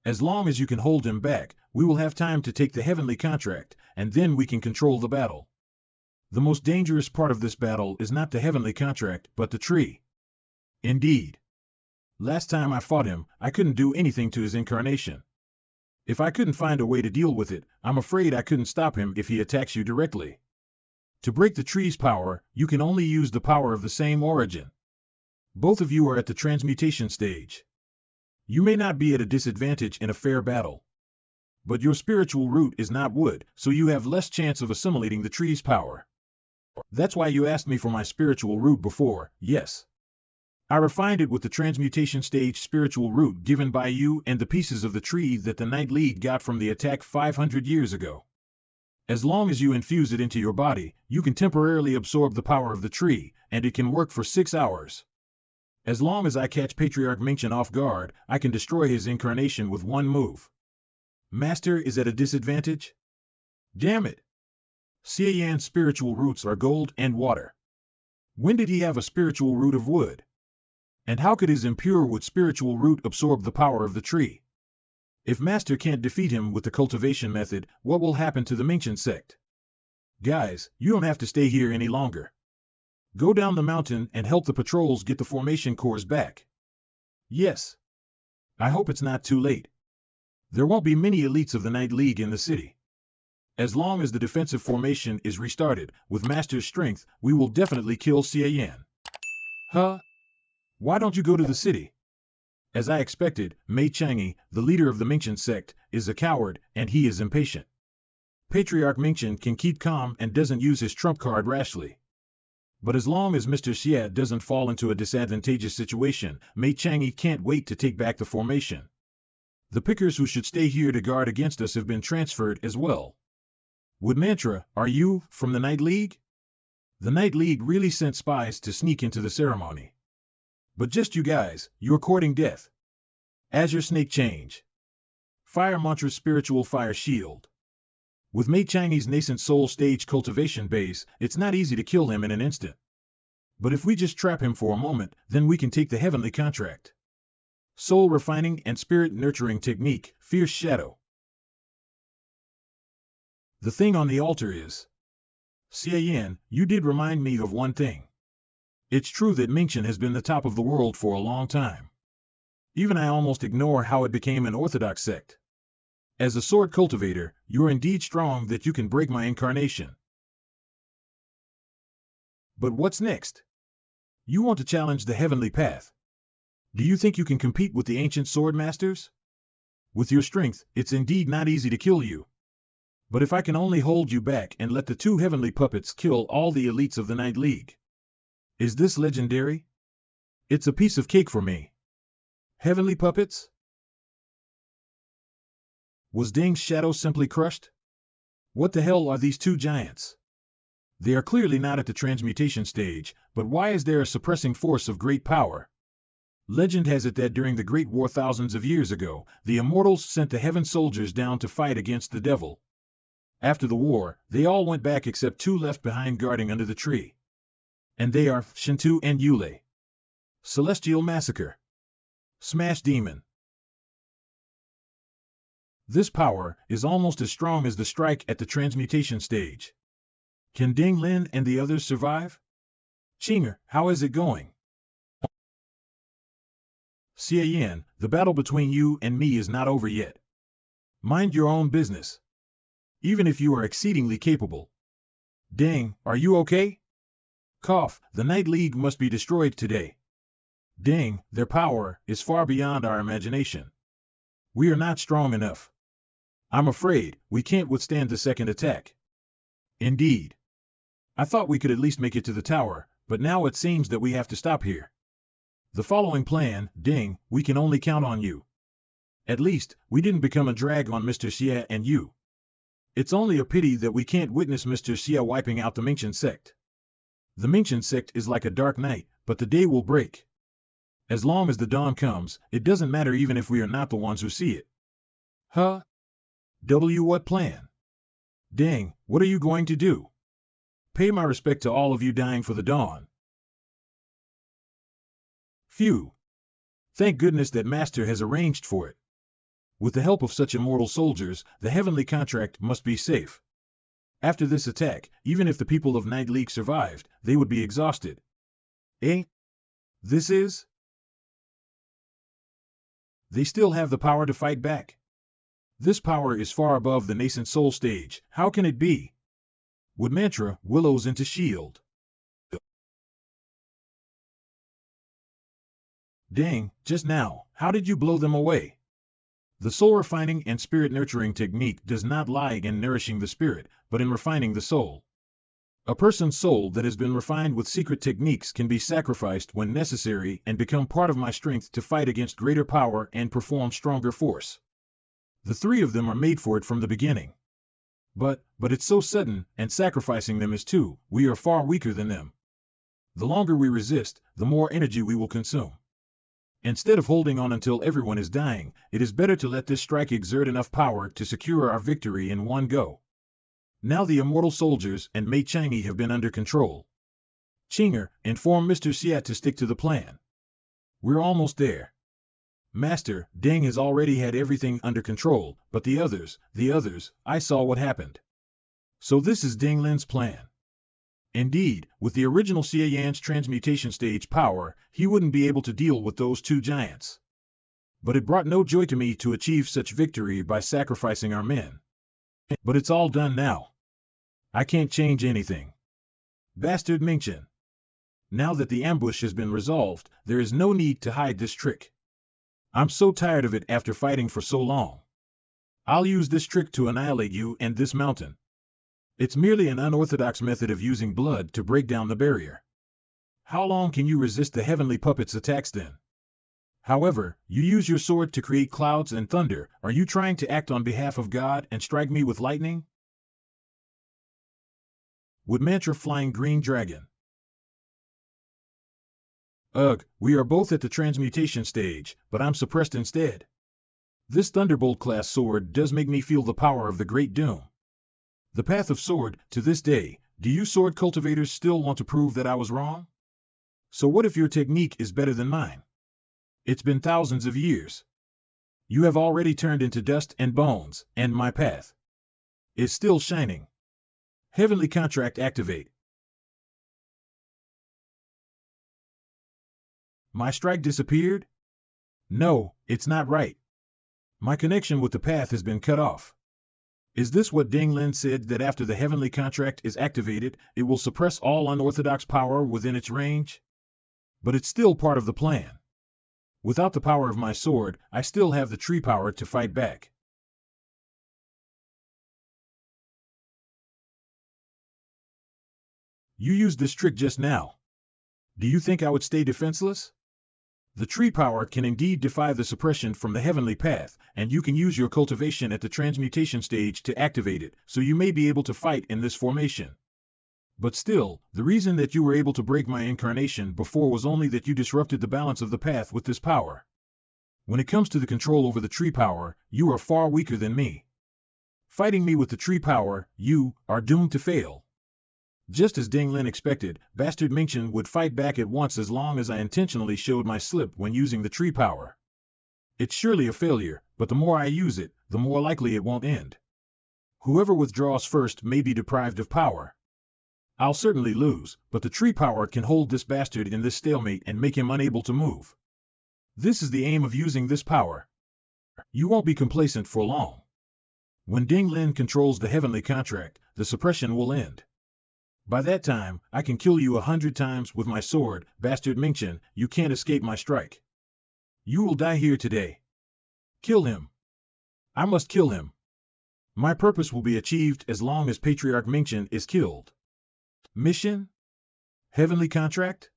As long as you can hold him back, we will have time to take the heavenly contract, and then we can control the battle. The most dangerous part of this battle is not the heavenly contract, but the tree. Indeed. Last time I fought him, I couldn't do anything to his incarnation. If I couldn't find a way to deal with it, I'm afraid I couldn't stop him if he attacks you directly. To break the tree's power, you can only use the power of the same origin. Both of you are at the transmutation stage. You may not be at a disadvantage in a fair battle. But your spiritual root is not wood, so you have less chance of assimilating the tree's power. That's why you asked me for my spiritual root before, yes. I refined it with the transmutation stage spiritual root given by you and the pieces of the tree that the Night League got from the attack 500 years ago. As long as you infuse it into your body, you can temporarily absorb the power of the tree, and it can work for 6 hours. As long as I catch Patriarch Mingchen off guard, I can destroy his incarnation with one move. Master is at a disadvantage? Damn it! Xie Yan's spiritual roots are gold and water. When did he have a spiritual root of wood? And how could his impure wood spiritual root absorb the power of the tree? If Master can't defeat him with the cultivation method, what will happen to the Mingchen sect? Guys, you don't have to stay here any longer. Go down the mountain and help the patrols get the formation cores back. Yes. I hope it's not too late. There won't be many elites of the Night League in the city. As long as the defensive formation is restarted, with Master's strength, we will definitely kill Xie Yan. Huh? Why don't you go to the city? As I expected, Mei Chang'e, the leader of the Mingchen sect, is a coward, and he is impatient. Patriarch Mingchen can keep calm and doesn't use his trump card rashly. But as long as Mr. Xie doesn't fall into a disadvantageous situation, Mei Chang'e can't wait to take back the formation. The pickers who should stay here to guard against us have been transferred as well. Wood Mantra, are you from the Night League? The Night League really sent spies to sneak into the ceremony. But just you guys, you're courting death. Azure Snake Change. Fire Mantra's Spiritual Fire Shield. With Mei Chang'e's nascent soul stage cultivation base, it's not easy to kill him in an instant. But if we just trap him for a moment, then we can take the heavenly contract. Soul Refining and Spirit Nurturing Technique, Fierce Shadow. The thing on the altar is... Xie Yan, you did remind me of one thing. It's true that Mingchen has been the top of the world for a long time. Even I almost ignore how it became an orthodox sect. As a sword cultivator, you're indeed strong that you can break my incarnation. But what's next? You want to challenge the heavenly path. Do you think you can compete with the ancient sword masters? With your strength, it's indeed not easy to kill you. But if I can only hold you back and let the two heavenly puppets kill all the elites of the Night League. Is this legendary? It's a piece of cake for me. Heavenly puppets? Was Ding's shadow simply crushed? What the hell are these two giants? They are clearly not at the transmutation stage, but why is there a suppressing force of great power? Legend has it that during the Great War thousands of years ago, the immortals sent the heaven soldiers down to fight against the devil. After the war, they all went back except two left behind guarding under the tree. And they are Shintu and Yule. Celestial Massacre. Smash Demon. This power is almost as strong as the strike at the transmutation stage. Can Ding Lin and the others survive? Qinger, how is it going? Xie Yan, the battle between you and me is not over yet. Mind your own business. Even if you are exceedingly capable. Ding, are you okay? Cough, the Night League must be destroyed today. Ding, their power is far beyond our imagination. We are not strong enough. I'm afraid we can't withstand the second attack. Indeed. I thought we could at least make it to the tower, but now it seems that we have to stop here. The following plan, Ding, we can only count on you. At least, we didn't become a drag on Mr. Xie and you. It's only a pity that we can't witness Mr. Xie wiping out the Mingchen sect. The Mingchen sect is like a dark night, but the day will break. As long as the dawn comes, it doesn't matter even if we are not the ones who see it. Huh? What plan? Dang, what are you going to do? Pay my respect to all of you dying for the dawn. Phew. Thank goodness that Master has arranged for it. With the help of such immortal soldiers, the heavenly contract must be safe. After this attack, even if the people of Night League survived, they would be exhausted. Eh? This is? They still have the power to fight back. This power is far above the nascent soul stage. How can it be? Would mantra willows into shield. Dang, just now, how did you blow them away? The soul refining and spirit nurturing technique does not lie in nourishing the spirit, but in refining the soul. A person's soul that has been refined with secret techniques can be sacrificed when necessary and become part of my strength to fight against greater power and perform stronger force. The three of them are made for it from the beginning. But it's so sudden, and sacrificing them is too, we are far weaker than them. The longer we resist, the more energy we will consume. Instead of holding on until everyone is dying, it is better to let this strike exert enough power to secure our victory in one go. Now the immortal soldiers and Mei Changi have been under control. Qinger, inform Mr. Xie to stick to the plan. We're almost there. Master, Deng has already had everything under control, but the others, I saw what happened. So this is Ding Lin's plan. Indeed, with the original Xie Yan's transmutation stage power, he wouldn't be able to deal with those two giants. But it brought no joy to me to achieve such victory by sacrificing our men. But it's all done now. I can't change anything. Bastard Mingchen. Now that the ambush has been resolved, there is no need to hide this trick. I'm so tired of it after fighting for so long. I'll use this trick to annihilate you and this mountain. It's merely an unorthodox method of using blood to break down the barrier. How long can you resist the heavenly puppet's attacks then? However, you use your sword to create clouds and thunder. Are you trying to act on behalf of God and strike me with lightning? Would mantra flying green dragon. Ugh, we are both at the transmutation stage, but I'm suppressed instead. This Thunderbolt class sword does make me feel the power of the Great Doom. The path of sword, to this day, do you sword cultivators still want to prove that I was wrong? So what if your technique is better than mine? It's been thousands of years. You have already turned into dust and bones, and my path is still shining. Heavenly contract activate. My strike disappeared? No, it's not right. My connection with the path has been cut off. Is this what Ding Lin said, that after the heavenly contract is activated, it will suppress all unorthodox power within its range? But it's still part of the plan. Without the power of my sword, I still have the tree power to fight back. You used this trick just now. Do you think I would stay defenseless? The tree power can indeed defy the suppression from the heavenly path, and you can use your cultivation at the transmutation stage to activate it, so you may be able to fight in this formation. But still, the reason that you were able to break my incarnation before was only that you disrupted the balance of the path with this power. When it comes to the control over the tree power, you are far weaker than me. Fighting me with the tree power, you are doomed to fail. Just as Ding Lin expected, Bastard Mingchen would fight back at once as long as I intentionally showed my slip when using the tree power. It's surely a failure, but the more I use it, the more likely it won't end. Whoever withdraws first may be deprived of power. I'll certainly lose, but the tree power can hold this bastard in this stalemate and make him unable to move. This is the aim of using this power. You won't be complacent for long. When Ding Lin controls the heavenly contract, the suppression will end. By that time, I can kill you 100 times with my sword, bastard Mingchen, you can't escape my strike. You will die here today. Kill him. I must kill him. My purpose will be achieved as long as Patriarch Mingchen is killed. Mission? Heavenly contract?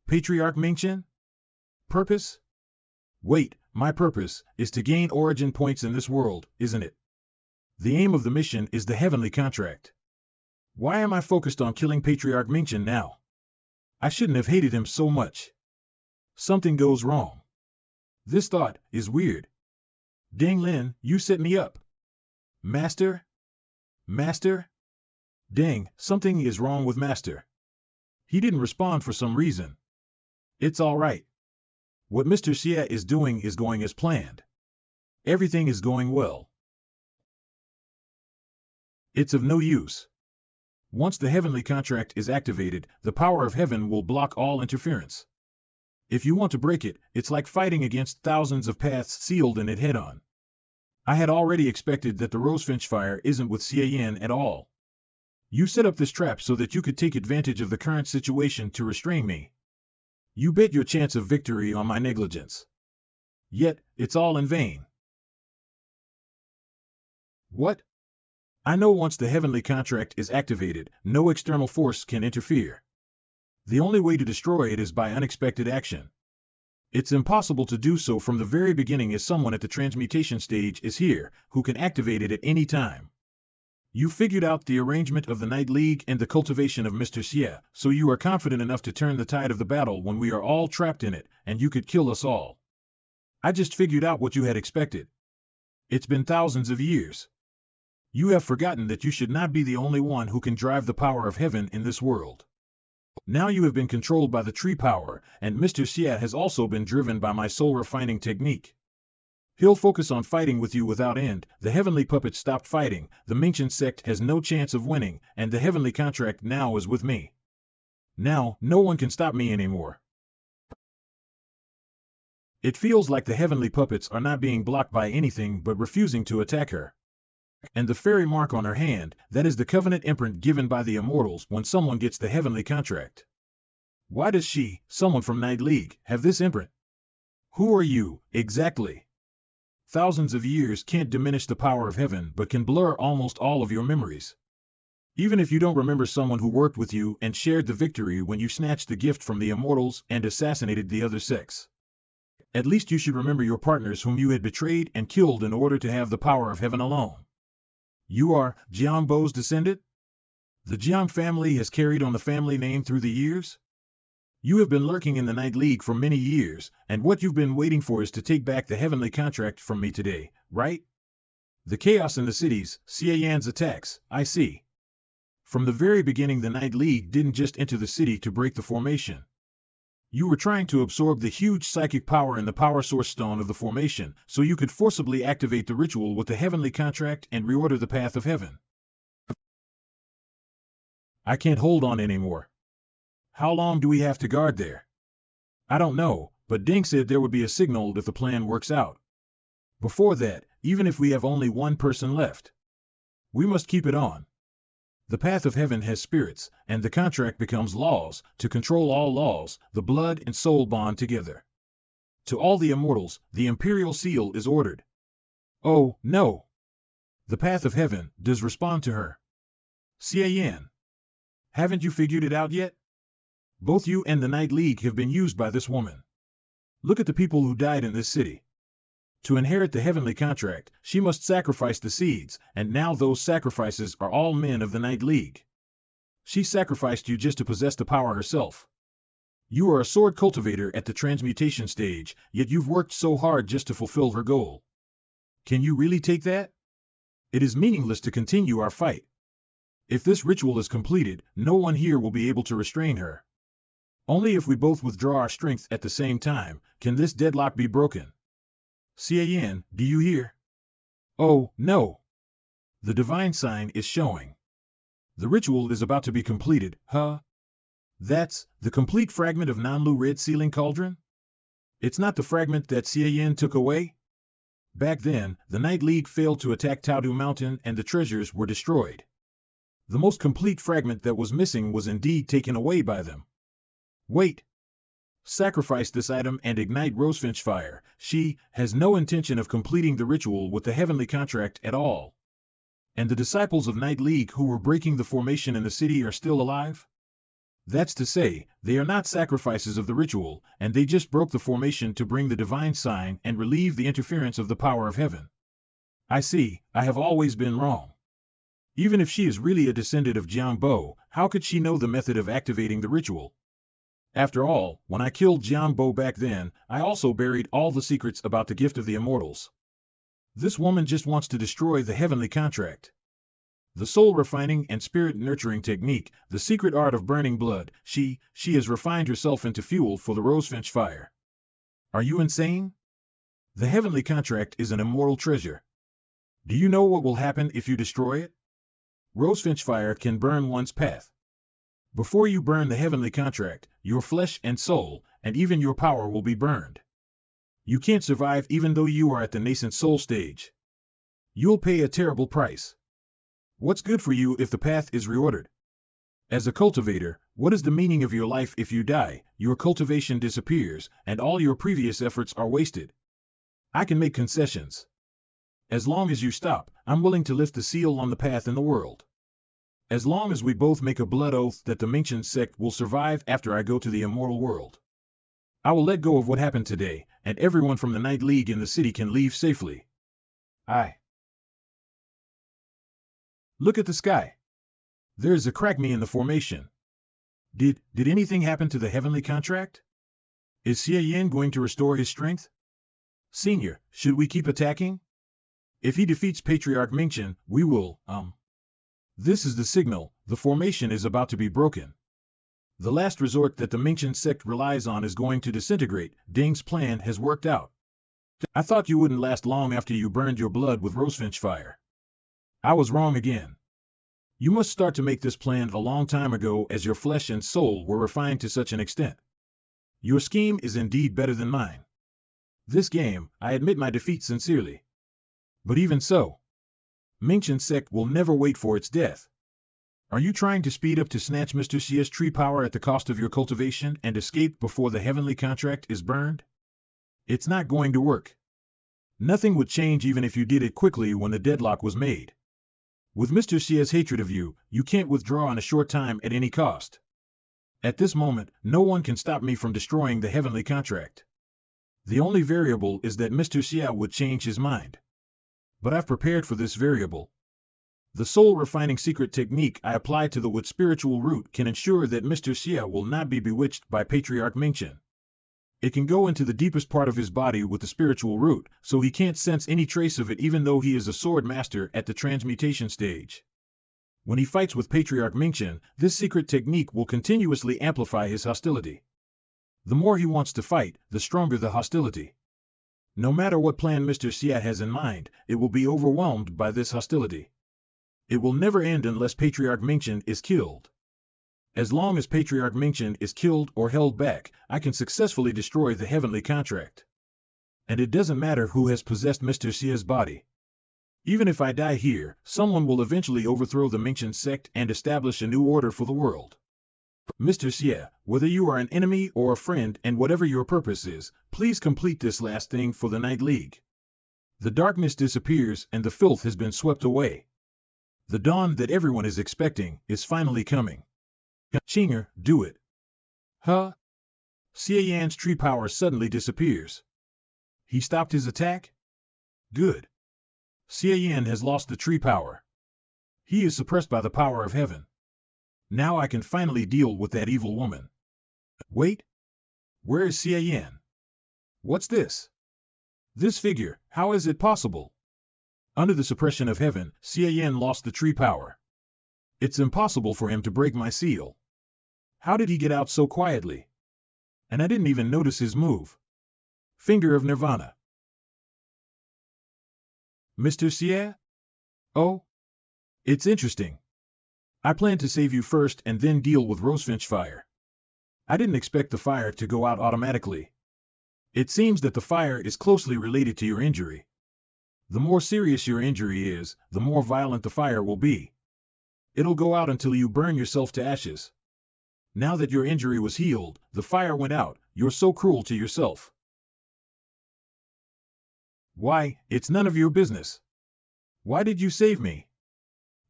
Patriarch Mingchen? Purpose? Wait, my purpose is to gain origin points in this world, isn't it? The aim of the mission is the heavenly contract. Why am I focused on killing Patriarch Mingchen now? I shouldn't have hated him so much. Something goes wrong. This thought is weird. Ding Lin, you set me up. Master? Master? Dang, something is wrong with Master. He didn't respond for some reason. It's all right. What Mr. Xie is doing is going as planned. Everything is going well. It's of no use. Once the heavenly contract is activated, the power of heaven will block all interference. If you want to break it, it's like fighting against thousands of paths sealed in it head-on. I had already expected that the rosefinch fire isn't with Xie Yan at all. You set up this trap so that you could take advantage of the current situation to restrain me. You bet your chance of victory on my negligence. Yet, it's all in vain. What? I know once the heavenly contract is activated, no external force can interfere. The only way to destroy it is by unexpected action. It's impossible to do so from the very beginning as someone at the transmutation stage is here, who can activate it at any time. You figured out the arrangement of the Night League and the cultivation of Mr. Xie, so you are confident enough to turn the tide of the battle when we are all trapped in it, and you could kill us all. I just figured out what you had expected. It's been thousands of years. You have forgotten that you should not be the only one who can drive the power of heaven in this world. Now you have been controlled by the tree power, and Mr. Xie has also been driven by my soul refining technique. He'll focus on fighting with you without end, the heavenly puppets stopped fighting, the Mingchen sect has no chance of winning, and the heavenly contract now is with me. Now, no one can stop me anymore. It feels like the heavenly puppets are not being blocked by anything but refusing to attack her. And the fairy mark on her hand, that is the covenant imprint given by the immortals when someone gets the heavenly contract. Why does she, someone from Night League, have this imprint? Who are you, exactly? Thousands of years can't diminish the power of heaven but can blur almost all of your memories. Even if you don't remember someone who worked with you and shared the victory when you snatched the gift from the immortals and assassinated the other sex. At least you should remember your partners whom you had betrayed and killed in order to have the power of heaven alone. You are Jiang Bo's descendant? The Jiang family has carried on the family name through the years? You have been lurking in the Night League for many years, and what you've been waiting for is to take back the heavenly contract from me today, right? The chaos in the cities, Xie Yan's attacks, I see. From the very beginning the Night League didn't just enter the city to break the formation. You were trying to absorb the huge psychic power in the power source stone of the formation, so you could forcibly activate the ritual with the heavenly contract and reorder the path of heaven. I can't hold on anymore. How long do we have to guard there? I don't know, but Ding said there would be a signal if the plan works out. Before that, even if we have only one person left, we must keep it on. The path of heaven has spirits, and the contract becomes laws. To control all laws, the blood and soul bond together. To all the immortals, the imperial seal is ordered. Oh, no! The path of heaven does respond to her. Xie Yan. Haven't you figured it out yet? Both you and the Night League have been used by this woman. Look at the people who died in this city. To inherit the heavenly contract, she must sacrifice the seeds, and now those sacrifices are all men of the Night League. She sacrificed you just to possess the power herself. You are a sword cultivator at the transmutation stage, yet you've worked so hard just to fulfill her goal. Can you really take that? It is meaningless to continue our fight. If this ritual is completed, no one here will be able to restrain her. Only if we both withdraw our strength at the same time can this deadlock be broken. Xie Yan, do you hear? Oh, no. The divine sign is showing. The ritual is about to be completed, huh? That's the complete fragment of Nanlu Red Ceiling Cauldron? It's not the fragment that Xie Yan took away? Back then, the Night League failed to attack Taodu Mountain and the treasures were destroyed. The most complete fragment that was missing was indeed taken away by them. Wait. Sacrifice this item and ignite Rosefinch fire. She has no intention of completing the ritual with the heavenly contract at all. And the disciples of Night League who were breaking the formation in the city are still alive? That's to say, they are not sacrifices of the ritual, and they just broke the formation to bring the divine sign and relieve the interference of the power of heaven. I see, I have always been wrong. Even if she is really a descendant of Jiangbo, how could she know the method of activating the ritual? After all, when I killed Jiangbo back then, I also buried all the secrets about the gift of the immortals. This woman just wants to destroy the heavenly contract. The soul refining and spirit nurturing technique, the secret art of burning blood, she has refined herself into fuel for the Rosefinch fire. Are you insane? The heavenly contract is an immortal treasure. Do you know what will happen if you destroy it? Rosefinch fire can burn one's path. Before you burn the heavenly contract, your flesh and soul, and even your power will be burned. You can't survive even though you are at the nascent soul stage. You'll pay a terrible price. What's good for you if the path is reordered? As a cultivator, what is the meaning of your life if you die? Your cultivation disappears, and all your previous efforts are wasted. I can make concessions. As long as you stop, I'm willing to lift the seal on the path in the world. As long as we both make a blood oath that the Mingchen sect will survive after I go to the immortal world. I will let go of what happened today, and everyone from the Night League in the city can leave safely. Look at the sky. There is a crackme in the formation. Did anything happen to the heavenly contract? Is Xie Yan going to restore his strength? Senior, should we keep attacking? If he defeats Patriarch Mingchen, we will, This is the signal, the formation is about to be broken. The last resort that the Mingchen sect relies on is going to disintegrate. Ding's plan has worked out. I thought you wouldn't last long after you burned your blood with Rosefinch fire. I was wrong again. You must start to make this plan a long time ago as your flesh and soul were refined to such an extent. Your scheme is indeed better than mine. This game, I admit my defeat sincerely. But even so, Mingchen sect will never wait for its death. Are you trying to speed up to snatch Mr. Xie's tree power at the cost of your cultivation and escape before the heavenly contract is burned? It's not going to work. Nothing would change even if you did it quickly when the deadlock was made. With Mr. Xie's hatred of you, you can't withdraw in a short time at any cost. At this moment, no one can stop me from destroying the heavenly contract. The only variable is that Mr. Xie would change his mind. But I've prepared for this variable. The soul-refining secret technique I apply to the wood spiritual root can ensure that Mr. Xie will not be bewitched by Patriarch Mingchen. It can go into the deepest part of his body with the spiritual root, so he can't sense any trace of it even though he is a sword master at the transmutation stage. When he fights with Patriarch Mingchen, this secret technique will continuously amplify his hostility. The more he wants to fight, the stronger the hostility. No matter what plan Mr. Xie has in mind, it will be overwhelmed by this hostility. It will never end unless Patriarch Mingchen is killed. As long as Patriarch Mingchen is killed or held back, I can successfully destroy the heavenly contract. And it doesn't matter who has possessed Mr. Xie's body. Even if I die here, someone will eventually overthrow the Mingchen sect and establish a new order for the world. Mr. Xie, whether you are an enemy or a friend and whatever your purpose is, please complete this last thing for the Night League. The darkness disappears and the filth has been swept away. The dawn that everyone is expecting is finally coming. Chinger, do it. Huh? Xie Yan's tree power suddenly disappears. He stopped his attack? Good. Xie Yan has lost the tree power. He is suppressed by the power of heaven. Now I can finally deal with that evil woman. Wait. Where is Xie Yan? What's this? This figure, how is it possible? Under the suppression of heaven, Xie Yan lost the tree power. It's impossible for him to break my seal. How did he get out so quietly? And I didn't even notice his move. Finger of Nirvana. Mr. Xie? Oh, it's interesting. I plan to save you first and then deal with rosefinch fire. I didn't expect the fire to go out automatically. It seems that the fire is closely related to your injury. The more serious your injury is, the more violent the fire will be. It'll go out until you burn yourself to ashes. Now that your injury was healed, the fire went out. You're so cruel to yourself. Why, it's none of your business. Why did you save me?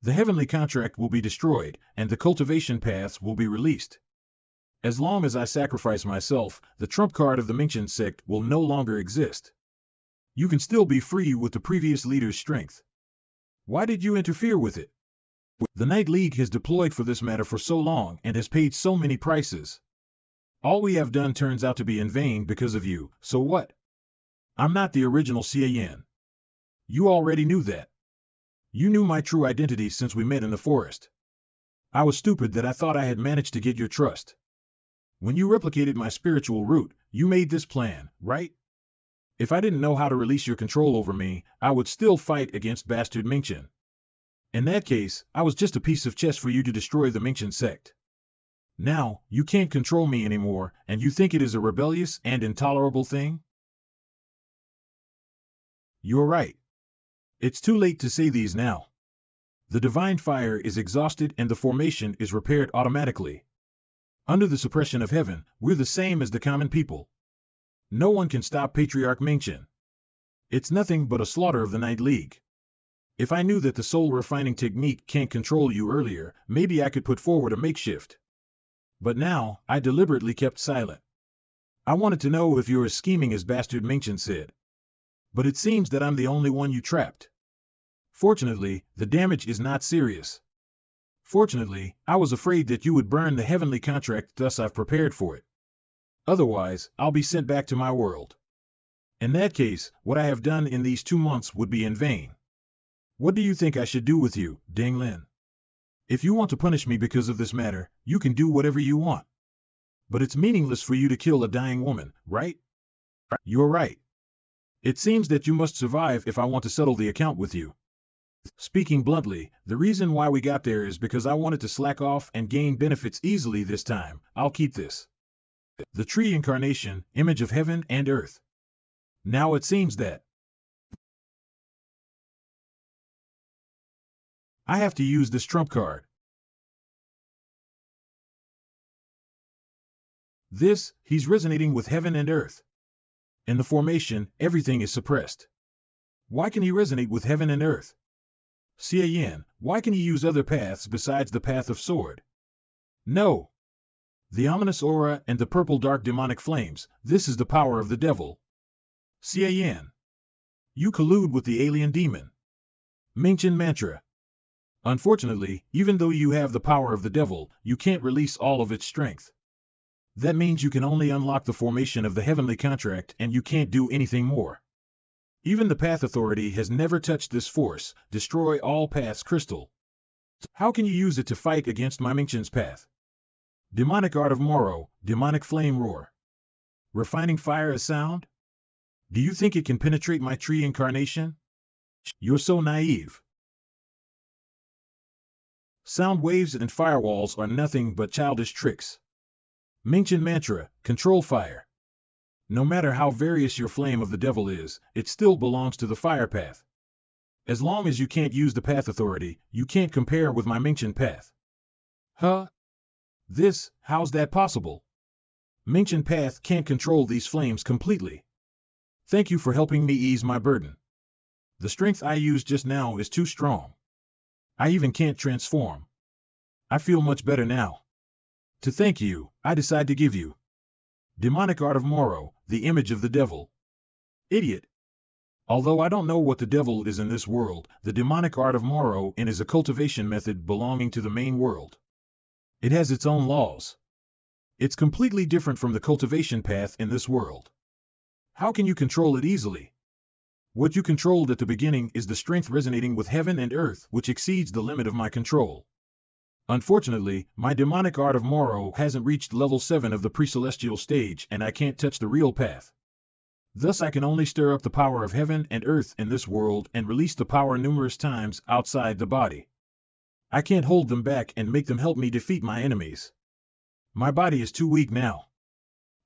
The heavenly contract will be destroyed, and the cultivation paths will be released. As long as I sacrifice myself, the trump card of the Mingchen sect will no longer exist. You can still be free with the previous leader's strength. Why did you interfere with it? The Night League has deployed for this matter for so long and has paid so many prices. All we have done turns out to be in vain because of you, so what? I'm not the original Xie Yan. You already knew that. You knew my true identity since we met in the forest. I was stupid that I thought I had managed to get your trust. When you replicated my spiritual root, you made this plan, right? If I didn't know how to release your control over me, I would still fight against bastard Mingchen. In that case, I was just a piece of chess for you to destroy the Mingchen sect. Now, you can't control me anymore, and you think it is a rebellious and intolerable thing? You're right. It's too late to say these now. The divine fire is exhausted and the formation is repaired automatically. Under the suppression of heaven, we're the same as the common people. No one can stop Patriarch Mingchen. It's nothing but a slaughter of the Night League. If I knew that the soul refining technique can't control you earlier, maybe I could put forward a makeshift. But now, I deliberately kept silent. I wanted to know if you're as scheming as bastard Mingchen said. But it seems that I'm the only one you trapped. Fortunately, the damage is not serious. Fortunately, I was afraid that you would burn the heavenly contract, thus I've prepared for it. Otherwise, I'll be sent back to my world. In that case, what I have done in these 2 months would be in vain. What do you think I should do with you, Ding Lin? If you want to punish me because of this matter, you can do whatever you want. But it's meaningless for you to kill a dying woman, right? You're right. It seems that you must survive if I want to settle the account with you. Speaking bluntly, the reason why we got there is because I wanted to slack off and gain benefits easily this time. I'll keep this. The tree incarnation, image of heaven and earth. Now it seems that I have to use this trump card. He's resonating with heaven and earth. In the formation, everything is suppressed. Why can he resonate with heaven and earth? Xie Yan, why can he use other paths besides the path of sword? No. The ominous aura and the purple dark demonic flames, this is the power of the devil. Xie Yan, you collude with the alien demon. Mingchen mantra. Unfortunately, even though you have the power of the devil, you can't release all of its strength. That means you can only unlock the formation of the heavenly contract and you can't do anything more. Even the Path Authority has never touched this force, destroy all paths crystal. How can you use it to fight against my Mingchen's path? Demonic art of Moro, demonic flame roar. Refining fire as sound? Do you think it can penetrate my tree incarnation? You're so naive. Sound waves and firewalls are nothing but childish tricks. Mingchen mantra, control fire. No matter how various your flame of the devil is, it still belongs to the fire path. As long as you can't use the Path Authority, you can't compare with my Mingchen path. Huh? How's that possible? Mingchen path can't control these flames completely. Thank you for helping me ease my burden. The strength I used just now is too strong. I even can't transform. I feel much better now. To thank you, I decide to give you demonic art of Moro, the image of the devil. Idiot. Although I don't know what the devil is in this world, the demonic art of Moro is a cultivation method belonging to the main world. It has its own laws. It's completely different from the cultivation path in this world. How can you control it easily? What you controlled at the beginning is the strength resonating with heaven and earth, which exceeds the limit of my control. Unfortunately, my demonic art of Moro hasn't reached level 7 of the pre-celestial stage and I can't touch the real path. Thus I can only stir up the power of heaven and earth in this world and release the power numerous times outside the body. I can't hold them back and make them help me defeat my enemies. My body is too weak now.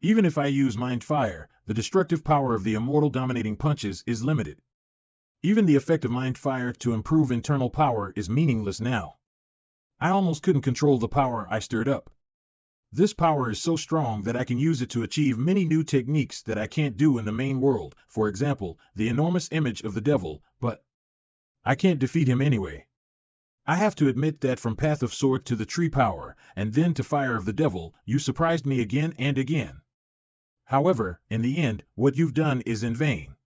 Even if I use mind fire, the destructive power of the immortal dominating punches is limited. Even the effect of mind fire to improve internal power is meaningless now. I almost couldn't control the power I stirred up. This power is so strong that I can use it to achieve many new techniques that I can't do in the main world, for example, the enormous image of the devil, but I can't defeat him anyway. I have to admit that from Path of Sword to the tree power, and then to Fire of the Devil, you surprised me again and again. However, in the end, what you've done is in vain.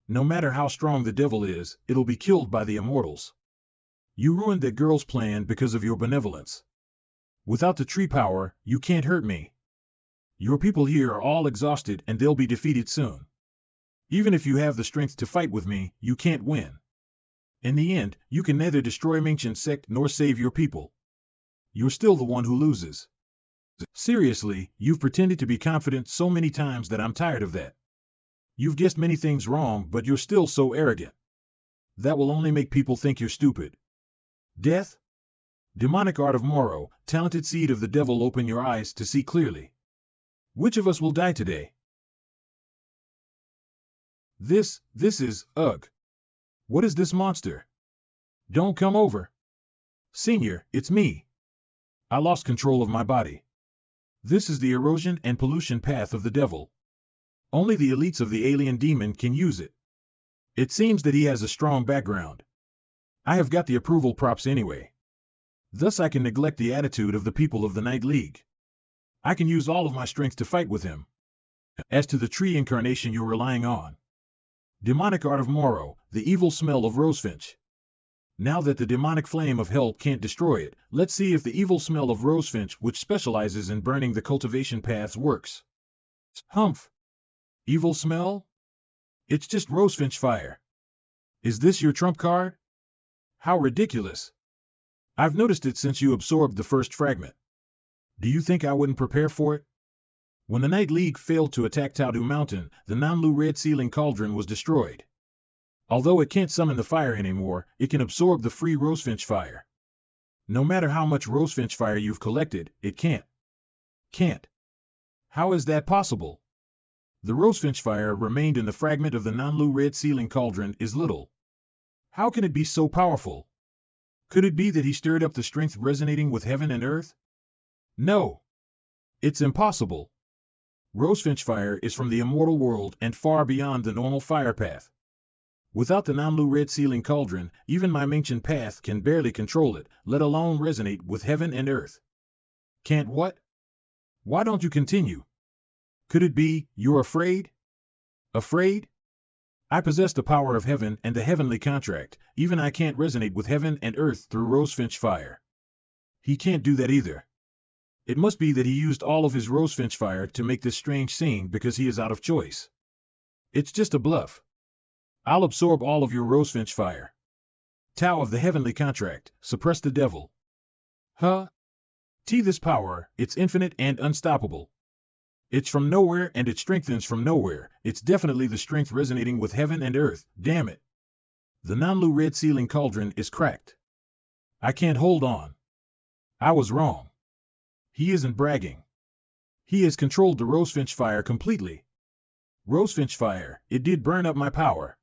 No matter how strong the devil is, it'll be killed by the immortals. You ruined that girl's plan because of your benevolence. Without the tree power, you can't hurt me. Your people here are all exhausted and they'll be defeated soon. Even if you have the strength to fight with me, you can't win. In the end, you can neither destroy Mingqian sect nor save your people. You're still the one who loses. Seriously, you've pretended to be confident so many times that I'm tired of that. You've guessed many things wrong, but you're still so arrogant. That will only make people think you're stupid. Death? Demonic art of Moro, talented seed of the devil, open your eyes to see clearly. Which of us will die today? This is, ugh. What is this monster? Don't come over. Senior, it's me. I lost control of my body. This is the erosion and pollution path of the devil. Only the elites of the alien demon can use it. It seems that he has a strong background. I have got the approval props anyway. Thus I can neglect the attitude of the people of the Night League. I can use all of my strength to fight with him. As to the tree incarnation you're relying on. Demonic art of Moro, the evil smell of rosefinch. Now that the demonic flame of hell can't destroy it, let's see if the evil smell of rosefinch, which specializes in burning the cultivation paths, works. Humph! Evil smell? It's just rosefinch fire. Is this your trump card? How ridiculous! I've noticed it since you absorbed the first fragment. Do you think I wouldn't prepare for it? When the Night League failed to attack Taudu Mountain, the Namlu Red Ceiling Cauldron was destroyed. Although it can't summon the fire anymore, it can absorb the free rosefinch fire. No matter how much rosefinch fire you've collected, it can't. Can't. How is that possible? The rosefinch fire remained in the fragment of the Namlu Red Ceiling Cauldron is little. How can it be so powerful? Could it be that he stirred up the strength resonating with heaven and earth? No. It's impossible. Rosefinch fire is from the immortal world and far beyond the normal fire path. Without the Namlu Red Ceiling Cauldron, even my Mingqian path can barely control it, let alone resonate with heaven and earth. Can't what? Why don't you continue? Could it be, you're afraid? Afraid? I possess the power of heaven and the heavenly contract, even I can't resonate with heaven and earth through rosefinch fire. He can't do that either. It must be that he used all of his rosefinch fire to make this strange scene because he is out of choice. It's just a bluff. I'll absorb all of your rosefinch fire. Tau of the heavenly contract, suppress the devil. Huh? This power, it's infinite and unstoppable. It's from nowhere and it strengthens from nowhere. It's definitely the strength resonating with heaven and earth, damn it. The Namlu Red Ceiling Cauldron is cracked. I can't hold on. I was wrong. He isn't bragging. He has controlled the rosefinch fire completely. Rosefinch fire, it did burn up my power.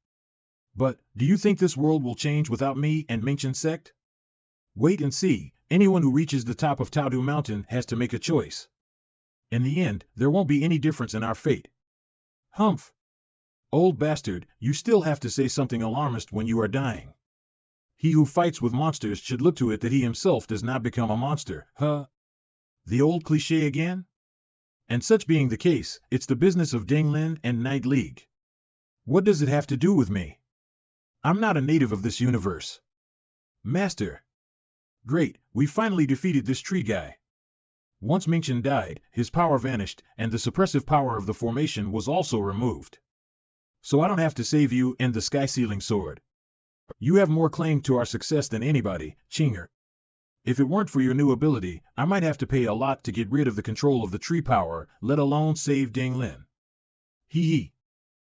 But, do you think this world will change without me and Mingqian sect? Wait and see, anyone who reaches the top of Taudu Mountain has to make a choice. In the end, there won't be any difference in our fate. Humph! Old bastard, you still have to say something alarmist when you are dying. He who fights with monsters should look to it that he himself does not become a monster, huh? The old cliché again? And such being the case, it's the business of Denglin and Night League. What does it have to do with me? I'm not a native of this universe. Master. Great, we finally defeated this tree guy. Once Mingqian died, his power vanished, and the suppressive power of the formation was also removed. So I don't have to save you and the Sky Ceiling Sword. You have more claim to our success than anybody, Chinger. If it weren't for your new ability, I might have to pay a lot to get rid of the control of the tree power, let alone save Denglin. Hee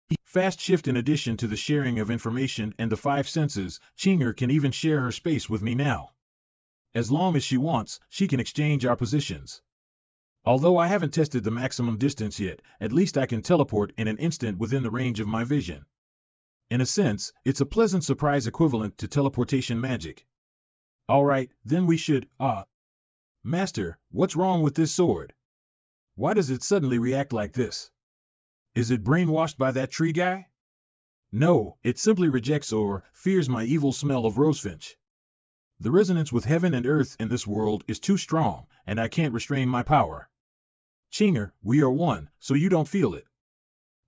hee. fast shift. In addition to the sharing of information and the five senses, Qinger can even share her space with me now. As long as she wants, she can exchange our positions. Although I haven't tested the maximum distance yet, at least I can teleport in an instant within the range of my vision. In a sense, it's a pleasant surprise equivalent to teleportation magic. Alright, then we should, Master, what's wrong with this sword? Why does it suddenly react like this? Is it brainwashed by that tree guy? No, it simply rejects or fears my evil smell of rosefinch. The resonance with heaven and earth in this world is too strong, and I can't restrain my power. Qinger, we are one, so you don't feel it.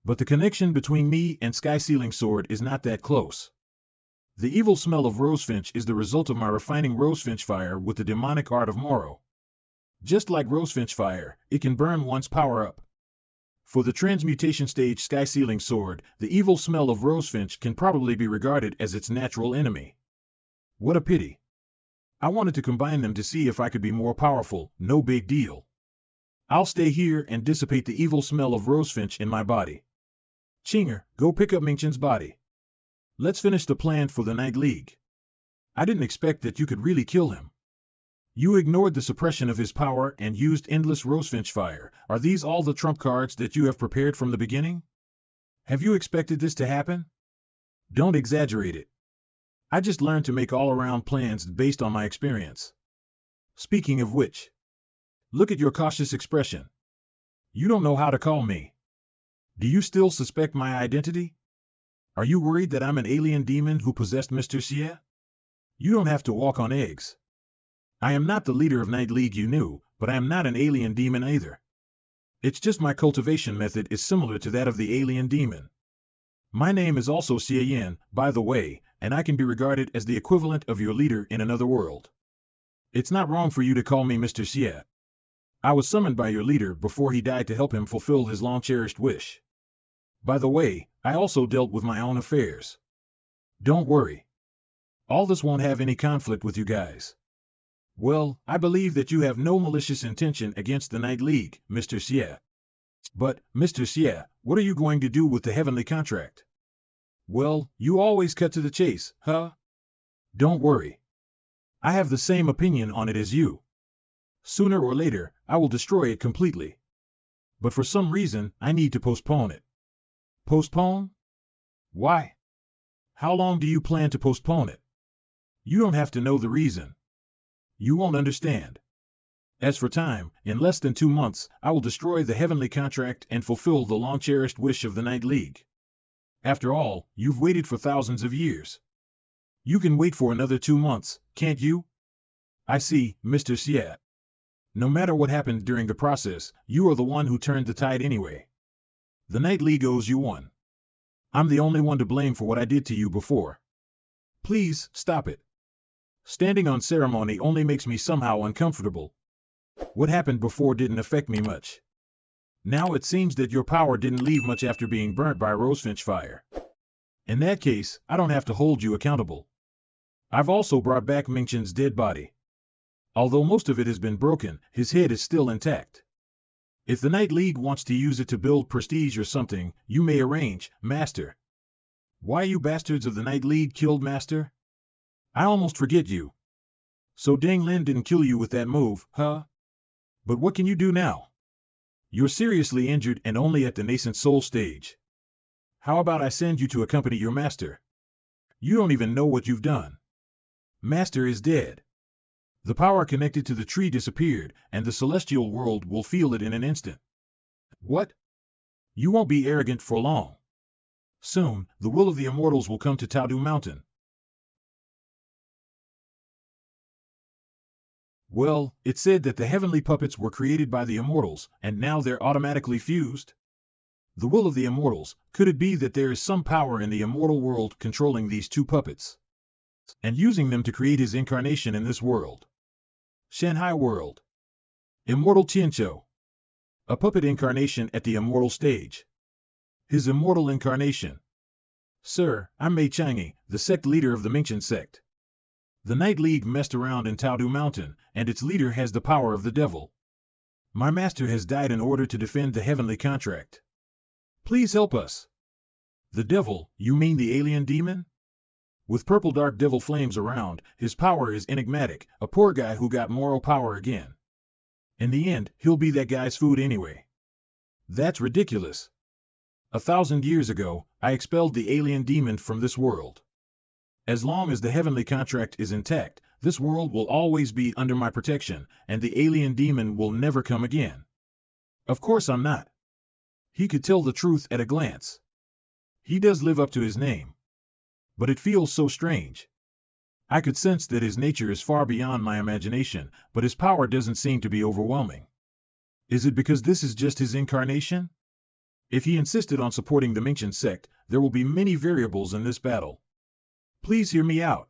But the connection between me and Sky Sealing Sword is not that close. The evil smell of rosefinch is the result of my refining rosefinch fire with the demonic art of Moro. Just like rosefinch fire, it can burn one's power up. For the transmutation stage Sky Sealing Sword, the evil smell of rosefinch can probably be regarded as its natural enemy. What a pity. I wanted to combine them to see if I could be more powerful. No big deal. I'll stay here and dissipate the evil smell of rosefinch in my body. Qinger, go pick up Mingchen's body. Let's finish the plan for the Night League. I didn't expect that you could really kill him. You ignored the suppression of his power and used endless rosefinch fire. Are these all the trump cards that you have prepared from the beginning? Have you expected this to happen? Don't exaggerate it. I just learned to make all-around plans based on my experience. Speaking of which, look at your cautious expression. You don't know how to call me. Do you still suspect my identity? Are you worried that I'm an alien demon who possessed Mr. Xie? You don't have to walk on eggs. I am not the leader of Night League you knew, but I am not an alien demon either. It's just my cultivation method is similar to that of the alien demon. My name is also Xie Yan, by the way, and I can be regarded as the equivalent of your leader in another world. It's not wrong for you to call me Mr. Xie. I was summoned by your leader before he died to help him fulfill his long-cherished wish. By the way, I also dealt with my own affairs. Don't worry. All this won't have any conflict with you guys. Well, I believe that you have no malicious intention against the Night League, Mr. Xie. But, Mr. Xie, what are you going to do with the heavenly contract? Well, you always cut to the chase, huh? Don't worry. I have the same opinion on it as you. Sooner or later, I will destroy it completely. But for some reason, I need to postpone it. Postpone? Why? How long do you plan to postpone it? You don't have to know the reason. You won't understand. As for time, in less than 2 months, I will destroy the heavenly contract and fulfill the long-cherished wish of the Night League. After all, you've waited for thousands of years. You can wait for another 2 months, can't you? I see, Mr. Xie. No matter what happened during the process, you are the one who turned the tide anyway. The Night League owes you one. I'm the only one to blame for what I did to you before. Please, stop it. Standing on ceremony only makes me somehow uncomfortable. What happened before didn't affect me much. Now it seems that your power didn't leave much after being burnt by rosefinch fire. In that case, I don't have to hold you accountable. I've also brought back Mingchen's dead body. Although most of it has been broken, his head is still intact. If the Night League wants to use it to build prestige or something, you may arrange, Master. Why you bastards of the Night League killed Master? I almost forget you. So Deng Lin didn't kill you with that move, huh? But what can you do now? You're seriously injured and only at the nascent soul stage. How about I send you to accompany your master? You don't even know what you've done. Master is dead. The power connected to the tree disappeared, and the celestial world will feel it in an instant. What? You won't be arrogant for long. Soon, the will of the immortals will come to Taodu Mountain. Well, it said that the heavenly puppets were created by the immortals, and now they're automatically fused. The will of the immortals, could it be that there is some power in the immortal world controlling these two puppets? And using them to create his incarnation in this world? Shanghai world. Immortal Tianqiu. A puppet incarnation at the immortal stage. His immortal incarnation. Sir, I'm Mei Chang'e, the sect leader of the Mingchen sect. The Night League messed around in Taodu Mountain, and its leader has the power of the devil. My master has died in order to defend the heavenly contract. Please help us. The devil, you mean the alien demon? With purple dark devil flames around, his power is enigmatic, a poor guy who got moral power again. In the end, he'll be that guy's food anyway. That's ridiculous. 1,000 years ago, I expelled the alien demon from this world. As long as the heavenly contract is intact, this world will always be under my protection, and the alien demon will never come again. Of course I'm not. He could tell the truth at a glance. He does live up to his name. But it feels so strange. I could sense that his nature is far beyond my imagination, but his power doesn't seem to be overwhelming. Is it because this is just his incarnation? If he insisted on supporting the Mingchen sect, there will be many variables in this battle. Please hear me out.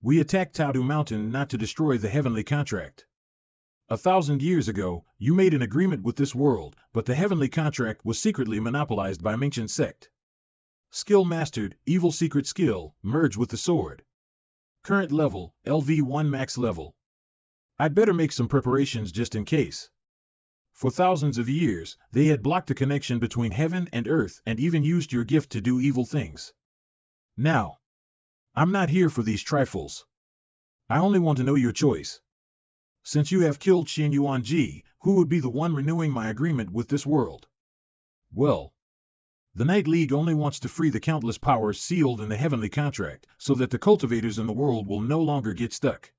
We attacked Taudu Mountain not to destroy the heavenly contract. 1,000 years ago, you made an agreement with this world, but the heavenly contract was secretly monopolized by Mingchen sect. Skill mastered, evil secret skill, merge with the sword. Current level, LV1 max level. I'd better make some preparations just in case. For thousands of years, they had blocked the connection between heaven and earth and even used your gift to do evil things. Now, I'm not here for these trifles. I only want to know your choice. Since you have killed Xie Yan, who would be the one renewing my agreement with this world? Well, the Night League only wants to free the countless powers sealed in the heavenly contract, so that the cultivators in the world will no longer get stuck.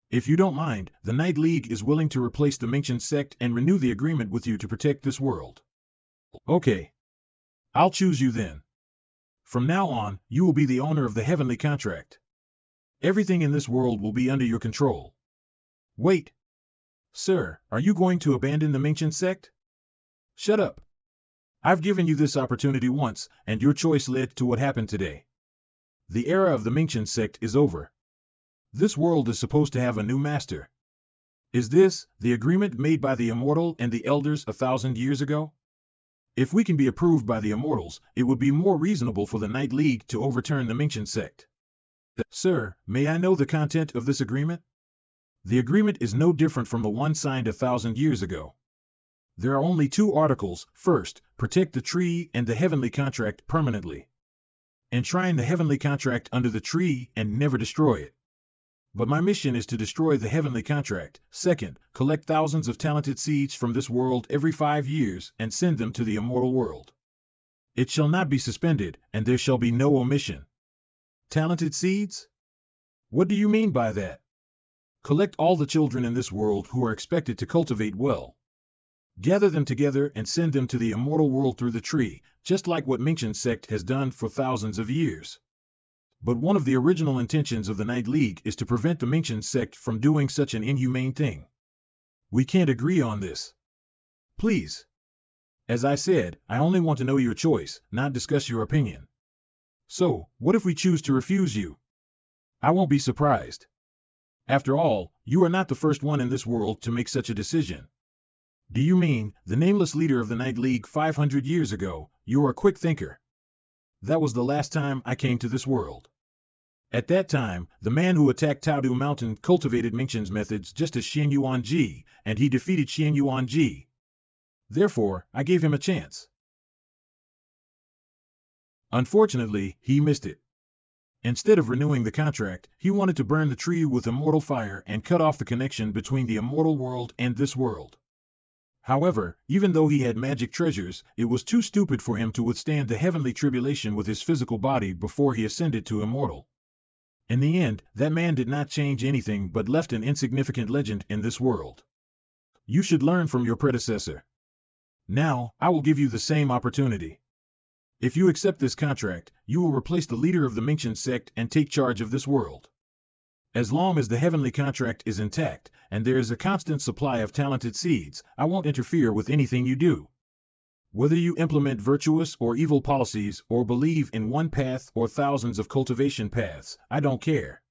If you don't mind, the Night League is willing to replace the Mingchen sect and renew the agreement with you to protect this world. Okay. I'll choose you then. From now on, you will be the owner of the heavenly contract. Everything in this world will be under your control. Wait. Sir, are you going to abandon the Mingchen sect? Shut up. I've given you this opportunity once, and your choice led to what happened today. The era of the Mingchen sect is over. This world is supposed to have a new master. Is this the agreement made by the immortal and the elders 1,000 years ago? If we can be approved by the immortals, it would be more reasonable for the Night League to overturn the Mingchen sect. Sir, may I know the content of this agreement? The agreement is no different from the one signed 1,000 years ago. There are only two articles. First, protect the tree and the heavenly contract permanently. Enshrine the heavenly contract under the tree and never destroy it. But my mission is to destroy the heavenly contract. Second, collect thousands of talented seeds from this world every 5 years and send them to the immortal world. It shall not be suspended, and there shall be no omission. Talented seeds? What do you mean by that? Collect all the children in this world who are expected to cultivate well. Gather them together and send them to the immortal world through the tree, just like what Mingchen sect has done for thousands of years. But one of the original intentions of the Night League is to prevent the Mingchen sect from doing such an inhumane thing. We can't agree on this. Please. As I said, I only want to know your choice, not discuss your opinion. So, what if we choose to refuse you? I won't be surprised. After all, you are not the first one in this world to make such a decision. Do you mean, the nameless leader of the Night League 500 years ago? You are a quick thinker. That was the last time I came to this world. At that time, the man who attacked Taudu Mountain cultivated Mingchen's methods just as Xie Yan, and he defeated Xie Yan. Therefore, I gave him a chance. Unfortunately, he missed it. Instead of renewing the contract, he wanted to burn the tree with immortal fire and cut off the connection between the immortal world and this world. However, even though he had magic treasures, it was too stupid for him to withstand the heavenly tribulation with his physical body before he ascended to immortal. In the end, that man did not change anything but left an insignificant legend in this world. You should learn from your predecessor. Now, I will give you the same opportunity. If you accept this contract, you will replace the leader of the Mingchen sect and take charge of this world. As long as the heavenly contract is intact, and there is a constant supply of talented seeds, I won't interfere with anything you do. Whether you implement virtuous or evil policies or believe in one path or thousands of cultivation paths, I don't care.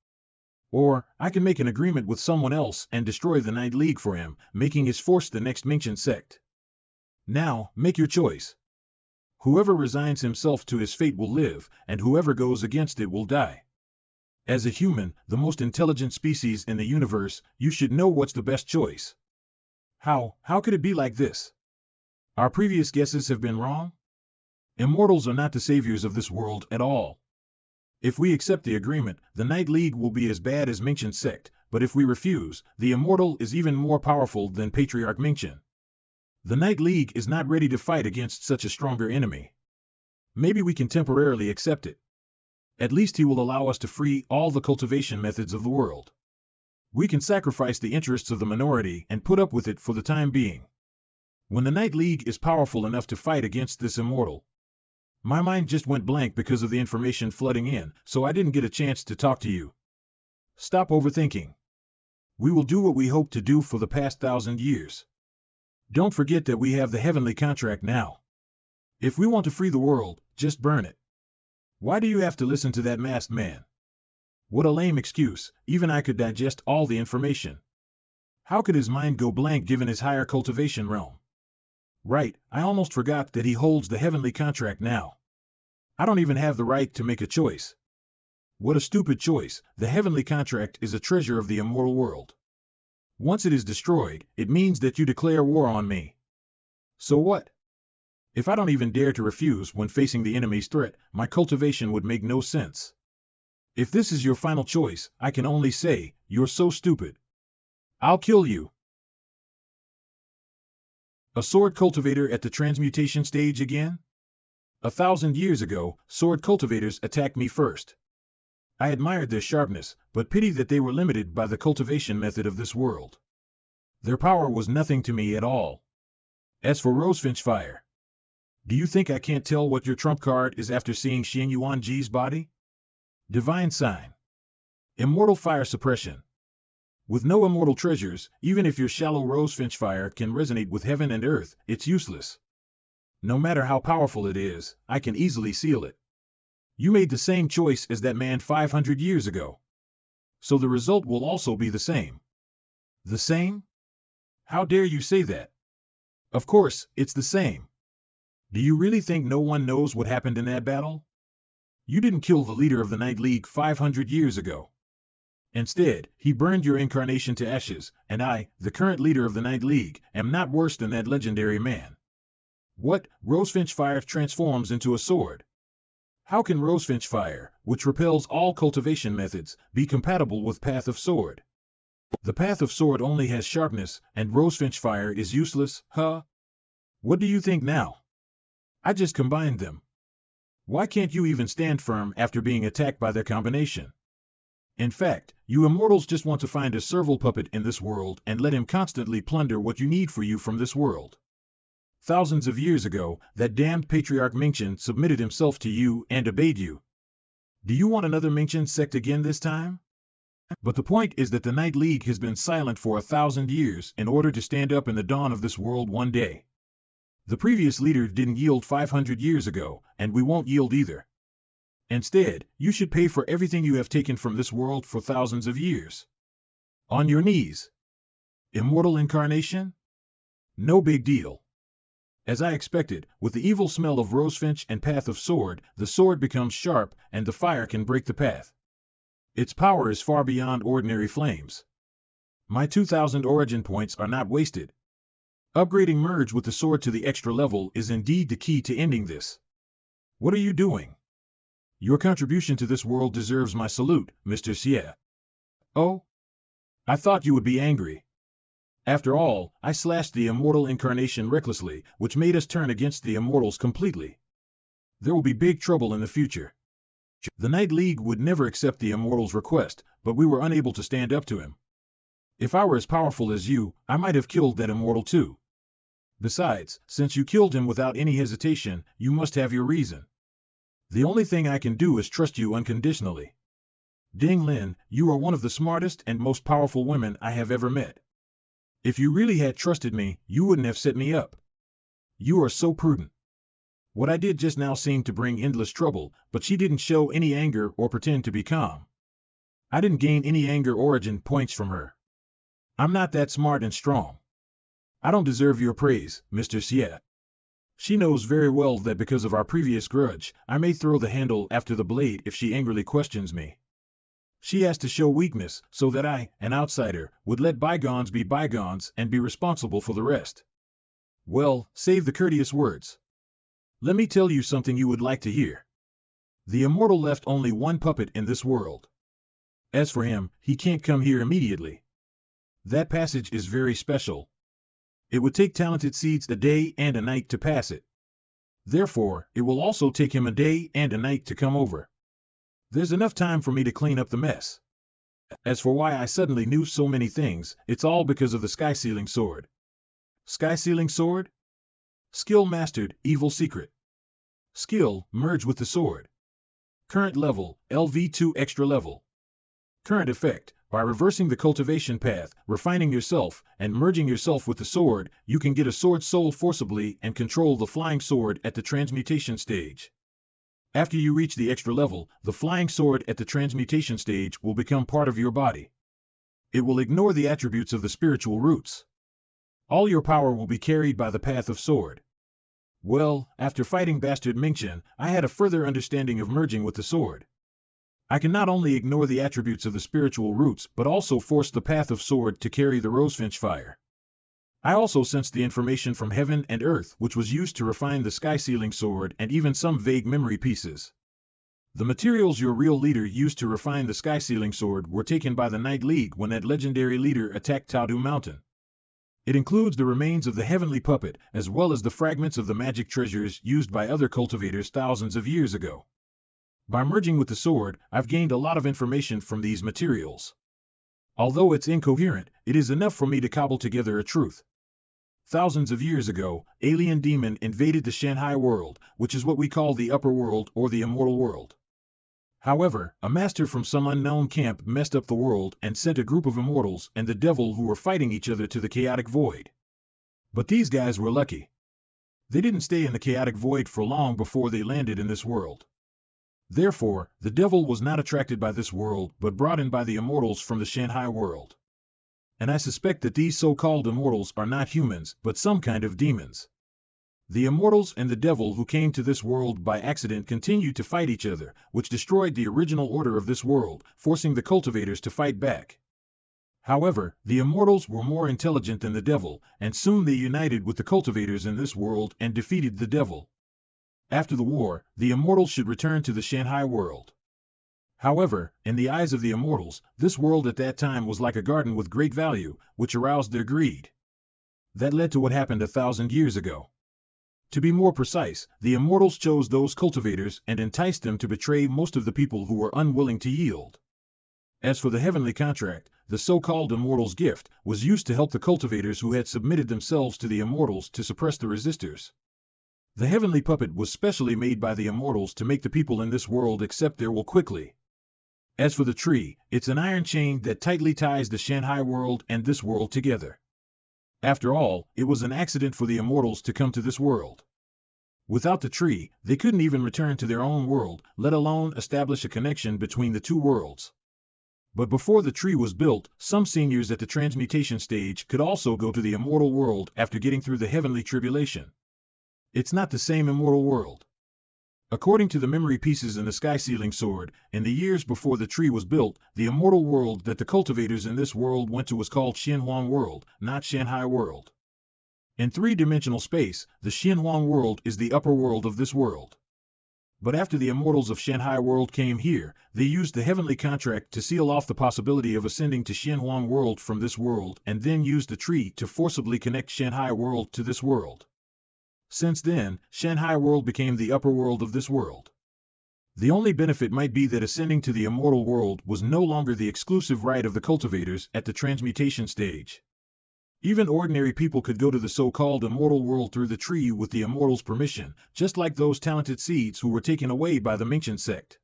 Or, I can make an agreement with someone else and destroy the Night League for him, making his force the next Mingchen sect. Now, make your choice. Whoever resigns himself to his fate will live, and whoever goes against it will die. As a human, the most intelligent species in the universe, you should know what's the best choice. How could it be like this? Our previous guesses have been wrong? Immortals are not the saviors of this world at all. If we accept the agreement, the Night League will be as bad as Mingchen's sect, but if we refuse, the Immortal is even more powerful than Patriarch Mingchen. The Night League is not ready to fight against such a stronger enemy. Maybe we can temporarily accept it. At least he will allow us to free all the cultivation methods of the world. We can sacrifice the interests of the minority and put up with it for the time being. When the Night League is powerful enough to fight against this Immortal. My mind just went blank because of the information flooding in, so I didn't get a chance to talk to you. Stop overthinking. We will do what we hope to do for the past 1,000 years. Don't forget that we have the heavenly contract now. If we want to free the world, just burn it. Why do you have to listen to that masked man? What a lame excuse, even I could digest all the information. How could his mind go blank given his higher cultivation realm? Right, I almost forgot that he holds the heavenly contract now. I don't even have the right to make a choice. What a stupid choice. The heavenly contract is a treasure of the immortal world. Once it is destroyed, it means that you declare war on me. So what? If I don't even dare to refuse when facing the enemy's threat, my cultivation would make no sense. If this is your final choice, I can only say, you're so stupid. I'll kill you. A sword cultivator at the transmutation stage again? 1,000 years ago, sword cultivators attacked me first. I admired their sharpness, but pity that they were limited by the cultivation method of this world. Their power was nothing to me at all. As for Rosefinch Fire, do you think I can't tell what your trump card is after seeing Xie Yan's body? Divine Sign. Immortal Fire Suppression. With no immortal treasures, even if your shallow Rosefinch Fire can resonate with heaven and earth, it's useless. No matter how powerful it is, I can easily seal it. You made the same choice as that man 500 years ago. So the result will also be the same. The same? How dare you say that? Of course, it's the same. Do you really think no one knows what happened in that battle? You didn't kill the leader of the Night League 500 years ago. Instead, he burned your incarnation to ashes, and I, the current leader of the Night League, am not worse than that legendary man. What? Rosefinch Fire transforms into a sword. How can Rosefinch Fire, which repels all cultivation methods, be compatible with Path of Sword? The Path of Sword only has sharpness, and Rosefinch Fire is useless, huh? What do you think now? I just combined them. Why can't you even stand firm after being attacked by their combination? In fact, you immortals just want to find a serval puppet in this world and let him constantly plunder what you need for you from this world. Thousands of years ago, that damned Patriarch Mingchen submitted himself to you and obeyed you. Do you want another Mingchen sect again this time? But the point is that the Night League has been silent for 1,000 years in order to stand up in the dawn of this world one day. The previous leader didn't yield 500 years ago, and we won't yield either. Instead, you should pay for everything you have taken from this world for thousands of years. On your knees. Immortal incarnation? No big deal. As I expected, with the evil smell of Rosefinch and Path of Sword, the sword becomes sharp, and the fire can break the path. Its power is far beyond ordinary flames. My 2,000 origin points are not wasted. Upgrading Merge with the sword to the extra level is indeed the key to ending this. What are you doing? Your contribution to this world deserves my salute, Mr. Xie. Oh? I thought you would be angry. After all, I slashed the immortal incarnation recklessly, which made us turn against the immortals completely. There will be big trouble in the future. The Night League would never accept the immortal's request, but we were unable to stand up to him. If I were as powerful as you, I might have killed that immortal too. Besides, since you killed him without any hesitation, you must have your reason. The only thing I can do is trust you unconditionally. Ding Lin, you are one of the smartest and most powerful women I have ever met. If you really had trusted me, you wouldn't have set me up. You are so prudent. What I did just now seemed to bring endless trouble, but she didn't show any anger or pretend to be calm. I didn't gain any anger origin points from her. I'm not that smart and strong. I don't deserve your praise, Mr. Xie. She knows very well that because of our previous grudge, I may throw the handle after the blade if she angrily questions me. She has to show weakness so that I, an outsider, would let bygones be bygones and be responsible for the rest. Well, save the courteous words. Let me tell you something you would like to hear. The immortal left only one puppet in this world. As for him, he can't come here immediately. That passage is very special. It would take talented seeds a day and a night to pass it. Therefore, it will also take him a day and a night to come over. There's enough time for me to clean up the mess. As for why I suddenly knew so many things, it's all because of the sky-sealing sword. Sky-sealing sword? Skill mastered, evil secret. Skill, merge with the sword. Current level, LV2 extra level. Current effect, by reversing the cultivation path, refining yourself, and merging yourself with the sword, you can get a sword soul forcibly and control the flying sword at the transmutation stage. After you reach the extra level, the flying sword at the transmutation stage will become part of your body. It will ignore the attributes of the spiritual roots. All your power will be carried by the path of sword. Well, after fighting Bastard Mingchen, I had a further understanding of merging with the sword. I can not only ignore the attributes of the spiritual roots, but also force the path of sword to carry the rosefinch fire. I also sensed the information from heaven and earth, which was used to refine the sky-sealing sword and even some vague memory pieces. The materials your real leader used to refine the sky-sealing sword were taken by the Night League when that legendary leader attacked Taudu Mountain. It includes the remains of the heavenly puppet, as well as the fragments of the magic treasures used by other cultivators thousands of years ago. By merging with the sword, I've gained a lot of information from these materials. Although it's incoherent, it is enough for me to cobble together a truth. Thousands of years ago, alien demon invaded the Shanghai world, which is what we call the upper world or the immortal world. However, a master from some unknown camp messed up the world and sent a group of immortals and the devil who were fighting each other to the chaotic void. But these guys were lucky. They didn't stay in the chaotic void for long before they landed in this world. Therefore, the devil was not attracted by this world but brought in by the immortals from the Shanghai world. And I suspect that these so-called immortals are not humans, but some kind of demons. The immortals and the devil who came to this world by accident continued to fight each other, which destroyed the original order of this world, forcing the cultivators to fight back. However, the immortals were more intelligent than the devil, and soon they united with the cultivators in this world and defeated the devil. After the war, the immortals should return to the Shanghai world. However, in the eyes of the immortals, this world at that time was like a garden with great value, which aroused their greed. That led to what happened 1,000 years ago. To be more precise, the immortals chose those cultivators and enticed them to betray most of the people who were unwilling to yield. As for the heavenly contract, the so-called immortals' gift was used to help the cultivators who had submitted themselves to the immortals to suppress the resistors. The heavenly puppet was specially made by the immortals to make the people in this world accept their will quickly. As for the tree, it's an iron chain that tightly ties the Shanghai world and this world together. After all, it was an accident for the immortals to come to this world. Without the tree, they couldn't even return to their own world, let alone establish a connection between the two worlds. But before the tree was built, some seniors at the transmutation stage could also go to the immortal world after getting through the heavenly tribulation. It's not the same immortal world. According to the memory pieces in the sky-sealing sword, in the years before the tree was built, the immortal world that the cultivators in this world went to was called Xianhuang world, not Shanghai world. In three-dimensional space, the Xianhuang world is the upper world of this world. But after the immortals of Shanghai world came here, they used the heavenly contract to seal off the possibility of ascending to Xianhuang world from this world and then used the tree to forcibly connect Shanghai world to this world. Since then, Shanghai world became the upper world of this world. The only benefit might be that ascending to the immortal world was no longer the exclusive right of the cultivators at the transmutation stage. Even ordinary people could go to the so-called immortal world through the tree with the immortals' permission, just like those talented seeds who were taken away by the Mingchen sect.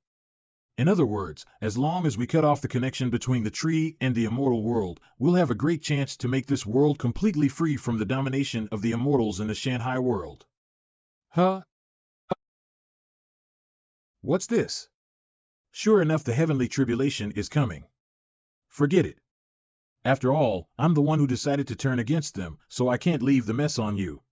In other words, as long as we cut off the connection between the tree and the immortal world, we'll have a great chance to make this world completely free from the domination of the immortals in the Shanghai world. Huh? What's this? Sure enough, the heavenly tribulation is coming. Forget it. After all, I'm the one who decided to turn against them, so I can't leave the mess on you.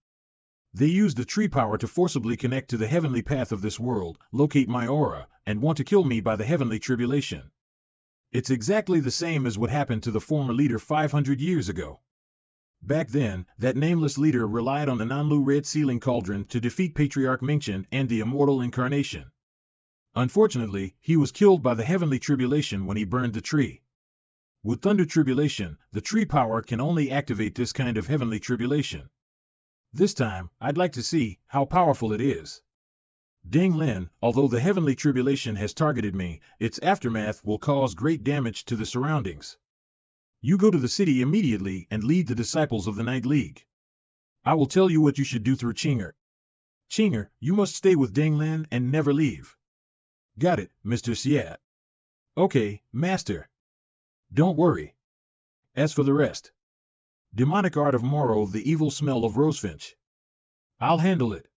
They use the tree power to forcibly connect to the heavenly path of this world, locate my aura, and want to kill me by the heavenly tribulation. It's exactly the same as what happened to the former leader 500 years ago. Back then, that nameless leader relied on the Nanlu Red Sealing Cauldron to defeat Patriarch Mingchen and the Immortal Incarnation. Unfortunately, he was killed by the Heavenly Tribulation when he burned the tree. With Thunder Tribulation, the tree power can only activate this kind of Heavenly Tribulation. This time, I'd like to see how powerful it is. Ding Lin, although the Heavenly Tribulation has targeted me, its aftermath will cause great damage to the surroundings. You go to the city immediately and lead the disciples of the Night League. I will tell you what you should do through Chinger. Chinger, you must stay with Ding Lin and never leave. Got it, Mr. Xie. Okay, Master. Don't worry. As for the rest. Demonic Art of Moro, the evil smell of Rosefinch. I'll handle it.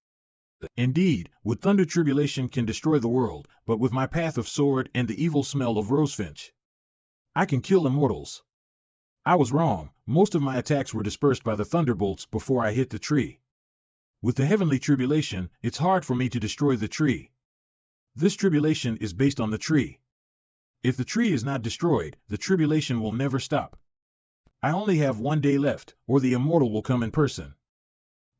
Indeed, with Thunder Tribulation can destroy the world, but with my Path of Sword and the evil smell of Rosefinch, I can kill immortals. I was wrong, most of my attacks were dispersed by the thunderbolts before I hit the tree. With the Heavenly Tribulation, it's hard for me to destroy the tree. This tribulation is based on the tree. If the tree is not destroyed, the tribulation will never stop. I only have 1 day left, or the immortal will come in person.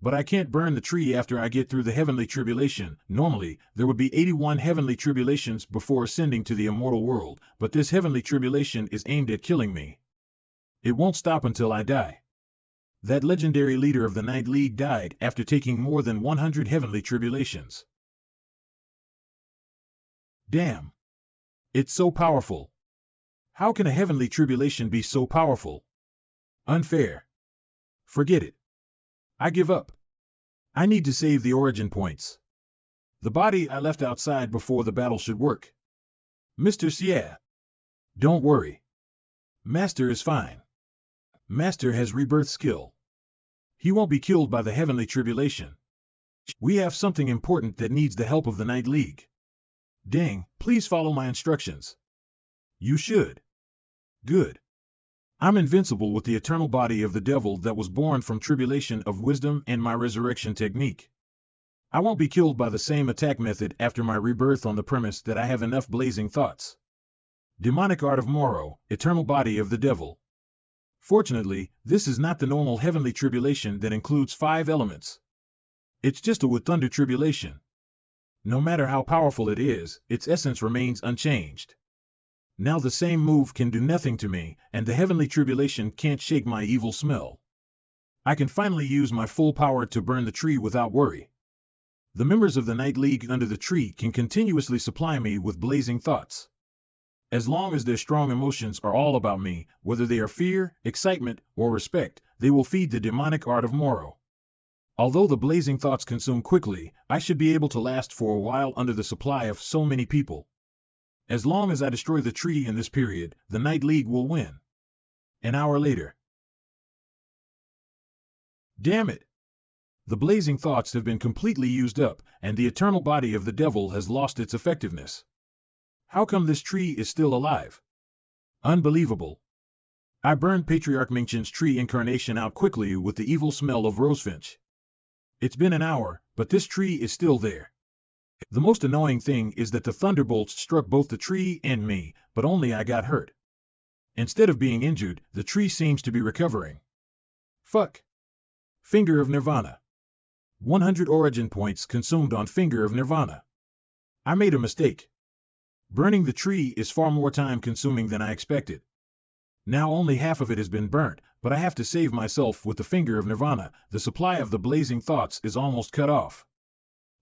But I can't burn the tree after I get through the Heavenly Tribulation. Normally, there would be 81 Heavenly Tribulations before ascending to the immortal world, but this Heavenly Tribulation is aimed at killing me. It won't stop until I die. That legendary leader of the Night League died after taking more than 100 Heavenly Tribulations. Damn. It's so powerful. How can a Heavenly Tribulation be so powerful? Unfair. Forget it. I give up. I need to save the origin points. The body I left outside before the battle should work. Mr. Xie. Don't worry. Master is fine. Master has rebirth skill. He won't be killed by the Heavenly Tribulation. We have something important that needs the help of the Night League. Ding, please follow my instructions. You should. Good. I'm invincible with the eternal body of the devil that was born from tribulation of wisdom and my resurrection technique. I won't be killed by the same attack method after my rebirth on the premise that I have enough blazing thoughts. Demonic Art of Moro, eternal body of the devil. Fortunately, this is not the normal Heavenly Tribulation that includes 5 elements. It's just a with Thunder Tribulation. No matter how powerful it is, its essence remains unchanged. Now the same move can do nothing to me, and the Heavenly Tribulation can't shake my evil smell. I can finally use my full power to burn the tree without worry. The members of the Night League under the tree can continuously supply me with blazing thoughts. As long as their strong emotions are all about me, whether they are fear, excitement, or respect, they will feed the Demonic Art of Moro. Although the blazing thoughts consume quickly, I should be able to last for a while under the supply of so many people. As long as I destroy the tree in this period, the Night League will win. An hour later. Damn it! The blazing thoughts have been completely used up, and the eternal body of the devil has lost its effectiveness. How come this tree is still alive? Unbelievable. I burned Patriarch Mingchen's tree incarnation out quickly with the evil smell of Rosefinch. It's been an hour, but this tree is still there. The most annoying thing is that the thunderbolts struck both the tree and me, but only I got hurt. Instead of being injured, the tree seems to be recovering. Fuck. Finger of Nirvana. 100 origin points consumed on Finger of Nirvana. I made a mistake. Burning the tree is far more time-consuming than I expected. Now only half of it has been burnt, but I have to save myself with the Finger of Nirvana. The supply of the blazing thoughts is almost cut off.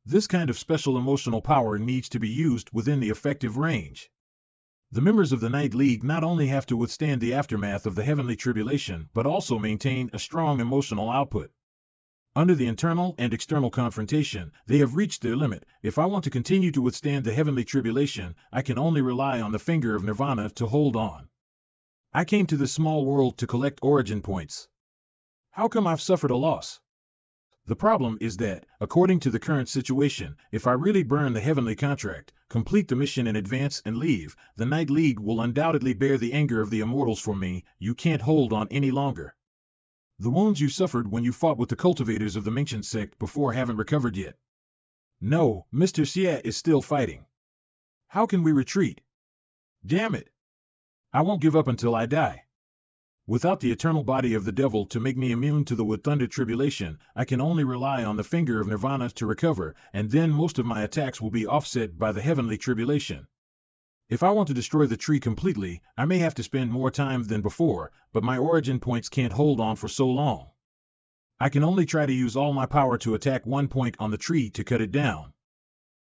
This kind of special emotional power needs to be used within the effective range. The members of the Night League not only have to withstand the aftermath of the Heavenly Tribulation, but also maintain a strong emotional output. Under the internal and external confrontation, they have reached their limit. If I want to continue to withstand the Heavenly Tribulation, I can only rely on the Finger of Nirvana to hold on. I came to this small world to collect origin points. How come I've suffered a loss? The problem is that, according to the current situation, if I really burn the Heavenly Contract, complete the mission in advance and leave, the Night League will undoubtedly bear the anger of the immortals for me. You can't hold on any longer. The wounds you suffered when you fought with the cultivators of the Mingchen sect before haven't recovered yet. No, Mr. Xie is still fighting. How can we retreat? Damn it! I won't give up until I die. Without the eternal body of the devil to make me immune to the thunder tribulation, I can only rely on the finger of nirvana to recover, and then most of my attacks will be offset by the heavenly tribulation. If I want to destroy the tree completely, I may have to spend more time than before, but my origin points can't hold on for so long. I can only try to use all my power to attack one point on the tree to cut it down.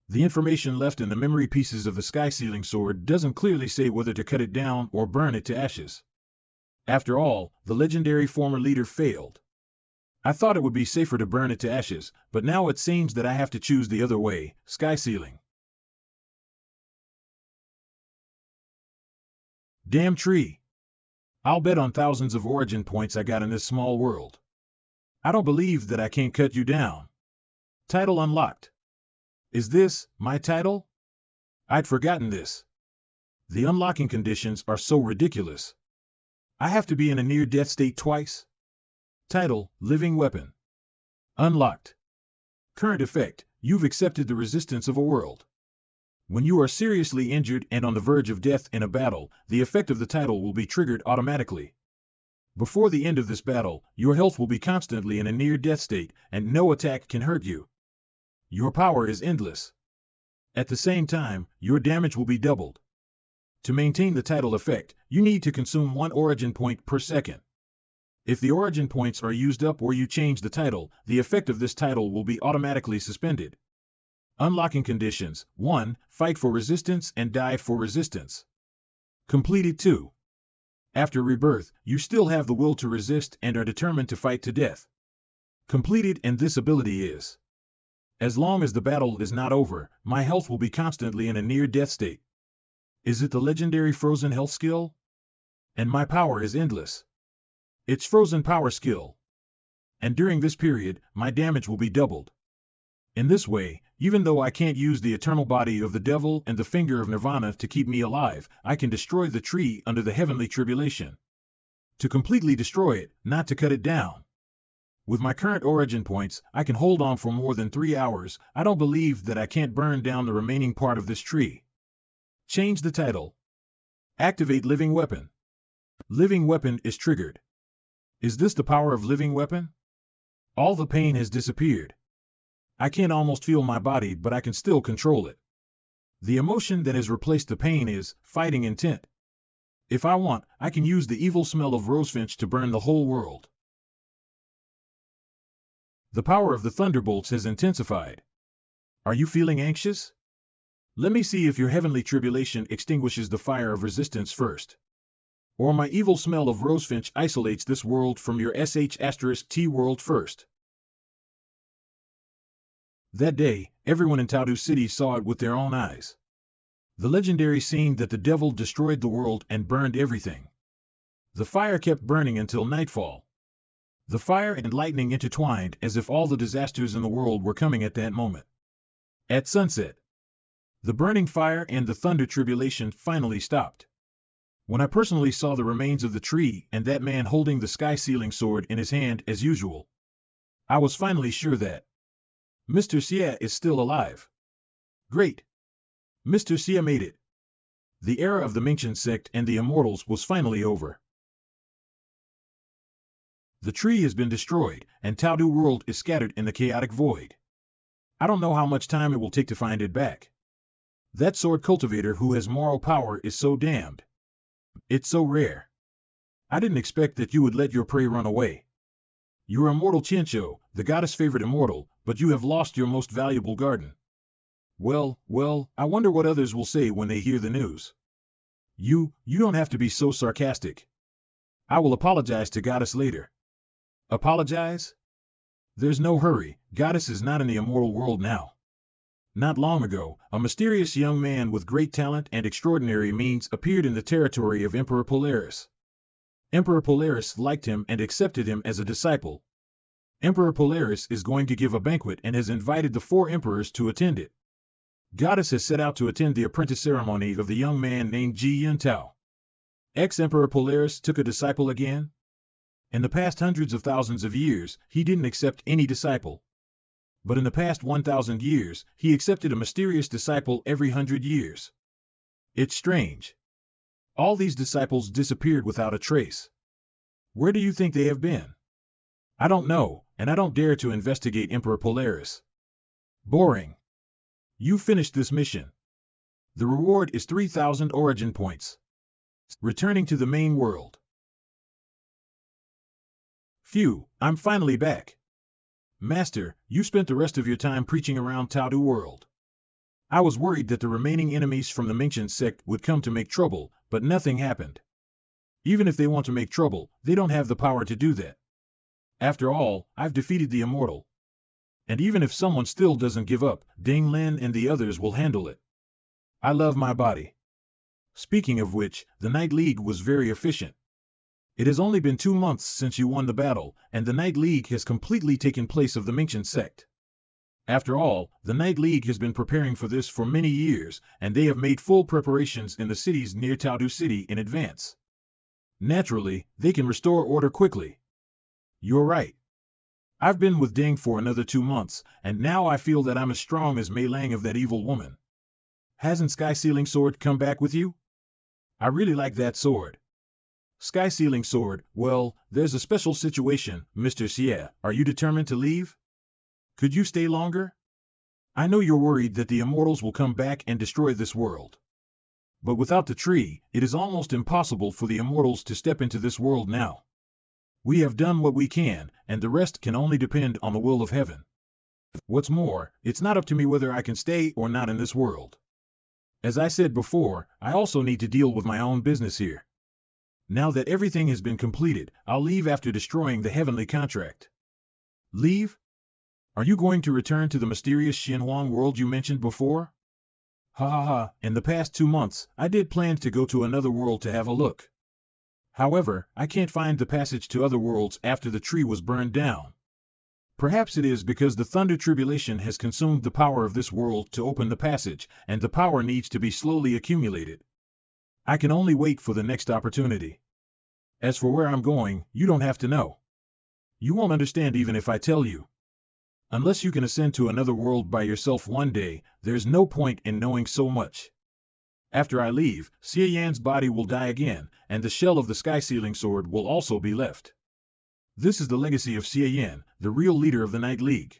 The information left in the memory pieces of the sky-sealing sword doesn't clearly say whether to cut it down or burn it to ashes. After all, the legendary former leader failed. I thought it would be safer to burn it to ashes, but now it seems that I have to choose the other way, sky-sealing. Damn tree. I'll bet on thousands of origin points I got in this small world. I don't believe that I can't cut you down. Title unlocked. Is this my title? I'd forgotten this. The unlocking conditions are so ridiculous. I have to be in a near-death state twice? Title, living weapon. Unlocked. Current effect, you've accepted the resistance of a world. When you are seriously injured and on the verge of death in a battle, the effect of the title will be triggered automatically. Before the end of this battle, your health will be constantly in a near-death state, and no attack can hurt you. Your power is endless. At the same time, your damage will be doubled. To maintain the title effect, you need to consume 1 origin point per second. If the origin points are used up or you change the title, the effect of this title will be automatically suspended. Unlocking conditions: 1. Fight for resistance and die for resistance. Completed 2. After rebirth, you still have the will to resist and are determined to fight to death. Completed, and this ability is: as long as the battle is not over, my health will be constantly in a near-death state. Is it the legendary frozen health skill? And my power is endless. It's frozen power skill. And during this period, my damage will be doubled. In this way, even though I can't use the eternal body of the devil and the finger of nirvana to keep me alive, I can destroy the tree under the heavenly tribulation. To completely destroy it, not to cut it down. With my current origin points, I can hold on for more than 3 hours. I don't believe that I can't burn down the remaining part of this tree. Change the title. Activate living weapon. Living weapon is triggered. Is this the power of living weapon? All the pain has disappeared. I can't almost feel my body, but I can still control it. The emotion that has replaced the pain is fighting intent. If I want, I can use the evil smell of rosefinch to burn the whole world. The power of the thunderbolts has intensified. Are you feeling anxious? Let me see if your heavenly tribulation extinguishes the fire of resistance first. Or my evil smell of rosefinch isolates this world from your *T world first. That day, everyone in Taudu City saw it with their own eyes. The legendary scene that the devil destroyed the world and burned everything. The fire kept burning until nightfall. The fire and lightning intertwined as if all the disasters in the world were coming at that moment. At sunset, the burning fire and the thunder tribulation finally stopped. When I personally saw the remains of the tree and that man holding the sky-sealing sword in his hand as usual, I was finally sure that Mr. Xie is still alive. Great! Mr. Xie made it. The era of the Mingchen sect and the immortals was finally over. The tree has been destroyed, and Taudu world is scattered in the chaotic void. I don't know how much time it will take to find it back. That sword cultivator who has moral power is so damned. It's so rare. I didn't expect that you would let your prey run away. You're immortal Qianqiu, the goddess' favorite immortal, but you have lost your most valuable garden. Well, I wonder what others will say when they hear the news. You don't have to be so sarcastic. I will apologize to Goddess later. Apologize? There's no hurry, Goddess is not in the immortal world now. Not long ago, a mysterious young man with great talent and extraordinary means appeared in the territory of Emperor Polaris. Emperor Polaris liked him and accepted him as a disciple. Emperor Polaris is going to give a banquet and has invited the 4 emperors to attend it. Goddess has set out to attend the apprentice ceremony of the young man named Xie Yan. Ex-Emperor Polaris took a disciple again? In the past hundreds of thousands of years, he didn't accept any disciple. But in the past 1,000 years, he accepted a mysterious disciple every 100 years. It's strange. All these disciples disappeared without a trace. Where do you think they have been? I don't know, and I don't dare to investigate Emperor Polaris. Boring. You finished this mission. The reward is 3,000 origin points. Returning to the main world. Phew, I'm finally back. Master, you spent the rest of your time preaching around Taudu world. I was worried that the remaining enemies from the Mingchen sect would come to make trouble, but nothing happened. Even if they want to make trouble, they don't have the power to do that. After all, I've defeated the immortal. And even if someone still doesn't give up, Ding Lin and the others will handle it. I love my body. Speaking of which, the Night League was very efficient. It has only been 2 months since you won the battle, and the Night League has completely taken place of the Mingchen sect. After all, the Night League has been preparing for this for many years, and they have made full preparations in the cities near Taudu City in advance. Naturally, they can restore order quickly. You're right. I've been with Ding for another 2 months, and now I feel that I'm as strong as Mei Lang of that evil woman. Hasn't Sky Sealing Sword come back with you? I really like that sword. Sky Sealing Sword, well, there's a special situation, Mr. Xie. Are you determined to leave? Could you stay longer? I know you're worried that the immortals will come back and destroy this world. But without the tree, it is almost impossible for the immortals to step into this world now. We have done what we can, and the rest can only depend on the will of heaven. What's more, it's not up to me whether I can stay or not in this world. As I said before, I also need to deal with my own business here. Now that everything has been completed, I'll leave after destroying the heavenly contract. Leave? Are you going to return to the mysterious Xinhuang world you mentioned before? Ha ha ha, in the past 2 months, I did plan to go to another world to have a look. However, I can't find the passage to other worlds after the tree was burned down. Perhaps it is because the thunder tribulation has consumed the power of this world to open the passage, and the power needs to be slowly accumulated. I can only wait for the next opportunity. As for where I'm going, you don't have to know. You won't understand even if I tell you. Unless you can ascend to another world by yourself one day, there's no point in knowing so much. After I leave, Xie Yan's body will die again, and the shell of the Sky Sealing Sword will also be left. This is the legacy of Xie Yan, the real leader of the Night League.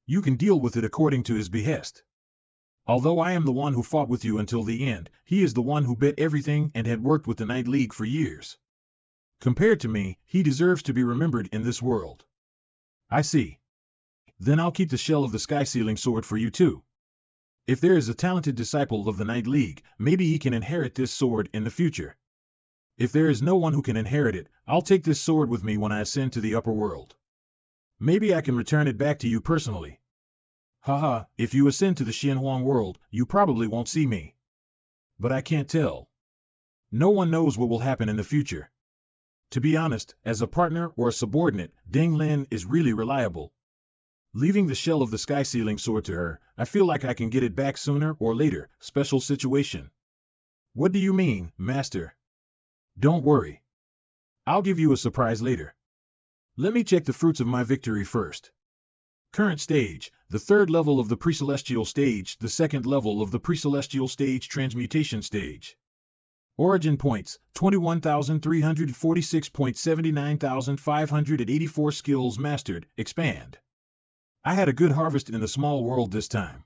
You can deal with it according to his behest. Although I am the one who fought with you until the end, he is the one who bet everything and had worked with the Night League for years. Compared to me, he deserves to be remembered in this world. I see. Then I'll keep the shell of the Sky Sealing Sword for you too. If there is a talented disciple of the Night League, maybe he can inherit this sword in the future. If there is no one who can inherit it, I'll take this sword with me when I ascend to the upper world. Maybe I can return it back to you personally. Haha, if you ascend to the Xinhuang world, you probably won't see me. But I can't tell. No one knows what will happen in the future. To be honest, as a partner or a subordinate, Ding Lin is really reliable. Leaving the shell of the Sky Sealing Sword to her, I feel like I can get it back sooner or later. Special situation. What do you mean, Master? Don't worry. I'll give you a surprise later. Let me check the fruits of my victory first. Current stage, the 3rd level of the Pre-Celestial stage, the 2nd level of the Pre-Celestial stage Transmutation stage. Origin points, 21,346.79,584 skills mastered, expand. I had a good harvest in the small world this time.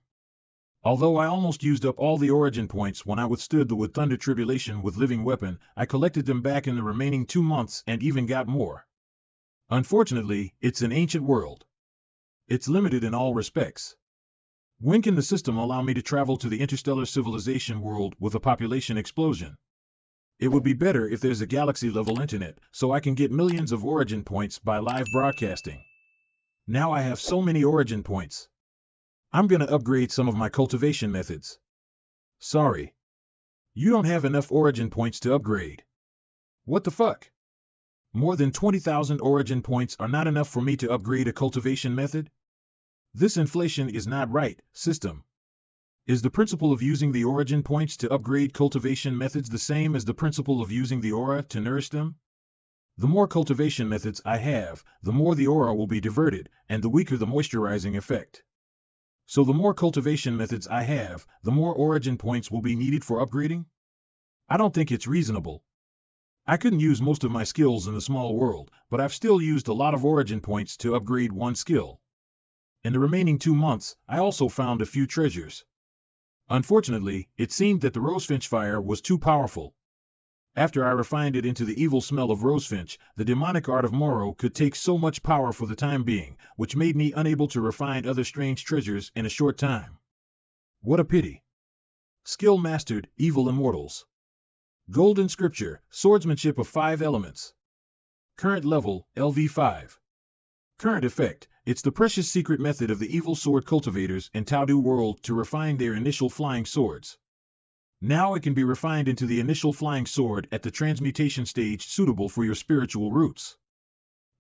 Although I almost used up all the origin points when I withstood the Wood Thunder Tribulation with Living Weapon, I collected them back in the remaining 2 months and even got more. Unfortunately, it's an ancient world. It's limited in all respects. When can the system allow me to travel to the interstellar civilization world with a population explosion? It would be better if there's a galaxy-level internet, so I can get millions of origin points by live broadcasting. Now I have so many origin points. I'm gonna upgrade some of my cultivation methods. Sorry. You don't have enough origin points to upgrade. What the fuck? More than 20,000 origin points are not enough for me to upgrade a cultivation method? This inflation is not right, system. Is the principle of using the origin points to upgrade cultivation methods the same as the principle of using the aura to nourish them? The more cultivation methods I have, the more the aura will be diverted, and the weaker the moisturizing effect. So the more cultivation methods I have, the more origin points will be needed for upgrading? I don't think it's reasonable. I couldn't use most of my skills in the small world, but I've still used a lot of origin points to upgrade one skill. In the remaining 2 months, I also found a few treasures. Unfortunately, it seemed that the rosefinch fire was too powerful. After I refined it into the evil smell of rosefinch, the demonic art of Moro could take so much power for the time being, which made me unable to refine other strange treasures in a short time. What a pity. Skill mastered, evil immortals. Golden scripture, swordsmanship of 5 elements. Current level, LV5. Current effect, it's the precious secret method of the evil sword cultivators in Taodu world to refine their initial flying swords. Now it can be refined into the initial flying sword at the transmutation stage suitable for your spiritual roots.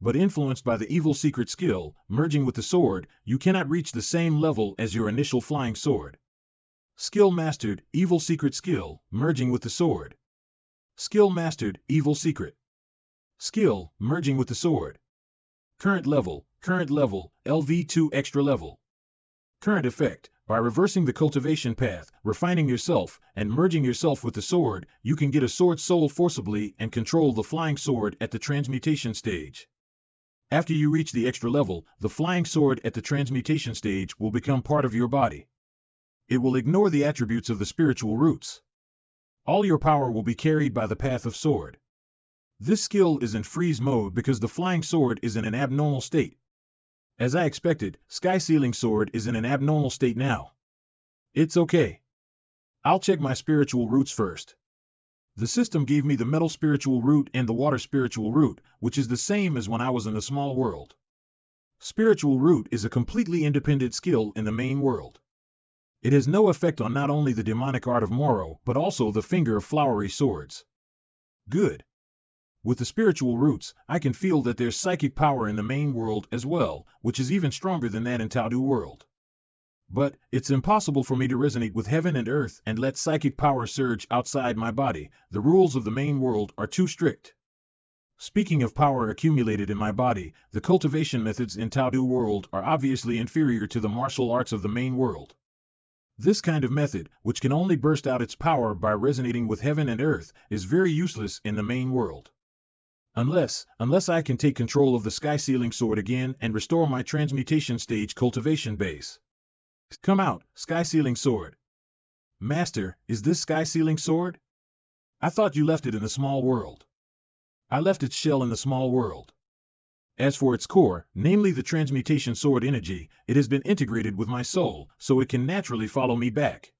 But influenced by the evil secret skill, merging with the sword, you cannot reach the same level as your initial flying sword. Skill mastered, evil secret skill, merging with the sword. Skill mastered, evil secret. Skill, merging with the sword. Current level, LV2 extra level. Current effect, by reversing the cultivation path, refining yourself, and merging yourself with the sword, you can get a sword soul forcibly and control the flying sword at the transmutation stage. After you reach the extra level, the flying sword at the transmutation stage will become part of your body. It will ignore the attributes of the spiritual roots. All your power will be carried by the path of sword. This skill is in freeze mode because the flying sword is in an abnormal state. As I expected, Sky Sealing Sword is in an abnormal state now. It's okay. I'll check my spiritual roots first. The system gave me the metal spiritual root and the water spiritual root, which is the same as when I was in the small world. Spiritual root is a completely independent skill in the main world. It has no effect on not only the demonic art of Moro, but also the finger of flowery swords. Good. With the spiritual roots, I can feel that there's psychic power in the main world as well, which is even stronger than that in Taodu world. But it's impossible for me to resonate with heaven and earth and let psychic power surge outside my body. The rules of the main world are too strict. Speaking of power accumulated in my body, the cultivation methods in Taodu world are obviously inferior to the martial arts of the main world. This kind of method, which can only burst out its power by resonating with heaven and earth, is very useless in the main world. Unless I can take control of the Sky Sealing Sword again and restore my transmutation stage cultivation base. Come out, Sky Sealing Sword. Master, is this Sky Sealing Sword? I thought you left it in the small world. I left its shell in the small world. As for its core, namely the transmutation sword energy, it has been integrated with my soul, so it can naturally follow me back.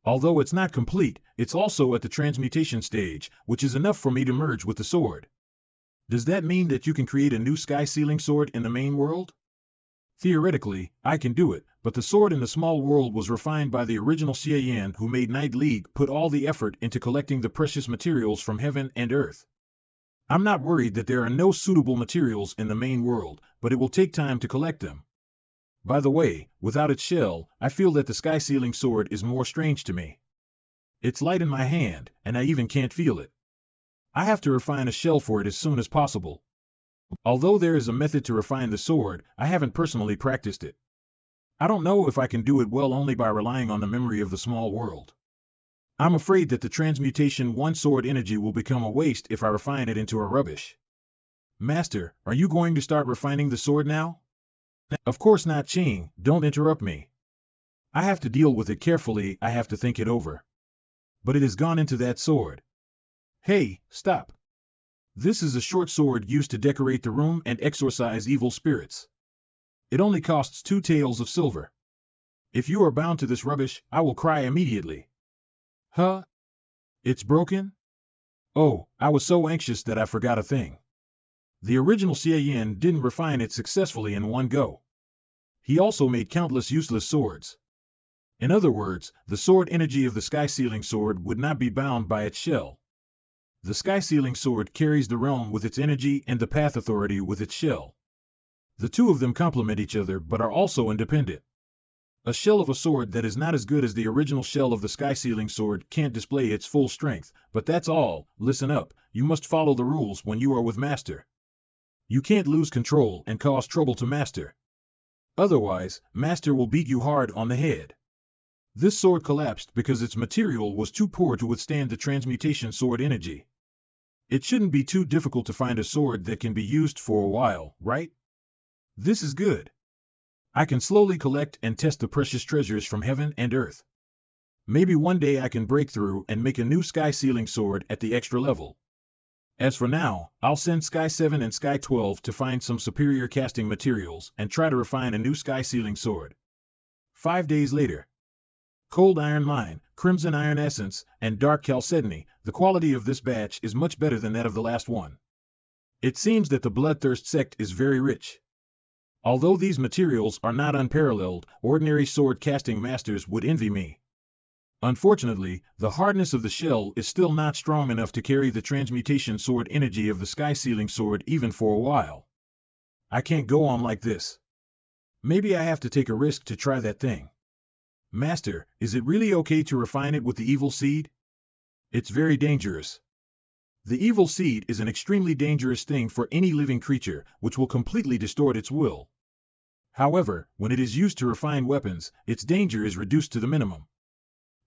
Although it's not complete, it's also at the transmutation stage, which is enough for me to merge with the sword. Does that mean that you can create a new Sky Sealing Sword in the main world? Theoretically, I can do it, but the sword in the small world was refined by the original Xie Yan who made Night League put all the effort into collecting the precious materials from heaven and earth. I'm not worried that there are no suitable materials in the main world, but it will take time to collect them. By the way, without its shell, I feel that the Sky Sealing Sword is more strange to me. It's light in my hand, and I even can't feel it. I have to refine a shell for it as soon as possible. Although there is a method to refine the sword, I haven't personally practiced it. I don't know if I can do it well only by relying on the memory of the small world. I'm afraid that the transmutation one sword energy will become a waste if I refine it into a rubbish. Master, are you going to start refining the sword now? Of course not, Ching, don't interrupt me. I have to deal with it carefully, I have to think it over. But it has gone into that sword. Hey, stop. This is a short sword used to decorate the room and exorcise evil spirits. It only costs 2 taels of silver. If you are bound to this rubbish, I will cry immediately. Huh? It's broken? Oh, I was so anxious that I forgot a thing. The original Xie Yan didn't refine it successfully in one go. He also made countless useless swords. In other words, the sword energy of the Sky Sealing Sword would not be bound by its shell. The Sky Sealing Sword carries the realm with its energy and the path authority with its shell. The two of them complement each other but are also independent. A shell of a sword that is not as good as the original shell of the Sky Sealing Sword can't display its full strength, but that's all. Listen up, you must follow the rules when you are with Master. You can't lose control and cause trouble to Master. Otherwise, Master will beat you hard on the head. This sword collapsed because its material was too poor to withstand the transmutation sword energy. It shouldn't be too difficult to find a sword that can be used for a while, right? This is good. I can slowly collect and test the precious treasures from heaven and earth. Maybe one day I can break through and make a new sky sealing sword at the extra level. As for now, I'll send Sky 7 and Sky 12 to find some superior casting materials and try to refine a new sky sealing sword. 5 days later. Cold iron mine, crimson iron essence, and dark chalcedony. The quality of this batch is much better than that of the last one. It seems that the bloodthirst sect is very rich. Although these materials are not unparalleled, ordinary sword casting masters would envy me. Unfortunately, the hardness of the shell is still not strong enough to carry the transmutation sword energy of the sky sealing sword even for a while. I can't go on like this. Maybe I have to take a risk to try that thing. Master, is it really okay to refine it with the evil seed? It's very dangerous. The evil seed is an extremely dangerous thing for any living creature, which will completely distort its will. However, when it is used to refine weapons, its danger is reduced to the minimum.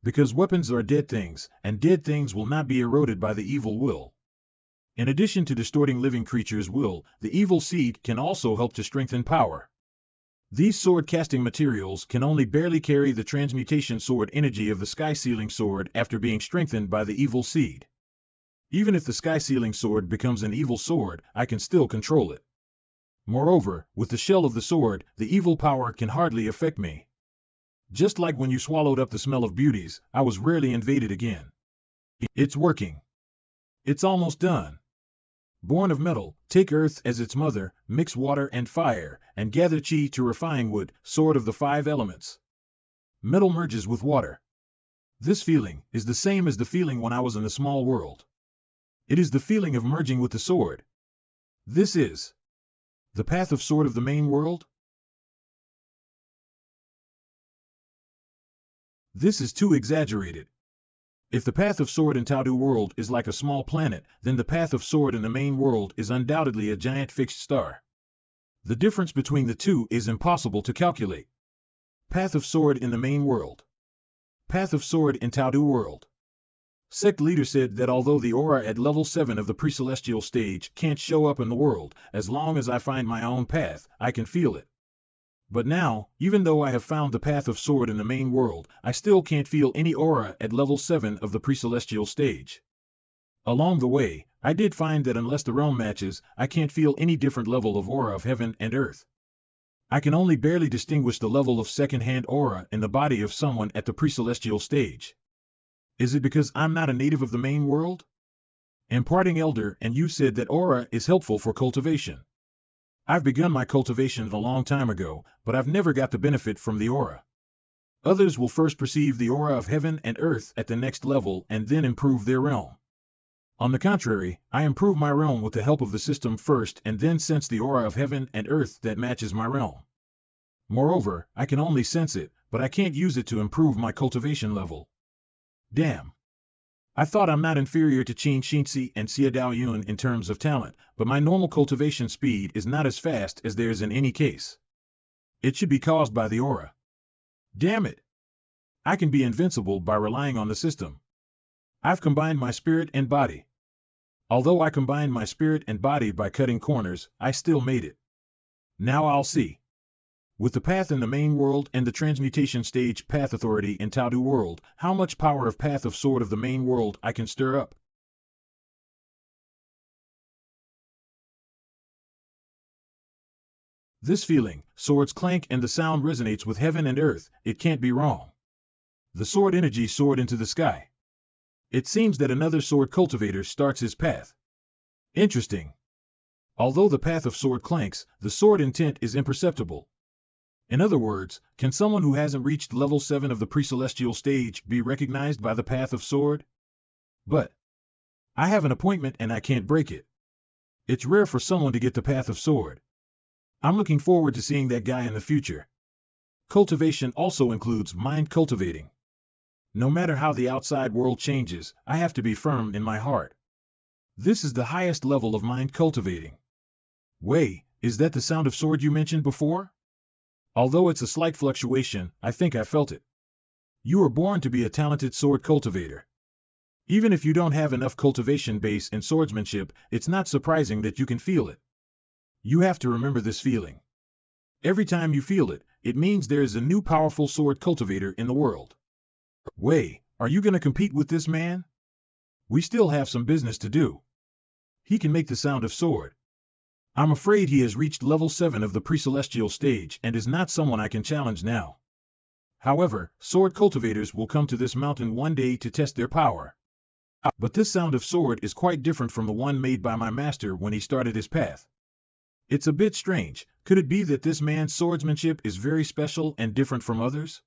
Because weapons are dead things, and dead things will not be eroded by the evil will. In addition to distorting living creatures' will, the evil seed can also help to strengthen power. These sword casting materials can only barely carry the transmutation sword energy of the sky sealing sword after being strengthened by the evil seed. Even if the sky sealing sword becomes an evil sword, I can still control it. Moreover, with the shell of the sword, the evil power can hardly affect me. Just like when you swallowed up the smell of beauties, I was rarely invaded again. It's working. It's almost done. Born of metal, take earth as its mother, mix water and fire, and gather chi to refine wood, sword of the 5 elements. Metal merges with water. This feeling is the same as the feeling when I was in the small world. It is the feeling of merging with the sword. This is the path of sword of the main world. This is too exaggerated. If the path of sword in Taudu world is like a small planet, then the path of sword in the main world is undoubtedly a giant fixed star. The difference between the two is impossible to calculate. Path of sword in the main world. Path of sword in Taudu world. Sect leader said that although the aura at level 7 of the pre-celestial stage can't show up in the world, as long as I find my own path, I can feel it. But now, even though I have found the path of sword in the main world, I still can't feel any aura at level 7 of the pre-celestial stage. Along the way, I did find that unless the realm matches, I can't feel any different level of aura of heaven and earth. I can only barely distinguish the level of second-hand aura in the body of someone at the pre-celestial stage. Is it because I'm not a native of the main world? Imparting elder, and you said that aura is helpful for cultivation. I've begun my cultivation a long time ago, but I've never got the benefit from the aura. Others will first perceive the aura of heaven and earth at the next level and then improve their realm. On the contrary, I improve my realm with the help of the system first and then sense the aura of heaven and earth that matches my realm. Moreover, I can only sense it, but I can't use it to improve my cultivation level. Damn. I thought I'm not inferior to Qin Xinzi and Xie Daoyun in terms of talent, but my normal cultivation speed is not as fast as theirs in any case. It should be caused by the aura. Damn it! I can be invincible by relying on the system. I've combined my spirit and body. Although I combined my spirit and body by cutting corners, I still made it. Now I'll see. With the path in the main world and the transmutation stage path authority in Taudu world, how much power of path of sword of the main world I can stir up. This feeling, swords clank and the sound resonates with heaven and earth, it can't be wrong. The sword energy soared into the sky. It seems that another sword cultivator starts his path. Interesting. Although the path of sword clanks, the sword intent is imperceptible. In other words, can someone who hasn't reached level 7 of the pre-celestial stage be recognized by the path of sword? But I have an appointment and I can't break it. It's rare for someone to get the path of sword. I'm looking forward to seeing that guy in the future. Cultivation also includes mind cultivating. No matter how the outside world changes, I have to be firm in my heart. This is the highest level of mind cultivating. Wei, is that the sound of sword you mentioned before? Although it's a slight fluctuation, I think I felt it. You were born to be a talented sword cultivator. Even if you don't have enough cultivation base in swordsmanship, it's not surprising that you can feel it. You have to remember this feeling. Every time you feel it, it means there is a new powerful sword cultivator in the world. Wei, are you going to compete with this man? We still have some business to do. He can make the sound of sword. I'm afraid he has reached level 7 of the pre-celestial stage and is not someone I can challenge now. However, sword cultivators will come to this mountain one day to test their power. But this sound of sword is quite different from the one made by my master when he started his path. It's a bit strange. Could it be that this man's swordsmanship is very special and different from others?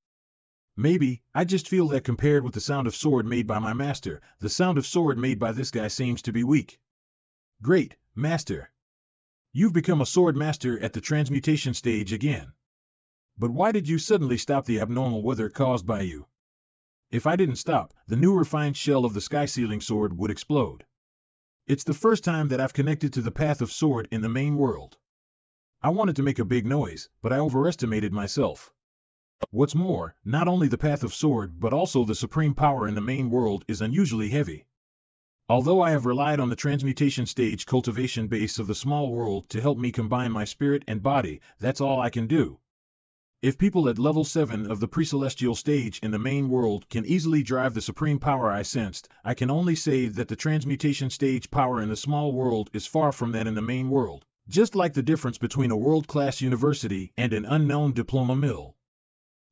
Maybe, I just feel that compared with the sound of sword made by my master, the sound of sword made by this guy seems to be weak. Great, master. You've become a sword master at the transmutation stage again. But why did you suddenly stop the abnormal weather caused by you? If I didn't stop, the new refined shell of the sky-sealing sword would explode. It's the first time that I've connected to the path of sword in the main world. I wanted to make a big noise, but I overestimated myself. What's more, not only the path of sword but also the supreme power in the main world is unusually heavy. Although I have relied on the transmutation stage cultivation base of the small world to help me combine my spirit and body, that's all I can do. If people at level 7 of the pre-celestial stage in the main world can easily drive the supreme power I sensed, I can only say that the transmutation stage power in the small world is far from that in the main world, just like the difference between a world-class university and an unknown diploma mill.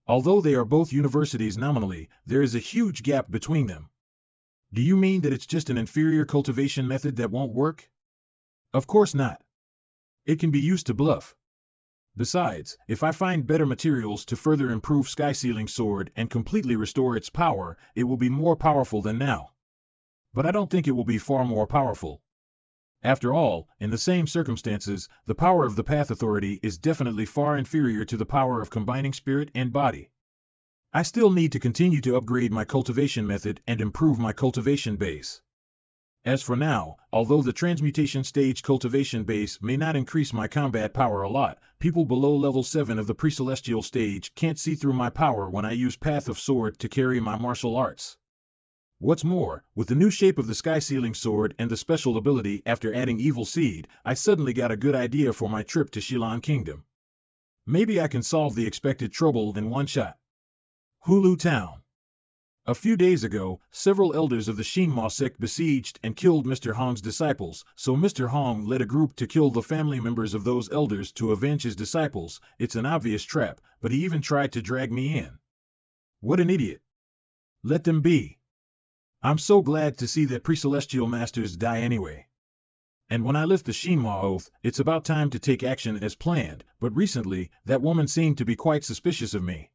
Although they are both universities nominally, there is a huge gap between them. Do you mean that it's just an inferior cultivation method that won't work? Of course not. It can be used to bluff. Besides, if I find better materials to further improve Sky-Sealing Sword and completely restore its power, it will be more powerful than now. But I don't think it will be far more powerful. After all, in the same circumstances, the power of the Path Authority is definitely far inferior to the power of combining spirit and body. I still need to continue to upgrade my cultivation method and improve my cultivation base. As for now, although the transmutation stage cultivation base may not increase my combat power a lot, people below level 7 of the pre-celestial stage can't see through my power when I use Path of Sword to carry my martial arts. What's more, with the new shape of the Sky-Sealing Sword and the special ability after adding Evil Seed, I suddenly got a good idea for my trip to Xie Yan Kingdom. Maybe I can solve the expected trouble in one shot. Hulu Town. A few days ago, several elders of the Xinma sect besieged and killed Mr. Hong's disciples, so Mr. Hong led a group to kill the family members of those elders to avenge his disciples. It's an obvious trap, but he even tried to drag me in. What an idiot. Let them be. I'm so glad to see that pre-celestial masters die anyway. And when I lift the Xinma oath, it's about time to take action as planned, but recently, that woman seemed to be quite suspicious of me.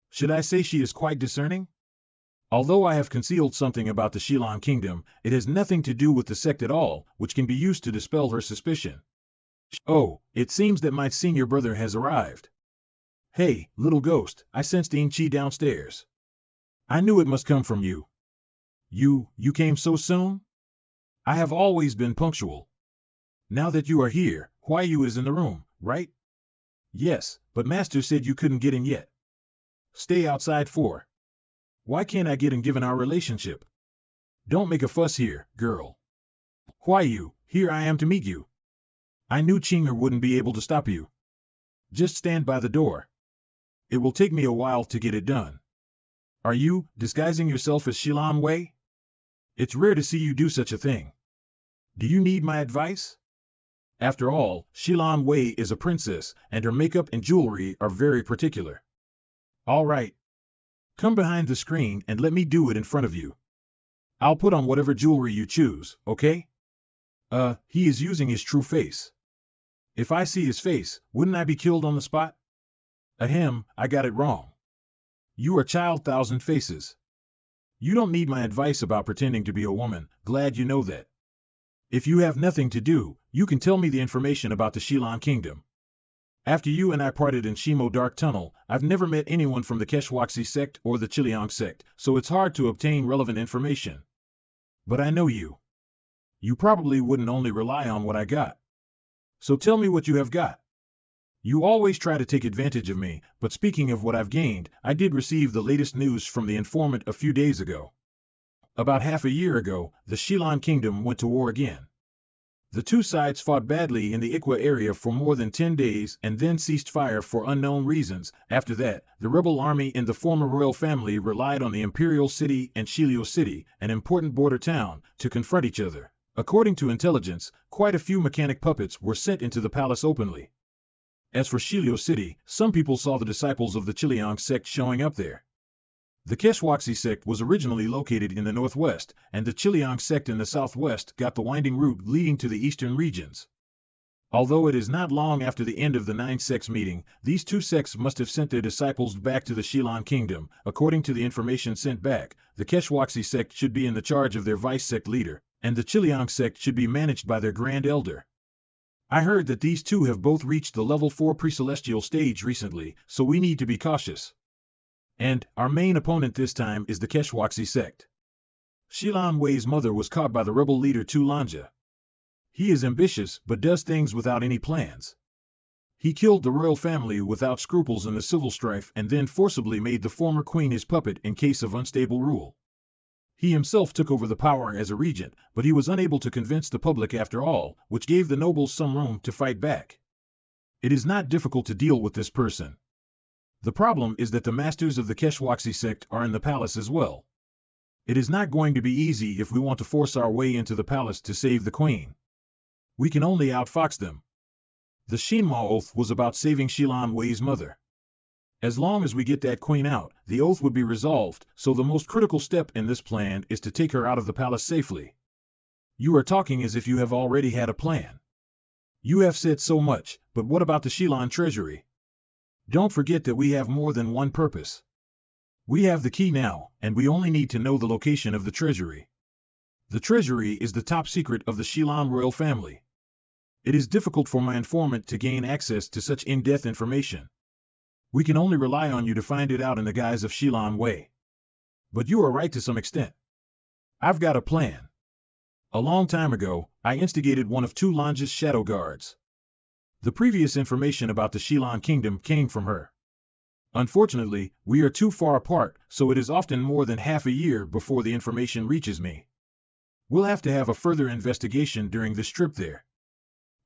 Should I say she is quite discerning? Although I have concealed something about the Xie Yan Kingdom, it has nothing to do with the sect at all, which can be used to dispel her suspicion. Oh, it seems that my senior brother has arrived. Hey, little ghost, I sensed Qi downstairs. I knew it must come from you. You came so soon? I have always been punctual. Now that you are here, Huayu is in the room, right? Yes, but Master said you couldn't get in yet. Stay outside for. Why can't I get in given our relationship? Don't make a fuss here, girl. Huayu, here I am to meet you. I knew Qinger wouldn't be able to stop you. Just stand by the door. It will take me a while to get it done. Are you disguising yourself as Xie Yan Wei? It's rare to see you do such a thing. Do you need my advice? After all, Xie Yan Wei is a princess, and her makeup and jewelry are very particular. All right. Come behind the screen and let me do it in front of you. I'll put on whatever jewelry you choose, okay? He is using his true face. If I see his face, wouldn't I be killed on the spot? Ahem, I got it wrong. You are Child Thousand Faces. You don't need my advice about pretending to be a woman, glad you know that. If you have nothing to do, you can tell me the information about the Xie Yan Kingdom. After you and I parted in Shimo Dark Tunnel, I've never met anyone from the Keshwaxi sect or the Chiliang sect, so it's hard to obtain relevant information. But I know you. You probably wouldn't only rely on what I got. So tell me what you have got. You always try to take advantage of me, but speaking of what I've gained, I did receive the latest news from the informant a few days ago. About half a year ago, the Xie Yan kingdom went to war again. The two sides fought badly in the Ikwa area for more than 10 days and then ceased fire for unknown reasons. After that, the rebel army and the former royal family relied on the imperial city and Shilio city, an important border town, to confront each other. According to intelligence, quite a few mechanic puppets were sent into the palace openly. As for Shilio city, some people saw the disciples of the Chiliang sect showing up there. The Keshwaxi sect was originally located in the northwest, and the Chiliang sect in the southwest got the winding route leading to the eastern regions. Although it is not long after the end of the 9 sects meeting, these two sects must have sent their disciples back to the Xie Yan kingdom. According to the information sent back, the Keshwaxi sect should be in the charge of their vice sect leader, and the Chiliang sect should be managed by their grand elder. I heard that these two have both reached the level 4 pre-celestial stage recently, so we need to be cautious. And our main opponent this time is the Keshwaxi sect. Xie Yan Wei's mother was caught by the rebel leader Tu Lanja. He is ambitious but does things without any plans. He killed the royal family without scruples in the civil strife and then forcibly made the former queen his puppet in case of unstable rule. He himself took over the power as a regent, but he was unable to convince the public after all, which gave the nobles some room to fight back. It is not difficult to deal with this person. The problem is that the masters of the Keshwaxi sect are in the palace as well. It is not going to be easy if we want to force our way into the palace to save the queen. We can only outfox them. The Shinma oath was about saving Xie Yan Wei's mother. As long as we get that queen out, the oath would be resolved, so the most critical step in this plan is to take her out of the palace safely. You are talking as if you have already had a plan. You have said so much, but what about the Xie Yan treasury? Don't forget that we have more than one purpose. We have the key now, and we only need to know the location of the treasury. The treasury is the top secret of the Xie Yan royal family. It is difficult for my informant to gain access to such in-depth information. We can only rely on you to find it out in the guise of Xie Yan Wei. But you are right to some extent. I've got a plan. A long time ago, I instigated one of Tu Lanja's shadow guards. The previous information about the Xie Yan kingdom came from her. Unfortunately, we are too far apart, so it is often more than half a year before the information reaches me. We'll have to have a further investigation during this trip there.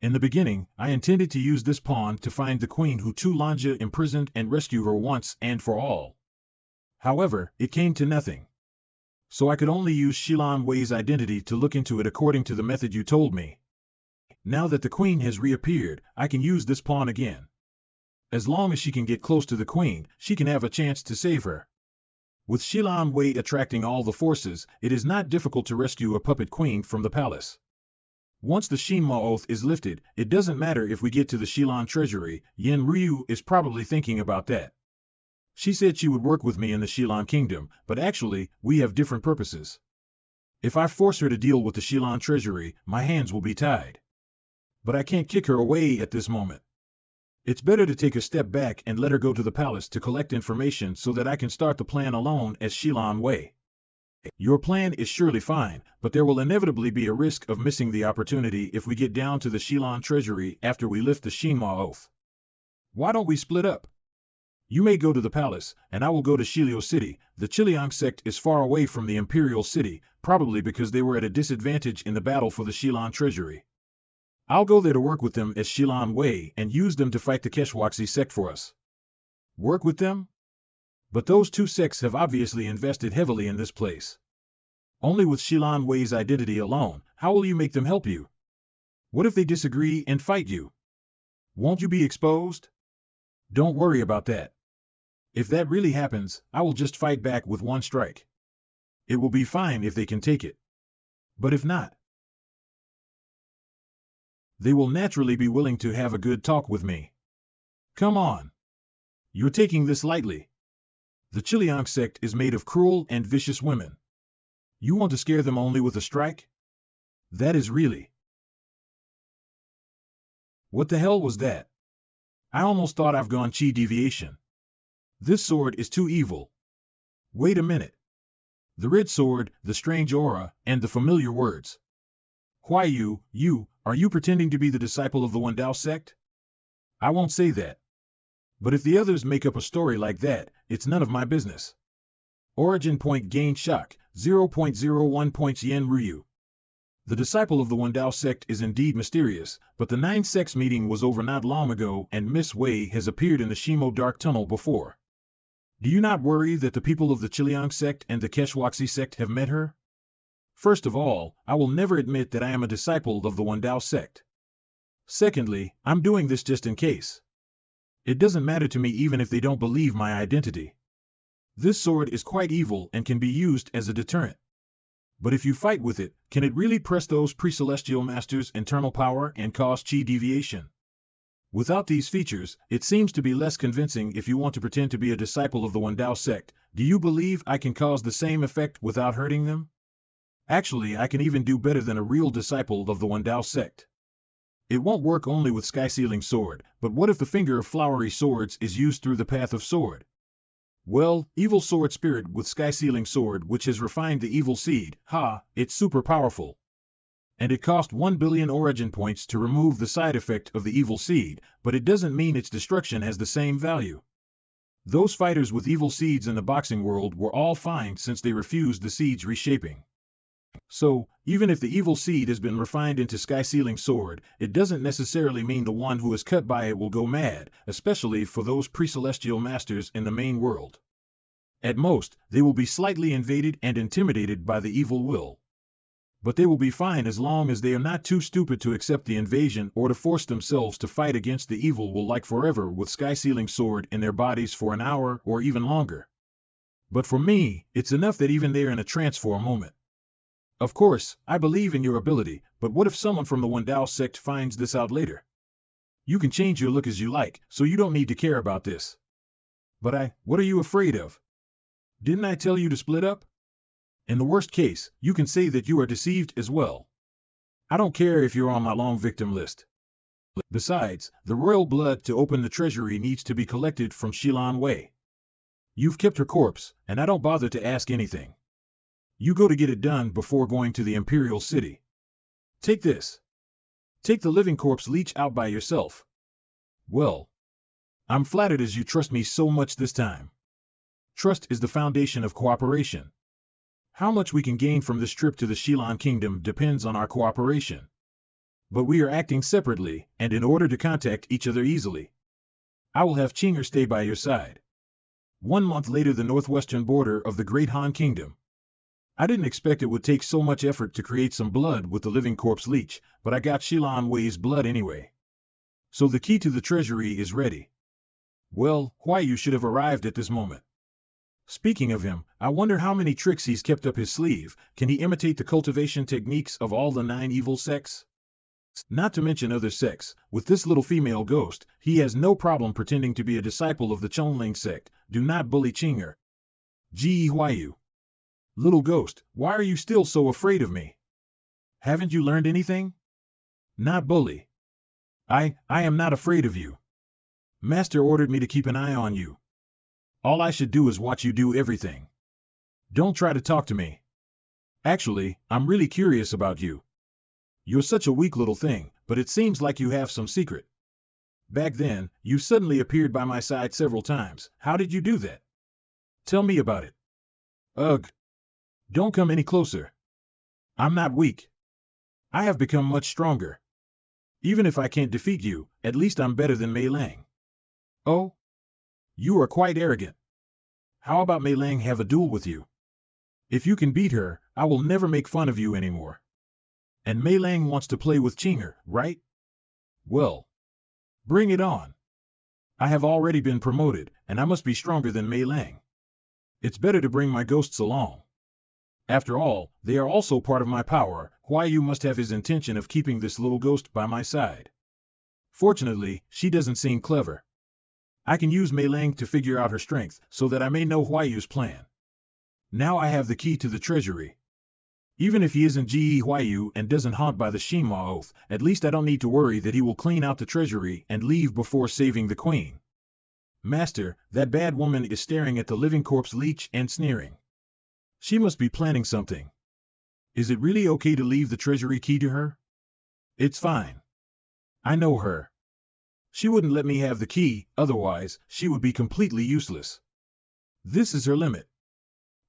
In the beginning, I intended to use this pawn to find the queen who Tu Lanja imprisoned and rescue her once and for all. However, it came to nothing. So I could only use Xie Yan Wei's identity to look into it according to the method you told me. Now that the queen has reappeared, I can use this pawn again. As long as she can get close to the queen, she can have a chance to save her. With Xie Yan Wei attracting all the forces, it is not difficult to rescue a puppet queen from the palace. Once the Shinma oath is lifted, it doesn't matter if we get to the Xie Yan treasury. Yin Ryu is probably thinking about that. She said she would work with me in the Xie Yan kingdom, but actually, we have different purposes. If I force her to deal with the Xie Yan treasury, my hands will be tied. But I can't kick her away at this moment. It's better to take a step back and let her go to the palace to collect information so that I can start the plan alone as Xie Yan Wei. Your plan is surely fine, but there will inevitably be a risk of missing the opportunity if we get down to the Xie Yan treasury after we lift the Shinma oath. Why don't we split up? You may go to the palace, and I will go to Shilio City. The Chiliang sect is far away from the imperial city, probably because they were at a disadvantage in the battle for the Xie Yan treasury. I'll go there to work with them as Xie Yan Wei and use them to fight the Keshwaxi sect for us. Work with them? But those two sects have obviously invested heavily in this place. Only with Xie Yan Wei's identity alone, how will you make them help you? What if they disagree and fight you? Won't you be exposed? Don't worry about that. If that really happens, I will just fight back with one strike. It will be fine if they can take it. But if not, they will naturally be willing to have a good talk with me. Come on. You're taking this lightly. The Chiliang sect is made of cruel and vicious women. You want to scare them only with a strike? That is really... What the hell was that? I almost thought I've gone chi deviation. This sword is too evil. Wait a minute. The red sword, the strange aura, and the familiar words. Why you, are you pretending to be the disciple of the Wendao sect? I won't say that. But if the others make up a story like that, it's none of my business. Origin Point gained shock. 0.01 points Yen Ryu. The disciple of the Wendao sect is indeed mysterious, but the 9 sects meeting was over not long ago and Miss Wei has appeared in the Shimo Dark Tunnel before. Do you not worry that the people of the Chiliang sect and the Keshwaxi sect have met her? First of all, I will never admit that I am a disciple of the Wendao sect. Secondly, I'm doing this just in case. It doesn't matter to me even if they don't believe my identity. This sword is quite evil and can be used as a deterrent. But if you fight with it, can it really press those pre-celestial masters' internal power and cause chi deviation? Without these features, it seems to be less convincing if you want to pretend to be a disciple of the Wendao sect. Do you believe I can cause the same effect without hurting them? Actually, I can even do better than a real disciple of the Wendao sect. It won't work only with Sky-Sealing Sword, but what if the Finger of Flowery Swords is used through the Path of Sword? Well, Evil Sword Spirit with Sky-Sealing Sword which has refined the evil seed, it's super powerful. And it cost 1 billion origin points to remove the side effect of the evil seed, but it doesn't mean its destruction has the same value. Those fighters with evil seeds in the boxing world were all fine since they refused the seed's reshaping. So, even if the evil seed has been refined into Sky-Sealing Sword, it doesn't necessarily mean the one who is cut by it will go mad, especially for those pre-celestial masters in the main world. At most, they will be slightly invaded and intimidated by the evil will. But they will be fine as long as they are not too stupid to accept the invasion or to force themselves to fight against the evil will like forever with Sky-Sealing Sword in their bodies for an hour or even longer. But for me, it's enough that even they are in a trance for a moment. Of course, I believe in your ability, but what if someone from the Wendao sect finds this out later? You can change your look as you like, so you don't need to care about this. But what are you afraid of? Didn't I tell you to split up? In the worst case, you can say that you are deceived as well. I don't care if you're on my long victim list. Besides, the royal blood to open the treasury needs to be collected from Xilan Wei. You've kept her corpse, and I don't bother to ask anything. You go to get it done before going to the Imperial City. Take this. Take the living corpse leech out by yourself. Well, I'm flattered as you trust me so much this time. Trust is the foundation of cooperation. How much we can gain from this trip to the Xilan Kingdom depends on our cooperation. But we are acting separately, and in order to contact each other easily. I will have Qinger stay by your side. 1 month later, the northwestern border of the Great Han Kingdom. I didn't expect it would take so much effort to create some blood with the living corpse leech, but I got Xilan Wei's blood anyway. So the key to the treasury is ready. Well, why you should have arrived at this moment. Speaking of him, I wonder how many tricks he's kept up his sleeve. Can he imitate the cultivation techniques of all the 9 evil sects? Not to mention other sects, with this little female ghost, he has no problem pretending to be a disciple of the Chonling sect. Do not bully Qinger. Ji Huayu. Little ghost, why are you still so afraid of me? Haven't you learned anything? Not bully. I am not afraid of you. Master ordered me to keep an eye on you. All I should do is watch you do everything. Don't try to talk to me. Actually, I'm really curious about you. You're such a weak little thing, but it seems like you have some secret. Back then, you suddenly appeared by my side several times. How did you do that? Tell me about it. Ugh. Don't come any closer. I'm not weak. I have become much stronger. Even if I can't defeat you, at least I'm better than Mei Lang. Oh? You are quite arrogant. How about Mei Lang have a duel with you? If you can beat her, I will never make fun of you anymore. And Mei Lang wants to play with Qinger, right? Well, bring it on. I have already been promoted, and I must be stronger than Mei Lang. It's better to bring my ghosts along. After all, they are also part of my power. Why you must have his intention of keeping this little ghost by my side. Fortunately, she doesn't seem clever. I can use Mei Lang to figure out her strength, so that I may know Huayu's plan. Now I have the key to the treasury. Even if he isn't Ji Huayu and doesn't haunt by the Shima oath, at least I don't need to worry that he will clean out the treasury and leave before saving the queen. Master, that bad woman is staring at the living corpse leech and sneering. She must be planning something. Is it really okay to leave the treasury key to her? It's fine. I know her. She wouldn't let me have the key, otherwise, she would be completely useless. This is her limit.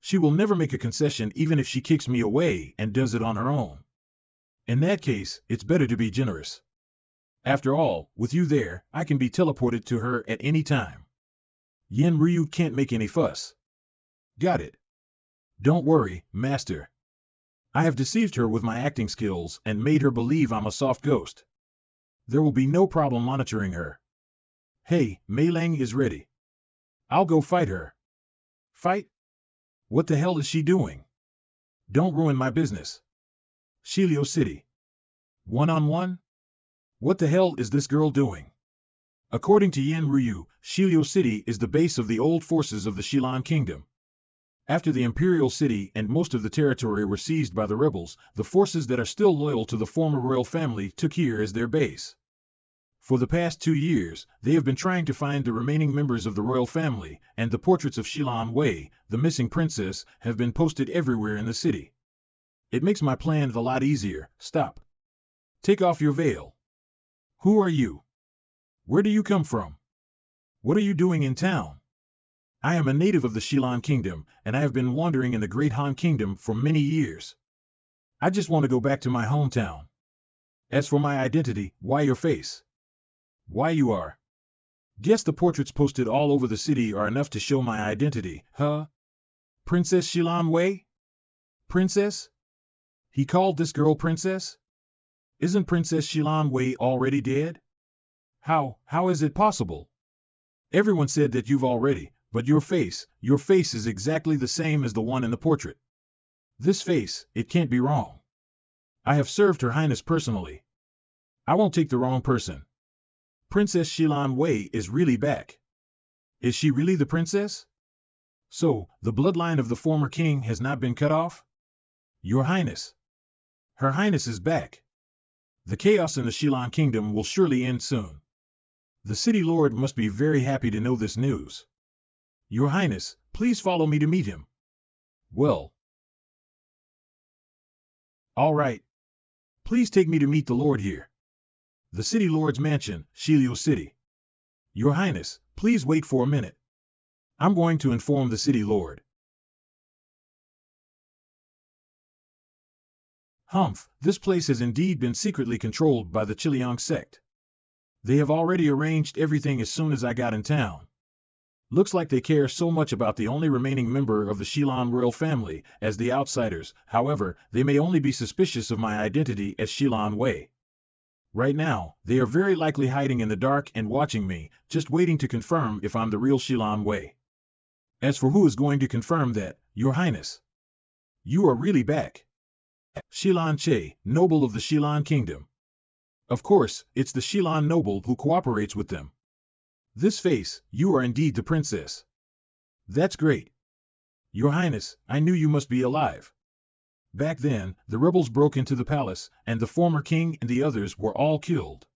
She will never make a concession even if she kicks me away and does it on her own. In that case, it's better to be generous. After all, with you there, I can be teleported to her at any time. Yen Ryu can't make any fuss. Got it. Don't worry, master. I have deceived her with my acting skills and made her believe I'm a soft ghost. There will be no problem monitoring her. Hey, Mei Lang is ready. I'll go fight her. Fight? What the hell is she doing? Don't ruin my business. Shilio City. One-on-one? What the hell is this girl doing? According to Yen Ryu, Shilio City is the base of the old forces of the Shilan Kingdom. After the Imperial City and most of the territory were seized by the rebels, the forces that are still loyal to the former royal family took here as their base. For the past 2 years, they have been trying to find the remaining members of the royal family, and the portraits of Shilan Wei, the missing princess, have been posted everywhere in the city. It makes my plan a lot easier. Stop. Take off your veil. Who are you? Where do you come from? What are you doing in town? I am a native of the Shilan Kingdom, and I have been wandering in the Great Han Kingdom for many years. I just want to go back to my hometown. As for my identity, why your face? Why you are? Guess the portraits posted all over the city are enough to show my identity, huh? Princess Shilan Wei? Princess? He called this girl princess? Isn't Princess Shilan Wei already dead? How is it possible? Everyone said that you've already, but your face is exactly the same as the one in the portrait. This face, it can't be wrong. I have served Her Highness personally. I won't take the wrong person. Princess Shilan Wei is really back. Is she really the princess? So, the bloodline of the former king has not been cut off? Your Highness. Her Highness is back. The chaos in the Shilan Kingdom will surely end soon. The city lord must be very happy to know this news. Your Highness, please follow me to meet him. Well. All right. Please take me to meet the lord here. The city lord's mansion, Shilio City. Your Highness, please wait for a minute. I'm going to inform the city lord. Humph, this place has indeed been secretly controlled by the Chiliang sect. They have already arranged everything as soon as I got in town. Looks like they care so much about the only remaining member of the Shilan royal family as the outsiders. However, they may only be suspicious of my identity as Shilan Wei. Right now, they are very likely hiding in the dark and watching me, just waiting to confirm if I'm the real Shilan Wei. As for who is going to confirm that, Your Highness, you are really back. Shilan Che, noble of the Shilan Kingdom. Of course, it's the Shilan noble who cooperates with them. This face, you are indeed the princess. That's great. Your Highness, I knew you must be alive. Back then, the rebels broke into the palace, and the former king and the others were all killed.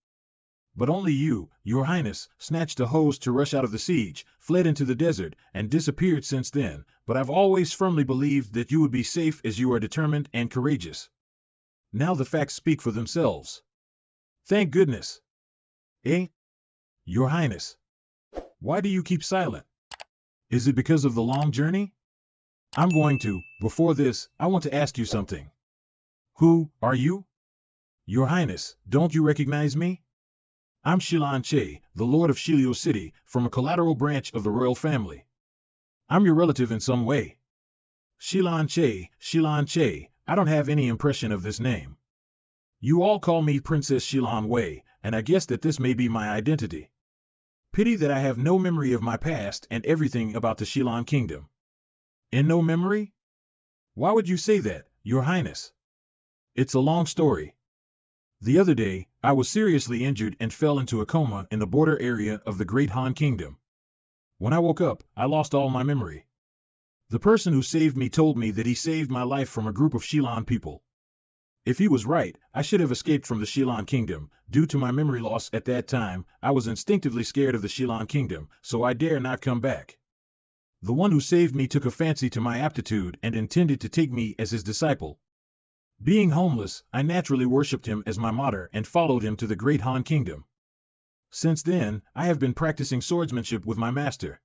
But only you, Your Highness, snatched a hose to rush out of the siege, fled into the desert, and disappeared since then, but I've always firmly believed that you would be safe as you are determined and courageous. Now the facts speak for themselves. Thank goodness. Eh? Your Highness. Why do you keep silent? Is it because of the long journey? Before this, I want to ask you something. Who are you? Your Highness, don't you recognize me? I'm Shilan Che, the Lord of Shilio City, from a collateral branch of the royal family. I'm your relative in some way. Shilan Che, I don't have any impression of this name. You all call me Princess Shilan Wei, and I guess that this may be my identity. Pity that I have no memory of my past and everything about the Shilan Kingdom. In no memory? Why would you say that, Your Highness? It's a long story. The other day, I was seriously injured and fell into a coma in the border area of the Great Han Kingdom. When I woke up, I lost all my memory. The person who saved me told me that he saved my life from a group of Shilan people. If he was right, I should have escaped from the Shilan Kingdom. Due to my memory loss at that time, I was instinctively scared of the Shilan Kingdom, so I dare not come back. The one who saved me took a fancy to my aptitude and intended to take me as his disciple. Being homeless, I naturally worshipped him as my martyr and followed him to the Great Han Kingdom. Since then, I have been practicing swordsmanship with my master.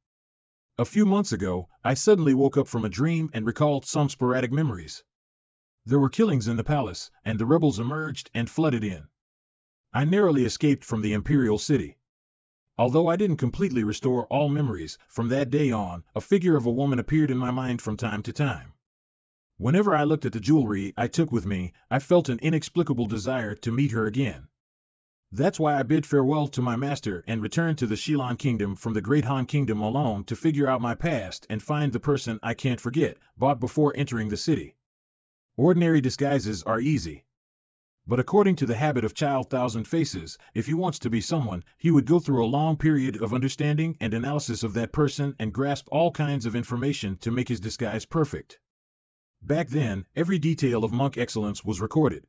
A few months ago, I suddenly woke up from a dream and recalled some sporadic memories. There were killings in the palace, and the rebels emerged and flooded in. I narrowly escaped from the imperial city. Although I didn't completely restore all memories, from that day on, a figure of a woman appeared in my mind from time to time. Whenever I looked at the jewelry I took with me, I felt an inexplicable desire to meet her again. That's why I bid farewell to my master and returned to the Xie Yan kingdom from the Great Han kingdom alone to figure out my past and find the person I can't forget, bought before entering the city. Ordinary disguises are easy. But according to the habit of Child Thousand Faces, if he wants to be someone, he would go through a long period of understanding and analysis of that person and grasp all kinds of information to make his disguise perfect. Back then, every detail of monk excellence was recorded.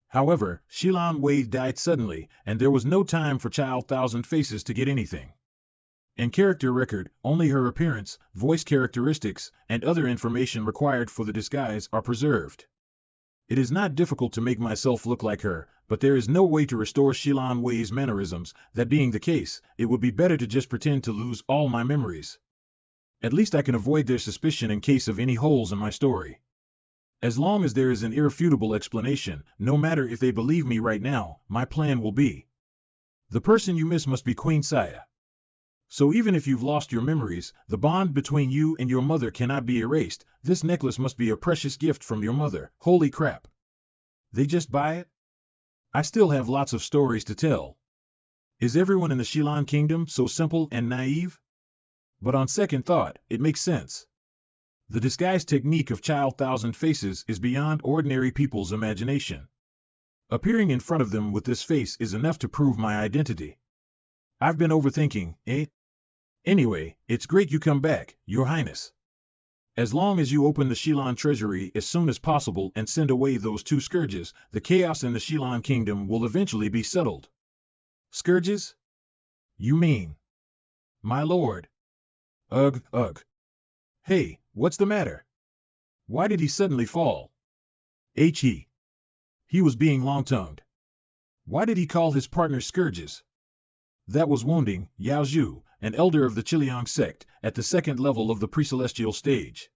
However, Shilan Wei died suddenly, and there was no time for Child Thousand Faces to get anything. In character record, only her appearance, voice characteristics, and other information required for the disguise are preserved. It is not difficult to make myself look like her, but there is no way to restore Shilan Wei's mannerisms. That being the case, it would be better to just pretend to lose all my memories. At least I can avoid their suspicion in case of any holes in my story. As long as there is an irrefutable explanation, no matter if they believe me right now, my plan will be. The person you miss must be Queen Xie. So even if you've lost your memories, the bond between you and your mother cannot be erased. This necklace must be a precious gift from your mother. Holy crap. They just buy it? I still have lots of stories to tell. Is everyone in the Xie Yan kingdom so simple and naive? But on second thought, it makes sense. The disguise technique of Child Thousand Faces is beyond ordinary people's imagination. Appearing in front of them with this face is enough to prove my identity. I've been overthinking, eh? Anyway, it's great you come back, Your Highness. As long as you open the Xie Yan treasury as soon as possible and send away those two scourges, the chaos in the Xie Yan kingdom will eventually be settled. Scourges? You mean? My lord. Ugh, ugh. Hey, what's the matter? Why did he suddenly fall? He was being long-tongued. Why did he call his partners scourges? That was wounding Yao Zhu, an elder of the Qiliang sect, at the second level of the pre-celestial stage.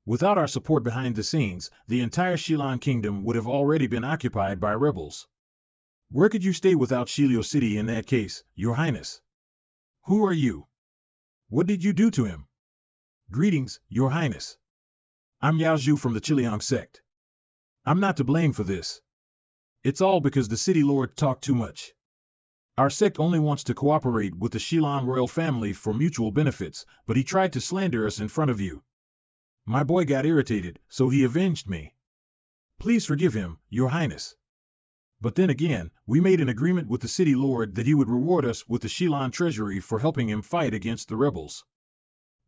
Without our support behind the scenes, the entire Xie Yan kingdom would have already been occupied by rebels. Where could you stay without Xilio City in that case, Your Highness? Who are you? What did you do to him? Greetings, Your Highness. I'm Yao Zhu from the Qiliang sect. I'm not to blame for this. It's all because the city lord talked too much. Our sect only wants to cooperate with the Xie Yan royal family for mutual benefits, but he tried to slander us in front of you. My boy got irritated, so he avenged me. Please forgive him, Your Highness. But then again, we made an agreement with the city lord that he would reward us with the Xie Yan treasury for helping him fight against the rebels.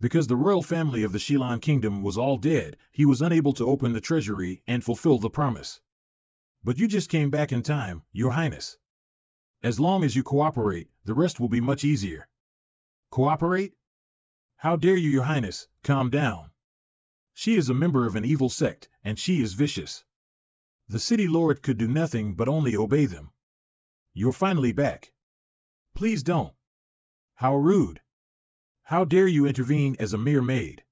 Because the royal family of the Xie Yan kingdom was all dead, he was unable to open the treasury and fulfill the promise. But you just came back in time, Your Highness. As long as you cooperate, the rest will be much easier. Cooperate? How dare you, Your Highness, calm down. She is a member of an evil sect, and she is vicious. The city lord could do nothing but only obey them. You're finally back. Please don't. How rude. How dare you intervene as a mere maid?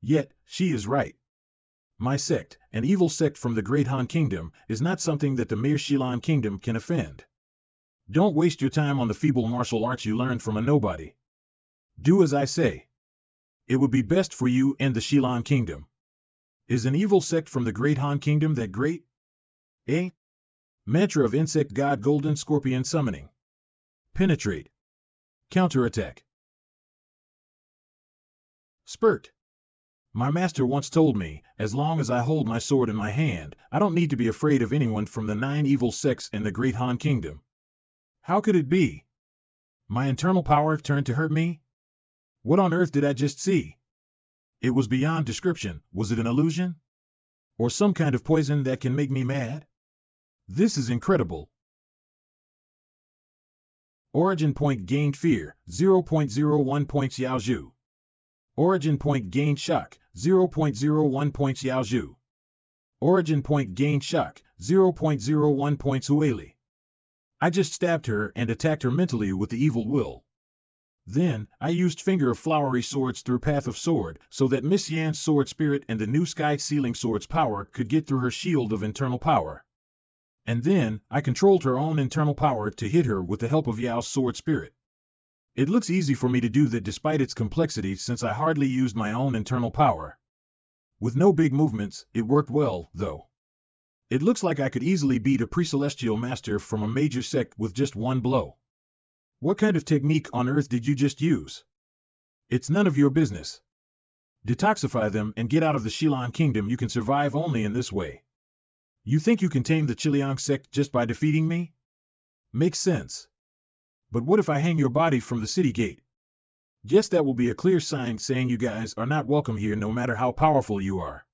Yet, she is right. My sect, an evil sect from the Great Han Kingdom, is not something that the mere Xie Yan Kingdom can offend. Don't waste your time on the feeble martial arts you learned from a nobody. Do as I say. It would be best for you and the Xie Yan Kingdom. Is an evil sect from the Great Han Kingdom that great? Eh? Mantra of Insect God Golden Scorpion Summoning. Penetrate. Counterattack. Spurt. My master once told me, as long as I hold my sword in my hand, I don't need to be afraid of anyone from the 9 evil sects in the Great Han Kingdom. How could it be? My internal power turned to hurt me? What on earth did I just see? It was beyond description. Was it an illusion? Or some kind of poison that can make me mad? This is incredible. Origin point gained fear, 0.01 points Yao Zhu. Origin point gained shock, 0.01 points Yao Zhu. Origin point gained shock, 0.01 points Huili. I just stabbed her and attacked her mentally with the evil will. Then, I used Finger of Flowery Swords through Path of Sword, so that Miss Yan's sword spirit and the new Sky Sealing Sword's power could get through her shield of internal power. And then, I controlled her own internal power to hit her with the help of Yao's sword spirit. It looks easy for me to do that despite its complexity since I hardly used my own internal power. With no big movements, it worked well, though. It looks like I could easily beat a pre-celestial master from a major sect with just one blow. What kind of technique on earth did you just use? It's none of your business. Detoxify them and get out of the Xie Yan kingdom. You can survive only in this way. You think you can tame the Qiliang sect just by defeating me? Makes sense. But what if I hang your body from the city gate? Guess that will be a clear sign saying you guys are not welcome here no matter how powerful you are.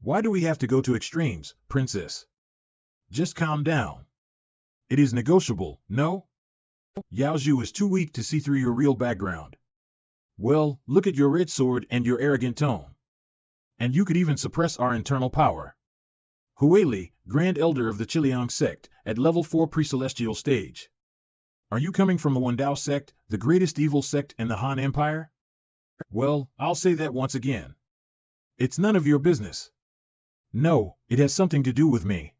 Why do we have to go to extremes, princess? Just calm down. It is negotiable, no? Yao Zhu is too weak to see through your real background. Well, look at your red sword and your arrogant tone. And you could even suppress our internal power. Huili, Grand Elder of the Qiliang sect, at level 4 pre-celestial stage. Are you coming from the Wendao sect, the greatest evil sect in the Han Empire? Well, I'll say that once again. It's none of your business. No, it has something to do with me.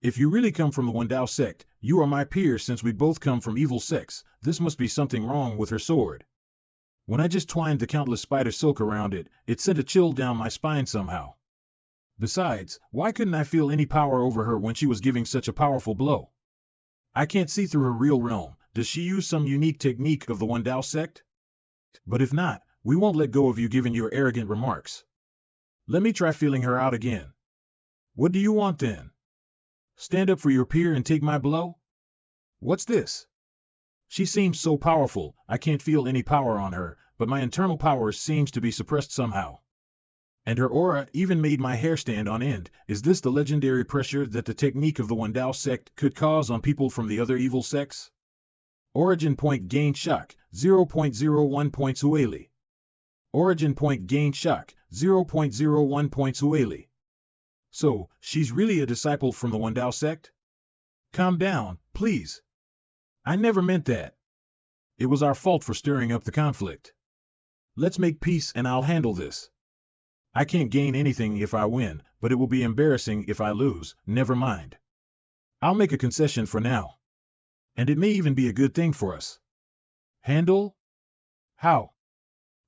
If you really come from the Wendao sect, you are my peer since we both come from evil sects. This must be something wrong with her sword. When I just twined the countless spider silk around it, it sent a chill down my spine somehow. Besides, why couldn't I feel any power over her when she was giving such a powerful blow? I can't see through her real realm. Does she use some unique technique of the Wendao sect? But if not, we won't let go of you given your arrogant remarks. Let me try feeling her out again. What do you want then? Stand up for your peer and take my blow? What's this? She seems so powerful, I can't feel any power on her, but my internal power seems to be suppressed somehow. And her aura even made my hair stand on end. Is this the legendary pressure that the technique of the Wendao sect could cause on people from the other evil sects? Origin point gain shock, 0.01 points Huili. Origin point gain shock, 0.01 points Huili. So, she's really a disciple from the Wendao sect? Calm down, please. I never meant that. It was our fault for stirring up the conflict. Let's make peace and I'll handle this. I can't gain anything if I win, but it will be embarrassing if I lose. Never mind. I'll make a concession for now. And it may even be a good thing for us. Handle? How?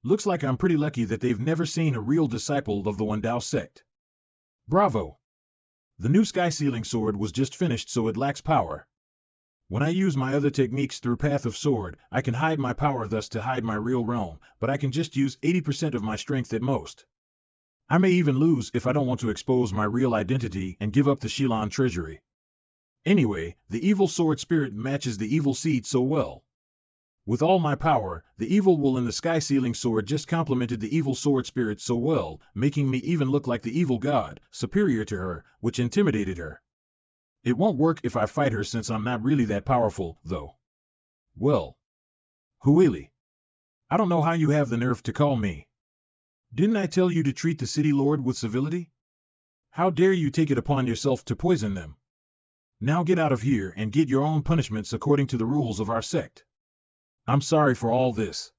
Looks like I'm pretty lucky that they've never seen a real disciple of the Wendao sect. Bravo! The new Sky Sealing Sword was just finished, so it lacks power. When I use my other techniques through Path of Sword, I can hide my power thus to hide my real realm, but I can just use 80% of my strength at most. I may even lose if I don't want to expose my real identity and give up the Xie Yan treasury. Anyway, the evil sword spirit matches the evil seed so well. With all my power, the evil will in the Sky Sealing Sword just complemented the evil sword spirit so well, making me even look like the evil god, superior to her, which intimidated her. It won't work if I fight her since I'm not really that powerful, though. Well. Huili. I don't know how you have the nerve to call me. Didn't I tell you to treat the city lord with civility? How dare you take it upon yourself to poison them? Now get out of here and get your own punishments according to the rules of our sect. I'm sorry for all this.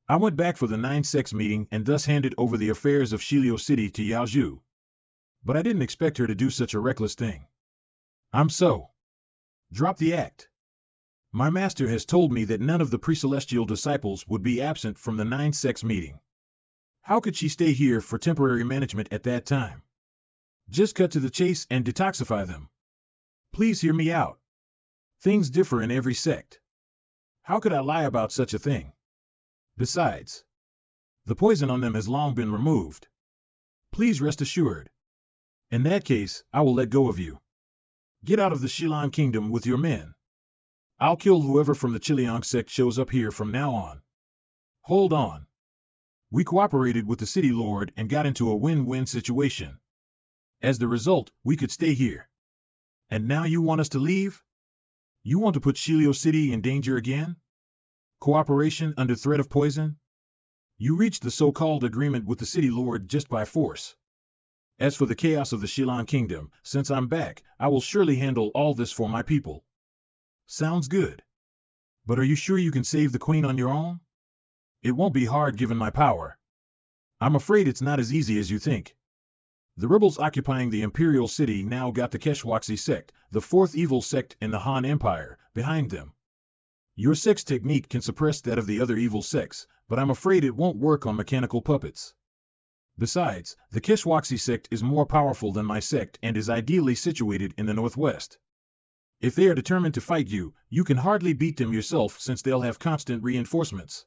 I went back for the 9 sects meeting and thus handed over the affairs of Shilio City to Yao Zhu. But I didn't expect her to do such a reckless thing. I'm so. Drop the act. My master has told me that none of the pre-celestial disciples would be absent from the 9 sects meeting. How could she stay here for temporary management at that time? Just cut to the chase and detoxify them. Please hear me out. Things differ in every sect. How could I lie about such a thing? Besides, the poison on them has long been removed. Please rest assured. In that case, I will let go of you. Get out of the Xie Yan kingdom with your men. I'll kill whoever from the Qiliang sect shows up here from now on. Hold on. We cooperated with the city lord and got into a win-win situation. As the result, we could stay here. And now you want us to leave? You want to put Shilio City in danger again? Cooperation under threat of poison? You reached the so-called agreement with the city lord just by force. As for the chaos of the Xie Yan kingdom, since I'm back, I will surely handle all this for my people. Sounds good. But are you sure you can save the queen on your own? It won't be hard given my power. I'm afraid it's not as easy as you think. The rebels occupying the imperial city now got the Keshwaksi sect, the fourth evil sect in the Han Empire, behind them. Your sect's technique can suppress that of the other evil sects, but I'm afraid it won't work on mechanical puppets. Besides, the Keshwaksi sect is more powerful than my sect and is ideally situated in the northwest. If they are determined to fight you, you can hardly beat them yourself since they'll have constant reinforcements.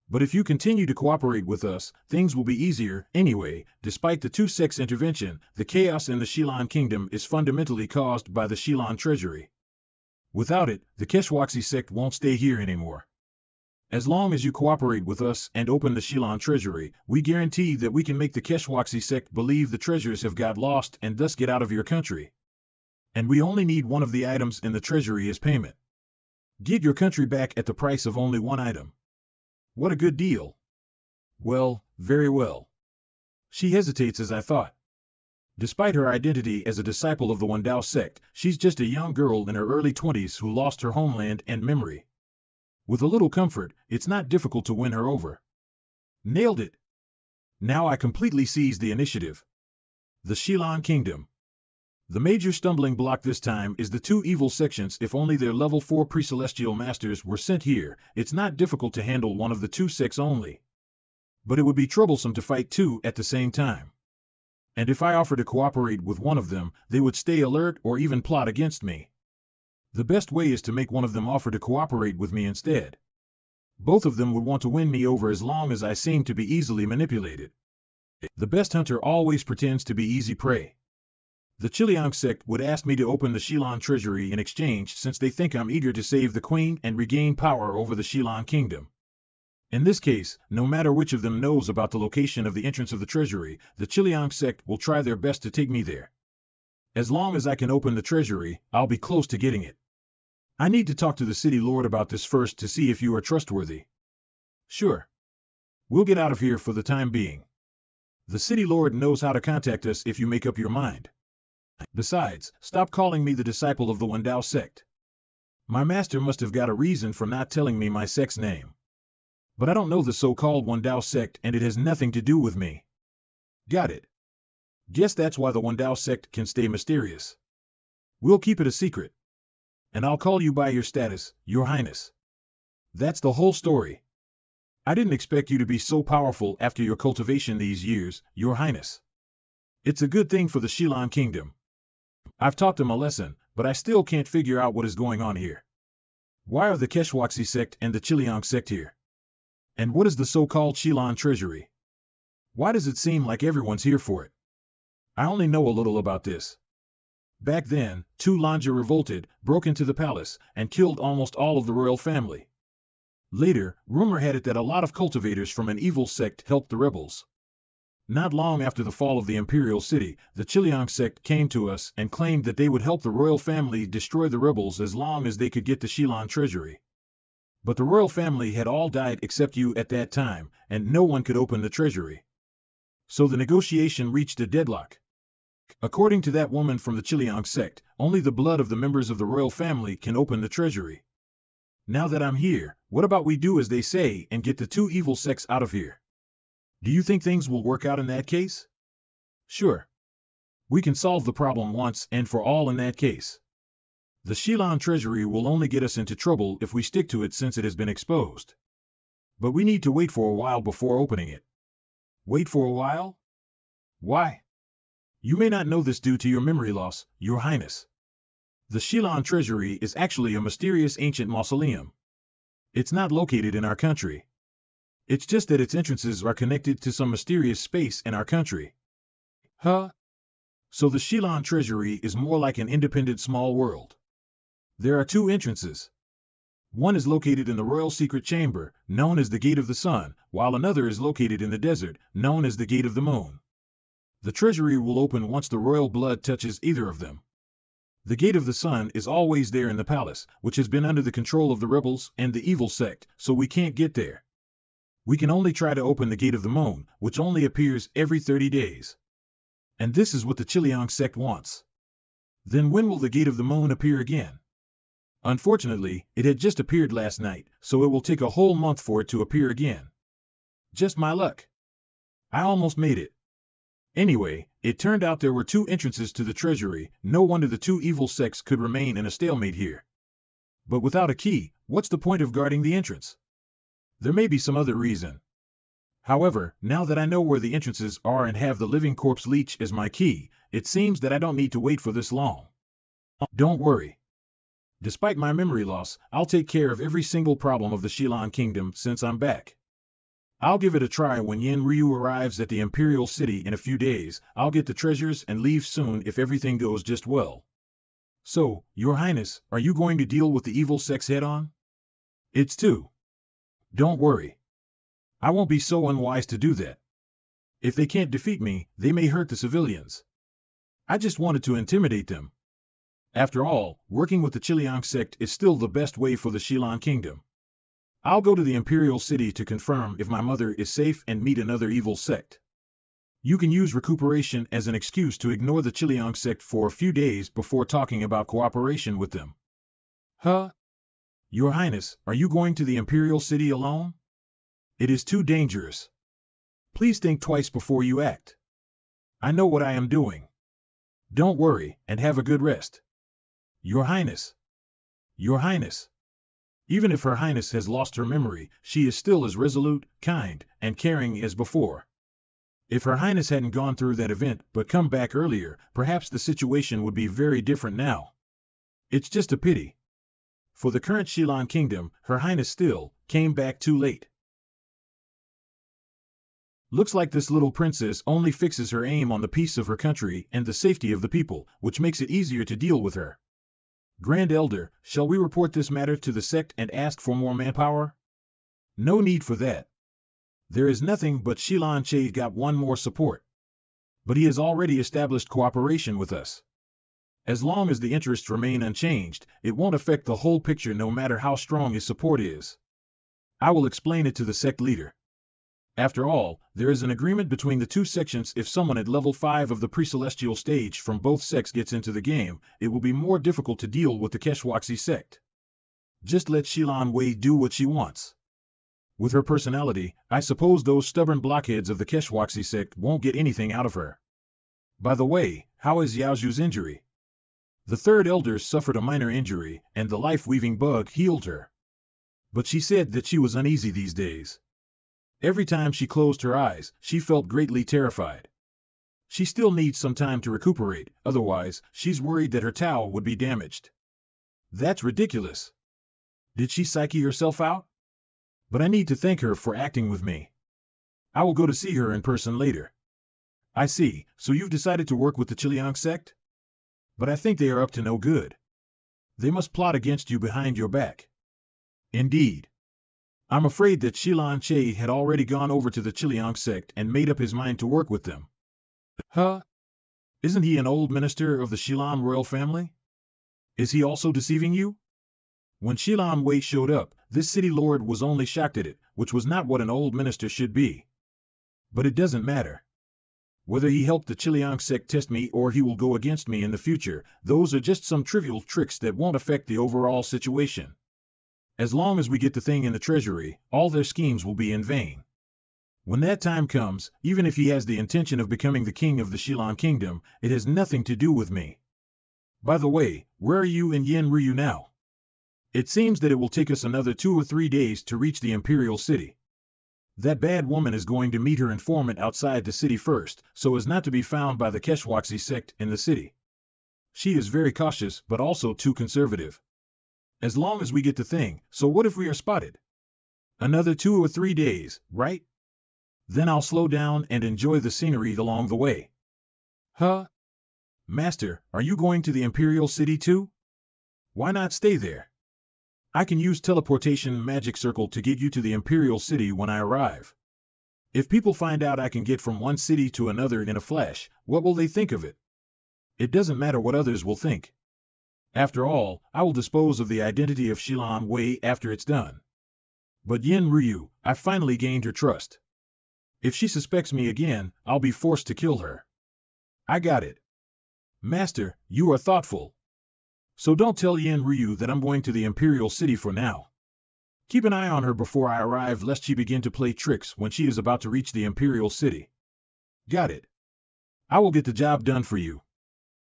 But if you continue to cooperate with us, things will be easier. Anyway, despite the two sects' intervention, the chaos in the Xie Yan kingdom is fundamentally caused by the Xie Yan treasury. Without it, the Keshwaksi sect won't stay here anymore. As long as you cooperate with us and open the Xie Yan treasury, we guarantee that we can make the Keshwaksi sect believe the treasures have got lost and thus get out of your country. And we only need one of the items in the treasury as payment. Get your country back at the price of only one item. What a good deal. Well, very well. She hesitates as I thought. Despite her identity as a disciple of the Wendao sect, she's just a young girl in her early 20s who lost her homeland and memory. With a little comfort, it's not difficult to win her over. Nailed it. Now I completely seize the initiative. The Xie Yan kingdom. The major stumbling block this time is the two evil sections. If only their level 4 pre-celestial masters were sent here, it's not difficult to handle one of the two sects only. But it would be troublesome to fight two at the same time. And if I offer to cooperate with one of them, they would stay alert or even plot against me. The best way is to make one of them offer to cooperate with me instead. Both of them would want to win me over as long as I seem to be easily manipulated. The best hunter always pretends to be easy prey. The Xie Yan sect would ask me to open the Xie Yan treasury in exchange since they think I'm eager to save the queen and regain power over the Xie Yan kingdom. In this case, no matter which of them knows about the location of the entrance of the treasury, the Xie Yan sect will try their best to take me there. As long as I can open the treasury, I'll be close to getting it. I need to talk to the city lord about this first to see if you are trustworthy. Sure. We'll get out of here for the time being. The city lord knows how to contact us if you make up your mind. Besides, stop calling me the disciple of the Wendao sect. My master must have got a reason for not telling me my sect's name. But I don't know the so-called Wendao sect and it has nothing to do with me. Got it. Guess that's why the Wendao sect can stay mysterious. We'll keep it a secret. And I'll call you by your status, Your Highness. That's the whole story. I didn't expect you to be so powerful after your cultivation these years, Your Highness. It's a good thing for the Xie Yan kingdom. I've taught them a lesson, but I still can't figure out what is going on here. Why are the Keshwaksi sect and the Xie Yan sect here? And what is the so-called Xie Yan treasury? Why does it seem like everyone's here for it? I only know a little about this. Back then, two Lanja revolted, broke into the palace, and killed almost all of the royal family. Later, rumor had it that a lot of cultivators from an evil sect helped the rebels. Not long after the fall of the imperial city, the Xie Yan sect came to us and claimed that they would help the royal family destroy the rebels as long as they could get the Xie Yan treasury. But the royal family had all died except you at that time, and no one could open the treasury. So the negotiation reached a deadlock. According to that woman from the Xie Yan sect, only the blood of the members of the royal family can open the treasury. Now that I'm here, what about we do as they say and get the two evil sects out of here? Do you think things will work out in that case? Sure. We can solve the problem once and for all in that case. The Xie Yan treasury will only get us into trouble if we stick to it since it has been exposed. But we need to wait for a while before opening it. Wait for a while? Why? You may not know this due to your memory loss, Your Highness. The Xie Yan treasury is actually a mysterious ancient mausoleum. It's not located in our country. It's just that its entrances are connected to some mysterious space in our country. Huh? So the Xie Yan treasury is more like an independent small world. There are two entrances. One is located in the royal secret chamber, known as the Gate of the Sun, while another is located in the desert, known as the Gate of the Moon. The treasury will open once the royal blood touches either of them. The Gate of the Sun is always there in the palace, which has been under the control of the rebels and the evil sect, so we can't get there. We can only try to open the Gate of the Moon, which only appears every 30 days. And this is what the Xie Yan sect wants. Then when will the Gate of the Moon appear again? Unfortunately, it had just appeared last night, so it will take a whole month for it to appear again. Just my luck. I almost made it. Anyway, it turned out there were two entrances to the treasury. No wonder the two evil sects could remain in a stalemate here. But without a key, what's the point of guarding the entrance? There may be some other reason. However, now that I know where the entrances are and have the living corpse leech as my key, it seems that I don't need to wait for this long. Don't worry. Despite my memory loss, I'll take care of every single problem of the Xie Yan kingdom since I'm back. I'll give it a try when Yin Ryu arrives at the Imperial City in a few days. I'll get the treasures and leave soon if everything goes just well. So, Your Highness, are you going to deal with the evil sects head-on? It's two. Don't worry. I won't be so unwise to do that. If they can't defeat me, they may hurt the civilians. I just wanted to intimidate them. After all, working with the Xie Yan sect is still the best way for the Xie Yan kingdom. I'll go to the Imperial City to confirm if my mother is safe and meet another evil sect. You can use recuperation as an excuse to ignore the Xie Yan sect for a few days before talking about cooperation with them. Huh? Your Highness, are you going to the Imperial City alone? It is too dangerous. Please think twice before you act. I know what I am doing. Don't worry, and have a good rest. Your Highness. Your Highness. Even if Her Highness has lost her memory, she is still as resolute, kind, and caring as before. If Her Highness hadn't gone through that event but come back earlier, perhaps the situation would be very different now. It's just a pity. For the current Xie Yan kingdom, Her Highness still came back too late. Looks like this little princess only fixes her aim on the peace of her country and the safety of the people, which makes it easier to deal with her. Grand Elder, shall we report this matter to the sect and ask for more manpower? No need for that. There is nothing but Xie Yan Che got one more support. But he has already established cooperation with us. As long as the interests remain unchanged, it won't affect the whole picture no matter how strong his support is. I will explain it to the sect leader. After all, there is an agreement between the two sections. If someone at level 5 of the pre-celestial stage from both sects gets into the game, it will be more difficult to deal with the Keshwaxi sect. Just let Xie Yan Wei do what she wants. With her personality, I suppose those stubborn blockheads of the Keshwaxi sect won't get anything out of her. By the way, how is Yaoju's injury? The third elder suffered a minor injury, and the life-weaving bug healed her. But she said that she was uneasy these days. Every time she closed her eyes, she felt greatly terrified. She still needs some time to recuperate, otherwise, she's worried that her Tao would be damaged. That's ridiculous. Did she psyche herself out? But I need to thank her for acting with me. I will go to see her in person later. I see, so you've decided to work with the Xie Yan sect? But I think they are up to no good. They must plot against you behind your back. Indeed. I'm afraid that Xie Yan Che had already gone over to the Xie Yan sect and made up his mind to work with them. Huh? Isn't he an old minister of the Xie Yan royal family? Is he also deceiving you? When Xie Yan Wei showed up, this city lord was only shocked at it, which was not what an old minister should be. But it doesn't matter. Whether he helped the Xie Yan sect test me or he will go against me in the future, those are just some trivial tricks that won't affect the overall situation. As long as we get the thing in the treasury, all their schemes will be in vain. When that time comes, even if he has the intention of becoming the king of the Xie Yan kingdom, it has nothing to do with me. By the way, where are you and Yin Ryu now? It seems that it will take us another 2 or 3 days to reach the Imperial City. That bad woman is going to meet her informant outside the city first, so as not to be found by the Keshwaxi sect in the city. She is very cautious, but also too conservative. As long as we get the thing, so what if we are spotted? Another 2 or 3 days, right? Then I'll slow down and enjoy the scenery along the way. Huh? Master, are you going to the Imperial City too? Why not stay there? I can use teleportation magic circle to get you to the Imperial City when I arrive. If people find out I can get from one city to another in a flash, what will they think of it? It doesn't matter what others will think. After all, I will dispose of the identity of Xie Yan Wei after it's done. But Yin Ryu, I finally gained her trust. If she suspects me again, I'll be forced to kill her. I got it. Master, you are thoughtful. So don't tell Yan Ryu that I'm going to the Imperial City for now. Keep an eye on her before I arrive lest she begin to play tricks when she is about to reach the Imperial City. Got it. I will get the job done for you.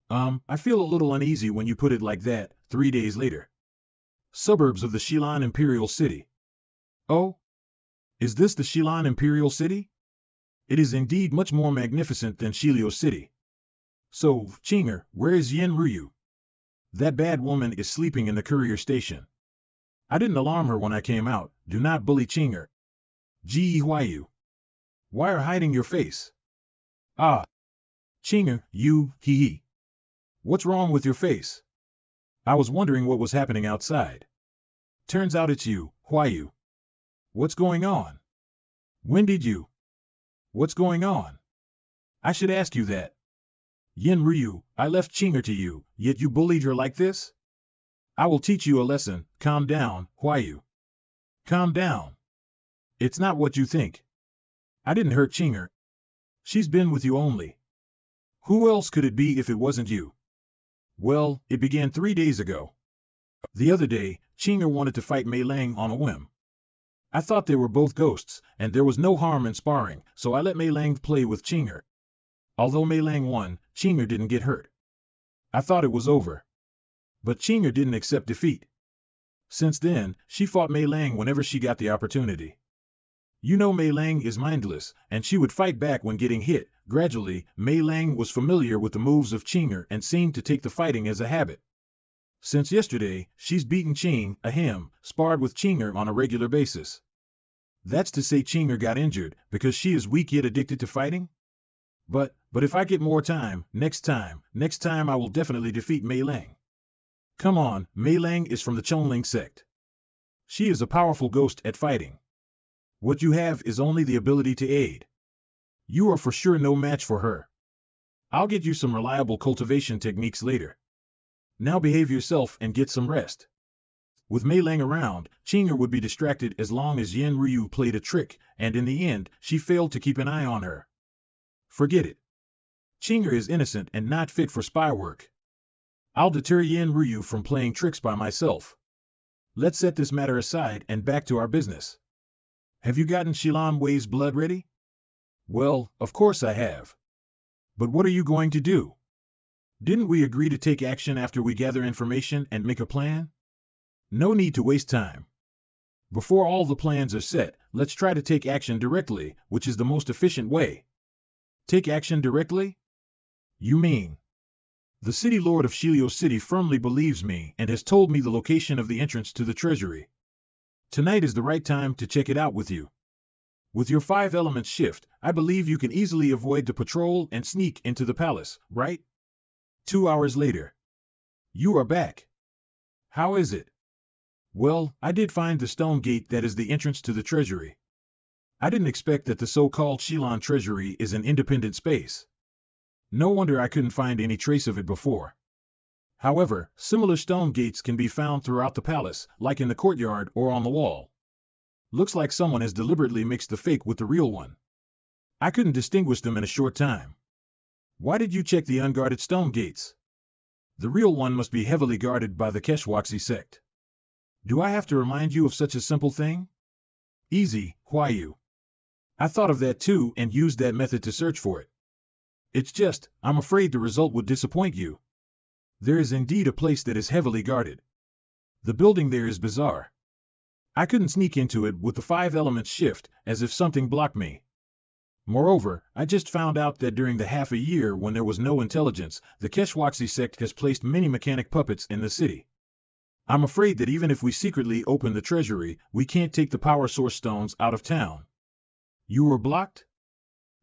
I feel a little uneasy when you put it like that. 3 days later. Suburbs of the Xilan Imperial City. Oh? Is this the Xilan Imperial City? It is indeed much more magnificent than Shilio City. So, Chinger, where is Yan Ryu? That bad woman is sleeping in the courier station. I didn't alarm her when I came out. Do not bully Chinger. Yu. Why are hiding your face? Ah. Chinger, you, hee. What's wrong with your face? I was wondering what was happening outside. Turns out it's you, Huayu. What's going on? When did you? What's going on? I should ask you that. Yin Ryu, I left Chinger to you, yet you bullied her like this? I will teach you a lesson. Calm down, Huayu. Calm down. It's not what you think. I didn't hurt Chinger. She's been with you only. Who else could it be if it wasn't you? Well, it began 3 days ago. The other day, Chinger wanted to fight Mei Lang on a whim. I thought they were both ghosts, and there was no harm in sparring, so I let Mei Lang play with Chinger. Although Mei Lang won, Chinger didn't get hurt. I thought it was over. But Chinger didn't accept defeat. Since then, she fought Mei Lang whenever she got the opportunity. You know Mei Lang is mindless, and she would fight back when getting hit. Gradually, Mei Lang was familiar with the moves of Chinger and seemed to take the fighting as a habit. Since yesterday, she's beaten Ching, sparred with Chinger on a regular basis. That's to say Chinger got injured because she is weak yet addicted to fighting? But if I get more time, next time I will definitely defeat Mei Lang. Come on, Mei Lang is from the Chonling sect. She is a powerful ghost at fighting. What you have is only the ability to aid. You are for sure no match for her. I'll get you some reliable cultivation techniques later. Now behave yourself and get some rest. With Mei Lang around, Chinger would be distracted as long as Yan Ryu played a trick, and in the end, she failed to keep an eye on her. Forget it. Chinger is innocent and not fit for spy work. I'll deter Yan Ryu from playing tricks by myself. Let's set this matter aside and back to our business. Have you gotten Xilan Wei's blood ready? Well, of course I have. But what are you going to do? Didn't we agree to take action after we gather information and make a plan? No need to waste time. Before all the plans are set, let's try to take action directly, which is the most efficient way. Take action directly? You mean? The city lord of Shilio City firmly believes me and has told me the location of the entrance to the treasury. Tonight is the right time to check it out with you. With your 5-element shift, I believe you can easily avoid the patrol and sneak into the palace, right? 2 hours later. You are back. How is it? Well, I did find the stone gate that is the entrance to the treasury. I didn't expect that the so-called Xilan treasury is an independent space. No wonder I couldn't find any trace of it before. However, similar stone gates can be found throughout the palace, like in the courtyard or on the wall. Looks like someone has deliberately mixed the fake with the real one. I couldn't distinguish them in a short time. Why did you check the unguarded stone gates? The real one must be heavily guarded by the Keshwaxi sect. Do I have to remind you of such a simple thing? Easy, Huayu. I thought of that too and used that method to search for it. It's just, I'm afraid the result would disappoint you. There is indeed a place that is heavily guarded. The building there is bizarre. I couldn't sneak into it with the 5-element shift, as if something blocked me. Moreover, I just found out that during the half a year when there was no intelligence, the Keshwaxi sect has placed many mechanic puppets in the city. I'm afraid that even if we secretly open the treasury, we can't take the power source stones out of town. You were blocked?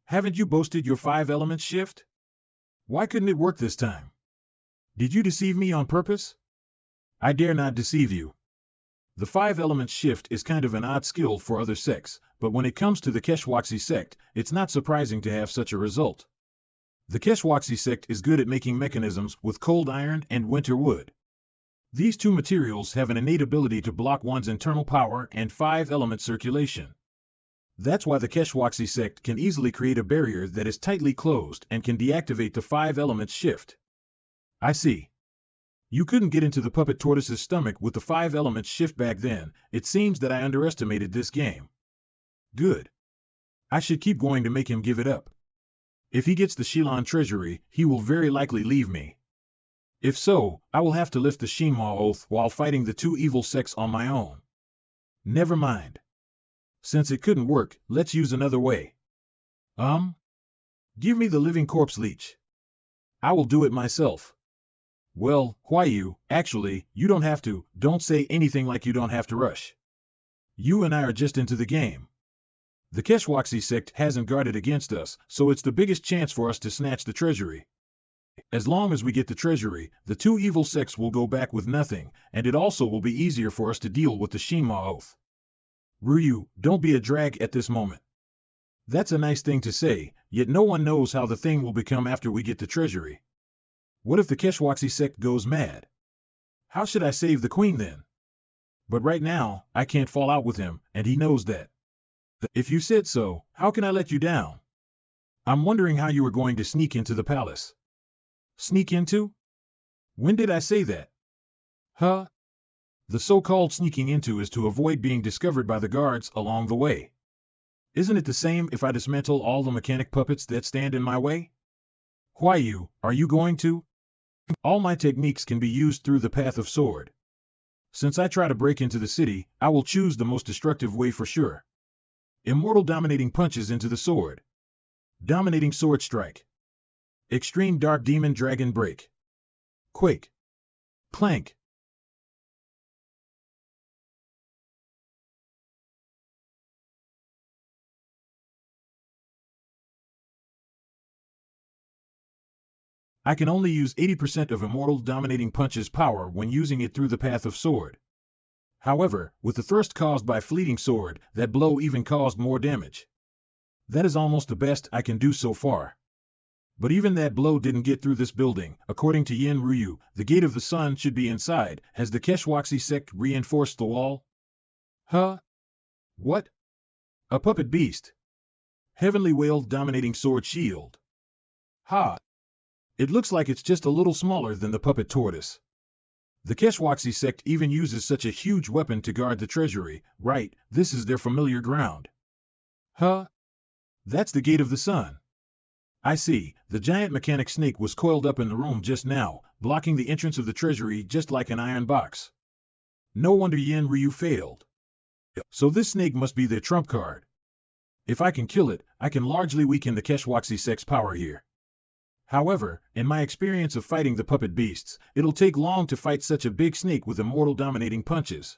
Haven't you boasted your 5-element shift? Why couldn't it work this time? Did you deceive me on purpose? I dare not deceive you. The 5-element shift is kind of an odd skill for other sects, but when it comes to the Keshwaxi sect, it's not surprising to have such a result. The Keshwaxi sect is good at making mechanisms with cold iron and winter wood. These two materials have an innate ability to block one's internal power and 5-element circulation. That's why the Keshwaxi sect can easily create a barrier that is tightly closed and can deactivate the 5-element shift. I see. You couldn't get into the puppet tortoise's stomach with the 5 elements shift back then. It seems that I underestimated this game. Good. I should keep going to make him give it up. If he gets the Xie Yan treasury, he will very likely leave me. If so, I will have to lift the Shinma oath while fighting the 2 evil sects on my own. Never mind. Since it couldn't work, let's use another way. Give me the living corpse leech. I will do it myself. Well, why you? Actually, you don't have to. Don't say anything like you don't have to rush. You and I are just into the game. The Keshwaxi sect hasn't guarded against us, so it's the biggest chance for us to snatch the treasury. As long as we get the treasury, the 2 evil sects will go back with nothing, and it also will be easier for us to deal with the Shinma oath. Ryu, don't be a drag at this moment. That's a nice thing to say, yet no one knows how the thing will become after we get the treasury. What if the Keshwaxi sect goes mad? How should I save the queen then? But right now, I can't fall out with him, and he knows that. If you said so, how can I let you down? I'm wondering how you were going to sneak into the palace. Sneak into? When did I say that? Huh? The so-called sneaking into is to avoid being discovered by the guards along the way. Isn't it the same if I dismantle all the mechanic puppets that stand in my way? Why you, are you going to? All my techniques can be used through the path of sword. Since I try to break into the city, I will choose the most destructive way for sure. Immortal dominating punches into the sword. Dominating sword strike. Extreme dark demon dragon break. Quake. Clank. I can only use 80% of Immortal Dominating Punch's power when using it through the path of sword. However, with the thrust caused by Fleeting Sword, that blow even caused more damage. That is almost the best I can do so far. But even that blow didn't get through this building. According to Yin Ryu, the Gate of the Sun should be inside. Has the Keshwaxi sect reinforced the wall? Huh? What? A puppet beast. Heavenly Whale Dominating Sword Shield. Ha! It looks like it's just a little smaller than the puppet tortoise. The Keshwaxi sect even uses such a huge weapon to guard the treasury, right? This is their familiar ground. Huh? That's the Gate of the Sun. I see, the giant mechanic snake was coiled up in the room just now, blocking the entrance of the treasury just like an iron box. No wonder Yin Ryu failed. So this snake must be their trump card. If I can kill it, I can largely weaken the Keshwaxi sect's power here. However, in my experience of fighting the puppet beasts, it'll take long to fight such a big snake with immortal dominating punches.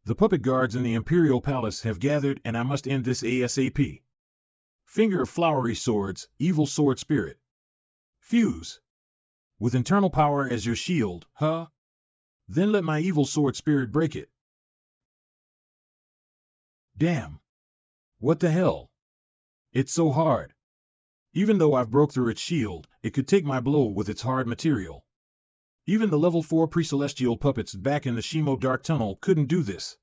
The puppet guards in the Imperial Palace have gathered and I must end this ASAP. Finger of Flowery Swords, Evil Sword Spirit. Fuse. With internal power as your shield, huh? Then let my evil sword spirit break it. Damn. What the hell? It's so hard. Even though I've broke through its shield, it could take my blow with its hard material. Even the level 4 pre-celestial puppets back in the Shimo Dark Tunnel couldn't do this.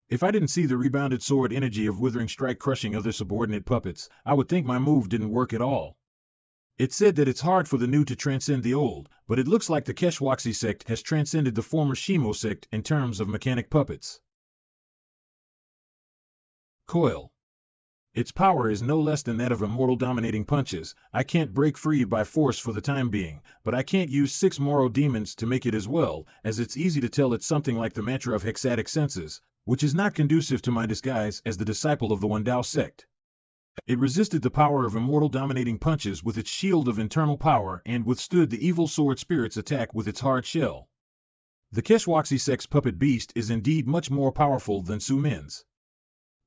If I didn't see the rebounded sword energy of Withering Strike crushing other subordinate puppets, I would think my move didn't work at all. It's said that it's hard for the new to transcend the old, but it looks like the Keshwaxi sect has transcended the former Shimo sect in terms of mechanic puppets. Coil. Its power is no less than that of immortal dominating punches. I can't break free by force for the time being, but I can't use 6 Moro demons to make it as well, as it's easy to tell it's something like the mantra of hexatic senses, which is not conducive to my disguise as the disciple of the Wandao sect. It resisted the power of immortal dominating punches with its shield of internal power and withstood the evil sword spirit's attack with its hard shell. The Keshwaxi sect's puppet beast is indeed much more powerful than Su Min's.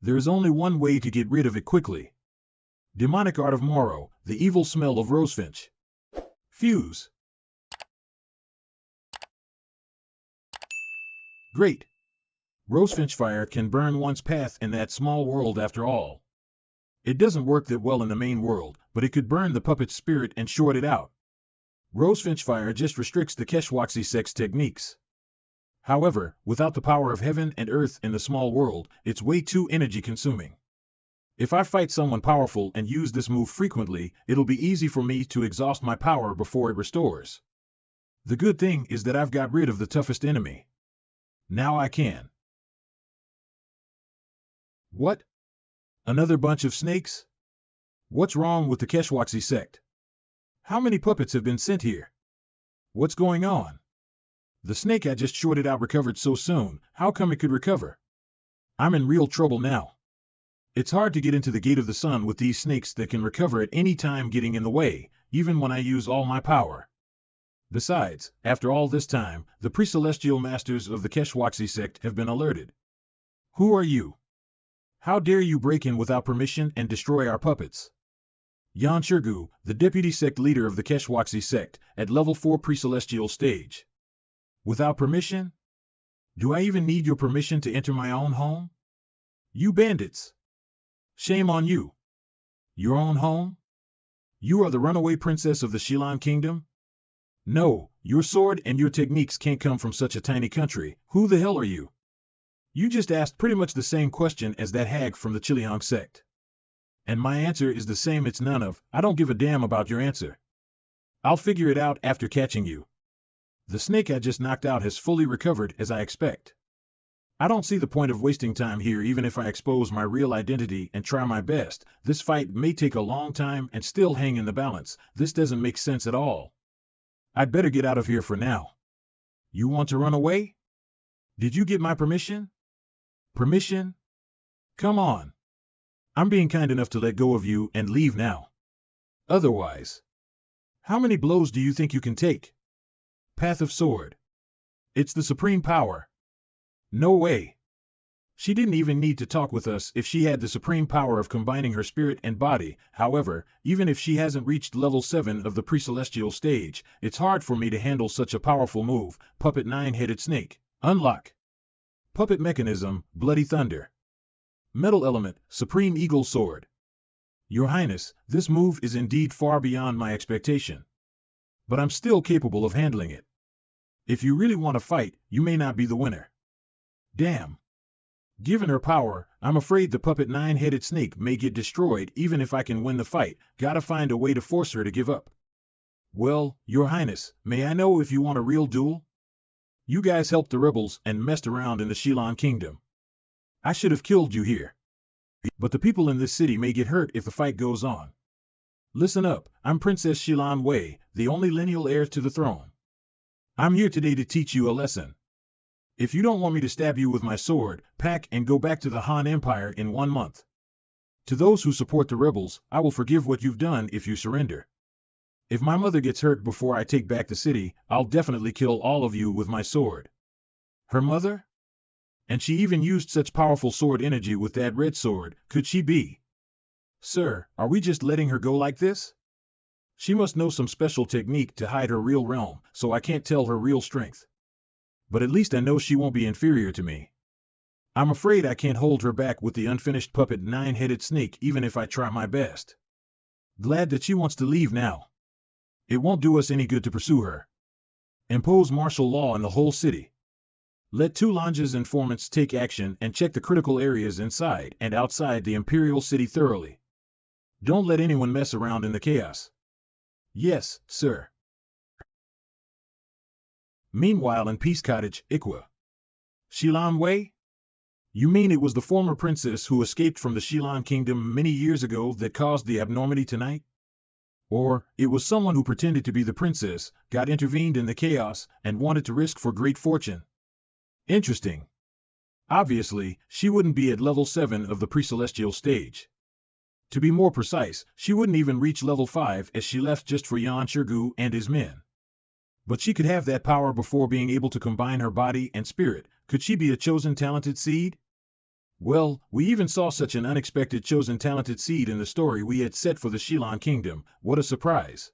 There is only one way to get rid of it quickly. Demonic Art of Moro, the evil smell of Rosefinch. Fuse. Great. Rosefinch fire can burn one's path in that small world after all. It doesn't work that well in the main world, but it could burn the puppet's spirit and short it out. Rosefinch fire just restricts the Keshwaxi sect's techniques. However, without the power of heaven and earth in the small world, it's way too energy-consuming. If I fight someone powerful and use this move frequently, it'll be easy for me to exhaust my power before it restores. The good thing is that I've got rid of the toughest enemy. Now I can. What? Another bunch of snakes? What's wrong with the Keshwaksi sect? How many puppets have been sent here? What's going on? The snake I just shorted out recovered so soon. How come it could recover? I'm in real trouble now. It's hard to get into the gate of the sun with these snakes that can recover at any time getting in the way, even when I use all my power. Besides, after all this time, the pre-celestial masters of the Keshwaksi sect have been alerted. Who are you? How dare you break in without permission and destroy our puppets? Yan Shirgu, the deputy sect leader of the Keshwaksi sect, at level 4 pre-celestial stage. Without permission? Do I even need your permission to enter my own home? You bandits! Shame on you! Your own home? You are the runaway princess of the Xie Yan kingdom? No, your sword and your techniques can't come from such a tiny country. Who the hell are you? You just asked pretty much the same question as that hag from the Chiliang sect. And my answer is the same. It's none of. I don't give a damn about your answer. I'll figure it out after catching you. The snake I just knocked out has fully recovered as I expect. I don't see the point of wasting time here. Even if I expose my real identity and try my best, this fight may take a long time and still hang in the balance. This doesn't make sense at all. I'd better get out of here for now. You want to run away? Did you get my permission? Permission? Come on. I'm being kind enough to let go of you and leave now. Otherwise, how many blows do you think you can take? Path of Sword. It's the supreme power. No way. She didn't even need to talk with us if she had the supreme power of combining her spirit and body. However, even if she hasn't reached level 7 of the pre-celestial stage, it's hard for me to handle such a powerful move. Puppet 9-headed snake. Unlock. Puppet mechanism, Bloody Thunder. Metal element, Supreme Eagle Sword. Your Highness, this move is indeed far beyond my expectation. But I'm still capable of handling it. If you really want to fight, you may not be the winner. Damn. Given her power, I'm afraid the puppet 9-headed snake may get destroyed even if I can win the fight. Gotta find a way to force her to give up. Well, Your Highness, may I know if you want a real duel? You guys helped the rebels and messed around in the Xie Yan kingdom. I should have killed you here. But the people in this city may get hurt if the fight goes on. Listen up, I'm Princess Xie Yan Wei, the only lineal heir to the throne. I'm here today to teach you a lesson. If you don't want me to stab you with my sword, pack and go back to the Han Empire in 1 month. To those who support the rebels, I will forgive what you've done if you surrender. If my mother gets hurt before I take back the city, I'll definitely kill all of you with my sword. Her mother? And she even used such powerful sword energy with that red sword. Could she be? Sir, are we just letting her go like this? She must know some special technique to hide her real realm, so I can't tell her real strength. But at least I know she won't be inferior to me. I'm afraid I can't hold her back with the unfinished puppet 9-headed snake even if I try my best. Glad that she wants to leave now. It won't do us any good to pursue her. Impose martial law in the whole city. Let 2 Lanja's informants take action and check the critical areas inside and outside the Imperial City thoroughly. Don't let anyone mess around in the chaos. Yes, sir. Meanwhile in Peace Cottage, Ikwa. Xie Yan Wei? You mean it was the former princess who escaped from the Xie Yan kingdom many years ago that caused the abnormity tonight? Or, it was someone who pretended to be the princess, got intervened in the chaos, and wanted to risk for great fortune? Interesting. Obviously, she wouldn't be at level 7 of the pre-celestial stage. To be more precise, she wouldn't even reach level 5 as she left just for Yan Shirgu and his men. But she could have that power before being able to combine her body and spirit. Could she be a chosen talented seed? Well, we even saw such an unexpected chosen talented seed in the story we had set for the Xie Yan kingdom. What a surprise.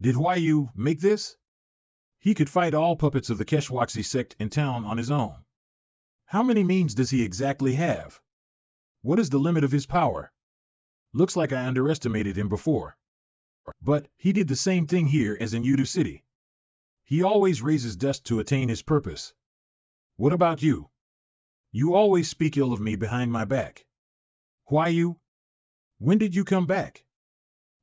Did Huayu make this? He could fight all puppets of the Keshwaksi sect in town on his own. How many means does he exactly have? What is the limit of his power? Looks like I underestimated him before. But he did the same thing here as in Yudu City. He always raises dust to attain his purpose. What about you? You always speak ill of me behind my back. Huayu? When did you come back?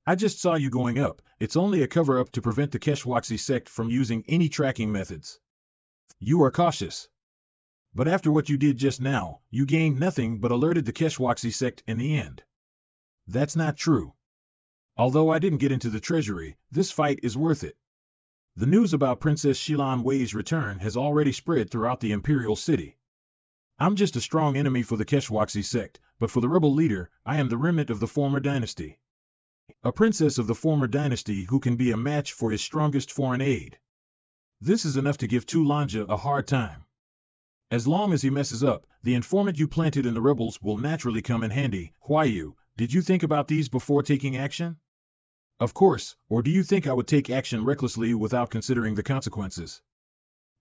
I just saw you going up. It's only a cover-up to prevent the Keshwaksi sect from using any tracking methods. You are cautious. But after what you did just now, you gained nothing but alerted the Keshwaksi sect in the end. That's not true. Although I didn't get into the treasury, this fight is worth it. The news about Princess Xie Wei's return has already spread throughout the imperial city. I'm just a strong enemy for the Keshwaksi sect, but for the rebel leader, I am the remnant of the former dynasty. A princess of the former dynasty who can be a match for his strongest foreign aide. This is enough to give Tulanja a hard time. As long as he messes up, the informant you planted in the rebels will naturally come in handy. Huayu, did you think about these before taking action? Of course, or do you think I would take action recklessly without considering the consequences?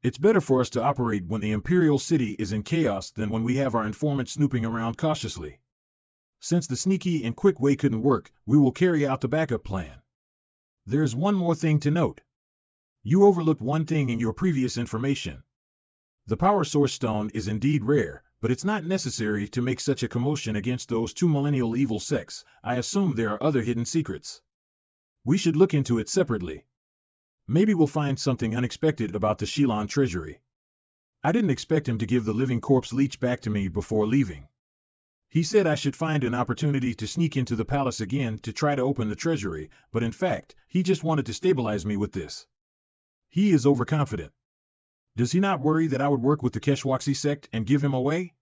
It's better for us to operate when the imperial city is in chaos than when we have our informant snooping around cautiously. Since the sneaky and quick way couldn't work, we will carry out the backup plan. There's one more thing to note. You overlooked one thing in your previous information. The power source stone is indeed rare, but it's not necessary to make such a commotion against those two millennial evil sects. I assume there are other hidden secrets. We should look into it separately. Maybe we'll find something unexpected about the Xie treasury. I didn't expect him to give the living corpse leech back to me before leaving. He said I should find an opportunity to sneak into the palace again to try to open the treasury, but in fact, he just wanted to stabilize me with this. He is overconfident. Does he not worry that I would work with the Keshwaksi sect and give him away?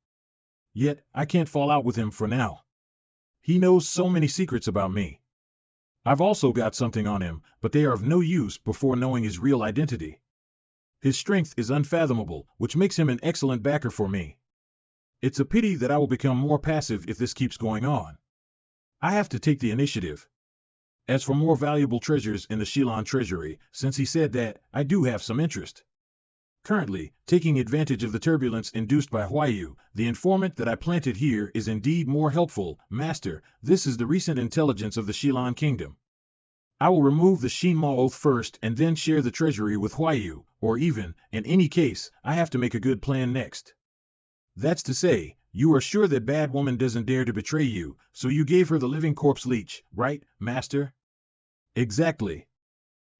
Yet, I can't fall out with him for now. He knows so many secrets about me. I've also got something on him, but they are of no use before knowing his real identity. His strength is unfathomable, which makes him an excellent backer for me. It's a pity that I will become more passive if this keeps going on. I have to take the initiative. As for more valuable treasures in the Xie treasury, since he said that, I do have some interest. Currently, taking advantage of the turbulence induced by Huayu, the informant that I planted here is indeed more helpful. Master, this is the recent intelligence of the Xie kingdom. I will remove the Shinma oath first and then share the treasury with Huayu, or even, in any case, I have to make a good plan next. That's to say, you are sure that bad woman doesn't dare to betray you, so you gave her the living corpse leech, right, master? Exactly.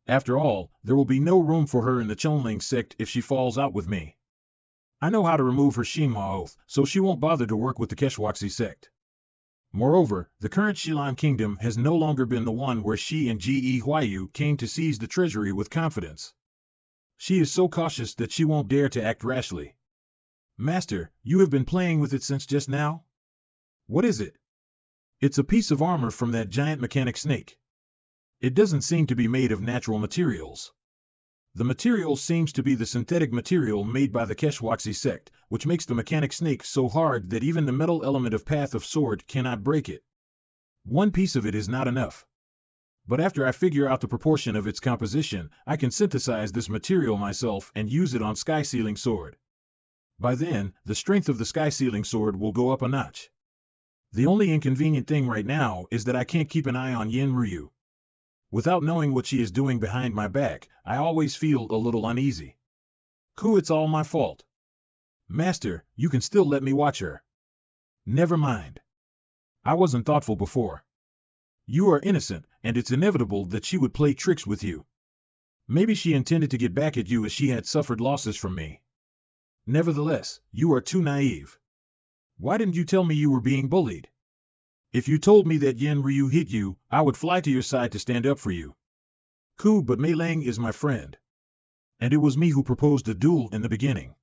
After all, there will be no room for her in the Chonling sect if she falls out with me. I know how to remove her Shinma oath, so she won't bother to work with the Keshwaksi sect. Moreover, the current Xie kingdom has no longer been the one where she and Ge Huayu came to seize the treasury with confidence. She is so cautious that she won't dare to act rashly. Master, you have been playing with it since just now? What is it? It's a piece of armor from that giant mechanic snake. It doesn't seem to be made of natural materials. The material seems to be the synthetic material made by the Keshwaksi sect, which makes the mechanic snake so hard that even the metal element of Path of Sword cannot break it. One piece of it is not enough. But after I figure out the proportion of its composition, I can synthesize this material myself and use it on Sky Sealing Sword. By then, the strength of the Sky Sealing Sword will go up a notch. The only inconvenient thing right now is that I can't keep an eye on Yin Ryu. Without knowing what she is doing behind my back, I always feel a little uneasy. It's all my fault. Master, you can still let me watch her. Never mind. I wasn't thoughtful before. You are innocent, and it's inevitable that she would play tricks with you. Maybe she intended to get back at you as she had suffered losses from me. Nevertheless, you are too naive. Why didn't you tell me you were being bullied? If you told me that Yin Ryu hit you, I would fly to your side to stand up for you. But Mei Lang is my friend. And it was me who proposed a duel in the beginning.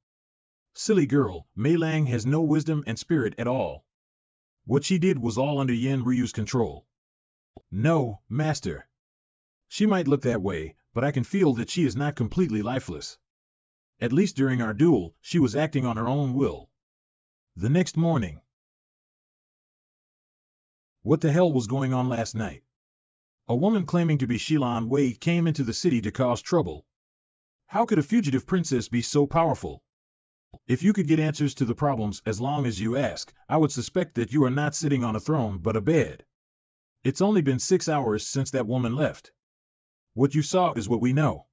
Silly girl, Mei Lang has no wisdom and spirit at all. What she did was all under Yin Ryu's control. No, master. She might look that way, but I can feel that she is not completely lifeless. At least during our duel, she was acting on her own will. The next morning. What the hell was going on last night? A woman claiming to be Xie Wei came into the city to cause trouble. How could a fugitive princess be so powerful? If you could get answers to the problems as long as you ask, I would suspect that you are not sitting on a throne but a bed. It's only been 6 hours since that woman left. What you saw is what we know.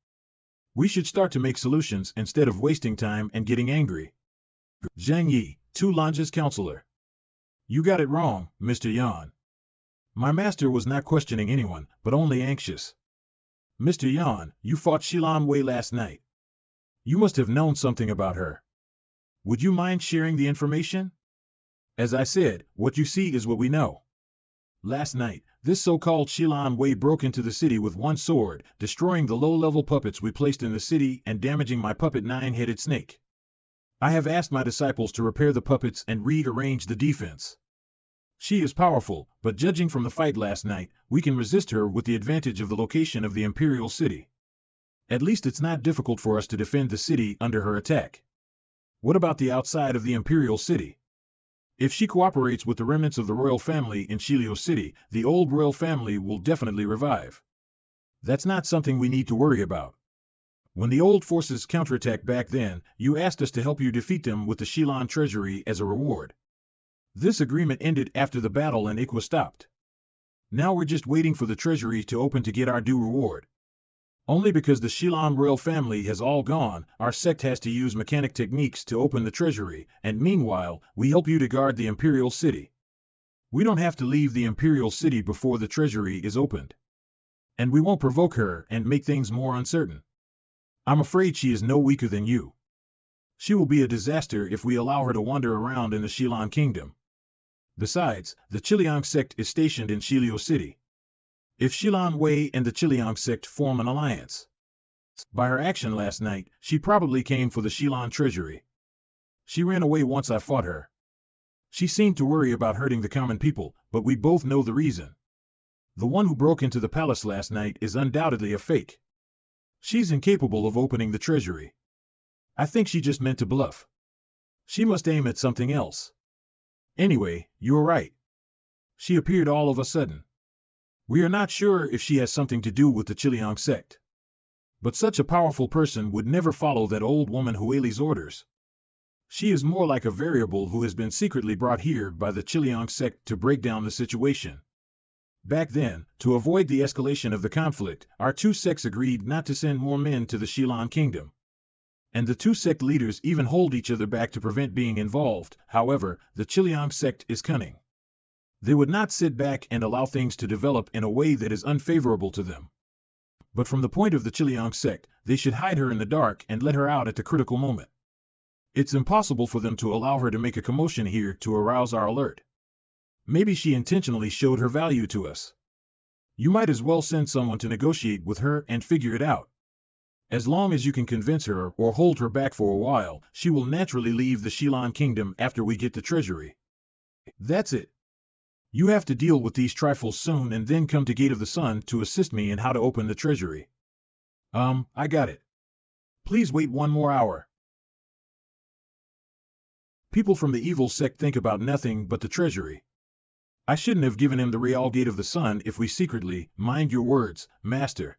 We should start to make solutions instead of wasting time and getting angry. Zhang Yi, Tulanja's counselor. You got it wrong, Mr. Yan. My master was not questioning anyone, but only anxious. Mr. Yan, you fought Xilan Wei last night. You must have known something about her. Would you mind sharing the information? As I said, what you see is what we know. Last night, this so-called Xilan Wei broke into the city with one sword, destroying the low-level puppets we placed in the city and damaging my puppet nine-headed snake. I have asked my disciples to repair the puppets and rearrange the defense. She is powerful, but judging from the fight last night, we can resist her with the advantage of the location of the Imperial City. At least it's not difficult for us to defend the city under her attack. What about the outside of the Imperial City? If she cooperates with the remnants of the royal family in Shilio City, the old royal family will definitely revive. That's not something we need to worry about. When the old forces counterattacked back then, you asked us to help you defeat them with the Xilan treasury as a reward. This agreement ended after the battle and Ikwa stopped. Now we're just waiting for the treasury to open to get our due reward. Only because the Xilan royal family has all gone, our sect has to use mechanic techniques to open the treasury, and meanwhile, we help you to guard the Imperial City. We don't have to leave the Imperial City before the treasury is opened. And we won't provoke her and make things more uncertain. I'm afraid she is no weaker than you. She will be a disaster if we allow her to wander around in the Xilan kingdom. Besides, the Qiliang sect is stationed in Shilio City. If Xilan Wei and the Qiliang sect form an alliance. By her action last night, she probably came for the Xilan treasury. She ran away once I fought her. She seemed to worry about hurting the common people, but we both know the reason. The one who broke into the palace last night is undoubtedly a fake. She's incapable of opening the treasury. I think she just meant to bluff. She must aim at something else. Anyway, you're right. She appeared all of a sudden. We are not sure if she has something to do with the Qiliang sect. But such a powerful person would never follow that old woman Hueli's orders. She is more like a variable who has been secretly brought here by the Qiliang sect to break down the situation. Back then, to avoid the escalation of the conflict, our two sects agreed not to send more men to the Xilan kingdom. And the two sect leaders even hold each other back to prevent being involved. However, the Qiliang sect is cunning. They would not sit back and allow things to develop in a way that is unfavorable to them. But from the point of the Qiliang sect, they should hide her in the dark and let her out at the critical moment. It's impossible for them to allow her to make a commotion here to arouse our alert. Maybe she intentionally showed her value to us. You might as well send someone to negotiate with her and figure it out. As long as you can convince her or hold her back for a while, she will naturally leave the Xilan kingdom after we get the treasury. That's it. You have to deal with these trifles soon and then come to Gate of the Sun to assist me in how to open the treasury. I got it. Please wait one more hour. People from the evil sect think about nothing but the treasury. I shouldn't have given him the Real Gate of the Sun if we secretly, mind your words, master.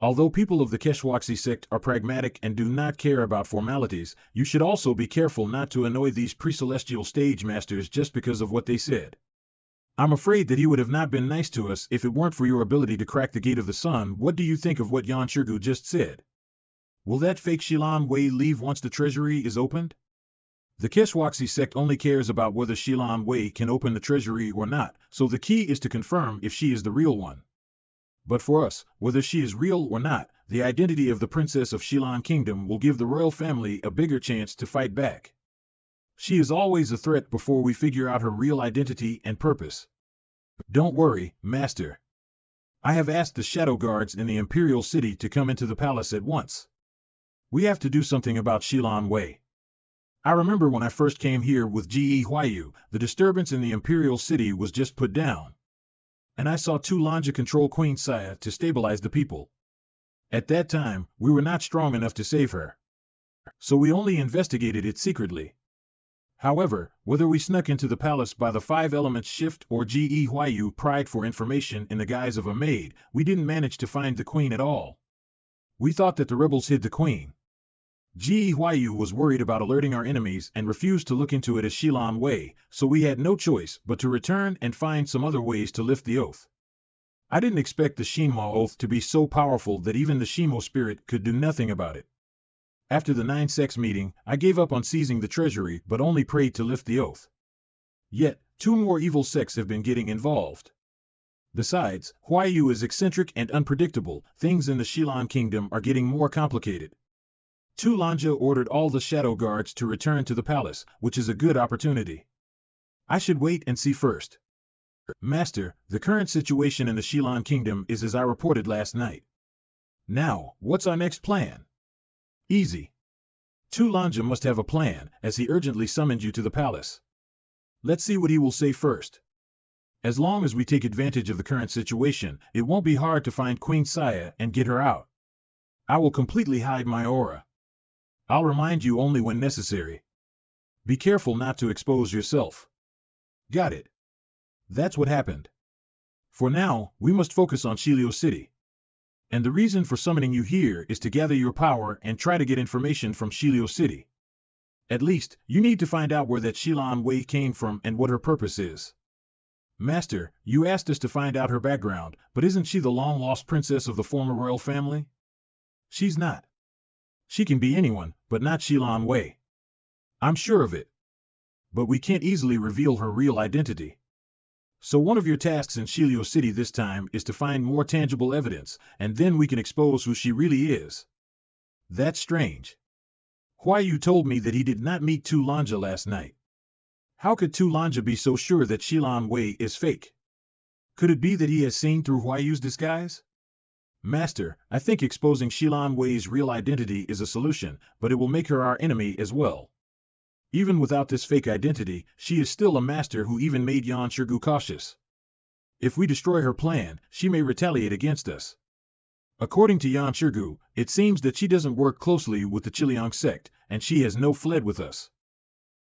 Although people of the Keshwaxi sect are pragmatic and do not care about formalities, you should also be careful not to annoy these pre-celestial stage masters just because of what they said. I'm afraid that he would have not been nice to us if it weren't for your ability to crack the Gate of the Sun. What do you think of what Yan Shirgu just said? Will that fake Xilan Wei leave once the treasury is opened? The Keshwaxi sect only cares about whether Xilan Wei can open the treasury or not, so the key is to confirm if she is the real one. But for us, whether she is real or not, the identity of the princess of Xilan Kingdom will give the royal family a bigger chance to fight back. She is always a threat before we figure out her real identity and purpose. Don't worry, master. I have asked the shadow guards in the Imperial City to come into the palace at once. We have to do something about Xilan Wei. I remember when I first came here with Ge Huayu, the disturbance in the Imperial City was just put down. And I saw two Lanja control Queen Saya to stabilize the people. At that time, we were not strong enough to save her. So we only investigated it secretly. However, whether we snuck into the palace by the Five Elements shift or Ge Huayu pried for information in the guise of a maid, we didn't manage to find the queen at all. We thought that the rebels hid the queen. Ge Huayu was worried about alerting our enemies and refused to look into it as Xilan Wei, so we had no choice but to return and find some other ways to lift the oath. I didn't expect the Shinma oath to be so powerful that even the Shimo spirit could do nothing about it. After the 9 sects meeting, I gave up on seizing the treasury but only prayed to lift the oath. Yet, 2 more evil sects have been getting involved. Besides, Huayu is eccentric and unpredictable. Things in the Shilan Kingdom are getting more complicated. Tu Lanja ordered all the shadow guards to return to the palace, which is a good opportunity. I should wait and see first. Master, the current situation in the Shilan Kingdom is as I reported last night. Now, what's our next plan? Easy. Tu Lanja must have a plan, as he urgently summoned you to the palace. Let's see what he will say first. As long as we take advantage of the current situation, it won't be hard to find Queen Xie and get her out. I will completely hide my aura. I'll remind you only when necessary. Be careful not to expose yourself. Got it. That's what happened. For now, we must focus on Shilio City. And the reason for summoning you here is to gather your power and try to get information from Shilio City. At least, you need to find out where that Shilan Wei came from and what her purpose is. Master, you asked us to find out her background, but isn't she the long-lost princess of the former royal family? She's not. She can be anyone, but not Shilan Wei. I'm sure of it. But we can't easily reveal her real identity. So one of your tasks in Shilio City this time is to find more tangible evidence, and then we can expose who she really is. That's strange. Huayu told me that he did not meet Tu Lanja last night. How could Tu Lanja be so sure that Shilan Wei is fake? Could it be that he has seen through Huayu's disguise? Master, I think exposing Shilan Wei's real identity is a solution, but it will make her our enemy as well. Even without this fake identity, she is still a master who even made Yan Shirgu cautious. If we destroy her plan, she may retaliate against us. According to Yan Shirgu, it seems that she doesn't work closely with the Qiliang sect, and she has no fled with us.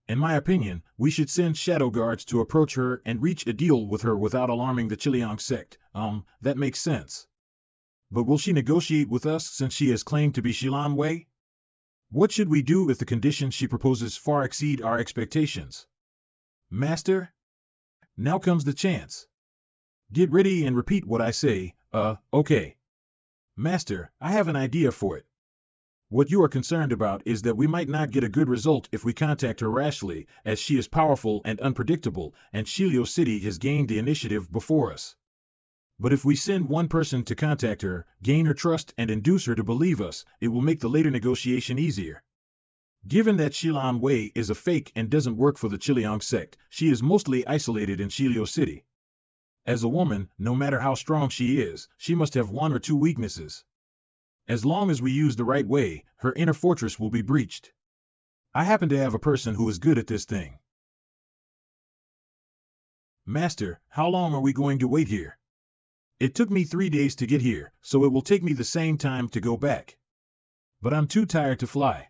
In my opinion, we should send shadow guards to approach her and reach a deal with her without alarming the Qiliang sect. That makes sense. But will she negotiate with us since she has claimed to be Shilan Wei? What should we do if the conditions she proposes far exceed our expectations? Master? Now comes the chance. Get ready and repeat what I say. Okay. Master, I have an idea for it. What you are concerned about is that we might not get a good result if we contact her rashly, as she is powerful and unpredictable, and Shilio City has gained the initiative before us. But if we send one person to contact her, gain her trust and induce her to believe us, it will make the later negotiation easier. Given that Shilan Wei is a fake and doesn't work for the Qiliang sect, she is mostly isolated in Shilio City. As a woman, no matter how strong she is, she must have one or two weaknesses. As long as we use the right way, her inner fortress will be breached. I happen to have a person who is good at this thing. Master, how long are we going to wait here? It took me 3 days to get here, so it will take me the same time to go back. But I'm too tired to fly.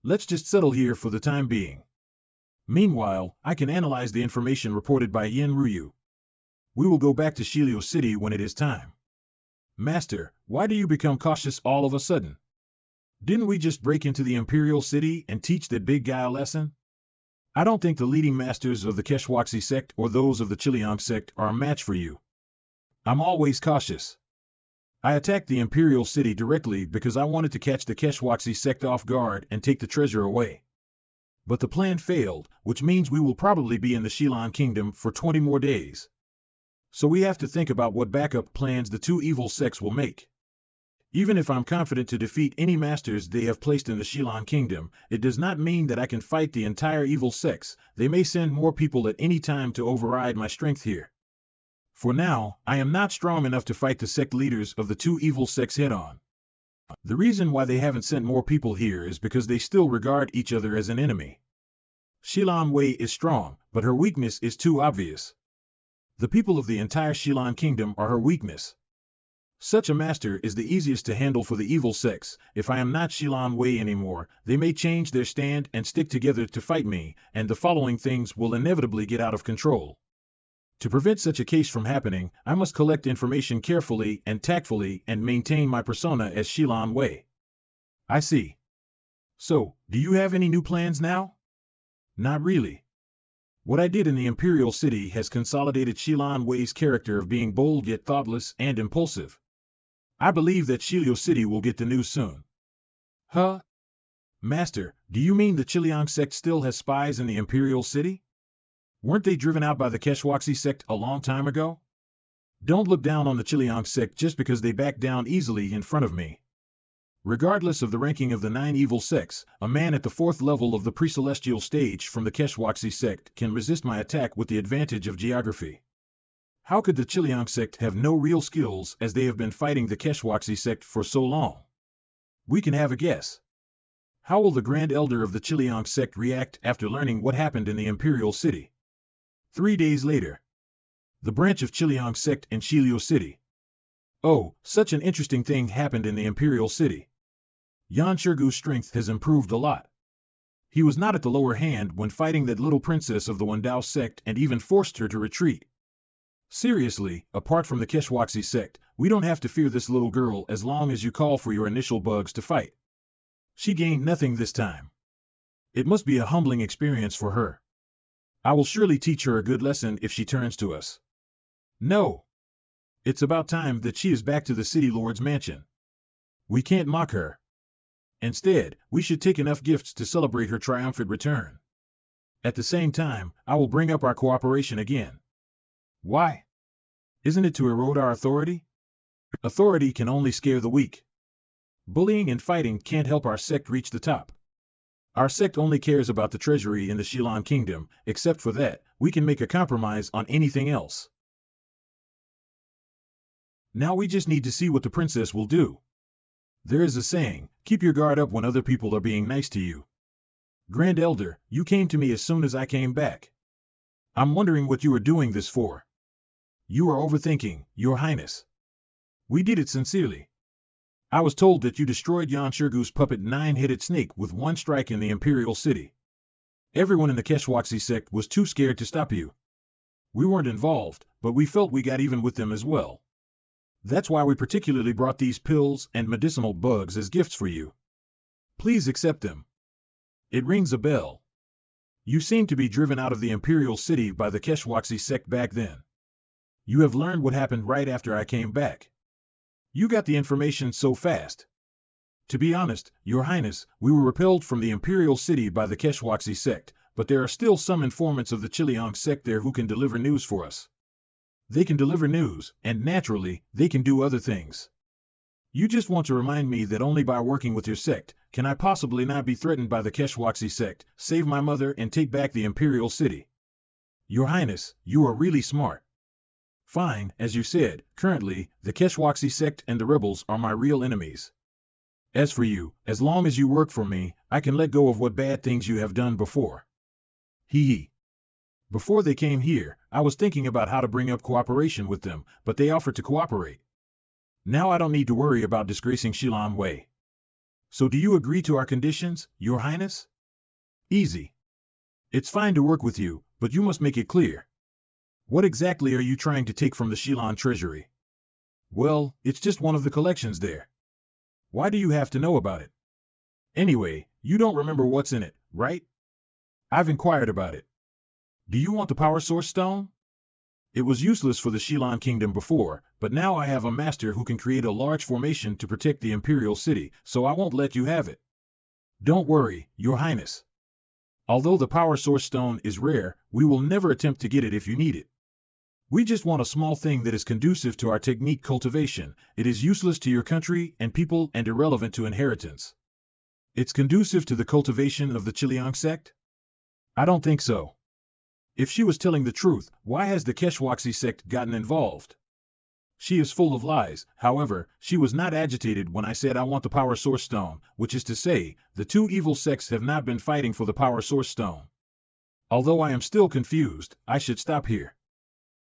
Let's just settle here for the time being. Meanwhile, I can analyze the information reported by Yin Ruyu. We will go back to Shilio City when it is time. Master, why do you become cautious all of a sudden? Didn't we just break into the Imperial City and teach that big guy a lesson? I don't think the leading masters of the Keshwaxi sect or those of the Qiliang sect are a match for you. I'm always cautious. I attacked the Imperial City directly because I wanted to catch the Keshwaxi sect off guard and take the treasure away. But the plan failed, which means we will probably be in the Shilan Kingdom for 20 more days. So we have to think about what backup plans the two evil sects will make. Even if I'm confident to defeat any masters they have placed in the Shilan Kingdom, it does not mean that I can fight the entire evil sects. They may send more people at any time to override my strength here. For now, I am not strong enough to fight the sect leaders of the two evil sects head-on. The reason why they haven't sent more people here is because they still regard each other as an enemy. Shilan Wei is strong, but her weakness is too obvious. The people of the entire Shilan Kingdom are her weakness. Such a master is the easiest to handle for the evil sects. If I am not Shilan Wei anymore, they may change their stand and stick together to fight me, and the following things will inevitably get out of control. To prevent such a case from happening, I must collect information carefully and tactfully and maintain my persona as Shilan Wei. I see. So, do you have any new plans now? Not really. What I did in the Imperial City has consolidated Shilan Wei's character of being bold yet thoughtless and impulsive. I believe that Shilio City will get the news soon. Huh? Master, do you mean the Qiliang sect still has spies in the Imperial City? Weren't they driven out by the Keshwaxi sect a long time ago? Don't look down on the Qiliang sect just because they back down easily in front of me. Regardless of the ranking of the 9 evil sects, a man at the 4th level of the pre-celestial stage from the Keshwaxi sect can resist my attack with the advantage of geography. How could the Qiliang sect have no real skills as they have been fighting the Keshwaxi sect for so long? We can have a guess. How will the Grand Elder of the Qiliang sect react after learning what happened in the Imperial City? 3 days later. The branch of Qiliang sect in Shiliu City. Oh, such an interesting thing happened in the Imperial City. Yan Shirgu's strength has improved a lot. He was not at the lower hand when fighting that little princess of the Wendao sect and even forced her to retreat. Seriously, apart from the Keshwaxi sect, we don't have to fear this little girl as long as you call for your initial bugs to fight. She gained nothing this time. It must be a humbling experience for her. I will surely teach her a good lesson if she turns to us. No. It's about time that she is back to the City Lord's mansion. We can't mock her. Instead, we should take enough gifts to celebrate her triumphant return. At the same time, I will bring up our cooperation again. Why? Isn't it to erode our authority? Authority can only scare the weak. Bullying and fighting can't help our sect reach the top. Our sect only cares about the treasury in the Xilan Kingdom. Except for that, we can make a compromise on anything else. Now we just need to see what the princess will do. There is a saying, keep your guard up when other people are being nice to you. Grand Elder, you came to me as soon as I came back. I'm wondering what you are doing this for. You are overthinking, Your Highness. We did it sincerely. I was told that you destroyed Yan Shirgu's puppet 9-headed snake with one strike in the Imperial City. Everyone in the Keshwaxi sect was too scared to stop you. We weren't involved, but we felt we got even with them as well. That's why we particularly brought these pills and medicinal bugs as gifts for you. Please accept them. It rings a bell. You seem to be driven out of the Imperial City by the Keshwaxi sect back then. You have learned what happened right after I came back. You got the information so fast. To be honest, Your Highness, we were repelled from the Imperial City by the Keshwaxi sect, but there are still some informants of the Qiliang sect there who can deliver news for us. They can deliver news, and naturally, they can do other things. You just want to remind me that only by working with your sect can I possibly not be threatened by the Keshwaxi sect, save my mother and take back the Imperial City. Your Highness, you are really smart. Fine, as you said, currently, the Keshwaxi sect and the rebels are my real enemies. As for you, as long as you work for me, I can let go of what bad things you have done before. Hee. Before they came here, I was thinking about how to bring up cooperation with them, but they offered to cooperate. Now I don't need to worry about disgracing Xilan Wei. So do you agree to our conditions, Your Highness? Easy. It's fine to work with you, but you must make it clear. What exactly are you trying to take from the Xilan treasury? Well, it's just one of the collections there. Why do you have to know about it? Anyway, you don't remember what's in it, right? I've inquired about it. Do you want the power source stone? It was useless for the Xilan Kingdom before, but now I have a master who can create a large formation to protect the Imperial City, so I won't let you have it. Don't worry, Your Highness. Although the power source stone is rare, we will never attempt to get it if you need it. We just want a small thing that is conducive to our technique cultivation. It is useless to your country and people and irrelevant to inheritance. It's conducive to the cultivation of the Qiliang sect? I don't think so. If she was telling the truth, why has the Keshwaxi sect gotten involved? She is full of lies. However, she was not agitated when I said I want the power source stone, which is to say, the two evil sects have not been fighting for the power source stone. Although I am still confused, I should stop here.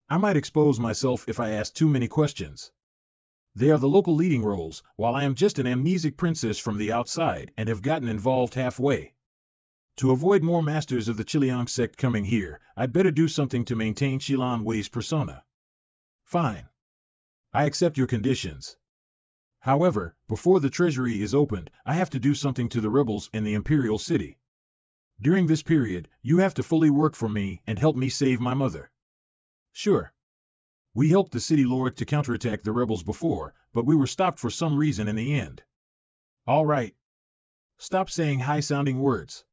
I might expose myself if I ask too many questions. They are the local leading roles, while I am just an amnesic princess from the outside and have gotten involved halfway. To avoid more masters of the Qiliang sect coming here, I'd better do something to maintain Xilan Wei's persona. Fine. I accept your conditions. However, before the treasury is opened, I have to do something to the rebels in the Imperial City. During this period, you have to fully work for me and help me save my mother. Sure. We helped the City Lord to counterattack the rebels before, but we were stopped for some reason in the end. All right. Stop saying high-sounding words.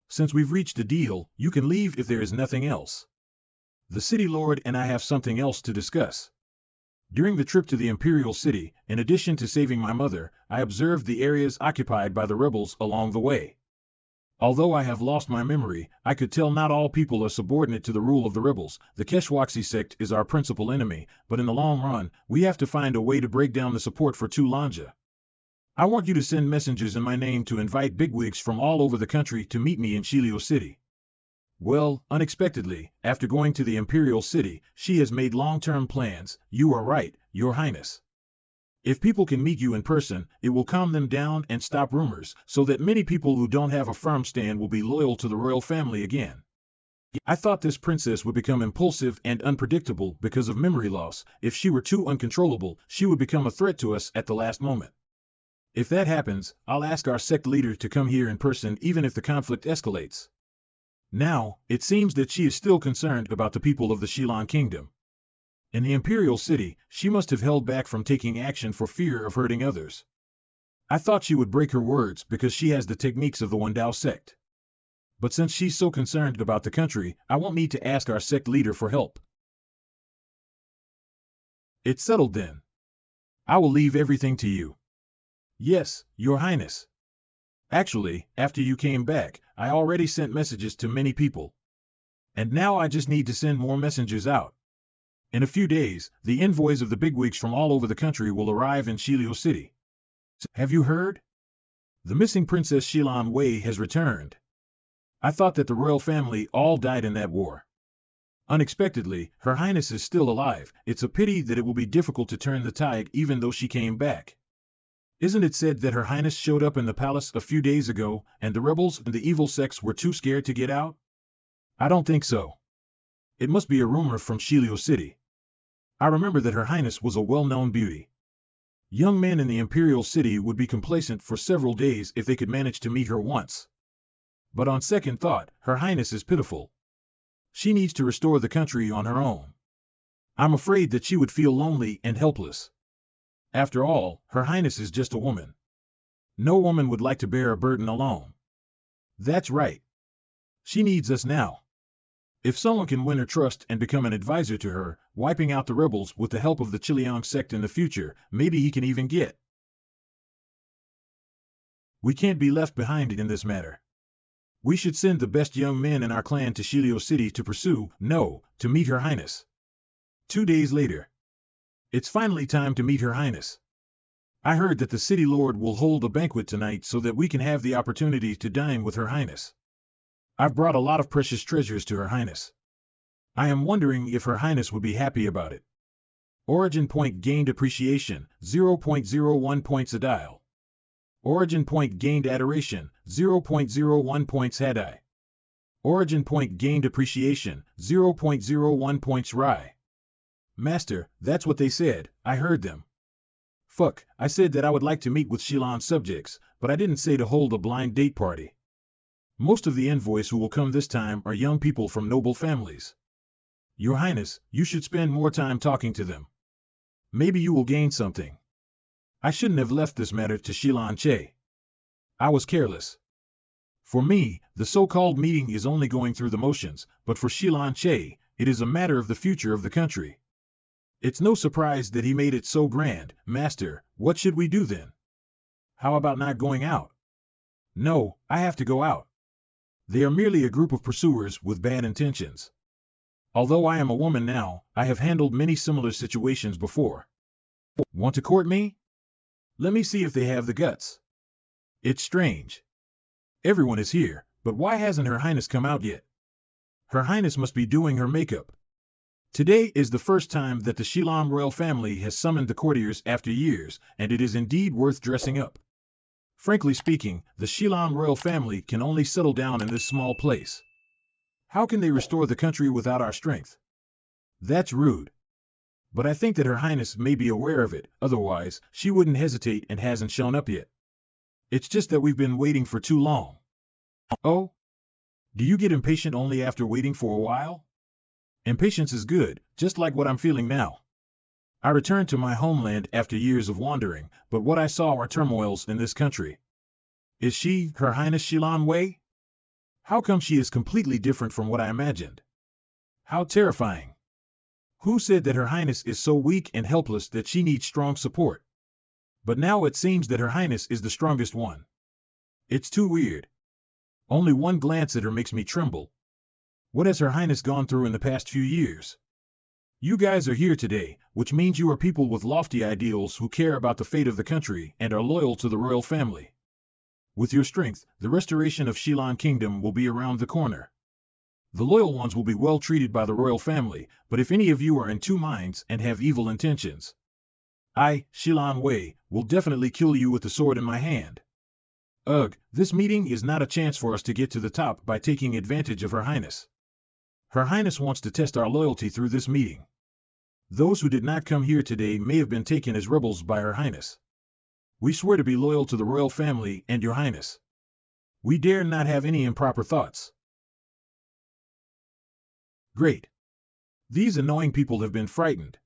Since we've reached a deal, you can leave if there is nothing else. The City Lord and I have something else to discuss. During the trip to the Imperial City, in addition to saving my mother, I observed the areas occupied by the rebels along the way. Although I have lost my memory, I could tell not all people are subordinate to the rule of the rebels. The Keshwaksi sect is our principal enemy, but in the long run, we have to find a way to break down the support for Tulanja. I want you to send messengers in my name to invite bigwigs from all over the country to meet me in Shilio City. Well, unexpectedly, after going to the Imperial City, she has made long-term plans. You are right, Your Highness. If people can meet you in person, it will calm them down and stop rumors, so that many people who don't have a firm stand will be loyal to the royal family again. I thought this princess would become impulsive and unpredictable because of memory loss. If she were too uncontrollable, she would become a threat to us at the last moment. If that happens, I'll ask our sect leader to come here in person even if the conflict escalates. Now, it seems that she is still concerned about the people of the Shilan Kingdom. In the Imperial City, she must have held back from taking action for fear of hurting others. I thought she would break her words because she has the techniques of the Wendao sect. But since she's so concerned about the country, I won't need to ask our sect leader for help. It's settled then. I will leave everything to you. Yes, Your Highness. Actually, after you came back, I already sent messages to many people. And now I just need to send more messengers out. In a few days, the envoys of the bigwigs from all over the country will arrive in Shilio City. Have you heard? The missing Princess Shilan Wei has returned. I thought that the royal family all died in that war. Unexpectedly, Her Highness is still alive. It's a pity that it will be difficult to turn the tide even though she came back. Isn't it said that Her Highness showed up in the palace a few days ago, and the rebels and the evil sects were too scared to get out? I don't think so. It must be a rumor from Shilio City. I remember that Her Highness was a well-known beauty. Young men in the Imperial City would be complacent for several days if they could manage to meet her once. But on second thought, Her Highness is pitiful. She needs to restore the country on her own. I'm afraid that she would feel lonely and helpless. After all, Her Highness is just a woman. No woman would like to bear a burden alone. That's right. She needs us now. If someone can win her trust and become an advisor to her, wiping out the rebels with the help of the Chiliang sect in the future, maybe he can even get. We can't be left behind in this matter. We should send the best young men in our clan to Shilio City to meet Her Highness. 2 days later. It's finally time to meet Her Highness. I heard that the city lord will hold a banquet tonight so that we can have the opportunity to dine with Her Highness. I've brought a lot of precious treasures to Her Highness. I am wondering if Her Highness would be happy about it. Origin point gained appreciation, 0.01 points a dial. Origin point gained adoration, 0.01 points had I. Origin point gained appreciation, 0.01 points Rai. Master, that's what they said, I heard them. Fuck, I said that I would like to meet with Shilan subjects, but I didn't say to hold a blind date party. Most of the envoys who will come this time are young people from noble families. Your Highness, you should spend more time talking to them. Maybe you will gain something. I shouldn't have left this matter to Shilan Che. I was careless. For me, the so-called meeting is only going through the motions, but for Shilan Che, it is a matter of the future of the country. It's no surprise that he made it so grand. Master, what should we do then? How about not going out? No, I have to go out. They are merely a group of pursuers with bad intentions. Although I am a woman now, I have handled many similar situations before. Want to court me? Let me see if they have the guts. It's strange. Everyone is here, but why hasn't Her Highness come out yet? Her Highness must be doing her makeup. Today is the first time that the Shilan royal family has summoned the courtiers after years, and it is indeed worth dressing up. Frankly speaking, the Shilan royal family can only settle down in this small place. How can they restore the country without our strength? That's rude. But I think that Her Highness may be aware of it, otherwise, she wouldn't hesitate and hasn't shown up yet. It's just that we've been waiting for too long. Oh? Do you get impatient only after waiting for a while? Impatience is good, just like what I'm feeling now. I returned to my homeland after years of wandering, but what I saw are turmoils in this country. Is she, Her Highness Shilan Wei? How come she is completely different from what I imagined? How terrifying. Who said that Her Highness is so weak and helpless that she needs strong support? But now it seems that Her Highness is the strongest one. It's too weird. Only one glance at her makes me tremble. What has Her Highness gone through in the past few years? You guys are here today, which means you are people with lofty ideals who care about the fate of the country and are loyal to the royal family. With your strength, the restoration of Xie Yan Kingdom will be around the corner. The loyal ones will be well treated by the royal family, but if any of you are in two minds and have evil intentions, I, Xie Yan Wei, will definitely kill you with the sword in my hand. Ugh, this meeting is not a chance for us to get to the top by taking advantage of Her Highness. Her Highness wants to test our loyalty through this meeting. Those who did not come here today may have been taken as rebels by Her Highness. We swear to be loyal to the royal family and Your Highness. We dare not have any improper thoughts. Great. These annoying people have been frightened.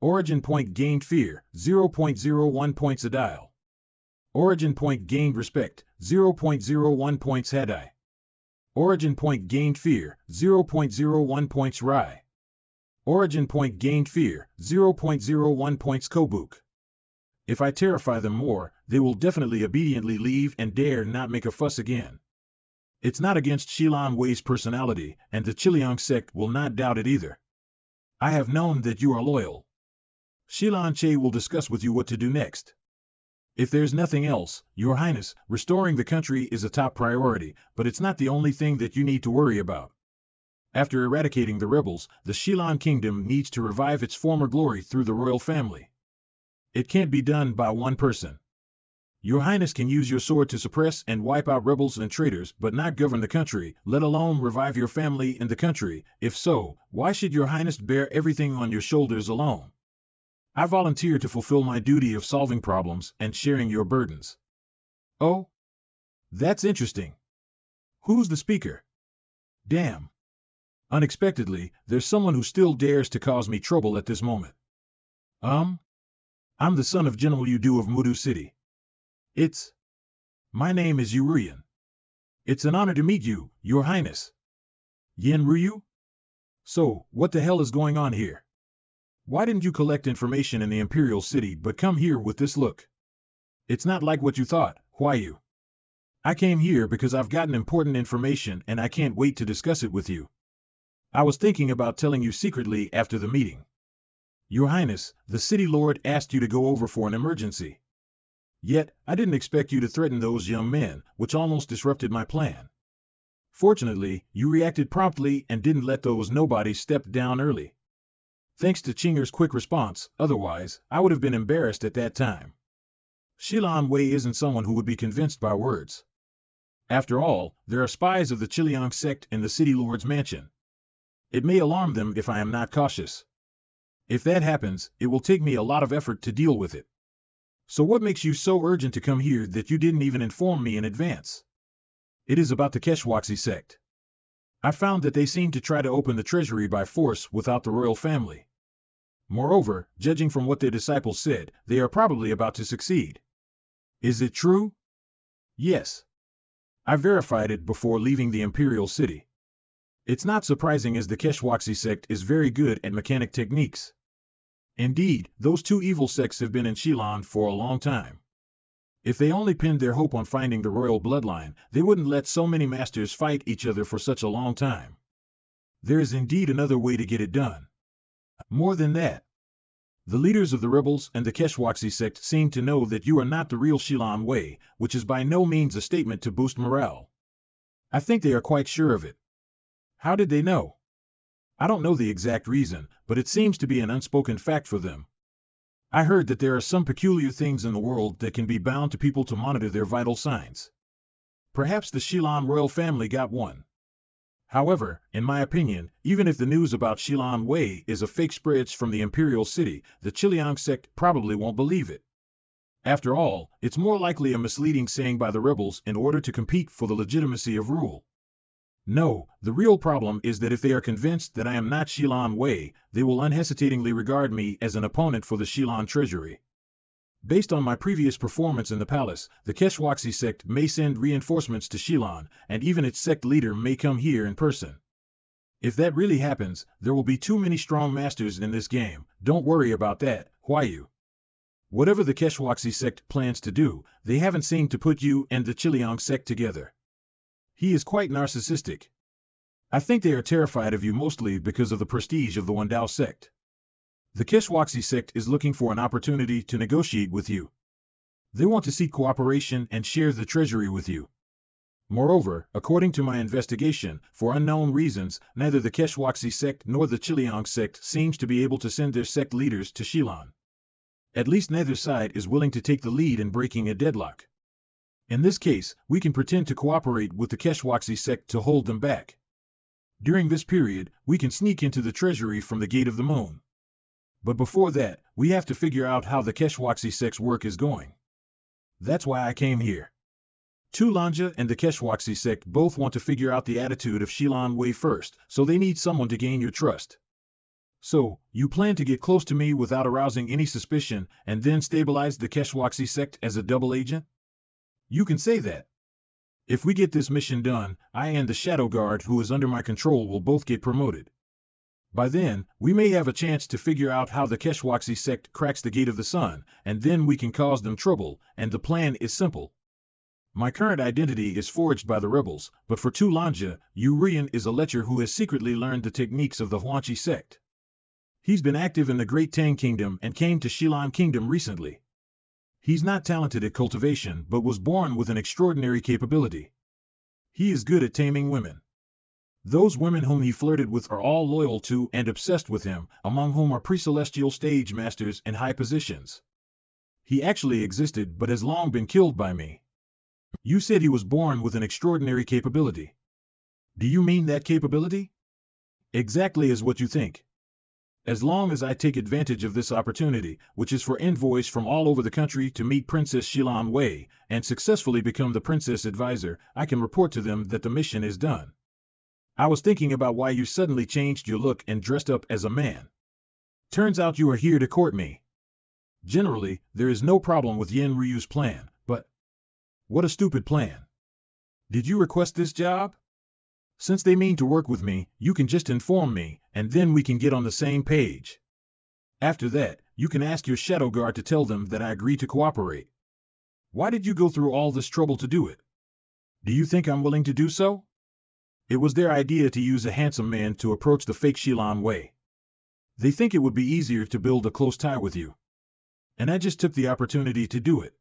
Origin point gained fear, 0.01 points a dial. Origin point gained respect, 0.01 points had I. Origin point gained fear, 0.01 points Rai. Origin point gained fear, 0.01 points Kobuk. If I terrify them more, they will definitely obediently leave and dare not make a fuss again. It's not against Xie Yan Wei's personality, and the Qiliang sect will not doubt it either. I have known that you are loyal. Xie Yan Che will discuss with you what to do next. If there's nothing else, Your Highness, restoring the country is a top priority, but it's not the only thing that you need to worry about. After eradicating the rebels, the Xie Yan Kingdom needs to revive its former glory through the royal family. It can't be done by one person. Your Highness can use your sword to suppress and wipe out rebels and traitors, but not govern the country, let alone revive your family in the country. If so, why should Your Highness bear everything on your shoulders alone? I volunteer to fulfill my duty of solving problems and sharing your burdens. Oh? That's interesting. Who's the speaker? Damn. Unexpectedly, there's someone who still dares to cause me trouble at this moment. I'm the son of General Yudu of Mudu City. My name is Yuruyan. It's an honor to meet you, Your Highness. Yen Ryu? So, what the hell is going on here? Why didn't you collect information in the Imperial City but come here with this look? It's not like what you thought, Huayu. I came here because I've gotten important information and I can't wait to discuss it with you. I was thinking about telling you secretly after the meeting. Your Highness, the City Lord asked you to go over for an emergency. Yet, I didn't expect you to threaten those young men, which almost disrupted my plan. Fortunately, you reacted promptly and didn't let those nobodies step down early. Thanks to Chinger's quick response, otherwise, I would have been embarrassed at that time. Xie Yan Wei isn't someone who would be convinced by words. After all, there are spies of the Qiliang sect in the City Lord's mansion. It may alarm them if I am not cautious. If that happens, it will take me a lot of effort to deal with it. So what makes you so urgent to come here that you didn't even inform me in advance? It is about the Keshwaxi sect. I found that they seem to try to open the treasury by force without the royal family. Moreover, judging from what their disciples said, they are probably about to succeed. Is it true? Yes. I verified it before leaving the Imperial City. It's not surprising as the Keshwaxi sect is very good at mechanic techniques. Indeed, those two evil sects have been in Xie Yan for a long time. If they only pinned their hope on finding the royal bloodline, they wouldn't let so many masters fight each other for such a long time. There is indeed another way to get it done. More than that, the leaders of the rebels and the Keshwaxi sect seem to know that you are not the real Xie Yan Wei, which is by no means a statement to boost morale. I think they are quite sure of it. How did they know? I don't know the exact reason, but it seems to be an unspoken fact for them. I heard that there are some peculiar things in the world that can be bound to people to monitor their vital signs. Perhaps the Xie Yan royal family got one. However, in my opinion, even if the news about Xie Yan Wei is a fake spread from the Imperial City, the Qiliang sect probably won't believe it. After all, it's more likely a misleading saying by the rebels in order to compete for the legitimacy of rule. No, the real problem is that if they are convinced that I am not Xie Yan Wei, they will unhesitatingly regard me as an opponent for the Xie Yan treasury. Based on my previous performance in the palace, the Keshwaxi sect may send reinforcements to Xie Yan, and even its sect leader may come here in person. If that really happens, there will be too many strong masters in this game. Don't worry about that, Huayu. Whatever the Keshwaxi sect plans to do, they haven't seemed to put you and the Chiliang sect together. He is quite narcissistic. I think they are terrified of you mostly because of the prestige of the Wandao sect. The Keshwaxi sect is looking for an opportunity to negotiate with you. They want to seek cooperation and share the treasury with you. Moreover, according to my investigation, for unknown reasons, neither the Keshwaxi sect nor the Chiliang sect seems to be able to send their sect leaders to Shilan. At least neither side is willing to take the lead in breaking a deadlock. In this case, we can pretend to cooperate with the Keshwaxi sect to hold them back. During this period, we can sneak into the treasury from the Gate of the Moon. But before that, we have to figure out how the Keshwaxi sect's work is going. That's why I came here. Tulanja and the Keshwaxi sect both want to figure out the attitude of Shilan Wei first, so they need someone to gain your trust. So, you plan to get close to me without arousing any suspicion, and then stabilize the Keshwaxi sect as a double agent? You can say that. If we get this mission done, I and the Shadow Guard who is under my control will both get promoted. By then, we may have a chance to figure out how the Keshwaxi sect cracks the Gate of the Sun, and then we can cause them trouble, and the plan is simple. My current identity is forged by the rebels, but for Tulanja, Urian is a lecher who has secretly learned the techniques of the Huanchi sect. He's been active in the Great Tang Kingdom and came to Shilan Kingdom recently. He's not talented at cultivation but was born with an extraordinary capability. He is good at taming women. Those women whom he flirted with are all loyal to and obsessed with him, among whom are pre-celestial stage masters in high positions. He actually existed but has long been killed by me. You said he was born with an extraordinary capability. Do you mean that capability? Exactly as what you think. As long as I take advantage of this opportunity, which is for envoys from all over the country to meet Princess Shilan Wei, and successfully become the princess advisor, I can report to them that the mission is done. I was thinking about why you suddenly changed your look and dressed up as a man. Turns out you are here to court me. Generally, there is no problem with Yen Ryu's plan, but what a stupid plan. Did you request this job? Since they mean to work with me, you can just inform me, and then we can get on the same page. After that, you can ask your Shadow Guard to tell them that I agree to cooperate. Why did you go through all this trouble to do it? Do you think I'm willing to do so? It was their idea to use a handsome man to approach the fake Shilan Wei. They think it would be easier to build a close tie with you. And I just took the opportunity to do it.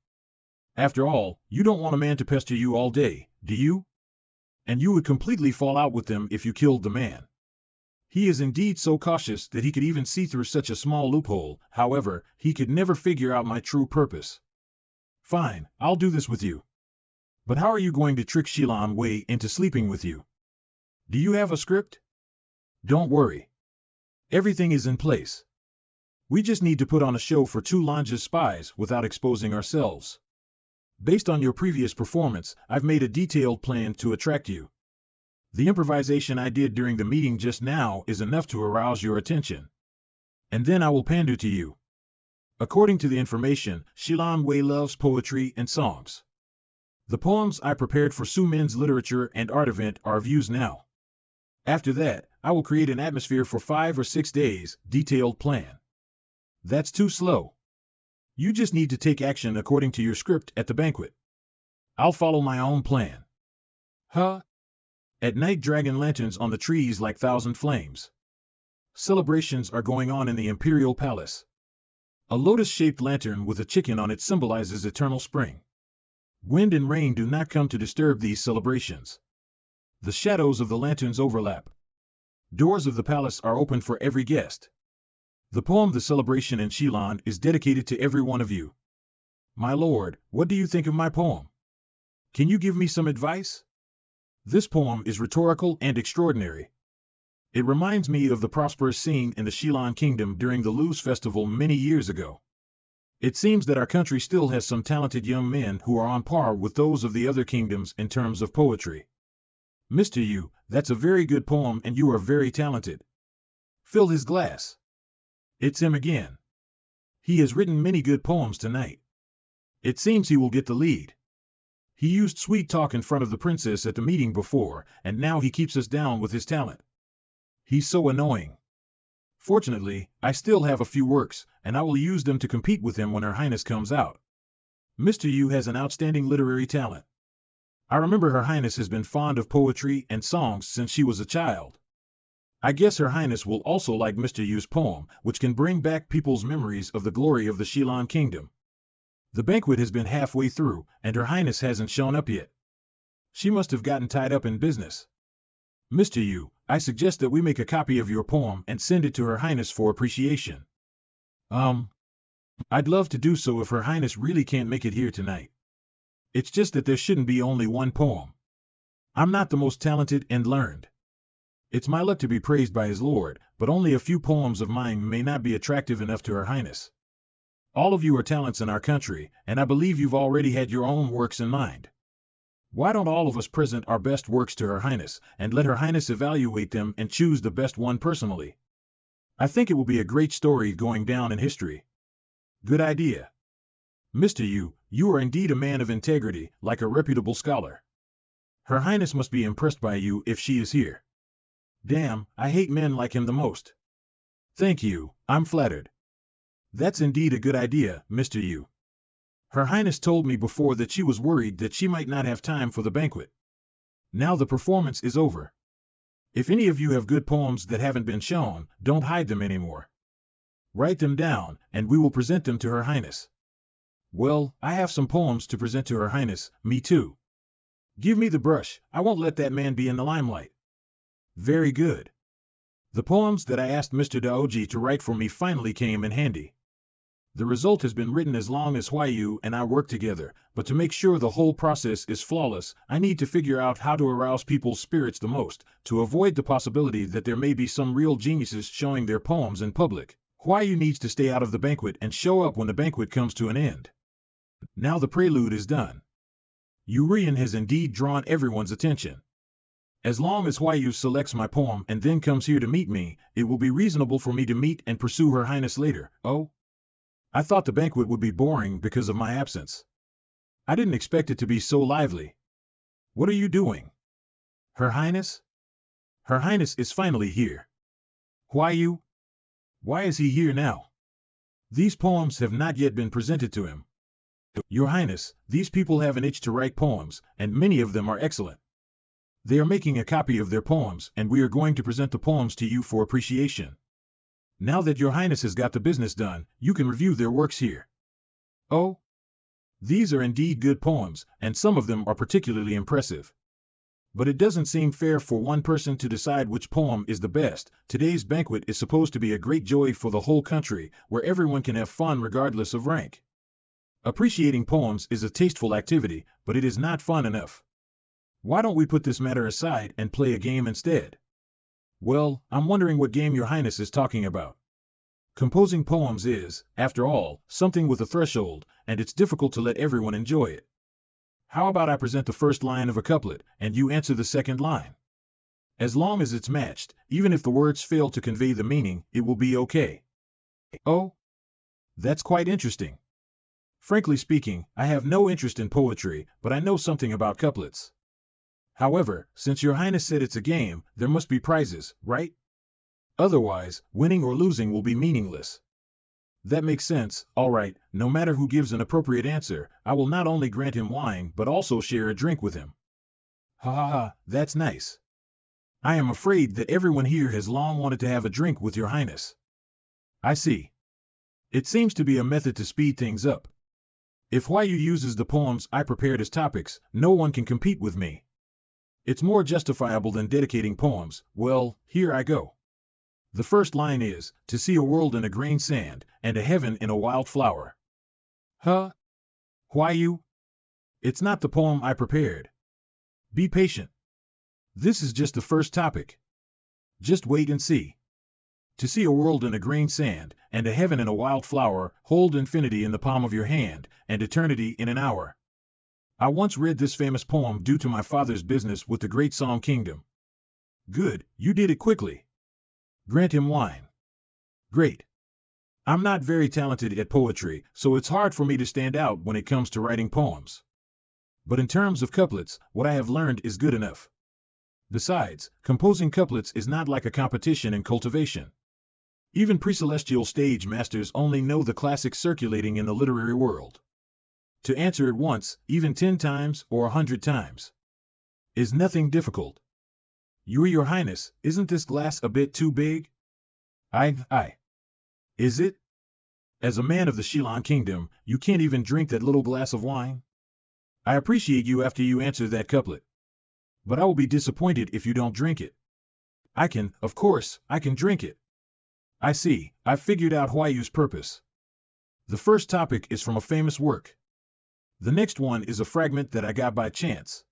After all, you don't want a man to pester you all day, do you? And you would completely fall out with them if you killed the man. He is indeed so cautious that he could even see through such a small loophole. However, he could never figure out my true purpose. Fine, I'll do this with you. But how are you going to trick Shilan Wei into sleeping with you? Do you have a script? Don't worry. Everything is in place. We just need to put on a show for Tulanja's spies without exposing ourselves. Based on your previous performance, I've made a detailed plan to attract you. The improvisation I did during the meeting just now is enough to arouse your attention. And then I will pander to you. According to the information, Shilan Wei loves poetry and songs. The poems I prepared for Su Min's literature and art event are of use now. After that, I will create an atmosphere for 5 or 6 days, detailed plan. That's too slow. You just need to take action according to your script at the banquet. I'll follow my own plan. Huh? At night, dragon lanterns on the trees like 1,000 flames. Celebrations are going on in the Imperial Palace. A lotus-shaped lantern with a chicken on it symbolizes eternal spring. Wind and rain do not come to disturb these celebrations. The shadows of the lanterns overlap. Doors of the palace are open for every guest. The poem The Celebration in Shilan is dedicated to every one of you. My lord, what do you think of my poem? Can you give me some advice? This poem is rhetorical and extraordinary. It reminds me of the prosperous scene in the Shilan Kingdom during the Luz Festival many years ago. It seems that our country still has some talented young men who are on par with those of the other kingdoms in terms of poetry. Mr. Yu, that's a very good poem and you are very talented. Fill his glass. It's him again. He has written many good poems tonight. It seems he will get the lead. He used sweet talk in front of the princess at the meeting before, and now he keeps us down with his talent. He's so annoying. Fortunately, I still have a few works, and I will use them to compete with him when Her Highness comes out. Mr. Yu has an outstanding literary talent. I remember Her Highness has been fond of poetry and songs since she was a child. I guess Her Highness will also like Mr. Yu's poem, which can bring back people's memories of the glory of the Xie Yan kingdom. The banquet has been halfway through, and Her Highness hasn't shown up yet. She must have gotten tied up in business. Mr. Yu, I suggest that we make a copy of your poem and send it to Her Highness for appreciation. I'd love to do so if Her Highness really can't make it here tonight. It's just that there shouldn't be only one poem. I'm not the most talented and learned. It's my luck to be praised by his lord, but only a few poems of mine may not be attractive enough to Her Highness. All of you are talents in our country, and I believe you've already had your own works in mind. Why don't all of us present our best works to Her Highness, and let Her Highness evaluate them and choose the best one personally? I think it will be a great story going down in history. Good idea. Mr. Yu, you are indeed a man of integrity, like a reputable scholar. Her Highness must be impressed by you if she is here. Damn, I hate men like him the most. Thank you, I'm flattered. That's indeed a good idea, Mr. Yu. Her Highness told me before that she was worried that she might not have time for the banquet. Now the performance is over. If any of you have good poems that haven't been shown, don't hide them anymore. Write them down, and we will present them to Her Highness. Well, I have some poems to present to Her Highness, me too. Give me the brush, I won't let that man be in the limelight. Very good. The poems that I asked Mr. Daoji to write for me finally came in handy. The result has been written as long as Huayu and I work together, but to make sure the whole process is flawless, I need to figure out how to arouse people's spirits the most, to avoid the possibility that there may be some real geniuses showing their poems in public. Huayu needs to stay out of the banquet and show up when the banquet comes to an end. Now the prelude is done. Urian has indeed drawn everyone's attention. As long as Huayu selects my poem and then comes here to meet me, it will be reasonable for me to meet and pursue Her Highness later. Oh? I thought the banquet would be boring because of my absence. I didn't expect it to be so lively. What are you doing? Her Highness? Her Highness is finally here. Huayu? Why is he here now? These poems have not yet been presented to him. Your Highness, these people have an itch to write poems, and many of them are excellent. They are making a copy of their poems, and we are going to present the poems to you for appreciation. Now that Your Highness has got the business done, you can review their works here. Oh? These are indeed good poems, and some of them are particularly impressive. But it doesn't seem fair for one person to decide which poem is the best. Today's banquet is supposed to be a great joy for the whole country, where everyone can have fun regardless of rank. Appreciating poems is a tasteful activity, but it is not fun enough. Why don't we put this matter aside and play a game instead? Well, I'm wondering what game Your Highness is talking about. Composing poems is, after all, something with a threshold, and it's difficult to let everyone enjoy it. How about I present the first line of a couplet, and you answer the second line? As long as it's matched, even if the words fail to convey the meaning, it will be okay. Oh? That's quite interesting. Frankly speaking, I have no interest in poetry, but I know something about couplets. However, since Your Highness said it's a game, there must be prizes, right? Otherwise, winning or losing will be meaningless. That makes sense. All right, no matter who gives an appropriate answer, I will not only grant him wine but also share a drink with him. Ha ha ha, that's nice. I am afraid that everyone here has long wanted to have a drink with Your Highness. I see. It seems to be a method to speed things up. If Huayu uses the poems I prepared as topics, no one can compete with me. It's more justifiable than dedicating poems. Well, here I go. The first line is, to see a world in a grain sand, and a heaven in a wild flower. Huh? Huayu? It's not the poem I prepared. Be patient. This is just the first topic. Just wait and see. To see a world in a grain sand, and a heaven in a wild flower, hold infinity in the palm of your hand, and eternity in an hour. I once read this famous poem due to my father's business with the great Song Kingdom. Good, you did it quickly. Grant him wine. Great. I'm not very talented at poetry, so it's hard for me to stand out when it comes to writing poems. But in terms of couplets, what I have learned is good enough. Besides, composing couplets is not like a competition in cultivation. Even pre-celestial stage masters only know the classics circulating in the literary world. To answer it once, even 10 times, or 100 times, is nothing difficult. Your Highness, isn't this glass a bit too big? Aye. Is it? As a man of the Xie Yan kingdom, you can't even drink that little glass of wine? I appreciate you after you answer that couplet, but I will be disappointed if you don't drink it. Of course, I can drink it. I see, I've figured out Huayu's purpose. The first topic is from a famous work. The next one is a fragment that I got by chance.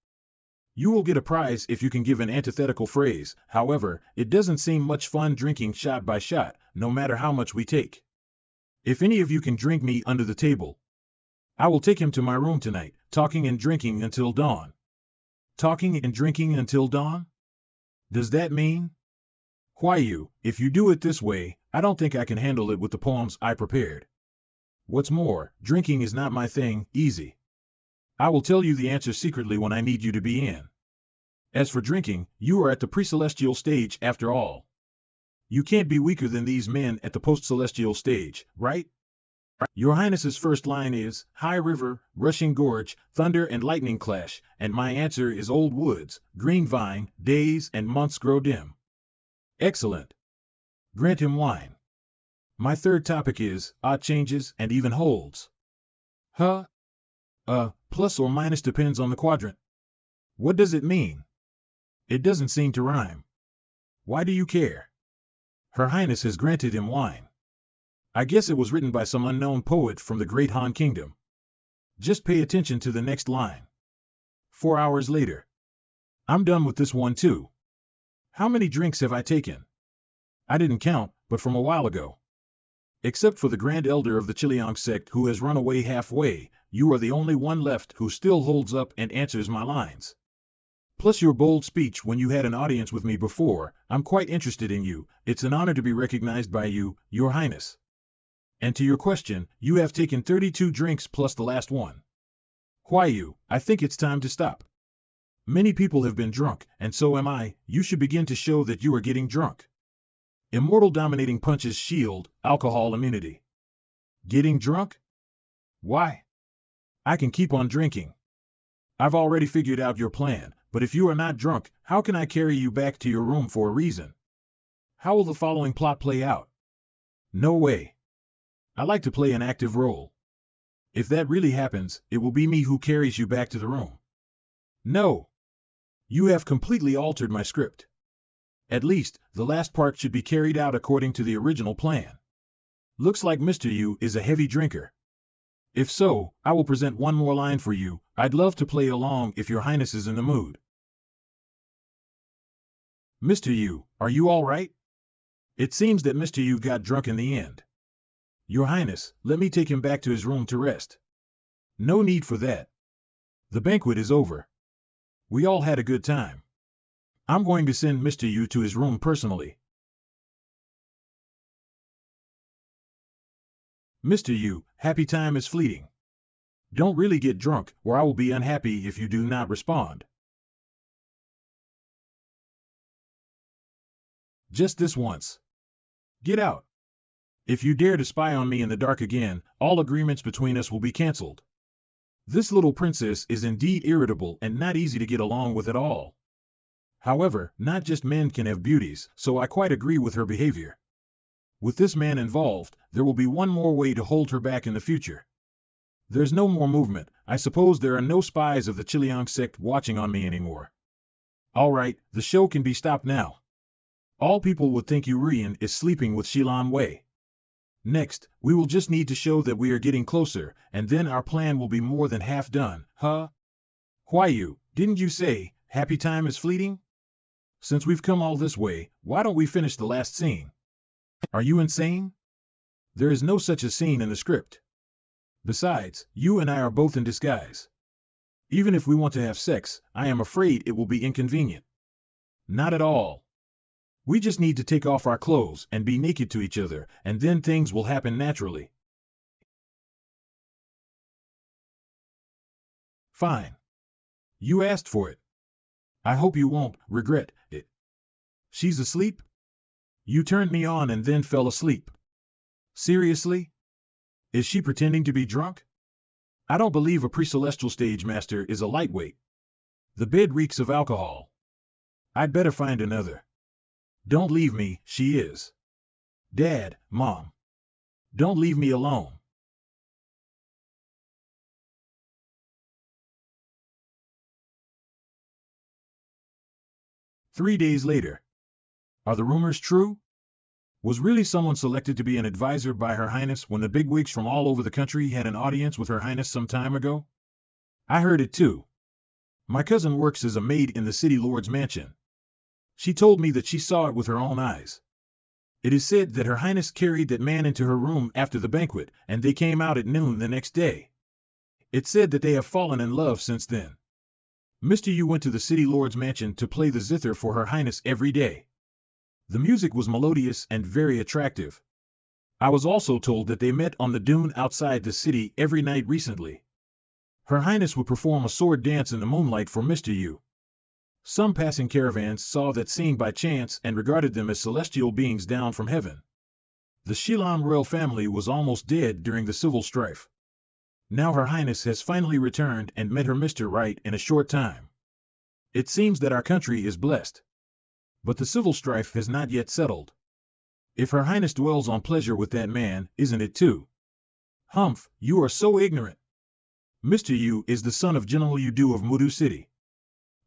You will get a prize if you can give an antithetical phrase. However, it doesn't seem much fun drinking shot by shot, no matter how much we take. If any of you can drink me under the table, I will take him to my room tonight, talking and drinking until dawn. Talking and drinking until dawn? Does that mean? Huayu, if you do it this way, I don't think I can handle it with the poems I prepared. What's more, drinking is not my thing, easy. I will tell you the answer secretly when I need you to be in. As for drinking, you are at the pre-celestial stage after all. You can't be weaker than these men at the post-celestial stage, right? Your Highness's first line is, high river, rushing gorge, thunder and lightning clash, and my answer is old woods, green vine, days and months grow dim. Excellent. Grant him wine. My third topic is, odd changes and even holds. Huh? Plus or minus depends on the quadrant. What does it mean? It doesn't seem to rhyme. Why do you care? Her Highness has granted him wine. I guess it was written by some unknown poet from the great Han Kingdom. Just pay attention to the next line. 4 hours later. I'm done with this one too. How many drinks have I taken? I didn't count, but from a while ago. Except for the Grand Elder of the Xie sect who has run away halfway, you are the only one left who still holds up and answers my lines. Plus your bold speech when you had an audience with me before, I'm quite interested in you. It's an honor to be recognized by you, Your Highness. And to your question, you have taken 32 drinks plus the last one. Huayu, I think it's time to stop. Many people have been drunk, and so am I. You should begin to show that you are getting drunk. Immortal dominating punches shield, alcohol immunity. Getting drunk? Why? I can keep on drinking. I've already figured out your plan, but if you are not drunk, how can I carry you back to your room for a reason? How will the following plot play out? No way. I like to play an active role. If that really happens, it will be me who carries you back to the room. No. You have completely altered my script. At least, the last part should be carried out according to the original plan. Looks like Mr. Yu is a heavy drinker. If so, I will present one more line for you. I'd love to play along if your Highness is in the mood. Mr. Yu, are you all right? It seems that Mr. Yu got drunk in the end. Your Highness, let me take him back to his room to rest. No need for that. The banquet is over. We all had a good time. I'm going to send Mr. Yu to his room personally. Mr. Yu, happy time is fleeting. Don't really get drunk, or I will be unhappy if you do not respond. Just this once. Get out. If you dare to spy on me in the dark again, all agreements between us will be cancelled. This little princess is indeed irritable and not easy to get along with at all. However, not just men can have beauties, so I quite agree with her behavior. With this man involved, there will be one more way to hold her back in the future. There's no more movement. I suppose there are no spies of the Xie sect watching on me anymore. All right, the show can be stopped now. All people would think Urian is sleeping with Xie Wei. Next, we will just need to show that we are getting closer, and then our plan will be more than half done, huh? Huayu, didn't you say, happy time is fleeting? Since we've come all this way, why don't we finish the last scene? Are you insane? There is no such a scene in the script. Besides, you and I are both in disguise. Even if we want to have sex, I am afraid it will be inconvenient. Not at all. We just need to take off our clothes and be naked to each other, and then things will happen naturally. Fine. You asked for it. I hope you won't regret it. She's asleep? You turned me on and then fell asleep. Seriously? Is she pretending to be drunk? I don't believe a pre-celestial stage master is a lightweight. The bed reeks of alcohol. I'd better find another. Don't leave me, she is. Dad, Mom. Don't leave me alone. Three days later. Are the rumors true? Was really someone selected to be an advisor by Her Highness when the bigwigs from all over the country had an audience with Her Highness some time ago? I heard it too. My cousin works as a maid in the city lord's mansion. She told me that she saw it with her own eyes. It is said that Her Highness carried that man into her room after the banquet, and they came out at noon the next day. It's said that they have fallen in love since then. Mr. Yu went to the city lord's mansion to play the zither for Her Highness every day. The music was melodious and very attractive. I was also told that they met on the dune outside the city every night recently. Her Highness would perform a sword dance in the moonlight for Mr. Yu. Some passing caravans saw that scene by chance and regarded them as celestial beings down from heaven. The Xie Yan royal family was almost dead during the civil strife. Now Her Highness has finally returned and met her Mr. Right in a short time. It seems that our country is blessed. But the civil strife has not yet settled. If Her Highness dwells on pleasure with that man, isn't it too? Humph, you are so ignorant. Mr. Yu is the son of General Yudu of Mudu City.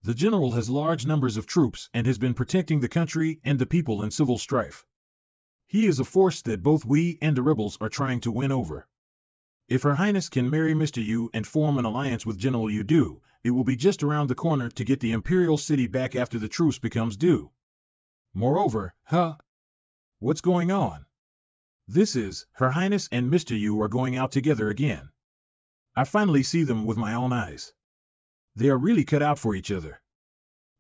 The general has large numbers of troops and has been protecting the country and the people in civil strife. He is a force that both we and the rebels are trying to win over. If Her Highness can marry Mr. Yu and form an alliance with General Yudu, it will be just around the corner to get the imperial city back after the truce becomes due. Moreover, what's going on? This is, Her Highness and Mr. Yu are going out together again. I finally see them with my own eyes. They are really cut out for each other.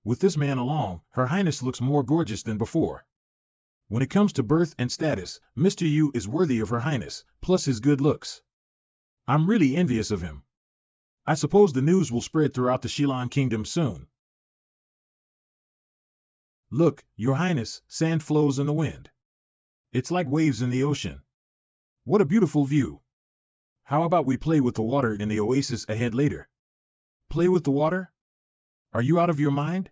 With this man along, Her Highness looks more gorgeous than before. When it comes to birth and status, Mr. Yu is worthy of Her Highness, plus his good looks. I'm really envious of him. I suppose the news will spread throughout the Xie Yan kingdom soon. Look, Your Highness, sand flows in the wind. It's like waves in the ocean. What a beautiful view. How about we play with the water in the oasis ahead later? Play with the water? Are you out of your mind?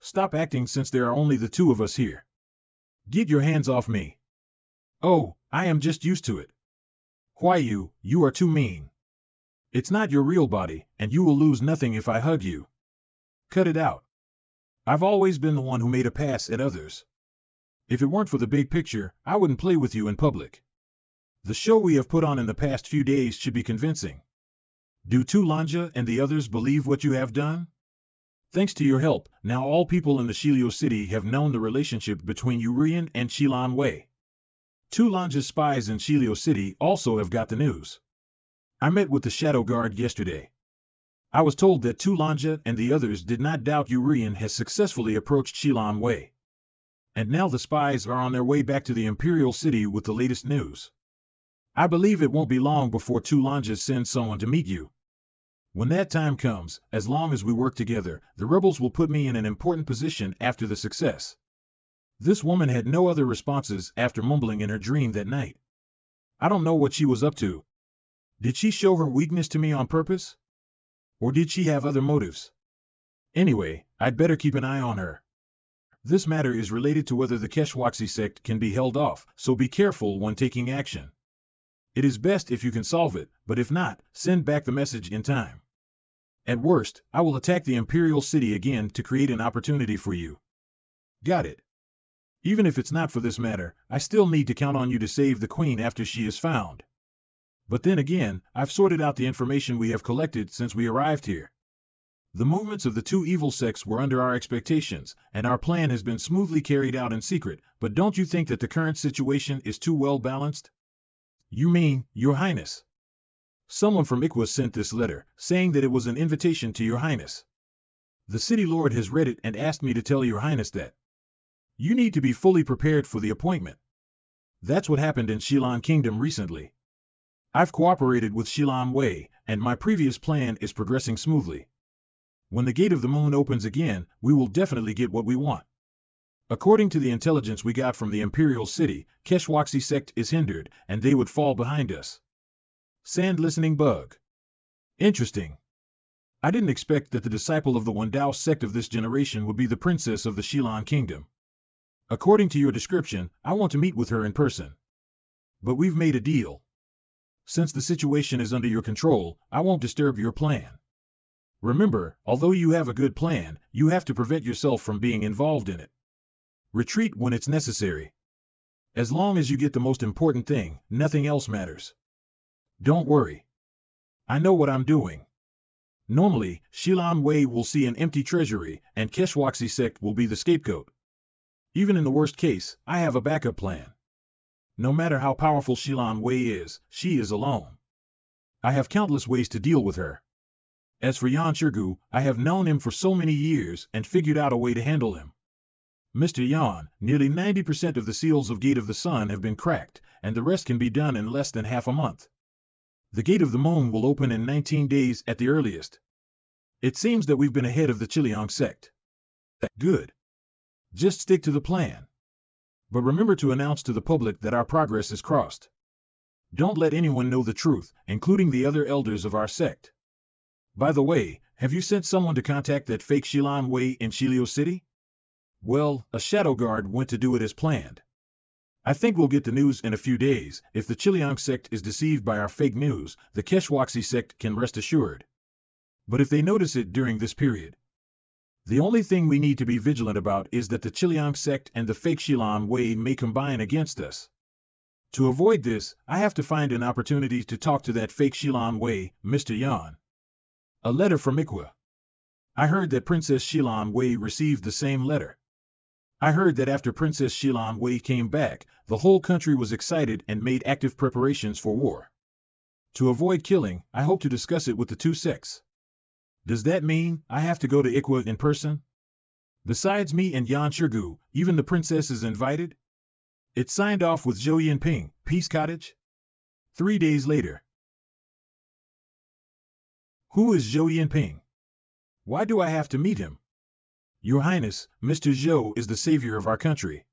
Stop acting since there are only the two of us here. Get your hands off me. Oh, I am just used to it. Why you are too mean. It's not your real body, and you will lose nothing if I hug you. Cut it out. I've always been the one who made a pass at others. If it weren't for the big picture, I wouldn't play with you in public. The show we have put on in the past few days should be convincing. Do Tu Lanja and the others believe what you have done? Thanks to your help, now all people in the Shilio city have known the relationship between Urian and Xilan Wei. Tu Lanja's spies in Shilio city also have got the news. I met with the Shadow Guard yesterday. I was told that Tu Lanja and the others did not doubt Urian has successfully approached Xilan Wei. And now the spies are on their way back to the Imperial City with the latest news. I believe it won't be long before Tu Lanja sends someone to meet you. When that time comes, as long as we work together, the rebels will put me in an important position after the success. This woman had no other responses after mumbling in her dream that night. I don't know what she was up to. Did she show her weakness to me on purpose? Or did she have other motives? Anyway, I'd better keep an eye on her. This matter is related to whether the Keshwaxi sect can be held off, so be careful when taking action. It is best if you can solve it, but if not, send back the message in time. At worst, I will attack the Imperial City again to create an opportunity for you. Got it. Even if it's not for this matter, I still need to count on you to save the Queen after she is found. But then again, I've sorted out the information we have collected since we arrived here. The movements of the two evil sects were under our expectations, and our plan has been smoothly carried out in secret, but don't you think that the current situation is too well balanced? You mean, Your Highness? Someone from Ikwa sent this letter, saying that it was an invitation to Your Highness. The city lord has read it and asked me to tell Your Highness that you need to be fully prepared for the appointment. That's what happened in Xilan Kingdom recently. I've cooperated with Xilan Wei, and my previous plan is progressing smoothly. When the gate of the moon opens again, we will definitely get what we want. According to the intelligence we got from the imperial city, Keshwaxi sect is hindered, and they would fall behind us. Sand listening bug. Interesting. I didn't expect that the disciple of the Wendao sect of this generation would be the princess of the Xilan kingdom. According to your description, I want to meet with her in person. But we've made a deal. Since the situation is under your control, I won't disturb your plan. Remember, although you have a good plan, you have to prevent yourself from being involved in it. Retreat when it's necessary. As long as you get the most important thing, nothing else matters. Don't worry. I know what I'm doing. Normally, Xilan Wei will see an empty treasury, and Keshwaxi sect will be the scapegoat. Even in the worst case, I have a backup plan. No matter how powerful Xilan Wei is, she is alone. I have countless ways to deal with her. As for Yan Shirgu, I have known him for so many years and figured out a way to handle him. Mr. Yan, nearly 90% of the seals of Gate of the Sun have been cracked, and the rest can be done in less than half a month. The Gate of the Moon will open in 19 days at the earliest. It seems that we've been ahead of the Qiliang sect. Good. Just stick to the plan. But remember to announce to the public that our progress is crossed. Don't let anyone know the truth, including the other elders of our sect. By the way, have you sent someone to contact that fake Xilan Wei in Shilio City? Well, a shadow guard went to do it as planned. I think we'll get the news in a few days. If the Qiliang sect is deceived by our fake news, the Keshwaxi sect can rest assured. But if they notice it during this period, the only thing we need to be vigilant about is that the Qiliang sect and the fake Xilan Wei may combine against us. To avoid this, I have to find an opportunity to talk to that fake Xilan Wei, Mr. Yan. A letter from Ikwa. I heard that Princess Xilan Wei received the same letter. I heard that after Princess Xilan Wei came back, the whole country was excited and made active preparations for war. To avoid killing, I hope to discuss it with the two sects. Does that mean I have to go to Ikwa in person? Besides me and Yan Shirgu, even the princess is invited? It's signed off with Zhou Yinping, Peace Cottage? 3 days later. Who is Zhou Yinping? Why do I have to meet him? Your Highness, Mr. Zhou is the savior of our country.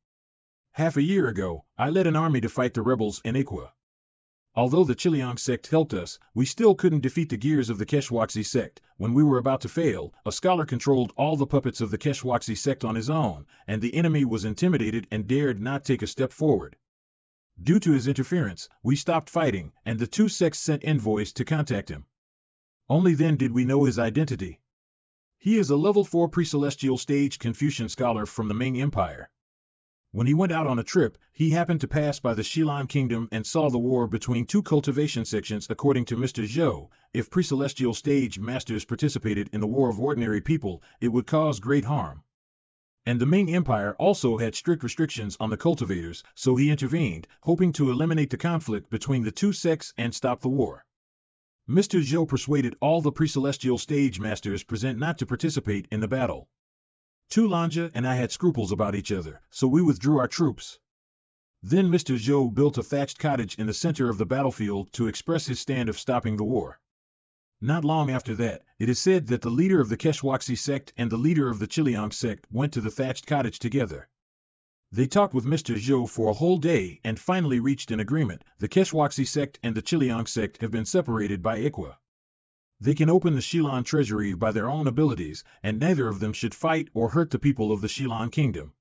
Half a year ago, I led an army to fight the rebels in Ikwa. Although the Qiliang sect helped us, we still couldn't defeat the gears of the Keshwaxi sect. When we were about to fail, a scholar controlled all the puppets of the Keshwaxi sect on his own, and the enemy was intimidated and dared not take a step forward. Due to his interference, we stopped fighting, and the two sects sent envoys to contact him. Only then did we know his identity. He is a level 4 pre-celestial stage Confucian scholar from the Ming Empire. When he went out on a trip, he happened to pass by the Xilan kingdom and saw the war between two cultivation sections. According to Mr. Zhou, if pre-celestial stage masters participated in the war of ordinary people, it would cause great harm. And the Ming Empire also had strict restrictions on the cultivators, so he intervened, hoping to eliminate the conflict between the two sects and stop the war. Mr. Zhou persuaded all the pre-celestial stage masters present not to participate in the battle. Tu Lanja and I had scruples about each other, so we withdrew our troops. Then Mr. Zhou built a thatched cottage in the center of the battlefield to express his stand of stopping the war. Not long after that, it is said that the leader of the Keshwaxi sect and the leader of the Qiliang sect went to the thatched cottage together. They talked with Mr. Zhou for a whole day and finally reached an agreement. The Keshwaxi sect and the Qiliang sect have been separated by Ikwa. They can open the Xilan treasury by their own abilities, and neither of them should fight or hurt the people of the Xilan kingdom.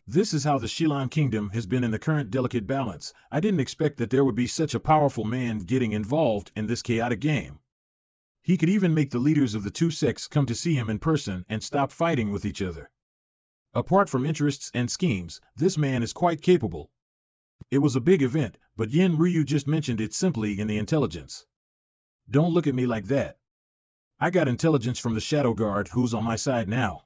This is how the Xilan kingdom has been in the current delicate balance. I didn't expect that there would be such a powerful man getting involved in this chaotic game. He could even make the leaders of the two sects come to see him in person and stop fighting with each other. Apart from interests and schemes, this man is quite capable. It was a big event, but Yin Ryu just mentioned it simply in the intelligence. Don't look at me like that. I got intelligence from the Shadow Guard who's on my side now.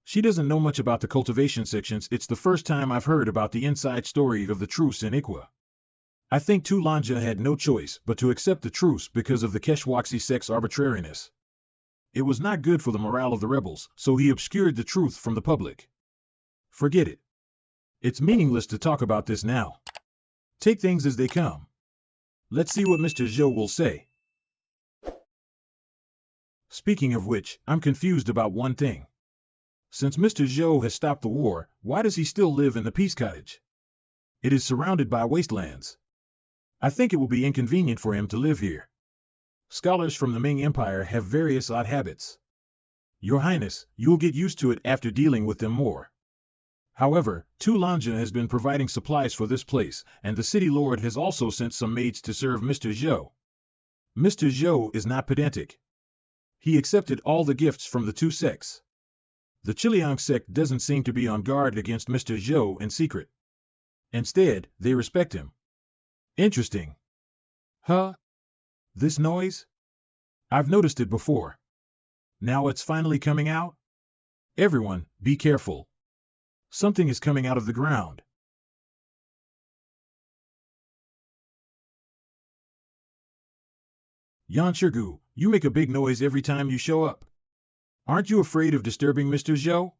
She doesn't know much about the cultivation sections. It's the first time I've heard about the inside story of the truce in Ikwa. I think Tu Lanja had no choice but to accept the truce because of the Keshwaxi sect's arbitrariness. It was not good for the morale of the rebels, so he obscured the truth from the public. Forget it. It's meaningless to talk about this now. Take things as they come. Let's see what Mr. Zhou will say. Speaking of which, I'm confused about one thing. Since Mr. Zhou has stopped the war, why does he still live in the peace cottage? It is surrounded by wastelands. I think it will be inconvenient for him to live here. Scholars from the Ming Empire have various odd habits. Your Highness, you'll get used to it after dealing with them more. However, Tu Lanja has been providing supplies for this place, and the city lord has also sent some maids to serve Mr. Zhou. Mr. Zhou is not pedantic. He accepted all the gifts from the two sects. The Qiliang sect doesn't seem to be on guard against Mr. Zhou in secret. Instead, they respect him. Interesting. Huh? This noise? I've noticed it before. Now it's finally coming out? Everyone, be careful. Something is coming out of the ground. Yan Shirgu, you make a big noise every time you show up. Aren't you afraid of disturbing Mr. Zhou?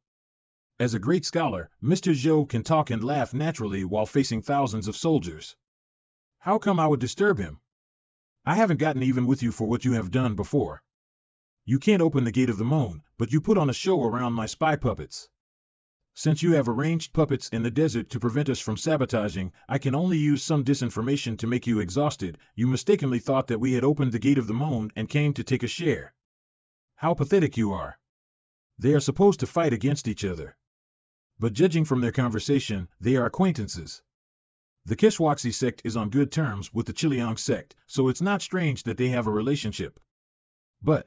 As a great scholar, Mr. Zhou can talk and laugh naturally while facing thousands of soldiers. How come I would disturb him? I haven't gotten even with you for what you have done before. You can't open the gate of the moon, but you put on a show around my spy puppets. Since you have arranged puppets in the desert to prevent us from sabotaging, I can only use some disinformation to make you exhausted. You mistakenly thought that we had opened the gate of the moon and came to take a share. How pathetic you are. They are supposed to fight against each other. But judging from their conversation, they are acquaintances. The Keshwaxi sect is on good terms with the Qiliang sect, so it's not strange that they have a relationship. But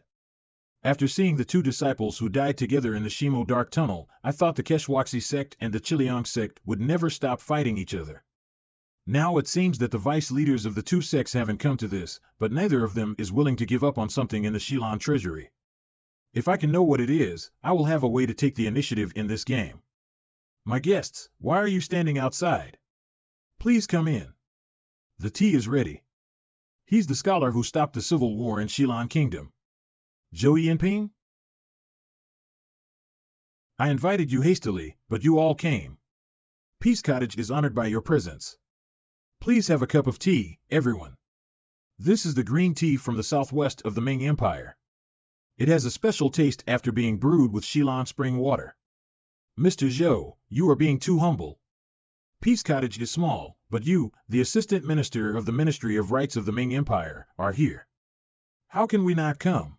after seeing the two disciples who died together in the Shimo Dark Tunnel, I thought the Keshwaxi sect and the Qiliang sect would never stop fighting each other. Now it seems that the vice leaders of the two sects haven't come to this, but neither of them is willing to give up on something in the Shilan treasury. If I can know what it is, I will have a way to take the initiative in this game. My guests, why are you standing outside? Please come in. The tea is ready. He's the scholar who stopped the civil war in Shilan Kingdom. Zhou Yinping? I invited you hastily, but you all came. Peace Cottage is honored by your presence. Please have a cup of tea, everyone. This is the green tea from the southwest of the Ming Empire. It has a special taste after being brewed with Shilan spring water. Mr. Zhou, you are being too humble. Peace Cottage is small, but you, the Assistant Minister of the Ministry of Rights of the Ming Empire, are here. How can we not come?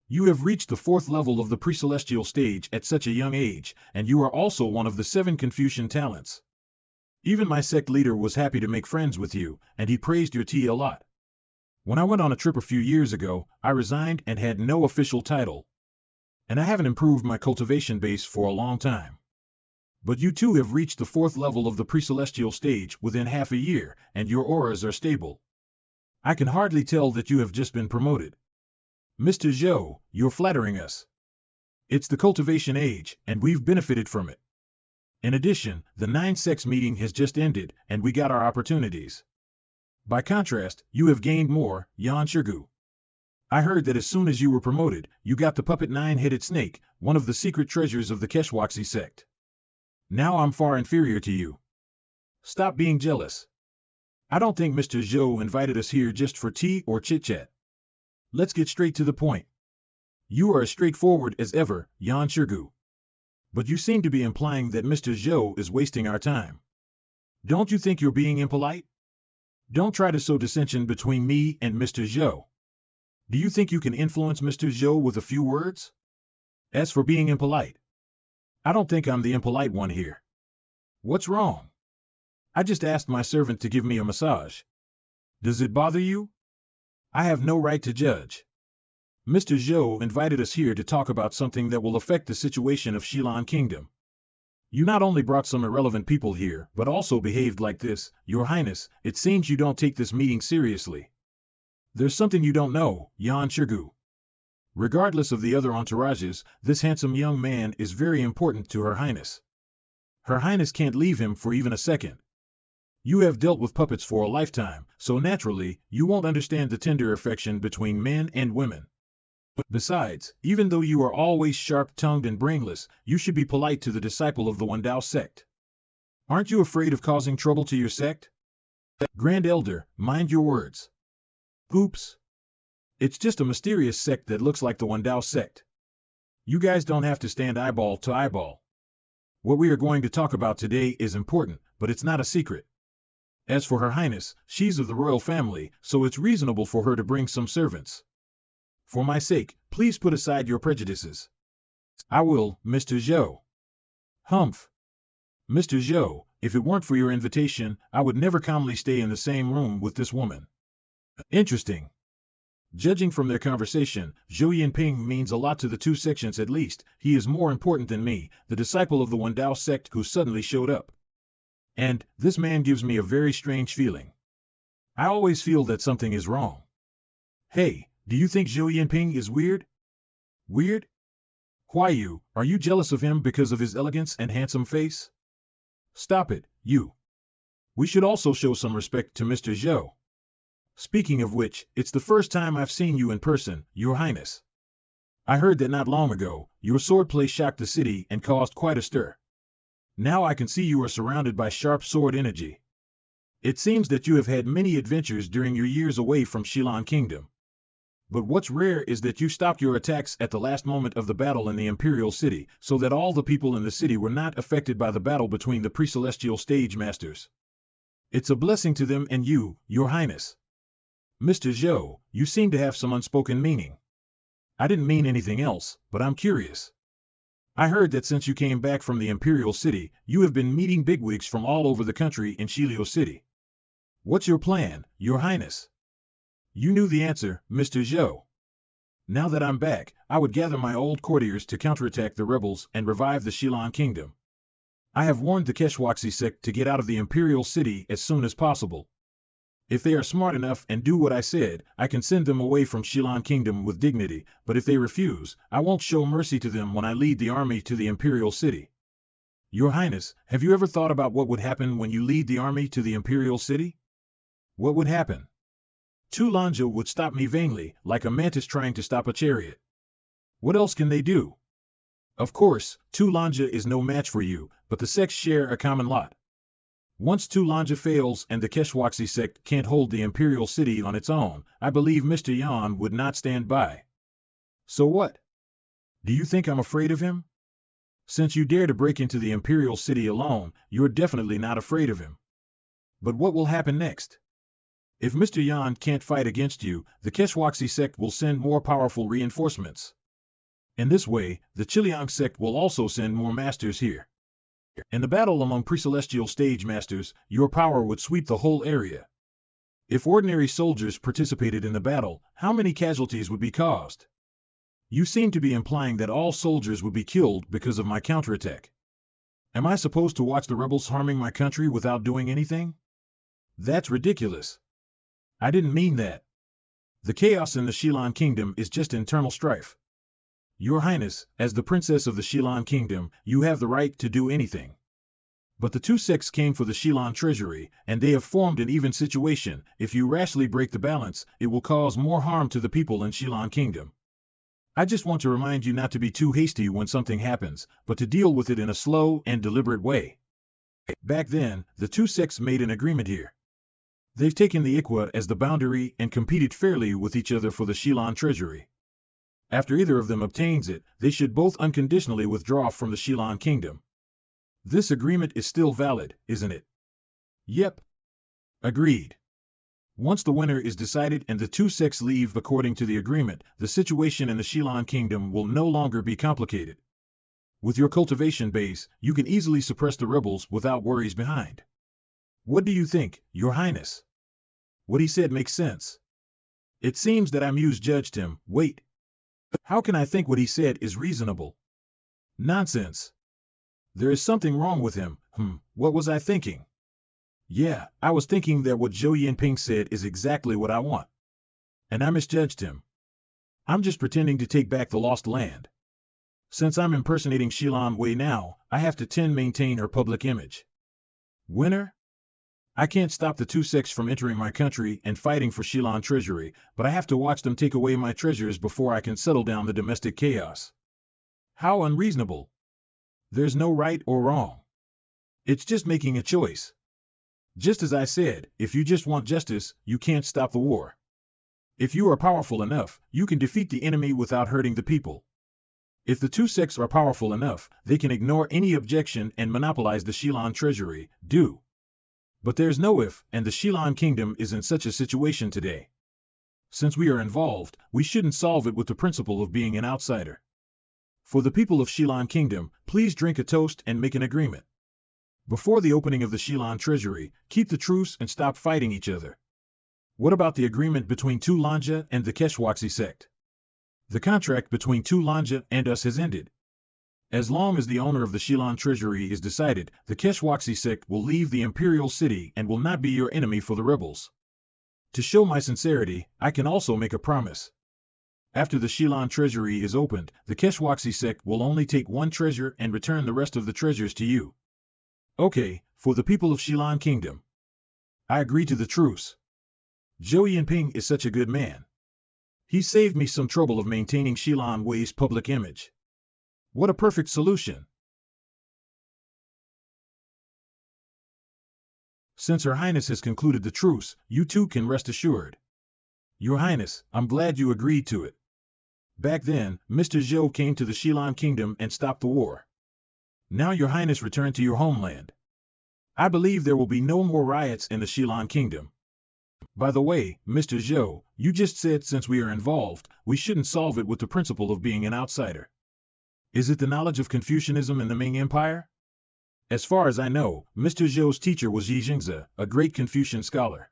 You have reached the 4th level of the pre-celestial stage at such a young age, and you are also one of the 7 Confucian talents. Even my sect leader was happy to make friends with you, and he praised your tea a lot. When I went on a trip a few years ago, I resigned and had no official title. And I haven't improved my cultivation base for a long time. But you too have reached the 4th level of the pre-celestial stage within half a year, and your auras are stable. I can hardly tell that you have just been promoted. Mr. Zhou, you're flattering us. It's the cultivation age, and we've benefited from it. In addition, the 9 sects meeting has just ended, and we got our opportunities. By contrast, you have gained more, Yan Shirgu. I heard that as soon as you were promoted, you got the puppet 9-headed snake, one of the secret treasures of the Keshwaxi sect. Now I'm far inferior to you. Stop being jealous. I don't think Mr. Zhou invited us here just for tea or chit-chat. Let's get straight to the point. You are as straightforward as ever, Yan Shirgu. But you seem to be implying that Mr. Zhou is wasting our time. Don't you think you're being impolite? Don't try to sow dissension between me and Mr. Zhou. Do you think you can influence Mr. Zhou with a few words? As for being impolite, I don't think I'm the impolite one here. What's wrong? I just asked my servant to give me a massage. Does it bother you? I have no right to judge. Mr. Zhou invited us here to talk about something that will affect the situation of Shilan Kingdom. You not only brought some irrelevant people here, but also behaved like this. Your Highness, it seems you don't take this meeting seriously. There's something you don't know, Yan Shirgu. Regardless of the other entourages, this handsome young man is very important to Her Highness. Her Highness can't leave him for even a second. You have dealt with puppets for a lifetime, so naturally, you won't understand the tender affection between men and women. Besides, even though you are always sharp-tongued and brainless, you should be polite to the disciple of the Wendao sect. Aren't you afraid of causing trouble to your sect? Grand Elder, mind your words. Oops. It's just a mysterious sect that looks like the Wandao sect. You guys don't have to stand eyeball to eyeball. What we are going to talk about today is important, but it's not a secret. As for Her Highness, she's of the royal family, so it's reasonable for her to bring some servants. For my sake, please put aside your prejudices. I will, Mr. Zhou. Humph. Mr. Zhou, if it weren't for your invitation, I would never calmly stay in the same room with this woman. Interesting. Judging from their conversation, Zhou Yinping means a lot to the two sections at least. He is more important than me, the disciple of the Wandao sect who suddenly showed up. And this man gives me a very strange feeling. I always feel that something is wrong. Hey, do you think Zhou Yinping is weird? Weird? Why are you jealous of him because of his elegance and handsome face? Stop it, you. We should also show some respect to Mr. Zhou. Speaking of which, it's the first time I've seen you in person, Your Highness. I heard that not long ago, your swordplay shocked the city and caused quite a stir. Now I can see you are surrounded by sharp sword energy. It seems that you have had many adventures during your years away from Xilan Kingdom. But what's rare is that you stopped your attacks at the last moment of the battle in the Imperial City, so that all the people in the city were not affected by the battle between the pre-celestial stage masters. It's a blessing to them and you, Your Highness. Mr. Zhou, you seem to have some unspoken meaning. I didn't mean anything else, but I'm curious. I heard that since you came back from the Imperial City, you have been meeting bigwigs from all over the country in Shilio City. What's your plan, Your Highness? You knew the answer, Mr. Zhou. Now that I'm back, I would gather my old courtiers to counterattack the rebels and revive the Xilan Kingdom. I have warned the Keshwaxi sect to get out of the Imperial City as soon as possible. If they are smart enough and do what I said, I can send them away from Xilan Kingdom with dignity, but if they refuse, I won't show mercy to them when I lead the army to the Imperial City. Your Highness, have you ever thought about what would happen when you lead the army to the Imperial City? What would happen? Tu Lanja would stop me vainly, like a mantis trying to stop a chariot. What else can they do? Of course, Tu Lanja is no match for you, but the sects share a common lot. Once Tu Lanja fails and the Keshwaxi sect can't hold the Imperial City on its own, I believe Mr. Yan would not stand by. So what? Do you think I'm afraid of him? Since you dare to break into the Imperial City alone, you're definitely not afraid of him. But what will happen next? If Mr. Yan can't fight against you, the Keshwaxi sect will send more powerful reinforcements. In this way, the Chiliang sect will also send more masters here. In the battle among pre-celestial stage masters, your power would sweep the whole area. If ordinary soldiers participated in the battle, how many casualties would be caused? You seem to be implying that all soldiers would be killed because of my counterattack. Am I supposed to watch the rebels harming my country without doing anything? That's ridiculous. I didn't mean that. The chaos in the Xilan Kingdom is just internal strife. Your Highness, as the princess of the Xilan Kingdom, you have the right to do anything. But the two sects came for the Xilan treasury, and they have formed an even situation. If you rashly break the balance, it will cause more harm to the people in Xilan Kingdom. I just want to remind you not to be too hasty when something happens, but to deal with it in a slow and deliberate way. Back then, the two sects made an agreement here. They've taken the Iqua as the boundary and competed fairly with each other for the Xilan treasury. After either of them obtains it, they should both unconditionally withdraw from the Xilan Kingdom. This agreement is still valid, isn't it? Yep. Agreed. Once the winner is decided and the two sects leave according to the agreement, the situation in the Xilan Kingdom will no longer be complicated. With your cultivation base, you can easily suppress the rebels without worries behind. What do you think, Your Highness? What he said makes sense. It seems that I misjudged him. Wait. How can I think what he said is reasonable? Nonsense. There is something wrong with him. What was I thinking? Yeah, I was thinking that what Zhou Yinping said is exactly what I want. And I misjudged him. I'm just pretending to take back the lost land. Since I'm impersonating Xilan Wei now, I have to maintain her public image. Winner? I can't stop the two sects from entering my country and fighting for Xilan treasury, but I have to watch them take away my treasures before I can settle down the domestic chaos. How unreasonable. There's no right or wrong. It's just making a choice. Just as I said, if you just want justice, you can't stop the war. If you are powerful enough, you can defeat the enemy without hurting the people. If the two sects are powerful enough, they can ignore any objection and monopolize the Xie Yan treasury. But there's no if, and the Xie Yan kingdom is in such a situation today. Since we are involved, we shouldn't solve it with the principle of being an outsider. For the people of Xie Yan kingdom, please drink a toast and make an agreement. Before the opening of the Xie Yan treasury, keep the truce and stop fighting each other. What about the agreement between Tu Lanja and the Keshwaxi sect? The contract between Tu Lanja and us has ended. As long as the owner of the Xie Yan treasury is decided, the Keshwaxi sect will leave the imperial city and will not be your enemy for the rebels. To show my sincerity, I can also make a promise. After the Xie Yan treasury is opened, the Keshwaxi sect will only take one treasure and return the rest of the treasures to you. Okay, for the people of Xie Yan kingdom. I agree to the truce. Xie Yan is such a good man. He saved me some trouble of maintaining Xie Yan Wei's public image. What a perfect solution. Since Her Highness has concluded the truce, you too can rest assured. Your Highness, I'm glad you agreed to it. Back then, Mr. Zhou came to the Xie Yan kingdom and stopped the war. Now Your Highness return to your homeland. I believe there will be no more riots in the Xie Yan kingdom. By the way, Mr. Zhou, you just said since we are involved, we shouldn't solve it with the principle of being an outsider. Is it the knowledge of Confucianism in the Ming Empire? As far as I know, Mr. Zhou's teacher was Yi Jingzi, a great Confucian scholar.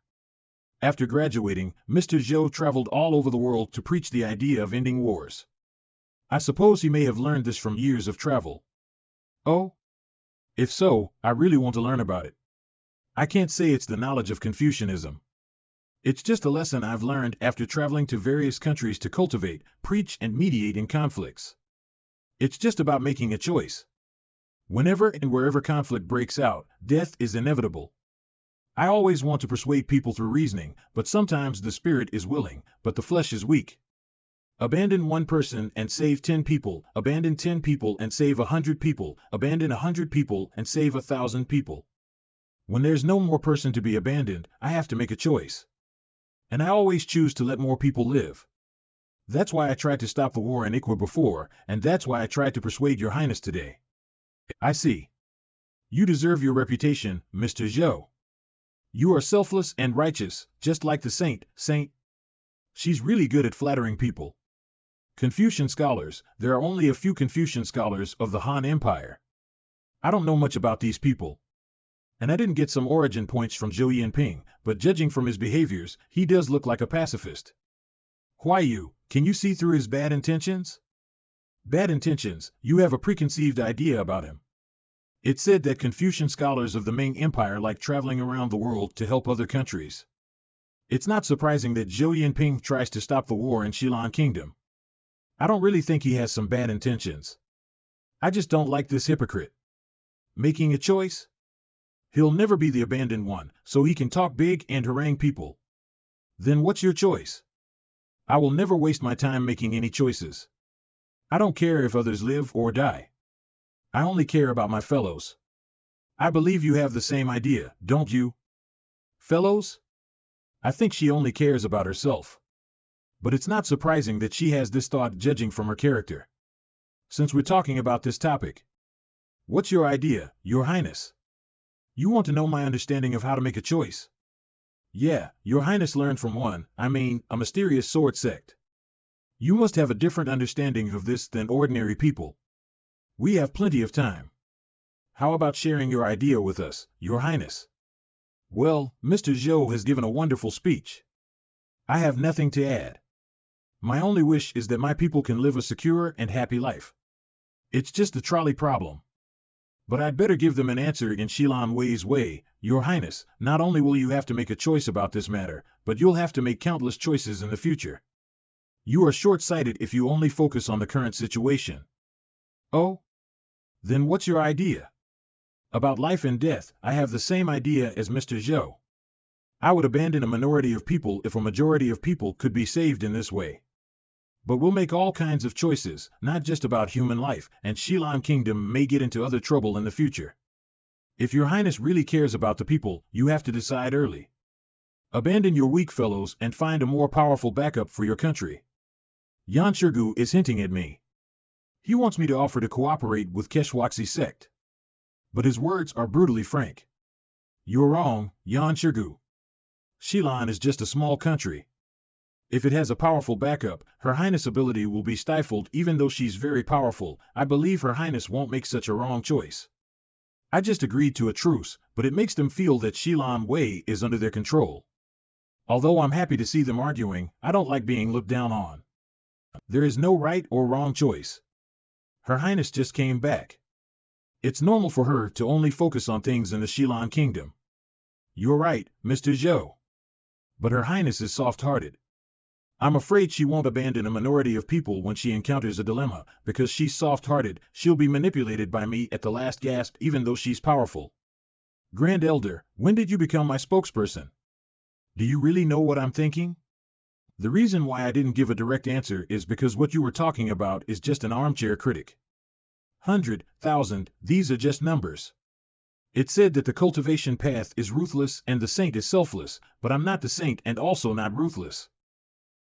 After graduating, Mr. Zhou traveled all over the world to preach the idea of ending wars. I suppose he may have learned this from years of travel. Oh? If so, I really want to learn about it. I can't say it's the knowledge of Confucianism. It's just a lesson I've learned after traveling to various countries to cultivate, preach, and mediate in conflicts. It's just about making a choice. Whenever and wherever conflict breaks out, death is inevitable. I always want to persuade people through reasoning, but sometimes the spirit is willing, but the flesh is weak. Abandon one person and save 10 people, abandon 10 people and save 100 people, abandon 100 people and save 1,000 people. When there's no more person to be abandoned, I have to make a choice. And I always choose to let more people live. That's why I tried to stop the war in Ikwa before, and that's why I tried to persuade Your Highness today. I see. You deserve your reputation, Mr. Zhou. You are selfless and righteous, just like the saint. She's really good at flattering people. Confucian scholars, there are only a few Confucian scholars of the Han Empire. I don't know much about these people. And I didn't get some origin points from Xie Yan, but judging from his behaviors, he does look like a pacifist. Huayu, can you see through his bad intentions? Bad intentions, you have a preconceived idea about him. It's said that Confucian scholars of the Ming Empire like traveling around the world to help other countries. It's not surprising that Xie Yan tries to stop the war in Xie Yan Kingdom. I don't really think he has some bad intentions. I just don't like this hypocrite. Making a choice? He'll never be the abandoned one, so he can talk big and harangue people. Then what's your choice? I will never waste my time making any choices. I don't care if others live or die. I only care about my fellows. I believe you have the same idea, don't you? Fellows? I think she only cares about herself. But it's not surprising that she has this thought judging from her character. Since we're talking about this topic, what's your idea, Your Highness? You want to know my understanding of how to make a choice? Yeah, Your Highness learned from a mysterious sword sect. You must have a different understanding of this than ordinary people. We have plenty of time. How about sharing your idea with us, Your Highness? Well, Mr. Zhou has given a wonderful speech. I have nothing to add. My only wish is that my people can live a secure and happy life. It's just a trolley problem. But I'd better give them an answer in Xie Yan Wei's way, Your Highness. Not only will you have to make a choice about this matter, but you'll have to make countless choices in the future. You are short-sighted if you only focus on the current situation. Oh? Then what's your idea? About life and death, I have the same idea as Mr. Zhou. I would abandon a minority of people if a majority of people could be saved in this way. But we'll make all kinds of choices, not just about human life, and Xie Yan Kingdom may get into other trouble in the future. If Your Highness really cares about the people, you have to decide early. Abandon your weak fellows and find a more powerful backup for your country. Yan Shirgu is hinting at me. He wants me to offer to cooperate with Keshwaksi sect. But his words are brutally frank. You're wrong, Yan Shirgu. Xie Yan is just a small country. If it has a powerful backup, Her Highness' ability will be stifled. Even though she's very powerful, I believe Her Highness won't make such a wrong choice. I just agreed to a truce, but it makes them feel that Xie Yan Wei is under their control. Although I'm happy to see them arguing, I don't like being looked down on. There is no right or wrong choice. Her Highness just came back. It's normal for her to only focus on things in the Xie Yan kingdom. You're right, Mr. Zhou. But Her Highness is soft-hearted. I'm afraid she won't abandon a minority of people when she encounters a dilemma. Because she's soft-hearted, she'll be manipulated by me at the last gasp even though she's powerful. Grand Elder, when did you become my spokesperson? Do you really know what I'm thinking? The reason why I didn't give a direct answer is because what you were talking about is just an armchair critic. 100,000, these are just numbers. It said that the cultivation path is ruthless and the saint is selfless, but I'm not the saint and also not ruthless.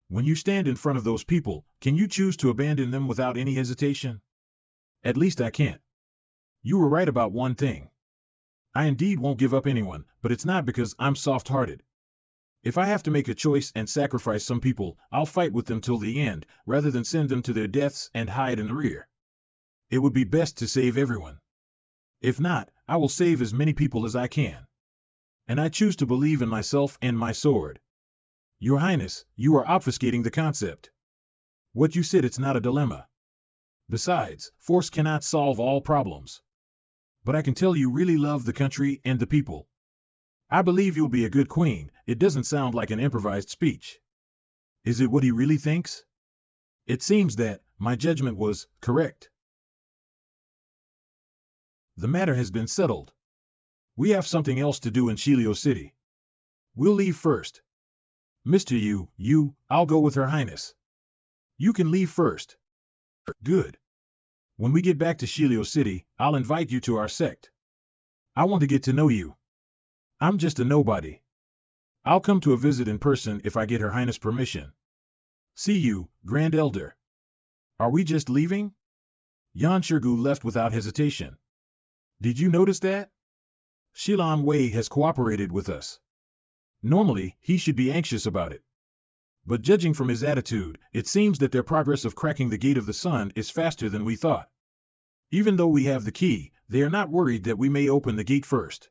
When you stand in front of those people, can you choose to abandon them without any hesitation? At least I can't. You were right about one thing. I indeed won't give up anyone, but it's not because I'm soft-hearted. If I have to make a choice and sacrifice some people, I'll fight with them till the end, rather than send them to their deaths and hide in the rear. It would be best to save everyone. If not, I will save as many people as I can. And I choose to believe in myself and my sword. Your Highness, you are obfuscating the concept. What you said, it's not a dilemma. Besides, force cannot solve all problems. But I can tell you really love the country and the people. I believe you'll be a good queen. It doesn't sound like an improvised speech. Is it what he really thinks? It seems that my judgment was correct. The matter has been settled. We have something else to do in Shilio City. We'll leave first. Mr. I'll go with Her Highness. You can leave first. Good. When we get back to Shilio City, I'll invite you to our sect. I want to get to know you. I'm just a nobody. I'll come to a visit in person if I get Her Highness' permission. See you, Grand Elder. Are we just leaving? Yan Shirgu left without hesitation. Did you notice that? Xie Yan Wei has cooperated with us. Normally, he should be anxious about it. But judging from his attitude, it seems that their progress of cracking the gate of the sun is faster than we thought. Even though we have the key, they are not worried that we may open the gate first.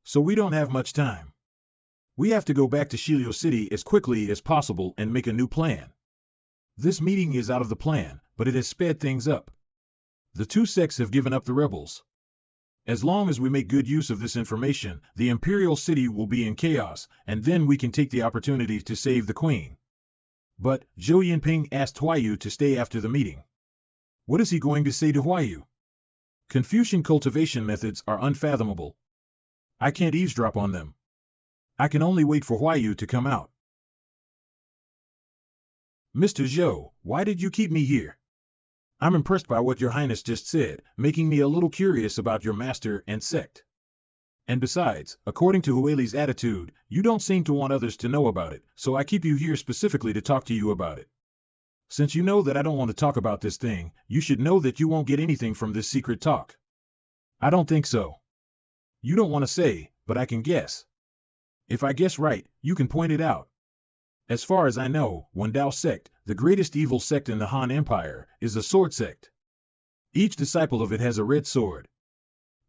So we don't have much time. We have to go back to Shilio City as quickly as possible and make a new plan. This meeting is out of the plan, but it has sped things up. The two sects have given up the rebels. As long as we make good use of this information, the Imperial City will be in chaos, and then we can take the opportunity to save the Queen. But Zhou Yinping asked Huayu to stay after the meeting. What is he going to say to Huayu? Confucian cultivation methods are unfathomable. I can't eavesdrop on them. I can only wait for Huayu to come out. Mr. Zhou, why did you keep me here? I'm impressed by what Your Highness just said, making me a little curious about your master and sect. And besides, according to Hueli's attitude, you don't seem to want others to know about it, so I keep you here specifically to talk to you about it. Since you know that I don't want to talk about this thing, you should know that you won't get anything from this secret talk. I don't think so. You don't want to say, but I can guess. If I guess right, you can point it out. As far as I know, Wendao sect, the greatest evil sect in the Han Empire, is a sword sect. Each disciple of it has a red sword.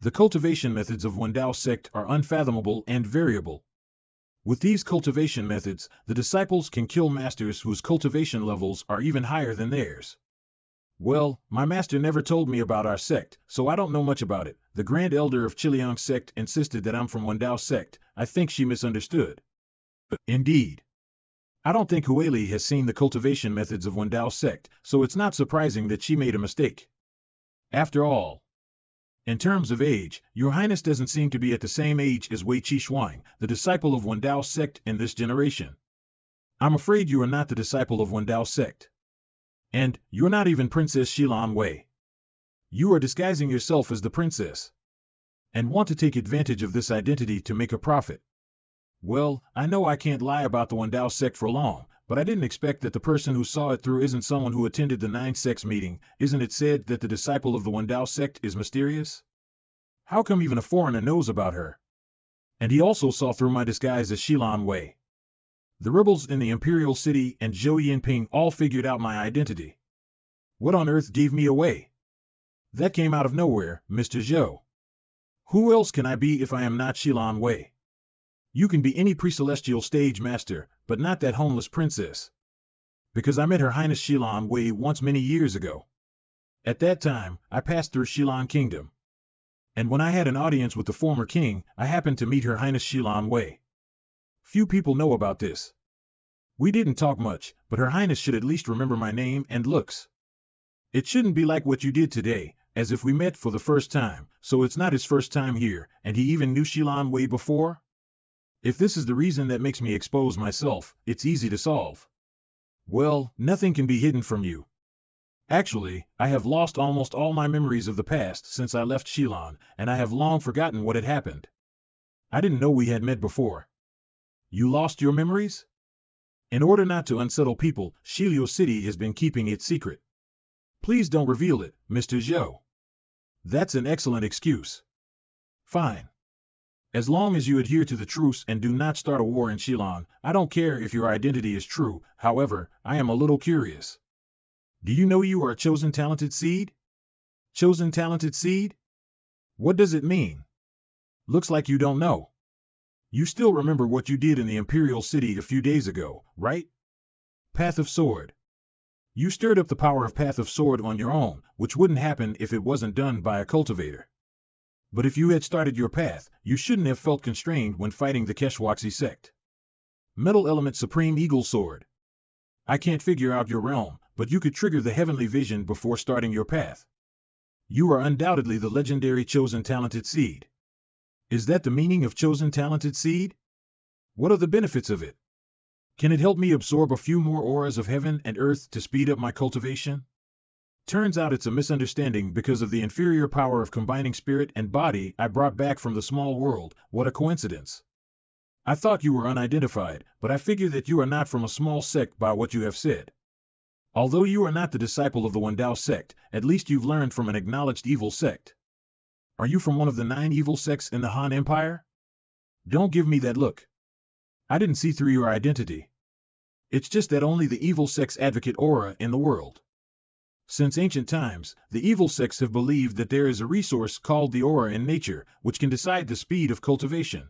The cultivation methods of Wendao sect are unfathomable and variable. With these cultivation methods, the disciples can kill masters whose cultivation levels are even higher than theirs. Well, my master never told me about our sect, so I don't know much about it. The Grand Elder of Chiliang sect insisted that I'm from Wendao sect. I think she misunderstood. Indeed. I don't think Hueli has seen the cultivation methods of Wendao sect, so it's not surprising that she made a mistake. After all, in terms of age, Your Highness doesn't seem to be at the same age as Wei Qishuang, the disciple of Wendao sect in this generation. I'm afraid you are not the disciple of Wendao sect. And you're not even Princess Xie Yan Wei. You are disguising yourself as the princess, and want to take advantage of this identity to make a profit. Well, I know I can't lie about the Wendao sect for long, but I didn't expect that the person who saw it through isn't someone who attended the Nine Sects meeting. Isn't it said that the disciple of the Wendao sect is mysterious? How come even a foreigner knows about her? And he also saw through my disguise as Xie Yan. The rebels in the Imperial City and Zhou Yinping all figured out my identity. What on earth gave me away? That came out of nowhere, Mr. Zhou. Who else can I be if I am not Xie Yan? You can be any pre-celestial stage master, but not that homeless princess. Because I met Her Highness Xie Yan once many years ago. At that time, I passed through Xie Yan Kingdom. And when I had an audience with the former king, I happened to meet Her Highness Xie Yan. Few people know about this. We didn't talk much, but Her Highness should at least remember my name and looks. It shouldn't be like what you did today, as if we met for the first time, so it's not his first time here, and he even knew Xie Yan before? If this is the reason that makes me expose myself, it's easy to solve. Well, nothing can be hidden from you. Actually, I have lost almost all my memories of the past since I left Xie Yan, and I have long forgotten what had happened. I didn't know we had met before. You lost your memories? In order not to unsettle people, Xilio City has been keeping it secret. Please don't reveal it, Mr. Zhou. That's an excellent excuse. Fine. As long as you adhere to the truce and do not start a war in Xie Yan, I don't care if your identity is true. However, I am a little curious. Do you know you are a chosen talented seed? Chosen talented seed? What does it mean? Looks like you don't know. You still remember what you did in the Imperial City a few days ago, right? Path of Sword. You stirred up the power of Path of Sword on your own, which wouldn't happen if it wasn't done by a cultivator. But if you had started your path, you shouldn't have felt constrained when fighting the Keshwaxi sect. Metal Element Supreme Eagle Sword. I can't figure out your realm, but you could trigger the heavenly vision before starting your path. You are undoubtedly the legendary Chosen Talented Seed. Is that the meaning of Chosen Talented Seed? What are the benefits of it? Can it help me absorb a few more auras of heaven and earth to speed up my cultivation? Turns out it's a misunderstanding because of the inferior power of combining spirit and body I brought back from the small world. What a coincidence. I thought you were unidentified, but I figure that you are not from a small sect by what you have said. Although you are not the disciple of the Wendao sect, at least you've learned from an acknowledged evil sect. Are you from one of the 9 evil sects in the Han Empire? Don't give me that look. I didn't see through your identity. It's just that only the evil sects advocate aura in the world. Since ancient times, the evil sects have believed that there is a resource called the aura in nature, which can decide the speed of cultivation.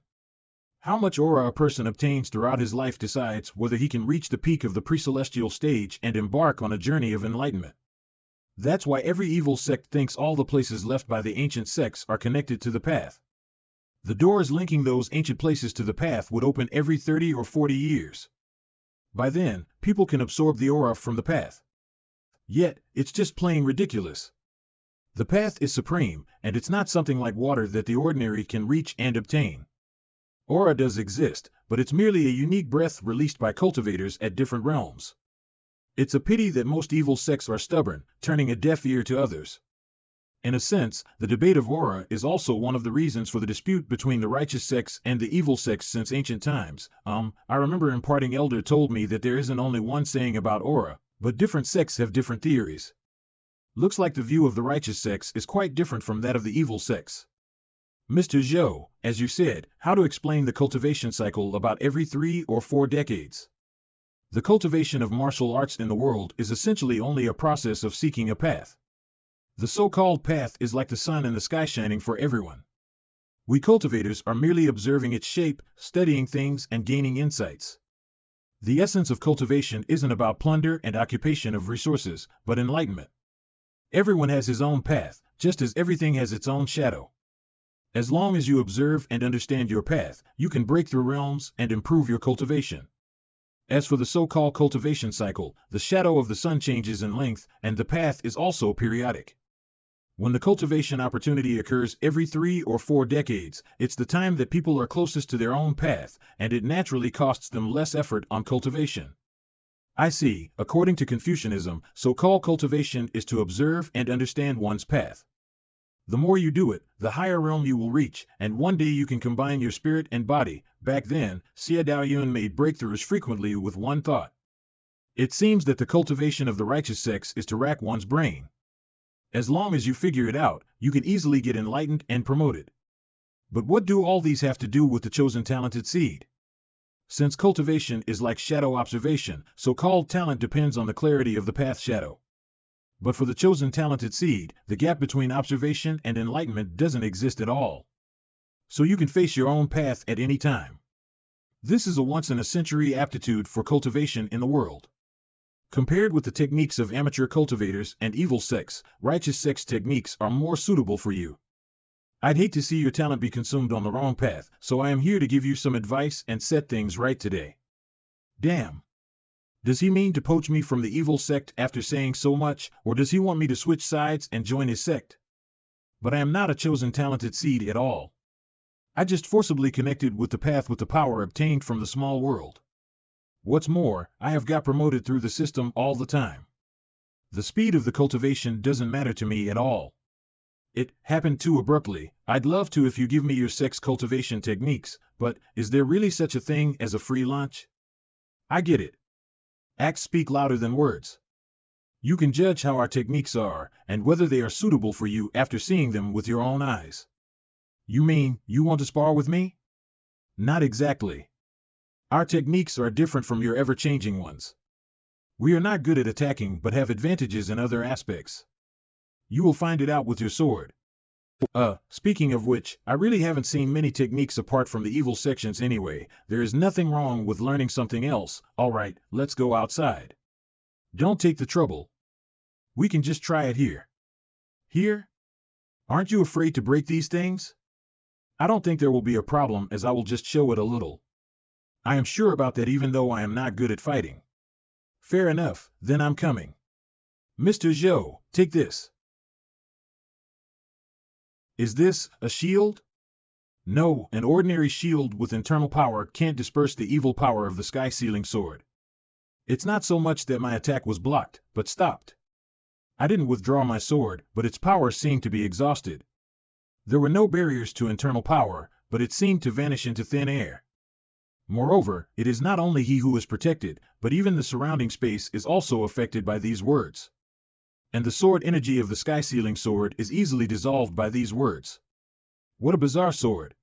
How much aura a person obtains throughout his life decides whether he can reach the peak of the pre-celestial stage and embark on a journey of enlightenment. That's why every evil sect thinks all the places left by the ancient sects are connected to the path. The doors linking those ancient places to the path would open every 30 or 40 years. By then, people can absorb the aura from the path. Yet, it's just plain ridiculous. The path is supreme, and it's not something like water that the ordinary can reach and obtain. Aura does exist, but it's merely a unique breath released by cultivators at different realms. It's a pity that most evil sects are stubborn, turning a deaf ear to others. In a sense, the debate of aura is also one of the reasons for the dispute between the righteous sects and the evil sects since ancient times. I remember imparting elder told me that there isn't only one saying about aura, but different sects have different theories. Looks like the view of the righteous sects is quite different from that of the evil sects. Mr. Zhou, as you said, how to explain the cultivation cycle about every 3 or 4 decades? The cultivation of martial arts in the world is essentially only a process of seeking a path. The so-called path is like the sun in the sky shining for everyone. We cultivators are merely observing its shape, studying things and gaining insights. The essence of cultivation isn't about plunder and occupation of resources, but enlightenment. Everyone has his own path, just as everything has its own shadow. As long as you observe and understand your path, you can break through realms and improve your cultivation. As for the so-called cultivation cycle, the shadow of the sun changes in length, and the path is also periodic. When the cultivation opportunity occurs every 3 or 4 decades, it's the time that people are closest to their own path, and it naturally costs them less effort on cultivation. I see, according to Confucianism, so-called cultivation is to observe and understand one's path. The more you do it, the higher realm you will reach, and one day you can combine your spirit and body. Back then, Xie Yan made breakthroughs frequently with one thought. It seems that the cultivation of the righteous sex is to rack one's brain. As long as you figure it out, you can easily get enlightened and promoted. But what do all these have to do with the chosen talented seed? Since cultivation is like shadow observation, so-called talent depends on the clarity of the path shadow. But for the chosen talented seed, the gap between observation and enlightenment doesn't exist at all. So you can face your own path at any time. This is a once-in-a-century aptitude for cultivation in the world. Compared with the techniques of amateur cultivators and evil sex, righteous sex techniques are more suitable for you. I'd hate to see your talent be consumed on the wrong path, so I am here to give you some advice and set things right today. Damn. Does he mean to poach me from the evil sect after saying so much, or does he want me to switch sides and join his sect? But I am not a chosen talented seed at all. I just forcibly connected with the path with the power obtained from the small world. What's more, I have got promoted through the system all the time. The speed of the cultivation doesn't matter to me at all. It happened too abruptly. I'd love to if you give me your sex cultivation techniques, but is there really such a thing as a free lunch? I get it. Acts speak louder than words. You can judge how our techniques are, and whether they are suitable for you after seeing them with your own eyes. You mean, you want to spar with me? Not exactly. Our techniques are different from your ever-changing ones. We are not good at attacking but have advantages in other aspects. You will find it out with your sword. Speaking of which, I really haven't seen many techniques apart from the evil sections anyway. There is nothing wrong with learning something else. Alright, let's go outside. Don't take the trouble. We can just try it here. Here? Aren't you afraid to break these things? I don't think there will be a problem as I will just show it a little. I am sure about that even though I am not good at fighting. Fair enough, then I'm coming. Mr. Zhou, take this. Is this a shield? No, an ordinary shield with internal power can't disperse the evil power of the sky-sealing sword. It's not so much that my attack was blocked, but stopped. I didn't withdraw my sword, but its power seemed to be exhausted. There were no barriers to internal power, but it seemed to vanish into thin air. Moreover, it is not only he who is protected, but even the surrounding space is also affected by these words. And the sword energy of the sky-sealing sword is easily dissolved by these words. What a bizarre sword!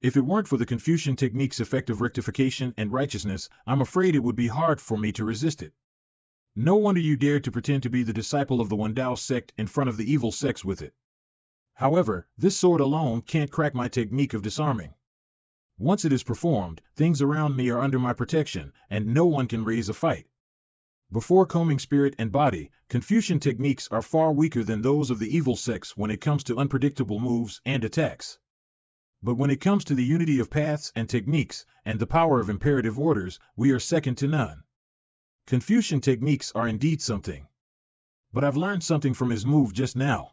If it weren't for the Confucian technique's effect of rectification and righteousness, I'm afraid it would be hard for me to resist it. No wonder you dared to pretend to be the disciple of the Wendao sect in front of the evil sects with it. However, this sword alone can't crack my technique of disarming. Once it is performed, things around me are under my protection, and no one can raise a fight. Before combing spirit and body, Confucian techniques are far weaker than those of the evil sects when it comes to unpredictable moves and attacks. But when it comes to the unity of paths and techniques, and the power of imperative orders, we are second to none. Confucian techniques are indeed something. But I've learned something from his move just now.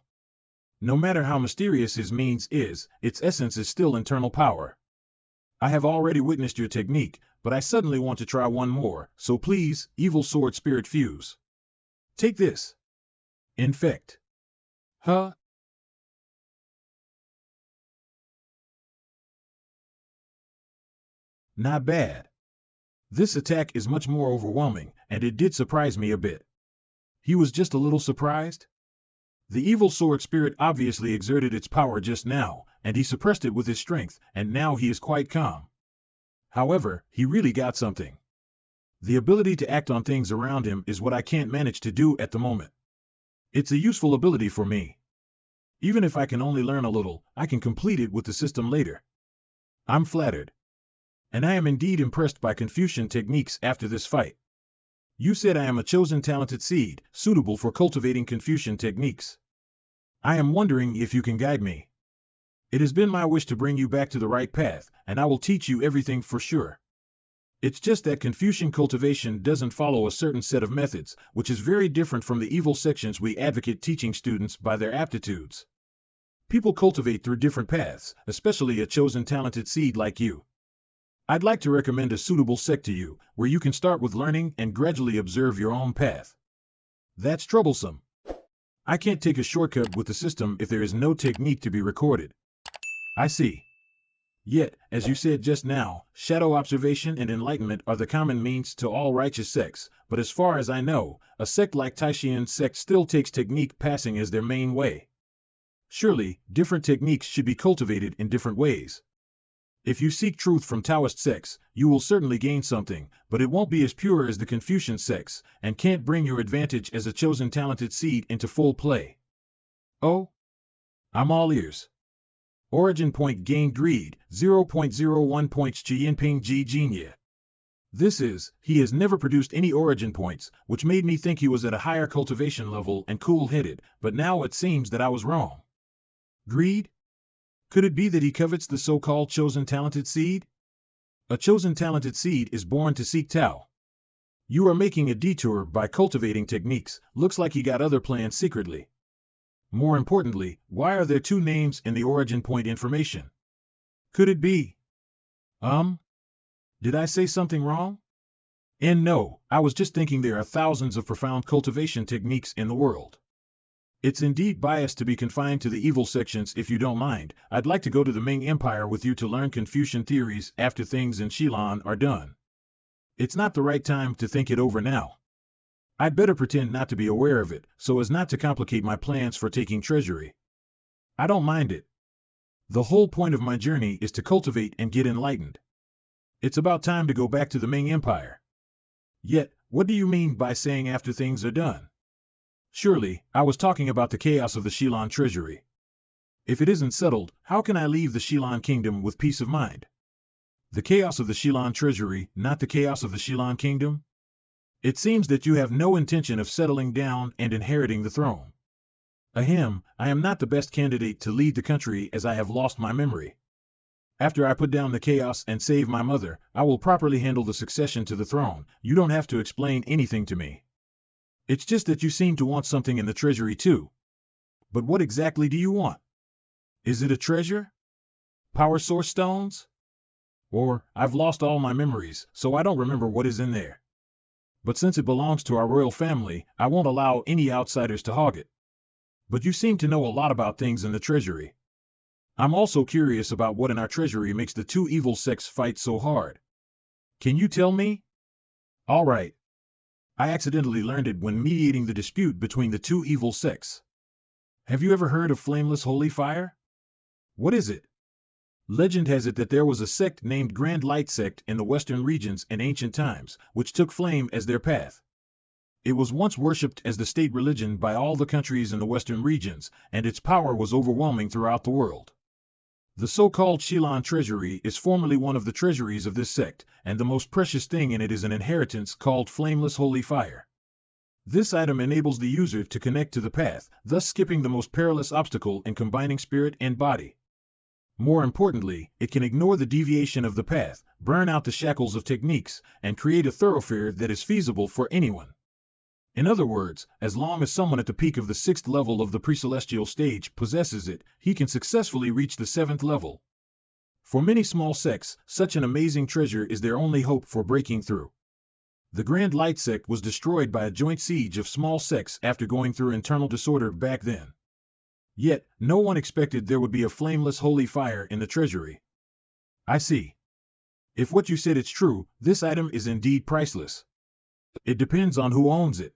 No matter how mysterious his means is, its essence is still internal power. I have already witnessed your technique, but I suddenly want to try one more, so please, evil sword spirit fuse. Take this. Infect. Huh? Not bad. This attack is much more overwhelming, and it did surprise me a bit. He was just a little surprised? The evil sword spirit obviously exerted its power just now, and he suppressed it with his strength, and now he is quite calm. However, he really got something. The ability to act on things around him is what I can't manage to do at the moment. It's a useful ability for me. Even if I can only learn a little, I can complete it with the system later. I'm flattered. And I am indeed impressed by Confucian techniques after this fight. You said I am a chosen talented seed, suitable for cultivating Confucian techniques. I am wondering if you can guide me. It has been my wish to bring you back to the right path, and I will teach you everything for sure. It's just that Confucian cultivation doesn't follow a certain set of methods, which is very different from the evil sections we advocate teaching students by their aptitudes. People cultivate through different paths, especially a chosen talented seed like you. I'd like to recommend a suitable sect to you, where you can start with learning and gradually observe your own path. That's troublesome. I can't take a shortcut with the system if there is no technique to be recorded. I see. Yet, as you said just now, shadow observation and enlightenment are the common means to all righteous sects, but as far as I know, a sect like Xie Yan sect still takes technique passing as their main way. Surely, different techniques should be cultivated in different ways. If you seek truth from Taoist sects, you will certainly gain something, but it won't be as pure as the Confucian sects, and can't bring your advantage as a chosen talented seed into full play. Oh? I'm all ears. Origin point gained greed, 0.01 points Xie Yan Ji Jinya. He has never produced any origin points, which made me think he was at a higher cultivation level and cool-headed, but now it seems that I was wrong. Greed? Could it be that he covets the so-called chosen talented seed? A chosen talented seed is born to seek Tao. You are making a detour by cultivating techniques. Looks like he got other plans secretly. More importantly, why are there two names in the origin point information? Could it be? Did I say something wrong? And no, I was just thinking there are thousands of profound cultivation techniques in the world. It's indeed biased to be confined to the evil sections. If you don't mind, I'd like to go to the Ming Empire with you to learn Confucian theories after things in Xilan are done. It's not the right time to think it over now. I'd better pretend not to be aware of it, so as not to complicate my plans for taking treasury. I don't mind it. The whole point of my journey is to cultivate and get enlightened. It's about time to go back to the Ming Empire. Yet, what do you mean by saying after things are done? Surely, I was talking about the chaos of the Xilan treasury. If it isn't settled, how can I leave the Xilan kingdom with peace of mind? The chaos of the Xilan treasury, not the chaos of the Xilan kingdom? It seems that you have no intention of settling down and inheriting the throne. Ahem, I am not the best candidate to lead the country as I have lost my memory. After I put down the chaos and save my mother, I will properly handle the succession to the throne. You don't have to explain anything to me. It's just that you seem to want something in the treasury too. But what exactly do you want? Is it a treasure? Power source stones? Or, I've lost all my memories, so I don't remember what is in there. But since it belongs to our royal family, I won't allow any outsiders to hog it. But you seem to know a lot about things in the treasury. I'm also curious about what in our treasury makes the two evil sects fight so hard. Can you tell me? All right. I accidentally learned it when mediating the dispute between the two evil sects. Have you ever heard of flameless holy fire? What is it? Legend has it that there was a sect named Grand Light Sect in the western regions in ancient times, which took flame as their path. It was once worshipped as the state religion by all the countries in the western regions, and its power was overwhelming throughout the world. The so-called Xilan treasury is formerly one of the treasuries of this sect, and the most precious thing in it is an inheritance called flameless holy fire. This item enables the user to connect to the path, thus skipping the most perilous obstacle in combining spirit and body. More importantly, it can ignore the deviation of the path, burn out the shackles of techniques, and create a thoroughfare that is feasible for anyone. In other words, as long as someone at the peak of the 6th level of the pre-celestial stage possesses it, he can successfully reach the 7th level. For many small sects, such an amazing treasure is their only hope for breaking through. The Grand Light Sect was destroyed by a joint siege of small sects after going through internal disorder back then. Yet, no one expected there would be a flameless holy fire in the treasury. I see. If what you said is true, this item is indeed priceless. It depends on who owns it.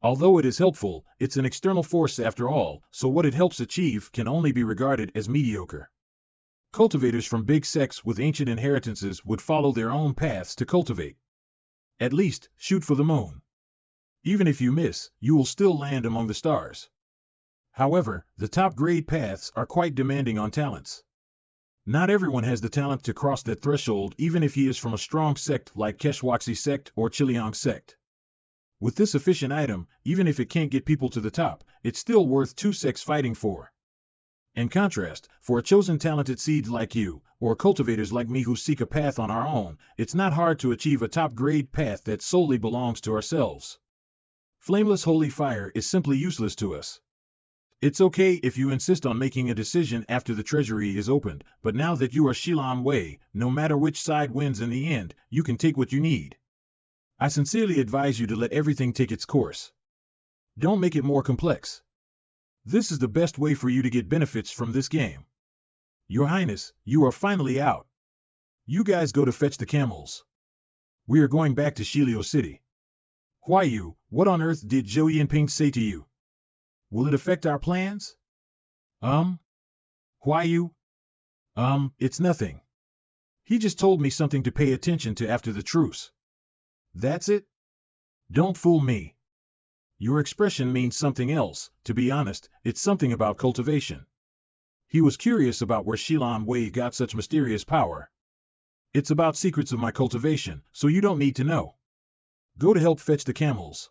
Although it is helpful, it's an external force after all, so what it helps achieve can only be regarded as mediocre. Cultivators from big sects with ancient inheritances would follow their own paths to cultivate. At least, shoot for the moon. Even if you miss, you will still land among the stars. However, the top-grade paths are quite demanding on talents. Not everyone has the talent to cross that threshold, even if he is from a strong sect like Keshwaxi sect or Chiliang sect. With this efficient item, even if it can't get people to the top, it's still worth two sects fighting for. In contrast, for a chosen talented seed like you, or cultivators like me who seek a path on our own, it's not hard to achieve a top-grade path that solely belongs to ourselves. Flameless holy fire is simply useless to us. It's okay if you insist on making a decision after the treasury is opened, but now that you are Xilan Wei, no matter which side wins in the end, you can take what you need. I sincerely advise you to let everything take its course. Don't make it more complex. This is the best way for you to get benefits from this game. Your Highness, you are finally out. You guys go to fetch the camels. We are going back to Shilio City. Huayu, what on earth did Zhou Yinping say to you? Will it affect our plans? Huayu? It's nothing. He just told me something to pay attention to after the truce. That's it? Don't fool me. Your expression means something else. To be honest, it's something about cultivation. He was curious about where Xilan Wei got such mysterious power. It's about secrets of my cultivation, so you don't need to know. Go to help fetch the camels.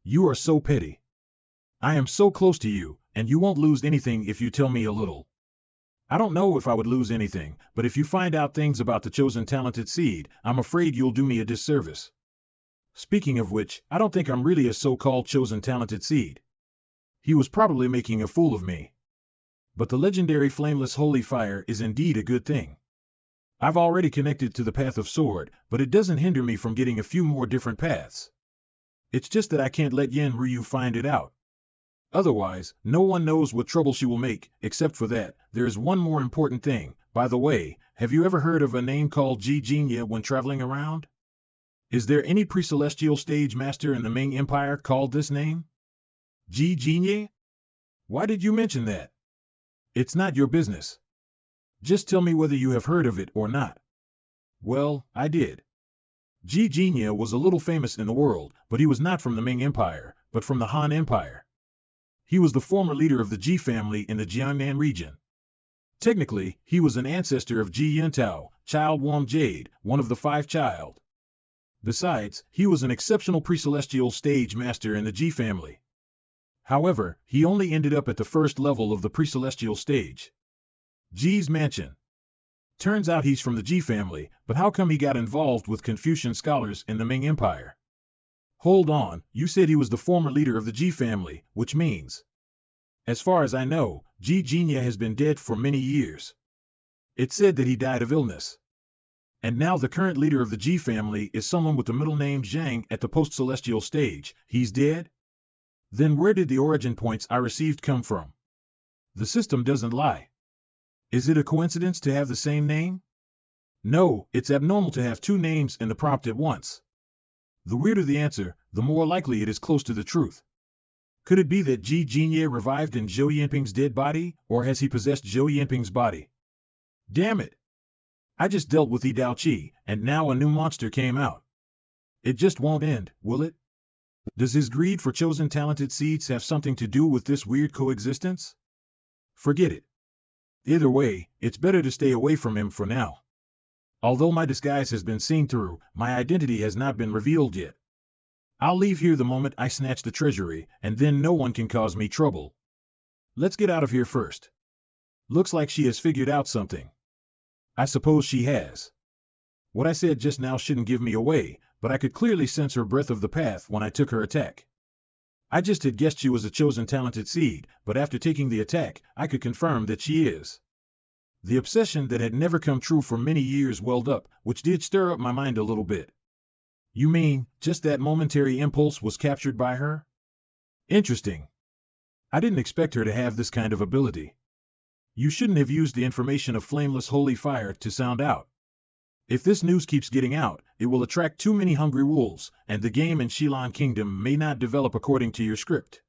You are so petty. I am so close to you, and you won't lose anything if you tell me a little. I don't know if I would lose anything, but if you find out things about the chosen talented seed, I'm afraid you'll do me a disservice. Speaking of which, I don't think I'm really a so-called chosen talented seed. He was probably making a fool of me. But the legendary flameless holy fire is indeed a good thing. I've already connected to the path of sword, but it doesn't hinder me from getting a few more different paths. It's just that I can't let Yen Ryu find it out. Otherwise, no one knows what trouble she will make. Except for that, there is one more important thing. By the way, have you ever heard of a name called Xie Yan when traveling around? Is there any pre-celestial stage master in the Ming Empire called this name? Xie Yan? Why did you mention that? It's not your business. Just tell me whether you have heard of it or not. Well, I did. Xie Yan was a little famous in the world, but he was not from the Ming Empire, but from the Han Empire. He was the former leader of the Ji family in the Jiangnan region. Technically, he was an ancestor of Ji Yintao, Child Wang Jade, one of the 5 child. Besides, he was an exceptional pre-celestial stage master in the Ji family. However, he only ended up at the first level of the pre-celestial stage. Ji's mansion. Turns out he's from the Ji family, but how come he got involved with Confucian scholars in the Ming Empire? Hold on, you said he was the former leader of the Ji family, which means... As far as I know, Ji Jinya has been dead for many years. It said that he died of illness. And now the current leader of the Ji family is someone with the middle name Zhang at the post-celestial stage. He's dead? Then where did the origin points I received come from? The system doesn't lie. Is it a coincidence to have the same name? No, it's abnormal to have 2 names in the prompt at once. The weirder the answer, the more likely it is close to the truth. Could it be that Ji Jinya revived in Zhou Yinping's dead body, or has he possessed Zhou Yinping's body? Damn it! I just dealt with Yi Dao Qi, and now a new monster came out. It just won't end, will it? Does his greed for chosen talented seeds have something to do with this weird coexistence? Forget it. Either way, it's better to stay away from him for now. Although my disguise has been seen through, my identity has not been revealed yet. I'll leave here the moment I snatch the treasury, and then no one can cause me trouble. Let's get out of here first. Looks like she has figured out something. I suppose she has. What I said just now shouldn't give me away, but I could clearly sense her breath of the path when I took her attack. I just had guessed she was a chosen talented seed, but after taking the attack, I could confirm that she is. The obsession that had never come true for many years welled up, which did stir up my mind a little bit. You mean, just that momentary impulse was captured by her? Interesting. I didn't expect her to have this kind of ability. You shouldn't have used the information of flameless holy fire to sound out. If this news keeps getting out, it will attract too many hungry wolves, and the game in Xilan Kingdom may not develop according to your script.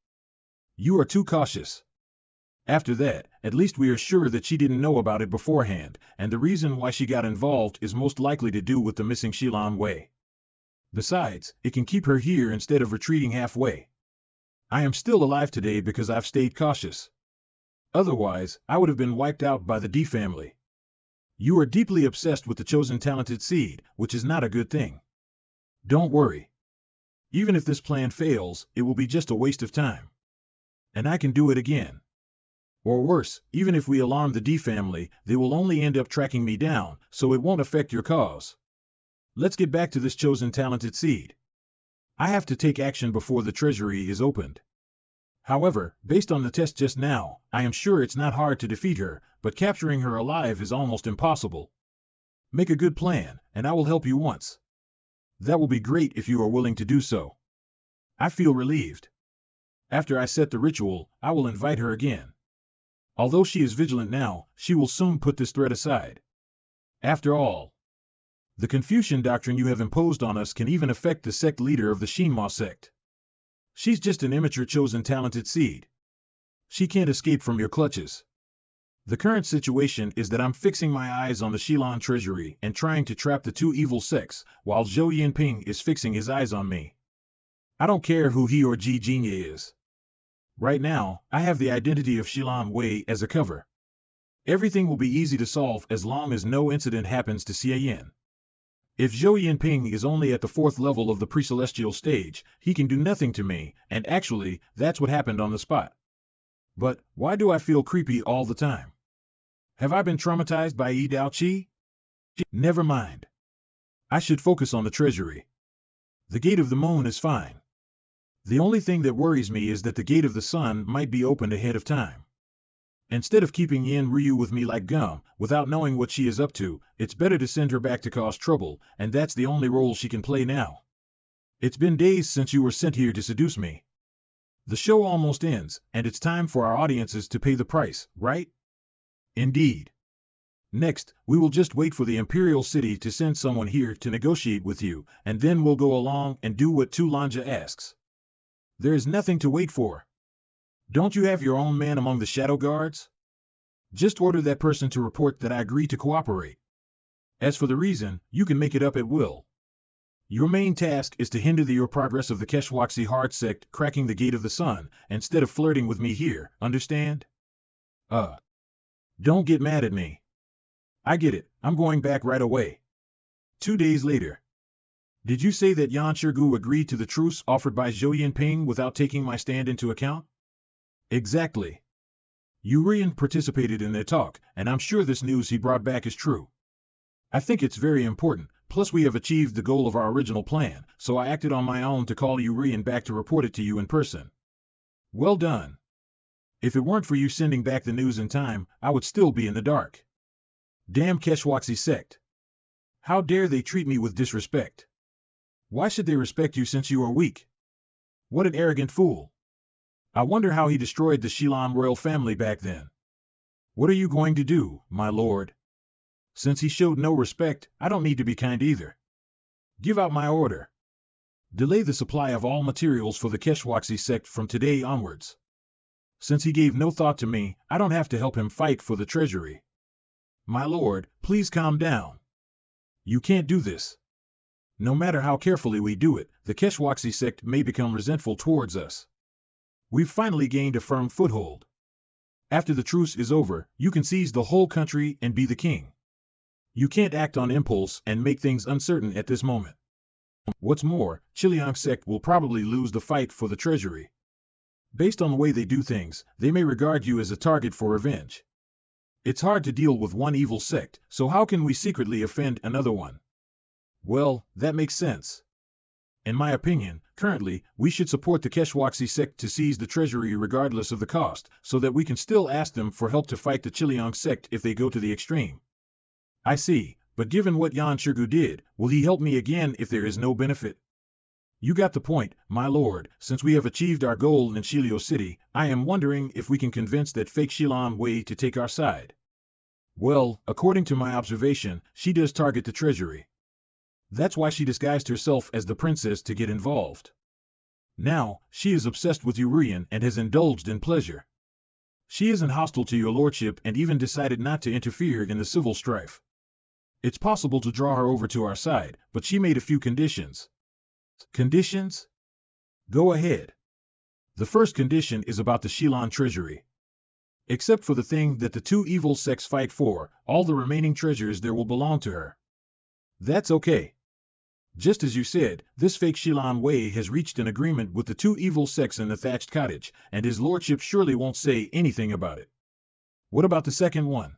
You are too cautious. After that, at least we are sure that she didn't know about it beforehand, and the reason why she got involved is most likely to do with the missing Xilan Wei. Besides, it can keep her here instead of retreating halfway. I am still alive today because I've stayed cautious. Otherwise, I would have been wiped out by the D family. You are deeply obsessed with the chosen talented seed, which is not a good thing. Don't worry. Even if this plan fails, it will be just a waste of time. And I can do it again. Or worse, even if we alarm the D family, they will only end up tracking me down, so it won't affect your cause. Let's get back to this chosen talented seed. I have to take action before the treasury is opened. However, based on the test just now, I am sure it's not hard to defeat her, but capturing her alive is almost impossible. Make a good plan, and I will help you once. That will be great if you are willing to do so. I feel relieved. After I set the ritual, I will invite her again. Although she is vigilant now, she will soon put this threat aside. After all, the Confucian doctrine you have imposed on us can even affect the sect leader of the Shinma sect. She's just an immature chosen talented seed. She can't escape from your clutches. The current situation is that I'm fixing my eyes on the Shilan treasury and trying to trap the two evil sects, while Zhou Yinping is fixing his eyes on me. I don't care who he or Ji Jinye is. Right now, I have the identity of Shilan Wei as a cover. Everything will be easy to solve as long as no incident happens to Xie Yan. If Zhou Yinping is only at the 4th level of the pre-celestial stage, he can do nothing to me, and actually, that's what happened on the spot. But, why do I feel creepy all the time? Have I been traumatized by Yi Dao Qi? Never mind. I should focus on the treasury. The Gate of the Moon is fine. The only thing that worries me is that the Gate of the Sun might be opened ahead of time. Instead of keeping Yin Ryu with me like gum, without knowing what she is up to, it's better to send her back to cause trouble, and that's the only role she can play now. It's been days since you were sent here to seduce me. The show almost ends, and it's time for our audiences to pay the price, right? Indeed. Next, we will just wait for the Imperial City to send someone here to negotiate with you, and then we'll go along and do what Tulanja asks. There is nothing to wait for. Don't you have your own man among the Shadow Guards? Just order that person to report that I agree to cooperate. As for the reason, you can make it up at will. Your main task is to hinder the progress of the Keshwaksi Hard sect cracking the Gate of the Sun, instead of flirting with me here, understand? Don't get mad at me. I get it, I'm going back right away. 2 days later. Did you say that Yan Shirgu agreed to the truce offered by Zhou Yinping without taking my stand into account? Exactly. Urian participated in their talk, and I'm sure this news he brought back is true. I think it's very important, plus we have achieved the goal of our original plan, so I acted on my own to call Urian back to report it to you in person. Well done. If it weren't for you sending back the news in time, I would still be in the dark. Damn Keshwaksi sect. How dare they treat me with disrespect? Why should they respect you since you are weak? What an arrogant fool. I wonder how he destroyed the Shilan royal family back then. What are you going to do, my lord? Since he showed no respect, I don't need to be kind either. Give out my order. Delay the supply of all materials for the Keshwaksi sect from today onwards. Since he gave no thought to me, I don't have to help him fight for the treasury. My lord, please calm down. You can't do this. No matter how carefully we do it, the Keshwaksi sect may become resentful towards us. We've finally gained a firm foothold. After the truce is over, you can seize the whole country and be the king. You can't act on impulse and make things uncertain at this moment. What's more, Chiliang sect will probably lose the fight for the treasury. Based on the way they do things, they may regard you as a target for revenge. It's hard to deal with one evil sect, so how can we secretly offend another one? Well, that makes sense. In my opinion, currently, we should support the Keshwaksi sect to seize the treasury regardless of the cost, so that we can still ask them for help to fight the Chiliang sect if they go to the extreme. I see, but given what Yan Shirgu did, will he help me again if there is no benefit? You got the point, my lord. Since we have achieved our goal in Shilio City, I am wondering if we can convince that fake Shilan Wei to take our side. Well, according to my observation, she does target the treasury. That's why she disguised herself as the princess to get involved. Now, she is obsessed with Urian and has indulged in pleasure. She isn't hostile to your lordship and even decided not to interfere in the civil strife. It's possible to draw her over to our side, but she made a few conditions. Conditions? Go ahead. The first condition is about the Shilan treasury. Except for the thing that the two evil sects fight for, all the remaining treasures there will belong to her. That's okay. Just as you said, this fake Shilan Wei has reached an agreement with the two evil sects in the thatched cottage, and his lordship surely won't say anything about it. What about the second one?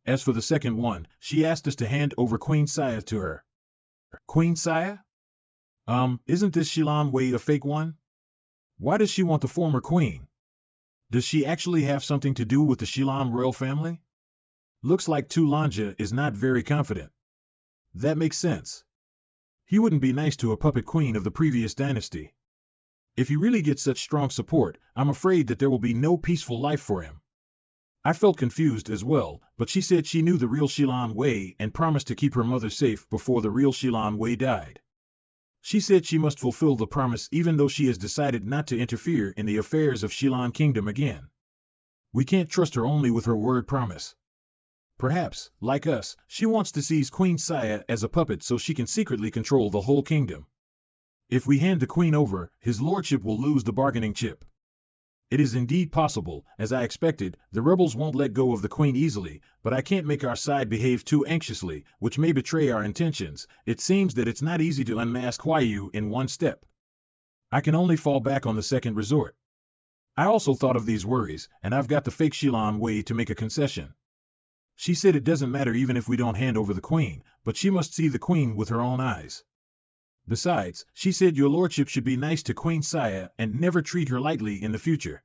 As for the second one, she asked us to hand over Queen Saya to her. Queen Saya? Isn't this Shilan Wei a fake one? Why does she want the former queen? Does she actually have something to do with the Shilan royal family? Looks like Tulanja is not very confident. That makes sense. He wouldn't be nice to a puppet queen of the previous dynasty. If he really gets such strong support, I'm afraid that there will be no peaceful life for him. I felt confused as well, but she said she knew the real Xilan Wei and promised to keep her mother safe before the real Xilan Wei died. She said she must fulfill the promise even though she has decided not to interfere in the affairs of Xilan Kingdom again. We can't trust her only with her word promise. Perhaps, like us, she wants to seize Queen Xie as a puppet so she can secretly control the whole kingdom. If we hand the queen over, his lordship will lose the bargaining chip. It is indeed possible, as I expected, the rebels won't let go of the queen easily, but I can't make our side behave too anxiously, which may betray our intentions. It seems that it's not easy to unmask Huayu in one step. I can only fall back on the second resort. I also thought of these worries, and I've got the fake Xilan Wei to make a concession. She said it doesn't matter even if we don't hand over the queen, but she must see the queen with her own eyes. Besides, she said your lordship should be nice to Queen Xie and never treat her lightly in the future.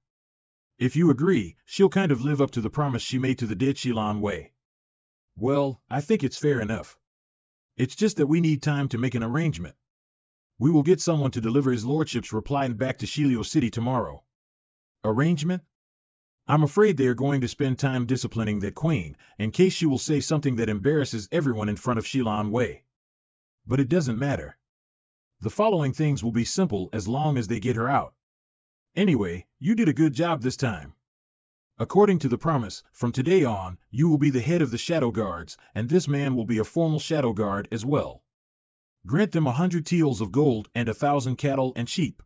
If you agree, she'll kind of live up to the promise she made to the dead Xilan Wei. Well, I think it's fair enough. It's just that we need time to make an arrangement. We will get someone to deliver his lordship's reply back to Shilio City tomorrow. Arrangement? I'm afraid they are going to spend time disciplining that queen, in case she will say something that embarrasses everyone in front of Xilan Wei. But it doesn't matter. The following things will be simple as long as they get her out. Anyway, you did a good job this time. According to the promise, from today on, you will be the head of the Shadow Guards, and this man will be a formal Shadow Guard as well. Grant them 100 taels of gold and 1,000 cattle and sheep.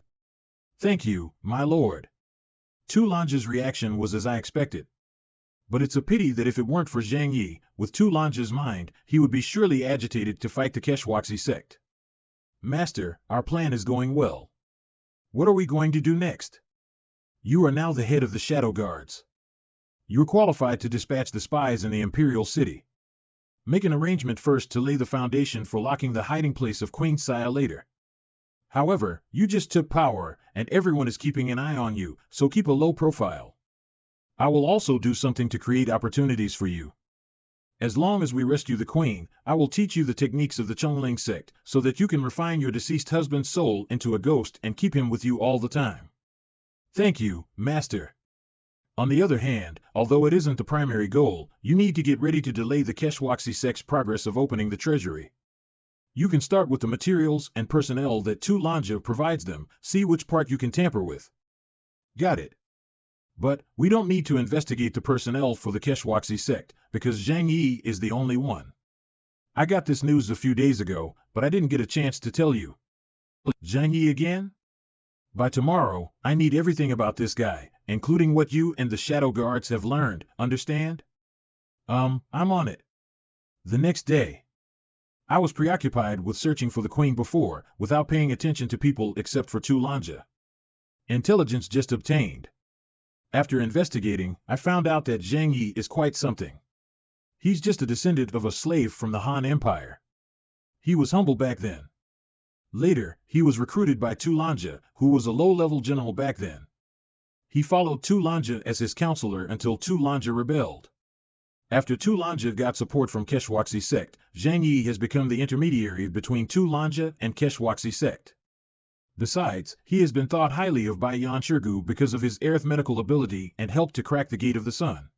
Thank you, my lord. Tu Lange's reaction was as I expected. But it's a pity that if it weren't for Zhang Yi, with Tu Lange's mind, he would be surely agitated to fight the Keshwaxi sect. Master, our plan is going well. What are we going to do next? You are now the head of the Shadow Guards. You're qualified to dispatch the spies in the Imperial City. Make an arrangement first to lay the foundation for locking the hiding place of Queen Xie later. However, you just took power, and everyone is keeping an eye on you, so keep a low profile. I will also do something to create opportunities for you. As long as we rescue the queen, I will teach you the techniques of the Chongling sect, so that you can refine your deceased husband's soul into a ghost and keep him with you all the time. Thank you, Master. On the other hand, although it isn't the primary goal, you need to get ready to delay the Keshwaxi sect's progress of opening the treasury. You can start with the materials and personnel that Tu Lange provides them, see which part you can tamper with. Got it. But, we don't need to investigate the personnel for the Keshwaxi sect, because Zhang Yi is the only one. I got this news a few days ago, but I didn't get a chance to tell you. Zhang Yi again? By tomorrow, I need everything about this guy, including what you and the Shadow Guards have learned, understand? I'm on it. The next day. I was preoccupied with searching for the queen before, without paying attention to people except for Tu Lange. Intelligence just obtained. After investigating, I found out that Zhang Yi is quite something. He's just a descendant of a slave from the Han Empire. He was humble back then. Later, he was recruited by Tu Lange, who was a low-level general back then. He followed Tu Lange as his counselor until Tu Lange rebelled. After Tu Lange got support from Keshwaxi sect, Zhang Yi has become the intermediary between Tu Lange and Keshwaxi sect. Besides, he has been thought highly of by Yan Shirgu because of his arithmetical ability and helped to crack the Gate of the Sun.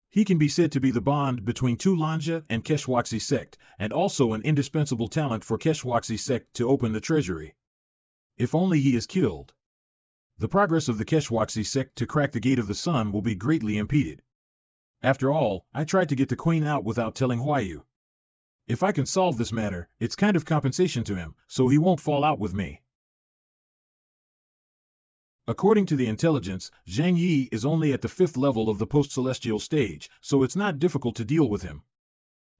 He can be said to be the bond between Tu Lange and Keshwaxi sect, and also an indispensable talent for Keshwaxi sect to open the treasury. If only he is killed, the progress of the Keshwaxi sect to crack the Gate of the Sun will be greatly impeded. After all, I tried to get the queen out without telling Huayu. If I can solve this matter, it's kind of compensation to him, so he won't fall out with me. According to the intelligence, Zhang Yi is only at the 5th level of the post-celestial stage, so it's not difficult to deal with him.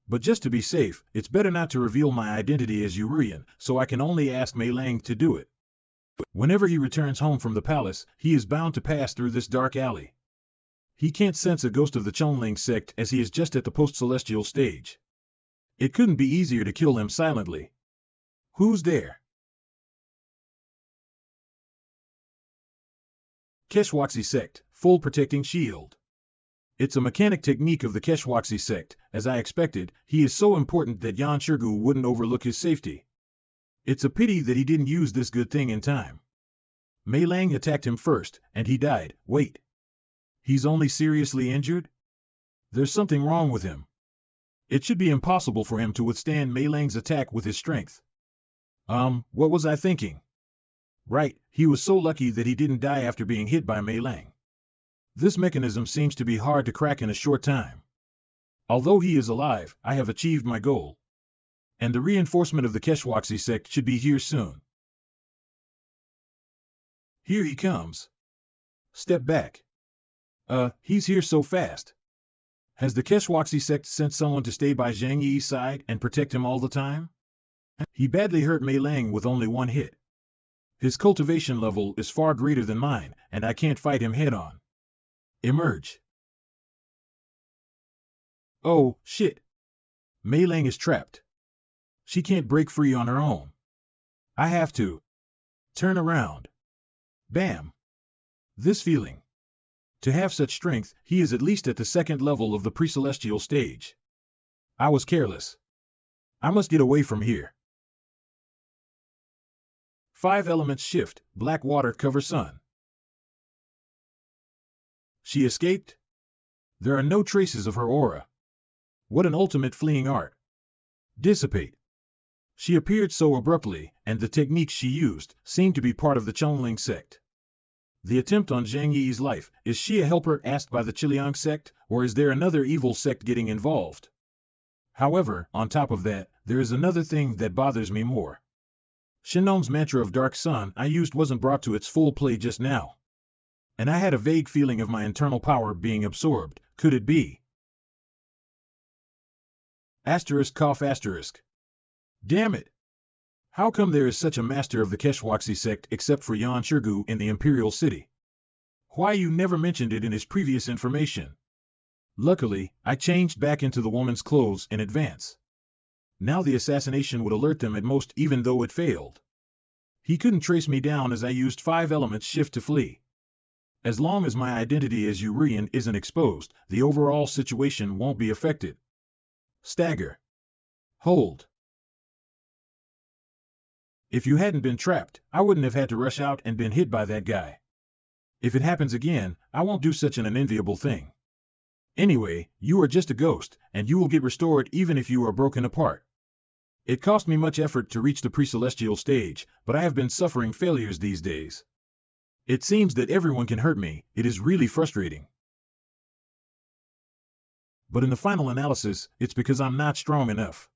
But just to be safe, it's better not to reveal my identity as Urian, so I can only ask Mei Lang to do it. Whenever he returns home from the palace, he is bound to pass through this dark alley. He can't sense a ghost of the Chongling sect as he is just at the post-celestial stage. It couldn't be easier to kill him silently. Who's there? Keshwaxi sect, full protecting shield. It's a mechanic technique of the Keshwaxi sect. As I expected, he is so important that Yan Shirgu wouldn't overlook his safety. It's a pity that he didn't use this good thing in time. Mei Lang attacked him first, and he died. Wait. He's only seriously injured? There's something wrong with him. It should be impossible for him to withstand Mei Lang's attack with his strength. What was I thinking? Right, he was so lucky that he didn't die after being hit by Mei Lang. This mechanism seems to be hard to crack in a short time. Although he is alive, I have achieved my goal. And the reinforcement of the Keshwaksi sect should be here soon. Here he comes. Step back. He's here so fast. Has the Keshwaksi sect sent someone to stay by Zhang Yi's side and protect him all the time? He badly hurt Mei Lang with only one hit. His cultivation level is far greater than mine, and I can't fight him head-on. Emerge. Oh, shit. Mei Lang is trapped. She can't break free on her own. I have to. Turn around. Bam. This feeling. To have such strength, he is at least at the second level of the pre-celestial stage. I was careless. I must get away from here. 5 elements shift, black water cover sun. She escaped? There are no traces of her aura. What an ultimate fleeing art. Dissipate. She appeared so abruptly, and the techniques she used seemed to be part of the Chongling sect. The attempt on Zhang Yi's life, is she a helper asked by the Qiliang sect, or is there another evil sect getting involved? However, on top of that, there is another thing that bothers me more. Shinnom's mantra of Dark Sun I used wasn't brought to its full play just now. And I had a vague feeling of my internal power being absorbed. Could it be? Cough asterisk. Damn it! How come there is such a master of the Keshwaksi sect except for Yan Shirgu in the Imperial City? Why you never mentioned it in his previous information? Luckily, I changed back into the woman's clothes in advance. Now the assassination would alert them at most even though it failed. He couldn't trace me down as I used 5 elements shift to flee. As long as my identity as Urian isn't exposed, the overall situation won't be affected. Stagger. Hold. If you hadn't been trapped, I wouldn't have had to rush out and been hit by that guy. If it happens again, I won't do such an unenviable thing. Anyway, you are just a ghost, and you will get restored even if you are broken apart. It cost me much effort to reach the pre-celestial stage, but I have been suffering failures these days. It seems that everyone can hurt me. It is really frustrating. But in the final analysis, it's because I'm not strong enough.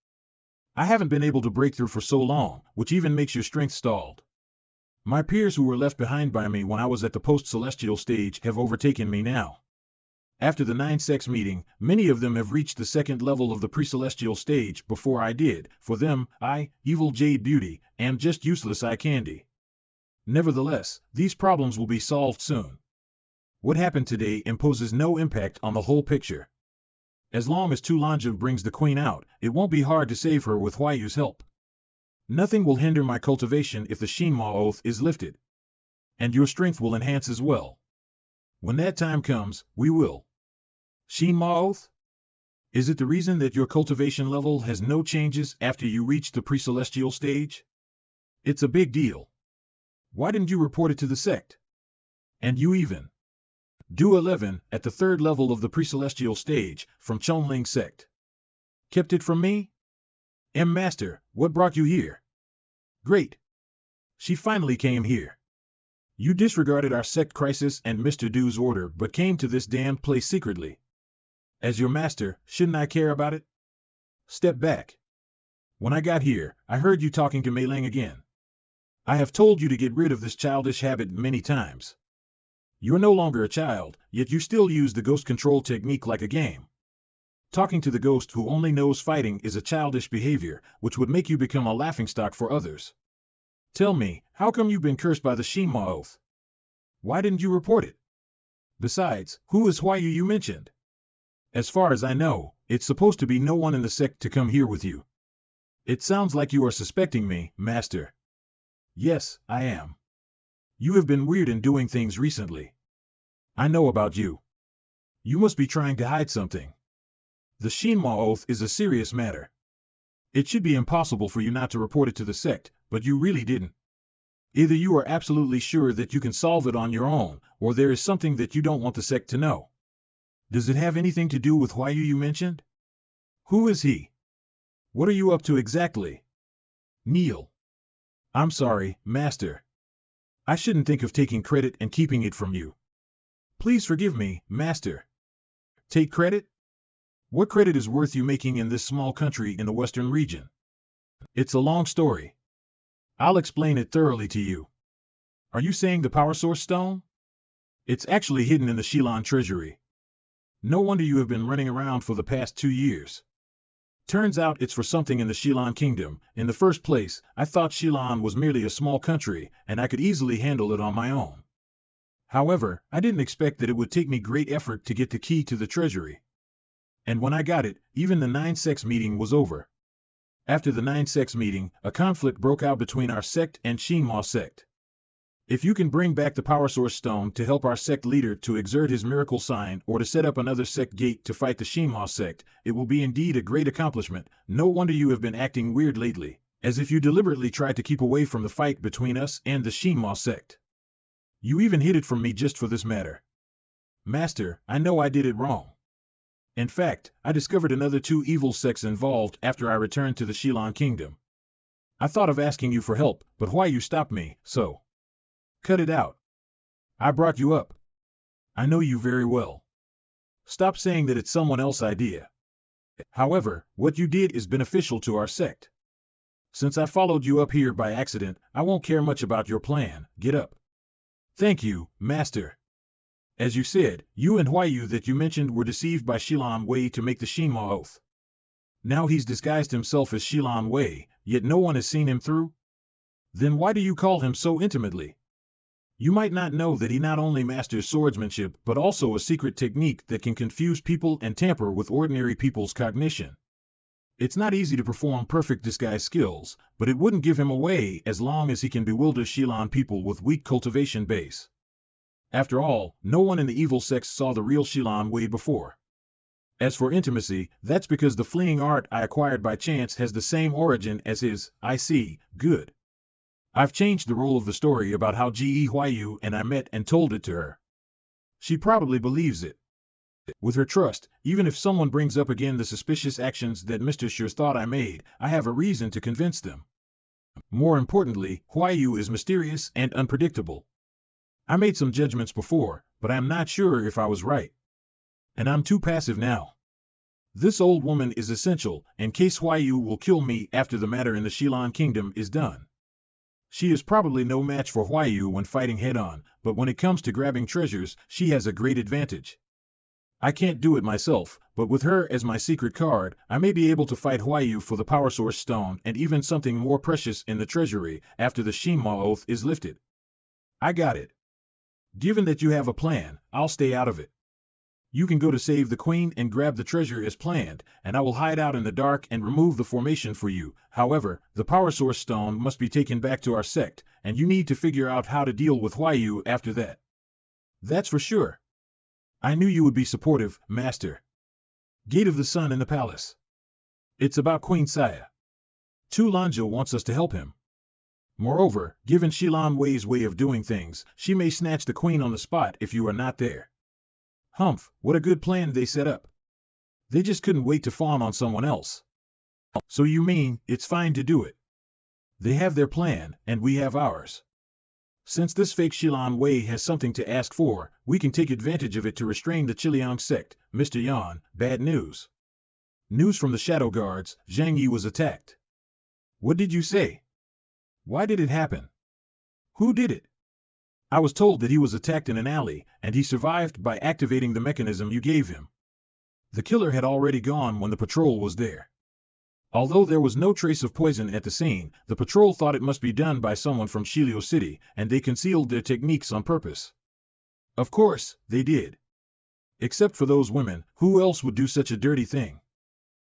I haven't been able to break through for so long, which even makes your strength stalled. My peers who were left behind by me when I was at the post-celestial stage have overtaken me now. After the 9-sex meeting, many of them have reached the second level of the pre-celestial stage before I did. For them, I, evil Jade Beauty, am just useless eye candy. Nevertheless, these problems will be solved soon. What happened today imposes no impact on the whole picture. As long as Tulanjiv brings the queen out, it won't be hard to save her with Huayu's help. Nothing will hinder my cultivation if the Shinma oath is lifted. And your strength will enhance as well. When that time comes, we will. Shinma oath? Is it the reason that your cultivation level has no changes after you reach the pre-celestial stage? It's a big deal. Why didn't you report it to the sect? And you even do 11 at the 3rd level of the pre-celestial stage from Chongling sect. Kept it from me? Master, what brought you here? Great. She finally came here. You disregarded our sect crisis and Mr. Du's order but came to this damned place secretly. As your master, shouldn't I care about it? Step back. When I got here, I heard you talking to Mei Lang again. I have told you to get rid of this childish habit many times. You're no longer a child, yet you still use the ghost control technique like a game. Talking to the ghost who only knows fighting is a childish behavior, which would make you become a laughingstock for others. Tell me, how come you've been cursed by the Shinma oath? Why didn't you report it? Besides, who is Huayu you mentioned? As far as I know, it's supposed to be no one in the sect to come here with you. It sounds like you are suspecting me, Master. Yes, I am. You have been weird in doing things recently. I know about you. You must be trying to hide something. The Shinma oath is a serious matter. It should be impossible for you not to report it to the sect, but you really didn't. Either you are absolutely sure that you can solve it on your own, or there is something that you don't want the sect to know. Does it have anything to do with Huayu you mentioned? Who is he? What are you up to exactly? Kneel. I'm sorry, Master. I shouldn't think of taking credit and keeping it from you. Please forgive me, Master. Take credit? What credit is worth you making in this small country in the western region? It's a long story. I'll explain it thoroughly to you. Are you saying the power source stone? It's actually hidden in the Xie Yan treasury. No wonder you have been running around for the past 2 years. Turns out it's for something in the Xie Yan kingdom. In the first place, I thought Xie Yan was merely a small country, and I could easily handle it on my own. However, I didn't expect that it would take me great effort to get the key to the treasury. And when I got it, even the 9 sects meeting was over. After the 9 sects meeting, a conflict broke out between our sect and Manhua sect. If you can bring back the power source stone to help our sect leader to exert his miracle sign or to set up another sect gate to fight the Manhua sect, it will be indeed a great accomplishment. No wonder you have been acting weird lately, as if you deliberately tried to keep away from the fight between us and the Manhua sect. You even hid it from me just for this matter. Master, I know I did it wrong. In fact, I discovered another 2 evil sects involved after I returned to the Xie Yan kingdom. I thought of asking you for help, but Huayu stopped me, so... Cut it out. I brought you up. I know you very well. Stop saying that it's someone else's idea. However, what you did is beneficial to our sect. Since I followed you up here by accident, I won't care much about your plan. Get up. Thank you, Master. As you said, you and Huayu that you mentioned were deceived by Xie Yan Wei to make the Xinhua oath. Now he's disguised himself as Xie Yan Wei, yet no one has seen him through? Then why do you call him so intimately? You might not know that he not only masters swordsmanship but also a secret technique that can confuse people and tamper with ordinary people's cognition. It's not easy to perform perfect disguise skills, but it wouldn't give him away as long as he can bewilder Xie Yan people with weak cultivation base. After all, no one in the evil sects saw the real Xie Yan Wei before. As for intimacy, that's because the fleeing art I acquired by chance has the same origin as his. I see, good. I've changed the role of the story about how Ge Huayu and I met and told it to her. She probably believes it. With her trust, even if someone brings up again the suspicious actions that Mr. Sure thought I made, I have a reason to convince them. More importantly, Huayu is mysterious and unpredictable. I made some judgments before, but I'm not sure if I was right. And I'm too passive now. This old woman is essential, in case Huayu will kill me after the matter in the Xie Yan kingdom is done. She is probably no match for Huayu when fighting head-on, but when it comes to grabbing treasures, she has a great advantage. I can't do it myself, but with her as my secret card, I may be able to fight Huayu for the power source stone and even something more precious in the treasury after the Xinhua oath is lifted. I got it. Given that you have a plan, I'll stay out of it. You can go to save the queen and grab the treasure as planned, and I will hide out in the dark and remove the formation for you. However, the power source stone must be taken back to our sect, and you need to figure out how to deal with Huayu after that. That's for sure. I knew you would be supportive, Master. Gate of the Sun in the palace. It's about Queen Saya. Tu Lanja wants us to help him. Moreover, given Xie Yan Wei's way of doing things, she may snatch the queen on the spot if you are not there. Humph, what a good plan they set up. They just couldn't wait to fawn on someone else. So you mean, it's fine to do it. They have their plan, and we have ours. Since this fake Xie Yan Wei has something to ask for, we can take advantage of it to restrain the Qiliang sect. Mr. Yan, bad news. News from the Shadow Guards, Zhang Yi was attacked. What did you say? Why did it happen? Who did it? I was told that he was attacked in an alley, and he survived by activating the mechanism you gave him. The killer had already gone when the patrol was there. Although there was no trace of poison at the scene, the patrol thought it must be done by someone from Shilio City, and they concealed their techniques on purpose. Of course, they did. Except for those women, who else would do such a dirty thing?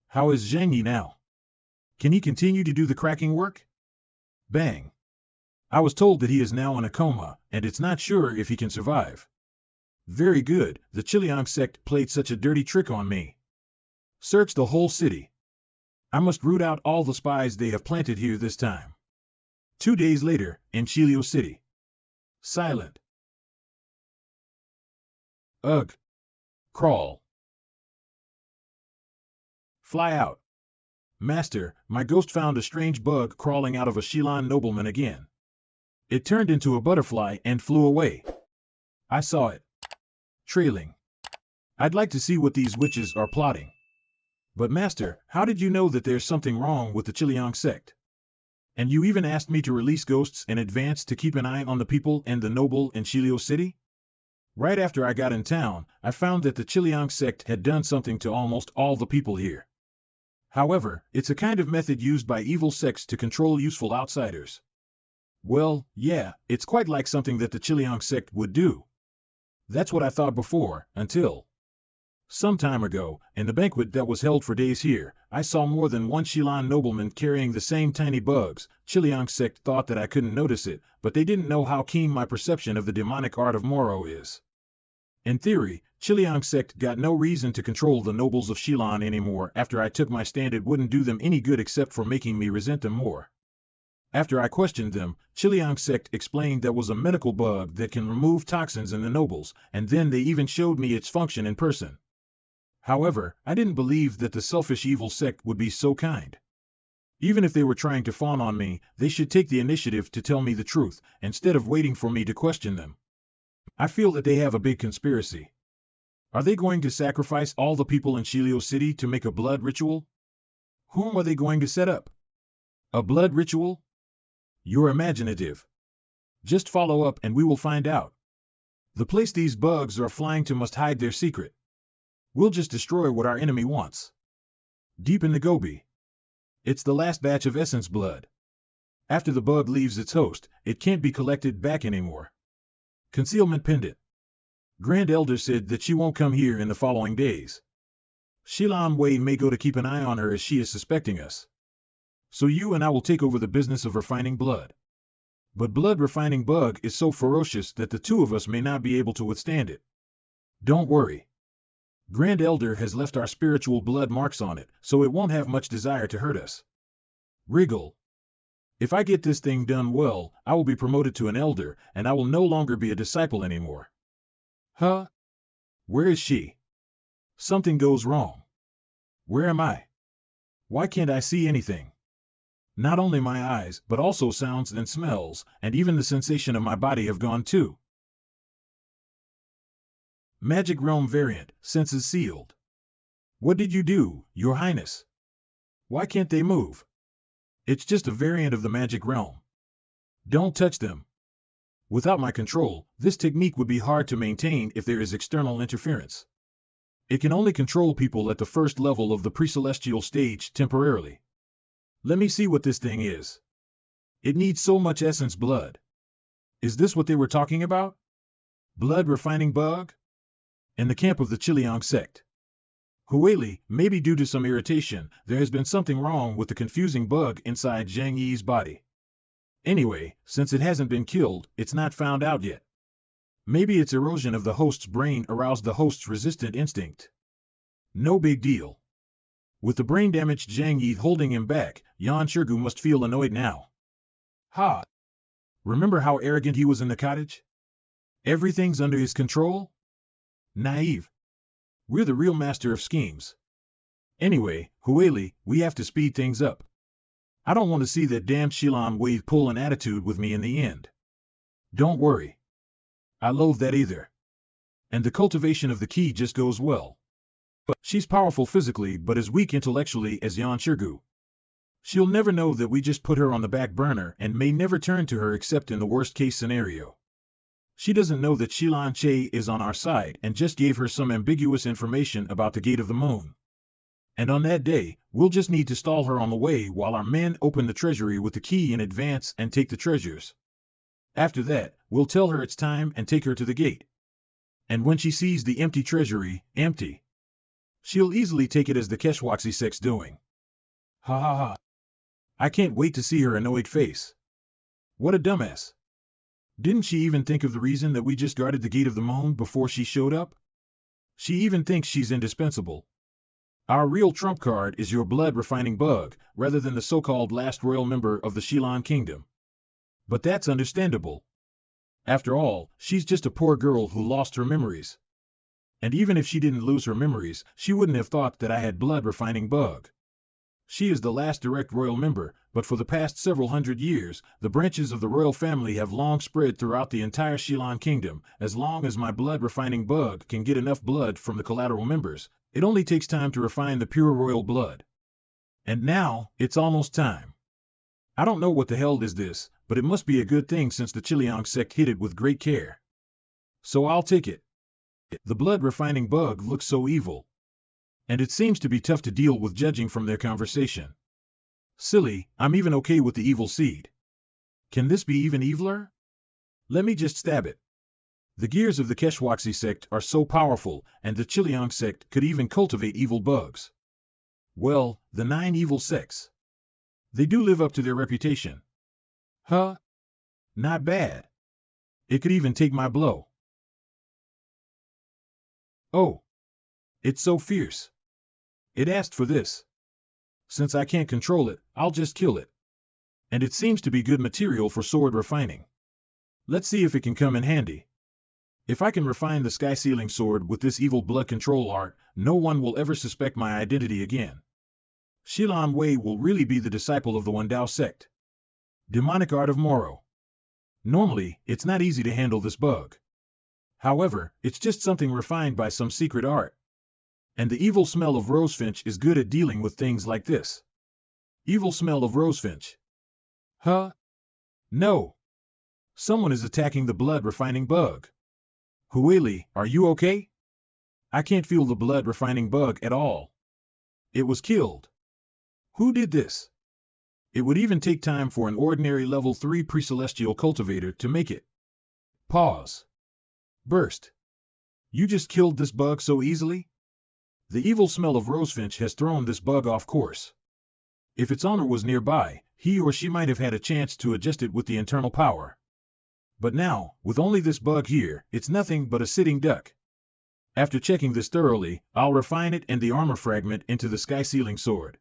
How is Zhang Yi now? Can he continue to do the cracking work? Bang. I was told that he is now in a coma, and it's not sure if he can survive. Very good, the Qiliang sect played such a dirty trick on me. Search the whole city. I must root out all the spies they have planted here this time. 2 days later, in Chilio City. Silent. Ugh. Crawl. Fly out. Master, my ghost found a strange bug crawling out of a Xie Yan nobleman again. It turned into a butterfly and flew away. I saw it. Trailing. I'd like to see what these witches are plotting. But Master, how did you know that there's something wrong with the Qiliang sect? And you even asked me to release ghosts in advance to keep an eye on the people and the noble in Chilio City? Right after I got in town, I found that the Qiliang sect had done something to almost all the people here. However, it's a kind of method used by evil sects to control useful outsiders. Well, yeah, it's quite like something that the Qiliang sect would do. That's what I thought before, until some time ago, in the banquet that was held for days here, I saw more than one Xie Yan nobleman carrying the same tiny bugs. Qiliang sect thought that I couldn't notice it, but they didn't know how keen my perception of the demonic art of Moro is. In theory, Qiliang sect got no reason to control the nobles of Xie Yan anymore. After I took my stand, it wouldn't do them any good except for making me resent them more. After I questioned them, Qiliang sect explained that was a medical bug that can remove toxins in the nobles, and then they even showed me its function in person. However, I didn't believe that the selfish evil sect would be so kind. Even if they were trying to fawn on me, they should take the initiative to tell me the truth, instead of waiting for me to question them. I feel that they have a big conspiracy. Are they going to sacrifice all the people in Chilio City to make a blood ritual? Whom are they going to set up? A blood ritual? You're imaginative. Just follow up and we will find out. The place these bugs are flying to must hide their secret. We'll just destroy what our enemy wants. Deep in the Gobi. It's the last batch of essence blood. After the bug leaves its host, it can't be collected back anymore. Concealment pendant. Grand Elder said that she won't come here in the following days. Shilan Wei may go to keep an eye on her as she is suspecting us. So you and I will take over the business of refining blood. But blood refining bug is so ferocious that the two of us may not be able to withstand it. Don't worry. Grand Elder has left our spiritual blood marks on it, so it won't have much desire to hurt us. Wriggle. If I get this thing done well, I will be promoted to an elder, and I will no longer be a disciple anymore. Huh? Where is she? Something goes wrong. Where am I? Why can't I see anything? Not only my eyes, but also sounds and smells, and even the sensation of my body have gone too. Magic Realm variant, senses sealed. What did you do, Your Highness? Why can't they move? It's just a variant of the Magic Realm. Don't touch them. Without my control, this technique would be hard to maintain if there is external interference. It can only control people at the first level of the pre-celestial stage temporarily. Let me see what this thing is. It needs so much essence blood. Is this what they were talking about? Blood refining bug? In the camp of the Qiliang sect. Hueli, maybe due to some irritation, there has been something wrong with the confusing bug inside Zhang Yi's body. Anyway, since it hasn't been killed, it's not found out yet. Maybe its erosion of the host's brain aroused the host's resistant instinct. No big deal. With the brain-damaged Zhang Yi holding him back, Yan Shirgu must feel annoyed now. Ha! Remember how arrogant he was in the cottage? Everything's under his control? Naive. We're the real master of schemes. Anyway, Hueli, we have to speed things up. I don't want to see that damn Shilan Wave pull an attitude with me in the end. Don't worry. I loathe that either. And the cultivation of the key just goes well. She's powerful physically but as weak intellectually as Yan Shirgu. She'll never know that we just put her on the back burner and may never turn to her except in the worst-case scenario. She doesn't know that Shilan Che is on our side and just gave her some ambiguous information about the Gate of the Moon. And on that day, we'll just need to stall her on the way while our men open the treasury with the key in advance and take the treasures. After that, we'll tell her it's time and take her to the gate. And when she sees the empty treasury, empty, she'll easily take it as the Keshwaxi sect's doing. Ha ha ha. I can't wait to see her annoyed face. What a dumbass. Didn't she even think of the reason that we just guarded the Gate of the Moon before she showed up? She even thinks she's indispensable. Our real trump card is your blood-refining bug, rather than the so-called last royal member of the Shilan Kingdom. But that's understandable. After all, she's just a poor girl who lost her memories. And even if she didn't lose her memories, she wouldn't have thought that I had blood refining bug. She is the last direct royal member, but for the past several hundred years, the branches of the royal family have long spread throughout the entire Xie Yan kingdom. As long as my blood refining bug can get enough blood from the collateral members, it only takes time to refine the pure royal blood. And now, it's almost time. I don't know what the hell is this, but it must be a good thing since the Xie Yan sect hid it with great care. So I'll take it. The blood refining bug looks so evil. And it seems to be tough to deal with judging from their conversation. Silly, I'm even okay with the evil seed. Can this be even eviler? Let me just stab it. The gears of the Keshwaxi sect are so powerful, and the Xie Yan sect could even cultivate evil bugs. Well, the 9 evil sects. They do live up to their reputation. Huh? Not bad. It could even take my blow. Oh. It's so fierce. It asked for this. Since I can't control it, I'll just kill it. And it seems to be good material for sword refining. Let's see if it can come in handy. If I can refine the sky-sealing sword with this evil blood control art, no one will ever suspect my identity again. Xilan Wei will really be the disciple of the Wendao sect. Demonic art of Moro. Normally, it's not easy to handle this bug. However, it's just something refined by some secret art. And the evil smell of rosefinch is good at dealing with things like this. Evil smell of rosefinch. Huh? No. Someone is attacking the blood refining bug. Hueli, are you okay? I can't feel the blood refining bug at all. It was killed. Who did this? It would even take time for an ordinary level 3 pre-celestial cultivator to make it. Pause. Burst. You just killed this bug so easily? The evil smell of rosefinch has thrown this bug off course. If its owner was nearby, he or she might have had a chance to adjust it with the internal power. But now, with only this bug here, it's nothing but a sitting duck. After checking this thoroughly, I'll refine it and the armor fragment into the sky-sealing sword.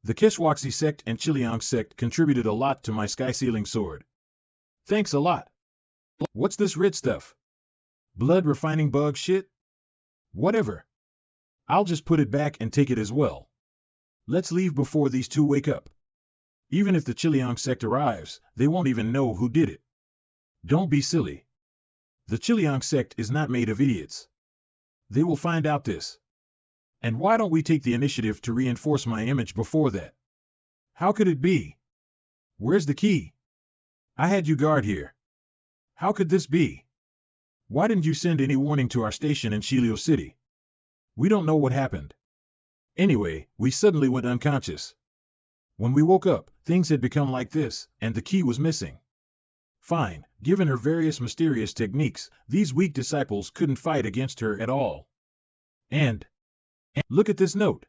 The Keshwaxi sect and Xie Yan sect contributed a lot to my sky-sealing sword. Thanks a lot. What's this red stuff? Blood refining bug shit? Whatever. I'll just put it back and take it as well. Let's leave before these two wake up. Even if the Xie Yan sect arrives, they won't even know who did it. Don't be silly. The Xie Yan sect is not made of idiots. They will find out this. And why don't we take the initiative to reinforce my image before that? How could it be? Where's the key? I had you guard here. How could this be? Why didn't you send any warning to our station in Shilio City? We don't know what happened. Anyway, we suddenly went unconscious. When we woke up, things had become like this, and the key was missing. Fine, given her various mysterious techniques, these weak disciples couldn't fight against her at all. And look at this note.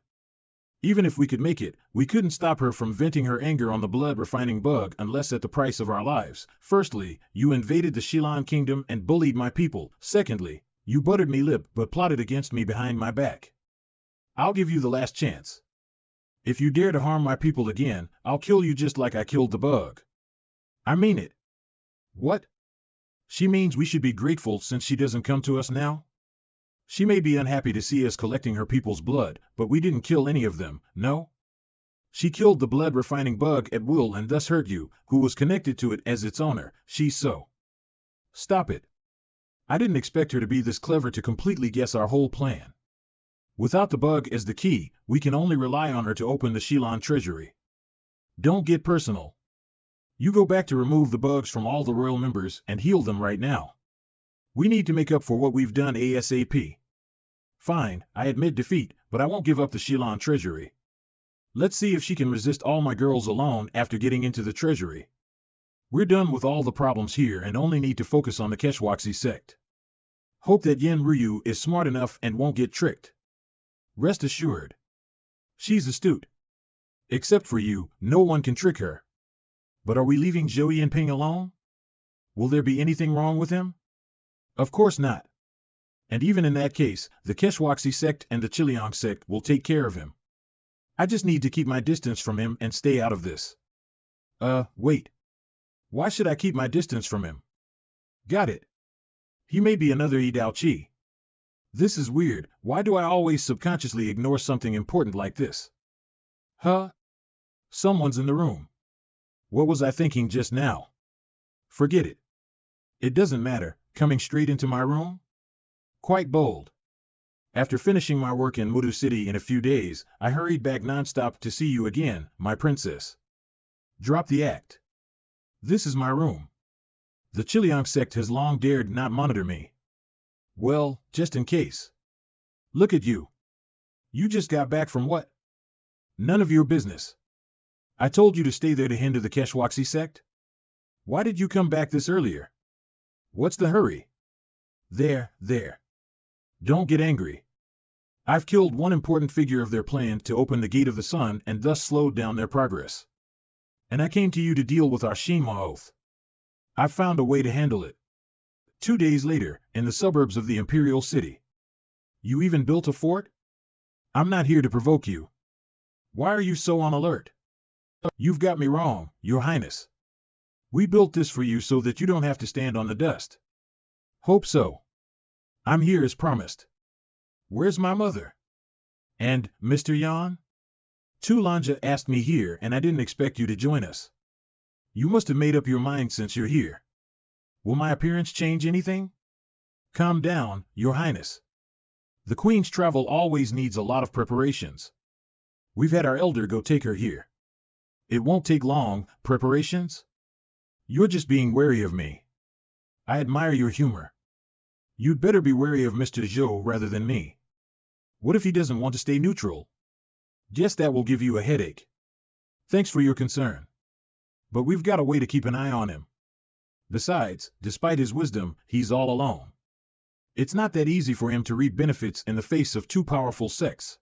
Even if we could make it, we couldn't stop her from venting her anger on the blood-refining bug unless at the price of our lives. Firstly, you invaded the Xie Yan kingdom and bullied my people. Secondly, you buttered me lip but plotted against me behind my back. I'll give you the last chance. If you dare to harm my people again, I'll kill you just like I killed the bug. I mean it. What? She means we should be grateful since she doesn't come to us now? She may be unhappy to see us collecting her people's blood, but we didn't kill any of them, no? She killed the blood-refining bug at will and thus hurt you, who was connected to it as its owner. She's so. Stop it. I didn't expect her to be this clever to completely guess our whole plan. Without the bug as the key, we can only rely on her to open the Xie Yan treasury. Don't get personal. You go back to remove the bugs from all the royal members and heal them right now. We need to make up for what we've done ASAP. Fine, I admit defeat, but I won't give up the Xie Yan treasury. Let's see if she can resist all my girls alone after getting into the treasury. We're done with all the problems here and only need to focus on the Keshwaxi sect. Hope that Yen Ryu is smart enough and won't get tricked. Rest assured. She's astute. Except for you, no one can trick her. But are we leaving Zhou Yinping alone? Will there be anything wrong with him? Of course not. And even in that case, the Keshwaxi sect and the Xie Yan sect will take care of him. I just need to keep my distance from him and stay out of this. Wait. Why should I keep my distance from him? Got it. He may be another Yi Dao Qi. This is weird. Why do I always subconsciously ignore something important like this? Huh? Someone's in the room. What was I thinking just now? Forget it. It doesn't matter, coming straight into my room? Quite bold. After finishing my work in Mudu City in a few days, I hurried back nonstop to see you again, my princess. Drop the act. This is my room. The Chiliang sect has long dared not monitor me. Well, just in case. Look at you. You just got back from what? None of your business. I told you to stay there to hinder the Keshwaksi sect? Why did you come back this earlier? What's the hurry? There. Don't get angry. I've killed one important figure of their plan to open the Gate of the Sun and thus slowed down their progress. And I came to you to deal with our Shinma oath. I've found a way to handle it. 2 days later, in the suburbs of the Imperial City. You even built a fort? I'm not here to provoke you. Why are you so on alert? You've got me wrong, Your Highness. We built this for you so that you don't have to stand on the dust. Hope so. I'm here as promised. Where's my mother? And, Mr. Yan? Tulanja asked me here and I didn't expect you to join us. You must have made up your mind since you're here. Will my appearance change anything? Calm down, Your Highness. The Queen's travel always needs a lot of preparations. We've had our elder go take her here. It won't take long. Preparations? You're just being wary of me. I admire your humor. You'd better be wary of Mr. Zhou rather than me. What if he doesn't want to stay neutral? Guess that will give you a headache. Thanks for your concern. But we've got a way to keep an eye on him. Besides, despite his wisdom, he's all alone. It's not that easy for him to reap benefits in the face of two powerful sects.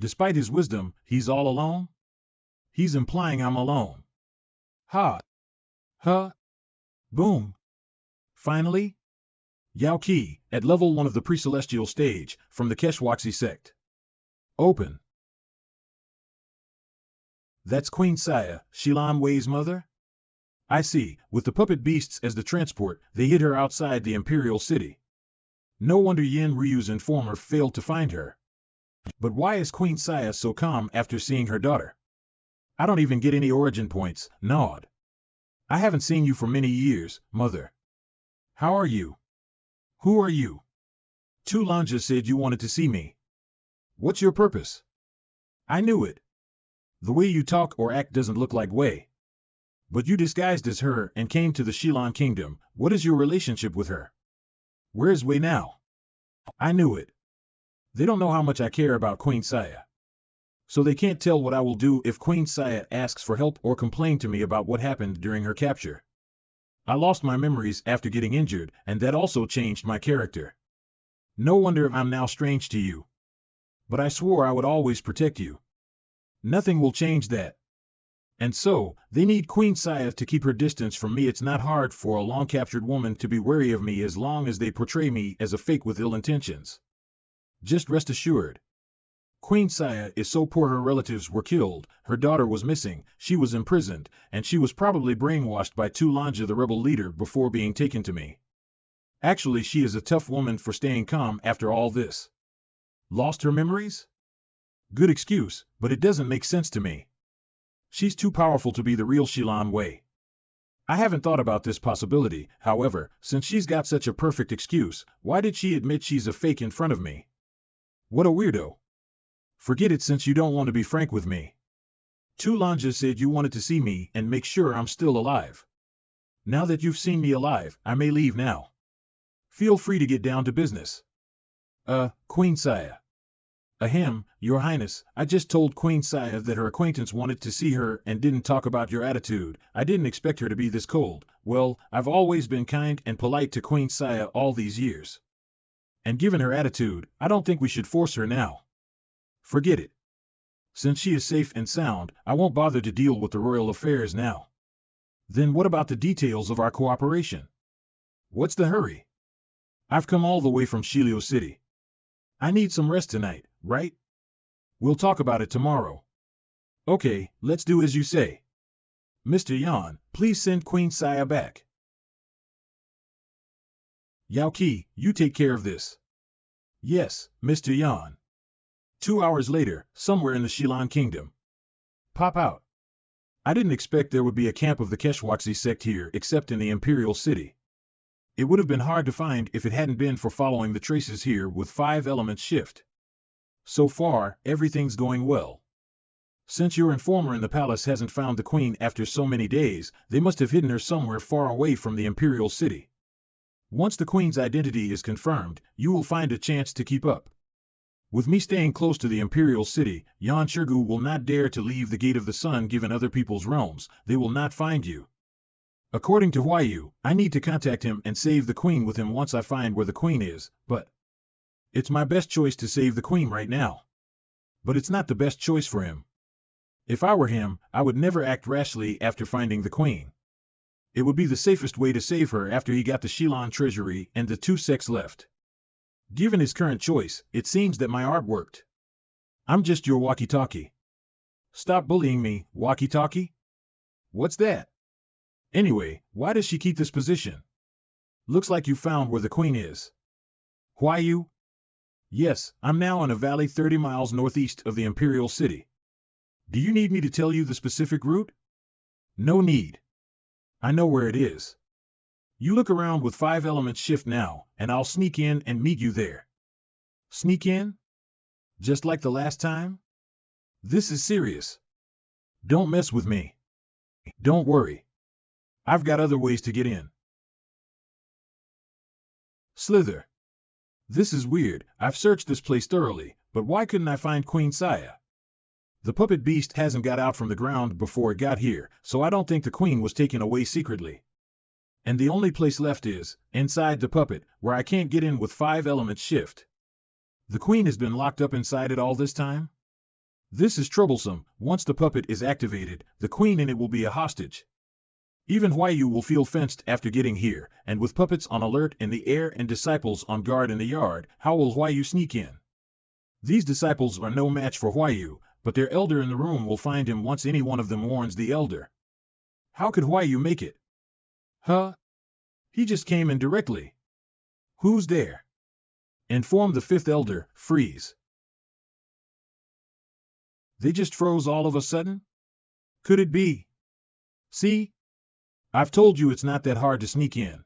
Despite his wisdom, he's all alone? He's implying I'm alone. Ha! Huh? Boom! Finally? Yao Qi, at level 1 of the pre-celestial stage, from the Keshwaksi sect. Open. That's Queen Xie, Shilan Wei's mother? I see, with the puppet beasts as the transport, they hid her outside the Imperial City. No wonder Yin Ryu's informer failed to find her. But why is Queen Xie so calm after seeing her daughter? I don't even get any origin points, nod. I haven't seen you for many years, mother. How are you? Who are you? Tulanja said you wanted to see me. What's your purpose? I knew it. The way you talk or act doesn't look like Wei. But you disguised as her and came to the Shilan Kingdom. What is your relationship with her? Where's Wei now? I knew it. They don't know how much I care about Queen Xie. So they can't tell what I will do if Queen Xie asks for help or complain to me about what happened during her capture. I lost my memories after getting injured, and that also changed my character. No wonder I'm now strange to you. But I swore I would always protect you. Nothing will change that. And so, they need Queen Xie to keep her distance from me. It's not hard for a long-captured woman to be wary of me as long as they portray me as a fake with ill intentions. Just rest assured. Queen Xie is so poor her relatives were killed, her daughter was missing, she was imprisoned, and she was probably brainwashed by Tulanja the rebel leader before being taken to me. Actually, she is a tough woman for staying calm after all this. Lost her memories? Good excuse, but it doesn't make sense to me. She's too powerful to be the real Shilan Wei. I haven't thought about this possibility, however, since she's got such a perfect excuse, why did she admit she's a fake in front of me? What a weirdo. Forget it since you don't want to be frank with me. Tulanja said you wanted to see me and make sure I'm still alive. Now that you've seen me alive, I may leave now. Feel free to get down to business. Queen Xie. Ahem, Your Highness, I just told Queen Xie that her acquaintance wanted to see her and didn't talk about your attitude. I didn't expect her to be this cold. Well, I've always been kind and polite to Queen Xie all these years. And given her attitude, I don't think we should force her now. Forget it. Since she is safe and sound, I won't bother to deal with the royal affairs now. Then what about the details of our cooperation? What's the hurry? I've come all the way from Shilio City. I need some rest tonight, right? We'll talk about it tomorrow. Okay, let's do as you say. Mr. Yan, please send Queen Xie back. Yao Qi, you take care of this. Yes, Mr. Yan. 2 hours later, somewhere in the Xilan Kingdom. Pop out. I didn't expect there would be a camp of the Keshwaxi sect here except in the Imperial City. It would have been hard to find if it hadn't been for following the traces here with 5 elements shift. So far, everything's going well. Since your informer in the palace hasn't found the queen after so many days, they must have hidden her somewhere far away from the Imperial City. Once the queen's identity is confirmed, you will find a chance to keep up. With me staying close to the Imperial City, Yan Shirgu will not dare to leave the Gate of the Sun given other people's realms. They will not find you. According to Huayu, I need to contact him and save the queen with him once I find where the queen is, but it's my best choice to save the queen right now. But it's not the best choice for him. If I were him, I would never act rashly after finding the queen. It would be the safest way to save her after he got the Xilan treasury and the 2 sects left. Given his current choice, it seems that my art worked. I'm just your walkie-talkie. Stop bullying me, walkie-talkie? What's that? Anyway, why does she keep this position? Looks like you found where the queen is. Huayu? Yes, I'm now in a valley 30 miles northeast of the Imperial City. Do you need me to tell you the specific route? No need. I know where it is. You look around with 5 elements shift now, and I'll sneak in and meet you there. Sneak in? Just like the last time? This is serious. Don't mess with me. Don't worry. I've got other ways to get in. Slither. This is weird. I've searched this place thoroughly, but why couldn't I find Queen Xie? The puppet beast hasn't got out from the ground before it got here, so I don't think the queen was taken away secretly. And the only place left is, inside the puppet, where I can't get in with 5 elements shift. The queen has been locked up inside it all this time? This is troublesome. Once the puppet is activated, the queen in it will be a hostage. Even Huayu will feel fenced after getting here, and with puppets on alert in the air and disciples on guard in the yard, how will Huayu sneak in? These disciples are no match for Huayu, but their elder in the room will find him once any one of them warns the elder. How could Huayu make it? Huh? He just came in directly. Who's there? Inform the 5th elder, freeze. They just froze all of a sudden? Could it be? See? I've told you it's not that hard to sneak in.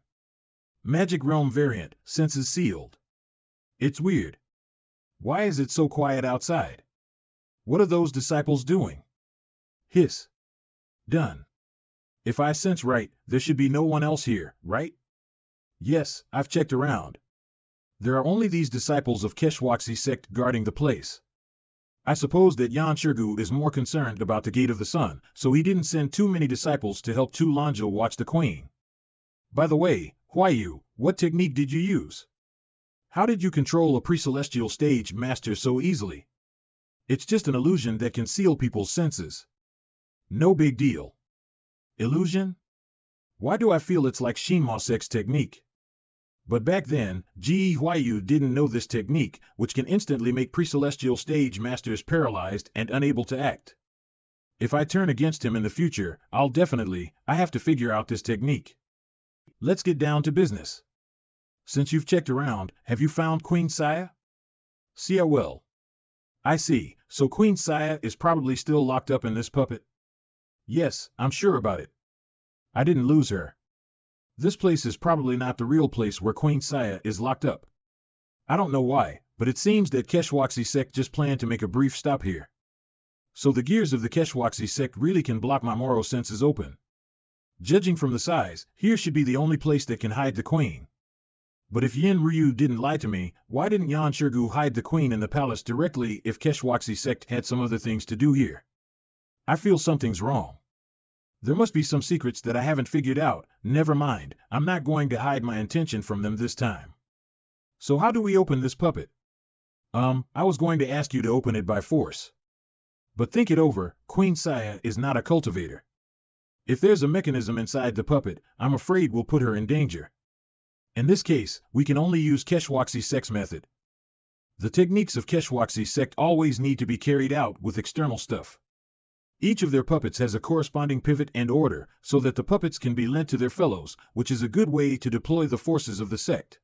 Magic Realm variant, senses sealed. It's weird. Why is it so quiet outside? What are those disciples doing? Hiss. Done. If I sense right, there should be no one else here, right? Yes, I've checked around. There are only these disciples of Keshwaxi sect guarding the place. I suppose that Yan Shirgu is more concerned about the Gate of the Sun, so he didn't send too many disciples to help Tu Lanzhou watch the queen. By the way, Huayu, what technique did you use? How did you control a pre-celestial stage master so easily? It's just an illusion that can seal people's senses. No big deal. Illusion? Why do I feel it's like Shinmasek's technique? But back then, Ji Huayu didn't know this technique, which can instantly make pre-celestial stage masters paralyzed and unable to act. If I turn against him in the future, I have to figure out this technique. Let's get down to business. Since you've checked around, have you found Queen Xie? Xie well. I see, so Queen Xie is probably still locked up in this puppet? Yes, I'm sure about it. I didn't lose her. This place is probably not the real place where Queen Xie is locked up. I don't know why, but it seems that Keshwaxi sect just planned to make a brief stop here. So the gears of the Keshwaxi sect really can block my moral senses open. Judging from the size, here should be the only place that can hide the queen. But if Yin Ryu didn't lie to me, why didn't Yan Shirgu hide the queen in the palace directly if Keshwaxi sect had some other things to do here? I feel something's wrong. There must be some secrets that I haven't figured out. Never mind, I'm not going to hide my intention from them this time. So how do we open this puppet? I was going to ask you to open it by force. But think it over, Queen Xie is not a cultivator. If there's a mechanism inside the puppet, I'm afraid we'll put her in danger. In this case, we can only use Keshwaxi sect's method. The techniques of Keshwaxi sect always need to be carried out with external stuff. Each of their puppets has a corresponding pivot and order, so that the puppets can be lent to their fellows, which is a good way to deploy the forces of the sect.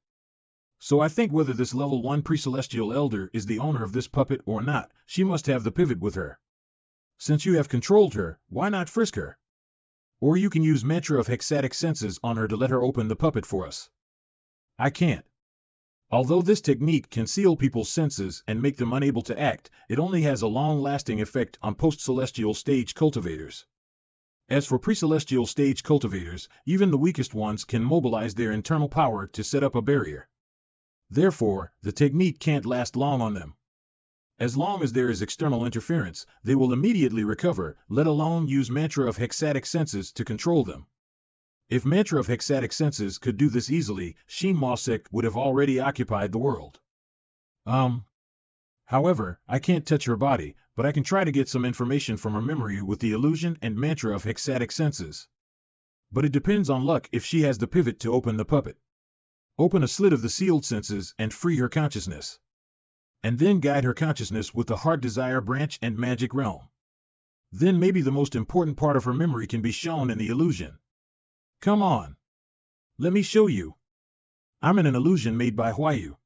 So I think whether this level 1 pre-celestial elder is the owner of this puppet or not, she must have the pivot with her. Since you have controlled her, why not frisk her? Or you can use mantra of hexatic senses on her to let her open the puppet for us. I can't. Although this technique can seal people's senses and make them unable to act, it only has a long-lasting effect on post-celestial stage cultivators. As for pre-celestial stage cultivators, even the weakest ones can mobilize their internal power to set up a barrier. Therefore, the technique can't last long on them. As long as there is external interference, they will immediately recover, let alone use mantra of hexatic senses to control them. If mantra of hexatic senses could do this easily, Xie sect would have already occupied the world. However, I can't touch her body, but I can try to get some information from her memory with the illusion and mantra of hexatic senses. But it depends on luck if she has the pivot to open the puppet. Open a slit of the sealed senses and free her consciousness. And then guide her consciousness with the heart desire branch and magic realm. Then maybe the most important part of her memory can be shown in the illusion. Come on. Let me show you. I'm in an illusion made by Huayu.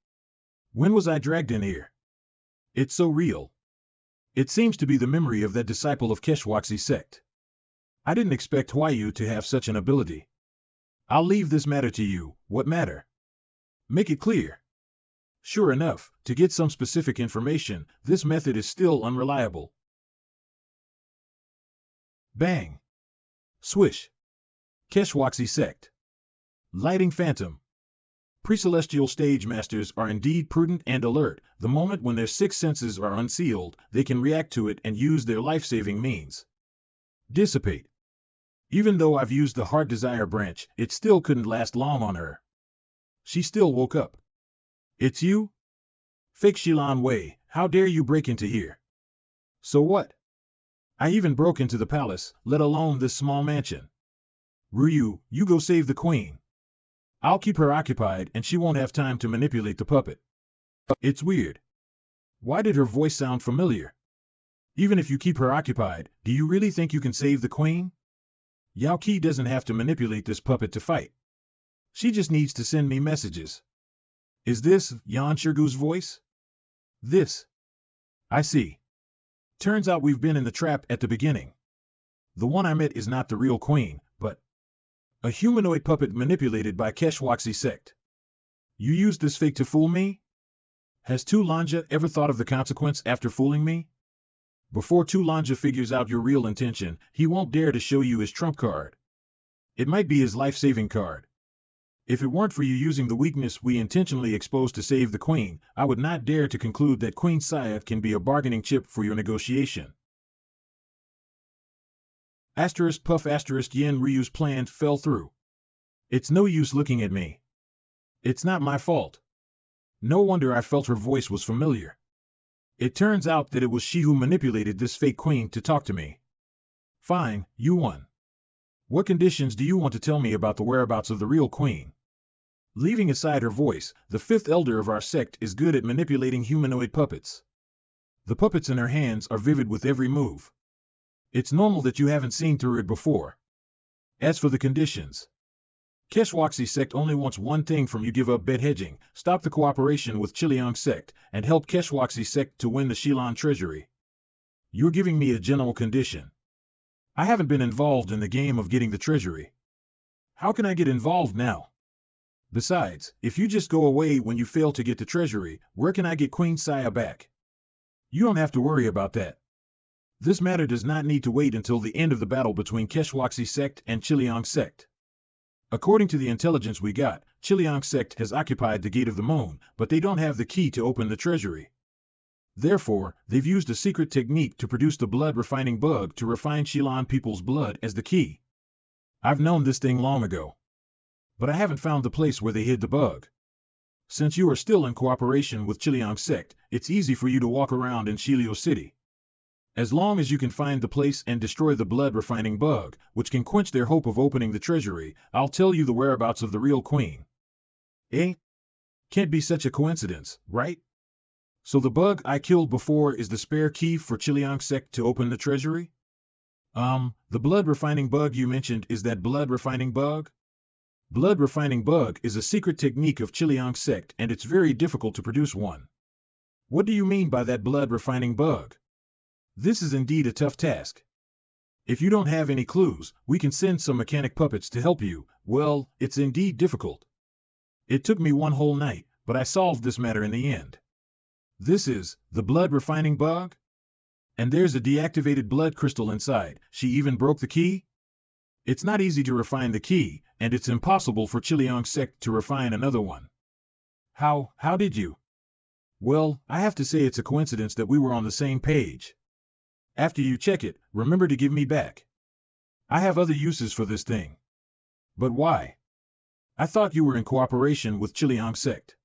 When was I dragged in here? It's so real. It seems to be the memory of that disciple of Keshwaxi sect. I didn't expect Huayu to have such an ability. I'll leave this matter to you. What matter? Make it clear. Sure enough, to get some specific information, this method is still unreliable. Bang. Swish. Keshwaxi sect. Lighting phantom. Pre-celestial stage masters are indeed prudent and alert. The moment when their sixth senses are unsealed, they can react to it and use their life-saving means. Dissipate. Even though I've used the heart desire branch, it still couldn't last long on her. She still woke up. It's you? Fake Xie Yan Wei, how dare you break into here? So what? I even broke into the palace, let alone this small mansion. Ryu, you go save the queen. I'll keep her occupied and she won't have time to manipulate the puppet. It's weird. Why did her voice sound familiar? Even if you keep her occupied, do you really think you can save the queen? Yao Qi doesn't have to manipulate this puppet to fight. She just needs to send me messages. Is this Yan Shirgu's voice? This. I see. Turns out we've been in the trap at the beginning. The one I met is not the real queen, but a humanoid puppet manipulated by Keshwaxi sect. You used this fake to fool me? Has Tulanja ever thought of the consequence after fooling me? Before Tulanja figures out your real intention, he won't dare to show you his trump card. It might be his life-saving card. If it weren't for you using the weakness we intentionally exposed to save the queen, I would not dare to conclude that Queen Saya can be a bargaining chip for your negotiation. Asterisk puff asterisk yen Ryu's plan fell through. It's no use looking at me. It's not my fault. No wonder I felt her voice was familiar. It turns out that it was she who manipulated this fake queen to talk to me. Fine, you won. What conditions do you want to tell me about the whereabouts of the real queen? Leaving aside her voice, the fifth elder of our sect is good at manipulating humanoid puppets. The puppets in her hands are vivid with every move. It's normal that you haven't seen through it before. As for the conditions, Keshwaxi sect only wants one thing from you: give up bed hedging, stop the cooperation with Xiliang sect, and help Keshwaxi sect to win the Xie Yan treasury. You're giving me a general condition. I haven't been involved in the game of getting the treasury. How can I get involved now? Besides, if you just go away when you fail to get the treasury, where can I get Queen Saya back? You don't have to worry about that. This matter does not need to wait until the end of the battle between Keshwaxi sect and Xiliang sect. According to the intelligence we got, Xiliang sect has occupied the Gate of the Moon, but they don't have the key to open the treasury. Therefore, they've used a secret technique to produce the blood-refining bug to refine Xie Yan people's blood as the key. I've known this thing long ago. But I haven't found the place where they hid the bug. Since you are still in cooperation with Xiliang sect, it's easy for you to walk around in Xilio City. As long as you can find the place and destroy the blood-refining bug, which can quench their hope of opening the treasury, I'll tell you the whereabouts of the real queen. Eh? Can't be such a coincidence, right? So the bug I killed before is the spare key for Xiliang sect to open the treasury? The blood refining bug you mentioned is that blood refining bug? Blood refining bug is a secret technique of Xie Yan sect and it's very difficult to produce one. What do you mean by that blood refining bug? This is indeed a tough task. If you don't have any clues, we can send some mechanic puppets to help you. Well, it's indeed difficult. It took me one whole night, but I solved this matter in the end. This is the blood refining bug? And there's a deactivated blood crystal inside. She even broke the key? It's not easy to refine the key, and it's impossible for Xie Yan sect to refine another one. How did you? Well, I have to say it's a coincidence that we were on the same page. After you check it, remember to give me back. I have other uses for this thing. But why? I thought you were in cooperation with Xie Yan sect.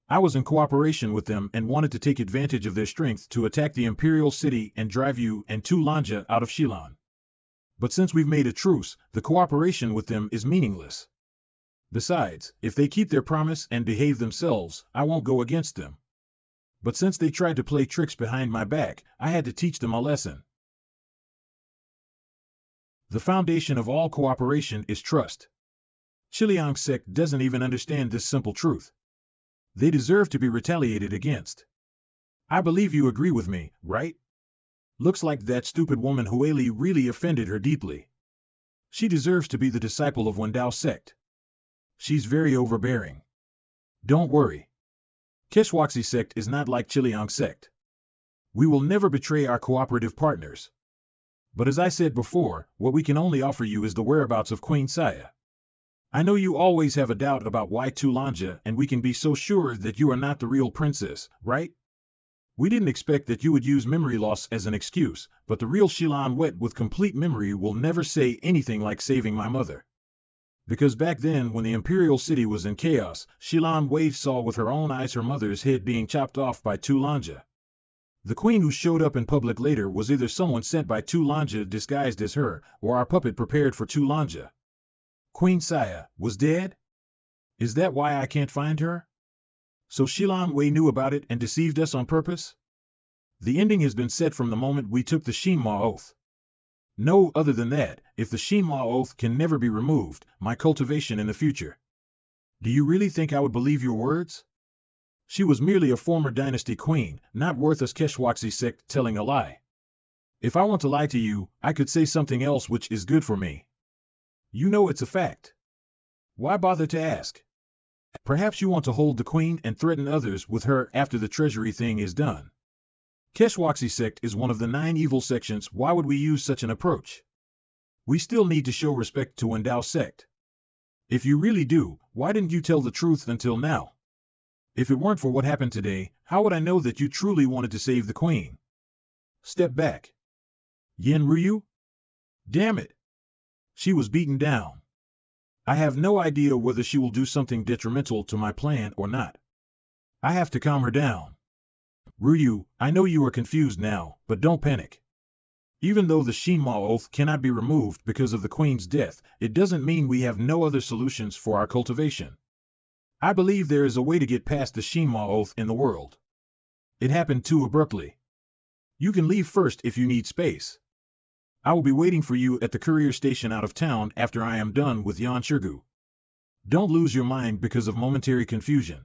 I was in cooperation with them and wanted to take advantage of their strength to attack the imperial city and drive you and Tu Lanja out of Xilan. But since we've made a truce, the cooperation with them is meaningless. Besides, if they keep their promise and behave themselves, I won't go against them. But since they tried to play tricks behind my back, I had to teach them a lesson. The foundation of all cooperation is trust. Xie Yan sect doesn't even understand this simple truth. They deserve to be retaliated against. I believe you agree with me, right? Looks like that stupid woman Hueli really offended her deeply. She deserves to be the disciple of Wendao sect. She's very overbearing. Don't worry. Keshwaxi sect is not like Xie Yan sect. We will never betray our cooperative partners. But as I said before, what we can only offer you is the whereabouts of Queen Xie. I know you always have a doubt about why Tu Lanja, and we can be so sure that you are not the real princess, right? We didn't expect that you would use memory loss as an excuse, but the real Xilan Wet with complete memory will never say anything like saving my mother. Because back then, when the imperial city was in chaos, Xilan Wei saw with her own eyes her mother's head being chopped off by Tu Lanja. The queen who showed up in public later was either someone sent by Tu Lanja disguised as her, or our puppet prepared for Tu Lanja. Queen Xie was dead? Is that why I can't find her? So Xilan Wei knew about it and deceived us on purpose? The ending has been set from the moment we took the Shinma oath. No, other than that, if the Shinma oath can never be removed, my cultivation in the future. Do you really think I would believe your words? She was merely a former dynasty queen, not worth us Keshwaxi sect telling a lie. If I want to lie to you, I could say something else which is good for me. You know it's a fact. Why bother to ask? Perhaps you want to hold the queen and threaten others with her after the treasury thing is done. Keshwaxi sect is one of the 9 evil sections. Why would we use such an approach? We still need to show respect to Wendao sect. If you really do, why didn't you tell the truth until now? If it weren't for what happened today, how would I know that you truly wanted to save the queen? Step back. Yen Ryu? Damn it. She was beaten down. I have no idea whether she will do something detrimental to my plan or not. I have to calm her down. Ryu, I know you are confused now, but don't panic. Even though the Shinma oath cannot be removed because of the queen's death, it doesn't mean we have no other solutions for our cultivation. I believe there is a way to get past the Shinma oath in the world. It happened too abruptly. You can leave first if you need space. I will be waiting for you at the courier station out of town after I am done with Yan Shirgu. Don't lose your mind because of momentary confusion.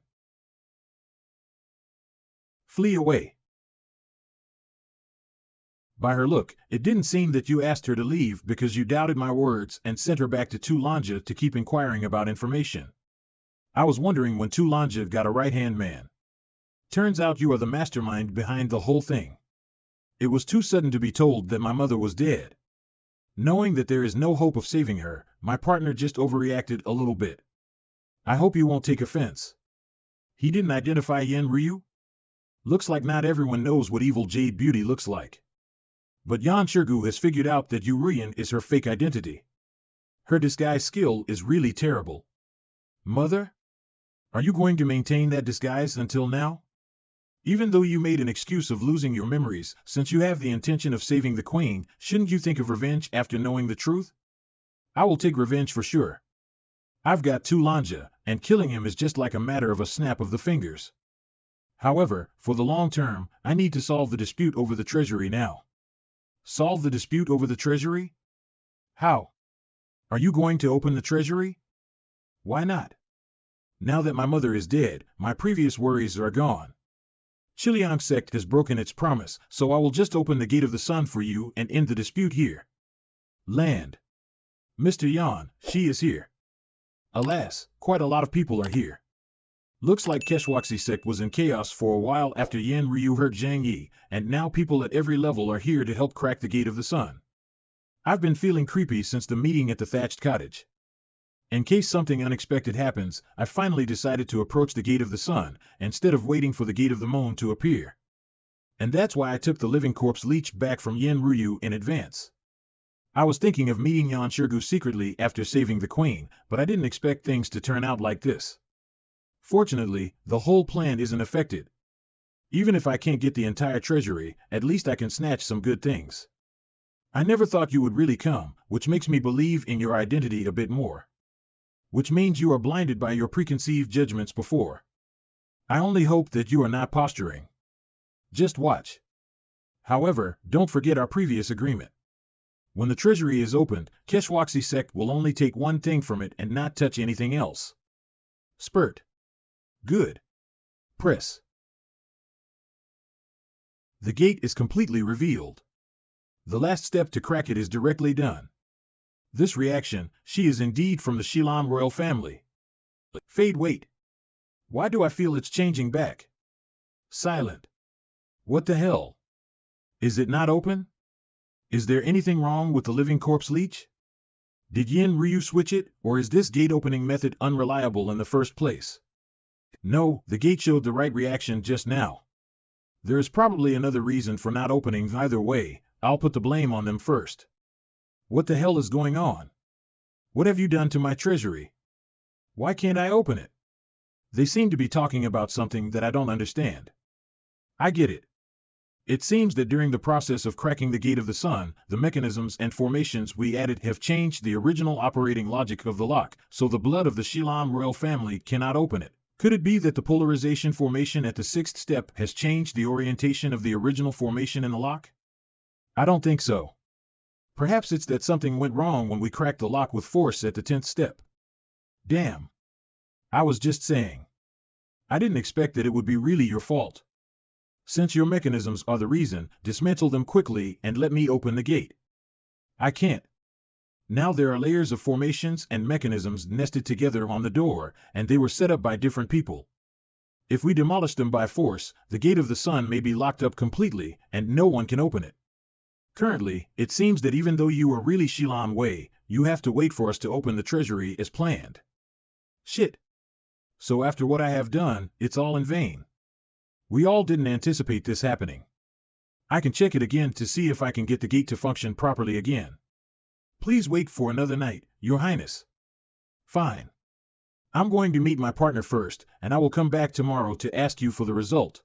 Flee away. By her look, it didn't seem that you asked her to leave because you doubted my words and sent her back to Tu Lanja to keep inquiring about information. I was wondering when Tu Lanja got a right-hand man. Turns out you are the mastermind behind the whole thing. It was too sudden to be told that my mother was dead. Knowing that there is no hope of saving her, my partner just overreacted a little bit. I hope you won't take offense. He didn't identify Yen Ryu? Looks like not everyone knows what evil Jade Beauty looks like. But Yan Shirgu has figured out that Urian is her fake identity. Her disguise skill is really terrible. Mother? Are you going to maintain that disguise until now? Even though you made an excuse of losing your memories, since you have the intention of saving the queen, shouldn't you think of revenge after knowing the truth? I will take revenge for sure. I've got Tu Lanja, and killing him is just like a matter of a snap of the fingers. However, for the long term, I need to solve the dispute over the treasury now. Solve the dispute over the treasury? How? Are you going to open the treasury? Why not? Now that my mother is dead, my previous worries are gone. Xie Yan sect has broken its promise, so I will just open the gate of the sun for you and end the dispute here. Land. Mr. Yan, she is here. Alas, quite a lot of people are here. Looks like Keshwaxi sect was in chaos for a while after Yan Ryu hurt Zhang Yi, and now people at every level are here to help crack the gate of the sun. I've been feeling creepy since the meeting at the thatched cottage. In case something unexpected happens, I finally decided to approach the gate of the sun, instead of waiting for the gate of the moon to appear. And that's why I took the living corpse leech back from Yan Ryu in advance. I was thinking of meeting Yan Shirgu secretly after saving the queen, but I didn't expect things to turn out like this. Fortunately, the whole plan isn't affected. Even if I can't get the entire treasury, at least I can snatch some good things. I never thought you would really come, which makes me believe in your identity a bit more. Which means you are blinded by your preconceived judgments before. I only hope that you are not posturing. Just watch. However, don't forget our previous agreement. When the treasury is opened, Keshwaxi sect will only take one thing from it and not touch anything else. Spurt. Good. Press. The gate is completely revealed. The last step to crack it is directly done. This reaction, she is indeed from the Shilan royal family. Fade, wait. Why do I feel it's changing back? Silent. What the hell? Is it not open? Is there anything wrong with the living corpse leech? Did Yan Ryu switch it, or is this gate opening method unreliable in the first place? No, the gate showed the right reaction just now. There is probably another reason for not opening. Either way, I'll put the blame on them first. What the hell is going on? What have you done to my treasury? Why can't I open it? They seem to be talking about something that I don't understand. I get it. It seems that during the process of cracking the gate of the sun, the mechanisms and formations we added have changed the original operating logic of the lock, so the blood of the Shilan royal family cannot open it. Could it be that the polarization formation at the sixth step has changed the orientation of the original formation in the lock? I don't think so. Perhaps it's that something went wrong when we cracked the lock with force at the 10th step. Damn. I was just saying. I didn't expect that it would be really your fault. Since your mechanisms are the reason, dismantle them quickly and let me open the gate. I can't. Now there are layers of formations and mechanisms nested together on the door, and they were set up by different people. If we demolish them by force, the gate of the sun may be locked up completely, and no one can open it. Currently, it seems that even though you are really Shilan Wei, you have to wait for us to open the treasury as planned. Shit. So after what I have done, it's all in vain. We all didn't anticipate this happening. I can check it again to see if I can get the gate to function properly again. Please wait for another night, Your Highness. Fine. I'm going to meet my partner first, and I will come back tomorrow to ask you for the result.